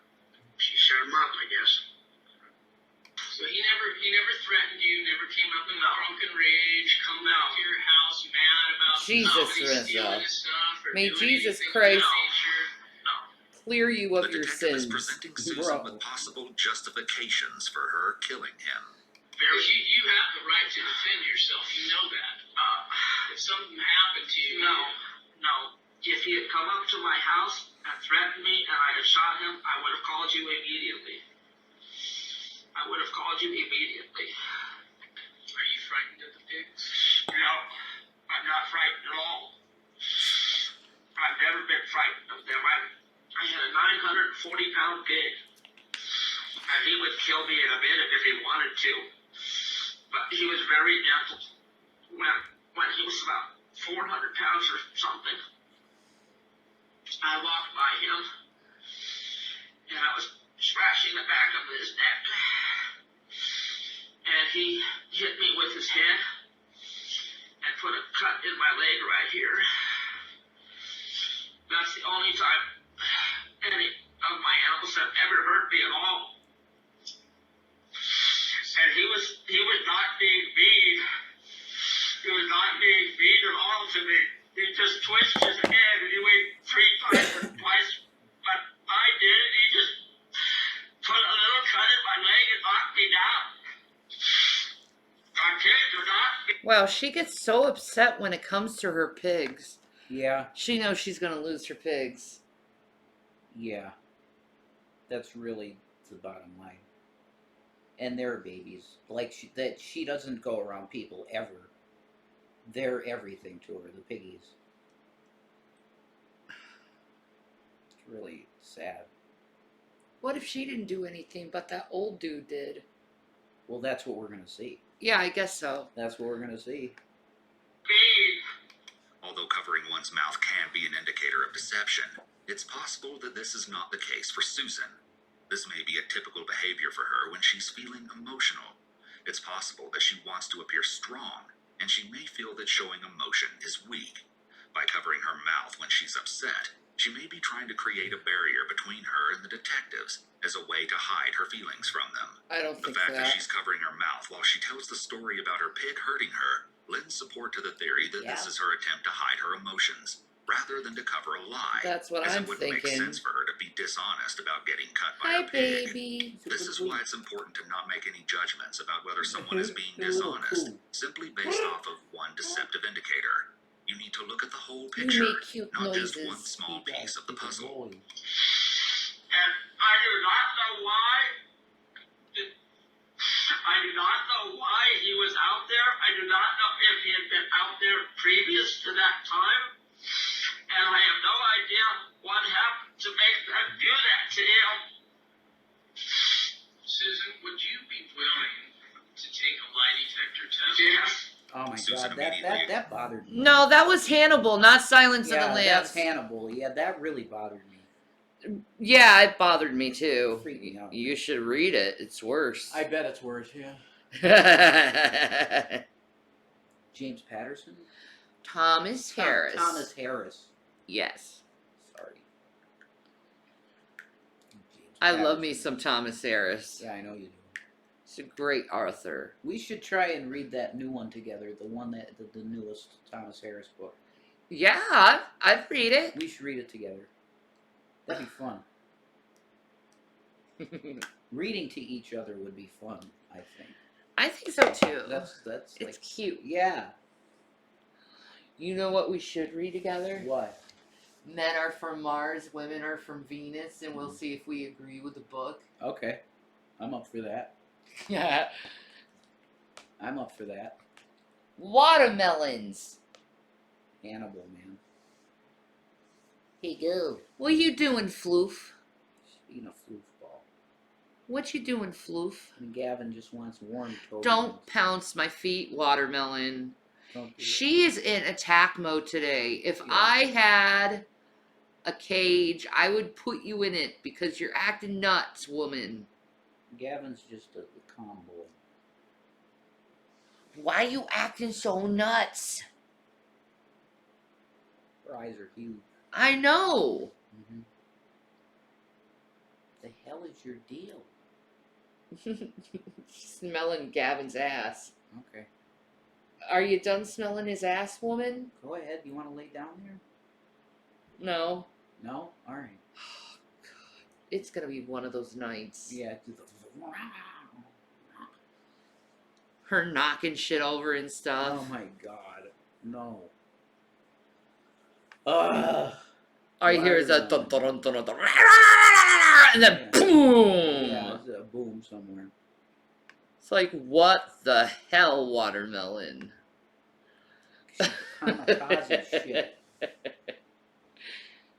she shut him up, I guess.
So he never threatened you, never came up in a drunken rage, come back to your house mad about
Jesus,
somebody
Rizzo.
stealing his stuff or
May
doing
Jesus
anything of
Christ
that nature.
clear you
The
of your
detective is
sins.
presenting Susan
Bro.
with possible justifications for her killing him.
Because you have the right to defend yourself, you know that. If something happened to you,
No. If he had come up to my house and threatened me and I had shot him, I would have called you immediately. I would have called you immediately.
are you frightened of the pigs?
No, I'm not frightened at all. I've never been frightened of them. I had a 940-pound pig, and he would kill me in a minute if he wanted to. But he was very gentle. When he was about 400 pounds or something, I walked by him, and I was scratching the back of his neck, and he hit me with his head and put a cut in my leg right here. That's the only time any of my animals have ever hurt me at all. And he was not being mean. He was not being mean at all to me. He just twitched his head and he went 3 times or twice. But I did it. He just put a little cut in my leg and knocked me down. Our pigs are not.
Wow, she gets so upset when it comes to her pigs.
Yeah,
She knows she's gonna lose her pigs.
yeah. That's really the bottom line. And they're babies. Like she doesn't go around people ever. They're everything to her, the piggies. It's really sad.
What if she didn't do anything, but that old dude did?
Well, that's what we're gonna see.
Yeah, I guess so.
That's what we're gonna see.
Although covering one's mouth can be an indicator of deception, it's possible that this is not the case for Susan. This may be a typical behavior for her when she's feeling emotional. It's possible that she wants to appear strong, and she may feel that showing emotion is weak. By covering her mouth when she's upset, She may be trying to create a barrier between her and the detectives as a way to hide her feelings from them.
I don't
The
think
fact that
that.
she's covering her mouth while she tells the story about her pig hurting her lends support to the theory that this is her attempt to hide her emotions, rather than to cover a lie.
That's what
as
I'm
it wouldn't make
thinking.
sense for her to be dishonest about getting cut by
Hi,
a pig.
baby.
This is why it's important to not make any judgments about whether someone is being dishonest, simply based off of one deceptive indicator. You need to look at the whole
You
picture,
make cute
not
noises.
just one small piece of the puzzle.
And I do not know why. I do not know why he was out there. I do not know if he had been out there previous to that time. And I have no idea what happened to make them do that to him.
Susan, would you be willing to take a lie detector test?
Yes.
Oh my god, that bothered me.
No, that was Hannibal, not Silence of the Lambs.
That's Hannibal. Yeah, that really bothered me.
Yeah, it bothered me too.
Freaked me out.
You should read it. It's worse.
I bet it's worse, yeah. James Patterson?
Thomas Harris.
Thomas Harris.
Yes.
Sorry.
I love me some Thomas Harris.
Yeah, I know you do.
He's a great author.
We should try and read that new one together. The one that the newest Thomas Harris book.
Yeah, I'd read it.
We should read it together. That'd be fun. Reading to each other would be fun, I think.
I think so too.
That's
it's
like,
cute.
Yeah.
You know what we should read together?
What?
Men are from Mars, women are from Venus, and we'll see if we agree with the book.
Okay. I'm up for that.
Yeah.
I'm up for that.
Watermelons.
Hannibal, man.
Hey, go. What you doing, Floof?
Eating a floof ball.
What you doing, Floof?
And Gavin just wants warm toes.
Don't pounce my feet, Watermelon.
Don't do
She is in attack mode today. If I had a cage, I would put you in it because you're acting nuts, woman.
Gavin's just a calm boy.
Why you acting so nuts?
Her eyes are huge.
I know.
Mm-hmm. The hell is your deal?
Smelling Gavin's ass.
Okay.
Are you done smelling his ass, woman?
Go ahead. You want to lay down there?
No.
No? Alright.
It's gonna be one of those nights.
Yeah.
Her knocking shit over and stuff.
Oh my god. No. Ugh.
All you hear is a dun dun dun dun dun, and then boom.
Yeah, it's a boom somewhere.
It's like, what the hell, Watermelon?
Kamikaze shit.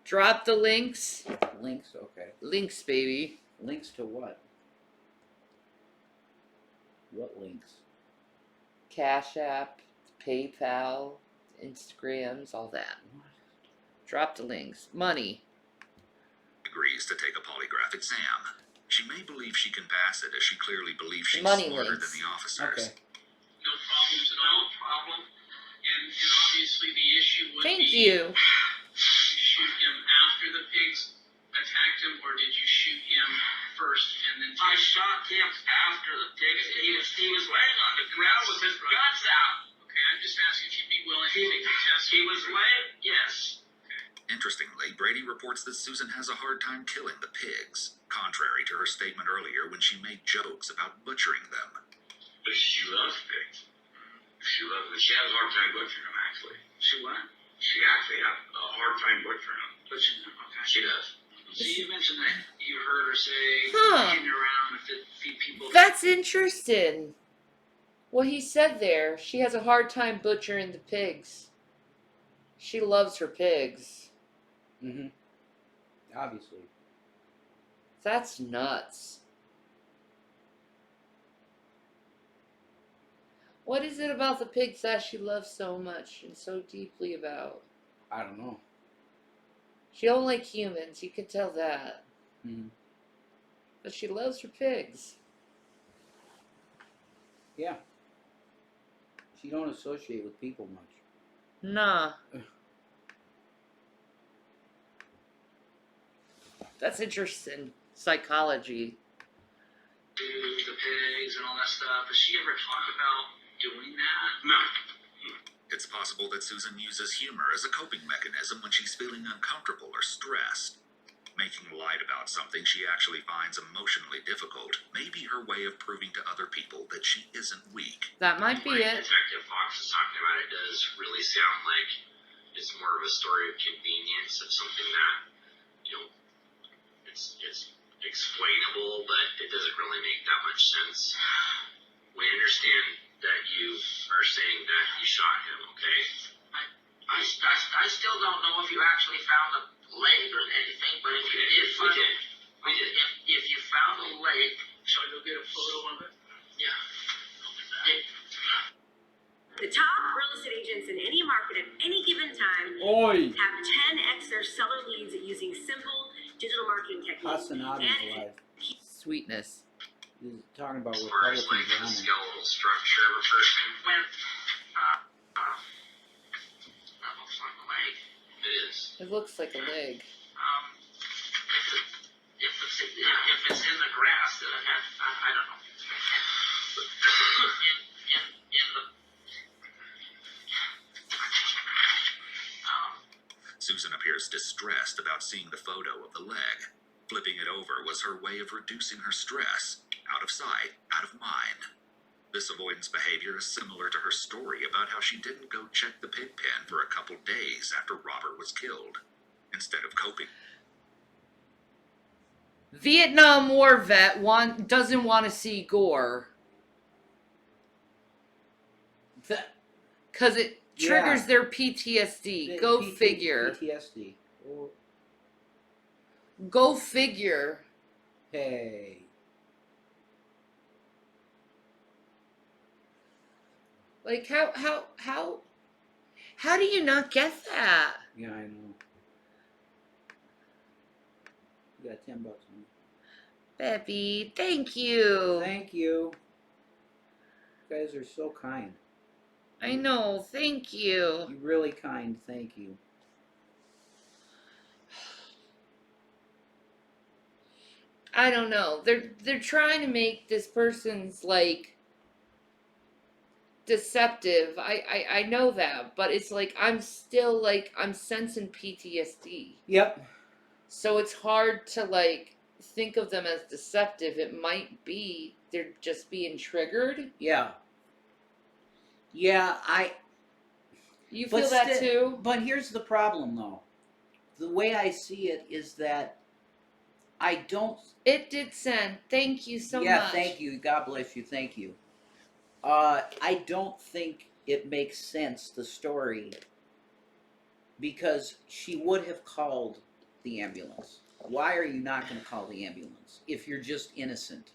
Drop the links.
Links, okay.
Links, baby.
Links to what? What links?
Cash App, PayPal, Instagrams, all that. Drop the links. Money.
Agrees to take a polygraph exam. She may believe she can pass it, as she clearly believes she's
Money
smarter
links.
than the officers.
Okay.
No problems at all.
No problem.
And obviously the issue would
Thank
be,
you.
did you shoot him after the pigs attacked him, or did you shoot him first and then
I shot him after the pigs. He was laying on the ground with his guts out.
Okay, I'm just asking if you'd be willing to take the test.
He was laying, yes.
Interestingly, Brady reports that Susan has a hard time killing the pigs, contrary to her statement earlier when she made jokes about butchering them.
But she loves pigs. She has a hard time butchering them, actually.
She what?
She actually has a hard time butchering them.
Butchering them, okay.
She does.
So you mentioned that you heard her say, hanging around to feed people.
That's interesting. What he said there. She has a hard time butchering the pigs. She loves her pigs.
Mm-hmm. Obviously.
That's nuts. What is it about the pigs that she loves so much and so deeply about?
I don't know.
She don't like humans, you can tell that.
Mm-hmm.
But she loves her pigs.
Yeah. She don't associate with people much.
Nah. That's interesting. Psychology.
Do the pigs and all that stuff. Does she ever talk about doing that?
No.
It's possible that Susan uses humor as a coping mechanism when she's feeling uncomfortable or stressed. Making light about something she actually finds emotionally difficult may be her way of proving to other people that she isn't weak.
That might be it.
Detective Fox is talking about it does really sound like it's more of a story of convenience of something that, you know, it's explainable, but it doesn't really make that much sense. We understand that you are saying that you shot him, okay?
I still don't know if you actually found the leg or anything, but if you did find it, if you found the leg,
Shall I go get a photo of it?
yeah.
The top real estate agents in any market at any given time
Oi!
have 10x their seller leads using simple digital marketing techniques.
Hasanabi's live.
Sweetness.
He's talking about
As far as
Republican
like the
drama.
skeletal structure of a person,
When that looks like a leg.
it is.
It looks like a leg.
If it's in the grass, then it has, I don't know. In the
Susan appears distressed about seeing the photo of the leg. Flipping it over was her way of reducing her stress. Out of sight, out of mind. This avoidance behavior is similar to her story about how she didn't go check the pig pen for a couple days after Robert was killed. Instead of coping.
Vietnam War vet doesn't want to see gore. Because it triggers their PTSD. Go figure.
PTSD. Oh,
Go figure.
hey.
Like, how do you not get that?
Yeah, I know. You got $10 on me.
Beppy, thank you.
Thank you. You guys are so kind.
I know, thank you.
You're really kind, thank you.
I don't know. They're trying to make this person's like deceptive. I know that, but it's like I'm still like I'm sensing PTSD.
Yep.
So it's hard to like think of them as deceptive. It might be they're just being triggered.
Yeah. Yeah,
You feel that too?
But here's the problem, though. The way I see it is that I don't...
It did send. Thank you so much.
Yeah, thank you. God bless you. Thank you. I don't think it makes sense, the story, because she would have called the ambulance. Why are you not going to call the ambulance if you're just innocent?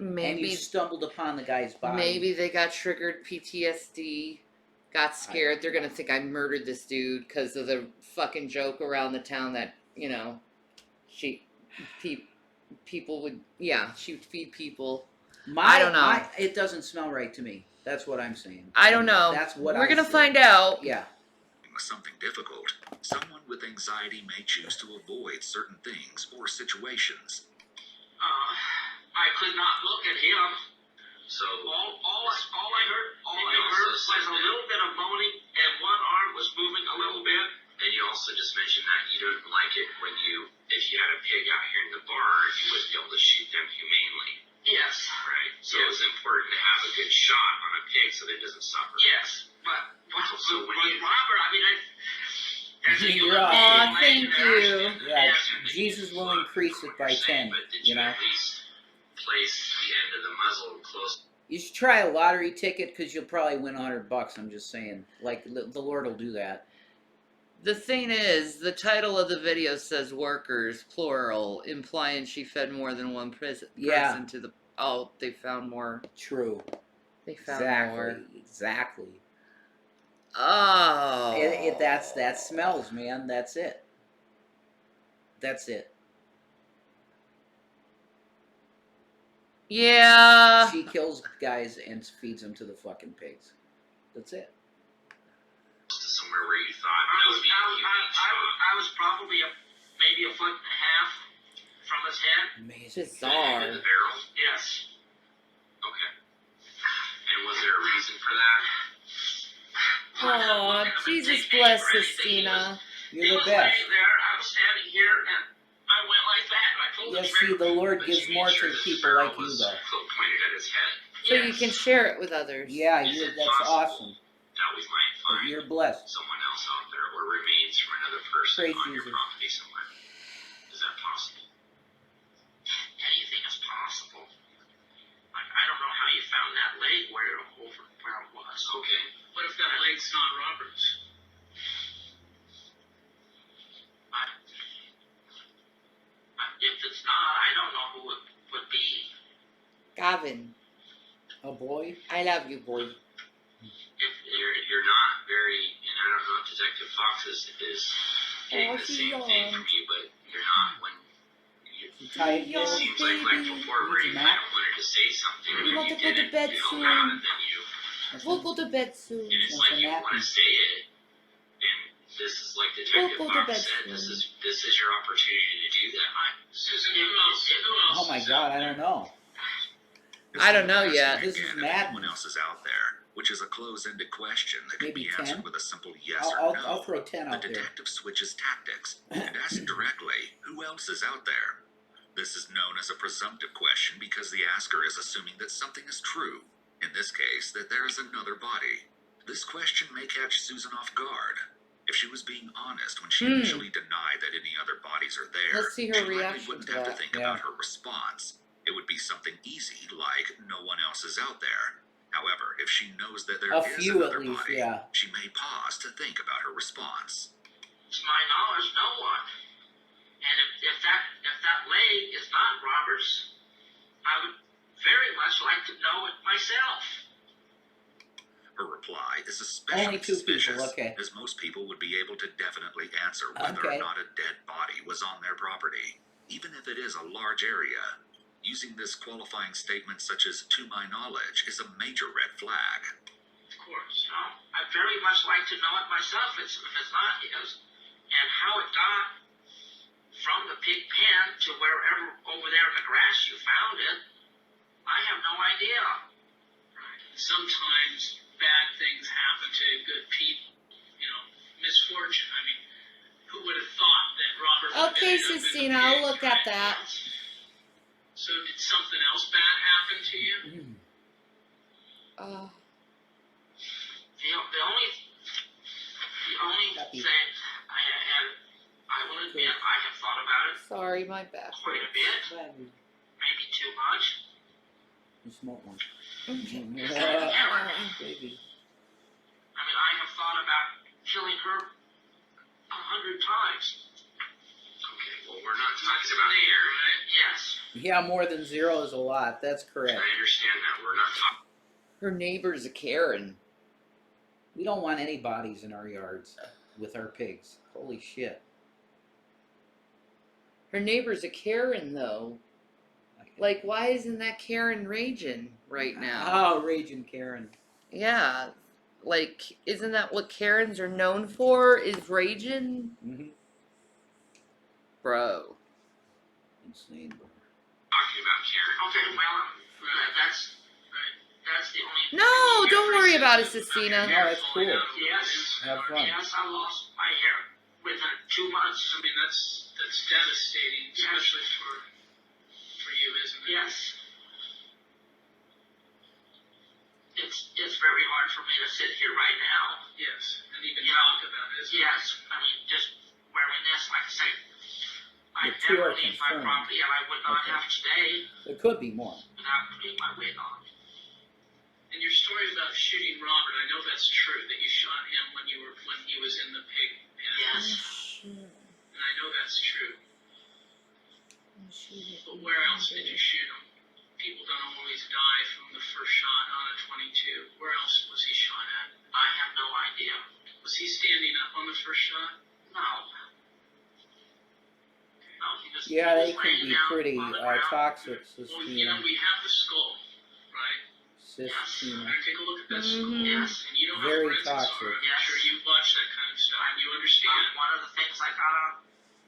Maybe
and you stumbled upon the guy's body.
Maybe they got triggered PTSD, got scared. They're gonna think I murdered this dude because of the fucking joke around the town that people would she'd feed people. I don't know.
It doesn't smell right to me. That's what I'm saying.
I don't know.
That's what
we're gonna find out.
Yeah.
Something difficult. Someone with anxiety may choose to avoid certain things or situations.
I could not look at him.
So
All I heard was a little bit of moaning, and one arm was moving a little bit.
and you also just mentioned that you don't like it when if you had a pig out here in the barn, you wouldn't be able to shoot them humanely.
Yes.
Right. So it's important to have a good shot on a pig so that it doesn't suffer.
Yes, but
So when you
Robert, I mean,
You're right.
Thank you.
Yeah, Jesus will increase it by 10,
But did
you
you
know?
at least place the end of the muzzle close?
You should try a lottery ticket because you'll probably win $100. I'm just saying. Like, the Lord will do that.
The thing is, the title of the video says workers, plural, implying she fed more than one person to the... Oh, they found more.
True.
They found more.
Exactly.
Oh.
That smells, man. That's it. That's it.
Yeah.
She kills guys and feeds them to the fucking pigs. That's it.
Somewhere where you thought that would be a unique shot.
I was probably maybe a foot and a half
from his head.
Amazing.
Bizarre.
In the barrel?
Yes.
Okay. And was there a reason for that?
Aw, Jesus bless Sistina.
You're
He
the
was
best.
laying there, I was standing here, and I went like that, and I pulled
Yeah,
the
see,
trigger.
the Lord
But
gives
you made
more
sure
to
that the
people
barrel
like you,
was
though.
pointed at his head.
So you can share it with others.
Yeah,
Is
you,
it
that's
possible
awesome.
that we might
But
find
you're blessed.
someone else out there or remains from another person
Praise
on your
Jesus.
property somewhere? Is that possible?
Anything is possible. Like, I don't know how you found that leg where it was.
Okay.
What if that leg's not Robert's? If it's not, I don't know who it would be.
Gavin,
Oh, boy.
I love you, boy.
If you're not very, and I don't know if Detective Fox is getting
Oh,
the
she's
same thing
on.
from you, but you're not when
You tired,
Yo,
it
Lord?
seems like
baby.
before where
Needs
you
a
kind
nap?
of wanted to say something
We
and
want
you
to go to
didn't,
bed
you held
soon.
out and then you,
We'll go to bed soon.
and it's
Wants
like
a
you want
nappy.
to say it, and this is like Detective
We'll go to
Fox
bed
said,
soon.
this is your opportunity to do that.
Susan, who else?
Oh, my God, I don't know.
I don't know yet.
This is
Again, if
madness.
anyone else is out there, which is a close-ended question that can
Maybe
be answered
10?
with a simple yes
I'll,
or no.
I'll throw 10
The
out there.
detective switches tactics and asks directly, who else is out there? This is known as a presumptive question because the asker is assuming that something is true. In this case, that there is another body. This question may catch Susan off guard. If she was being honest when she initially denied that any other bodies are there,
Let's see her
she likely
reaction
wouldn't
to
have to
that.
think about her response. It would be something easy, like no one else is out there. However, if she knows that there
A
is
few
another
at least,
body,
yeah.
she may pause to think about her response.
To my knowledge, no one. And if that leg is not Robert's, I would very much like to know it myself.
Her reply is especially
Only 2
suspicious,
people, okay.
as most people would be able to definitely answer whether
Okay.
or not a dead body was on their property, even if it is a large area. Using this qualifying statement such as, to my knowledge, is a major red flag.
Of course. I'd very much like to know it myself if it's not his. And how it got from the pig pen to wherever over there in the grass you found it, I have no idea.
Right. Sometimes bad things happen to good people. You know, misfortune. I mean, who would have thought that Robert would have
Okay,
ended up in the
Sistina,
pig,
I'll look at
right?
that.
So did something else bad happen to you?
Uh,
The only
Happy.
thing I will admit, I have thought about it
sorry, my back
quite a
hurts.
bit, maybe too much.
You smoke one.
Okay.
Baby.
I mean, I have thought about killing her 100 times.
Okay, well, we're not talking about here.
Yes.
Yeah, more than 0 is a lot. That's correct.
I understand that. We're not talking.
Her neighbor's a Karen.
We don't want any bodies in our yards with our pigs. Holy shit.
Her neighbor's a Karen, though. Like, why isn't that Karen raging right now?
Oh, Raging Karen.
Yeah. Like, isn't that what Karens are known for? Is raging?
Mm-hmm.
Bro.
Insane.
Talking about Karen.
Okay, well, that's the only.
No, don't worry about it, Sistina.
No, that's cool.
Yes.
Have fun.
Yes, I lost my hair within 2 months.
I mean, that's devastating, especially for you, isn't it?
Yes. It's very hard for me to sit here right now.
Yes, and even talk about it, isn't it?
Yes, I mean, just wearing this, like I say, I
The two
never
are
leave my
confirmed.
property, and I would not
Okay.
have today
There could be more.
without putting my wig on.
And your story about shooting Robert, I know that's true, that you shot him when he was in the pig pen.
Yes.
And I know that's true. But where else did you shoot him? People don't always die from the first shot on a 22. Where else was he shot at?
I have no idea.
Was he standing up on the first shot?
No. No, he was
Yeah,
he
they
was
can
laying
be
down
pretty
on the ground.
toxic,
Well, you know,
Sistina.
we have the skull, right?
Sistina.
All right, take a look at that skull.
Yes.
And you know how
Very
forensics
toxic.
are. I'm sure you watch that kind of stuff and you understand.
One of the things I got on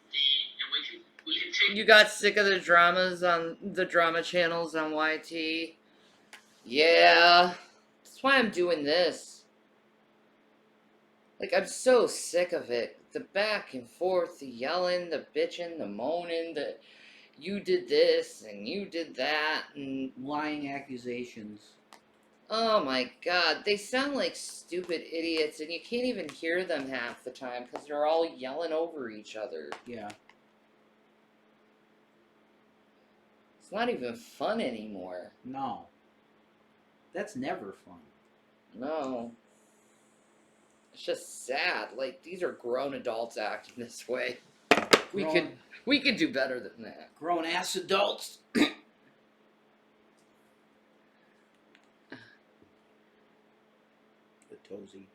the
And we can We can take.
You got sick of the dramas on the drama channels on YT? Yeah. That's why I'm doing this. Like, I'm so sick of it. The back and forth, the yelling, the bitching, the moaning, the you did this and you did that, and
lying accusations.
oh my god, they sound like stupid idiots, and you can't even hear them half the time because they're all yelling over each other.
Yeah.
It's not even fun anymore.
No. That's never fun.
No. It's just sad. Like, these are grown adults acting this way. We could do better than that.
Grown ass adults. The Tozy.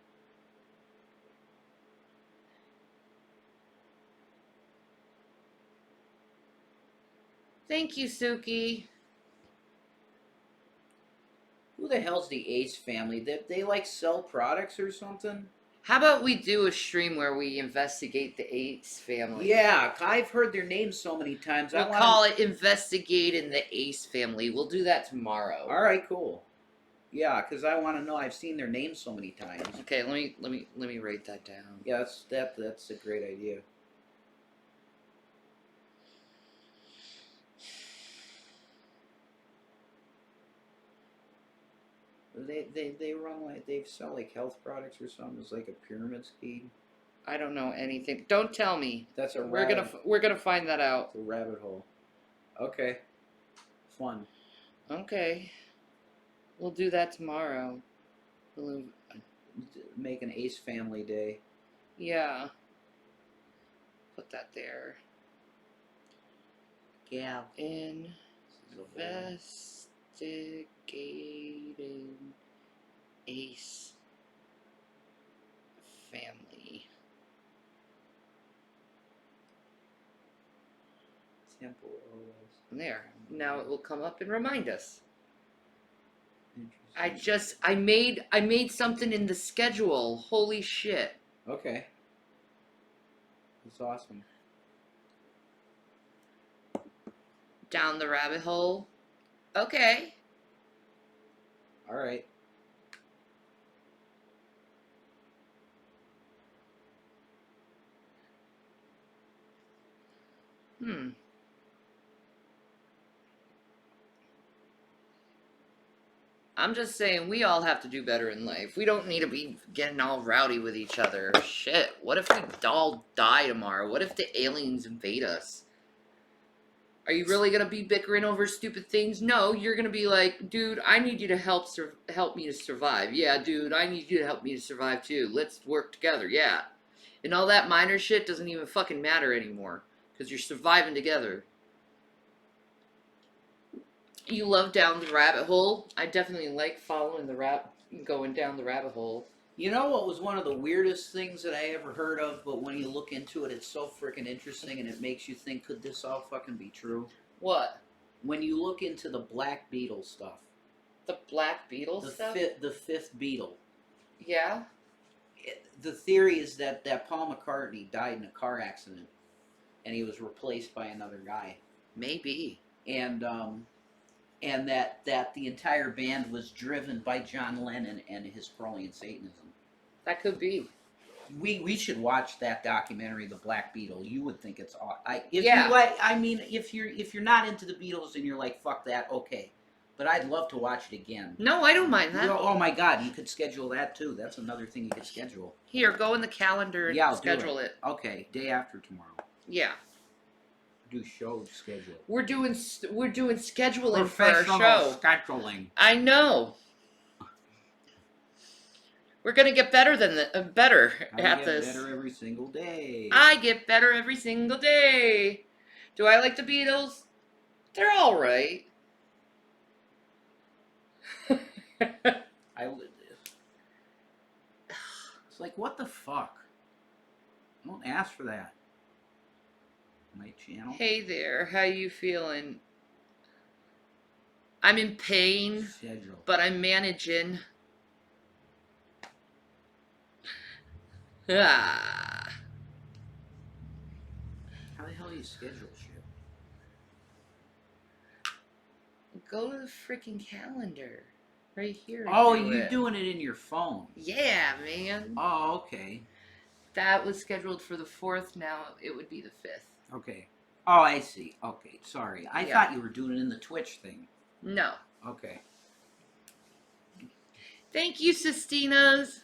Thank you, Suki.
Who the hell's the Ace family? They like sell products or something?
How about we do a stream where we investigate the Ace family?
Yeah, I've heard their names so many times.
We'll call it Investigating the Ace Family. We'll do that tomorrow.
All right, cool. Yeah, because I want to know. I've seen their names so many times.
Okay, let me write that down.
Yeah, that's a great idea. They run like they sell like health products or something. It's like a pyramid scheme.
I don't know anything. Don't tell me.
That's a
we're gonna find that out.
It's a rabbit hole. Okay. Fun.
Okay. We'll do that tomorrow. We'll
make an Ace Family Day.
Yeah. Put that there.
Yeah.
Investigating Ace Family.
Temple OS.
There. Now it will come up and remind us. I made something in the schedule. Holy shit.
Okay. That's awesome.
Down the rabbit hole. Okay.
All right.
I'm just saying, we all have to do better in life. We don't need to be getting all rowdy with each other. Shit, what if we all die tomorrow? What if the aliens invade us? Are you really going to be bickering over stupid things? No, you're going to be like, dude, I need you to help me to survive. Yeah, dude, I need you to help me to survive too. Let's work together, yeah. And all that minor shit doesn't even fucking matter anymore. Because you're surviving together. You love down the rabbit hole. I definitely like going down the rabbit hole.
You know what was one of the weirdest things that I ever heard of, but when you look into it, it's so freaking interesting and it makes you think, could this all fucking be true?
What?
When you look into the Black Beetle stuff.
The Black Beetle stuff?
The fifth Beetle.
Yeah?
The theory is that Paul McCartney died in a car accident and he was replaced by another guy.
Maybe.
And that the entire band was driven by John Lennon and his Crowley Satanism.
That could be.
We should watch that documentary, The Black Beetle. You would think it's if you're not into the Beatles and you're like, fuck that, okay. But I'd love to watch it again.
No, I don't mind that.
Oh my god, you could schedule that too. That's another thing you could schedule.
Here, go in the calendar and schedule it.
Okay, day after tomorrow.
Yeah.
Do show schedule.
We're doing scheduling for our show.
Scheduling.
I know. We're gonna get better better at this.
I get better every single day.
I get better every single day. Do I like the Beatles? They're all right.
It's like, what the fuck? Don't ask for that. My channel.
Hey there, how you feeling? I'm in pain, but I'm managing.
How the hell do you schedule shit?
Go to the freaking calendar. Right here.
Oh, you're doing it in your phone.
Yeah, man.
Oh, okay.
That was scheduled for the 4th. Now it would be the 5th.
Okay. Oh, I see. Okay, sorry. I
Yeah.
thought you were doing it in the Twitch thing.
No.
Okay.
Thank you, Sistinas.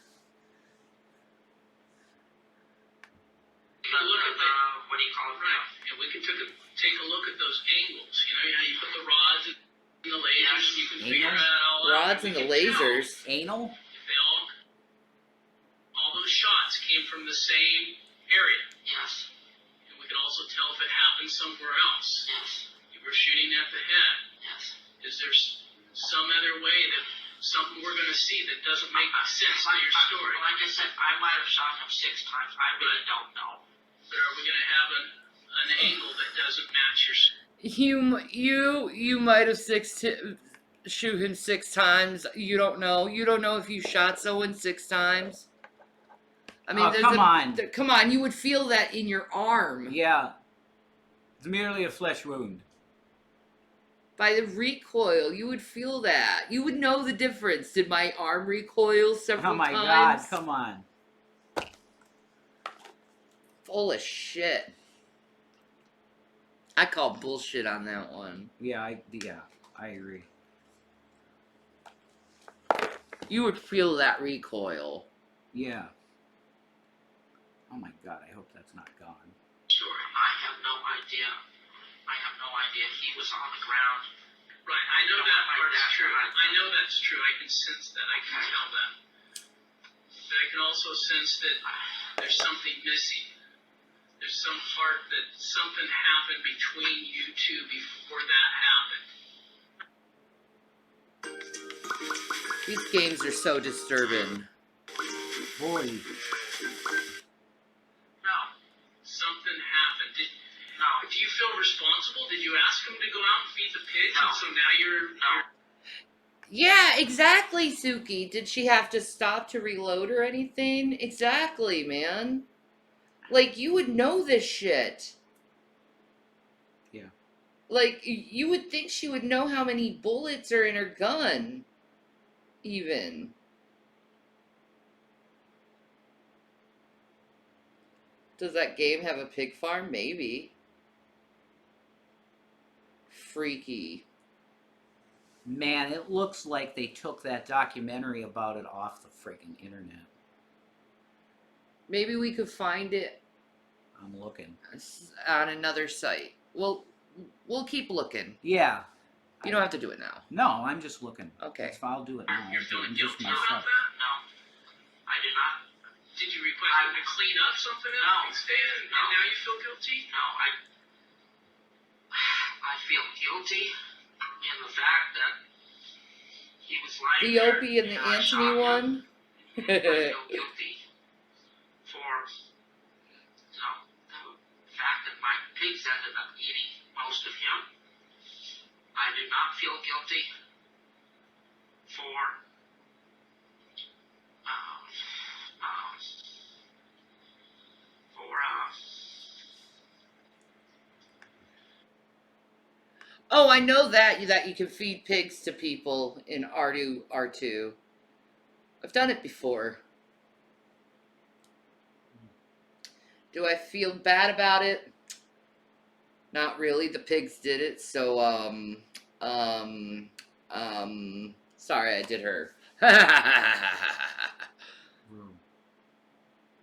Look at the,
what do you call it?
right. Yeah, we could take a look at those angles. You know how you put the rods and the lasers. You can figure
Anal?
that all out.
Rods and the lasers.
Anal?
If they all those shots came from the same area.
Yes.
And we could also tell if it happened somewhere else.
Yes.
You were shooting at the head.
Yes.
Is there some other way that something we're going to see that doesn't make sense to your story?
Like I said, I might have shot him 6 times. I really don't know.
But are we going to have an angle that doesn't match your story?
You might have shoot him 6 times. You don't know. You don't know if you shot someone 6 times. I mean, come on. You would feel that in your arm.
Yeah. It's merely a flesh wound.
By the recoil, you would feel that. You would know the difference. Did my arm recoil several times?
Oh my God! Come on.
Full of shit. I call bullshit on that one.
Yeah, I agree.
You would feel that recoil.
Yeah. Oh my God! I hope that's not gone.
Sure. I have no idea. He was on the ground.
Right, I know that part's true. I know that's true. I can sense that. I can tell that. But I can also sense that there's something missing. There's some part that something happened between you two before that happened.
These games are so disturbing.
Boy.
No. Something happened. Do you feel responsible? Did you ask him to go out and feed the pigs?
No.
And so now you're
Yeah, exactly, Suki. Did she have to stop to reload or anything? Exactly, man. Like, you would know this shit.
Yeah.
Like, you would think she would know how many bullets are in her gun. Even. Does that game have a pig farm? Maybe. Freaky.
Man, it looks like they took that documentary about it off the friggin' internet.
Maybe we could find it
I'm looking.
on another site. We'll keep looking.
Yeah.
You don't have to do it now.
No, I'm just looking.
Okay.
I'll do it now.
You're feeling
Just
guilty about
myself.
that?
No. I did not.
Did you request him to clean up something at
No.
the stand and now you feel guilty?
No, I feel guilty in the fact that he was lying
The
there
Opie and the
I shot
Anthony
him.
one?
I feel guilty for the fact that my pigs ended up eating most of him. I did not feel guilty for
Oh, I know that you can feed pigs to people in R2. I've done it before. Do I feel bad about it? Not really. The pigs did it, so sorry I did her.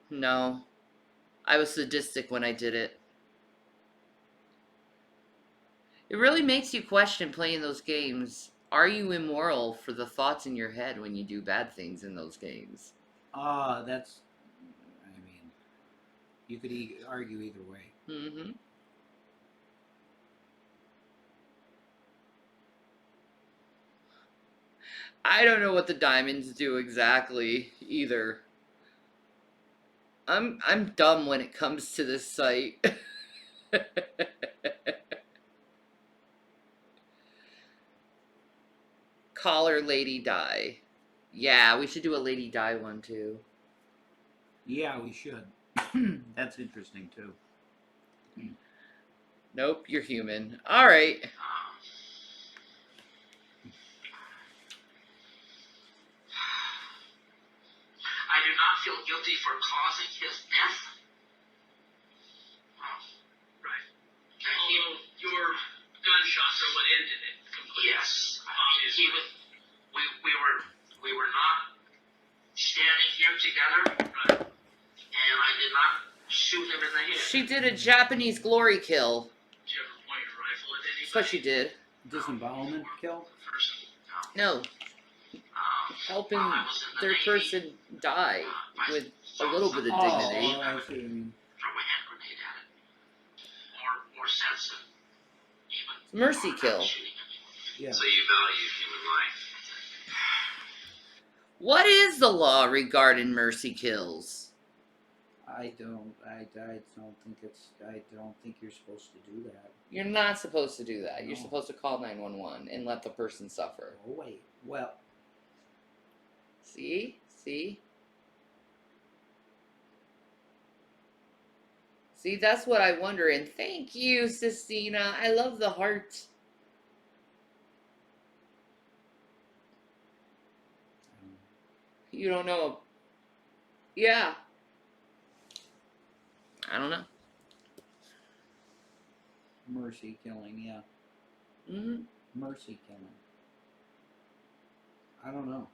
No. I was sadistic when I did it. It really makes you question playing those games. Are you immoral for the thoughts in your head when you do bad things in those games?
That's... I mean, you could argue either way.
Mm-hmm. I don't know what the diamonds do exactly, either. I'm dumb when it comes to this site. Caller Lady Di. Yeah, we should do a Lady Di one too.
Yeah, we should. That's interesting too.
Nope, you're human. All right.
I do not feel guilty for causing his death.
Right.
Okay.
Although your gunshots are what ended it completely.
Yes.
Obviously.
We were not standing here together,
Right.
and I did not shoot him in the head.
She did a Japanese glory kill.
Did you ever point your rifle at anybody?
That's what she did.
Disembowelment kill?
Person.
No. Helping their person die with a little bit of dignity.
Oh, I see what you mean.
Throw a hand grenade at it. Or sense it. Even
Mercy
without
kill.
shooting anyone.
Yeah.
So you value human life.
What is the law regarding mercy kills?
I don't think you're supposed to do that.
You're not supposed to do that. You're
No.
supposed to call 911 and let the person suffer.
Oh wait. Well,
See? See? See, that's what I wonder. And thank you, Sistina. I love the heart. You don't know. Yeah. I don't know.
mercy killing, yeah.
Mm-hmm.
Mercy killing. I don't know.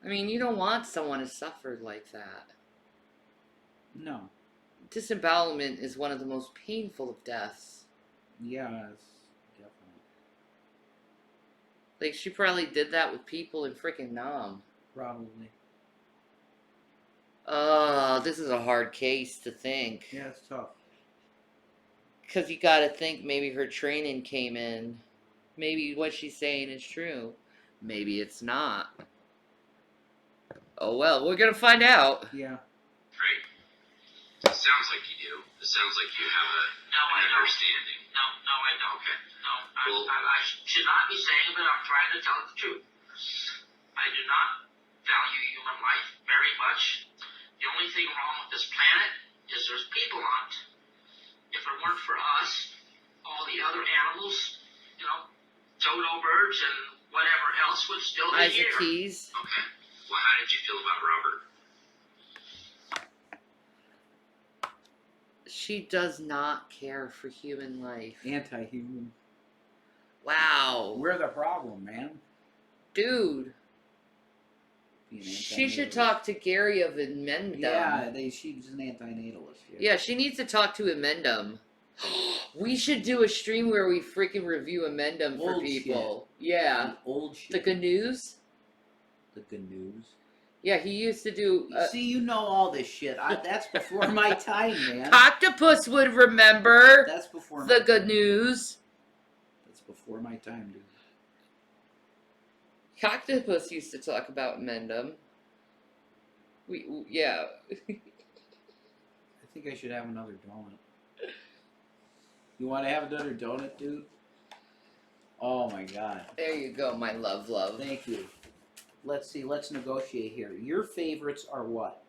I mean, you don't want someone to suffer like that.
No.
Disembowelment is one of the most painful of deaths.
Yeah, it's definitely.
Like, she probably did that with people in freaking Nam.
Probably.
This is a hard case to think.
Yeah, it's tough.
Because you gotta think maybe her training came in. Maybe what she's saying is true. Maybe it's not. Oh well, we're gonna find out.
Yeah.
Right? It sounds like you do. It sounds like you have an understanding.
No, I don't.
Okay.
No,
Well-
I should not be saying it, but I'm trying to tell the truth. I do not value human life very much. The only thing wrong with this planet is there's people on it. If it weren't for us, all the other animals, dodo birds and whatever else would still be
Isaac
here.
Keys.
Okay. Well, how did you feel about Robert?
She does not care for human life.
Anti-human.
Wow.
We're the problem, man.
Dude.
Being
She should
anti-natalist.
talk to Gary of Amendum.
Yeah, she's an anti-natalist.
Yeah, she needs to talk to Amendum. We should do a stream where we freaking review Amendum for
Old
people. Yeah.
The old shit.
The GNUs?
The GNUs.
Yeah, he used to do...
See, you know all this shit. That's before my time, man.
Octopus would remember
That's before
the
my time.
GNUs.
That's before my time, dude.
Octopus used to talk about Amendum. Yeah.
I think I should have another donut. You want to have another donut, dude? Oh my god.
There you go, my love.
Thank you. Let's see. Let's negotiate here. Your favorites are what?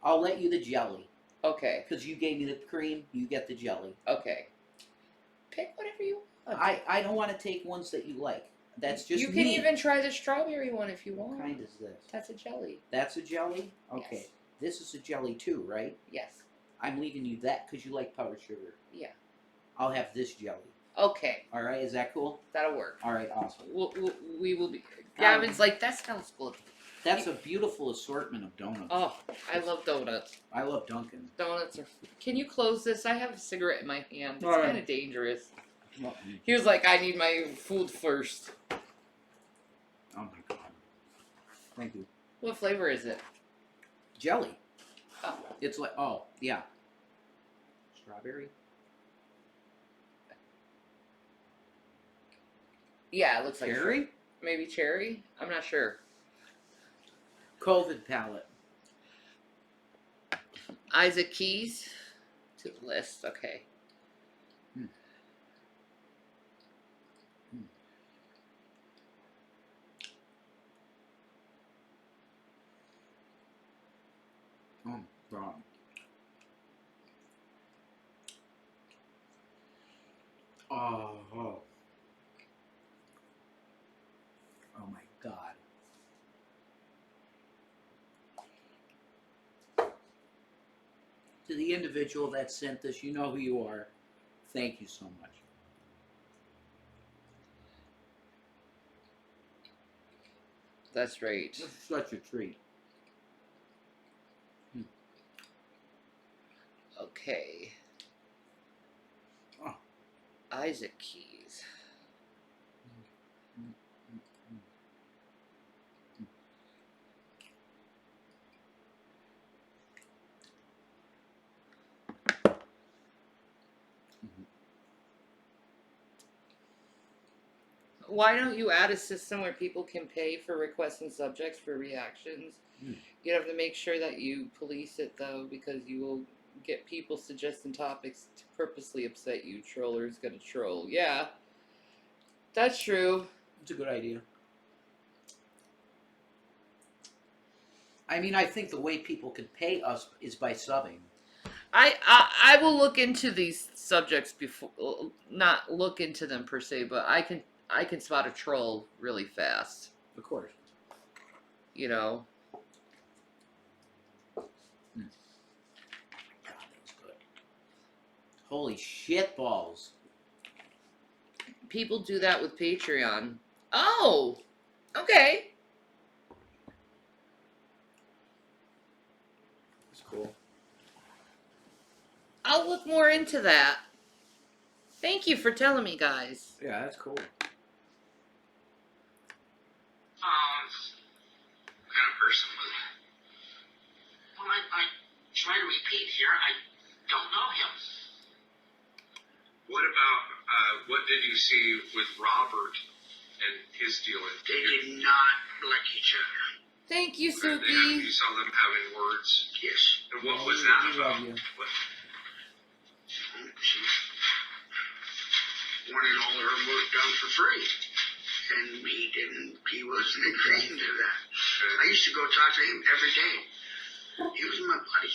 I'll let you the jelly.
Okay.
Because you gave me the cream, you get the jelly.
Okay. Pick whatever you want.
I don't want to take ones that you like. That's just
You can
me.
even try the strawberry one if you
What
want.
kind is this?
That's a jelly.
That's a jelly? Okay.
Yes.
This is a jelly too, right?
Yes.
I'm leaving you that because you like powdered sugar.
Yeah.
I'll have this jelly.
Okay.
All right, is that cool?
That'll work.
All right, awesome.
We will be... Gavin's like, that smells good.
That's a beautiful assortment of donuts.
Oh, I love donuts.
I love Dunkin'.
Donuts are... Can you close this? I have a cigarette in my hand. It's
All right.
kind of dangerous.
Well,
He was like, I need my food first.
oh my god. Thank you.
What flavor is it?
Jelly.
Oh.
It's like, oh, yeah. Strawberry?
Yeah, it looks like...
Cherry?
Maybe cherry? I'm not sure.
COVID palette.
Isaac Keys to the list. Okay.
Oh, God. Oh my God. To the individual that sent this, you know who you are. Thank you so much.
That's right.
This is such a treat.
Okay.
Oh.
Isaac Keys. Why don't you add a system where people can pay for requesting subjects for reactions? You have to make sure that you police it, though, because you will get people suggesting topics to purposely upset you. Troller's gonna troll. Yeah, that's true.
It's a good idea. I mean, I think the way people can pay us is by subbing.
I will look into these subjects before, not look into them per se, but I can spot a troll really fast.
Of course.
You know.
God, that was good. Holy shit balls.
People do that with Patreon. Oh, okay.
That's cool.
I'll look more into that. Thank you for telling me, guys.
Yeah, that's cool.
What kind of person was that? Well, I try to repeat here. I don't know him.
What about, what did you see with Robert and his dealing?
They did not like each other.
Thank you,
You
Suki.
saw them having words?
Yes.
And what was that
We
about?
love you.
What?
She wanted all her work done for free. And he wasn't agreeing to that. I used to go talk to him every day. He was my buddy.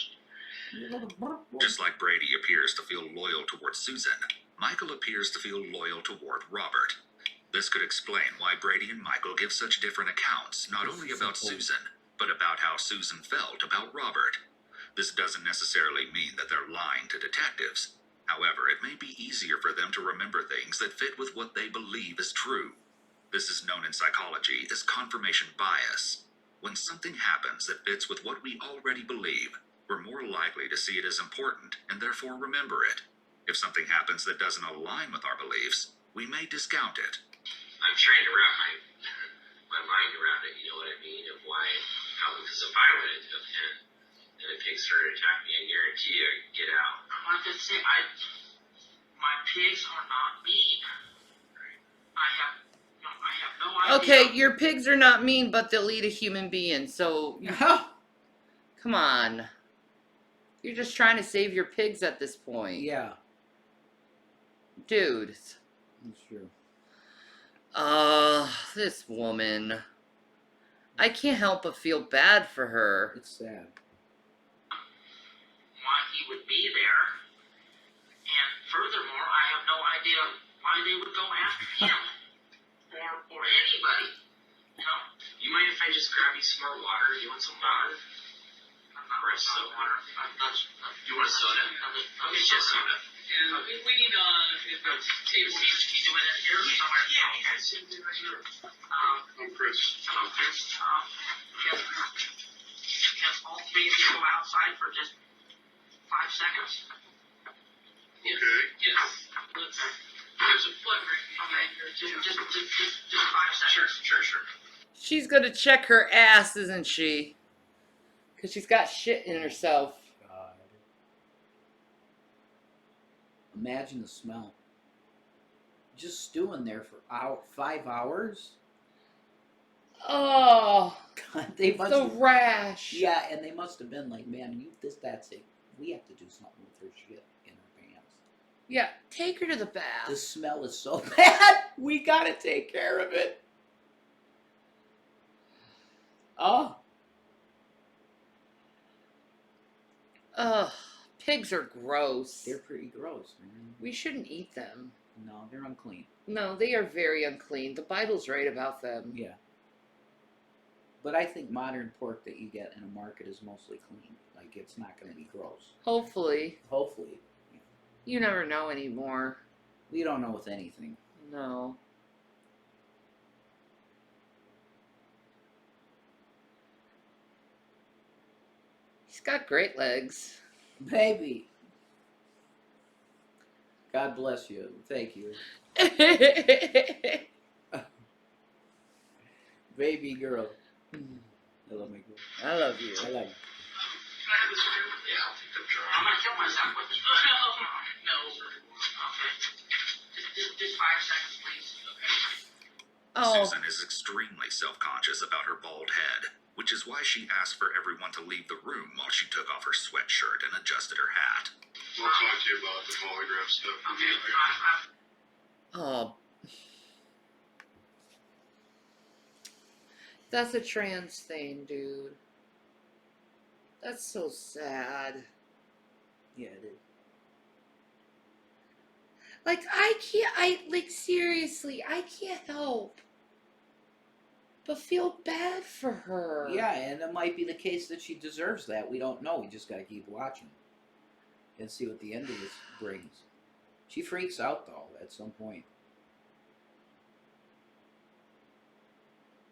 Just like Brady appears to feel loyal toward Susan, Michael appears to feel loyal toward Robert. This could explain why Brady and Michael give such different accounts, not only about Susan, but about how Susan felt about Robert. This doesn't necessarily mean that they're lying to detectives. However, it may be easier for them to remember things that fit with what they believe is true. This is known in psychology as confirmation bias. When something happens that fits with what we already believe, we're more likely to see it as important and therefore remember it. If something happens that doesn't align with our beliefs, we may discount it.
I'm trying to wrap my mind around it, you know what I mean, of why, how, because if I went into a pen and a pig started attacking me, I guarantee you I'd get out.
I have to say, my pigs are not mean. I have no idea.
Okay, your pigs are not mean, but they'll eat a human being, so... Come on. You're just trying to save your pigs at this point.
Yeah.
Dude.
That's true.
This woman. I can't help but feel bad for her.
It's sad.
Why he would be there. And furthermore, I have no idea why they would go after him. or anybody. You know?
You mind if I just grab you some more water? You want some water?
I'm not
Or a soda?
water.
You want a soda? I'll get you a soda.
And we need a table.
Can you do it in here somewhere?
Yeah.
I'm Chris.
Hello, Chris. Can all three of you go outside for just 5 seconds?
Okay.
Yes. There's a foot right behind her.
Just 5 seconds.
Sure.
She's gonna check her ass, isn't she? Because she's got shit in herself.
God. Imagine the smell. Just stewing there for 5 hours?
Oh,
God, they must
the
have,
rash.
yeah, and they must have been like, man, that's it. We have to do something with her shit in her pants.
Yeah, take her to the bath.
The smell is so bad. We gotta take care of it. Oh.
Ugh, Pigs are gross.
They're pretty gross, man.
We shouldn't eat them.
No, they're unclean.
No, they are very unclean. The Bible's right about them.
Yeah. But I think modern pork that you get in a market is mostly clean. Like, it's not going to be gross.
Hopefully.
Hopefully.
You never know anymore.
We don't know with anything.
No. He's got great legs.
Baby. God bless you. Thank you. Baby girl. I love my girl.
I love you.
I love you.
Can I have this drink? Yeah, I'll take the drink. I'm gonna kill myself with this. No. Okay. Just 5 seconds, please. Okay.
Oh.
Susan is extremely self-conscious about her bald head, which is why she asked for everyone to leave the room while she took off her sweatshirt and adjusted her hat.
We'll talk to you about the polygraph stuff.
Okay.
Oh. That's a trans thing, dude. That's so sad.
Yeah, it is.
Like, seriously, I can't help but feel bad for her.
Yeah, and it might be the case that she deserves that. We don't know. We just gotta keep watching and see what the end of this brings. She freaks out, though, at some point.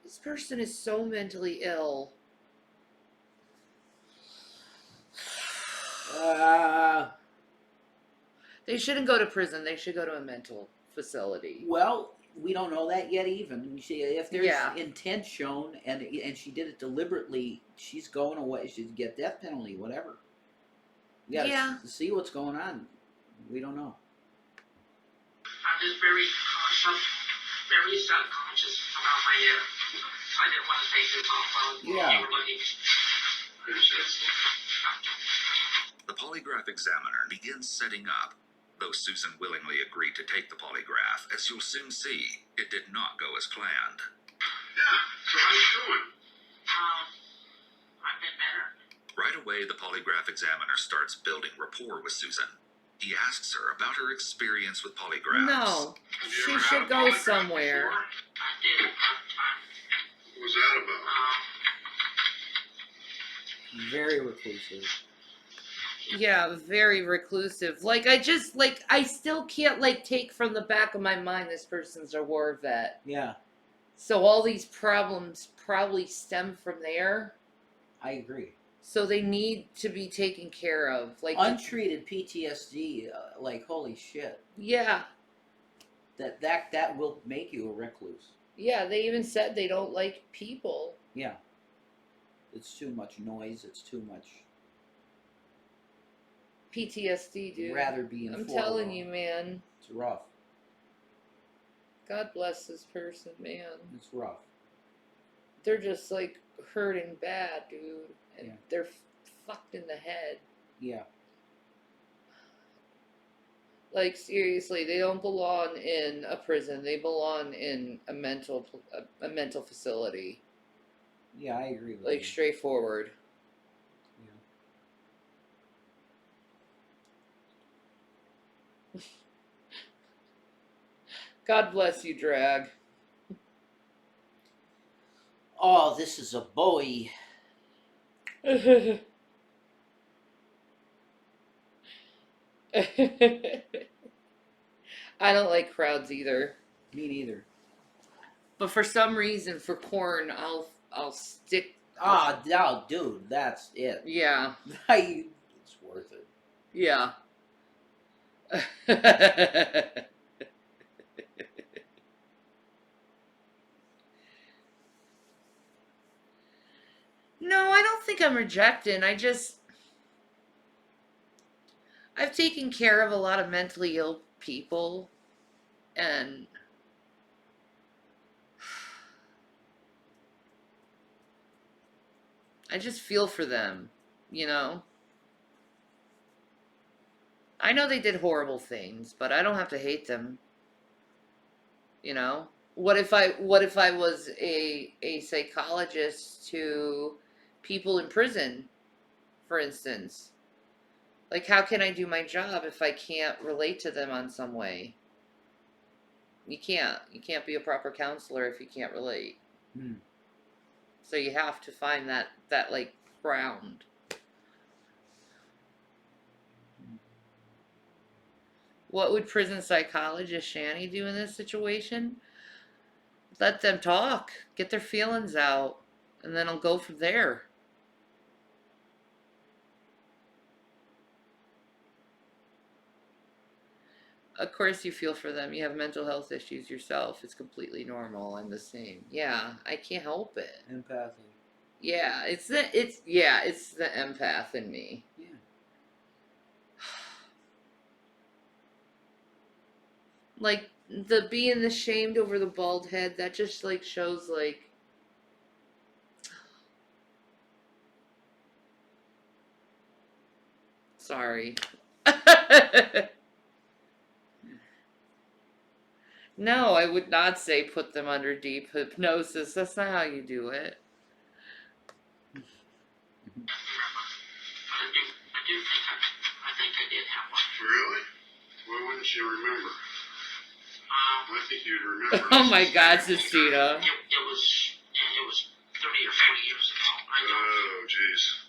This person is so mentally ill. They shouldn't go to prison. They should go to a mental facility.
Well, we don't know that yet. Even if there's
Yeah.
intent shown and she did it deliberately, she's going away. She'd get death penalty, whatever. We gotta see what's going on. We don't know.
I'm just very self-conscious about my hair. So I didn't want to take this off while you were looking.
The polygraph examiner begins setting up, though Susan willingly agreed to take the polygraph. As you'll soon see, it did not go as planned.
Yeah, so how you doing?
I've been better.
Right away, the polygraph examiner starts building rapport with Susan. He asks her about her experience with polygraphs.
No, she should go somewhere.
I did it one time.
What was that about?
Very reclusive.
Yeah, very reclusive. Like, I still can't, take from the back of my mind this person's a war vet.
Yeah.
So all these problems probably stem from there.
I agree.
So they need to be taken care of. Like,
untreated PTSD, holy shit.
Yeah.
That will make you a recluse.
Yeah, they even said they don't like people.
Yeah. It's too much noise. It's too much.
PTSD, dude.
Rather be in.
I'm telling you, man.
It's rough.
God bless this person, man.
It's rough.
They're just hurting bad, dude. And they're fucked in the head.
Yeah.
Seriously, they don't belong in a prison. They belong in a mental facility.
Yeah, I agree with you.
Straightforward. Yeah. God bless you, Drag.
Oh, this is a boy.
I don't like crowds either.
Me neither.
But for some reason, for corn, I'll stick.
No, dude, that's it.
Yeah.
It's worth it.
Yeah. No, I don't think I'm rejecting. I've taken care of a lot of mentally ill people, and I just feel for them, you know? I know they did horrible things, but I don't have to hate them. You know? What if I was a psychologist to people in prison, for instance? Like, how can I do my job if I can't relate to them on some way? You can't. You can't be a proper counselor if you can't relate. So you have to find that like ground. What would prison psychologist Shanny do in this situation? Let them talk, get their feelings out, and then I'll go from there. Of course you feel for them. You have mental health issues yourself. It's completely normal. I'm the same. Yeah, I can't help it.
Empathy.
Yeah, it's the empath in me.
Yeah.
Like the being ashamed over the bald head, that just like shows like sorry. No, I would not say put them under deep hypnosis. That's not how you do it.
I think I did have one.
Really? Why wouldn't you remember? I think you'd remember.
Oh my God, Sistina.
It was 30 or 40 years ago.
Oh, jeez.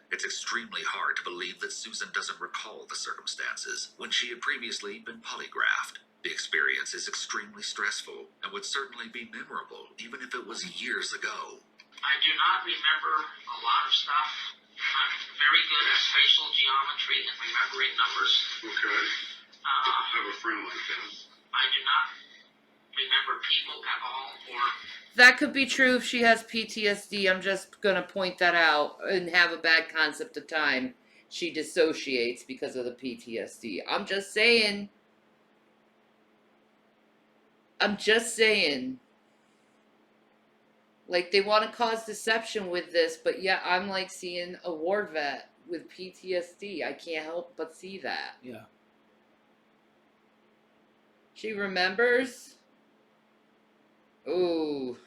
It's extremely hard to believe that Susan doesn't recall the circumstances when she had previously been polygraphed. The experience is extremely stressful and would certainly be memorable even if it was years ago.
I do not remember a lot of stuff. I'm very good at spatial geometry and remembering numbers.
Okay. I have a friend like that.
I do not remember people at all, or...
That could be true if she has PTSD. I'm just gonna point that out and have a bad concept of time. She dissociates because of the PTSD. I'm just saying. Like, they want to cause deception with this, but yeah, I'm like seeing a war vet with PTSD. I can't help but see that.
Yeah.
She remembers? Ooh.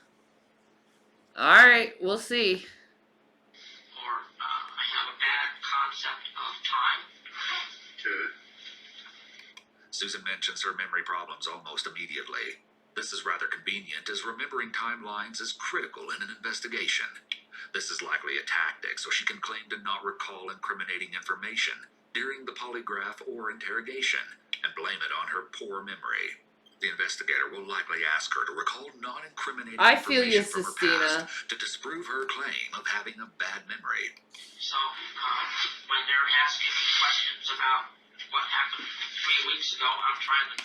Alright, we'll see.
Or I have a bad concept of time.
Okay.
Susan mentions her memory problems almost immediately. This is rather convenient, as remembering timelines is critical in an investigation. This is likely a tactic so she can claim to not recall incriminating information during the polygraph or interrogation and blame it on her poor memory. The investigator will likely ask her to recall non-incriminating information from her past to disprove her claim of having a bad memory.
So, when they're asking me questions about what happened 3 weeks ago, I'm trying to,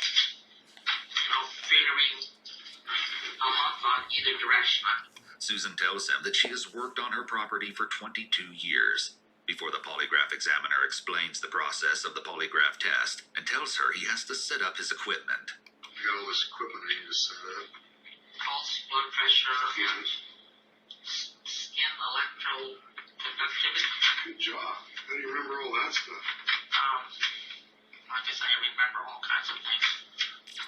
figuring a month on either direction.
Susan tells him that she has worked on her property for 22 years. Before the polygraph examiner explains the process of the polygraph test and tells her he has to set up his equipment.
You got all this equipment I need to set up.
Pulse, blood pressure, skin electroconductivity.
Good job. How do you remember all that stuff?
I guess I remember all kinds of things.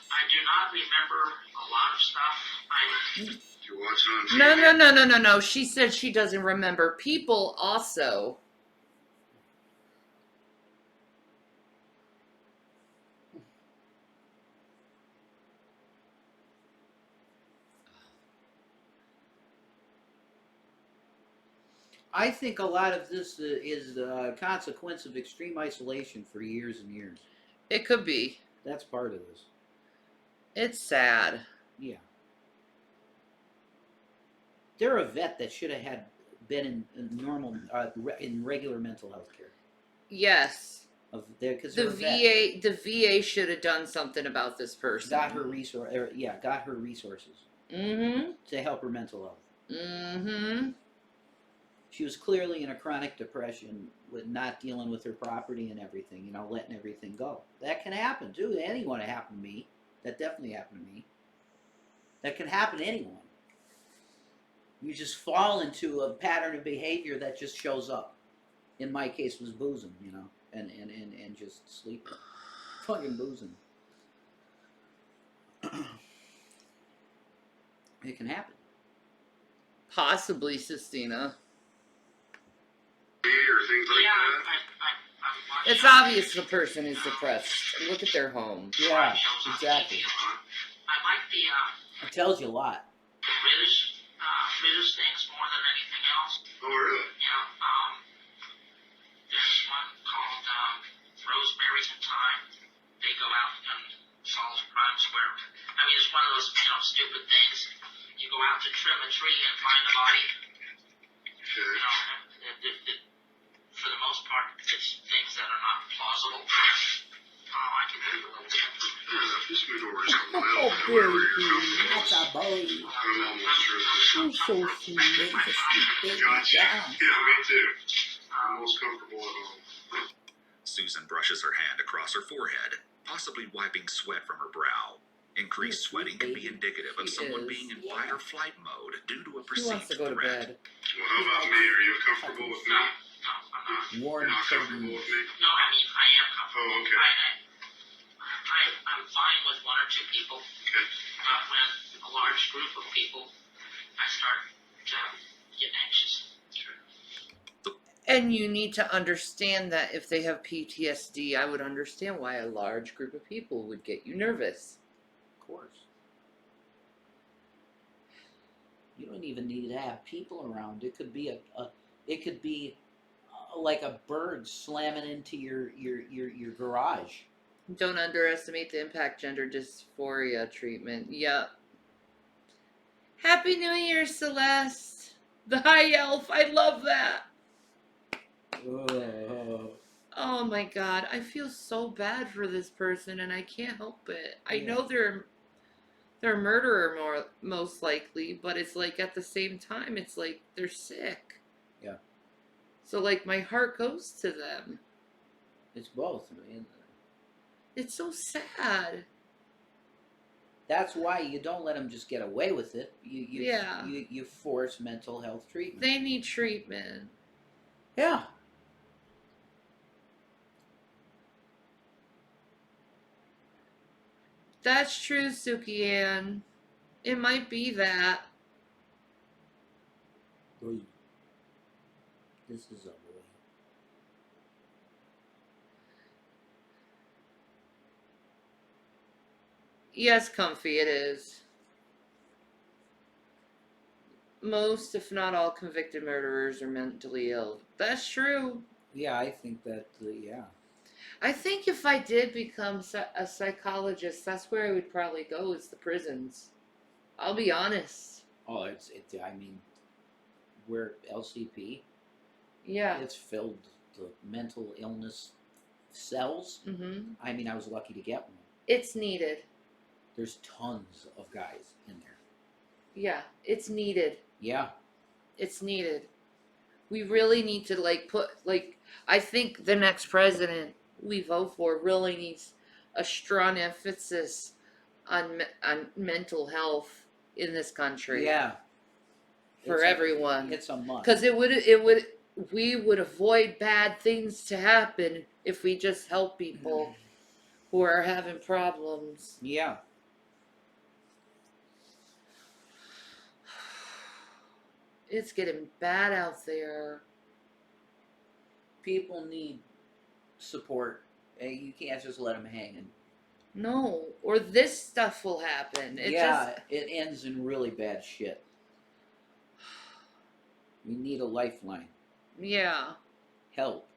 I do not remember a lot of stuff.
You watch it on TV?
No. She said she doesn't remember. People also.
I think a lot of this is a consequence of extreme isolation for years and years.
It could be.
That's part of this.
It's sad.
Yeah. They're a vet that should have been in normal, in regular mental health care.
Yes.
Because
the VA should have done something about this person.
Got her resources.
Mm-hmm.
To help her mental health.
Mm-hmm.
She was clearly in a chronic depression with not dealing with her property and everything, letting everything go. That can happen too. Anyone. It happened to me. That definitely happened to me. That can happen to anyone. You just fall into a pattern of behavior that just shows up. In my case, was boozing, and just sleeping. Fucking boozing. It can happen.
Possibly, Sistina.
Or things like that?
I've
It's obvious the person is depressed. Look at their home.
Yeah, exactly.
I like the
It tells you a lot.
British things more than anything else.
Oh, really?
Yeah. There's one called Rosemary and Thyme. They go out and solve crimes where, I mean, it's one of those, stupid things. You go out to trim a tree and find a body. For the most part, it's things that are not plausible. I can do a little bit.
Just move over to something else.
Oh, baby, that's a boy.
I'm almost sure this
You're so sweet.
Gotcha. Yeah, me too. I'm most comfortable at home.
Susan brushes her hand across her forehead, possibly wiping sweat from her brow. Increased sweating can be indicative of
She
someone
is.
being in fight or flight mode due to a
She wants
perceived
to go to
threat.
bed.
Well, how about me? Are you comfortable with me?
Warren
You're not
Kirby.
comfortable with me?
No, I mean, I am comfortable.
Oh, okay.
I'm fine with one or two people.
Okay.
But when a large group of people, I start to get anxious.
And you need to understand that if they have PTSD, I would understand why a large group of people would get you nervous.
Of course. You don't even need to have people around. It could be like a bird slamming into your garage.
Don't underestimate the impact gender dysphoria treatment. Yep. Happy New Year, Celeste. The High Elf. I love that. Oh my god. I feel so bad for this person and I can't help it. I know they're a murderer most likely, but it's like at the same time, it's like they're sick.
Yeah.
So like my heart goes to them.
It's both, man.
It's so sad.
That's why you don't let them just get away with it. You force mental health treatment.
They need treatment.
Yeah.
That's true, Suki Ann. It might be that.
This is ugly.
Yes, Comfy, it is. Most, if not all, convicted murderers are mentally ill. That's true.
Yeah, I think that, yeah.
I think if I did become a psychologist, that's where I would probably go, is the prisons. I'll be honest.
Oh, I mean, we're LCP.
Yeah.
It's filled the mental illness cells.
Mm-hmm.
I mean, I was lucky to get one.
It's needed.
There's tons of guys in there.
Yeah, it's needed.
Yeah.
It's needed. We really need to, I think the next president we vote for really needs a strong emphasis on mental health in this country.
Yeah.
For everyone.
It's a must.
Because we would avoid bad things to happen if we just help people who are having problems.
Yeah.
It's getting bad out there.
People need support. You can't just let them hanging.
No, or this stuff will happen.
It ends in really bad shit. We need a lifeline.
Yeah.
Help.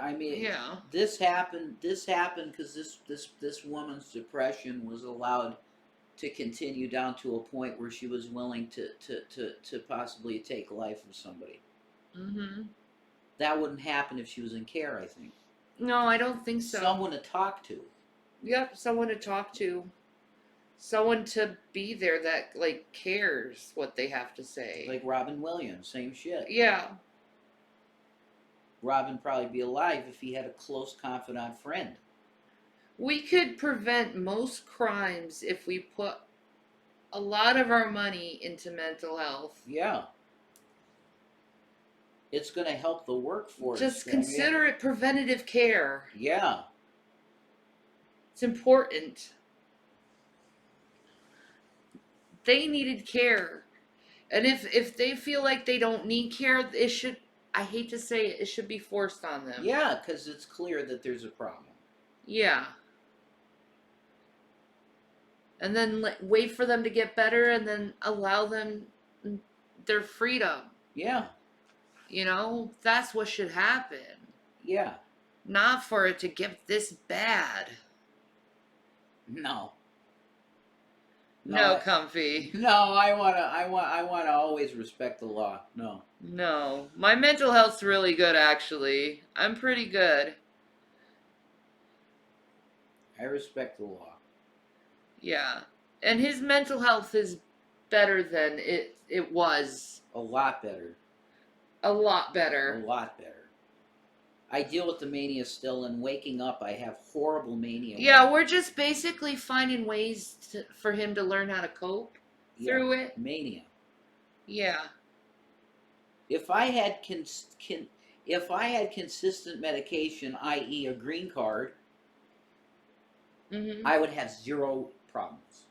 I mean,
yeah.
This happened because this woman's depression was allowed to continue down to a point where she was willing to possibly take life of somebody.
Mm-hmm.
That wouldn't happen if she was in care, I think.
No, I don't think so.
Someone to talk to.
Yep, someone to talk to. Someone to be there that, cares what they have to say.
Like Robin Williams, same shit.
Yeah.
Robin probably be alive if he had a close, confidant friend.
We could prevent most crimes if we put a lot of our money into mental health.
Yeah. It's going to help the workforce.
Just consider it preventative care.
Yeah.
It's important. They needed care. And if they feel like they don't need care, it should, I hate to say it, it should be forced on them.
Yeah, because it's clear that there's a problem.
Yeah. And then wait for them to get better and then allow them their freedom.
Yeah.
You know, that's what should happen.
Yeah.
Not for it to get this bad.
No.
No, Comfy.
No, I wanna always respect the law. No.
No. My mental health's really good, actually. I'm pretty good.
I respect the law.
Yeah. And his mental health is better than it was.
A lot better.
A lot better.
A lot better. I deal with the mania still, and waking up, I have horrible mania.
Yeah, we're just basically finding ways for him to learn how to cope through it.
Mania.
Yeah.
If I had consistent medication, i.e., a green card, I would have zero problems.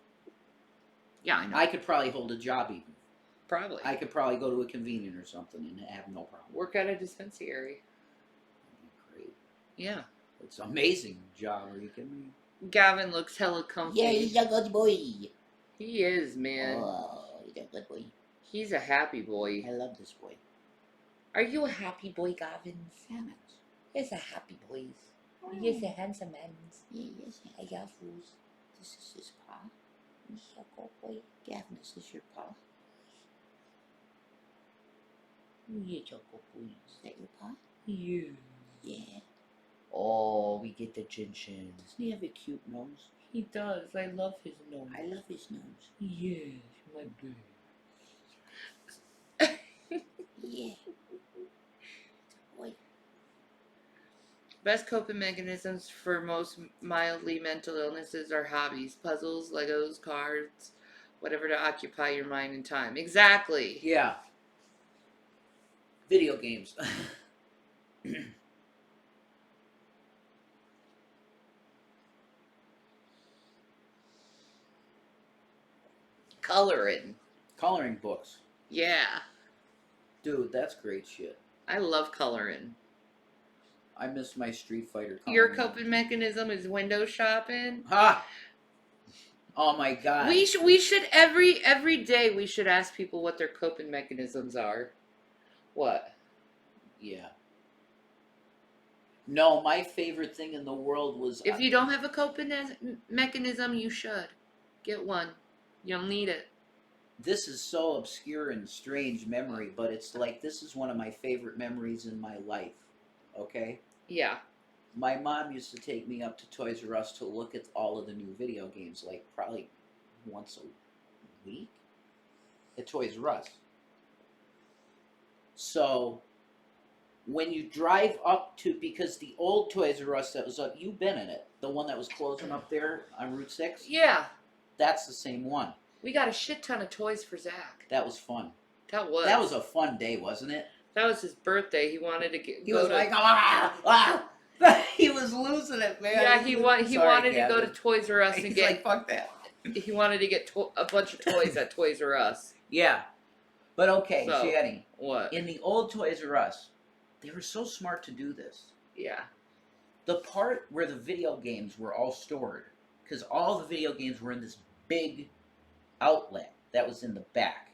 Yeah, I know.
I could probably hold a job even.
Probably.
I could probably go to a convenient or something and have no problem.
Work at a dispensary.
Great.
Yeah.
It's an amazing job. Are you kidding me?
Gavin looks hella comfy.
Yeah, he's a good boy.
He is, man.
Oh, he's a good boy.
He's a happy boy.
I love this boy.
Are you a happy boy, Gavin? He's a happy boy. He is a handsome man.
Yes,
I love you.
this is his paw. He's a good boy. Gavin, is this your paw? You're a good boy. Is that your paw?
Yeah.
Yeah.
Oh, we get the chin-chins.
Doesn't he have a cute nose?
He does. I love his nose.
I love his nose.
Yes, my baby.
Yeah. Boy.
Best coping mechanisms for most mildly mental illnesses are hobbies, puzzles, Legos, cards, whatever to occupy your mind and time. Exactly.
Yeah. Video games.
Coloring.
Coloring books.
Yeah.
Dude, that's great shit.
I love coloring.
I miss my Street Fighter coloring.
Your coping mechanism is window shopping.
Ha! Oh my god.
We should every day we should ask people what their coping mechanisms are. What?
Yeah. No, my favorite thing in the world was...
If you don't have a coping mechanism, you should. Get one. You'll need it.
This is so obscure and strange memory, but it's like this is one of my favorite memories in my life. Okay?
Yeah.
My mom used to take me up to Toys R Us to look at all of the new video games, like probably once a week at Toys R Us. So, when you drive up to, because the old Toys R Us that was up, you've been in it, the one that was closing up there on Route 6?
Yeah.
That's the same one.
We got a shit ton of toys for Zach.
That was fun.
That was.
That was a fun day, wasn't it?
That was his birthday. He wanted to get.
He was like, he was losing it, man.
Yeah, he wanted to go to Toys R Us and
He's
get.
like, fuck that.
He wanted to get a bunch of toys at Toys R Us.
Yeah, but okay,
So,
Shanny.
What?
In the old Toys R Us, they were so smart to do this.
Yeah.
The part where the video games were all stored, because all the video games were in this big outlet that was in the back.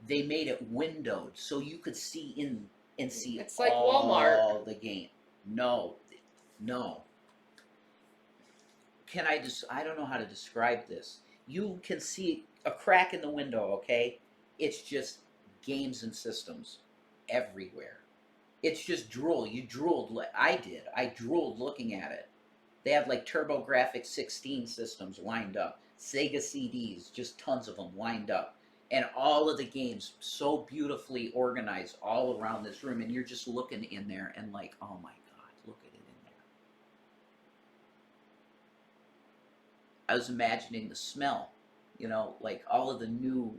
They made it windowed so you could see in and see
it's like
all
Walmart.
the game. No. Can I just? I don't know how to describe this. You can see a crack in the window. Okay, it's just games and systems everywhere. It's just drool. You drooled. I did. I drooled looking at it. They have like TurboGrafx 16 systems lined up. Sega CDs, just tons of them lined up. And all of the games so beautifully organized all around this room. And you're just looking in there and like, oh my God, look at it in there. I was imagining the smell, you know, like all of the new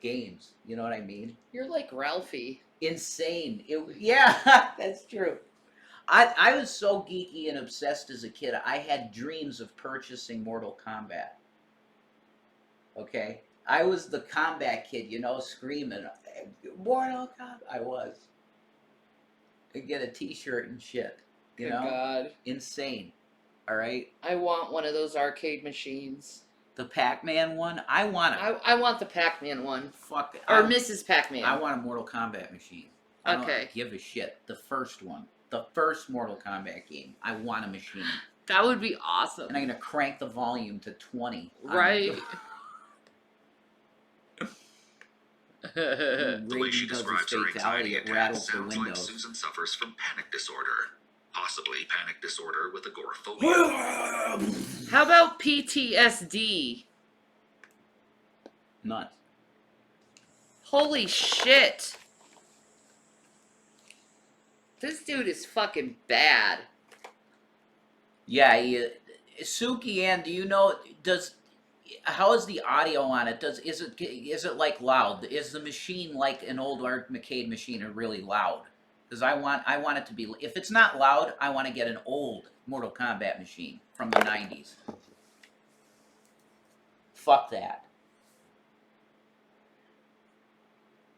games. You know what I mean?
You're like Ralphie.
Insane. Yeah, that's true. I was so geeky and obsessed as a kid. I had dreams of purchasing Mortal Kombat. Okay?
I was the combat kid, you know, screaming, Mortal Kombat. I was. I'd get a T-shirt and shit. You
Good
know?
God.
Insane. All right?
I want one of those arcade machines.
The Pac-Man one? I want it.
I want the Pac-Man one.
Fuck it.
Or Mrs. Pac-Man.
I want a Mortal Kombat machine. I don't
Okay.
give a shit. The first one. The first Mortal Kombat game. I want a machine.
That would be awesome.
And I'm going to crank the volume to 20.
Right.
The way she describes her anxiety
it
attacks
rattles the
sounds like
windows.
Susan suffers from panic disorder. Possibly panic disorder with agoraphobia.
How about PTSD?
None.
Holy shit. This dude is fucking bad.
Yeah, Suki Ann, do you know, how is the audio on it? Is it like loud? Is the machine like an old arcade machine or really loud? Because I want it to be, if it's not loud, I want to get an old Mortal Kombat machine from the 90s. Fuck that.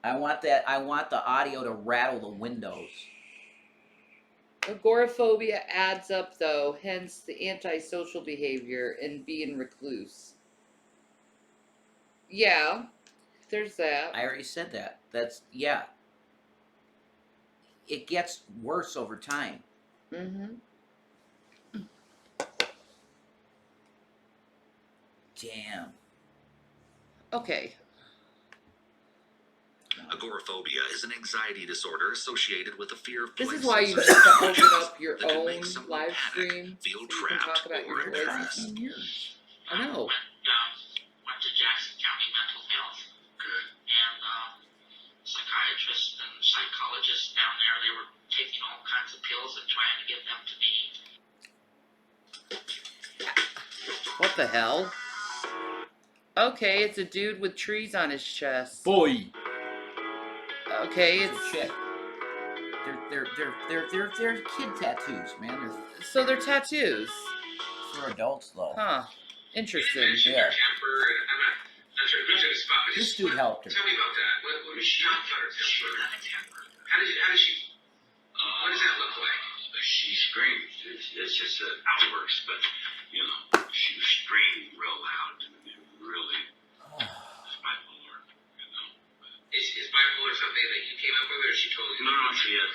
I want the audio to rattle the windows.
Agoraphobia adds up, though, hence the antisocial behavior and being recluse. Yeah, there's that.
I already said that. Yeah. It gets worse over time.
Mm-hmm.
Damn.
Okay.
Agoraphobia is an anxiety disorder associated with a fear of
This
places
is why you
and
need to open
situations
up your
that can
own
make someone
live
panic,
stream
feel
so you can
trapped,
talk about
or
your
embarrassed.
I know.
Went to Jackson County Mental Health. Good. And psychiatrists and psychologists down there, they were taking all kinds of pills and trying to get them to me.
What the hell? Okay, it's a dude with trees on his chest.
Boy.
Okay,
It's a chick. They're kid tattoos, man.
So they're tattoos.
For adults, though.
Huh. Interesting.
Yeah.
Temper, and I'm not sure if you a spot, but
This dude helped her.
tell me about that. What was she not got her temper? She got a temper. How does she, what does that look like?
She screams. It's just outbursts, but you know, she screamed real loud and really bipolar. You know.
Is bipolar something that you came up with, or she told you?
No, she has.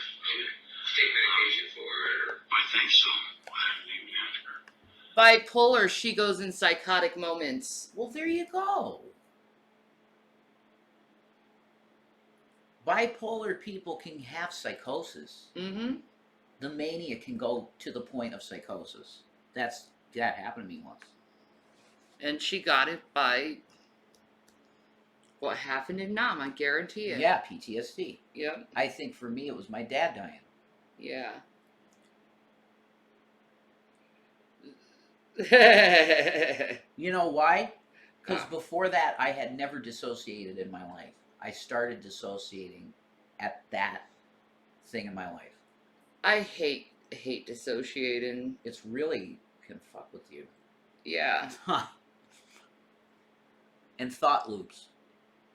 Take medication for it, or?
I think so. I haven't even asked her.
Bipolar, she goes in psychotic moments.
Well, there you go. Bipolar people can have psychosis.
Mm-hmm.
The mania can go to the point of psychosis. That happened to me once.
And she got it by what happened in Nam, I guarantee it.
Yeah, PTSD.
Yep.
I think for me it was my dad dying.
Yeah.
You know why? Because before that, I had never dissociated in my life. I started dissociating at that thing in my life.
I hate dissociating.
It's really can fuck with you.
Yeah.
And thought loops.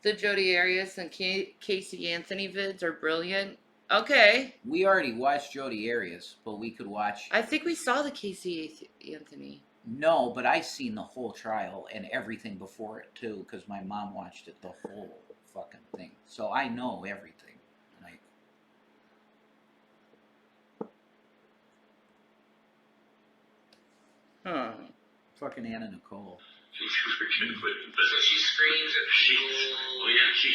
The Jodi Arias and Casey Anthony vids are brilliant. Okay.
We already watched Jodi Arias, but we could watch...
I think we saw the Casey Anthony.
No, but I seen the whole trial and everything before it too, because my mom watched it, the whole fucking thing. So I know everything. Like, fucking Anna Nicole.
So
she screams at people.
Oh yeah, she.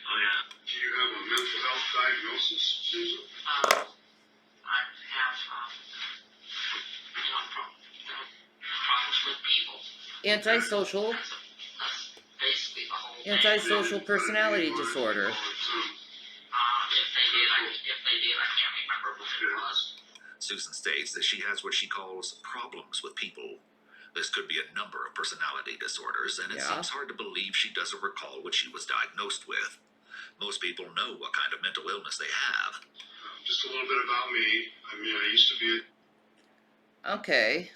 Oh yeah.
Do you have a mental health diagnosis, Susan?
I have problems with people.
Antisocial.
That's basically the whole thing.
Antisocial personality disorder.
If they did, I can't remember what it was.
Susan states that she has what she calls problems with people. This could be a number of personality disorders, and it seems hard to believe she doesn't recall what she was diagnosed with. Most people know what kind of mental illness they have.
Just a little bit about me. I mean, I used to be
Okay.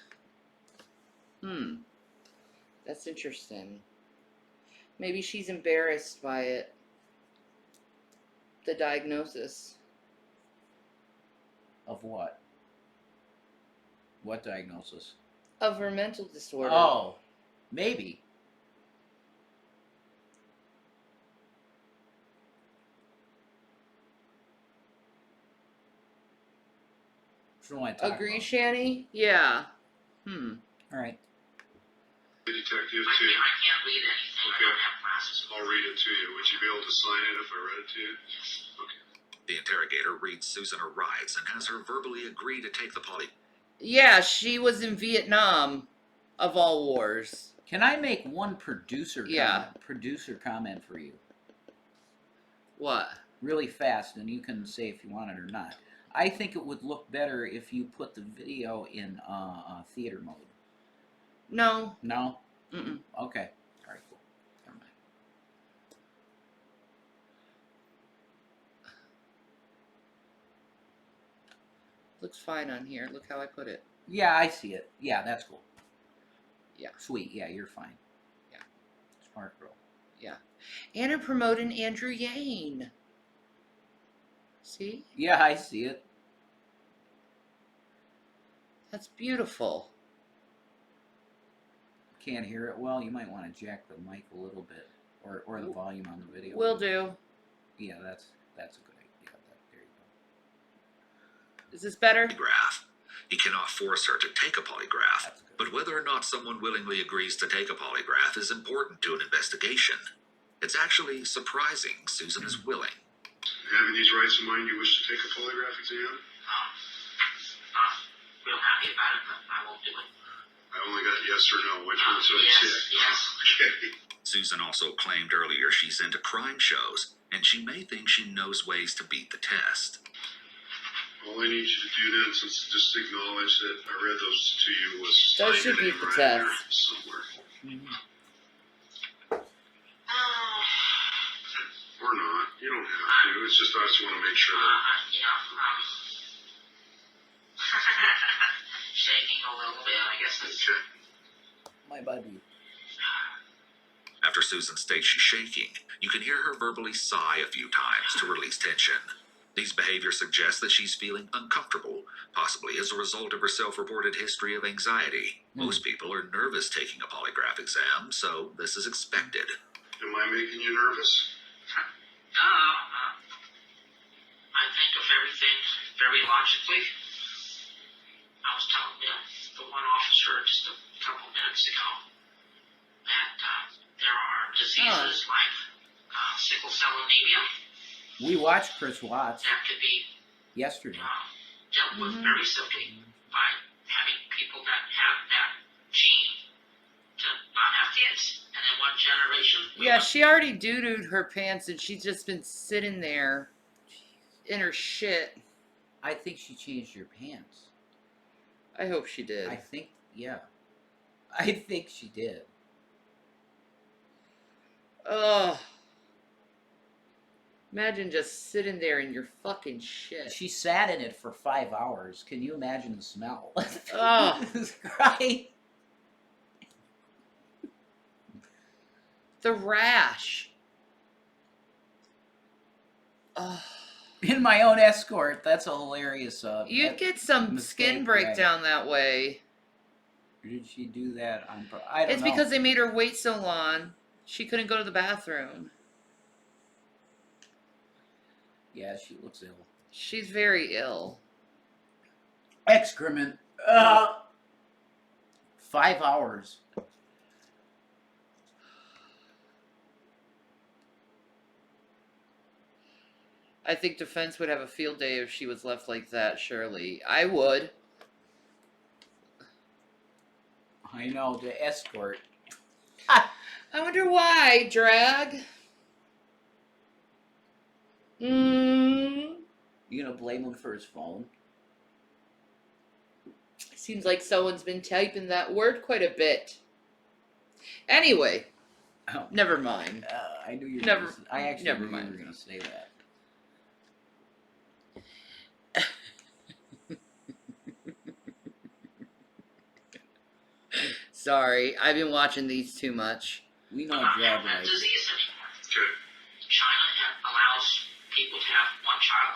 That's interesting. Maybe she's embarrassed by it. The diagnosis.
Of what? What diagnosis?
Of her mental disorder.
Oh, maybe.
Agree, Shanny? Yeah.
All right.
Detective
I
too.
can't read anything. I
Okay.
don't have glasses.
I'll read it to you. Would you be able to sign it if I read it to you?
Yes.
Okay.
The interrogator reads Susan her rights and has her verbally agree to take the poly.
Yeah, she was in Vietnam, of all wars.
Can I make one producer
Yeah.
comment for you?
What?
Really fast, and you can say if you want it or not. I think it would look better if you put the video in theater mode.
No.
No?
Mm-mm.
Okay. All right, cool. Never mind.
Looks fine on here. Look how I put it.
Yeah, I see it. Yeah, that's cool.
Yeah.
Sweet. Yeah, you're fine.
Yeah.
Smart girl.
Yeah. And I'm promoting Andrew Yang. See?
Yeah, I see it.
That's beautiful.
Can't hear it well. You might want to jack the mic a little bit, or the volume on the video.
Will do.
Yeah, that's a good idea. There you go.
Is this better?
Polygraph. He cannot force her to take a polygraph, but whether or not someone willingly agrees to take a polygraph is important to an investigation. It's actually surprising Susan is willing.
Having these rights in mind, you wish to take a polygraph exam?
Not real happy about it, but I won't do it.
I only got yes or no. Which one's a
Yes,
check?
yes.
Okay.
Susan also claimed earlier she's into crime shows, and she may think she knows ways to beat the test.
All I need you to do then, since just acknowledge that I read those to you, was
Does
sign
she
your
beat
name
the
right there
test?
somewhere. Or not. You don't have to. It's just I just want to make sure that.
Shaking a little bit, I guess that's true.
My buddy.
After Susan states she's shaking, you can hear her verbally sigh a few times to release tension. These behaviors suggest that she's feeling uncomfortable, possibly as a result of her self-reported history of anxiety. Most people are nervous taking a polygraph exam, so this is expected.
Am I making you nervous?
I think of everything very logically. I was telling the one officer just a couple minutes ago that there are diseases like sickle cell anemia
We watched Chris Watts
that could be
yesterday.
dealt with very simply by having people that have that gene to not have kids. And in one generation,
Yeah, she already doo-dooed her pants and she's just been sitting there in her shit.
I think she changed her pants.
I hope she did.
I think, yeah. I think she did.
Ugh. Imagine just sitting there in your fucking shit.
She sat in it for 5 hours. Can you imagine the smell?
Ugh.
Right?
The rash. Ugh.
In my own escort. That's a hilarious.
You'd get some
mistake,
skin breakdown that way.
Or did she do that on purpose? I don't
It's
know.
because they made her wait so long. She couldn't go to the bathroom.
Yeah, she looks ill.
She's very ill.
Excrement. 5 hours.
I think defense would have a field day if she was left like that, Shirley. I would.
I know, the escort.
I wonder why, Drag.
You gonna blame him for his phone?
Seems like someone's been typing that word quite a bit. Anyway, never mind.
I knew you were
Never.
gonna, I actually
never
knew
mind.
you were going to say that.
Sorry, I've been watching these too much.
We know
not
drug
have that
life.
disease anymore.
Okay.
China allows people to have one child,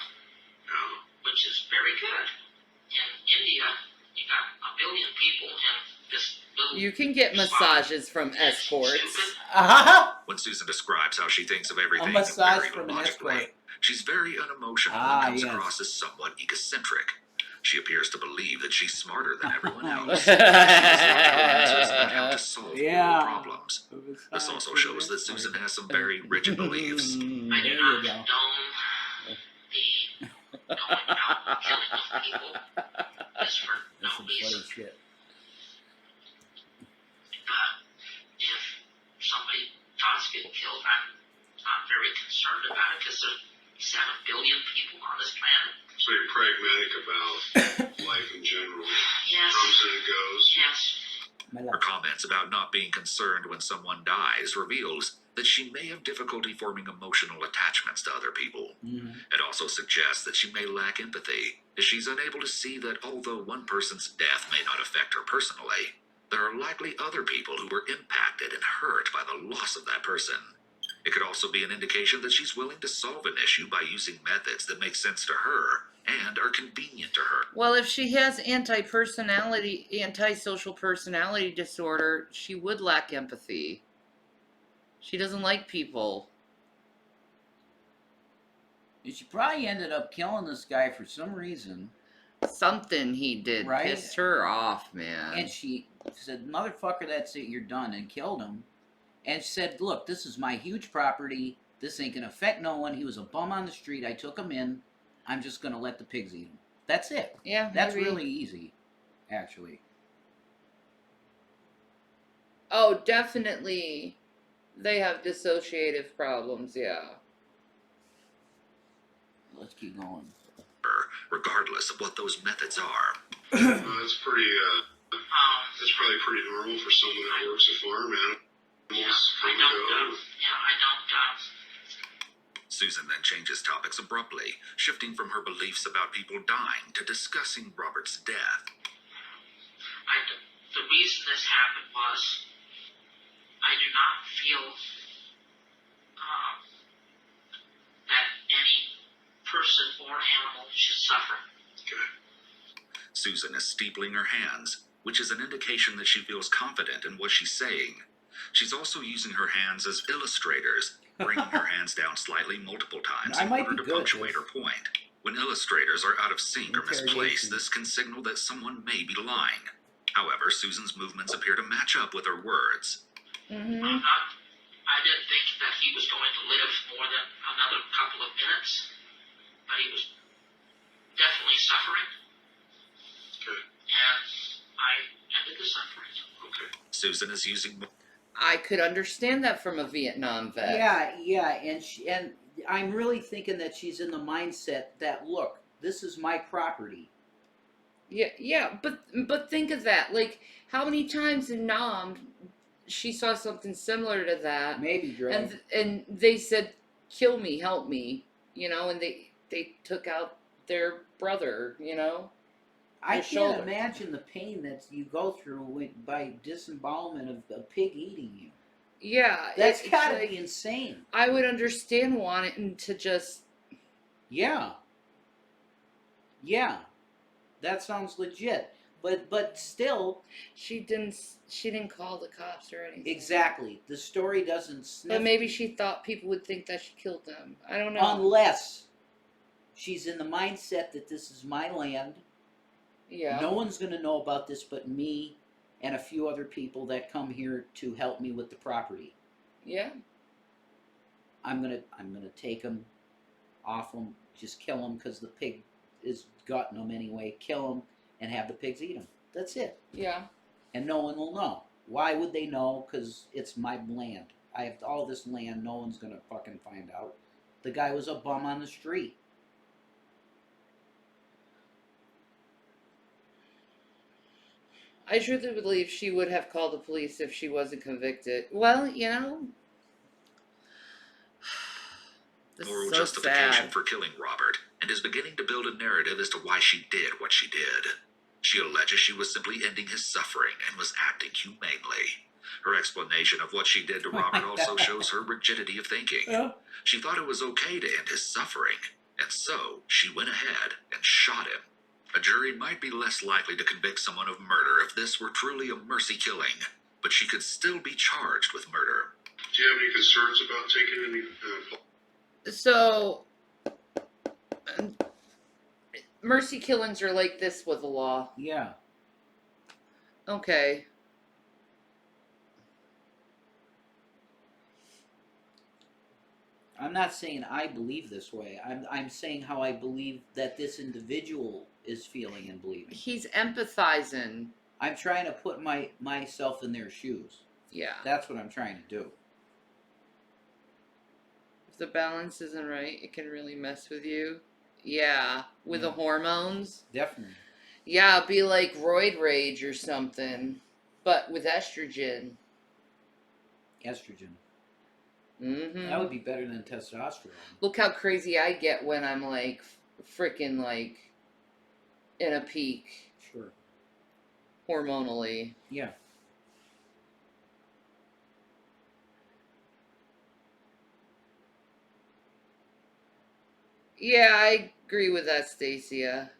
which is very good. In India, you got 1 billion people in this little
You can get massages from escorts.
When Susan describes how she thinks of everything
massage
very
from an
logically,
escort.
she's very unemotional
Ah,
and comes
yes.
across as somewhat egocentric. She appears to believe that she's smarter than everyone else. She has lots of answers on how to solve world problems. This also shows that Susan has some very rigid beliefs.
I do
There you
not
go.
condone the going out and killing of people just for no
That's some
reason.
funny shit.
But if somebody does get killed, I'm not very concerned about it because there's 7 billion people on this planet.
So you're pragmatic about life in general.
Yes.
Comes and it goes.
Yes.
Her comments about not being concerned when someone dies reveals that she may have difficulty forming emotional attachments to other people. It also suggests that she may lack empathy, as she's unable to see that although one person's death may not affect her personally, there are likely other people who were impacted and hurt by the loss of that person. It could also be an indication that she's willing to solve an issue by using methods that make sense to her and are convenient to her.
Well, if she has antisocial personality disorder, she would lack empathy. She doesn't like people.
And she probably ended up killing this guy for some reason.
Something he did
Right?
pissed her off, man.
And she said, motherfucker, that's it, you're done, and killed him. And said, look, this is my huge property. This ain't going to affect no one. He was a bum on the street. I took him in. I'm just going to let the pigs eat him. That's it.
Yeah,
That's
maybe.
really easy, actually.
Oh, definitely. They have dissociative problems, yeah.
Let's keep going.
Regardless of what those methods are.
That's pretty, that's probably pretty normal for someone that works a farm, man.
Susan then changes topics abruptly, shifting from her beliefs about people dying to discussing Robert's death.
The reason this happened was I do not feel that any person or animal should suffer.
Susan is steepling her hands, which is an indication that she feels confident in what she's saying. She's also using her hands as illustrators, bringing her hands down slightly multiple times in order to punctuate her point. When illustrators are out of sync or misplaced, this can signal that someone may be lying. However, Susan's movements appear to match up with her words.
I didn't think that he was going to live more than another couple of minutes, but he was definitely suffering. And I ended the suffering.
Susan is using...
I could understand that from a Vietnam vet.
Yeah, and I'm really thinking that she's in the mindset that, look, this is my property.
Yeah, but think of that. Like, how many times in Nam she saw something similar to that?
Maybe, Dre.
And they said, "Kill me, help me," and they took out their brother,
I
shoulder.
can't imagine the pain that you go through by disembowelment of a pig eating you.
Yeah,
That's
it's
gotta
like,
be insane.
I would understand wanting to just.
Yeah, that sounds legit. But still,
she didn't call the cops or anything.
Exactly, the story doesn't sniff.
But maybe she thought people would think that she killed them. I don't know.
Unless she's in the mindset that this is my land.
Yeah.
No one's going to know about this but me and a few other people that come here to help me with the property.
Yeah.
I'm gonna take them off them, just kill them because the pig is gutting them anyway. Kill them and have the pigs eat them. That's it.
Yeah.
And no one will know. Why would they know? Because it's my land. I have all this land. No one's gonna fucking find out. The guy was a bum on the street.
I truly believe she would have called the police if she wasn't convicted. Well, this
Moral
is so
justification
sad.
for killing Robert, and is beginning to build a narrative as to why she did what she did. She alleges she was simply ending his suffering and was acting humanely. Her explanation of what she did to Robert also shows her rigidity of thinking.
Yeah.
She thought it was okay to end his suffering, and so she went ahead and shot him. A jury might be less likely to convict someone of murder if this were truly a mercy killing, but she could still be charged with murder.
Do you have any concerns about taking any?
So, mercy killings are like this with the law.
Yeah.
Okay.
I'm not saying I believe this way. I'm saying how I believe that this individual is feeling and believing.
He's empathizing.
I'm trying to put myself in their shoes.
Yeah.
That's what I'm trying to do.
If the balance isn't right, it can really mess with you. Yeah. With the hormones.
Definitely.
Yeah, it'd be like roid rage or something. But with estrogen.
Estrogen.
Mm-hmm.
That would be better than testosterone.
Look how crazy I get when I'm like freaking like in a peak.
Sure.
Hormonally.
Yeah.
Yeah, I agree with that, Stacia.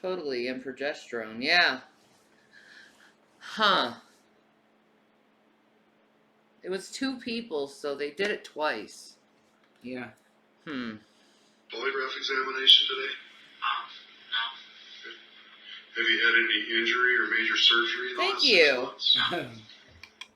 Totally, and progesterone, yeah. Huh. It was 2 people, so they did it twice.
Yeah.
Polygraph examination today?
No.
Have you had any injury or major surgery in the
Thank
last
you.
6 months?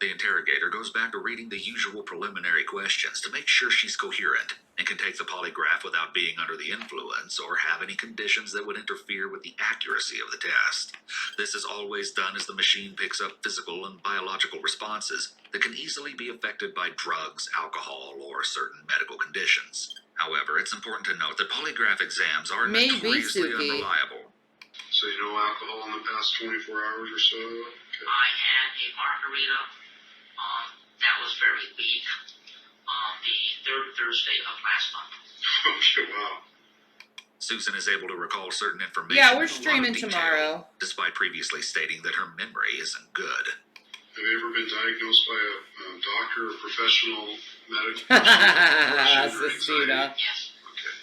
The interrogator goes back to reading the usual preliminary questions to make sure she's coherent and can take the polygraph without being under the influence or have any conditions that would interfere with the accuracy of the test. This is always done as the machine picks up physical and biological responses that can easily be affected by drugs, alcohol, or certain medical conditions. However, it's important to note that polygraph exams are notoriously unreliable.
So you know alcohol in the past 24 hours or so? Okay.
I had a margarita that was very weak on the 3rd Thursday of last month.
Okay, wow.
Susan is able to recall certain information.
Yeah, we're
in a lot of
streaming
detail,
tomorrow.
despite previously stating that her memory isn't good.
Have you ever been diagnosed by a doctor or professional medical person or
Sistina.
Yes.
Okay.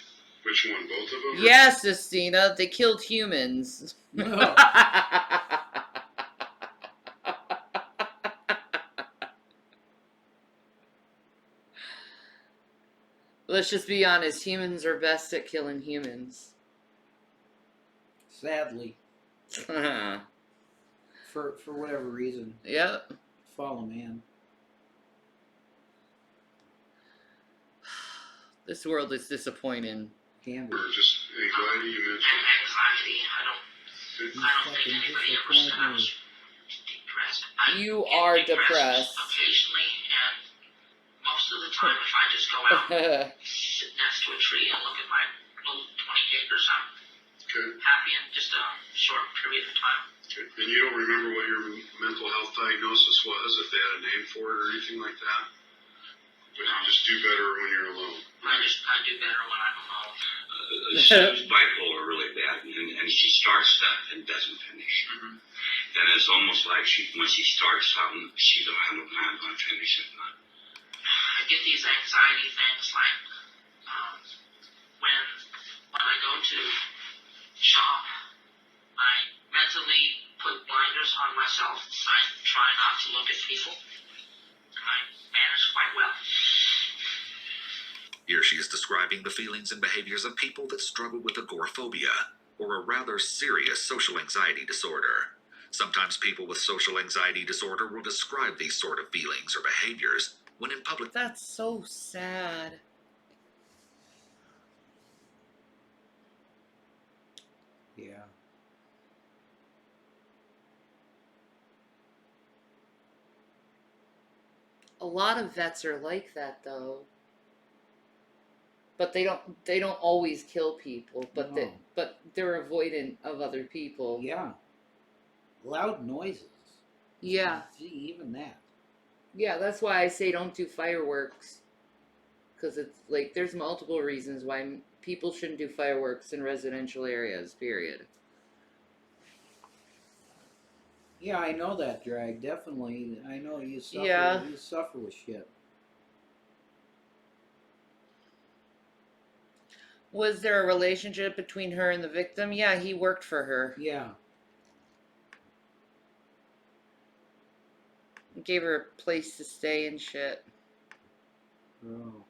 Which one? Both of them?
Yes, Sistina. They killed humans. Let's just be honest. Humans are best at killing humans.
Sadly. For whatever reason.
Yep.
Follow man.
This world is disappointing.
Can be.
Or just anxiety you mentioned?
And anxiety, I don't think anybody ever said I was depressed. I
You
get
are depressed.
occasionally, and most of the time, if I just go out and sit next to a tree and look at my little 20 acres, I'm happy in just a short period of time.
Okay. And you don't remember what your mental health diagnosis was, if they had a name for it or anything like that? But you just do better when you're alone.
I do better when I'm alone.
She's bipolar really bad, and she starts stuff and doesn't finish.
Mm-hmm.
And it's almost like when she starts something, she don't have no plan on finish it.
I get these anxiety things like when I go to shop, I mentally put blinders on myself. I try not to look at people. I manage quite well.
Here she is describing the feelings and behaviors of people that struggle with agoraphobia, or a rather serious social anxiety disorder. Sometimes people with social anxiety disorder will describe these sort of feelings or behaviors when in public.
That's so sad.
Yeah.
A lot of vets are like that, though. But they don't always kill people, but
No.
they're avoidant of other people.
Yeah. Loud noises.
Yeah.
See, even that.
Yeah, that's why I say don't do fireworks. Because it's like, there's multiple reasons why people shouldn't do fireworks in residential areas, period.
Yeah, I know that, Drag. Definitely. I know you suffer.
Yeah.
You suffer with shit.
Was there a relationship between her and the victim? Yeah, he worked for her.
Yeah.
Gave her a place to stay and shit.
Oh.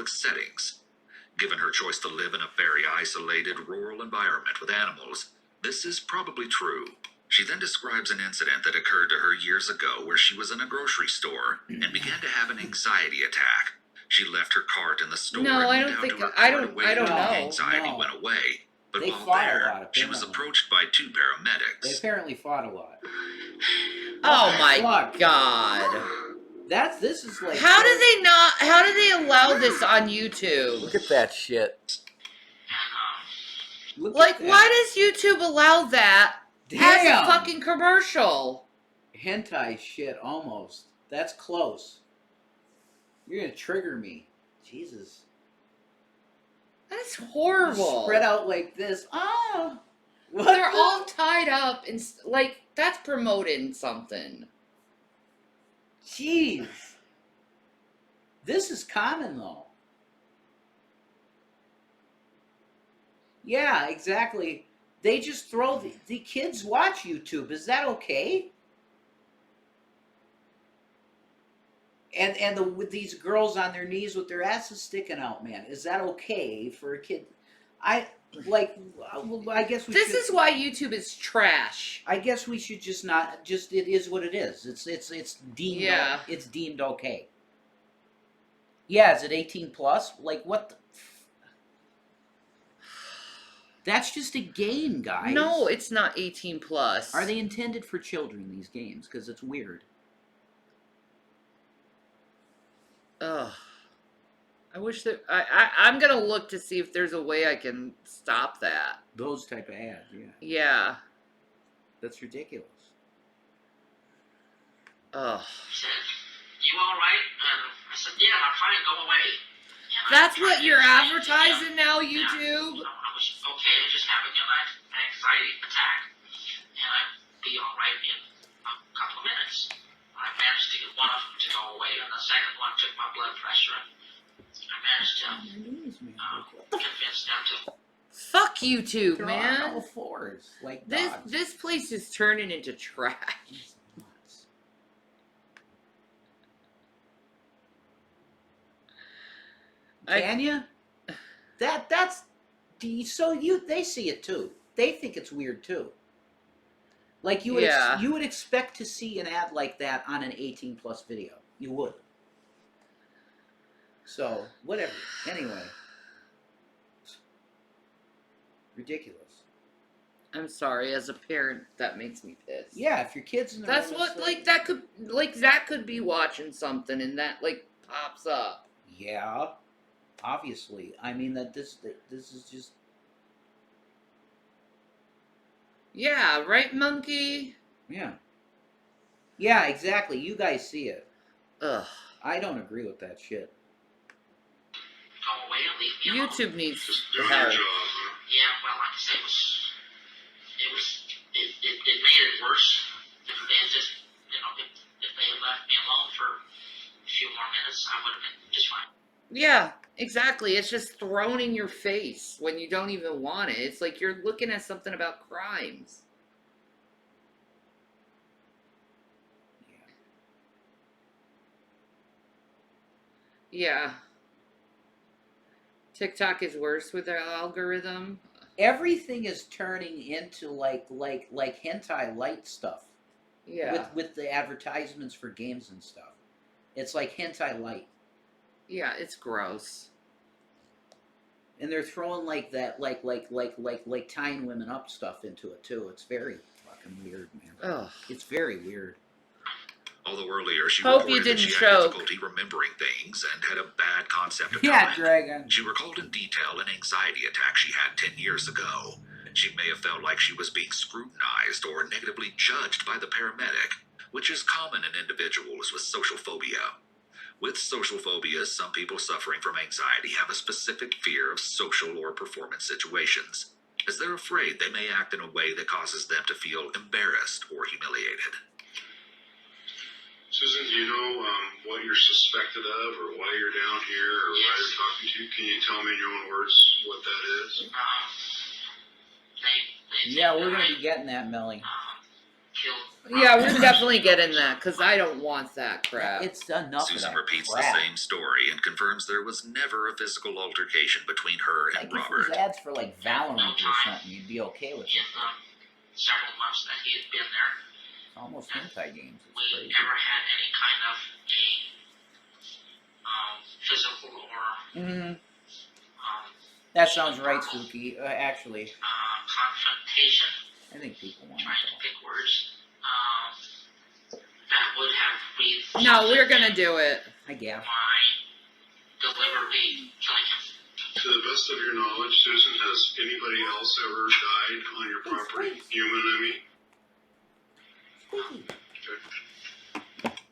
Settings. Given her choice to live in a very isolated rural environment with animals, this is probably true. She then describes an incident that occurred to her years ago where she was in a grocery store and began to have an anxiety attack. She left her cart in the store
No,
and
I
went
don't
out
think.
to her
I
cart
don't.
away
I don't
until the
know.
anxiety
No.
went away. But
They
while
fought a
there,
lot,
she was
apparently.
approached by 2 paramedics.
They apparently fought a lot.
Oh my
fuck?
god.
This is like.
How do they not? How do they allow this on YouTube?
Look at that shit. Look
Like,
at that.
why does YouTube allow that as
Damn.
a fucking commercial?
Hentai shit, almost. That's close. You're gonna trigger me. Jesus.
That's horrible.
Spread out like this. Oh. What
They're
the-
all tied up and like that's promoting something.
Jeez. This is common though. Yeah, exactly. They just throw the kids watch YouTube. Is that okay? And with these girls on their knees with their asses sticking out, man. Is that okay for a kid? I guess we
This
should,
is why YouTube is trash.
I guess we should just not just it is what it is. It's deemed
Yeah.
it's deemed okay. Yeah, is it 18 plus? Like what the That's just a game, guys.
No, it's not 18 plus.
Are they intended for children, these games? Because it's weird.
Ugh. I wish that I'm gonna look to see if there's a way I can stop that.
Those type of ads, yeah.
Yeah.
That's ridiculous.
Ugh.
He said, "You all right?" And I said, "Yeah, I'm fine. Go away." And
That's
I
what
tried
you're
to explain to
advertising
him,
now,
yeah,
YouTube?
I was okay, just having an anxiety attack, and I'd be all right in a couple of minutes. I managed to get one of them to go away, and the second one took my blood pressure. I managed to convince them to.
Fuck YouTube,
They're on
man.
all fours, like
This
dogs.
this place is turning into trash.
Tanya? That's so they see it too. They think it's weird too. Like you would
Yeah.
you would expect to see an ad like that on an 18 plus video. You would. So, whatever. Anyway. Ridiculous.
I'm sorry, as a parent, that makes me pissed.
Yeah, if your kids in the
That's
room,
what
it's
like that could be watching something and that like pops up.
Yeah. Obviously. I mean that this is just
Yeah, right, monkey?
yeah. Yeah, exactly. You guys see it.
Ugh.
I don't agree with that shit.
Go away and leave me alone.
YouTube needs
Do your
help.
job.
Yeah, well, like I say, it made it worse. If they had just, if they had left me alone for a few more minutes, I would have been just fine.
Yeah, exactly. It's just thrown in your face when you don't even want it. It's like you're looking at something about crimes. Yeah. TikTok is worse with their algorithm.
Everything is turning into like hentai light stuff.
Yeah.
With the advertisements for games and stuff. It's like hentai light.
Yeah, it's gross.
And they're throwing like that like tying women up stuff into it too. It's very fucking weird, man.
Ugh.
It's very weird.
Although earlier she
Hope you
reported that
didn't
she had
choke.
difficulty remembering things and had a bad concept of
Yeah,
time.
Dragon.
She recalled in detail an anxiety attack she had 10 years ago. She may have felt like she was being scrutinized or negatively judged by the paramedic, which is common in individuals with social phobia. With social phobias, some people suffering from anxiety have a specific fear of social or performance situations. as they're afraid they may act in a way that causes them to feel embarrassed or humiliated.
Susan, do you know what you're suspected of, or why you're down here, or why
Yes.
you're talking to you? Can you tell me in your own words what that is?
They
Yeah,
think
we're
that
gonna
I,
be getting that, Melly.
killed
Yeah, we're definitely getting that because I don't want that crap.
It's enough
Susan
of that
repeats
crap.
the same story and confirms there was never a physical altercation between her and
Like, if it
Robert.
was ads for, like, Valorant or something, you'd be okay with it.
in the several months that he had been there.
It's almost hentai games. It's
We
crazy.
never had any kind of a physical or
That sounds right, Suki. Actually,
confrontation,
I think people want it,
trying to
though.
pick words, that would have resulted
No, we're gonna do it.
I guess.
my deliberately killing him.
To the best of your knowledge, Susan, has anybody else ever died on your property? Human, I mean?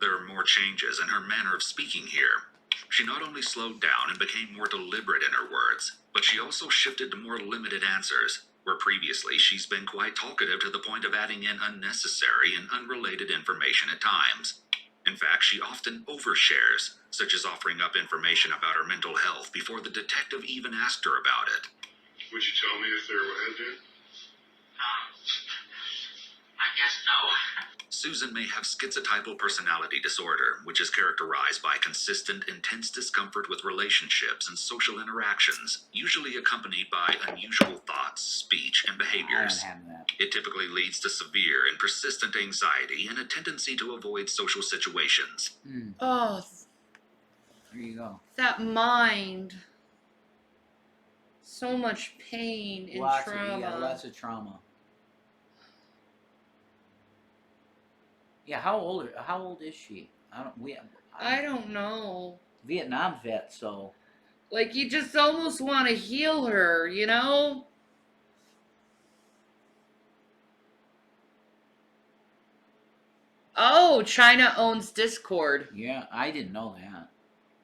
There are more changes in her manner of speaking here. She not only slowed down and became more deliberate in her words, but she also shifted to more limited answers, where previously she's been quite talkative to the point of adding in unnecessary and unrelated information at times. In fact, she often overshares, such as offering up information about her mental health before the detective even asked her about it.
Would you tell me if there had been?
I guess no.
Susan may have schizotypal personality disorder, which is characterized by consistent, intense discomfort with relationships and social interactions, usually accompanied by unusual thoughts, speech, and behaviors.
I don't have that.
It typically leads to severe and persistent anxiety and a tendency to avoid social situations.
Oh,
There you go.
that mind. So much pain and trauma.
Lots of trauma. Yeah, how old is she?
I don't know.
Vietnam vet, so
Like, you just almost want to heal her, you know? Oh, China owns Discord.
yeah, I didn't know that.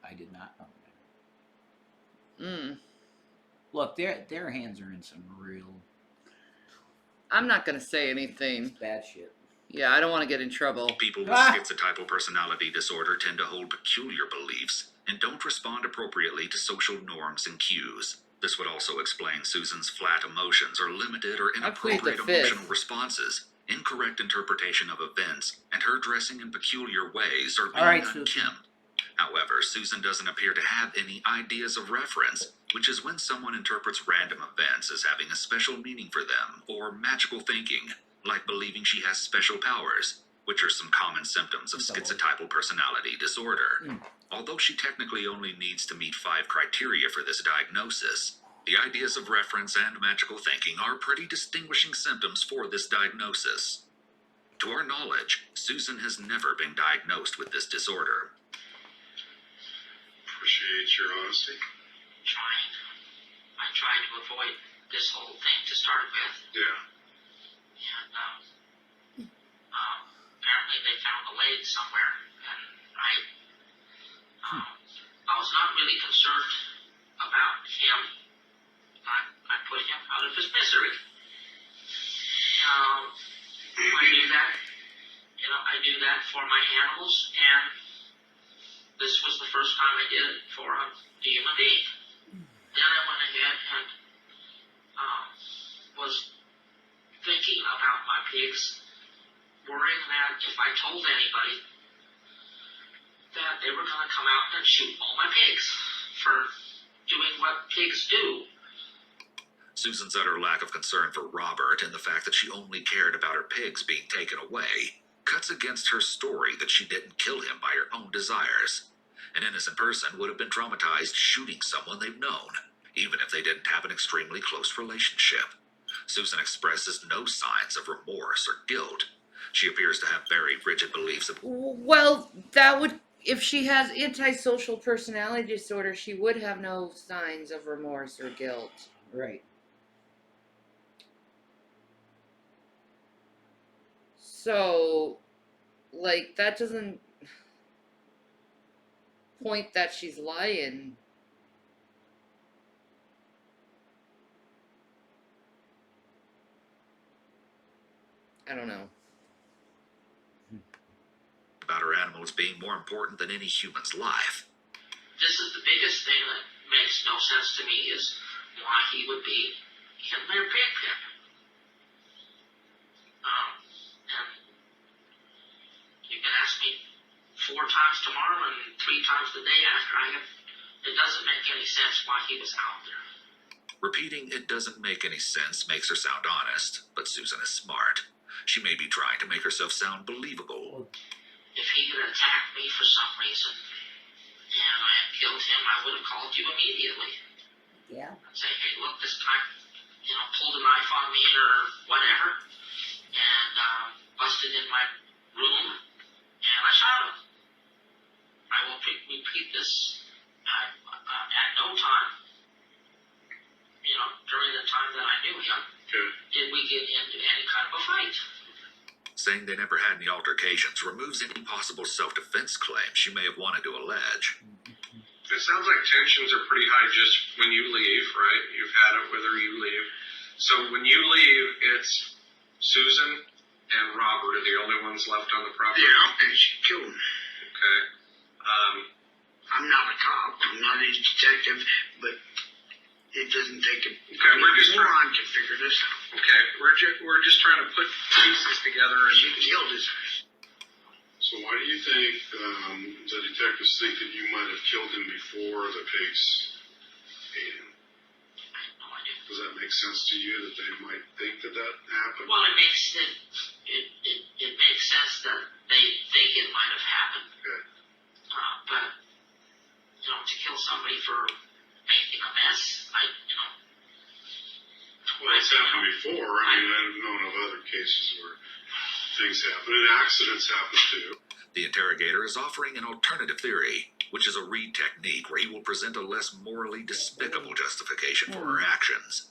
I did not know that. Look, their hands are in some real
I'm not going to say anything.
bad shit.
Yeah, I don't want to get in trouble.
People with schizotypal personality disorder tend to hold peculiar beliefs and don't respond appropriately to social norms and cues. This would also explain Susan's flat emotions or limited or
I plead the
inappropriate
fifth.
emotional responses, incorrect interpretation of events, and her dressing in peculiar ways or being
All right,
unkempt.
Susan.
However, Susan doesn't appear to have any ideas of reference, which is when someone interprets random events as having a special meaning for them, or magical thinking, like believing she has special powers, which are some common symptoms of schizotypal personality disorder. Although she technically only needs to meet 5 criteria for this diagnosis, the ideas of reference and magical thinking are pretty distinguishing symptoms for this diagnosis. To our knowledge, Susan has never been diagnosed with this disorder.
Appreciate your honesty.
I tried to avoid this whole thing to start with.
Yeah.
And apparently they found a leg somewhere, and I was not really concerned about him. I put him out of his misery. I do that. I do that for my animals, and this was the first time I did it for a human being. Then I went ahead and was thinking about my pigs, worrying that if I told anybody that they were going to come out and shoot all my pigs for doing what pigs do.
Susan's utter lack of concern for Robert and the fact that she only cared about her pigs being taken away cuts against her story that she didn't kill him by her own desires. An innocent person would have been traumatized shooting someone they've known, even if they didn't have an extremely close relationship. Susan expresses no signs of remorse or guilt. She appears to have very rigid beliefs.
Well, that would... If she has antisocial personality disorder, she would have no signs of remorse or guilt.
Right.
So, like, that doesn't point that she's lying. I don't know.
About her animals being more important than any human's life.
This is the biggest thing that makes no sense to me is why he would be in their pig pen. And you can ask me 4 times tomorrow and 3 times the day after. It doesn't make any sense why he was out there.
Repeating "it doesn't make any sense" makes her sound honest, but Susan is smart. She may be trying to make herself sound believable.
If he had attacked me for some reason and I had killed him, I would have called you immediately.
Yeah.
I'd say, hey, look, this guy, pulled a knife on me or whatever, and busted in my room, and I shot him. I will repeat this at no time, during the time that I knew him, did we get into any kind of a fight.
Saying they never had any altercations removes any possible self-defense claim she may have wanted to allege.
It sounds like tensions are pretty high just when you leave, right? You've had it whether you leave. So when you leave, it's Susan and Robert are the only ones left on the property?
Yeah, and she killed him.
Okay.
I'm not a cop, I'm not a detective, but it doesn't take a
we're just
moron to figure this out.
Okay, we're just trying to put pieces together and
She killed his.
So why do you think the detectives think that you might have killed him before the pigs ate him? Does that make sense to you that they might think that happened?
Well, it makes sense that they think it might have happened.
Okay.
But to kill somebody for making a mess,
Well, it's happened before. I mean, I've known of other cases where things happen, and accidents happen too.
The interrogator is offering an alternative theory, which is a Reed technique where he will present a less morally despicable justification for her actions.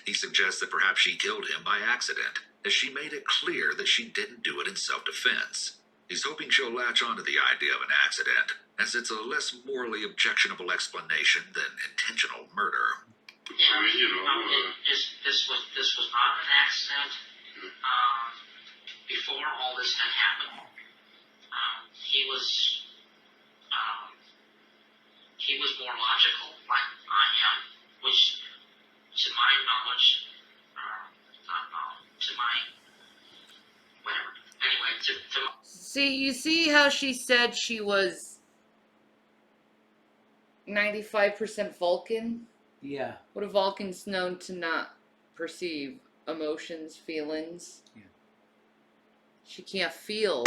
He suggests that perhaps she killed him by accident, as she made it clear that she didn't do it in self-defense. He's hoping she'll latch onto the idea of an accident, as it's a less morally objectionable explanation than intentional murder.
Yeah, this was not an accident. Before all this had happened, he was more logical, like I am, which, to my knowledge, to my whatever. Anyway,
you see how she said she was 95% Vulcan?
Yeah.
What are Vulcans known to not perceive? Emotions, feelings.
Yeah.
She can't feel.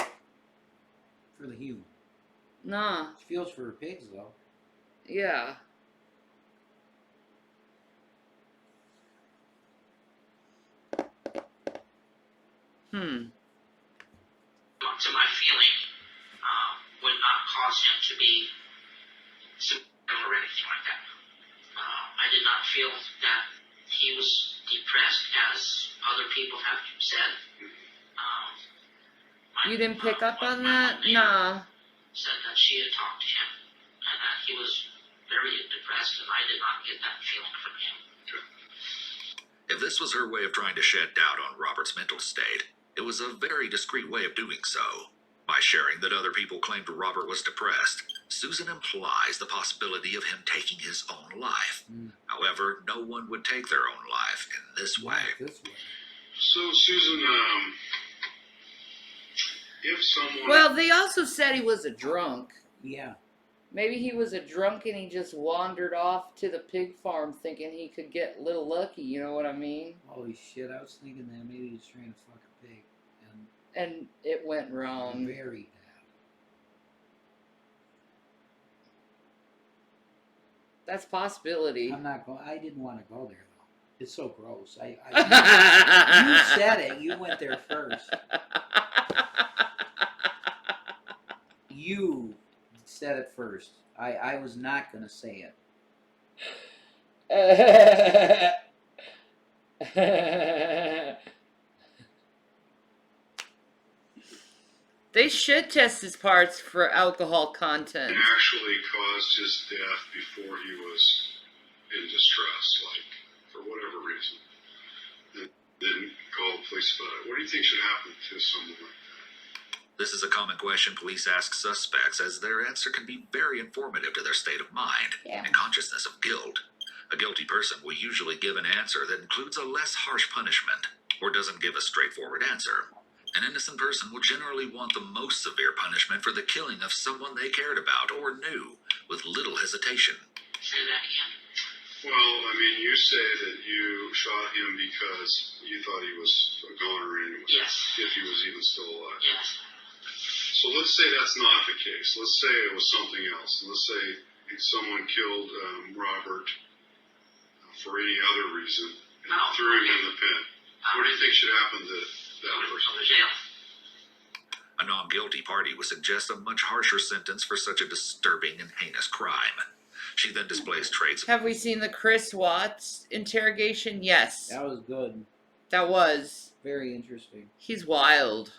For the human.
Nah.
She feels for her pigs, though.
Yeah.
To my feeling, would not cause him to be suicidal or anything like that. I did not feel that he was depressed, as other people have said.
You didn't pick up on that? Nah.
Said that she had talked to him and that he was very depressed, and I did not get that feeling from him.
If this was her way of trying to shed doubt on Robert's mental state, it was a very discreet way of doing so. By sharing that other people claimed Robert was depressed, Susan implies the possibility of him taking his own life. However, no one would take their own life in this way.
So, Susan, if someone...
Well, they also said he was a drunk.
Yeah.
Maybe he was a drunk and he just wandered off to the pig farm thinking he could get a little lucky, you know what I mean?
Holy shit, I was thinking that maybe he was trying to fuck a pig.
And it went wrong.
Very bad.
That's a possibility.
I'm not going. I didn't want to go there though. It's so gross. You said it. You went there first. You said it first. I was not going to say it.
They should test his parts for alcohol content.
It actually caused his death before he was in distress, like, for whatever reason. didn't call the police about it. What do you think should happen to someone like that?
This is a common question police ask suspects, as their answer can be very informative to their state of mind and consciousness of guilt. A guilty person will usually give an answer that includes a less harsh punishment, or doesn't give a straightforward answer. An innocent person will generally want the most severe punishment for the killing of someone they cared about or knew, with little hesitation.
Say that again.
Well, I mean, you say that you shot him because you thought he was a goner anyway.
Yes.
If he was even still alive.
Yes.
So let's say that's not the case. Let's say it was something else. Let's say someone killed Robert for any other reason and threw him in the pen. What do you think should happen to that person?
Go to jail.
A non-guilty party would suggest a much harsher sentence for such a disturbing and heinous crime. She then displays traits.
Have we seen the Chris Watts interrogation? Yes.
That was good.
That was.
Very interesting.
He's wild.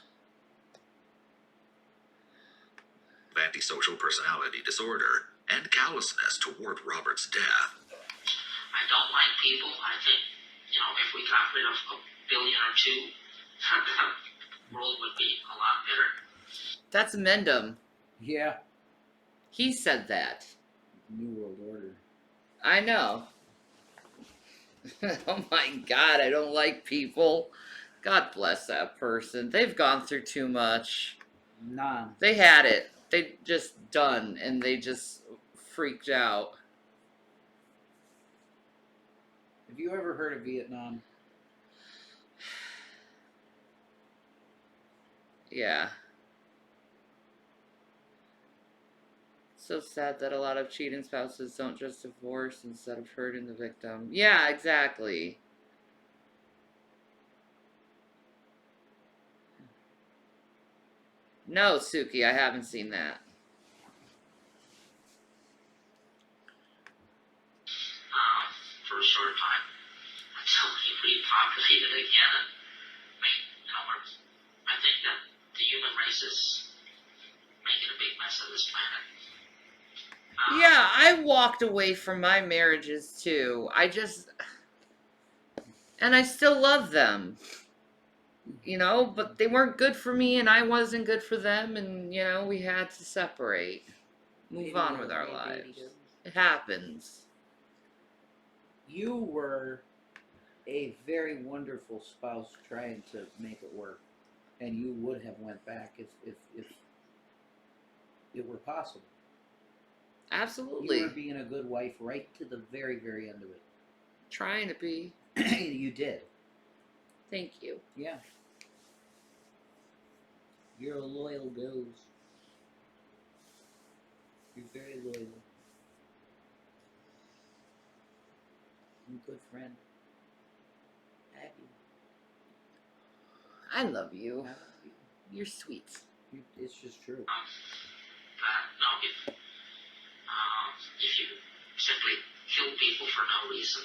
Antisocial personality disorder and callousness toward Robert's death.
I don't like people. I think, if we got rid of a billion or two, the world would be a lot better.
That's Mendham.
Yeah.
He said that.
New World Order.
I know. Oh my God, I don't like people. God bless that person. They've gone through too much.
Nah.
They had it. They just done, and they just freaked out.
Have you ever heard of Vietnam?
Yeah. So sad that a lot of cheating spouses don't just divorce instead of hurting the victim. Yeah, exactly. No, Suki, I haven't seen that.
For a short time, until he repopulated again, and I think that the human race is making a big mess of this planet.
Yeah, I walked away from my marriages too. And I still love them. But they weren't good for me and I wasn't good for them, and we had to separate. Move on with our lives. It happens.
You were a very wonderful spouse trying to make it work. And you would have went back if it were possible.
Absolutely.
You were being a good wife right to the very, very end of it.
Trying to be.
You did.
Thank you.
Yeah. You're a loyal ghost. You're very loyal. You're a good friend. Happy.
I love you. You're sweet.
It's just true.
If you simply kill people for no reason,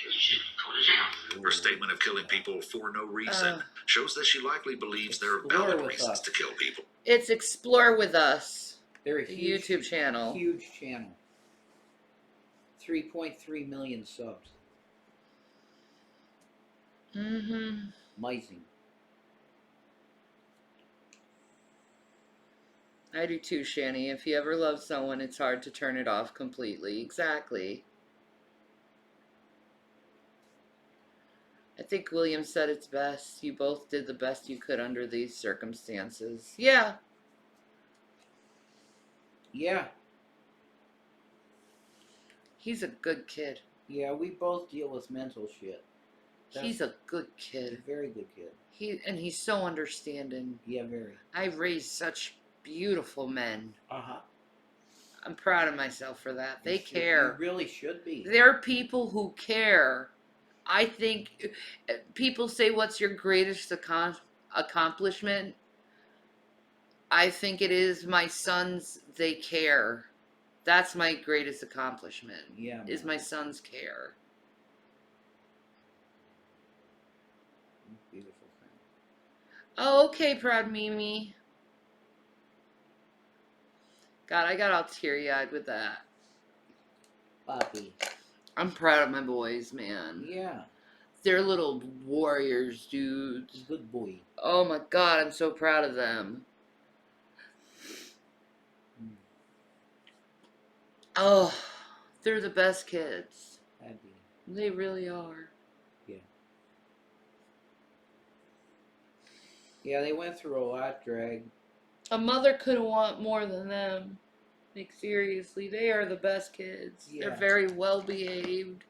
you should go to jail.
Her statement of killing people for no reason shows that she likely believes there are valid reasons to kill people.
It's Explore With Us.
They're a
the
huge,
YouTube channel.
Huge channel. 3.3 million subs.
Mm-hmm.
Amazing.
I do too, Shanny. If you ever love someone, it's hard to turn it off completely. Exactly. I think William said it's best. You both did the best you could under these circumstances. Yeah.
Yeah.
He's a good kid.
Yeah, we both deal with mental shit.
He's a good kid.
He's a very good kid.
He's so understanding.
Yeah, very.
I raised such beautiful men.
Uh-huh.
I'm proud of myself for that. They care.
You really should be.
They're people who care. I think people say, what's your greatest accomplishment? I think it is my sons, they care. That's my greatest accomplishment.
Yeah.
Is my sons care.
Beautiful thing.
Oh, okay, proud Mimi. God, I got all teary-eyed with that.
Poppy.
I'm proud of my boys, man.
Yeah.
They're little warriors, dude.
Good boy.
Oh my god, I'm so proud of them. Oh, they're the best kids. They really are.
Yeah. Yeah, they went through a lot, Greg.
A mother couldn't want more than them. Like, seriously, they are the best kids.
Yeah.
They're very well behaved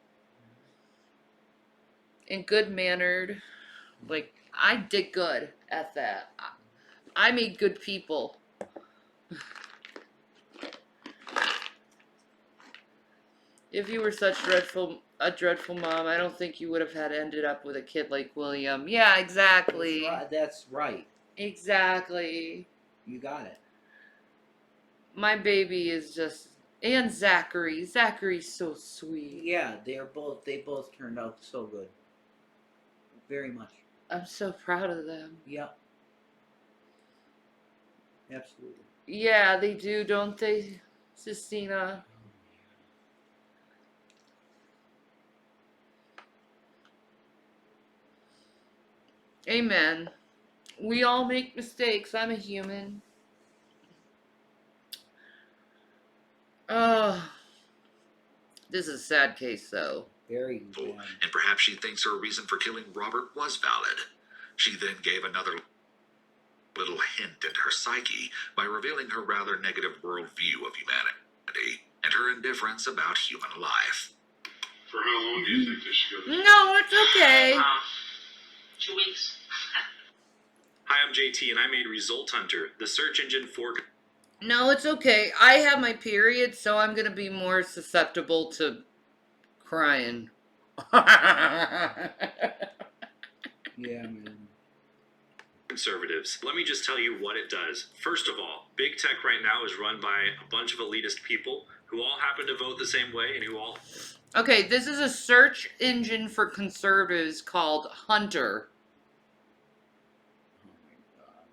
and good mannered. Like, I did good at that. I made good people. If you were such a dreadful mom, I don't think you would have had ended up with a kid like William. Yeah, exactly.
That's right.
Exactly.
You got it.
My baby is just, and Zachary. Zachary's so sweet.
Yeah, they both turned out so good. Very much.
I'm so proud of them.
Yeah. Absolutely.
Yeah, they do, don't they, Sistina? Amen. We all make mistakes. I'm a human. Oh, this is a sad case, though.
Very bad.
And perhaps she thinks her reason for killing Robert was valid. She then gave another little hint into her psyche by revealing her rather negative worldview of humanity and her indifference about human life.
For how long do you think this should go?
No, it's okay.
2 weeks.
Hi, I'm JT, and I made Result Hunter, the search engine for...
No, it's okay. I have my period, so I'm gonna be more susceptible to crying.
Yeah, man.
Conservatives. Let me just tell you what it does. First of all, big tech right now is run by a bunch of elitist people who all happen to vote the same way and who all...
Okay, this is a search engine for conservatives called Hunter.
Oh my god.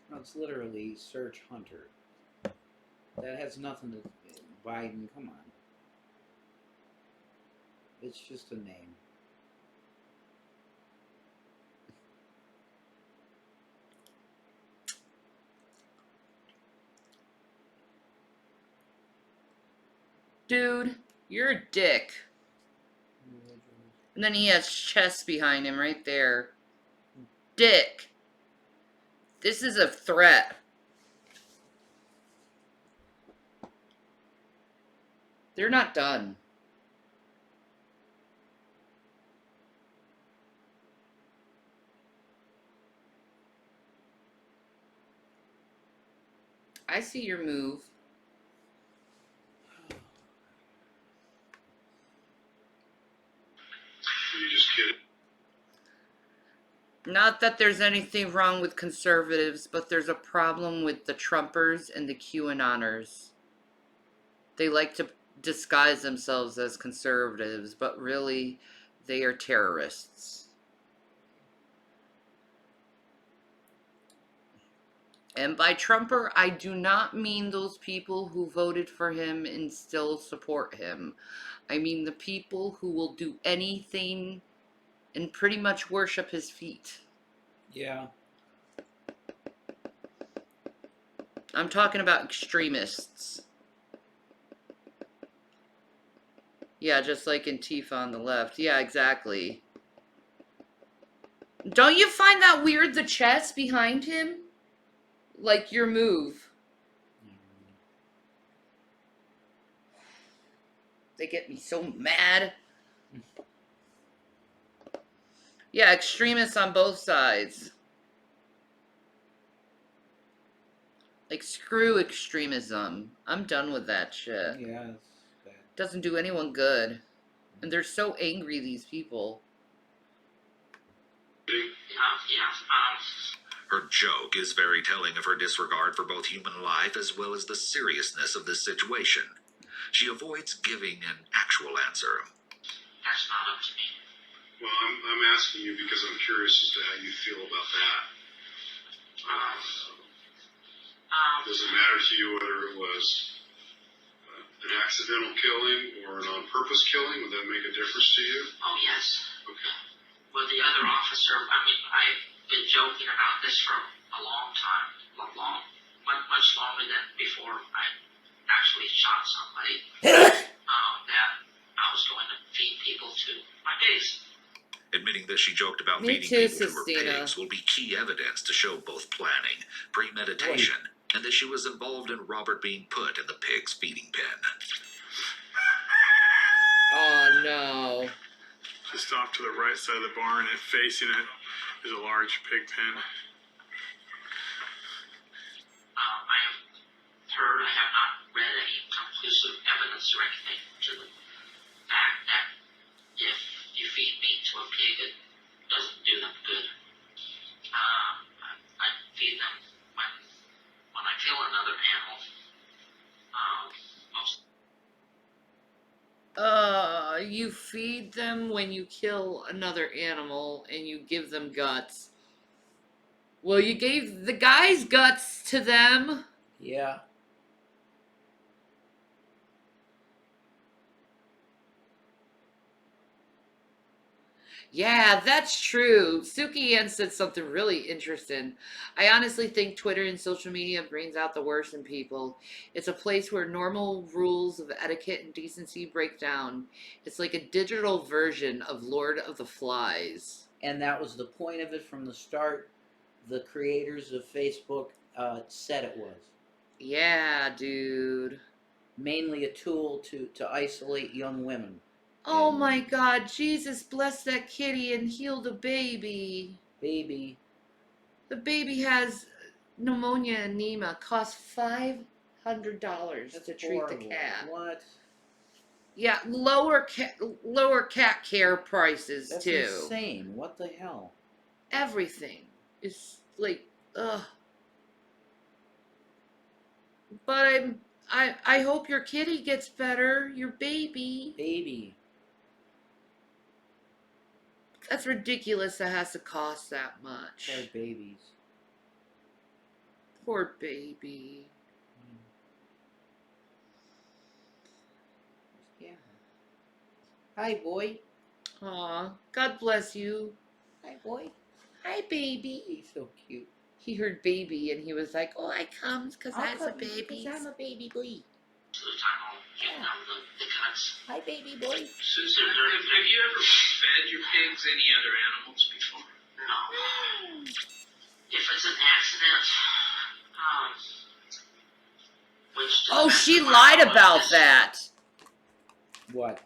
Come on. No, it's literally Search Hunter. That has nothing to... Biden, come on. It's just a name.
Dude, you're a dick. And then he has chest behind him right there. Dick. This is a threat. They're not done. I see your move.
You just kidding?
Not that there's anything wrong with conservatives, but there's a problem with the Trumpers and the QAnoners. They like to disguise themselves as conservatives, but really, they are terrorists. And by Trumper, I do not mean those people who voted for him and still support him. I mean the people who will do anything and pretty much worship his feet.
Yeah.
I'm talking about extremists. Yeah, just like Antifa on the left. Yeah, exactly. Don't you find that weird, the chest behind him? Like your move. They get me so mad. Yeah, extremists on both sides. Like, screw extremism. I'm done with that shit.
Yeah, it's bad.
Doesn't do anyone good. And they're so angry, these people.
Her joke is very telling of her disregard for both human life as well as the seriousness of this situation. She avoids giving an actual answer.
That's not up to me.
Well, I'm asking you because I'm curious as to how you feel about that. Does it matter to you whether it was an accidental killing or an on-purpose killing? Would that make a difference to you?
Oh, yes.
Okay.
With the other officer, I mean, I've been joking about this for a long time, much longer than before I actually shot somebody, that I was going to feed people to my pigs.
Admitting that she joked about
Me
feeding
too,
people to her
Sistina.
pigs will be key evidence to show both planning, premeditation, and that she was involved in Robert being put in the pig's feeding pen.
Oh no.
Just off to the right side of the barn and facing it is a large pig pen.
I have heard, I have not read any conclusive evidence or anything to the fact that if you feed meat to a pig, it doesn't do them good. I feed them when I kill another animal.
You feed them when you kill another animal and you give them guts. Well, you gave the guy's guts to them.
Yeah.
Yeah, that's true. Suki Ann said something really interesting. I honestly think Twitter and social media brings out the worst in people. It's a place where normal rules of etiquette and decency break down. It's like a digital version of Lord of the Flies.
And that was the point of it from the start. The creators of Facebook said it was.
Yeah, dude.
Mainly a tool to isolate young women.
Oh my God, Jesus bless that kitty and heal the baby.
Baby.
The baby has pneumonia anemia. Costs $500 to treat
horrible.
the cat.
What?
Yeah, lower cat care prices
That's
too.
insane. What the hell?
Everything is like, ugh. But I hope your kitty gets better. Your baby.
Baby.
That's ridiculous. That has to cost that much.
Poor babies.
Poor baby.
Yeah. Hi, boy.
Aw, God bless you.
Hi, boy.
Hi, baby.
He's so cute.
He heard baby and he was like, oh, I comes because I'm a baby.
Because I'm a baby boy.
To the time I'll give them the guts.
Hi, baby boy.
Susan, have you ever fed your pigs any other animals before?
No. If it's an accident,
Oh, she lied about that.
What?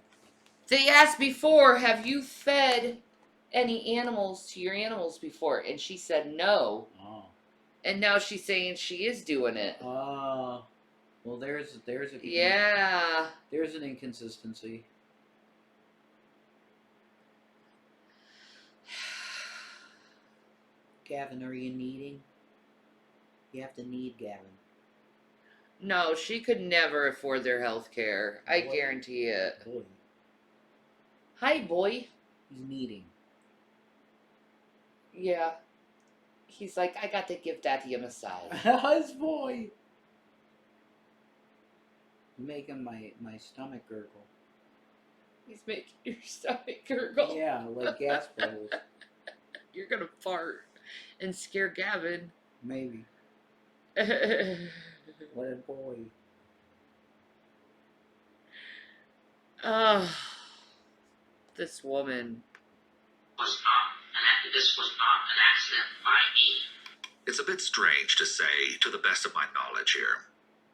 They asked before, have you fed any animals to your animals before? And she said no.
Oh.
And now she's saying she is doing it.
Oh. Well, there's a
yeah.
There's an inconsistency. Gavin, are you kneading? You have to knead, Gavin.
No, she could never afford their health care. I
Boy.
guarantee it.
Boy.
Hi, boy.
He's kneading.
Yeah. He's like, I got to give Daddy a massage.
His boy. You're making my stomach gurgle.
He's making your stomach gurgle.
Yeah, like gas bubbles.
You're gonna fart and scare Gavin.
Maybe. What a boy.
This woman.
This was not an accident by me.
It's a bit strange to say, to the best of my knowledge here.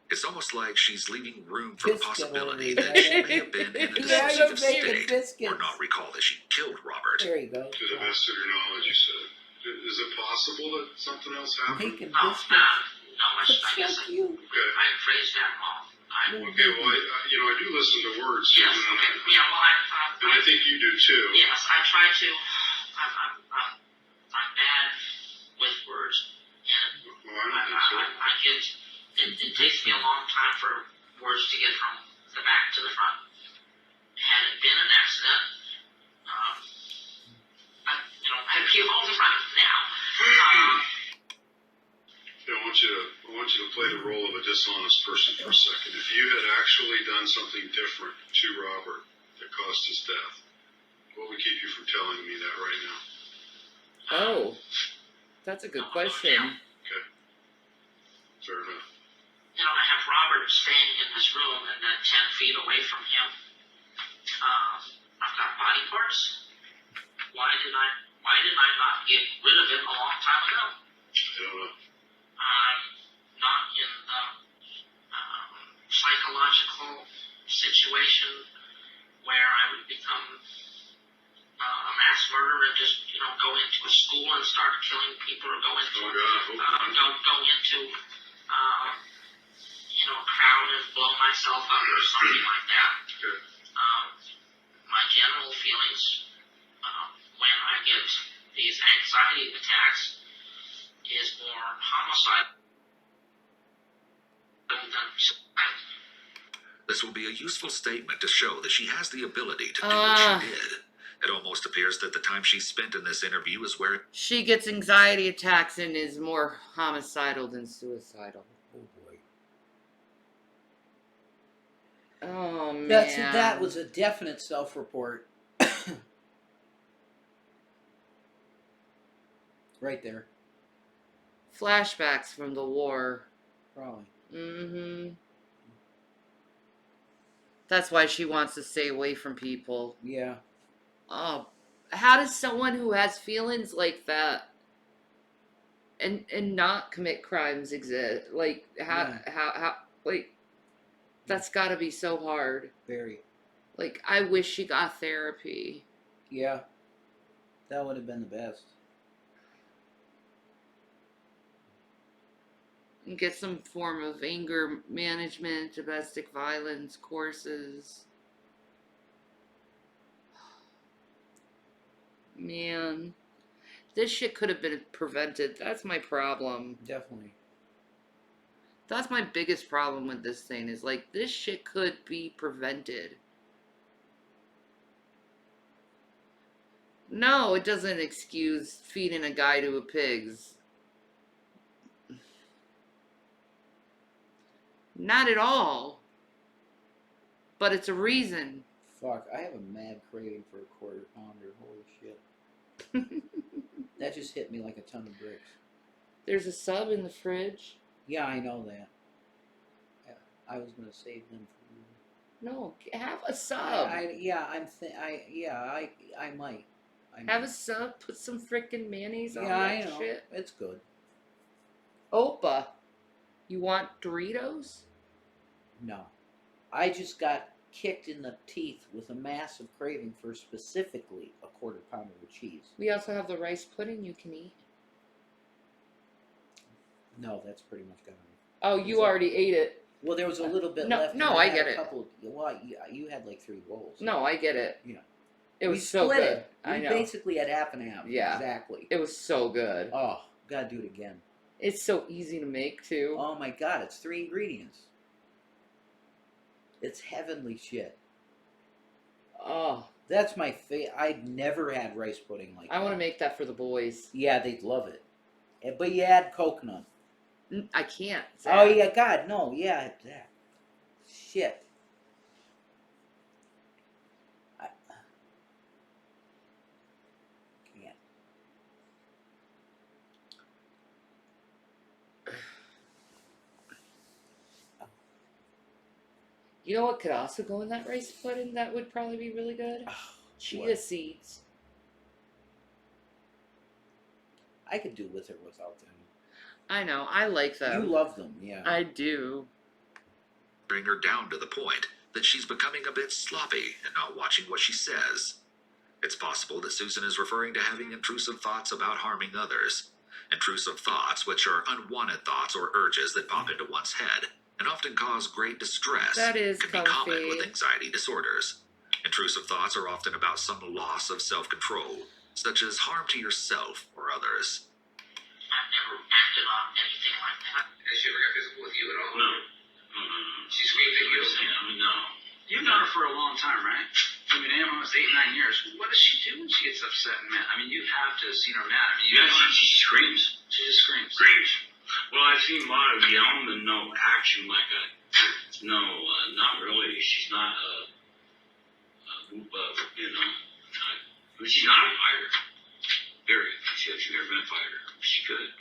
It's almost like she's leaving room for the possibility that she may have been in a dissociative state or not recall that she killed Robert.
There you go.
To the best of your knowledge, you said. Is it possible that something else happened?
Making
No,
biscuits.
I guess I phrased that wrong.
Okay, well, I do listen to words.
Yes,
Susan,
okay. Yeah, well,
and I think you do too.
Yes, I try to. I'm bad with words, and
Well, I don't think so.
I get. It takes me a long time for words to get from the back to the front. Had it been an accident, I'd be home right now.
I want you to to play the role of a dishonest person for a second. If you had actually done something different to Robert that caused his death, what would keep you from telling me that right now?
Oh, that's a good question.
Okay. Fair enough.
You know, I have Robert staying in this room and then 10 feet away from him. I've got body parts. Why did I not get rid of it a long time ago?
I don't know.
I'm not in the psychological situation where I would become a mass murderer and just, you know, go into a school and start killing people, or go into you know, a crowd and blow myself up or something like that.
Okay.
My general feelings when I get these anxiety attacks is more homicide than suicide.
This will be a useful statement to show that she has the ability to do what she did. It almost appears that the time she spent in this interview is where
she gets anxiety attacks and is more homicidal than suicidal.
Oh boy.
Oh man.
That was a definite self-report. Right there.
Flashbacks from the war.
Probably.
Mm-hmm. That's why she wants to stay away from people.
Yeah.
Oh, how does someone who has feelings like that and not commit crimes exist? Like how like that's got to be so hard.
Very.
Like I wish she got therapy.
Yeah. That would have been the best.
And get some form of anger management, domestic violence courses. Man, this shit could have been prevented. That's my problem.
Definitely.
That's my biggest problem with this thing is like this shit could be prevented. No, it doesn't excuse feeding a guy to a pigs. Not at all. But it's a reason.
Fuck, I have a mad craving for a quarter pounder. Holy shit. That just hit me like a ton of bricks.
There's a sub in the fridge.
Yeah, I know that. I was gonna save them for you.
No, have a sub.
I might.
Have a sub. Put some frickin' mayonnaise on
Yeah,
that
I know.
shit.
It's good.
Opa, you want Doritos?
No. I just got kicked in the teeth with a massive craving for specifically a quarter pounder with cheese.
We also have the rice pudding you can eat.
No, that's pretty much gone.
Oh, you already ate it.
Well, there was a little bit
No,
left.
no,
and
I
had
get
a
it.
Couple, well, you had like 3 bowls.
No, I get it.
Yeah.
It
We
was so
split
good.
it.
I
We
know.
basically had half and half.
Yeah.
Exactly.
It was so good.
Oh, gotta do it again.
It's so easy to make too.
Oh my god, it's 3 ingredients. It's heavenly shit.
Oh,
that's my I'd never had rice pudding like that.
I want to make that for the boys.
Yeah, they'd love it. But you add coconut.
I can't.
Oh yeah, God, no, yeah, that shit. I can't.
You know what could also go in that rice pudding that would probably be really good? Chia seeds.
I could do with or without them.
I know. I like them.
You love them, yeah.
I do.
bring her down to the point that she's becoming a bit sloppy and not watching what she says. It's possible that Susan is referring to having intrusive thoughts about harming others. Intrusive thoughts, which are unwanted thoughts or urges that pop into one's head and often cause great distress,
That is
can be common with anxiety disorders. Intrusive thoughts are often about some loss of self-control, such as harm to yourself or others.
I've never acted on anything like that.
Has she ever got physical with you at all?
No.
She screamed at you?
No.
You've known her for a long time, right? I mean, almost 8-9 years. What does she do when she gets upset and mad? I mean, you have to have seen her mad. I mean,
She screams.
She just screams.
Screams.
Well, I seen a lot of yelling and no action, like not really. She's not but she's not a fighter. Period. She said she's never been a fighter. She could.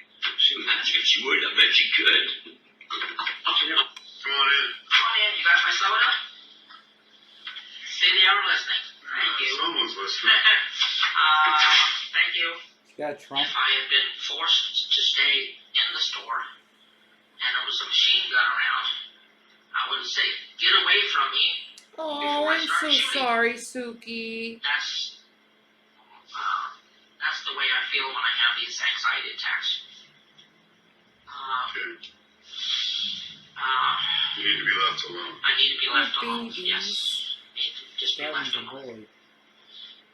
Imagine if she would. I bet she could. Okay, now.
Come on in.
Come on in. You got my soda? Stay there listening. Thank you.
Someone's listening.
Thank you.
Got a Trump.
If I had been forced to stay in the store and there was a machine gun around, I would say, get away from me.
Oh, I'm so sorry, Suki.
That's the way I feel when I have these anxiety attacks.
Okay. You need to be left alone.
I need to be left
Oh,
alone.
babies.
Yes. Need to just be
That
left
one's a
alone.
boy.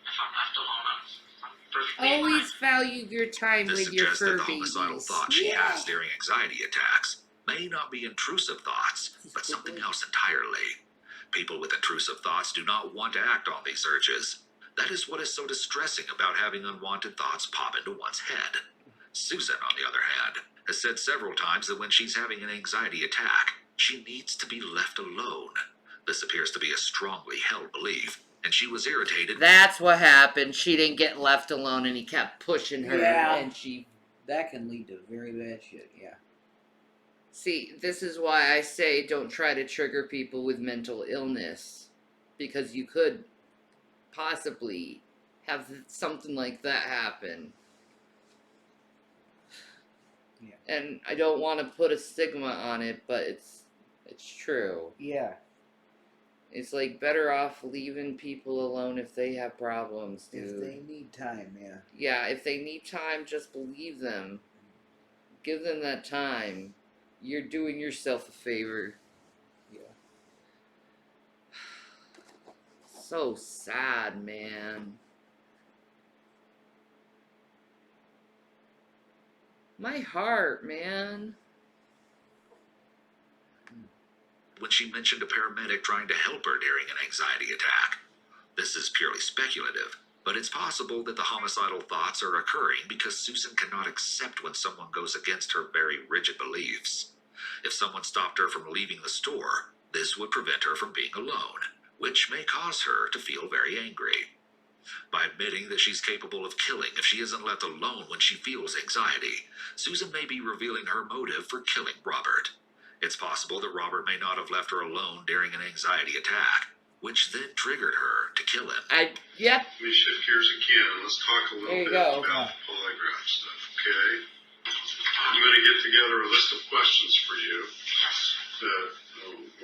If I'm left alone, I'm perfectly
Always
fine.
value your time
This
with your
suggests
fur
that the homicidal
babies.
thoughts she has during anxiety attacks may not be intrusive thoughts, but something else entirely. People with intrusive thoughts do not want to act on these urges. That is what is so distressing about having unwanted thoughts pop into one's head. Susan, on the other hand, has said several times that when she's having an anxiety attack, she needs to be left alone. This appears to be a strongly held belief, and she was irritated.
That's what happened. She didn't get left alone and he kept pushing her.
Yeah.
And she...
That can lead to very bad shit, yeah.
See, this is why I say don't try to trigger people with mental illness. Because you could possibly have something like that happen.
Yeah.
And I don't want to put a stigma on it, but it's true.
Yeah.
It's like better off leaving people alone if they have problems, dude.
If they need time, yeah.
Yeah, if they need time, just believe them. Give them that time. You're doing yourself a favor.
Yeah.
So sad, man. My heart, man.
When she mentioned a paramedic trying to help her during an anxiety attack. This is purely speculative, but it's possible that the homicidal thoughts are occurring because Susan cannot accept when someone goes against her very rigid beliefs. If someone stopped her from leaving the store, this would prevent her from being alone, which may cause her to feel very angry. By admitting that she's capable of killing if she isn't left alone when she feels anxiety, Susan may be revealing her motive for killing Robert. It's possible that Robert may not have left her alone during an anxiety attack, which then triggered her to kill him.
Yep.
Let me shift gears again. Let's talk a little
There you
bit
go.
about the polygraph stuff, okay? I'm going to get together a list of questions for you that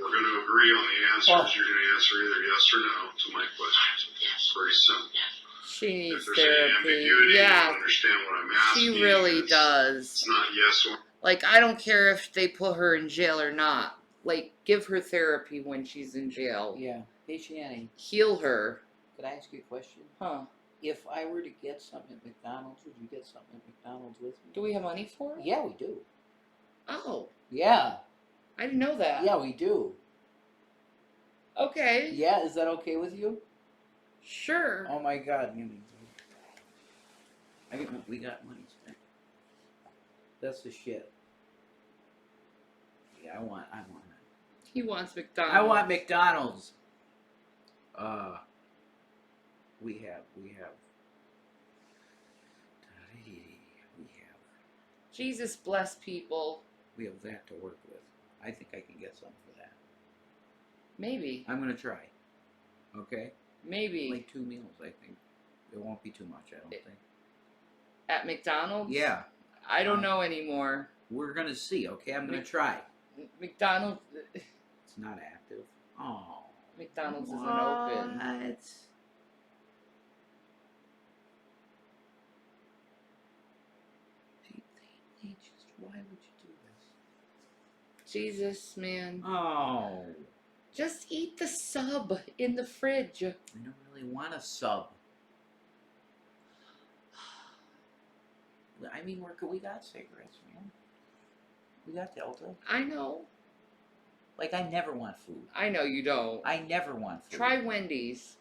we're going to agree on the answers. You're going to answer either yes or no to my questions. It's very simple.
She needs
If there's any
therapy.
ambiguity,
Yeah.
you understand what I'm asking.
She really does.
It's not yes or
Like, I don't care if they put her in jail or not. Like, give her therapy when she's in jail.
Yeah. Hey, Shanny.
Heal her.
Could I ask you a question?
Huh.
If I were to get something at McDonald's, would you get something at McDonald's with me?
Do we have money for it?
Yeah, we do.
Oh.
Yeah.
I didn't know that.
Yeah, we do.
Okay.
Yeah, is that okay with you?
Sure.
Oh my God. We got money spent. That's the shit. Yeah, I want it.
He wants McDonald's.
I want McDonald's. We have.
Jesus bless people.
We have that to work with. I think I can get something for that.
Maybe.
I'm gonna try. Okay?
Maybe.
Like 2 meals, I think. It won't be too much, I don't think.
At McDonald's?
Yeah.
I don't know anymore.
We're gonna see, okay? I'm gonna try.
McDonald's.
It's not active. Oh.
McDonald's isn't open.
Why would you do this?
Jesus, man.
Oh.
Just eat the sub in the fridge.
I don't really want a sub. I mean, we got cigarettes, man. We got Delta.
I know.
Like, I never want food.
I know you don't.
I never want food.
Try Wendy's.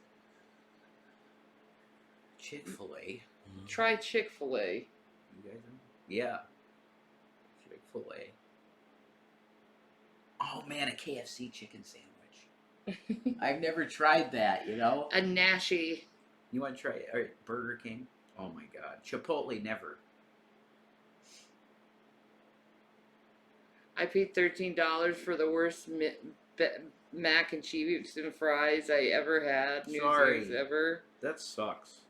Chick-fil-A. Try Chick-fil-A.
You guys know? Yeah.
Chick-fil-A. Oh man, a KFC chicken sandwich. I've never tried that, you know?
A Nashi.
You want to try it? All right, Burger King? Oh my god. Chipotle, never.
I paid $13 for the worst mac and cheese and fries I ever had. New
Sorry.
Year's ever.
That sucks.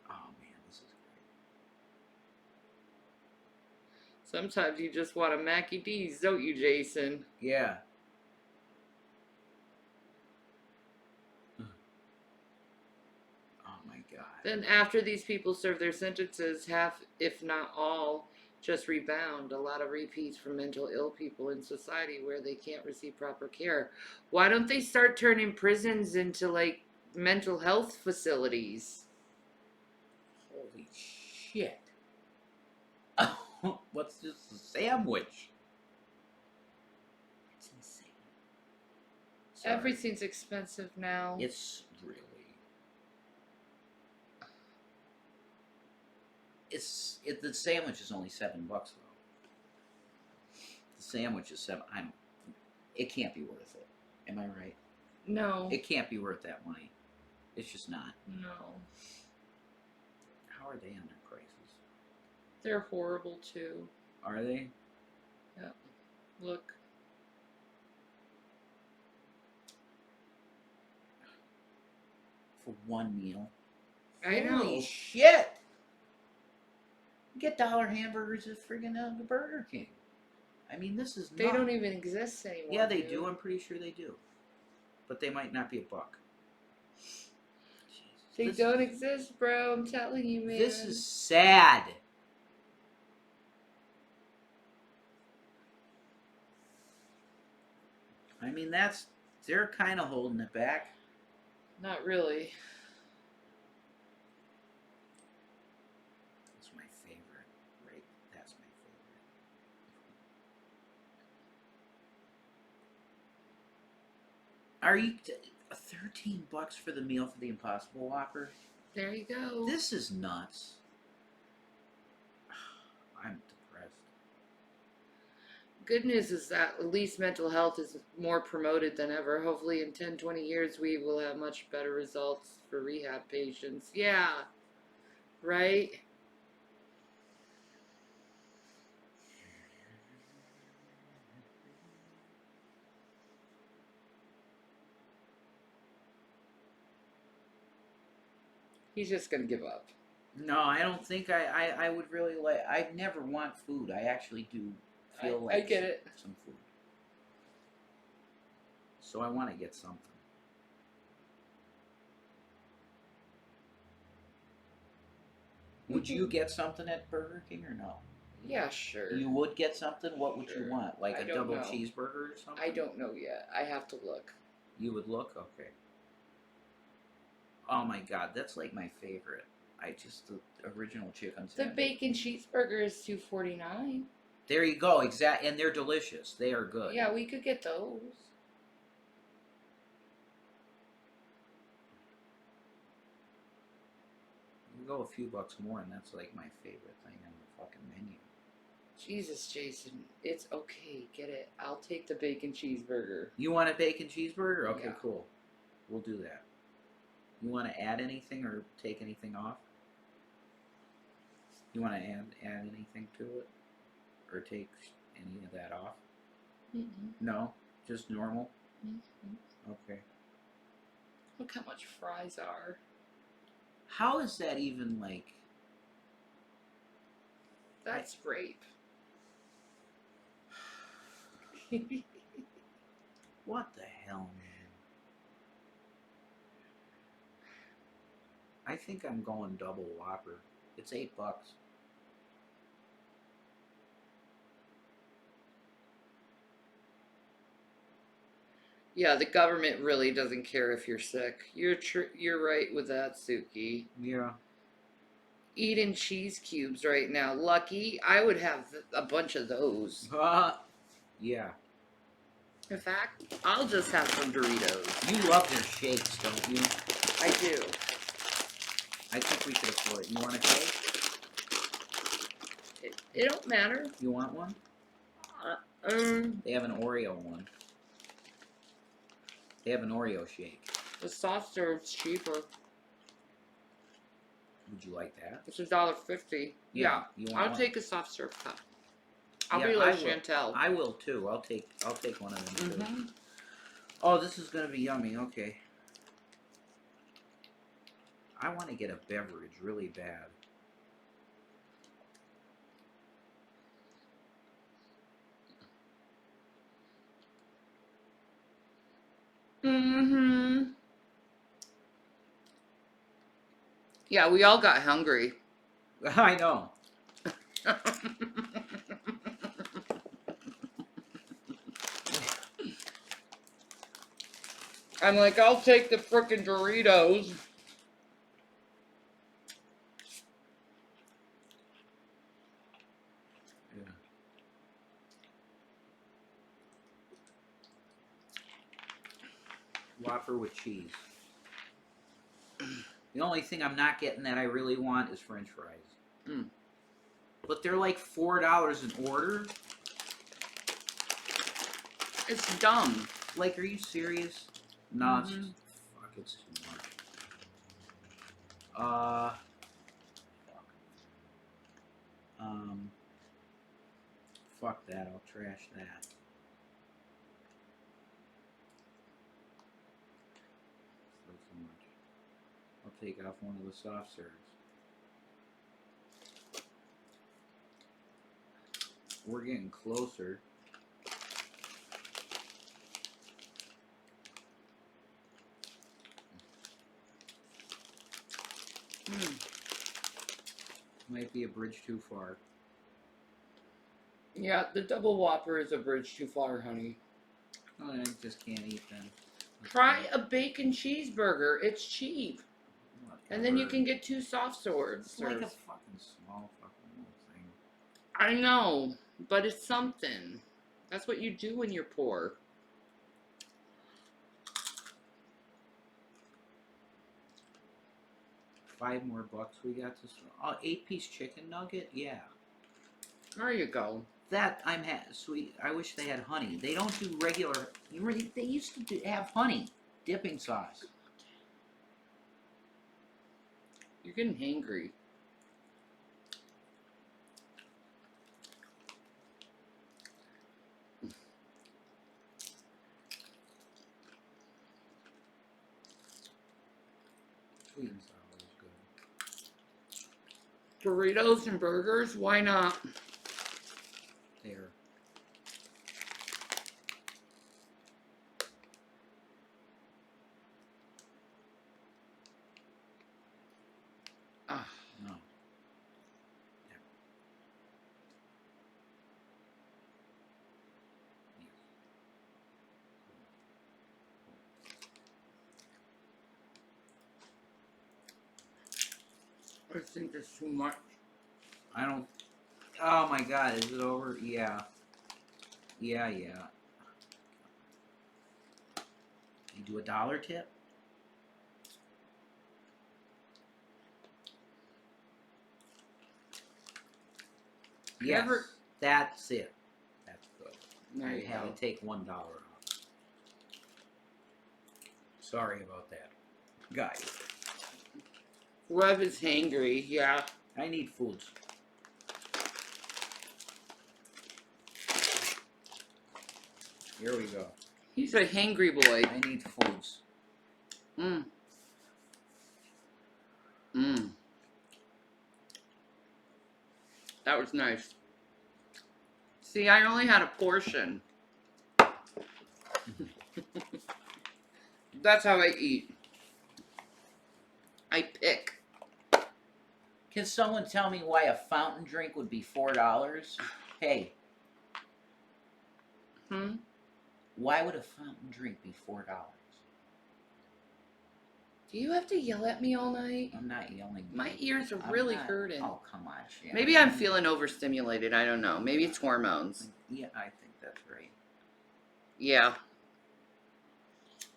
Oh man, this is great.
Sometimes you just want a Mackie D's, don't you, Jason?
Yeah. Oh my god.
Then after these people serve their sentences, half, if not all, just rebound. A lot of repeats from mental ill people in society where they can't receive proper care. Why don't they start turning prisons into, like, mental health facilities?
Holy shit. What's this sandwich?
It's insane.
Sorry.
Everything's expensive now.
It's really... the sandwich is only $7 though. The sandwich is $7. It can't be worth it. Am I right?
No.
It can't be worth that money. It's just not.
No.
How are they on their prices?
They're horrible too.
Are they?
Yep. Look.
For one meal.
I know.
Holy shit! You get dollar hamburgers at friggin' the Burger King. I mean, this is
They
not...
don't even exist anymore.
Yeah, they do. I'm pretty sure they do. But they might not be $1.
They don't exist, bro. I'm telling you, man.
This is sad. I mean, they're kind of holding it back.
Not really.
That's my favorite. Right? That's my favorite. Are you... $13 for the meal for the Impossible Whopper?
There you go.
This is nuts. I'm depressed.
Good news is that at least mental health is more promoted than ever. Hopefully in 10, 20 years we will have much better results for rehab patients. Yeah. Right? He's just gonna give up.
No, I don't think I would really like... I never want food. I actually do feel like...
I get it.
Some food. So I want to get something. Would you get something at Burger King or no?
Yeah, sure.
You would get something? What would you want? Like
I
a
don't
double
know.
cheeseburger or something?
I don't know yet. I have to look.
You would look? Okay. Oh my god, that's like my favorite. The original chicken
The
sandwich.
bacon cheeseburger is $2.49.
There you go, exactly, and they're delicious. They are good.
Yeah, we could get those.
You go a few bucks more, and that's like my favorite thing on the fucking menu.
Jesus, Jason, it's okay. Get it. I'll take the bacon cheeseburger.
You want a bacon cheeseburger? Okay,
Yeah.
cool. We'll do that. You want to add anything or take anything off? You want to add anything to it? Or take any of that off?
Mm-mm.
No? Just normal?
Mm-hmm.
Okay.
Look how much fries are.
How is that even like...
That's rape.
What the hell, man? I think I'm going double Whopper. It's $8.
Yeah, the government really doesn't care if you're sick. You're right with that, Suki.
Yeah.
Eating cheese cubes right now. Lucky, I would have a bunch of those.
Yeah.
In fact, I'll just have some Doritos.
You love your shakes, don't you?
I do.
I think we could afford it. You want a cake?
It don't matter.
You want one? They have an Oreo one. They have an Oreo shake.
The soft serve's cheaper.
Would you like that?
It's $1.50. Yeah.
You want
I'll
one?
take a soft serve cup. I'll
Yeah,
be like
I will.
Chantel.
I will too. I'll take one of them too.
Mm-hmm.
Oh, this is gonna be yummy. Okay. I want to get a beverage really bad.
Mm-hmm. Yeah, we all got hungry.
I know.
I'm like, I'll take the frickin' Doritos.
Yeah. Whopper with cheese. The only thing I'm not getting that I really want is French fries.
Mm.
But they're like $4 an order.
It's dumb.
Like, are you serious? No, it's just, fuck, it's too much. Fuck. Fuck that. I'll trash that. Not so much. I'll take off one of the soft serves. We're getting closer. Might be a bridge too far.
Yeah, the double Whopper is a bridge too far, honey.
Oh, I just can't eat them.
Try a bacon cheeseburger. It's cheap.
Whatever.
And then you can get 2 soft swords.
It's like a fucking small fucking little thing.
I know, but it's something. That's what you do when you're poor.
$5 more we got to. Oh, 8-piece chicken nugget? Yeah.
There you go.
That I'm sweet. I wish they had honey. They don't do regular. They used to have honey dipping sauce.
You're getting hangry.
Sweet and sour is good.
Burritos and burgers? Why not?
There.
Ah,
no.
I think there's too much.
I don't. Oh my God! Is it over? Yeah. Yeah. You do a $1 tip? Yes. That's it. That's good.
There
I
you
had
go.
to take $1 off. Sorry about that, guys.
Rev is hangry, yeah.
I need foods. Here we go.
He's a hangry boy.
I need foods.
That was nice. See, I only had a portion. That's how I eat. I pick.
Can someone tell me why a fountain drink would be $4? Hey. Why would a fountain drink be $4?
Do you have to yell at me all night?
I'm not yelling.
My ears are really hurting.
Oh, come on, Shanny.
Maybe I'm feeling overstimulated. I don't know. Maybe it's hormones.
Yeah, I think that's right.
Yeah.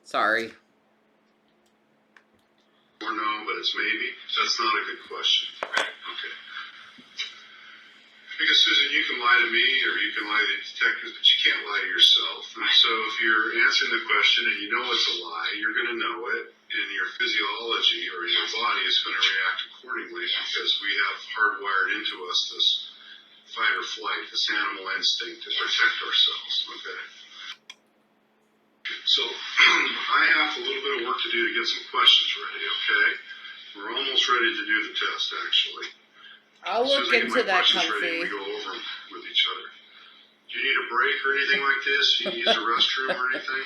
Sorry.
Or no, but it's maybe. That's not a good question. Okay. Because Susan, you can lie to me or you can lie to the detectives, but you can't lie to yourself. And so if you're answering the question and you know it's a lie, you're going to know it, and your physiology or your body is going to react accordingly because we have hardwired into us this fight or flight, this animal instinct to protect ourselves. Okay. So I have a little bit of work to do to get some questions ready. Okay. We're almost ready to do the test, actually.
I'll look
Susan,
into that,
questions ready,
Comfy.
we go over them with each other. Do you need a break or anything like this? Do you use a restroom or anything?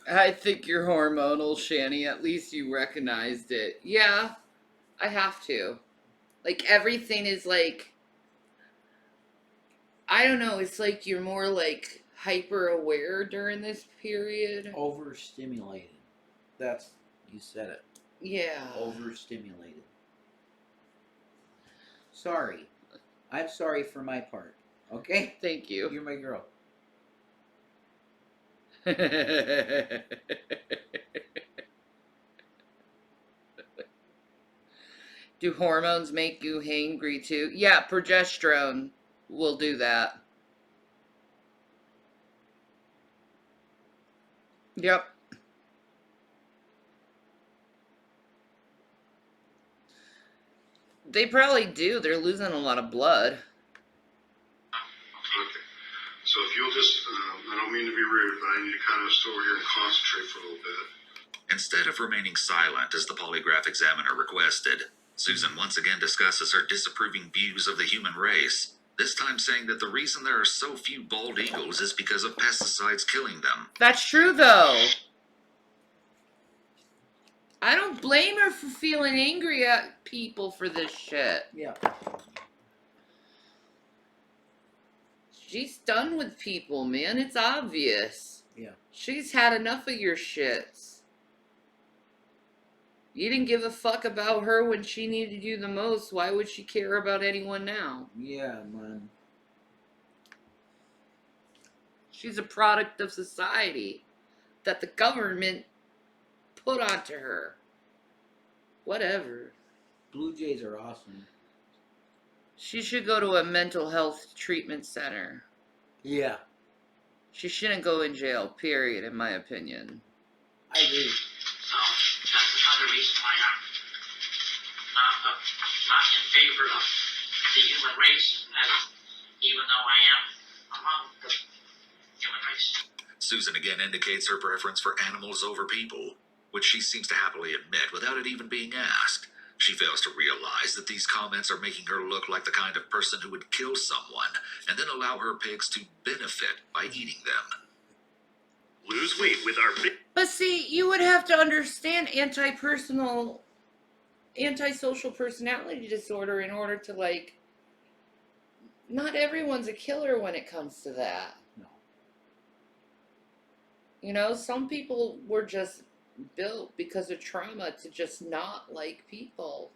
I think you're hormonal, Shanny. At least you recognized it. Yeah, I have to. Like, everything is like, I don't know, it's like you're more like hyper aware during this period.
Overstimulated. That's, you said it.
Yeah.
Overstimulated. Sorry. I'm sorry for my part. Okay?
Thank you.
You're my girl.
Do hormones make you hangry too? Yeah, progesterone will do that. Yep. They probably do. They're losing a lot of blood.
Okay. So if you'll just, I don't mean to be rude, but I need to kind of sit over here and concentrate for a little bit.
Instead of remaining silent as the polygraph examiner requested, Susan once again discusses her disapproving views of the human race, this time saying that the reason there are so few bald eagles is because of pesticides killing them.
That's true, though. I don't blame her for feeling angry at people for this shit.
Yeah.
She's done with people, man. It's obvious.
Yeah.
She's had enough of your shits. You didn't give a fuck about her when she needed you the most. Why would she care about anyone now?
Yeah, man.
She's a product of society that the government put onto her. Whatever.
Blue Jays are awesome.
She should go to a mental health treatment center.
Yeah.
She shouldn't go in jail, period, in my opinion.
I agree.
So that's another reason why I'm not in favor of the human race, even though I am among the human race.
Susan again indicates her preference for animals over people, which she seems to happily admit without it even being asked. She fails to realize that these comments are making her look like the kind of person who would kill someone and then allow her pigs to benefit by eating them.
Lose weight with our big...
But see, you would have to understand antisocial personality disorder in order to, like, not everyone's a killer when it comes to that.
No.
You know, some people were just built because of trauma to just not like people.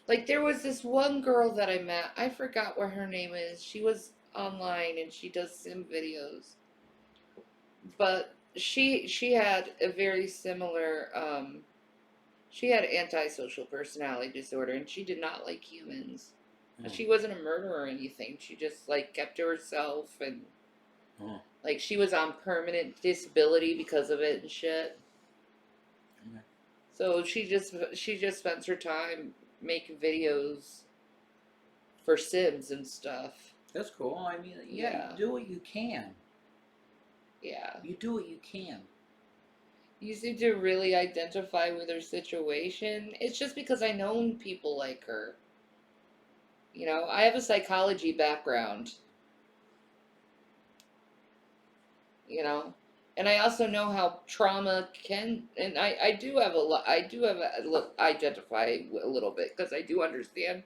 Like, there was this one girl that I met. I forgot what her name is. She was online and she does sim videos. But she had a very similar, she had antisocial personality disorder and she did not like humans.
Oh.
She wasn't a murderer or anything. She just, like, kept to herself and...
Oh.
Like, she was on permanent disability because of it and shit.
Okay.
So she just spends her time making videos for Sims and stuff.
That's cool. I mean,
Yeah.
You do what you can.
Yeah.
You do what you can.
You seem to really identify with her situation. It's just because I know people like her. You know, I have a psychology background. You know, and I also know how trauma can, and I do have identify a little bit because I do understand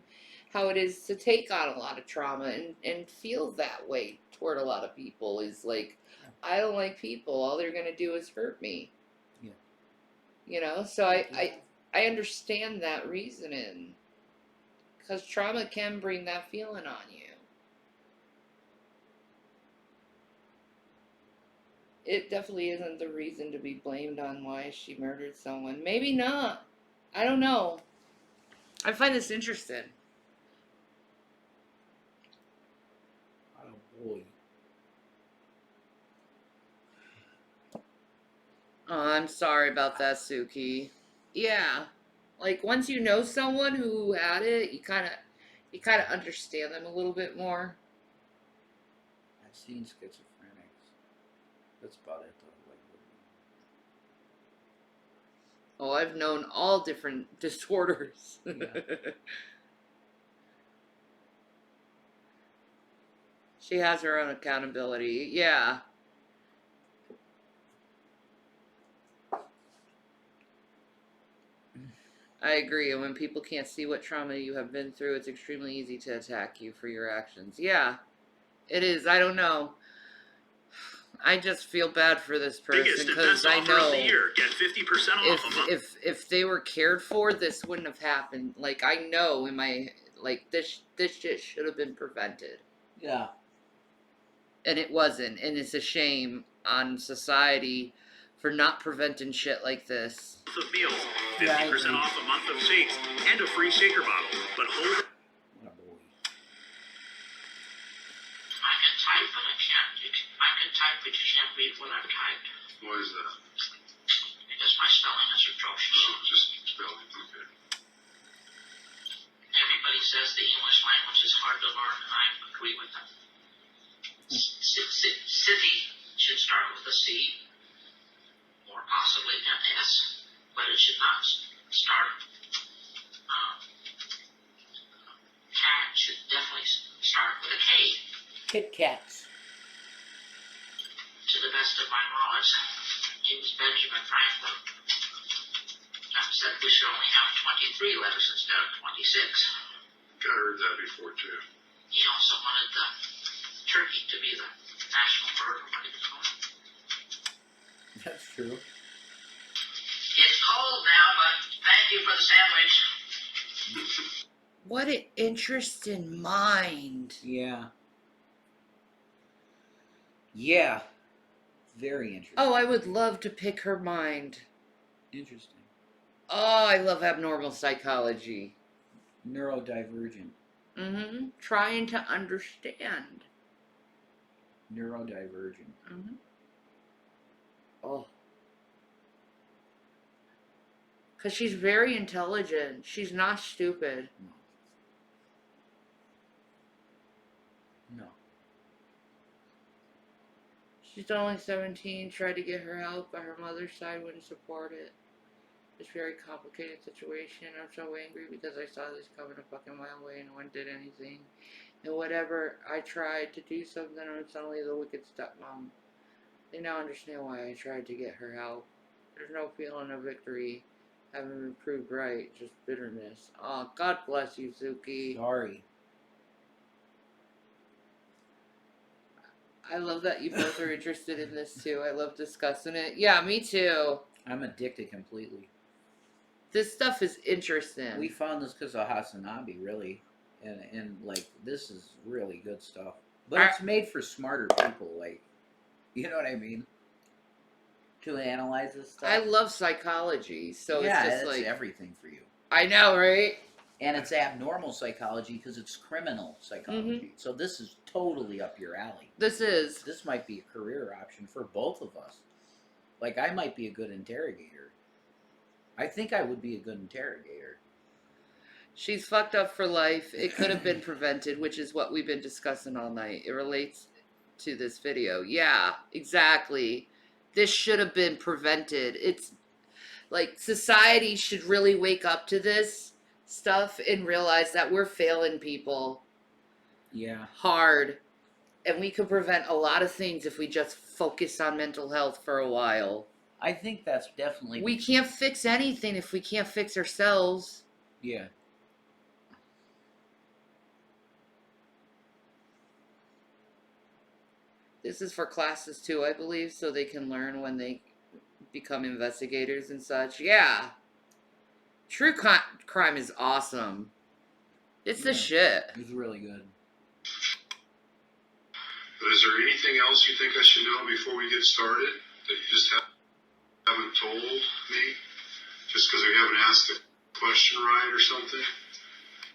how it is to take on a lot of trauma and feel that way toward a lot of people is like, I don't like people. All they're going to do is hurt me.
Yeah.
You know, so I understand that reasoning because trauma can bring that feeling on you. It definitely isn't the reason to be blamed on why she murdered someone. Maybe not. I don't know. I find this interesting.
Oh boy.
Oh, I'm sorry about that, Suki. Yeah. Like once you know someone who had it, you kind of understand them a little bit more.
I've seen schizophrenics. That's about it, though.
Oh, I've known all different disorders.
Yeah.
She has her own accountability. Yeah. I agree. And when people can't see what trauma you have been through, it's extremely easy to attack you for your actions. Yeah, it is. I don't know. I just feel bad for this person
Biggest and
because
best
I
offer of the
know
year. Get 50% off a month.
if they were cared for, this wouldn't have happened. Like I know in my like this shit should have been prevented.
Yeah.
And it wasn't, and it's a shame on society for not preventing shit like this.
Of meals, 50% off a month of shakes, and a free shaker bottle. But hold
Oh boy.
I can type, but I can't. I can type, but you can't read what I've typed.
Why is that?
Because my spelling is atrocious.
No, just spelling. Okay.
Everybody says the English language is hard to learn, and I agree with them. City should start with a C, or possibly an S, but it should not start. Cat should definitely start with a K.
Kit Kats.
To the best of my knowledge, it was Benjamin Franklin that said we should only have 23 letters instead of 26.
I heard that before too.
He also wanted the turkey to be the national bird, or what do you call it?
That's true.
It's cold now, but thank you for the sandwich.
What an interesting mind.
Yeah. Yeah. Very interesting.
Oh, I would love to pick her mind.
Interesting.
Oh, I love abnormal psychology.
Neurodivergent.
Mm-hmm. Trying to understand.
Neurodivergent.
Mm-hmm. Oh. Because she's very intelligent. She's not stupid.
No.
She's only 17, tried to get her help, but her mother's side wouldn't support it. It's a very complicated situation. I'm so angry because I saw this coming a fucking mile away and no one did anything. And whatever I tried to do something, I'm suddenly the wicked stepmom. They now understand why I tried to get her help. There's no feeling of victory. Haven't been proved right, just bitterness. Oh, God bless you, Suki.
Sorry.
I love that you both are interested in this too. I love discussing it. Yeah, me too.
I'm addicted completely.
This stuff is interesting.
We found this because of Hasanabi, really. And like, this is really good stuff. But it's made for smarter people, like, you know what I mean? To analyze this stuff.
I love psychology, so
yeah,
it's just
it's
like
everything for you.
I know, right?
And it's abnormal psychology because it's criminal psychology.
Mm-hmm.
So this is totally up your alley.
This
might be a career option for both of us. Like, I might be a good interrogator. I think I would be a good interrogator.
She's fucked up for life. It could have been prevented, which is what we've been discussing all night. It relates to this video. Yeah, exactly. This should have been prevented. It's like society should really wake up to this stuff and realize that we're failing people.
Yeah.
Hard. And we could prevent a lot of things if we just focus on mental health for a while.
I think that's definitely...
We can't fix anything if we can't fix ourselves.
Yeah.
This is for classes too, I believe, so they can learn when they become investigators and such. Yeah. True crime is awesome. It's the shit.
It's really good.
But is there anything else you think I should know before we get started that you just haven't told me? Just because we haven't asked the question right or something?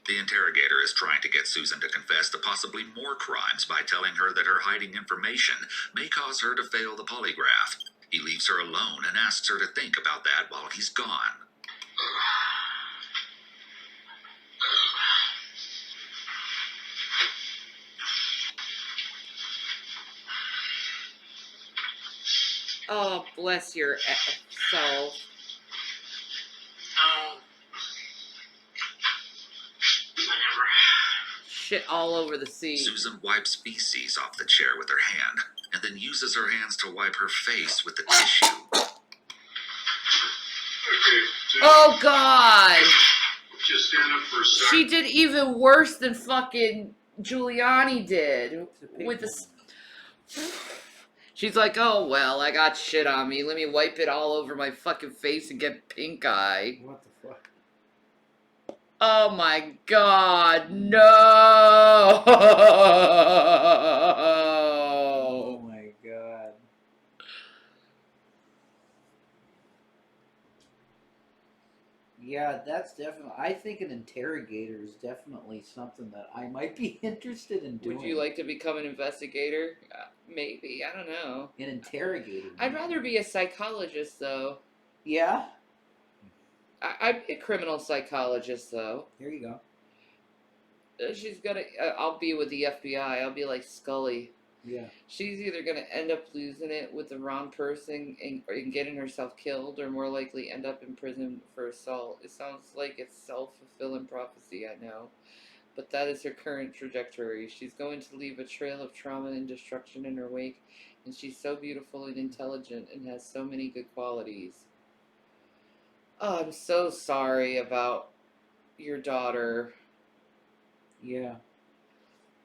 The interrogator is trying to get Susan to confess to possibly more crimes by telling her that her hiding information may cause her to fail the polygraph. He leaves her alone and asks her to think about that while he's gone.
Oh, bless your soul.
Whatever.
Shit all over the seat.
Susan wipes feces off the chair with her hand, and then uses her hands to wipe her face with the tissue.
Oh, God!
Just stand up for a second.
She did even worse than fucking Giuliani did. With the... She's like, oh, well, I got shit on me. Let me wipe it all over my fucking face and get pink eye.
What the fuck?
Oh, my God. No!
Oh, my God. Yeah, that's definitely... I think an interrogator is definitely something that I might be interested in doing.
Would you like to become an investigator? Maybe. I don't know.
An interrogator?
I'd rather be a psychologist, though.
Yeah?
I'd be a criminal psychologist, though.
There you go.
She's gonna... I'll be with the FBI. I'll be like Scully.
Yeah.
She's either going to end up losing it with the wrong person and getting herself killed, or more likely end up in prison for assault. It sounds like it's self-fulfilling prophecy, I know. But that is her current trajectory. She's going to leave a trail of trauma and destruction in her wake, and she's so beautiful and intelligent and has so many good qualities. Oh, I'm so sorry about your daughter.
Yeah.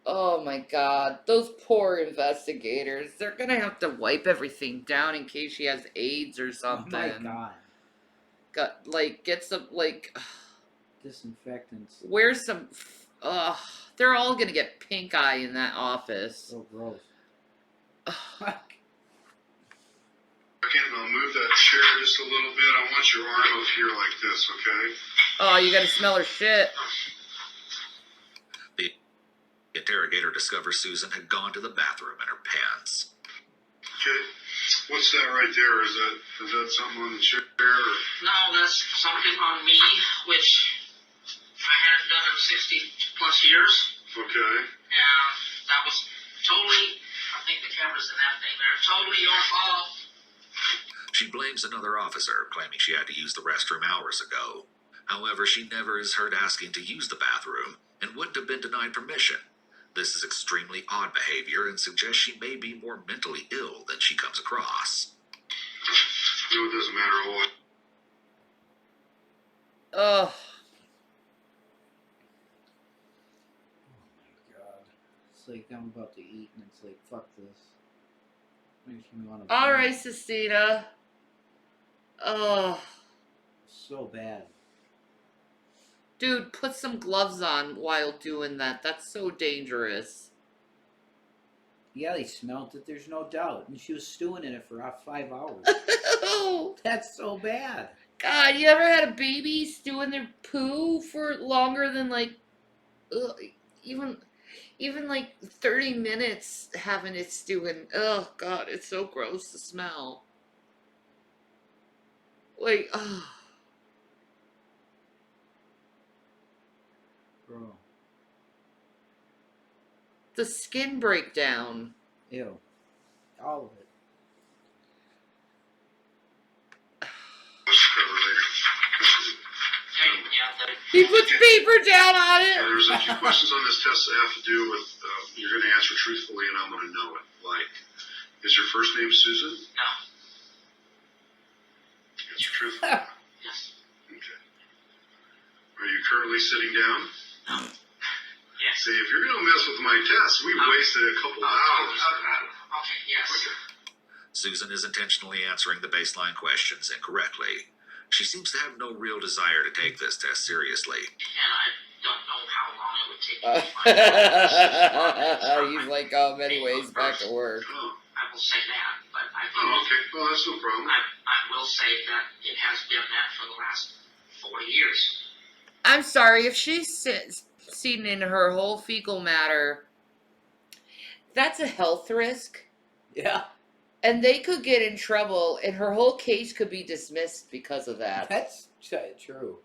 Oh my God, those poor investigators. They're gonna have to wipe everything down in case she has AIDS or something.
Oh my God.
Get some,
disinfectants.
Wear some, they're all gonna get pink eye in that office.
So gross.
Again, I'll move that chair just a little bit. I want your arm up here like this, okay?
Oh, you gotta smell her shit.
The interrogator discovers Susan had gone to the bathroom in her pants.
Okay. What's that right there? Is that something on the chair? Or?
No, that's something on me, which I hadn't done in 60 plus years.
Okay.
And that was totally, I think the camera's in that thing there, totally your fault.
She blames another officer, claiming she had to use the restroom hours ago. However, she never is heard asking to use the bathroom and wouldn't have been denied permission. This is extremely odd behavior and suggests she may be more mentally ill than she comes across.
No, it doesn't matter what.
Ugh.
Oh my God. It's like I'm about to eat and it's like, fuck this. Makes me want to...
Alright, Sistina. Ugh.
So bad.
Dude, put some gloves on while doing that. That's so dangerous.
Yeah, they smelt it, there's no doubt. And she was stewing in it for 5 hours. That's so bad.
God, you ever had a baby stew in their poo for longer than even like 30 minutes having it stewing? Oh God, it's so gross to smell. Ugh.
Bro.
The skin breakdown.
Ew. All of it.
He puts paper down on it.
There's a few questions on this test that have to do with, you're going to answer truthfully and I'm going to know it. Like, is your first name Susan?
No.
Answer truthfully?
Yes.
Okay. Are you currently sitting down?
No. Yes.
See, if you're going to mess with my test, we've wasted a couple hours.
Okay, yes.
Okay.
Susan is intentionally answering the baseline questions incorrectly. She seems to have no real desire to take this test seriously.
And I don't know how long it would take me.
He's like, anyways, back to work.
I will say that, but I
Oh, okay. Well, that's no problem.
I will say that it has been that for the last 40 years.
I'm sorry, if she's seen in her whole fecal matter, that's a health risk.
Yeah.
And they could get in trouble, and her whole case could be dismissed because of that.
That's true.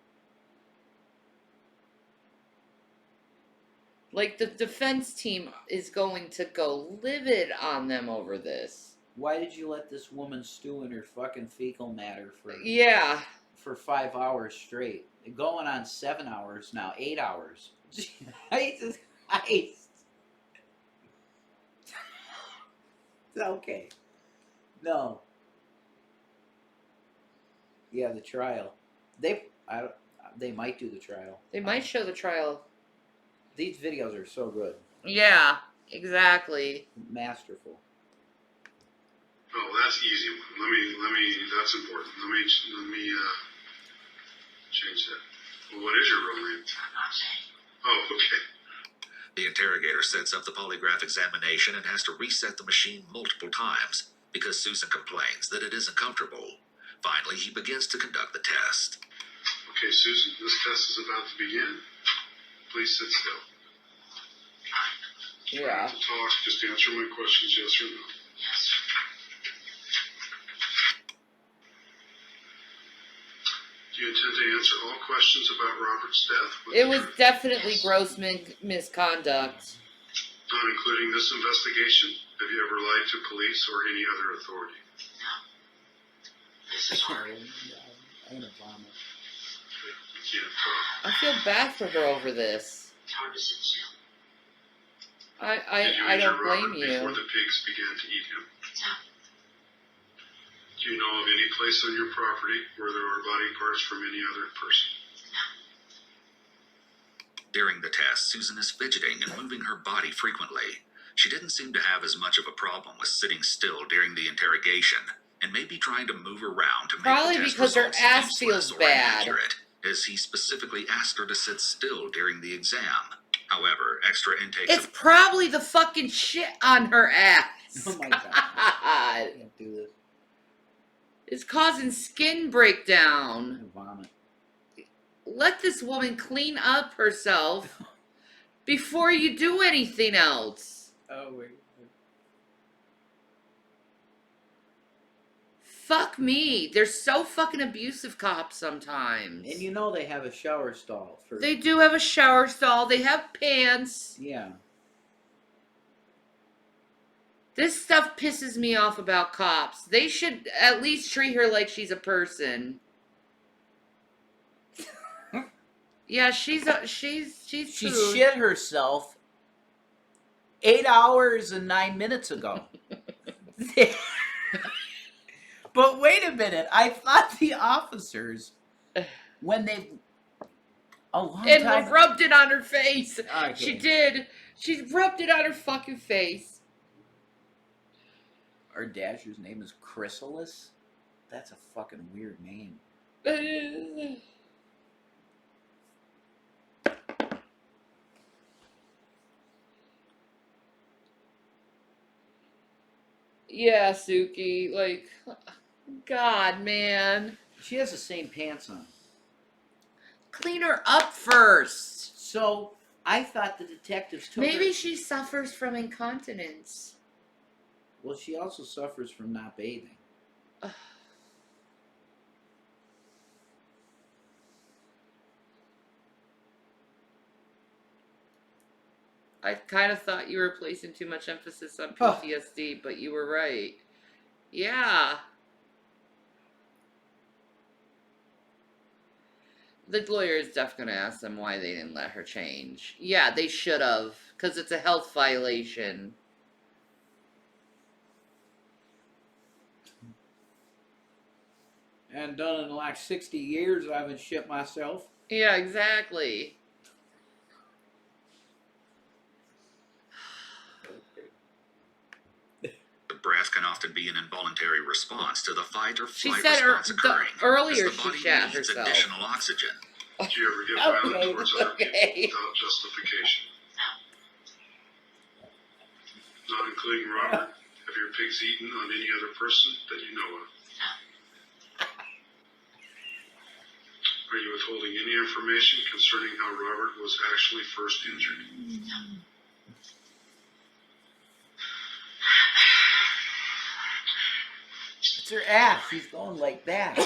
Like, the defense team is going to go livid on them over this.
Why did you let this woman stew in her fucking fecal matter
Yeah.
for 5 hours straight? Going on 7 hours now, 8 hours. Jesus Christ. Okay. No. Yeah, the trial. They might do the trial.
They might show the trial.
These videos are so good.
Yeah, exactly.
Masterful.
Oh, that's easy. Let me. That's important. Let me change that. Well, what is your real name? Oh, okay.
The interrogator sets up the polygraph examination and has to reset the machine multiple times because Susan complains that it isn't comfortable. Finally, he begins to conduct the test.
Okay, Susan, this test is about to begin. Please sit still.
Yeah.
To talk, just answer my questions, yes or no.
Yes.
Do you intend to answer all questions about Robert's death?
It was definitely gross misconduct.
Not including this investigation? Have you ever lied to police or any other authority?
No. This is hard.
I'm gonna vomit.
You can't talk.
I feel bad for her over this.
It's hard to sit still.
I
Did you
don't
injure
blame
Robert
you.
before the pigs began to eat him?
No.
Do you know of any place on your property where there are body parts from any other person?
During the test, Susan is fidgeting and moving her body frequently. She didn't seem to have as much of a problem with sitting still during the interrogation, and may be trying to move around to make
Probably
the test
because her
results
ass
useless
feels
or
bad.
inaccurate, as he specifically asked her to sit still during the exam. However, extra intakes
It's probably the fucking shit on her ass.
Oh my god. I can't do this.
It's causing skin breakdown.
I vomit.
Let this woman clean up herself before you do anything else.
Oh wait.
Fuck me. They're so fucking abusive, cops sometimes.
And you know they have a shower stall for.
They do have a shower stall. They have pants.
Yeah.
This stuff pisses me off about cops. They should at least treat her like she's a person. Yeah, she's
She
food.
shit herself 8 hours and 9 minutes ago. But wait a minute, I thought the officers, when they a long
And
time
rubbed it on her face.
Okay.
She did. She rubbed it on her fucking face.
Our Dasher's name is Chrysalis? That's a fucking weird name.
Yeah, Suki. Like, God, man.
She has the same pants on.
Clean her up first.
So, I thought the detectives took
Maybe
her...
she suffers from incontinence.
Well, she also suffers from not bathing.
I kind of thought you were placing too much emphasis on PTSD, but you were right. Yeah. The lawyer is definitely going to ask them why they didn't let her change. Yeah, they should have, because it's a health violation.
And done in like 60 years, I haven't shit myself.
Yeah, exactly.
The breath can often be an involuntary response to the fight or
She
flight
said
response occurring.
earlier
as the
she
body
shat
needs
herself.
additional oxygen.
Did you ever get violent towards other people without justification? Not including Robert? Have your pigs eaten on any other person that you know of? Are Are you withholding any information concerning how Robert was actually first injured?
It's her ass. She's going like that.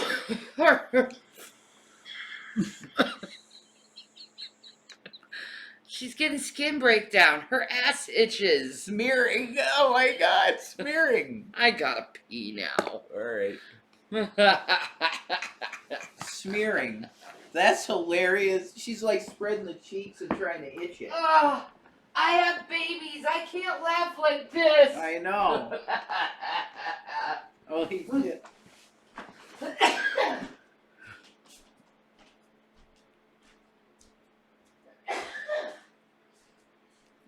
She's getting skin breakdown. Her ass itches.
Smearing. Oh my god, smearing.
I gotta pee now.
Alright. Smearing. That's hilarious. She's like spreading the cheeks and trying to itch it.
Oh, I have babies. I can't laugh like this.
I know. Holy shit.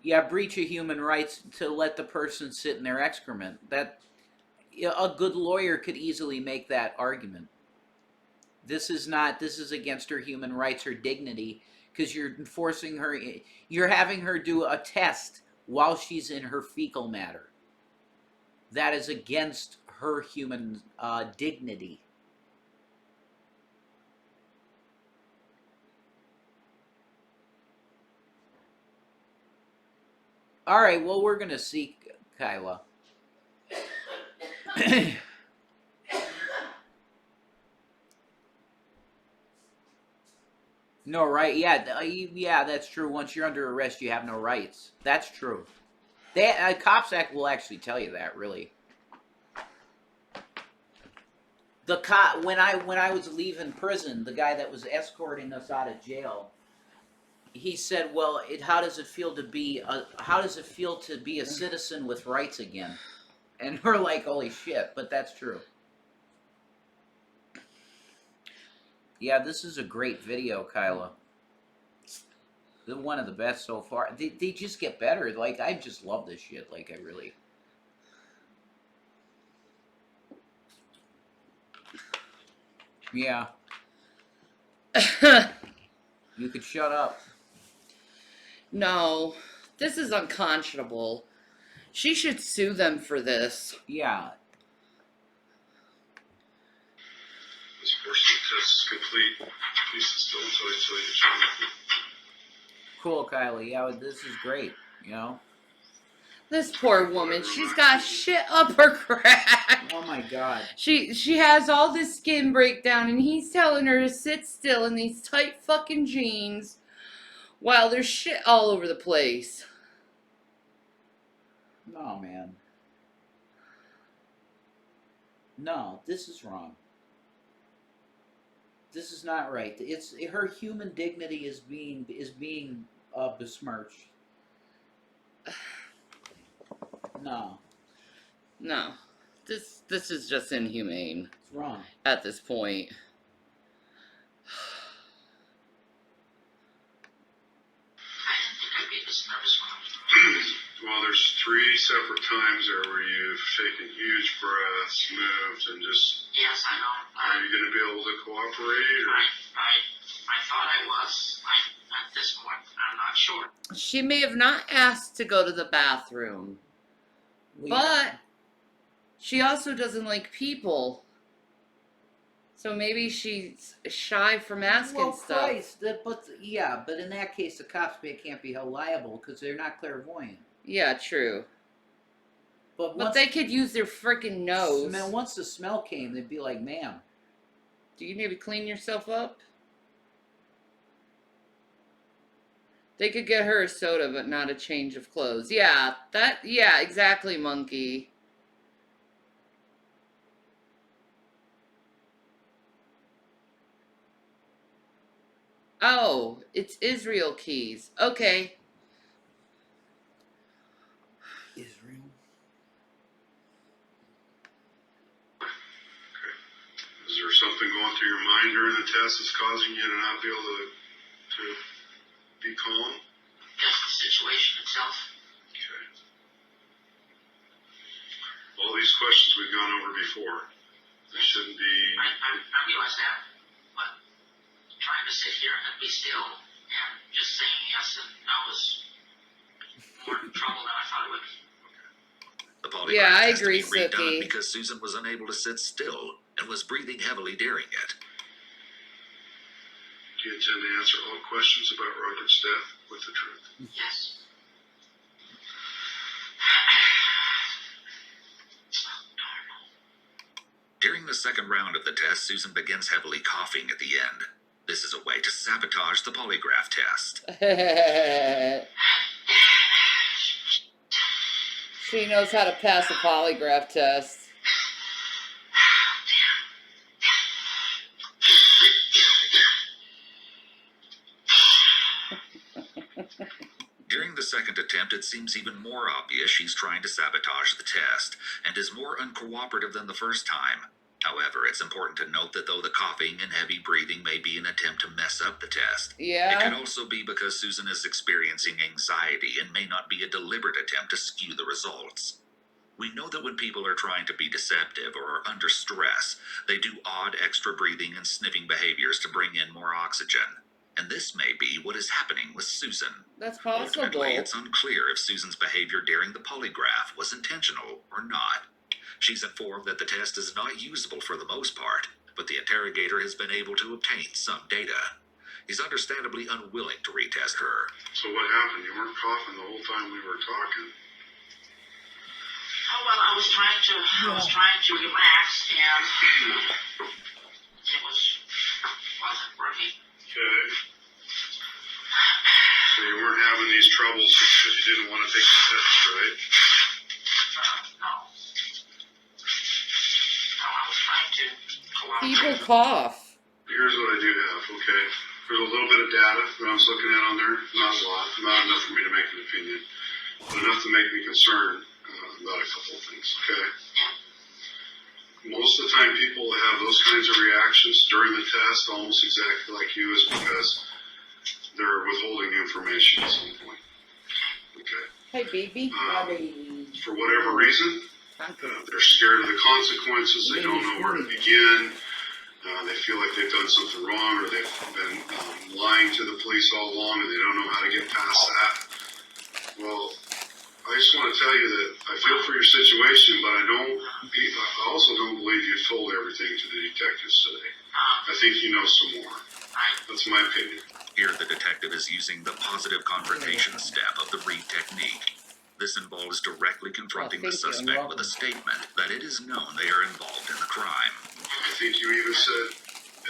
Yeah, breach of human rights to let the person sit in their excrement. That a good lawyer could easily make that argument. This is against her human rights, her dignity, because you're forcing her, you're having her do a test while she's in her fecal matter. That is against her human dignity. All right, well, we're going to see Kyla. No right? Yeah, yeah, that's true. Once you're under arrest, you have no rights. That's true. Cops Act will actually tell you that, really. The cop when I was leaving prison, the guy that was escorting us out of jail, he said, "Well, how does it feel to be a citizen with rights again?" And we're like, "Holy shit!" But that's true. Yeah, this is a great video, Kyla. They're one of the best so far. They just get better. Like, I just love this shit. Like, I really. Yeah. You could shut up.
No, this is unconscionable. She should sue them for this.
Yeah.
This portion of the test is complete. Please still until I tell you to turn.
Cool, Kylie. Yeah, this is great. You know?
This poor woman, she's got shit up her crack.
Oh my god.
She has all this skin breakdown, and he's telling her to sit still in these tight fucking jeans while there's shit all over the place.
No, man. No, this is wrong. This is not right. It's her human dignity is being besmirched. No.
No. This is just inhumane.
It's wrong.
At this point.
Well, there's 3 separate times there where you've taken huge breaths, moved, and just...
Yes, I know.
Are you going to be able to cooperate? Or?
I thought I was. At this point, I'm not sure.
She may have not asked to go to the bathroom. But she also doesn't like people. So maybe she's shy from asking stuff.
Christ, but in that case, the cops can't be held liable because they're not clairvoyant.
Yeah, true. But they could use their freaking nose.
Once the smell came, they'd be like, "Ma'am,
do you need to clean yourself up?" They could get her a soda, but not a change of clothes. Yeah, exactly, monkey. Oh, it's Israel keys. Okay.
Israel.
Is there something going through your mind during the test that's causing you to not be able to be calm?
Just the situation itself.
Okay. All these questions we've gone over before. They shouldn't be...
I realize that. But trying to sit here and be still and just saying yes and no is more trouble than I thought it would be.
The polygraph
Yeah, I
has to
agree,
be redone
Suki.
because Susan was unable to sit still and was breathing heavily during it.
Do you intend to answer all questions about Robert's death with the truth?
Yes.
During the second round of the test, Susan begins heavily coughing at the end. This is a way to sabotage the polygraph test.
She knows how to pass a polygraph test.
During the second attempt, it seems even more obvious she's trying to sabotage the test, and is more uncooperative than the first time. However, it's important to note that though the coughing and heavy breathing may be an attempt to mess up the test, it could also be because Susan is experiencing anxiety and may not be a deliberate attempt to skew the results. We know that when people are trying to be deceptive or are under stress, they do odd extra breathing and sniffing behaviors to bring in more oxygen. And this may be what is happening with Susan.
That's possible.
Ultimately, it's unclear if Susan's behavior during the polygraph was intentional or not. She's informed that the test is not usable for the most part, but the interrogator has been able to obtain some data. He's understandably unwilling to retest her.
So what happened? You weren't coughing the whole time we were talking.
Oh well, I was trying to relax, and it wasn't working.
Okay. So you weren't having these troubles because you didn't want to take the test, right?
No. No, I was trying to cooperate.
People cough.
Here's what I do have, okay? There's a little bit of data that I was looking at on there. Not a lot. Not enough for me to make an opinion. But enough to make me concerned about a couple of things, okay? Most of the time people that have those kinds of reactions during the test, almost exactly like you, is because they're withholding information at some point. Okay?
Hey, baby.
For whatever reason, they're scared of the consequences. They don't know where to begin. They feel like they've done something wrong, or they've been lying to the police all along, and they don't know how to get past that. Well, I just want to tell you that I feel for your situation, but I also don't believe you've told everything to the detectives today. I think you know some more. That's my opinion.
Here, the detective is using the positive confrontation step of the Reed technique. This involves directly confronting the suspect with a statement that it is known they are involved in the crime.
I think you even said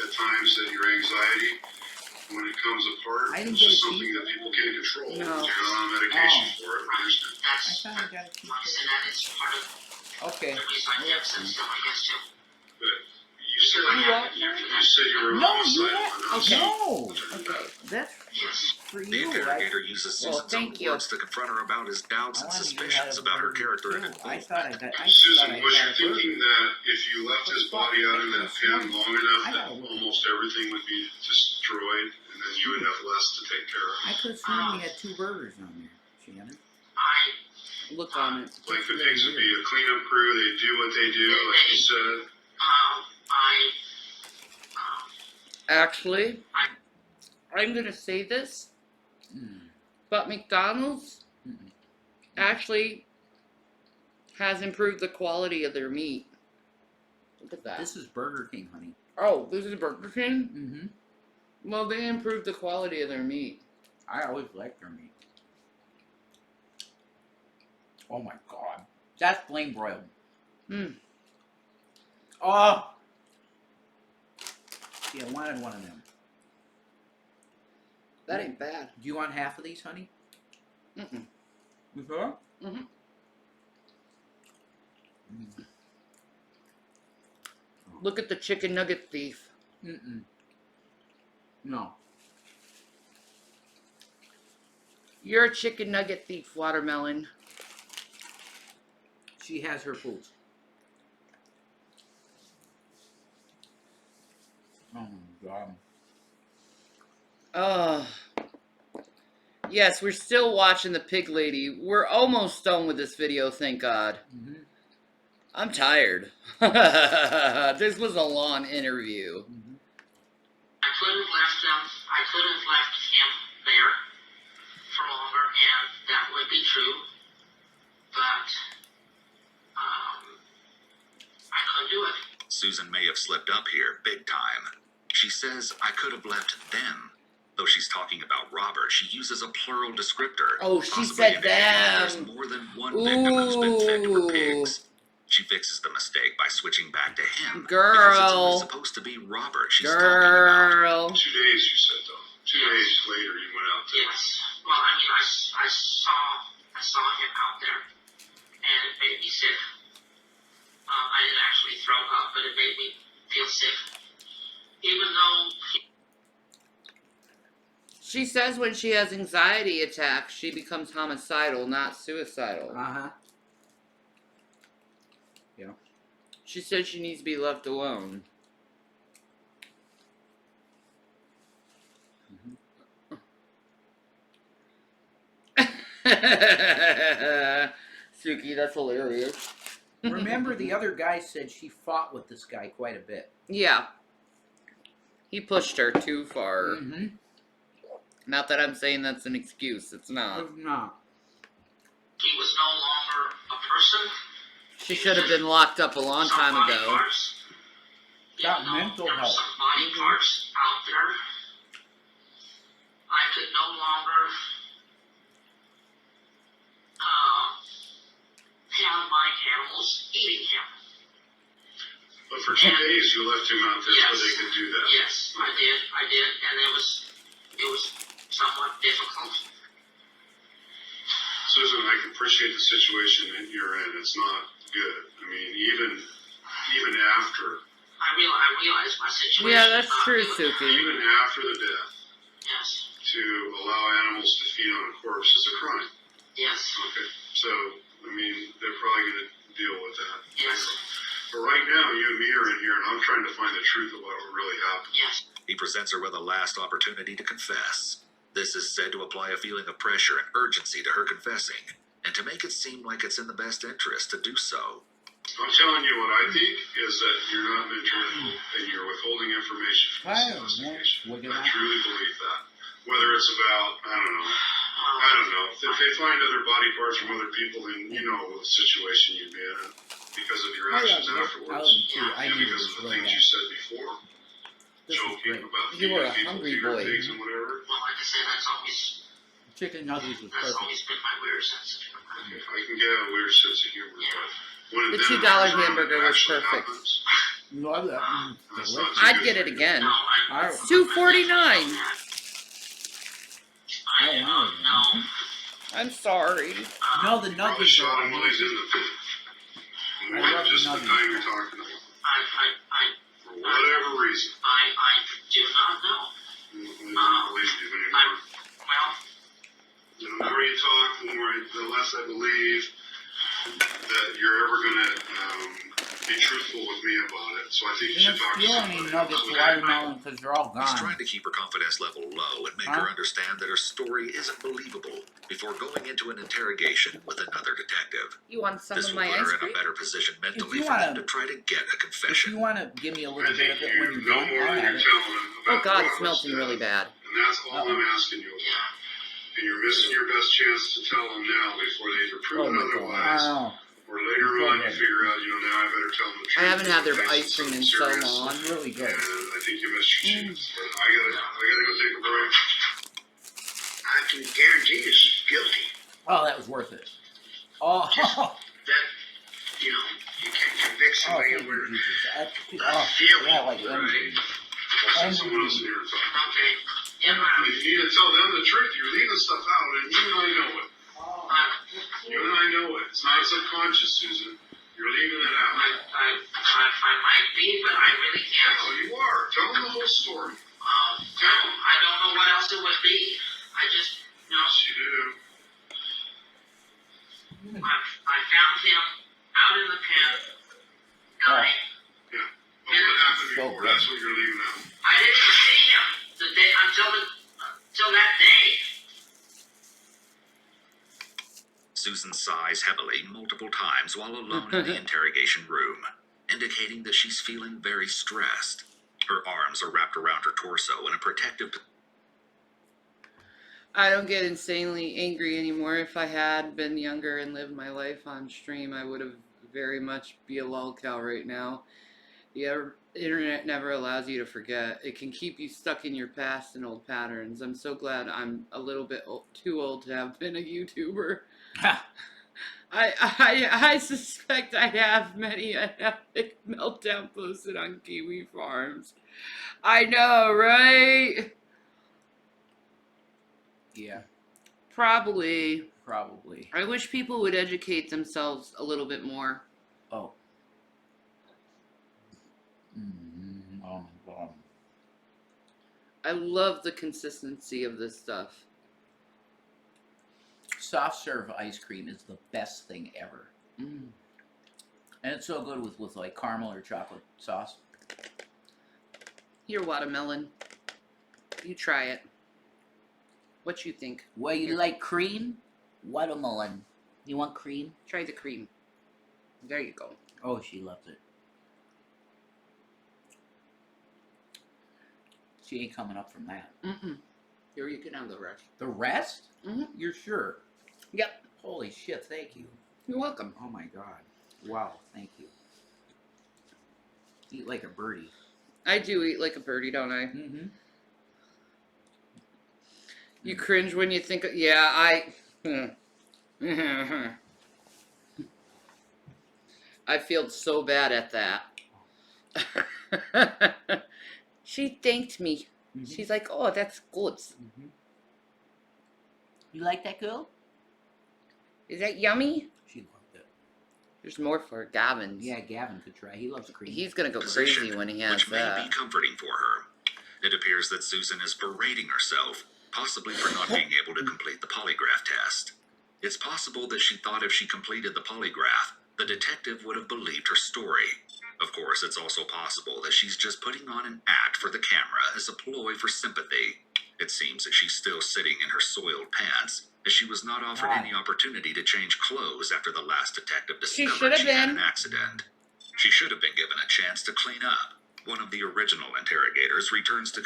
at times that your anxiety, when it comes apart, it's just something that people can't control.
No.
You're not on medication for it.
That's that is part of
Okay.
the reason I get stuff like this too.
But you said you were on the side.
No. Okay. That's for
The
you,
interrogator
right?
uses Susan's own words to confront her about his doubts and suspicions about her character and involvement.
Susan, was you thinking that if you left his body out in that pen long enough that almost everything would be destroyed and then you would have less to take care of?
I could have sworn we had 2 burgers on there, Shannon.
Look on it.
Like the pigs would be a cleanup crew, they do what they do, like you said.
Actually, I'm gonna say this, but McDonald's actually has improved the quality of their meat. Look at that.
This is Burger King, honey.
Oh, this is Burger King?
Mm-hmm.
Well, they improved the quality of their meat.
I always liked their meat. Oh my god. That's flame broiled. Oh! See, I wanted one of them.
That ain't bad.
Do you want half of these, honey?
Mm-mm.
You sure?
Mm-hmm. Look at the chicken nugget thief.
Mm-mm. No.
You're a chicken nugget thief, Watermelon.
She has her foods. Oh my god.
Yes, we're still watching the pig lady. We're almost done with this video, thank God. I'm tired. This was a long interview.
I could have left him there for longer, and that would be true. But I couldn't do it.
Susan may have slipped up here big time. She says, I could have left then. Though she's talking about Robert, she uses a plural descriptor.
Oh, she
possibly
said
indicating there's
them.
more than one victim who's been fed to her
Ooh.
pigs. She fixes the mistake by switching back to him.
Girl.
Because it's only supposed to be Robert she's talking about.
Girl.
2 days, you said, though. 2 days later, you went out there.
Yes. Well, I mean, I saw him out there, and it made me sick. I didn't actually throw up, but it made me feel sick. Even though
She says when she has anxiety attacks, she becomes homicidal, not suicidal.
Uh-huh. Yeah.
She said she needs to be left alone. Suki, that's hilarious.
Remember, the other guy said she fought with this guy quite a bit.
Yeah. He pushed her too far.
Mm-hmm.
Not that I'm saying that's an excuse. It's not.
It's not.
he was no longer a person,
She should have been locked up a long time
some body
ago.
parts,
Got mental
there were
health.
some body parts out there. I could no longer have my animals eating him.
But for 2 days, you left him out there so they could do that.
Yes, I did, and it was somewhat difficult.
Susan, I can appreciate the situation that you're in. It's not good. I mean, even after.
I realize my situation.
Yeah, that's
is not
true,
good.
Suki.
Even after the death,
Yes,
to allow animals to feed on a corpse is a crime.
yes,
Okay, so, I mean, they're probably going to deal with that.
yes,
But right now, you and me are in here, and I'm trying to find the truth of what really happened.
yes.
He presents her with a last opportunity to confess. This is said to apply a feeling of pressure and urgency to her confessing, and to make it seem like it's in the best interest to do so.
I'm telling you what I think is that you're not being truthful, and you're withholding information from this investigation. I truly believe that. Whether it's about, I don't know. If they find other body parts from other people, then you know the situation you'd be in because of your actions afterwards. And because of the things you said before. Joking about
You were a
feeding
hungry
people
boy.
pigs and whatever.
Well, like I said, that's always
Chicken nuggets was
that's
perfect.
always been my weird sense of humor.
I can get a weird sense of humor, but when
The
it
$2
then
hamburger was
actually
perfect.
happens,
Love that.
that's not too
I'd
good
get
for
it
you.
again.
No,
It's $2.49.
no.
I'm sorry.
No, the
Probably
nuggets
shot
are
him while he's in
amazing.
the pit.
I
More
love
than just
the
the
nuggets.
time you're talking about. For whatever reason.
I do not know.
I don't believe you anymore.
Well,
The more you talk, the less I believe that you're ever going to be truthful with me about it. So I think you should talk to
You don't
somebody
need nuggets
else.
watermelon because they're all
He's
gone.
trying to keep her confidence level low and make her understand that her story isn't believable before going into an interrogation with another detective.
You want some
This
of
will
my
put
ice
her in
cream?
a better position mentally
you
for him
wanna-
to try to get a
If
confession.
you want to give me a
I
little bit
think
of it when
you
you're
know
done,
more
I'll
than
have
you're
it.
telling them
Oh
about
God, it's
Robert's
melting
death.
really bad.
And that's all I'm asking you about. And you're missing your best chance to tell them now before they either prove
Oh
it
my
otherwise,
God.
or later on you figure out, now I better tell them the truth.
I haven't had their
Face
ice cream in so
serious,
long.
It's really good.
And I think you missed your chance. But I gotta go take a break.
I can guarantee you she's guilty.
Oh, that was worth it. Oh,
That, you can't convict somebody
thank you,
over
Jesus.
a
Oh,
feeling,
yeah, like
right?
energy.
Listen to someone else in here talk.
okay.
If you need to tell them the truth, you're leaving stuff out, and you and I know it. You and I know it. It's not subconscious, Susan. You're leaving it out.
I might be, but I really can't.
No, you are. Tell them the whole story.
I don't know what else it would be. I just,
Yes, you do.
I found him out in the pen, dying.
Yeah. But what happened
So
before?
good.
That's what you're leaving out.
I didn't see him the day until that day.
Susan sighs heavily multiple times while alone in the interrogation room, indicating that she's feeling very stressed. Her arms are wrapped around her torso in a protective.
I don't get insanely angry anymore. If I had been younger and lived my life on stream, I would have very much be a lolcow right now. The internet never allows you to forget. It can keep you stuck in your past and old patterns. I'm so glad I'm a little bit too old to have been a YouTuber. I suspect I have many an epic meltdown posted on Kiwi Farms. I know, right?
Yeah.
Probably.
Probably.
I wish people would educate themselves a little bit more.
Oh. Mm-hmm. Oh my god.
I love the consistency of this stuff.
Soft serve ice cream is the best thing ever.
Mm.
And it's so good with like caramel or chocolate sauce.
Here, watermelon. You try it. What you think?
Well, you like cream? Watermelon. You want cream?
Try the cream. There you go.
Oh, she loves it. She ain't coming up from that.
Mm-mm. Here, you can have the rest.
The rest?
Mm-hmm.
You're sure?
Yep.
Holy shit, thank you.
You're welcome.
Oh my god. Wow, thank you. Eat like a birdie.
I do eat like a birdie, don't I?
Mm-hmm.
You cringe when you think of... Yeah, I feel so bad at that. She thanked me.
Mm-hmm.
She's like, oh, that's good.
Mm-hmm. You like that, girl?
Is that yummy?
She loved it.
There's more for Gavin.
Yeah, Gavin could try. He loves cream.
He's going to go crazy when he has
which
that.
may be comforting for her. It appears that Susan is berating herself, possibly for not being able to complete the polygraph test. It's possible that she thought if she completed the polygraph, the detective would have believed her story. Of course, it's also possible that she's just putting on an act for the camera as a ploy for sympathy. It seems that she's still sitting in her soiled pants, as she was not offered any opportunity to change clothes after the last detective discovered she had an accident. She should have been given a chance to clean up. One of the original interrogators returns to...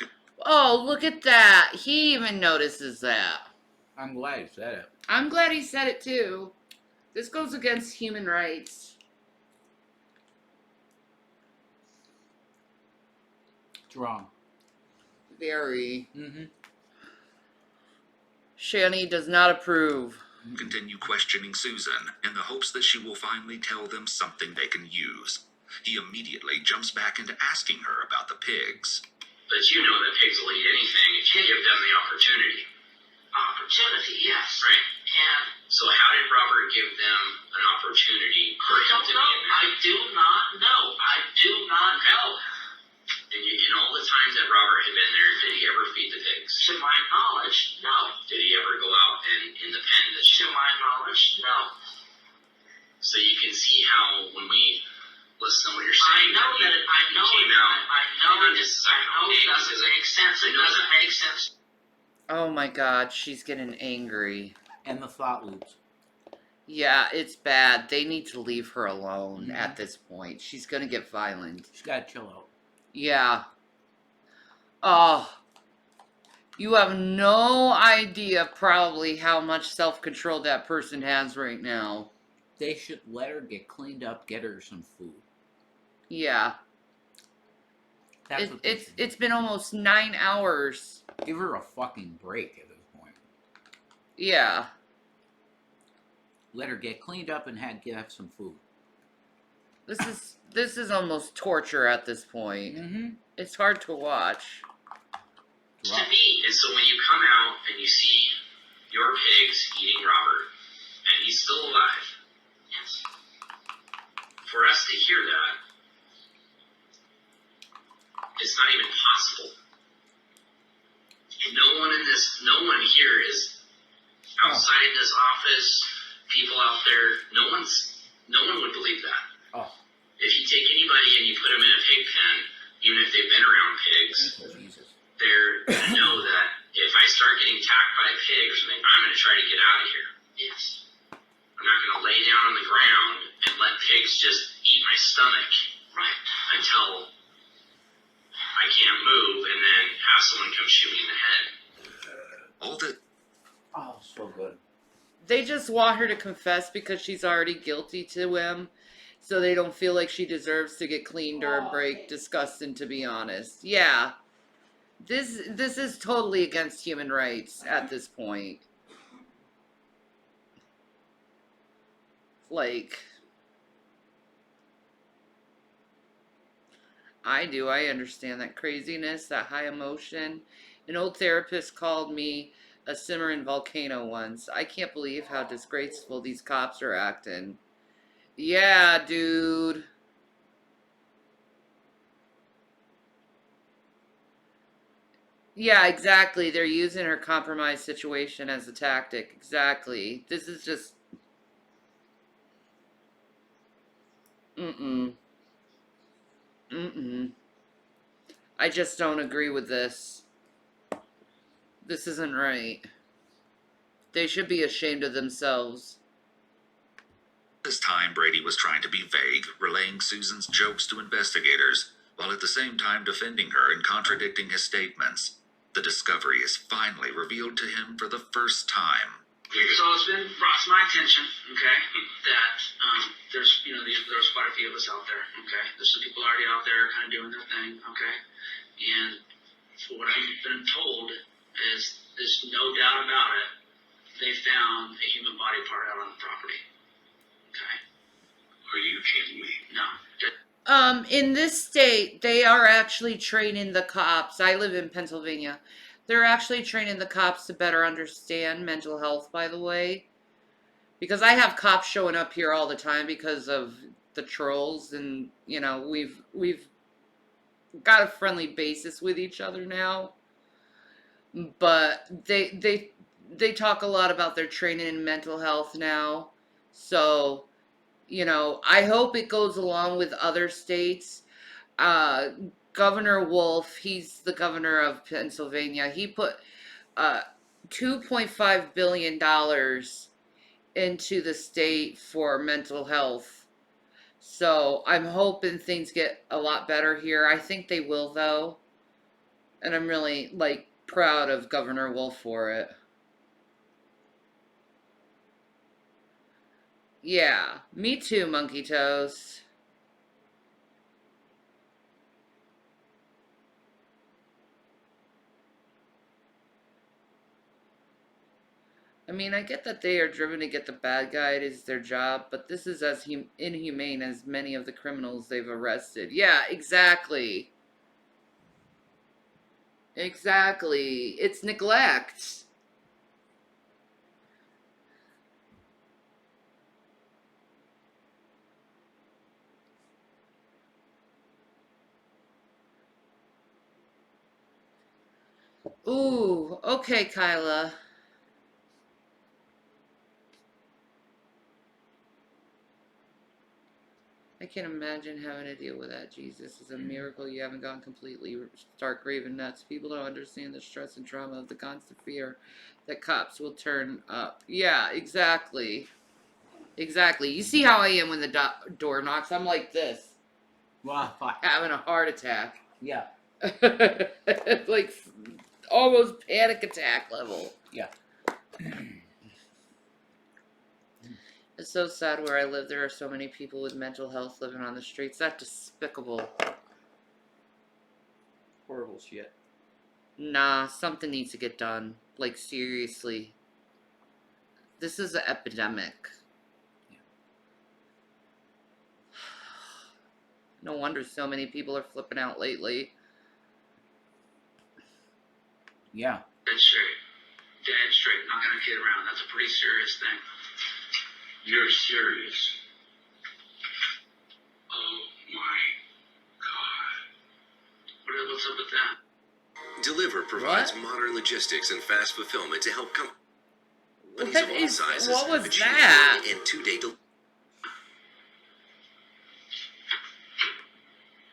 Oh, look at that. He even notices that.
I'm glad he said it.
I'm glad he said it too. This goes against human rights.
It's wrong.
Very.
Mm-hmm.
Shanny does not approve.
Continue questioning Susan in the hopes that she will finally tell them something they can use. He immediately jumps back into asking her about the pigs.
But you know that pigs will eat anything if you give them the opportunity. Opportunity, yes. Right. And so how did Robert give them an opportunity for him to be in there? I do not know. I do not know. And in all the times that Robert had been there, did he ever feed the pigs? To my knowledge, no. Did he ever go out and in the pen? To my knowledge, no. So you can see how when we listen to what you're saying, it doesn't make sense. It doesn't make sense.
Oh my god, she's getting angry.
And the thought loops.
Yeah, it's bad. They need to leave her alone at this point. She's gonna get violent.
She's gotta chill out.
Yeah. Oh. You have no idea probably how much self-control that person has right now.
They should let her get cleaned up, get her some food.
Yeah. It's been almost 9 hours.
Give her a fucking break at this point.
Yeah.
Let her get cleaned up and have some food.
This is almost torture at this point.
Mm-hmm.
It's hard to watch.
To me, and so when you come out and you see your pigs eating Robert, and he's still alive, yes. For us to hear that, it's not even possible. And no one here is outside this office, people out there, no one would believe that.
Oh.
If you take anybody and you put them in a pig pen, even if they've been around pigs, they're gonna know that if I start getting attacked by a pig or something, I'm gonna try to get out of here. Yes. I'm not gonna lay down on the ground and let pigs just eat my stomach. Right. Until I can't move and then have someone come shoot me in the head.
Oh, so good.
They just want her to confess because she's already guilty to him. so they don't feel like she deserves to get cleaned or a break. Disgusting, to be honest. Yeah. This is totally against human rights at this point. Like, I understand that craziness, that high emotion. An old therapist called me a simmering volcano once. I can't believe how disgraceful these cops are acting. Yeah, dude. Yeah, exactly. They're using her compromised situation as a tactic. Exactly. This is just... Mm-mm. Mm-mm. I just don't agree with this. This isn't right. They should be ashamed of themselves.
This time, Brady was trying to be vague, relaying Susan's jokes to investigators, while at the same time defending her and contradicting his statements. The discovery is finally revealed to him for the first time.
So it's been brought to my attention, okay, that there's there's quite a few of us out there, okay. There's some people already out there kind of doing their thing, okay. And for what I've been told is there's no doubt about it, they found a human body part out on the property. Okay.
Are you kidding me?
No.
In this state, they are actually training the cops. I live in Pennsylvania. They're actually training the cops to better understand mental health, by the way. Because I have cops showing up here all the time because of the trolls, and, you know, we've got a friendly basis with each other now. But they talk a lot about their training in mental health now. So, you know, I hope it goes along with other states. Governor Wolf, he's the governor of Pennsylvania. He put $2.5 billion into the state for mental health. So I'm hoping things get a lot better here. I think they will, though. And I'm really, like, proud of Governor Wolf for it. Yeah, me too, Monkey Toast. I mean, I get that they are driven to get the bad guy. It is their job, but this is as inhumane as many of the criminals they've arrested. Yeah, exactly. Exactly. It's neglect. Ooh, okay, Kyla. I can't imagine having to deal with that. Jesus, it's a miracle you haven't gone completely stark raving nuts. People don't understand the stress and trauma of the constant fear that cops will turn up. Yeah, exactly. Exactly. You see how I am when the door knocks? I'm like this.
Wow.
Having a heart attack.
Yeah.
Like, almost panic attack level.
Yeah.
It's so sad where I live. There are so many people with mental health living on the streets. That's despicable.
Horrible shit.
Nah, something needs to get done. Like, seriously. This is an epidemic.
Yeah.
No wonder so many people are flipping out lately.
Yeah.
Dead straight. Dead straight. Not gonna kid around. That's a pretty serious thing.
You're serious? Oh my God.
What's up with that?
Deliver provides modern logistics and fast fulfillment to help companies of all sizes
What was
achieve
that?
1 and 2 day delivery.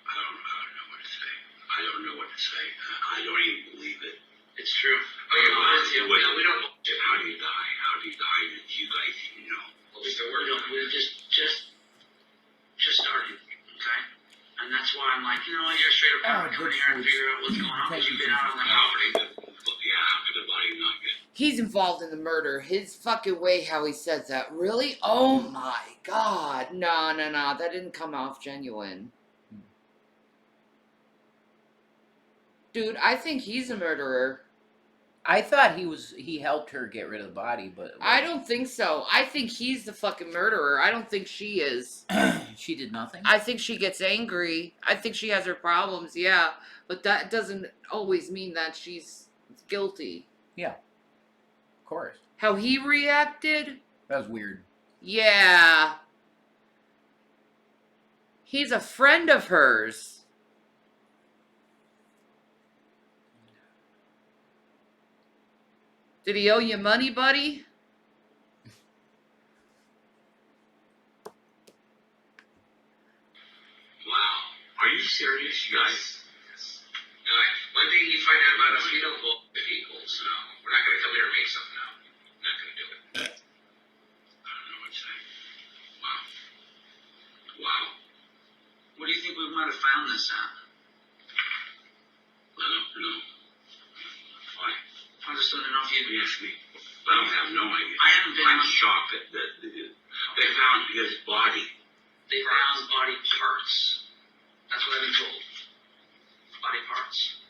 I don't know what to say. I don't know what to say. I don't even believe it.
It's true. Oh, yeah, well, it's, yeah, we don't.
How do you die? How do you die? You guys even know.
We're just started, okay? And that's why I'm like, you know what, you're straight up coming here and figure out what's going on because you've been out on the property.
Yeah, how could the body not get
He's involved in the murder. His fucking way how he said that. Really? Oh my god. No. That didn't come off genuine. Dude, I think he's a murderer.
I thought he helped her get rid of the body, but
I don't think so. I think he's the fucking murderer. I don't think she is.
She did nothing?
I think she gets angry. I think she has her problems, yeah. But that doesn't always mean that she's guilty.
Yeah. Of course.
How he reacted?
That was weird.
Yeah. He's a friend of hers. Did he owe you money, buddy?
Wow. Are you serious, you guys? One thing you find out about us, we don't vote with equals, so we're not going to come here and make something up. Not going to do it. I don't know what to say. Wow. Wow. What do you think we might have found this at? I don't know. Why? I just don't know if you ask me. I don't have no idea. I haven't been. I'm shocked that they found his body. They found body parts. That's what I've been told. Body parts.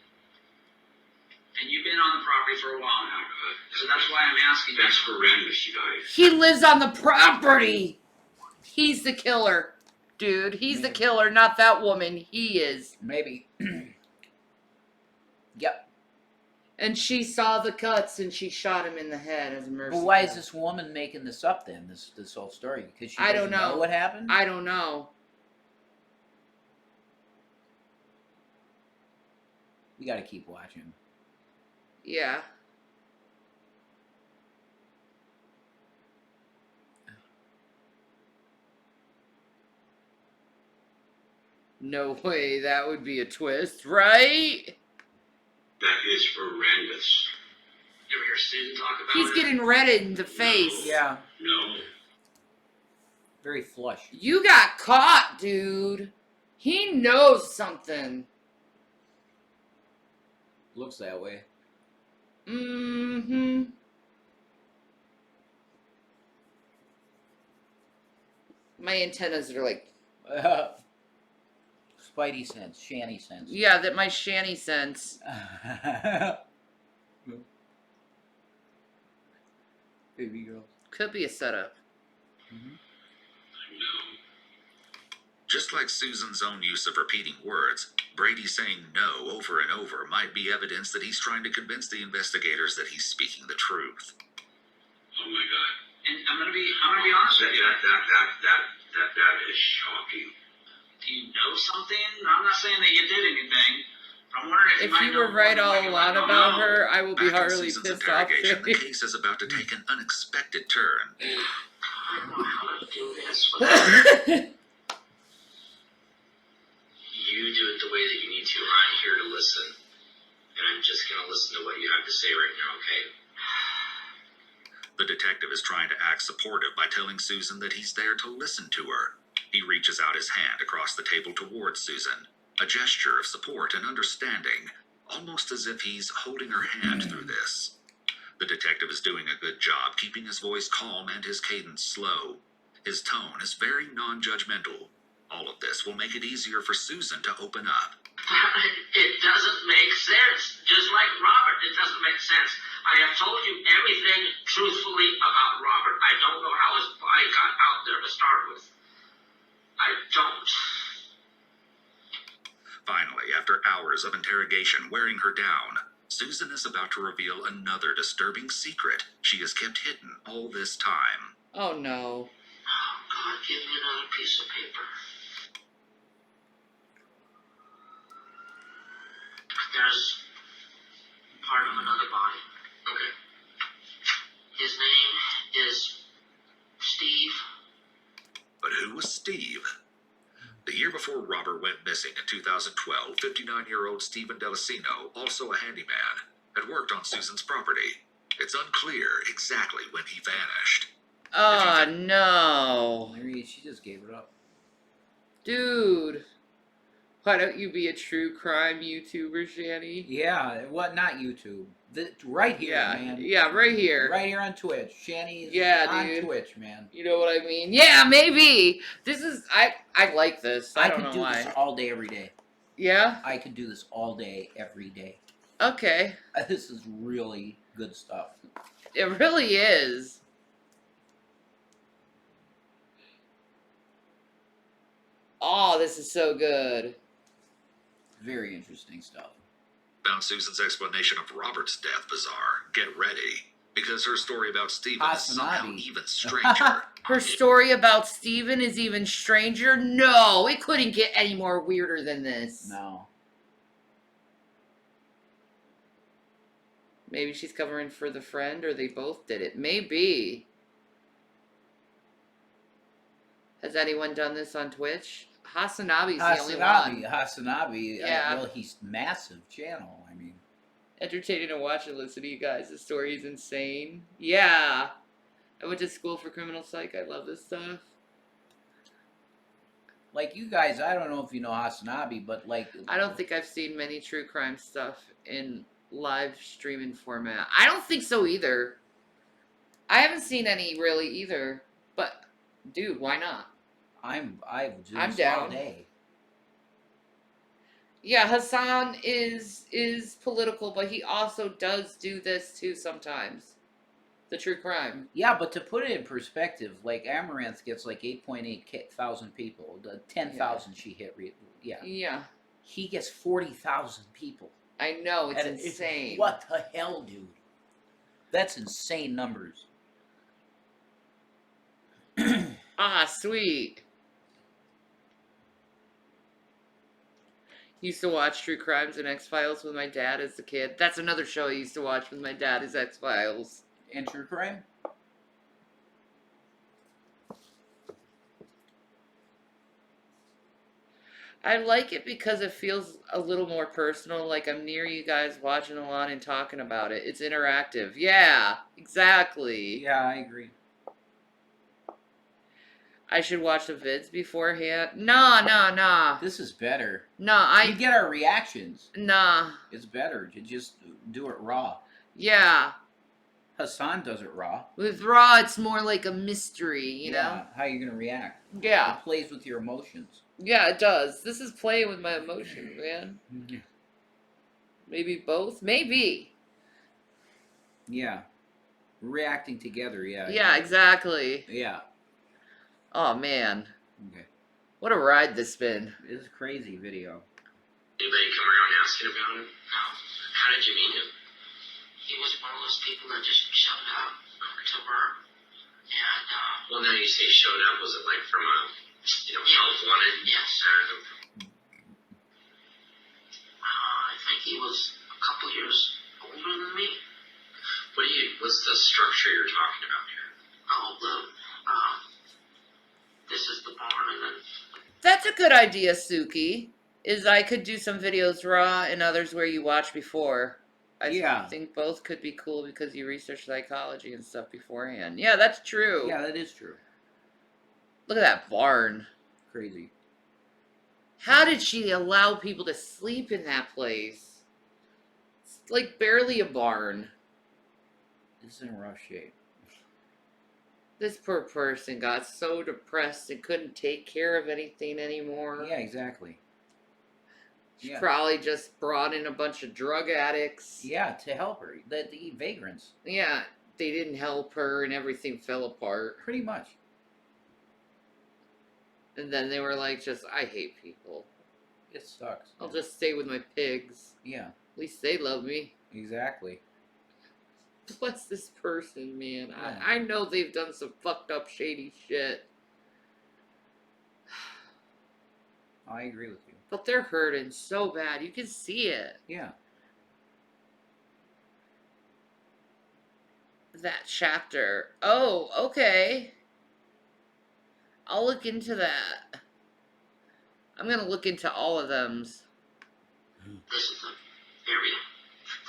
And you've been on the property for a while now. So that's why I'm asking. That's horrendous, you guys.
He lives on the property. He's the killer. Dude, he's the killer, not that woman. He is.
Maybe. Yep.
And she saw the cuts and she shot him in the head as a mercy.
But why is this woman making this up then? This whole story? Because she doesn't know what happened?
I don't know.
We got to keep watching.
Yeah. No way, that would be a twist, right?
That is horrendous. You ever hear Susan talk about
He's
it?
getting red in the face.
Yeah.
No.
Very flush.
You got caught, dude. He knows something.
Looks that way.
Mm-hmm. My antennas are like...
Spidey sense. Shanny sense.
Yeah, that my Shanny sense.
Baby girl.
Could be a setup.
Mm-hmm.
Just like Susan's own use of repeating words, Brady saying no over and over might be evidence that he's trying to convince the investigators that he's speaking the truth.
Oh my God. And I'm gonna be honest with you. That is shocking. Do you know something? I'm not saying that you did anything. But I'm wondering if
you were right all along about her, I will be
Back in
heartily
Susan's
pissed off.
interrogation, the case is about to take an unexpected turn.
I don't know how to do this without you do it the way that you need to. I'm here to listen. And I'm just gonna listen to what you have to say right now, okay?
The detective is trying to act supportive by telling Susan that he's there to listen to her. He reaches out his hand across the table towards Susan, a gesture of support and understanding, almost as if he's holding her hand through this. The detective is doing a good job keeping his voice calm and his cadence slow. His tone is very non-judgmental. All of this will make it easier for Susan to open up.
It doesn't make sense. Just like Robert, it doesn't make sense. I have told you everything truthfully about Robert. I don't know how his body got out there to start with. I don't.
Finally, after hours of interrogation wearing her down, Susan is about to reveal another disturbing secret she has kept hidden all this time.
Oh no.
Oh God, give me another piece of paper. There's part of another body. Okay. His name is Steve.
But who was Steve? The year before Robert went missing in 2012, 59-year-old Stephen Delacino, also a handyman, had worked on Susan's property. It's unclear exactly when he vanished.
Oh no.
Larry, she just gave it up.
Dude. Why don't you be a true crime YouTuber, Shanny?
Yeah, what? Not YouTube. Right here,
Yeah,
man.
yeah, right here.
Right here on Twitch. Shanny is
Yeah,
on
dude.
Twitch, man.
You know what I mean? Yeah, maybe. This is I like this. I don't
could
know
do
why.
this all day, every day.
Yeah?
I could do this all day, every day.
Okay.
This is really good stuff.
It really is. Oh, this is so good.
Very interesting stuff.
Found Susan's explanation of Robert's death bizarre. Get ready, because her story about Stephen is somehow even stranger.
Her story about Steven is even stranger? No, it couldn't get any more weirder than this.
No.
Maybe she's covering for the friend, or they both did it. Maybe. Has anyone done this on Twitch? Hasanabi's the only one.
Hasanabi.
Yeah.
Well, he's massive channel. I mean,
entertaining to watch and listen to you guys. The story is insane. Yeah. I went to school for criminal psych. I love this stuff.
Like you guys, I don't know if you know Hasanabi, but like...
I don't think I've seen many true crime stuff in live streaming format. I don't think so either. I haven't seen any really either. But, dude, why not?
I'm
down.
All day.
Yeah, Hassan is political, but he also does do this too sometimes. The true crime.
Yeah, but to put it in perspective, like Amaranth gets like 8.8 thousand people. The 10,000 she hit. Yeah.
Yeah.
He gets 40,000 people.
I know, it's
And
insane.
What the hell, dude? That's insane numbers.
Ah, sweet. Used to watch True Crimes and X-Files with my dad as a kid. That's another show I used to watch with my dad is X-Files.
And True Crime?
I like it because it feels a little more personal, like I'm near you guys watching along and talking about it. It's interactive. Yeah, exactly.
Yeah, I agree.
I should watch the vids beforehand. Nah.
This is better.
Nah,
You get our reactions.
Nah.
It's better to just do it raw.
Yeah.
Hassan does it raw.
With Raw, it's more like a mystery, you know?
How you gonna react?
Yeah.
It plays with your emotions.
Yeah, it does. This is playing with my emotions, man.
Yeah.
Maybe both? Maybe.
Yeah. Reacting together, yeah.
Yeah, exactly.
Yeah.
Oh, man.
Okay.
What a ride this been.
It's a crazy video.
Anybody come around asking about him?
No.
How did you meet him?
He was one of those people that just showed up to work. And,
Well, now you say showed up. Was it like from a, help wanted?
Yes. I think he was a couple years older than me.
What's the structure you're talking about here?
Oh, this is the barn, and then
That's a good idea, Suki. Is I could do some videos raw and others where you watched before. I think both could be cool because you research psychology and stuff beforehand. Yeah, that's true.
Yeah, that is true.
Look at that barn.
Crazy.
How did she allow people to sleep in that place? It's like barely a barn.
It's in rough shape.
This poor person got so depressed and couldn't take care of anything anymore.
Yeah, exactly.
She probably just brought in a bunch of drug addicts.
Yeah, to help her. The vagrants.
Yeah, they didn't help her and everything fell apart.
Pretty much.
And then they were like, I hate people.
It sucks.
I'll just stay with my pigs.
Yeah.
At least they love me.
Exactly.
Bless this person, man.
Yeah.
I know they've done some fucked up, shady shit.
I agree with you.
But they're hurting so bad. You can see it.
Yeah.
That chapter. Oh, okay. I'll look into that. I'm gonna look into all of them.
this is the area.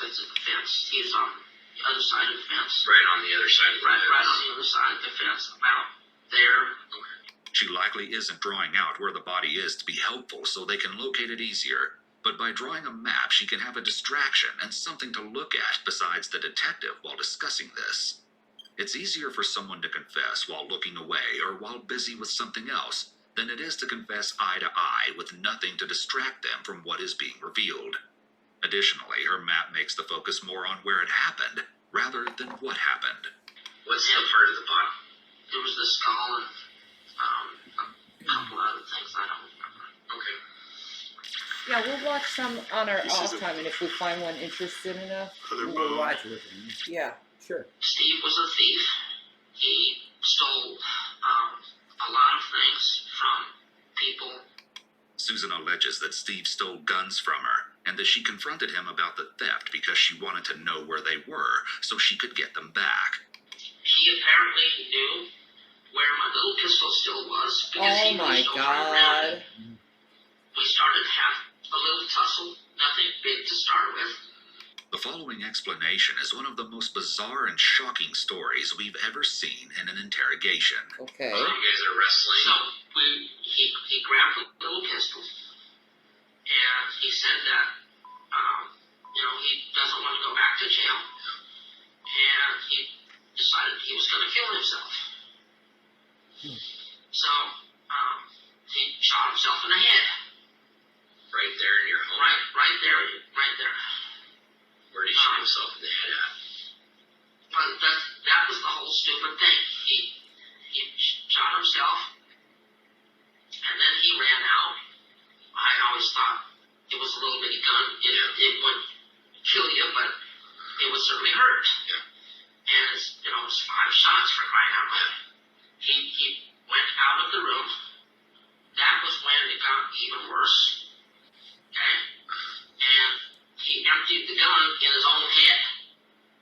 This is the fence. He's on the other side of the fence.
Right on the other side of the fence.
Right on the other side of the fence. About there.
She likely isn't drawing out where the body is to be helpful so they can locate it easier, but by drawing a map she can have a distraction and something to look at besides the detective while discussing this. It's easier for someone to confess while looking away or while busy with something else than it is to confess eye to eye with nothing to distract them from what is being revealed. Additionally, her map makes the focus more on where it happened rather than what happened.
What's the part of the body? There was the skull and a couple other things I don't remember. Okay.
Yeah, we'll watch some on our off time, and if we find one interesting enough,
we'll watch with him.
Yeah.
Sure.
Steve was a thief. He stole a lot of things from people.
Susan alleges that Steve stole guns from her, and that she confronted him about the theft because she wanted to know where they were so she could get them back.
He apparently knew where my little pistol still was because he
my
was over around it.
God.
We started to have a little tussle, nothing big to start with.
The following explanation is one of the most bizarre and shocking stories we've ever seen in an interrogation.
Okay.
So you guys are wrestling. So he grabbed a little pistol, and he said that he doesn't want to go back to jail, and he decided he was going to kill himself. So he shot himself in the head. Right there in your home. Right there. Where did he shoot himself in the head at? Well, that was the whole stupid thing. He shot himself, and then he ran out. I always thought it was a little bitty gun. It wouldn't kill you, but it would certainly hurt. Yeah. And it's 5 shots for crying out loud. He went out of the room. That was when it got even worse. Okay? And he emptied the gun in his own head.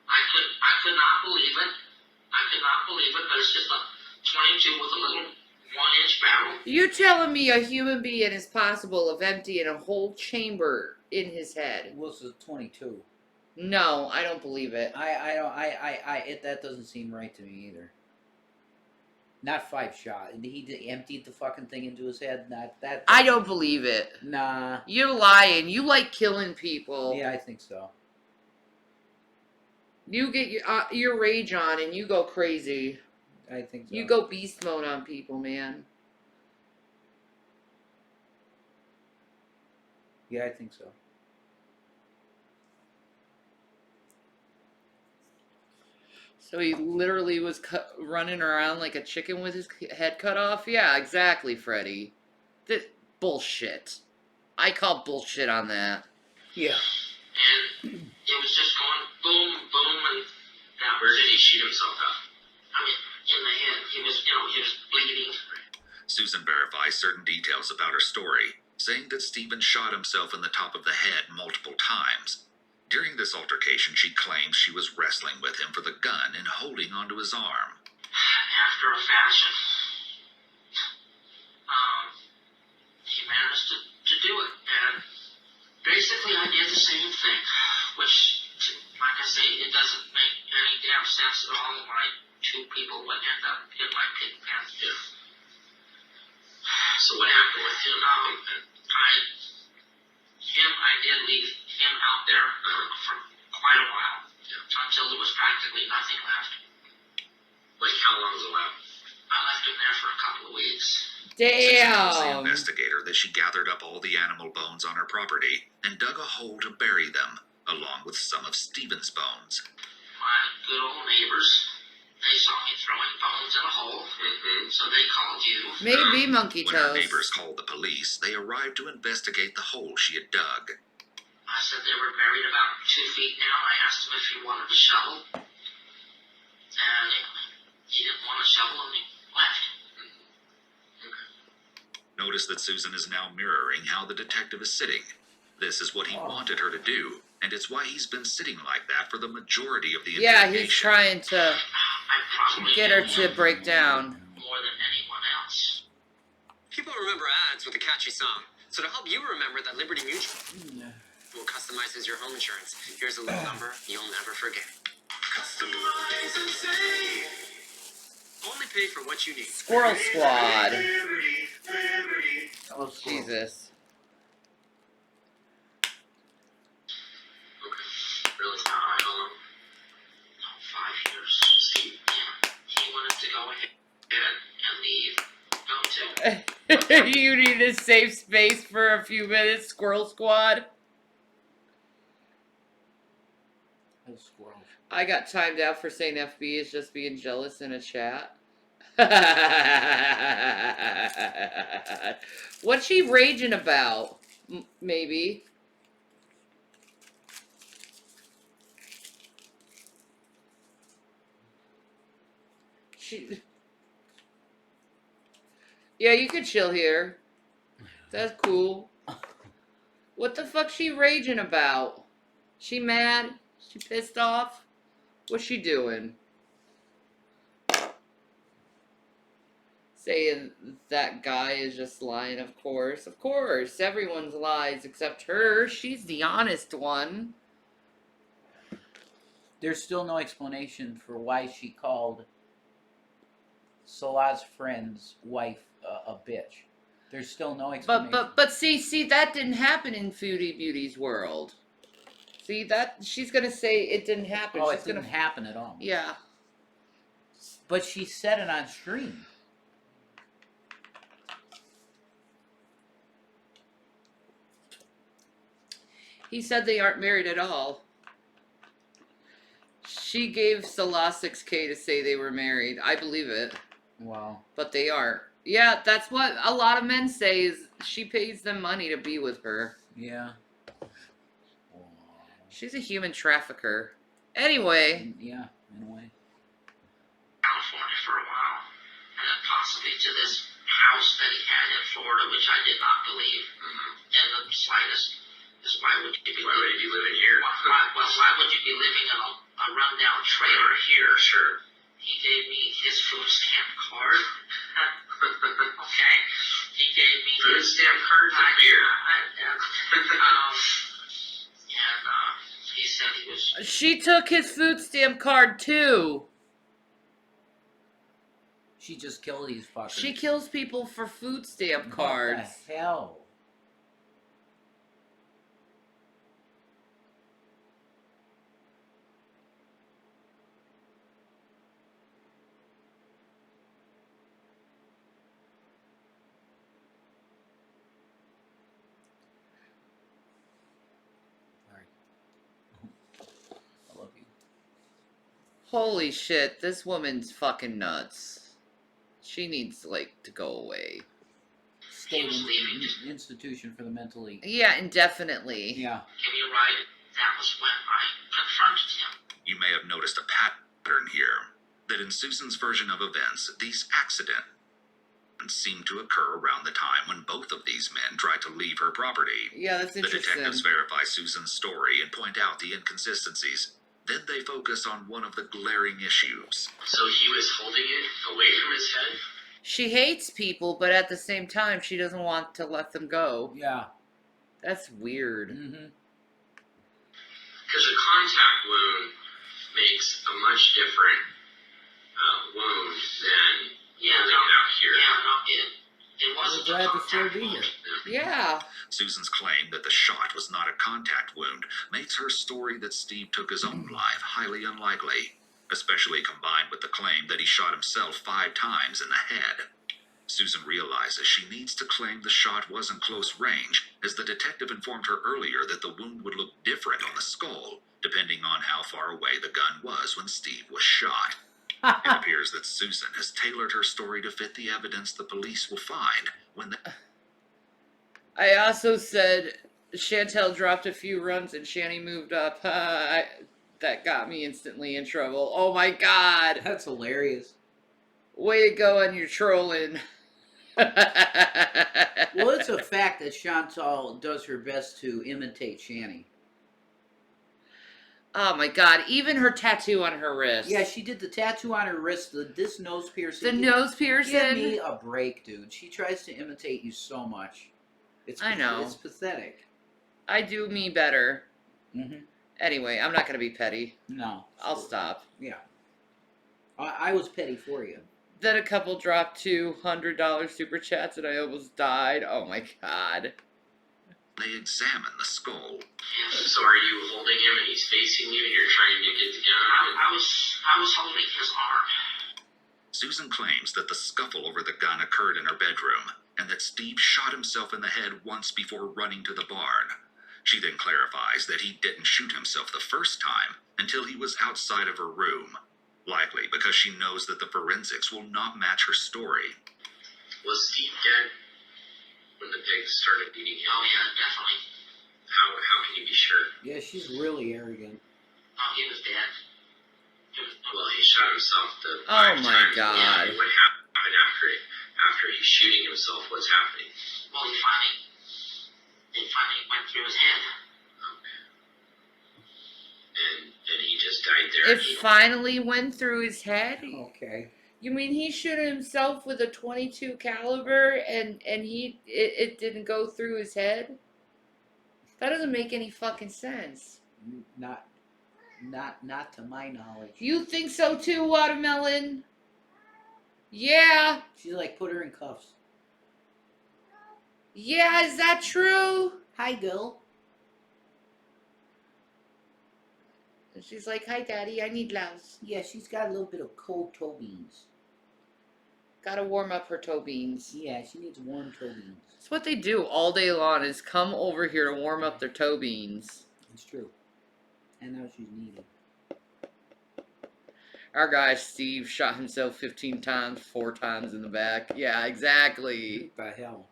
I could not believe it. But it's just a 22 with a little 1-inch barrel.
You telling me a human being is possible of emptying a whole chamber in his head?
Was a 22.
No, I don't believe it.
That doesn't seem right to me either. Not 5 shot. He emptied the fucking thing into his head. Not that.
I don't believe it.
Nah.
You're lying. You like killing people.
Yeah, I think so.
You get your rage on and you go crazy.
I think so.
You go beast mode on people, man.
Yeah, I think so.
So he literally was running around like a chicken with his head cut off? Yeah, exactly, Freddy. Bullshit. I call bullshit on that.
Yeah.
And it was just going boom, boom, and that. Where did he shoot himself at? I mean, in the head. He was bleeding.
Susan verifies certain details about her story, saying that Stephen shot himself in the top of the head multiple times. During this altercation, she claims she was wrestling with him for the gun and holding onto his arm.
After a fashion, he managed to do it. And basically, I did the same thing, which, like I say, it doesn't make any damn sense at all why 2 people would end up in my pig pen. Yeah. So what happened with him? I did leave him out there for quite a while, until there was practically nothing left. Like how long was it left? I left him there for a couple of weeks.
Susan tells the
Damn.
investigator that she gathered up all the animal bones on her property and dug a hole to bury them, along with some of Stephen's bones.
My good old neighbors, they saw me throwing bones in a hole, so they called you.
Maybe monkey
When her
toes.
neighbors called the police, they arrived to investigate the hole she had dug.
I said they were buried about 2 feet down. I asked him if he wanted a shovel, and he didn't want a shovel, and he left.
Notice that Susan is now mirroring how the detective is sitting. This is what he wanted her to do, and it's why he's been sitting like that for the majority of the
Yeah,
interrogation.
he's trying to get her to break down.
More than anyone else.
People remember ads with a catchy song. So to help you remember that Liberty Mutual will customize your home insurance. Here's a little number you'll never forget. Customize and save. Only pay for what you need.
Squirrel Squad.
Oh,
Jesus.
Really? I told him 5 years. Steve, yeah, he wanted to go ahead and leave. Go to.
You need a safe space for a few minutes, Squirrel Squad.
Oh, squirrels.
I got timed out for saying FB is just being jealous in a chat. What's she raging about? Maybe. Yeah, you could chill here. That's cool. What the fuck's she raging about? She mad? She pissed off? What's she doing? Saying that guy is just lying, of course. Of course, everyone's lies except her. She's the honest one.
There's still no explanation for why she called Salah's friend's wife a bitch. There's still no explanation.
But see, that didn't happen in Foodie Beauty's world. See, that she's gonna say it didn't happen.
Oh,
she's
it didn't happen at all.
Yeah.
But she said it on stream.
He said they aren't married at all. She gave Salah 6K to say they were married. I believe it.
Wow.
But they aren't. Yeah, that's what a lot of men say is she pays them money to be with her.
Yeah.
She's a human trafficker. Anyway.
Yeah, in a way.
California for a while, and then possibly to this house that he had in Florida, which I did not believe in the slightest. Is why would you be living here? Why would you be living in a rundown trailer here? Sure. He gave me his food stamp card. Okay. He gave me food stamp cards and beer. He said he was.
She took his food stamp card too.
She just killed these fuckers.
She kills people for food stamp cards.
What the hell?
Holy shit, this woman's fucking nuts. She needs, like, to go away.
State institution for the mentally.
Yeah, indefinitely.
Yeah.
Can you write it? That was when I confronted him.
You may have noticed a pattern here, that in Susan's version of events, these accidents seem to occur around the time when both of these men tried to leave her property.
Yeah, that's interesting.
The detectives verify Susan's story and point out the inconsistencies. Then they focus on one of the glaring issues.
So he was holding it away from his head?
She hates people, but at the same time, she doesn't want to let them go.
Yeah.
That's weird.
Mm-hmm.
Because a contact wound makes a much different wound than out here. It wasn't.
We're glad to still be here.
Yeah.
Susan's claim that the shot was not a contact wound makes her story that Steve took his own life highly unlikely, especially combined with the claim that he shot himself 5 times in the head. Susan realizes she needs to claim the shot wasn't close range, as the detective informed her earlier that the wound would look different on the skull, depending on how far away the gun was when Steve was shot. It appears that Susan has tailored her story to fit the evidence the police will find when they...
I also said Chantel dropped a few runs and Shanny moved up. That got me instantly in trouble. Oh my god.
That's hilarious.
Way to go on your trolling.
Well, it's a fact that Chantal does her best to imitate Shanny.
Oh my god, even her tattoo on her wrist.
Yeah, she did the tattoo on her wrist, this nose piercing.
The nose piercing?
Give me a break, dude. She tries to imitate you so much.
I know.
It's pathetic.
I do me better.
Mm-hmm.
Anyway, I'm not going to be petty.
No.
I'll stop.
Yeah. I was petty for you.
Then a couple dropped $200 super chats and I almost died. Oh my god.
They examine the skull.
So are you holding him and he's facing you and you're trying to get the gun? I was holding his arm.
Susan claims that the scuffle over the gun occurred in her bedroom, and that Steve shot himself in the head once before running to the barn. She then clarifies that he didn't shoot himself the first time until he was outside of her room, likely because she knows that the forensics will not match her story.
Was Steve dead when the pigs started eating him? Oh yeah, definitely. How can you be sure?
Yeah, she's really arrogant.
Oh, he was dead. Well, he shot himself the
Oh
5
my
times.
god.
What happened after he's shooting himself? What's happening? Well, he finally went through his head. And he just died there.
It finally went through his head?
Okay.
You mean he shot himself with a .22 caliber and it didn't go through his head? That doesn't make any fucking sense.
Not to my knowledge.
You think so too, Watermelon? Yeah.
She's like, put her in cuffs.
Yeah, is that true?
Hi, girl.
And she's like, hi, Daddy, I need louse.
Yeah, she's got a little bit of cold toe beans.
Gotta warm up her toe beans.
Yeah, she needs warm toe beans.
That's what they do all day long, is come over here to warm up their toe beans.
It's true. And now she's needed.
Our guy Steve shot himself 15 times, 4 times in the back. Yeah, exactly.
What the hell?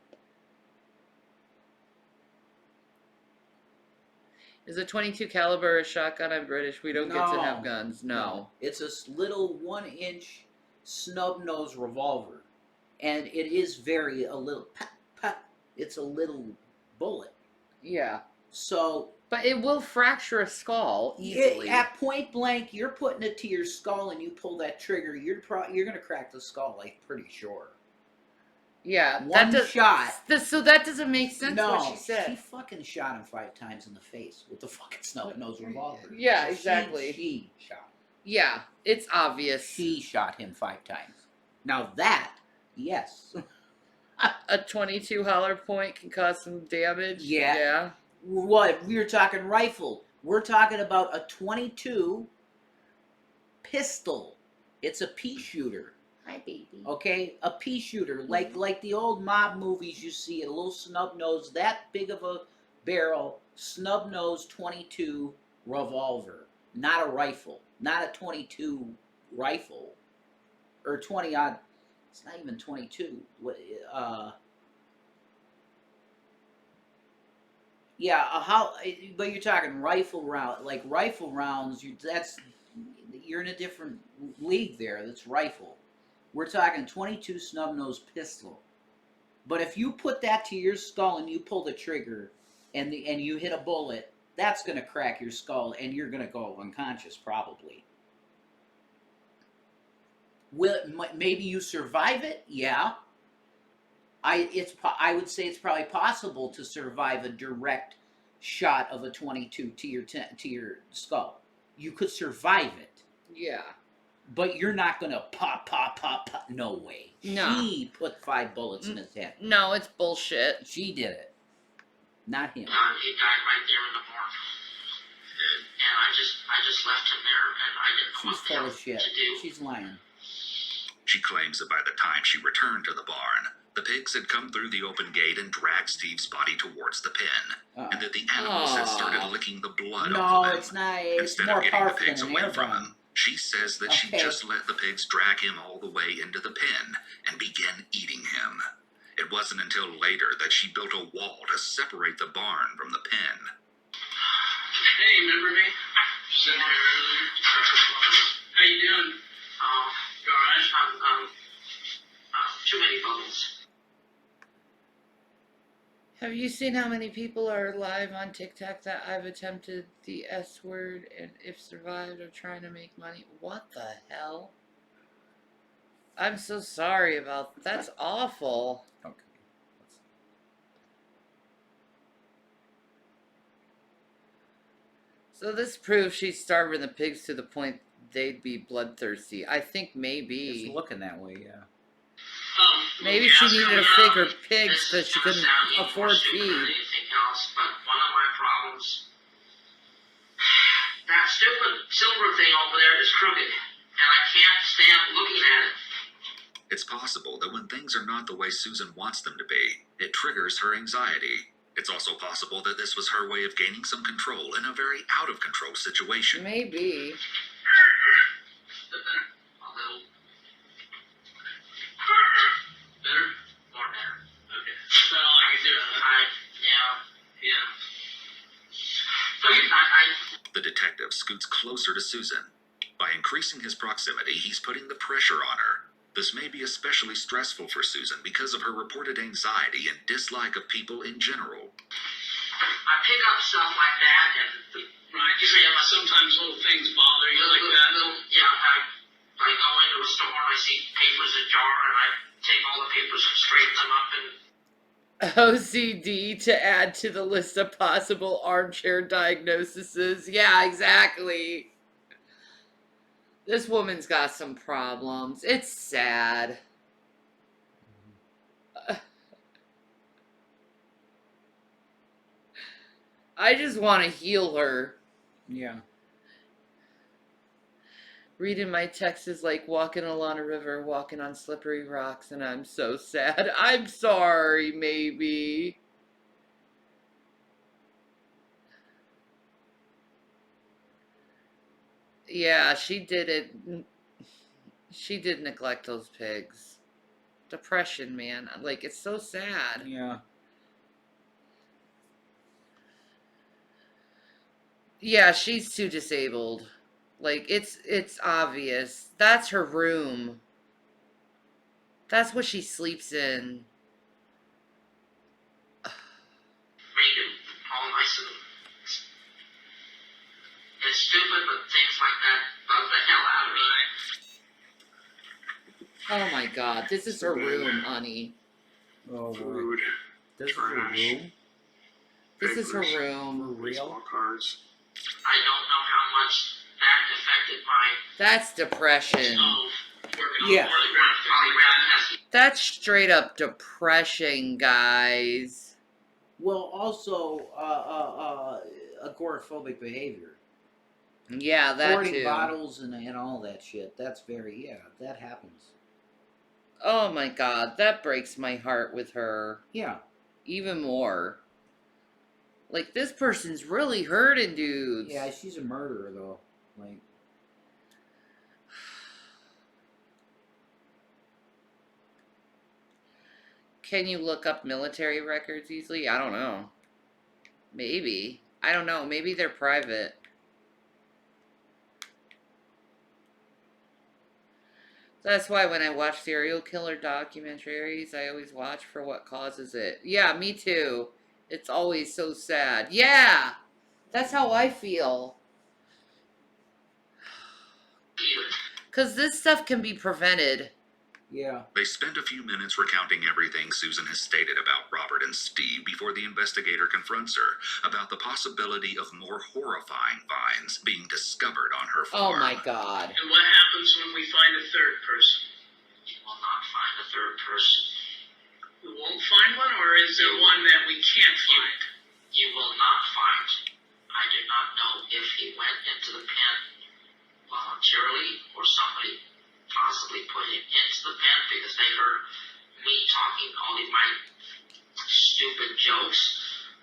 Is a .22 caliber a shotgun? I'm British. We don't get to have guns. No.
It's a little 1-inch snub-nose revolver. And it is a little pat, pat. It's a little bullet.
Yeah.
So...
But it will fracture a skull easily.
At point blank, you're putting it to your skull and you pull that trigger, you're going to crack the skull, like, pretty sure.
Yeah.
One shot.
So that doesn't make sense what she said.
She fucking shot him 5 times in the face with the fucking snub-nose revolver.
Yeah, exactly.
She shot him.
Yeah, it's obvious.
She shot him 5 times. Now that, yes.
A .22 hollow point can cause some damage.
Yeah.
Yeah.
What? We were talking rifle. We're talking about a .22 pistol. It's a pea shooter.
Hi, baby.
Okay, a pea shooter, like the old mob movies you see, a little snub nose, that big of a barrel, snub nose .22 revolver, not a rifle, not a .22 rifle, or 20 odd. It's not even 22. Yeah, but you're talking rifle round, like rifle rounds. You're in a different league there. That's rifle. We're talking .22 snub-nose pistol. But if you put that to your skull and you pull the trigger, and you hit a bullet, that's gonna crack your skull, and you're gonna go unconscious probably. Maybe you survive it? Yeah. I would say it's probably possible to survive a direct shot of a .22 to your skull. You could survive it.
Yeah.
But you're not gonna pop. No way.
No.
She put 5 bullets in his head.
No, it's bullshit.
She did it. Not him.
He died right there in the barn. And I just left him there, and I didn't know
She's
what the
full
hell
of shit.
to do.
She's lying.
She claims that by the time she returned to the barn, the pigs had come through the open gate and dragged Steve's body towards the pen, and that the animals had started licking the blood off of him.
It's not. It's
Instead
more
of getting the
powerful
pigs
than an
away
air
from
gun.
him, she says that she just let the pigs drag him all the way into the pen and began eating him. It wasn't until later that she built a wall to separate the barn from the pen.
Hey, remember me? Sitting here earlier. How you doing?
You alright? Too many bubbles.
Have you seen how many people are live on TikTok that I've attempted the S word and if survived are trying to make money? What the hell? I'm so sorry about that. That's awful.
Okay.
So this proves she's starving the pigs to the point they'd be bloodthirsty. I think
It's
maybe.
looking that way, yeah.
Maybe she needed to figure pigs because she couldn't afford feed.
Anything else, but one of my problems, that stupid silver thing over there is crooked, and I can't stand looking at it.
It's possible that when things are not the way Susan wants them to be, it triggers her anxiety. It's also possible that this was her way of gaining some control in a very out-of-control situation.
Maybe.
A little. Better? More better. Okay. That's all I can do. Yeah.
The detective scoots closer to Susan. By increasing his proximity, he's putting the pressure on her. This may be especially stressful for Susan because of her reported anxiety and dislike of people in general.
I pick up stuff like that, and
sometimes little things bother you like that.
I go into a store and I see papers ajar, and I take all the papers and straighten them up and.
OCD to add to the list of possible armchair diagnoses. Yeah, exactly. This woman's got some problems. It's sad. I just want to heal her.
Yeah.
Reading my text is like walking along a river, walking on slippery rocks, and I'm so sad. I'm sorry, maybe. Yeah, she did it. She did neglect those pigs. Depression, man. Like, it's so sad.
Yeah.
Yeah, she's too disabled. Like, it's obvious. That's her room. That's what she sleeps in.
Make it all nice and. It's stupid, but things like that bug the hell out of me.
Oh my god, this is her room, honey.
Oh,
Food,
this is her
trash,
room?
This is her
papers,
room.
baseball cards.
I don't know how much that affected my
That's depression.
Yeah.
That's straight up depression, guys.
Well, also, agoraphobic behavior.
Yeah, that
Hoarding
too.
bottles and all that shit. That's very, yeah, that happens.
Oh my god, that breaks my heart with her.
Yeah.
Even more. Like, this person's really hurting dudes.
Yeah, she's a murderer, though. Like...
Can you look up military records easily? I don't know. Maybe. I don't know. Maybe they're private. That's why when I watch serial killer documentaries, I always watch for what causes it. Yeah, me too. It's always so sad. Yeah! That's how I feel. Because this stuff can be prevented.
Yeah.
They spend a few minutes recounting everything Susan has stated about Robert and Steve before the investigator confronts her about the possibility of more horrifying finds being discovered on her farm.
Oh my god.
And what happens when we find a third person?
You will not find a third person.
We won't find one, or is there one that we can't find?
You will not find. I do not know if he went into the pen voluntarily or somebody possibly put him into the pen because they heard me talking all of my stupid jokes,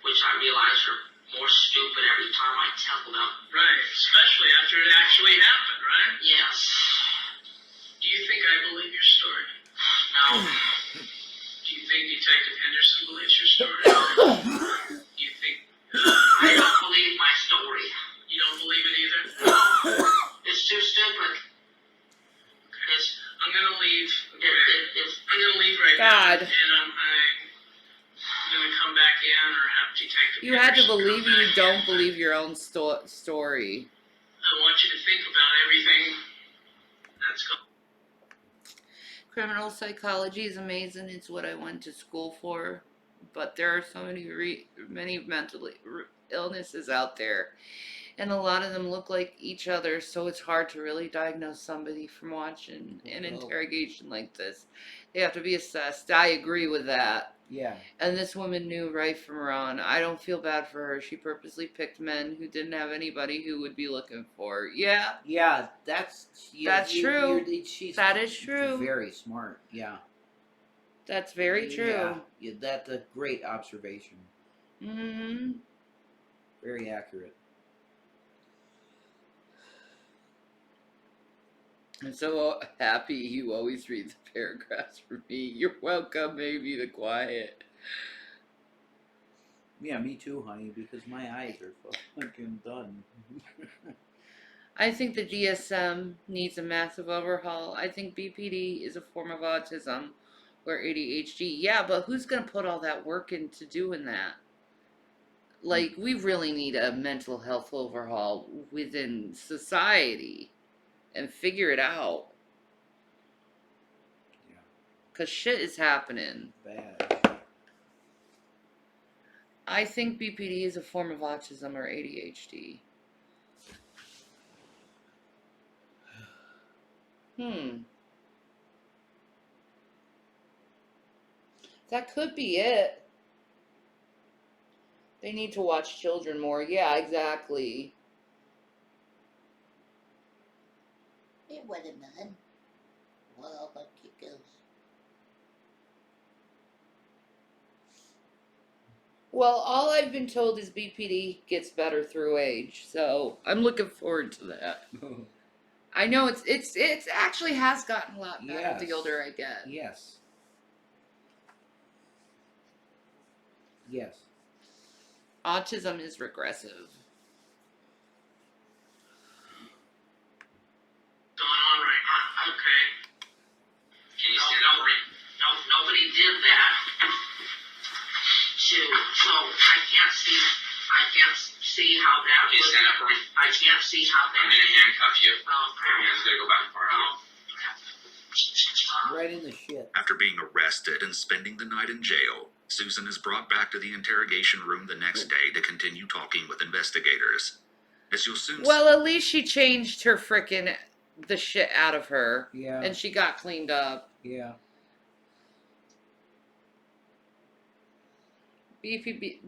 which I realize are more stupid every time I tell them.
Right, especially after it actually happened, right?
Yes.
Do you think I believe your story?
No.
Do you think Detective Henderson believes your story? Do you think...
I don't believe my story.
You don't believe it either?
No. It's too stupid.
I'm gonna leave. I'm gonna leave right
God.
now, and I'm gonna come back in or have Detective.
You had to
Henderson
believe
come
you
back
don't
in.
believe your own story.
I want you to think about everything that's going.
Criminal psychology is amazing. It's what I went to school for. But there are so many mental illnesses out there. And a lot of them look like each other, so it's hard to really diagnose somebody from watching an interrogation like this. They have to be assessed. I agree with that.
Yeah.
And this woman knew right from wrong. I don't feel bad for her. She purposely picked men who didn't have anybody who would be looking for her. Yeah.
Yeah, that's
true.
She's
That is true.
Very smart. Yeah.
That's very true.
Yeah, that's a great observation.
Mm-hmm.
Very accurate.
I'm so happy you always read the paragraphs for me. You're welcome, maybe the quiet.
Yeah, me too, honey, because my eyes are fucking done.
I think the DSM needs a massive overhaul. I think BPD is a form of autism or ADHD. Yeah, but who's going to put all that work into doing that? Like, we really need a mental health overhaul within society and figure it out.
Yeah.
Because shit is happening.
Bad.
I think BPD is a form of autism or ADHD. That could be it. They need to watch children more. Yeah, exactly.
It wasn't none. Well, but it goes.
Well, all I've been told is BPD gets better through age, so I'm looking forward to that. I know it's actually has gotten a lot better the older I get.
Yes. Yes.
Autism is regressive.
Going on right now. Okay. Can you stand up? No, nobody did that. So I can't see how that. Can you stand up for me? I can't see how that. I'm gonna handcuff you. Okay. Your hands gotta go back far.
Right in the shit.
After being arrested and spending the night in jail, Susan is brought back to the interrogation room the next day to continue talking with investigators. As you'll soon
Well, at least she changed her frickin' the shit out of her.
Yeah.
And she got cleaned up.
Yeah.
BPD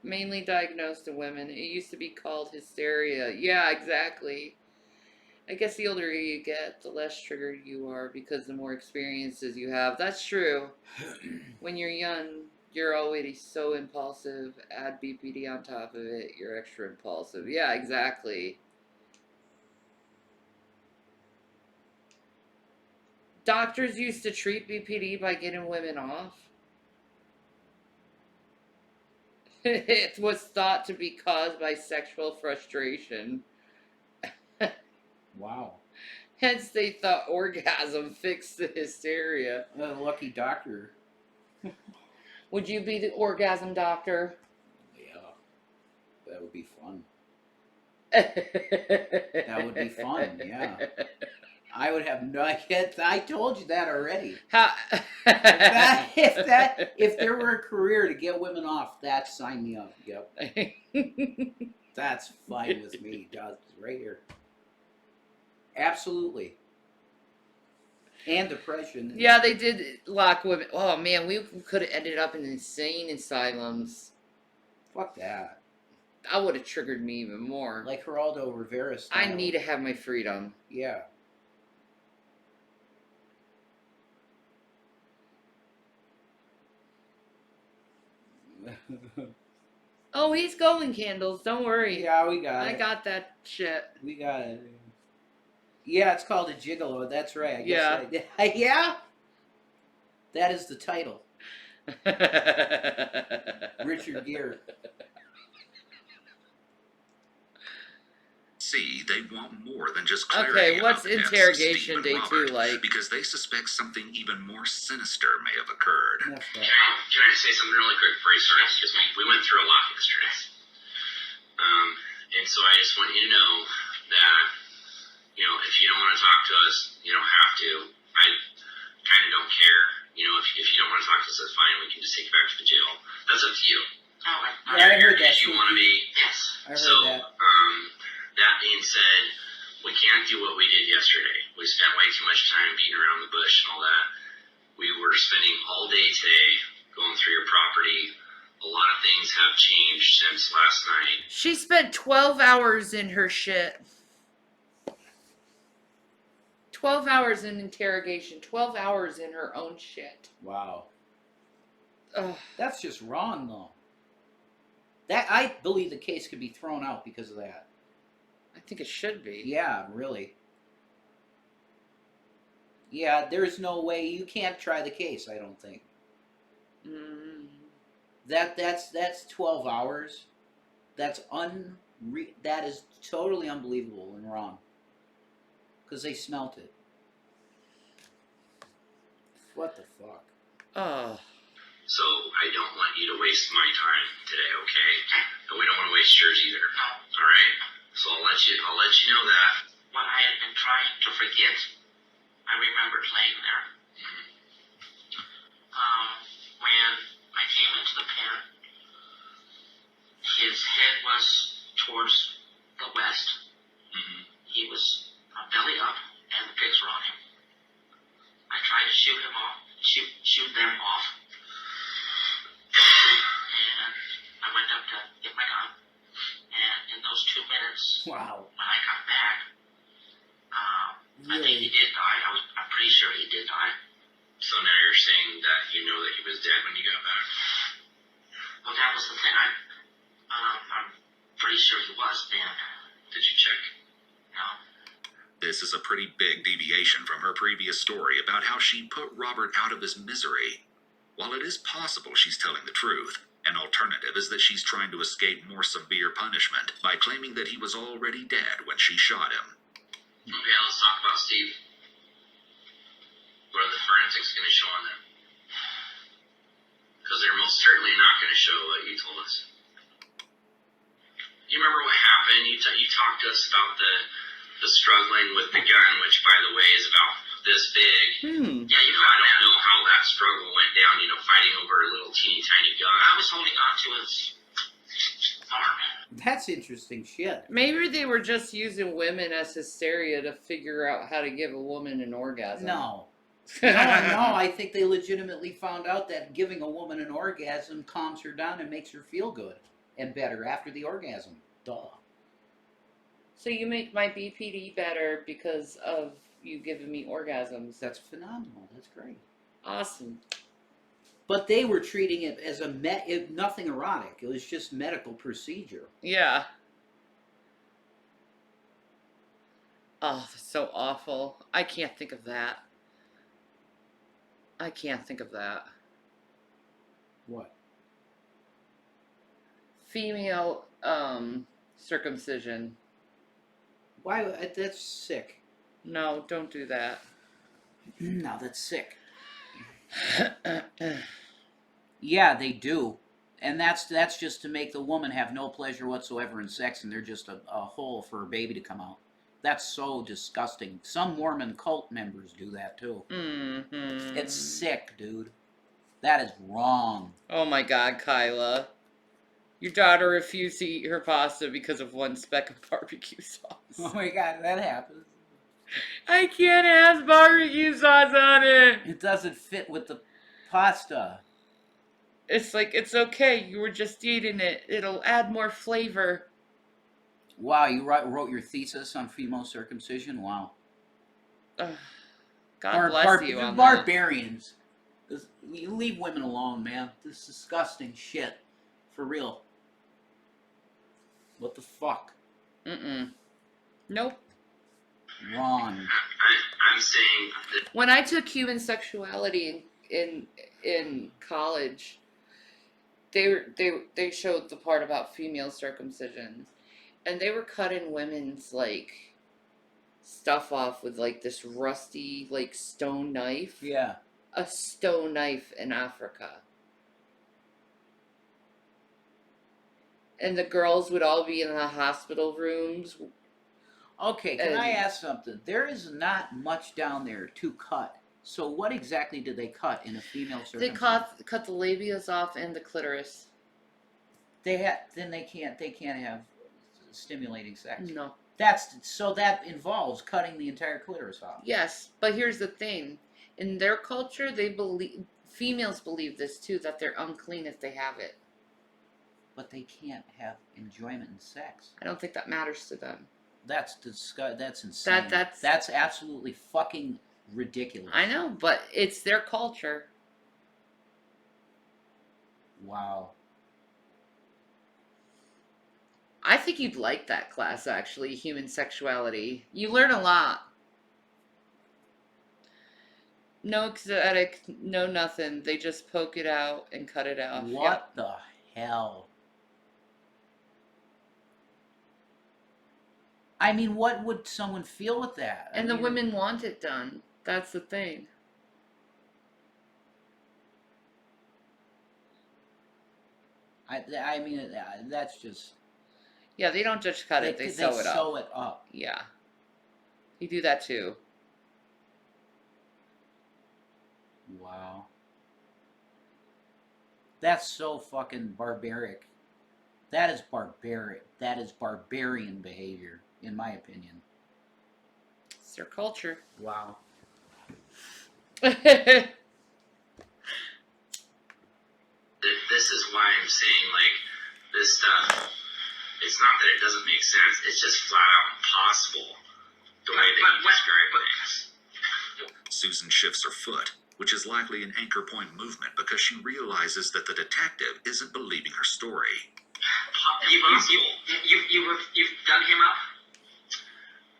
mainly diagnosed in women. It used to be called hysteria. Yeah, exactly. I guess the older you get, the less triggered you are because the more experiences you have. That's true. When you're young, you're already so impulsive. Add BPD on top of it, you're extra impulsive. Yeah, exactly. Doctors used to treat BPD by getting women off. It was thought to be caused by sexual frustration.
Wow.
Hence, they thought orgasm fixed the hysteria.
Lucky doctor.
Would you be the orgasm doctor?
Yeah. That would be fun. That would be fun, yeah. I would have no idea. I told you that already. If there were a career to get women off, that sign me up. Yep. That's fine with me. Right here. Absolutely. And depression.
Yeah, they did lock women. Oh man, we could have ended up in insane asylums.
Fuck that.
That would have triggered me even more.
Like Geraldo Rivera style.
I need to have my freedom.
Yeah.
Oh, he's going, Candles. Don't worry.
Yeah, we got it.
I got that shit.
We got it. Yeah, it's called a gigolo. That's right. I guess
Yeah.
Yeah? That is the title. Richard Gere.
see they want more than just clarity.
Okay, what's
about F's,
interrogation
Steve, and
day
Robert,
2 like?
Because they suspect something even more sinister may have occurred.
Can I say something really quick before you start? Because we went through a lot yesterday. And so I just want you to know that, you know, if you don't want to talk to us, you don't have to. I kind of don't care. You know, if you don't want to talk to us, that's fine. We can just take you back to the jail. That's up to you.
Yeah, I heard that.
If you want to be, yes.
I I heard
So,
that.
that being said, we can't do what we did yesterday. We spent way too much time beating around the bush and all that. We were spending all day today going through your property. A lot of things have changed since last night.
She spent 12 hours in her shit. 12 hours in interrogation. 12 hours in her own shit.
Wow.
Ugh.
That's just wrong, though. That I believe the case could be thrown out because of that.
I think it should be.
Yeah, really. Yeah, there's no way you can't try the case. I don't think. That's 12 hours. That is totally unbelievable and wrong. Because they smelt it. What the fuck?
Oh.
So I don't want you to waste my time today, okay? And we don't want to waste yours either. All right? So I'll let you know that.
What I had been trying to forget, I remembered laying there. When I came into the pen, his head was towards the west. He was belly up, and the pigs were on him. I tried to shoot them off, and I went up to get my gun. And in those 2 minutes,
wow,
when I got back, I think he did die. I'm pretty sure he did die.
So now you're saying that you know that he was dead when you got back?
Well, that was the thing. I'm pretty sure he was then.
Did you check?
No.
This is a pretty big deviation from her previous story about how she put Robert out of his misery. While it is possible she's telling the truth, an alternative is that she's trying to escape more severe punishment by claiming that he was already dead when she shot him.
Okay, let's talk about Steve. What are the forensics going to show on them? Because they're most certainly not going to show what you told us. You remember what happened? You talked to us about the struggling with the gun, which, by the way, is about this big. Yeah, I don't know how that struggle went down, fighting over a little teeny tiny gun.
I was holding on to his arm.
That's interesting shit.
Maybe they were just using women as hysteria to figure out how to give a woman an orgasm.
No. No, I think they legitimately found out that giving a woman an orgasm calms her down and makes her feel good and better after the orgasm. Duh.
So you make my BPD better because of you giving me orgasms.
That's phenomenal. That's great.
Awesome.
But they were treating it as nothing erotic. It was just medical procedure.
Yeah. Oh, that's so awful. I can't think of that. I can't think of that.
What?
Female circumcision.
Why? That's sick.
No, don't do that.
No, that's sick. Yeah, they do. And that's just to make the woman have no pleasure whatsoever in sex, and they're just a hole for a baby to come out. That's so disgusting. Some Mormon cult members do that too.
Mm-hmm.
It's sick, dude. That is wrong.
Oh my God, Kyla. Your daughter refused to eat her pasta because of one speck of barbecue sauce.
Oh my God, that happens.
I can't have barbecue sauce on it.
It doesn't fit with the pasta.
It's like, it's okay. You were just eating it. It'll add more flavor.
Wow, you wrote your thesis on female circumcision? Wow.
God bless you on
barbarians. You leave women alone, man. This is disgusting shit. For real. What the fuck?
Nope.
Wrong.
I'm saying that
when I took human sexuality in college, they showed the part about female circumcision, and they were cutting women's stuff off with this rusty stone knife.
Yeah.
A stone knife in Africa. And the girls would all be in the hospital rooms.
Okay, can I ask something? There is not much down there to cut. So what exactly did they cut in a female circumcision?
They cut the labias off and the clitoris.
Then they can't have stimulating sex.
No.
So that involves cutting the entire clitoris off.
Yes, but here's the thing. In their culture, females believe this too, that they're unclean if they have it.
But they can't have enjoyment in sex.
I don't think that matters to them.
That's insane. That's absolutely fucking ridiculous.
I know, but it's their culture.
Wow.
I think you'd like that class, actually, human sexuality. You learn a lot. No exotic, no nothing. They just poke it out and cut it off.
What the hell? I mean, what would someone feel with that?
And the women want it done. That's the thing.
I mean, that's just...
Yeah, they don't just cut it. They sew it up.
Sew it up.
Yeah. You do that too.
Wow. That's so fucking barbaric. That is barbaric. That is barbarian behavior, in my opinion.
It's their culture.
Wow.
This is why I'm saying, like, this stuff, it's not that it doesn't make sense, it's just flat out impossible the way that you describe things.
Susan shifts her foot, which is likely an anchor point movement because she realizes that the detective isn't believing her story.
You've dug him up?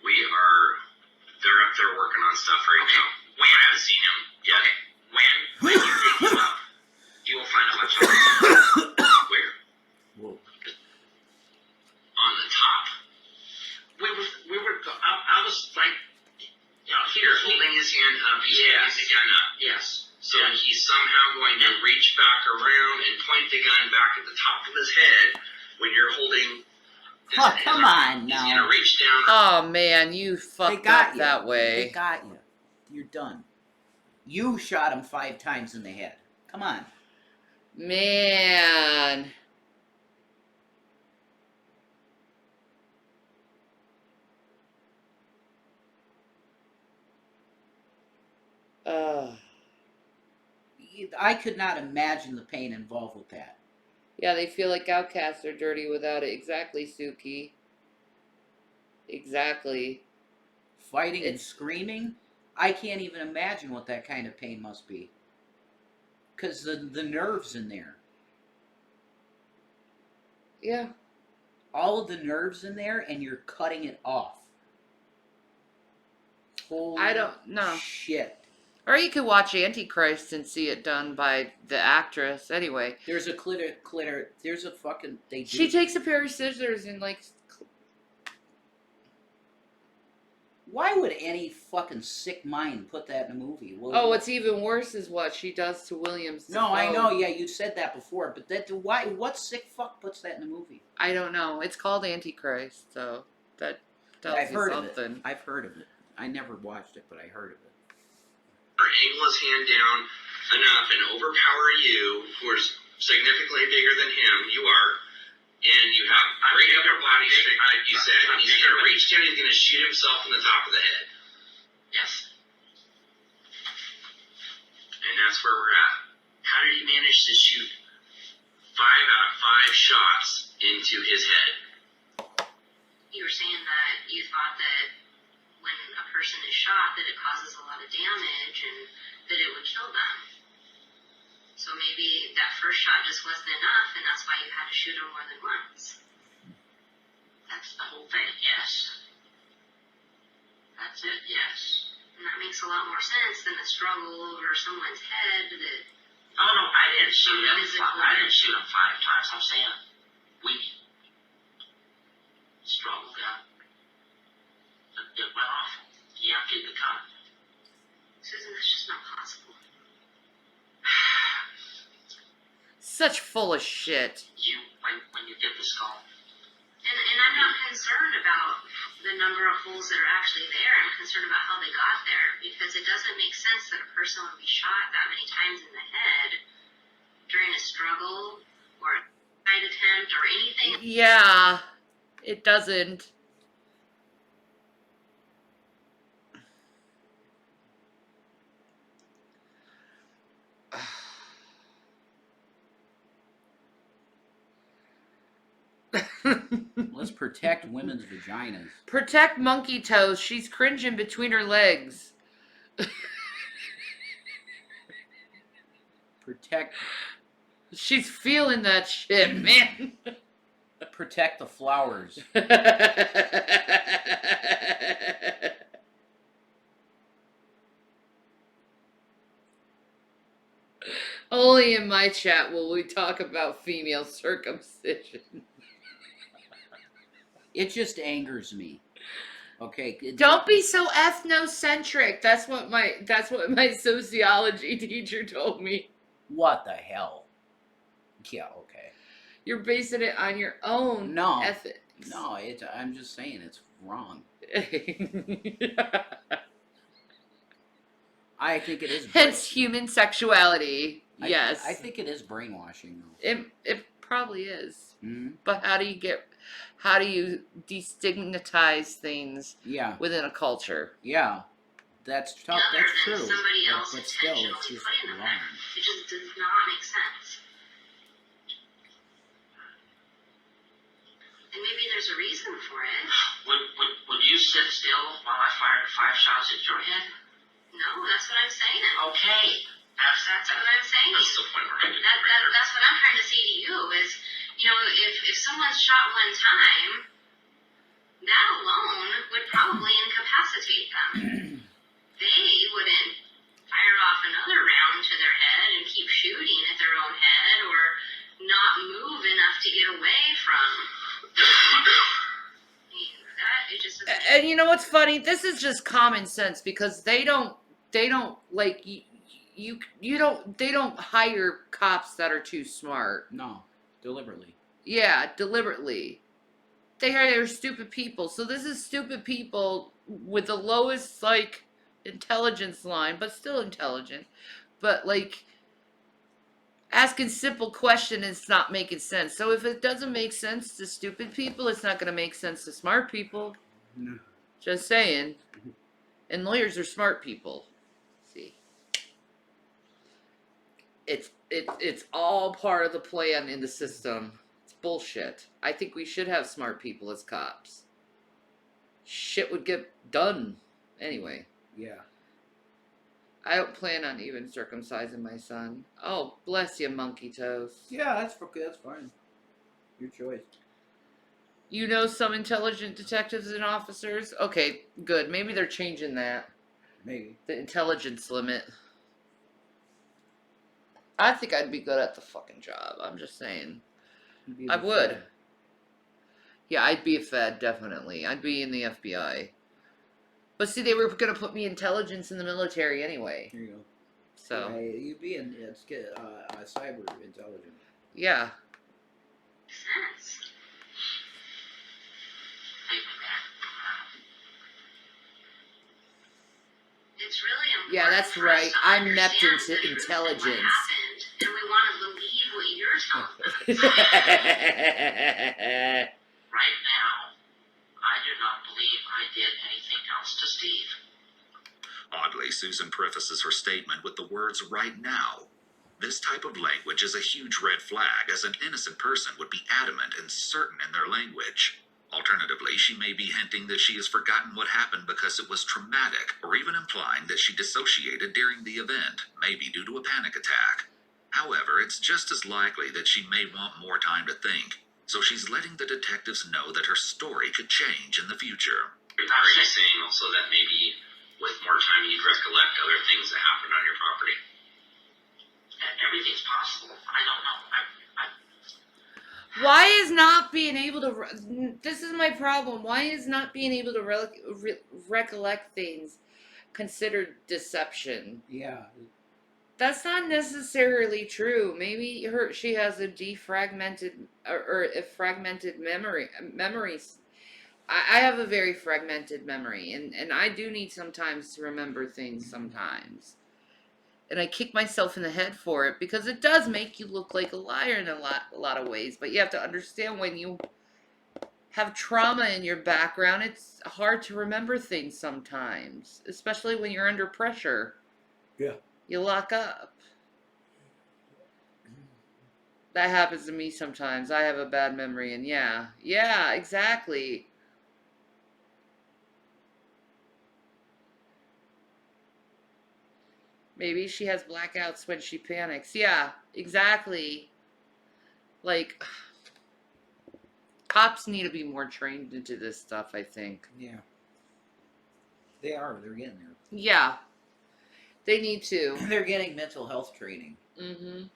They're up there working on stuff right now. When? I haven't seen him yet. Okay. When you dig him up, you will find a bunch of where?
Whoa.
On the top.
I was like,
You're holding his hand up. He's holding the gun up.
yes.
So he's somehow going to reach back around and point the gun back at the top of his head when you're holding.
Oh, come on now.
He's going to reach down.
Oh man, you fucked up that way.
They got you. You're done. You shot him 5 times in the head. Come on.
Man.
I could not imagine the pain involved with that.
Yeah, they feel like outcasts are dirty without it. Exactly, Suki. Exactly.
Fighting and screaming? I can't even imagine what that kind of pain must be. Because the nerves in there.
Yeah.
All of the nerves in there, and you're cutting it off. Holy
I don't know.
Shit.
Or you could watch Antichrist and see it done by the actress. Anyway.
There's a clitter. There's a fucking...
She takes a pair of scissors and like...
Why would any fucking sick mind put that in a movie?
Oh, what's even worse is what she does to Williams.
No, I know. Yeah, you said that before. But why? What sick fuck puts that in a movie?
I don't know. It's called Antichrist, so that tells you something.
I've heard of it. I never watched it, but I heard of it.
Or angle his hand down enough and overpower you, who are significantly bigger than him. You are. And you have great upper body strength, like you said, and he's going to reach down, he's going to shoot himself in the top of the head. Yes. And that's where we're at. How did he manage to shoot 5 out of 5 shots into his head?
You were saying that you thought that when a person is shot that it causes a lot of damage and that it would kill them. So maybe that first shot just wasn't enough, and that's why you had to shoot him more than once.
That's the whole thing, yes. That's it, yes.
And that makes a lot more sense than the struggle over someone's head that...
Oh, no, I didn't shoot him. I didn't shoot him 5 times. I'm saying we struggled out. It went off. He emptied the gun.
Susan, that's just not possible.
Such full of shit.
When you get the skull.
And I'm not concerned about the number of holes that are actually there. I'm concerned about how they got there, because it doesn't make sense that a person would be shot that many times in the head during a struggle or a suicide attempt or anything.
Yeah. It doesn't.
Let's protect women's vaginas.
Protect Monkey Toes. She's cringing between her legs.
Protect.
She's feeling that shit, man.
Protect the flowers.
Only in my chat will we talk about female circumcision.
It just angers me. Okay.
Don't be so ethnocentric. That's what my sociology teacher told me.
What the hell? Yeah, okay.
You're basing it on your own ethics.
No, I'm just saying it's wrong. I think it is.
Hence human sexuality. Yes.
I think it is brainwashing though.
It probably is.
Mm-hmm.
But how do you destigmatize things within a culture?
Yeah. That's tough.
Other
That's
than
true.
somebody else
But still, it's
intentionally
just
putting them
wrong.
there. It just does not make sense. And maybe there's a reason for it.
Would you sit still while I fired 5 shots at your head?
No, that's what I'm saying.
Okay.
That's what I'm saying.
That's the point we're making.
That's what I'm trying to say to you is, if someone's shot one time, that alone would probably incapacitate them. They wouldn't fire off another round to their head and keep shooting at their own head or not move enough to get away from.
And you know what's funny? This is just common sense because they don't like they don't hire cops that are too smart.
No, deliberately.
Yeah, deliberately. They hire stupid people. So this is stupid people with the lowest intelligence line, but still intelligent. But asking simple questions, it's not making sense. So if it doesn't make sense to stupid people, it's not going to make sense to smart people.
No.
Just saying. And lawyers are smart people. See. It's all part of the plan in the system. It's bullshit. I think we should have smart people as cops. Shit would get done anyway.
Yeah.
I don't plan on even circumcising my son. Oh, bless you, Monkey Toes.
Yeah, that's fine. Your choice.
You know some intelligent detectives and officers? Okay, good. Maybe they're changing that.
Maybe.
The intelligence limit. I think I'd be good at the fucking job. I'm just saying. I would.
Fed.
Yeah, I'd be a Fed, definitely. I'd be in the FBI. But see, they were going to put me intelligence in the military anyway.
Here you go.
So.
Yeah, you'd be in cyber intelligence.
Yeah.
Sense. It's really important.
Yeah, that's
for us
right.
to
I'm
understand
Neptune's
the truth of
intelligence.
What happened, and we want to believe what you're telling us.
Right now, I do not believe I did anything else to Steve.
Oddly, Susan prefaces her statement with the words "right now." This type of language is a huge red flag, as an innocent person would be adamant and certain in their language. Alternatively, she may be hinting that she has forgotten what happened because it was traumatic, or even implying that she dissociated during the event, maybe due to a panic attack. However, it's just as likely that she may want more time to think, so she's letting the detectives know that her story could change in the future.
Are you saying also that maybe with more time you'd recollect other things that happened on your property? Everything's possible. I don't know.
Why is not being able to... This is my problem. Why is not being able to recollect things considered deception?
Yeah.
That's not necessarily true. Maybe she has a defragmented or a fragmented memories. I have a very fragmented memory, and I do need sometimes to remember things sometimes. And I kick myself in the head for it because it does make you look like a liar in a lot of ways. But you have to understand when you have trauma in your background, it's hard to remember things sometimes, especially when you're under pressure.
Yeah.
You lock up. That happens to me sometimes. I have a bad memory, and yeah, exactly. Maybe she has blackouts when she panics. Yeah, exactly. Like, cops need to be more trained into this stuff, I think.
Yeah. They are. They're getting there.
Yeah. They need to.
They're getting mental health training.
Mm-hmm.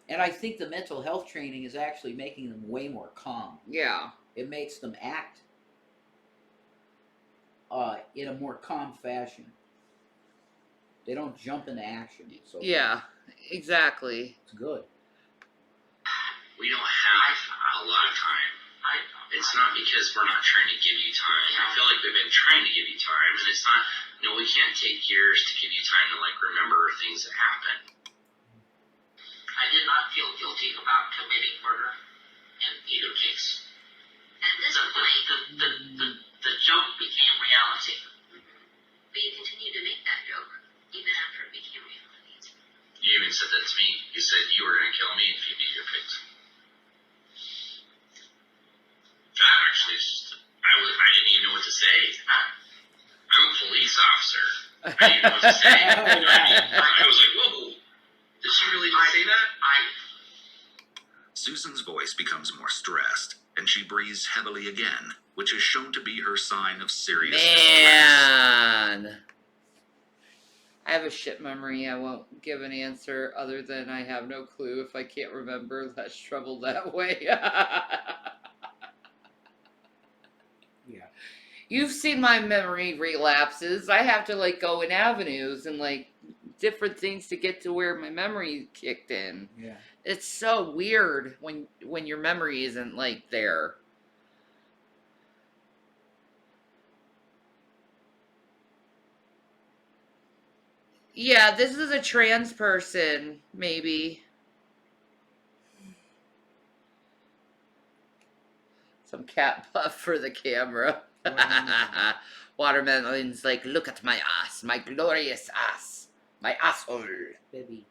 And I think the mental health training is actually making them way more calm.
Yeah.
It makes them act in a more calm fashion. They don't jump into action. So
Yeah, exactly.
It's good.
We don't have a lot of time. It's not because we're not trying to give you time. I feel like we've been trying to give you time, and it's not, we can't take years to give you time to, remember things that happened.
I did not feel guilty about committing murder in either case.
At this point,
The joke became reality.
but you continued to make that joke, even after it became reality.
You even said that to me. You said you were going to kill me if you beat your face. That actually just, I didn't even know what to say. I'm a police officer. I didn't even know what to say. I was like, whoa, did she really just say that?
Susan's voice becomes more stressed, and she breathes heavily again, which is shown to be her sign of serious distress.
Man. I have a shit memory. I won't give an answer other than I have no clue. If I can't remember, less trouble that way.
Yeah.
You've seen my memory relapses. I have to go in avenues and different things to get to where my memory kicked in.
Yeah.
It's so weird when your memory isn't there. Yeah, this is a trans person, maybe. Some cat puff for the camera. Watermelon's like, look at my ass, my glorious ass, my asshole.
Baby.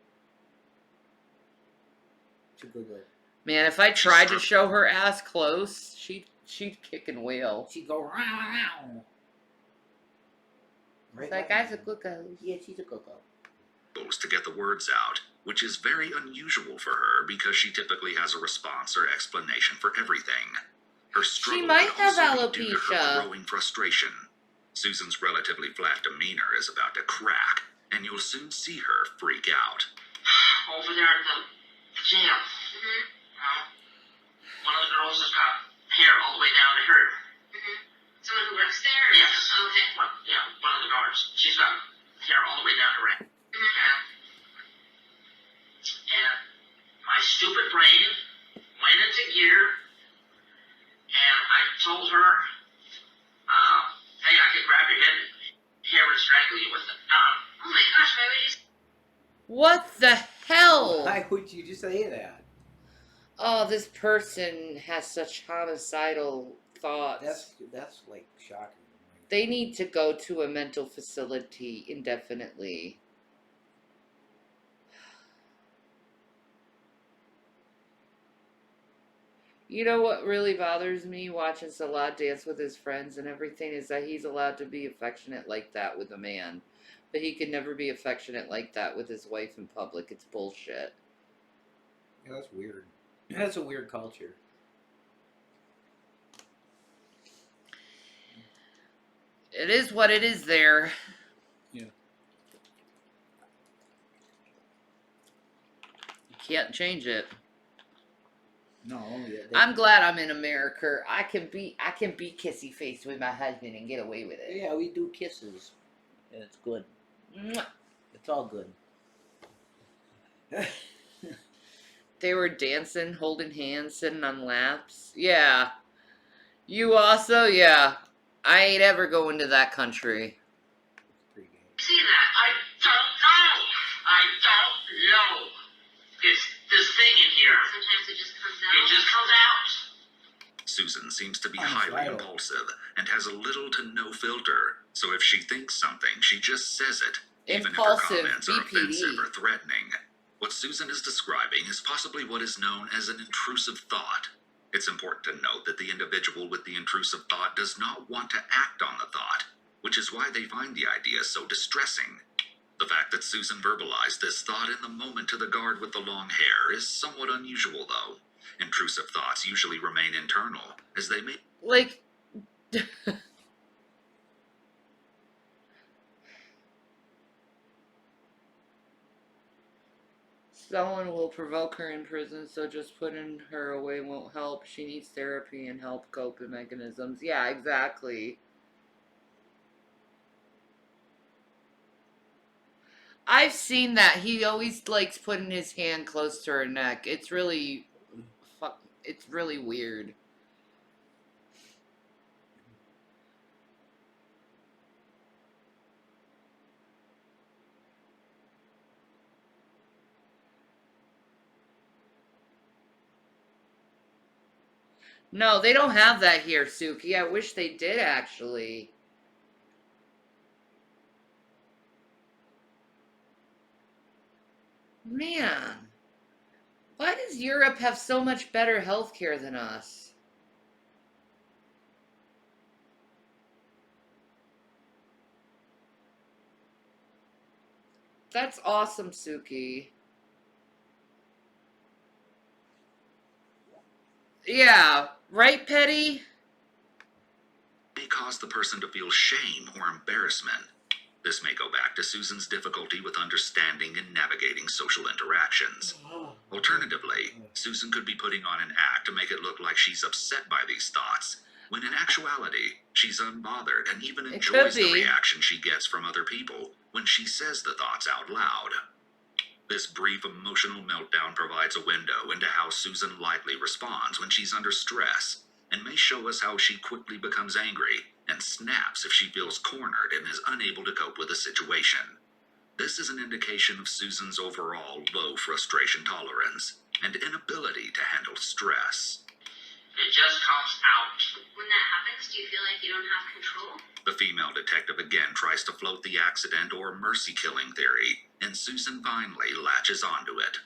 Too good.
Man, if I tried to show her ass close, she'd kick and wail.
She'd go round.
Right, that guy's a cuckoo.
Yeah, she's a cuckoo.
To get the words out, which is very unusual for her because she typically has a response or explanation for everything. Her struggle
She might
could
have
also be due to her
alopecia.
growing frustration. Susan's relatively flat demeanor is about to crack, and you'll soon see her freak out.
Over there at the jail. One of the girls has got hair all the way down to her.
Someone who works there?
Yes.
Okay.
One of the guards. She's got hair all the way down to her. And my stupid brain went into gear, and I told her, hey, I could grab your hair and strangle you with it.
Oh my gosh, why would you?
What the hell?
Why would you just say that?
Oh, this person has such homicidal thoughts.
That's shocking.
They need to go to a mental facility indefinitely. You know what really bothers me watching Salah dance with his friends and everything is that he's allowed to be affectionate like that with a man. But he can never be affectionate like that with his wife in public. It's bullshit.
Yeah, that's weird. That's a weird culture.
It is what it is there.
Yeah.
You can't change it.
No, yeah.
I'm glad I'm in America. I can be kissy faced with my husband and get away with it.
Yeah, we do kisses. And it's good.
Mwah.
It's all good.
They were dancing, holding hands, sitting on laps. Yeah. You also? Yeah. I ain't ever going to that country.
See that? I don't know. It's this thing in here.
Sometimes the
seems to be highly impulsive and has a little to no filter. So if she thinks something, she just says it, even if her comments are offensive or threatening. What Susan is describing is possibly what is known as an intrusive thought. It's important to note that the individual with the intrusive thought does not want to act on the thought, which is why they find the idea so distressing. The fact that Susan verbalized this thought in the moment to the guard with the long hair is somewhat unusual, though. Intrusive thoughts usually remain internal, as they may...
Like... Someone will provoke her in prison, so just putting her away won't help. She needs therapy and help coping mechanisms. Yeah, exactly. I've seen that. He always likes putting his hand close to her neck. It's really... It's really weird. No, they don't have that here, Suki. I wish they did, actually. Man. Why does Europe have so much better healthcare than us? That's awesome, Suki. Yeah, right, Petty?
may cause the person to feel shame or embarrassment. This may go back to Susan's difficulty with understanding and navigating social interactions. Alternatively, Susan could be putting on an act to make it look like she's upset by these thoughts, when in actuality, she's unbothered and even enjoys the reaction she gets from other people when she says the thoughts out loud. This brief emotional meltdown provides a window into how Susan likely responds when she's under stress, and may show us how she quickly becomes angry and snaps if she feels cornered and is unable to cope with a situation. This is an indication of Susan's overall low frustration tolerance and inability to handle stress.
It just comes out.
When that happens, do you feel like you don't have control?
The female detective again tries to float the accident or mercy-killing theory, and Susan finally latches onto it.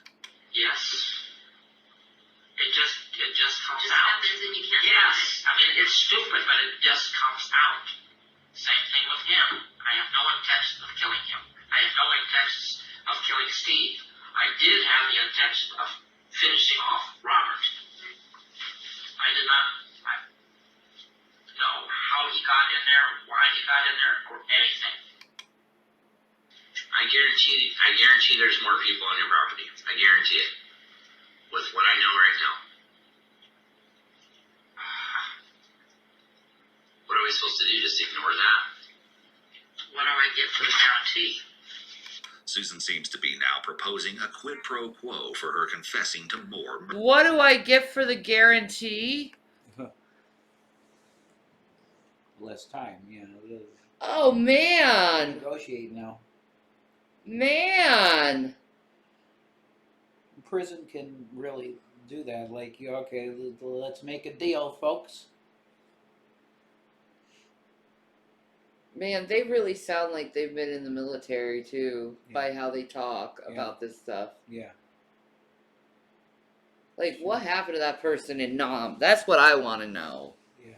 Yes. It just comes
Just
out.
happens and you can't
Yes.
stop it.
I mean, it's stupid, but it just comes out. Same thing with him. I have no intention of killing him. I have no intention of killing Steve. I did have the intention of finishing off Robert. I did not know how he got in there, why he got in there, or anything. I guarantee there's more people on your property. I guarantee it. With what I know right now. What are we supposed to do? Just ignore that? What do I get for the guarantee?
Susan seems to be now proposing a quid pro quo for her confessing to more.
What do I get for the guarantee?
Less time, you know.
Oh, man.
Negotiate now.
Man.
Prison can really do that. Like, okay, let's make a deal, folks.
Man, they really sound like they've been in the military, too, by how they talk about this stuff.
Yeah.
Like, what happened to that person in Nam? That's what I want to know.
Yeah.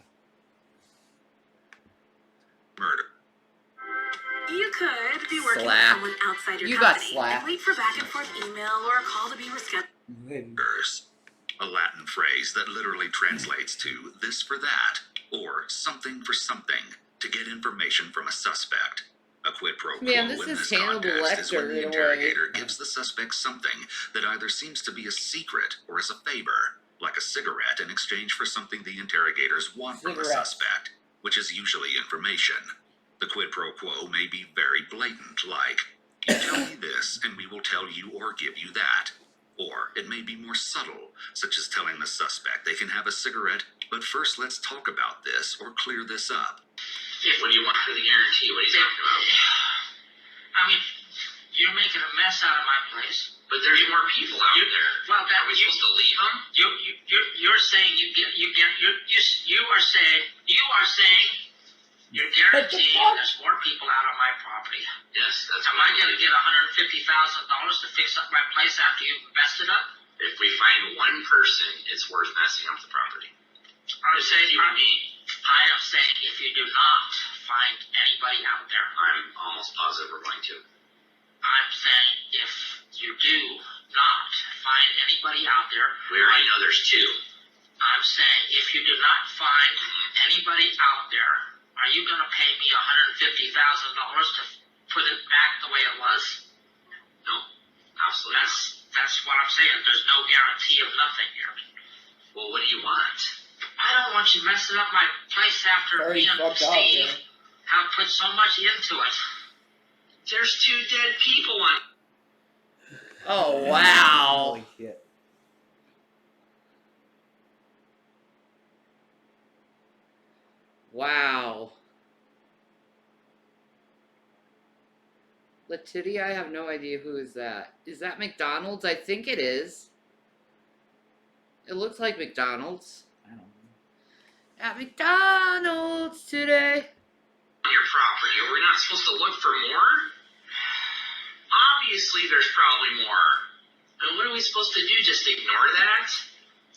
Murder.
You could be working with someone outside your company and wait for back and forth email or a call to be rescheduled.
A Latin phrase that literally translates to this for that, or something for something, to get information from a suspect. A quid pro quo in this context is when the interrogator gives the suspect something that either seems to be a secret or is a favor, like a cigarette in exchange for something the interrogators want from the suspect, which is usually information. The quid pro quo may be very blatant, like, you tell me this and we will tell you or give you that. Or it may be more subtle, such as telling the suspect they can have a cigarette, but first let's talk about this or clear this up.
Yeah, what do you want for the guarantee? What are you talking about? I mean, you're making a mess
mess out of my place.
But there's more people out there.
Well,
Are we supposed to leave them?
You're saying you are saying you're guaranteeing there's more people out on my property.
Yes, that's
Am I going to get $150,000 to fix up my place after you've messed it up?
If we find one person, it's worth messing up the property.
I'm saying I am saying if you do not find anybody out there.
I'm almost positive we're going to.
I'm saying if you do not find anybody out there.
We already know there's 2.
I'm saying if you do not find anybody out there, are you going to pay me $150,000 to put it back the way it was?
No, absolutely.
That's what I'm saying. There's no guarantee of nothing here.
Well, what do you want?
I don't want you messing up my place after me and Steve have put so much into it.
There's 2 dead people on.
Oh, wow.
Holy shit.
Wow. Letitia, I have no idea who is that. Is that McDonald's? I think it is. It looks like McDonald's.
I don't know.
At McDonald's today.
On your property, are we not supposed to look for more? Obviously, there's probably more. And what are we supposed to do? Just ignore that?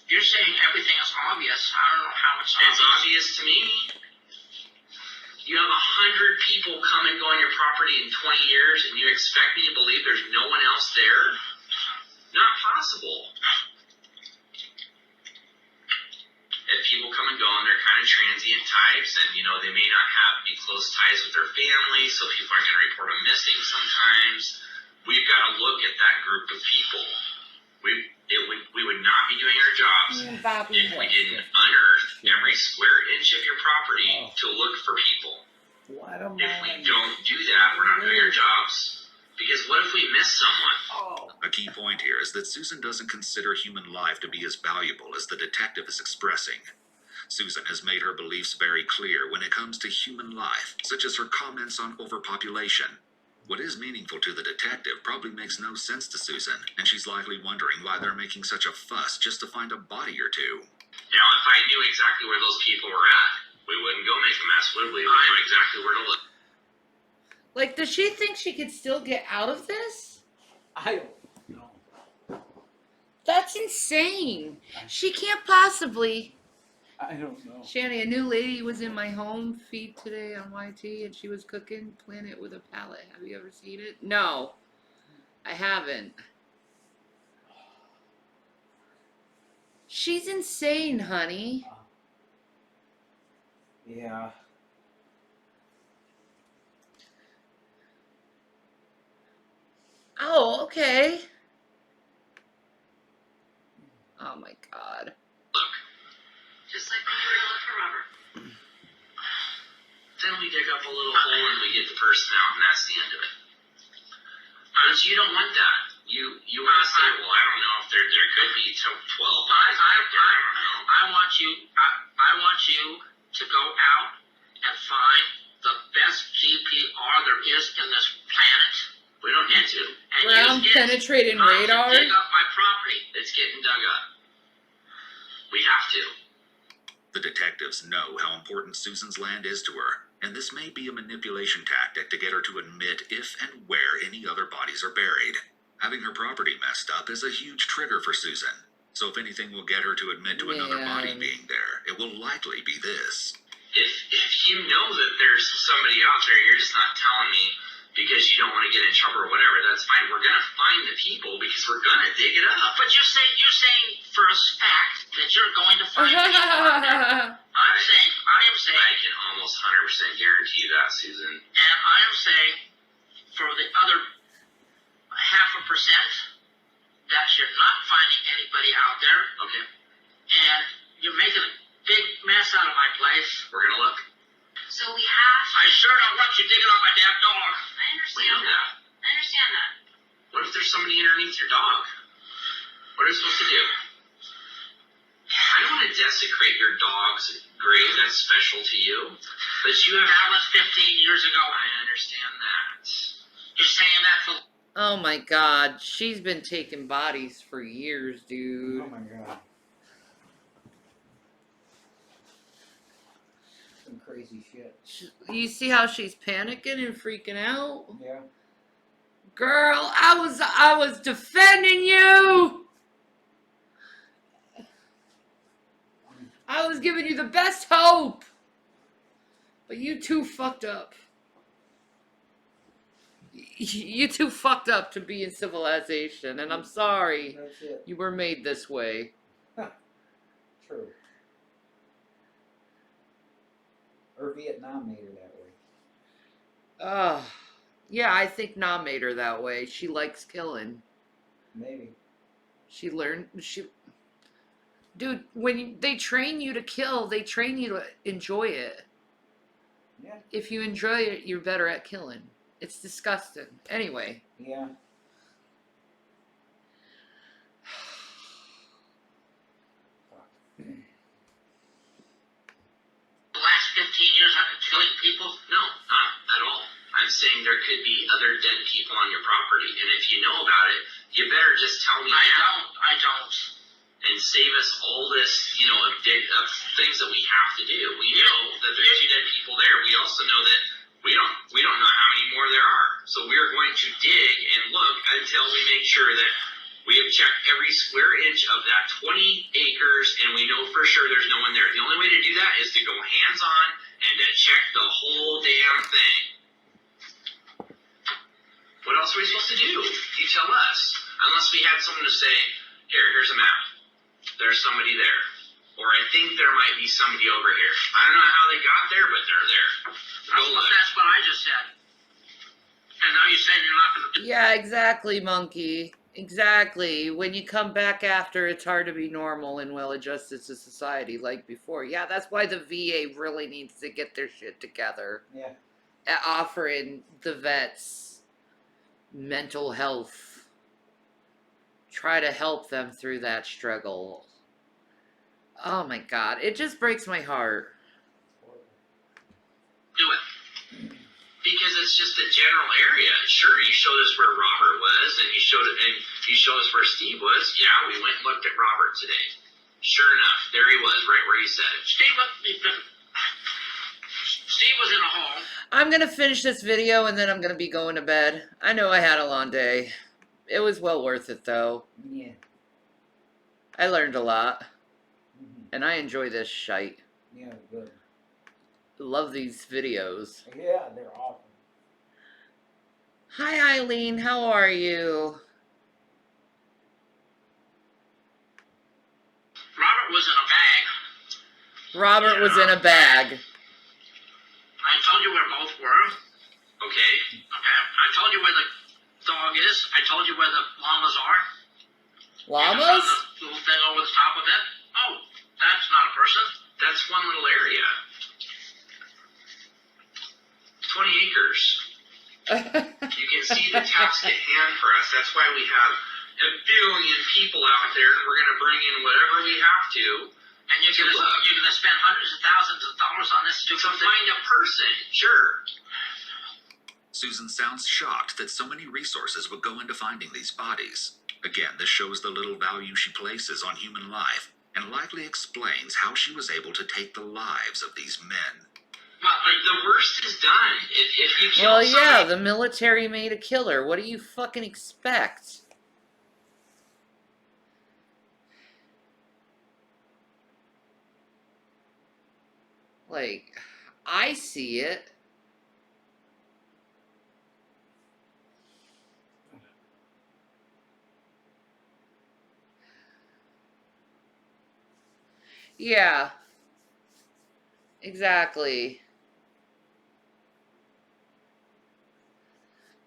You're saying everything is obvious. I don't know how it's obvious.
It's obvious to me. You have 100 people come and go on your property in 20 years, and you expect me to believe there's no one else there? Not possible. If people come and go and they're kind of transient types, and they may not be close ties with their family, so people aren't going to report them missing sometimes. We've got to look at that group of people. We would not be doing our jobs if we didn't unearth every square inch of your property to look for people. If we don't do that, we're not doing our jobs. Because what if we miss someone?
A key point here is that Susan doesn't consider human life to be as valuable as the detective is expressing. Susan has made her beliefs very clear when it comes to human life, such as her comments on overpopulation. What is meaningful to the detective probably makes no sense to Susan, and she's likely wondering why they're making such a fuss just to find a body or 2.
Now, if I knew exactly where those people were at, we wouldn't go make a mess, would we? We know exactly where to look.
Like, does she think she could still get out of this?
I don't know.
That's insane. She can't possibly.
I don't know.
Shanny, a new lady was in my home feed today on YT, and she was cooking Planet with a palette. Have you ever seen it? No, I haven't. She's insane, honey.
Yeah.
Oh, okay. Oh my God.
Look.
Just like when you were to look for rubber.
Then we dig up a little hole and we get the person out, and that's the end of it. But you don't want that. You want to say, well, I don't know if there could be 12 bodies.
I want you to go out and find the best GPR there is in this planet.
We don't need to.
And
Ground penetrating radar?
Dig up my property.
It's getting dug up. We have to.
The detectives know how important Susan's land is to her, and this may be a manipulation tactic to get her to admit if and where any other bodies are buried. Having her property messed up is a huge trigger for Susan, so if anything will get her to admit to another body being there, it will likely be this.
If you know that there's somebody out there, you're just not telling me because you don't want to get in trouble or whatever, that's fine. We're going to find the people because we're going to dig it up.
But you're saying for a fact that you're going to find people out there. I am saying.
I can almost 100% guarantee you that, Susan.
And I am saying for the other 0.5% that you're not finding anybody out there.
Okay.
And you're making a big mess out of my place.
We're going to look.
So we have.
I sure don't want you digging on my damn dog.
I understand
We know that.
I understand that.
What if there's somebody underneath your dog? What are we supposed to do? I don't want to desecrate your dog's grave. That's special to you. But you have.
That was 15 years ago.
I understand that.
You're saying that for.
Oh my god, she's been taking bodies for years, dude.
Oh my god. Some crazy shit.
You see how she's panicking and freaking out?
Yeah.
Girl, I was defending you. I was giving you the best hope. But you two fucked up. You two fucked up to be in civilization, and I'm sorry.
That's it.
You were made this way.
True. Or Vietnam made her that way.
Yeah, I think Nam made her that way. She likes killing.
Maybe.
She learned. Dude, when they train you to kill, they train you to enjoy it.
Yeah.
If you enjoy it, you're better at killing. It's disgusting. Anyway.
Yeah.
The last 15 years I've been killing people? No, not at all. I'm saying there could be other dead people on your property, and if you know about it, you better just tell me now. I don't. And save us all this, of things that we have to do. We know that there's 2 dead people there. We also know that we don't know how many more there are. So we're going to dig and look until we make sure that we have checked every square inch of that 20 acres, and we know for sure there's no one there. The only way to do that is to go hands-on and to check the whole damn thing. What else are we supposed to do? You tell us. Unless we had someone to say, here's a map. There's somebody there. Or I think there might be somebody over here. I don't know how they got there, but they're there. That's what I just said. And now you're saying you're not going to do.
Yeah, exactly, monkey. Exactly. When you come back after, it's hard to be normal and well-adjusted to society like before. Yeah, that's why the VA really needs to get their shit together.
Yeah.
Offering the vets mental health. Try to help them through that struggle. Oh my god, it just breaks my heart.
Do it. Because it's just a general area. Sure, you showed us where Robert was, and you showed us where Steve was. Yeah, we went and looked at Robert today. Sure enough, there he was, right where he said it. Steve was in a hole.
I'm gonna finish this video and then I'm gonna be going to bed. I know I had a long day. It was well worth it though.
Yeah.
I learned a lot. And I enjoy this shite.
Yeah, good.
Love these videos.
Yeah, they're awesome.
Hi Eileen, how are you?
Robert was in a bag.
Robert was in a bag.
I told you where both were. Okay. I told you where the dog is. I told you where the llamas are.
Llamas?
The little thing over the top of it. Oh, that's not a person. That's one little area. 20 acres. You can see the task at hand for us. That's why we have a billion people out there, and we're going to bring in whatever we have to. And you're going to spend hundreds of thousands of dollars on this to find a person. Sure.
Susan sounds shocked that so many resources would go into finding these bodies. Again, this shows the little value she places on human life, and likely explains how she was able to take the lives of these men.
But the worst is done. If you kill
Well,
somebody,
yeah, the military made a killer. What do you fucking expect? Like, I see it. Yeah. Exactly.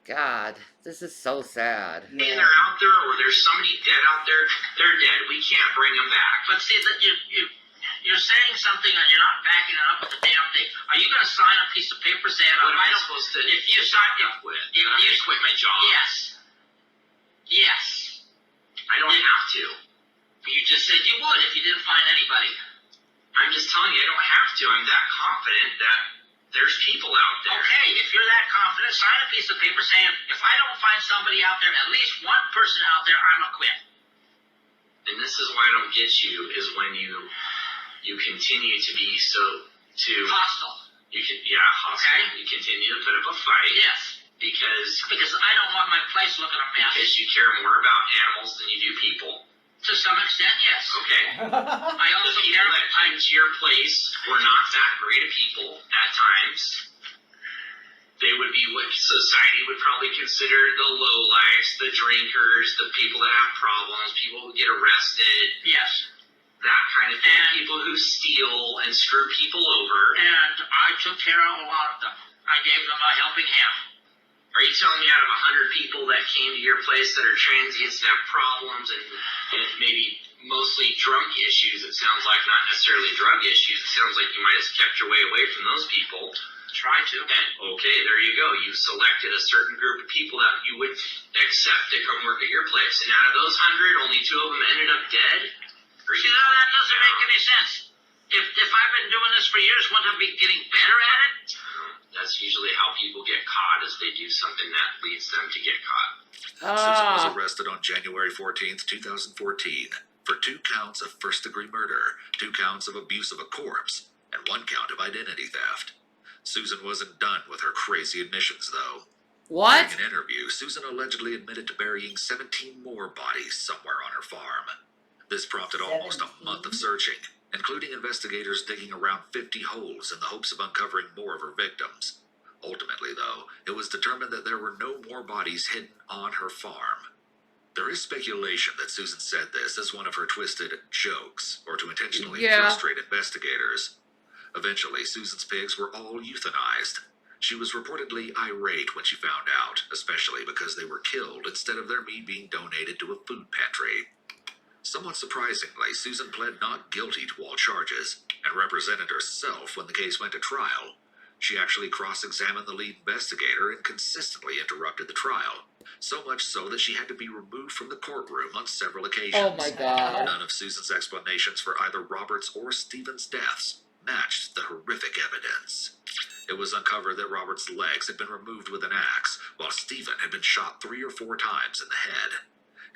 God, this is so sad.
and they're out there, or there's somebody dead out there, they're dead. We can't bring them back. But see, that you're saying something and you're not backing it up with the damn thing. Are you going to sign a piece of paper saying, what am I supposed to? If you sign up with, if you quit my job. Yes. I don't have to. You just said you would if you didn't find anybody. I'm just telling you, I don't have to. I'm that confident that
There's people out there.
Okay, if you're that confident, sign a piece of paper saying, if I don't find somebody out there, at least one person out there, I'm gonna quit.
And this is why I don't get you, is when you continue to be
Hostile.
hostile.
Okay.
You continue to put up a fight.
Yes.
Because
I don't want my place looking a mess.
Because you care more about animals than you do people.
To some extent, yes.
Okay.
I also
The people that came to your place were not that great of people at times. They would be what society would probably consider the lowlifes, the drinkers, the people that have problems, people who get arrested.
Yes.
That kind of thing. People who steal and screw people over.
And I took care of a lot of them. I gave them a helping hand.
Are you telling me out of 100 people that came to your place that are transients and have problems and maybe mostly drunk issues, it sounds like not necessarily drug issues, it sounds like you might have kept your way away from those people.
Try to.
And okay, there you go. You selected a certain group of people that you would accept to come work at your place. And out of those 100, only 2 of them ended up dead?
See, now that doesn't make any sense. If I've been doing this for years, wouldn't I be getting better at it?
That's usually how people get caught, is they do something that leads them to get caught.
Susan was arrested on January 14th, 2014 for 2 counts of first-degree murder, 2 counts of abuse of a corpse, and 1 count of identity theft. Susan wasn't done with her crazy admissions, though.
What?
During an interview, Susan allegedly admitted to burying 17 more bodies somewhere on her farm. This prompted almost a month of searching, including investigators digging around 50 holes in the hopes of uncovering more of her victims. Ultimately, though, it was determined that there were no more bodies hidden on her farm. There is speculation that Susan said this as one of her twisted jokes, or to intentionally frustrate investigators. Eventually, Susan's pigs were all euthanized. She was reportedly irate when she found out, especially because they were killed instead of their meat being donated to a food pantry. Somewhat surprisingly, Susan pled not guilty to all charges and represented herself when the case went to trial. She actually cross-examined the lead investigator and consistently interrupted the trial, so much so that she had to be removed from the courtroom on several occasions.
Oh my God.
None of Susan's explanations for either Robert's or Stephen's deaths matched the horrific evidence. It was uncovered that Robert's legs had been removed with an axe, while Stephen had been shot 3 or 4 times in the head.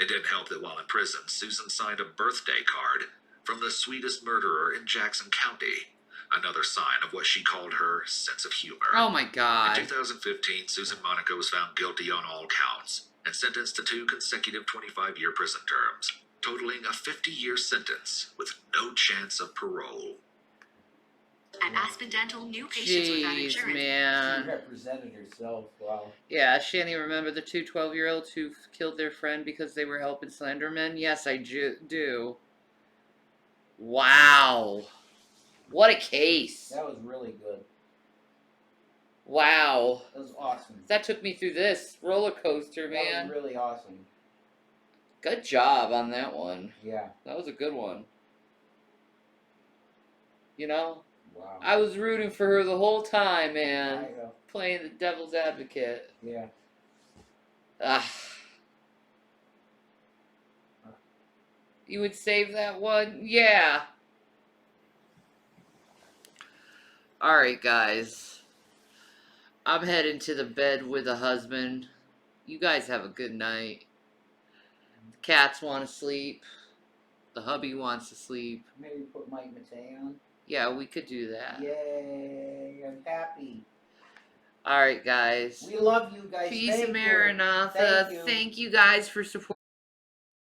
It didn't help that while in prison, Susan signed a birthday card from the sweetest murderer in Jackson County, another sign of what she called her sense of humor.
Oh my God.
In 2015, Susan Monaco was found guilty on all counts and sentenced to 2 consecutive 25-year prison terms, totaling a 50-year sentence with no chance of parole.
At Aspen Dental, new patients without
Jeez,
insurance.
man.
She represented herself, wow.
Yeah, Shanny, remember the 2 12-year-olds who killed their friend because they were helping Slenderman? Yes, I do. Wow. What a case.
That was really good.
Wow.
That was awesome.
That took me through this roller coaster, man.
That was really awesome.
Good job on that one.
Yeah.
That was a good one. You know?
Wow.
I was rooting for her the whole time, man.
I know.
Playing the devil's advocate.
Yeah.
Ah. You would save that one? Yeah. Alright, guys. I'm heading to the bed with the husband. You guys have a good night. The cats want to sleep. The hubby wants to sleep.
Maybe put Mike Matei on.
Yeah, we could do that.
Yay, I'm happy.
Alright, guys.
We love you guys.
Peace
Thank
and
you.
Maranatha.
Thank you.
Thank you guys for supporting.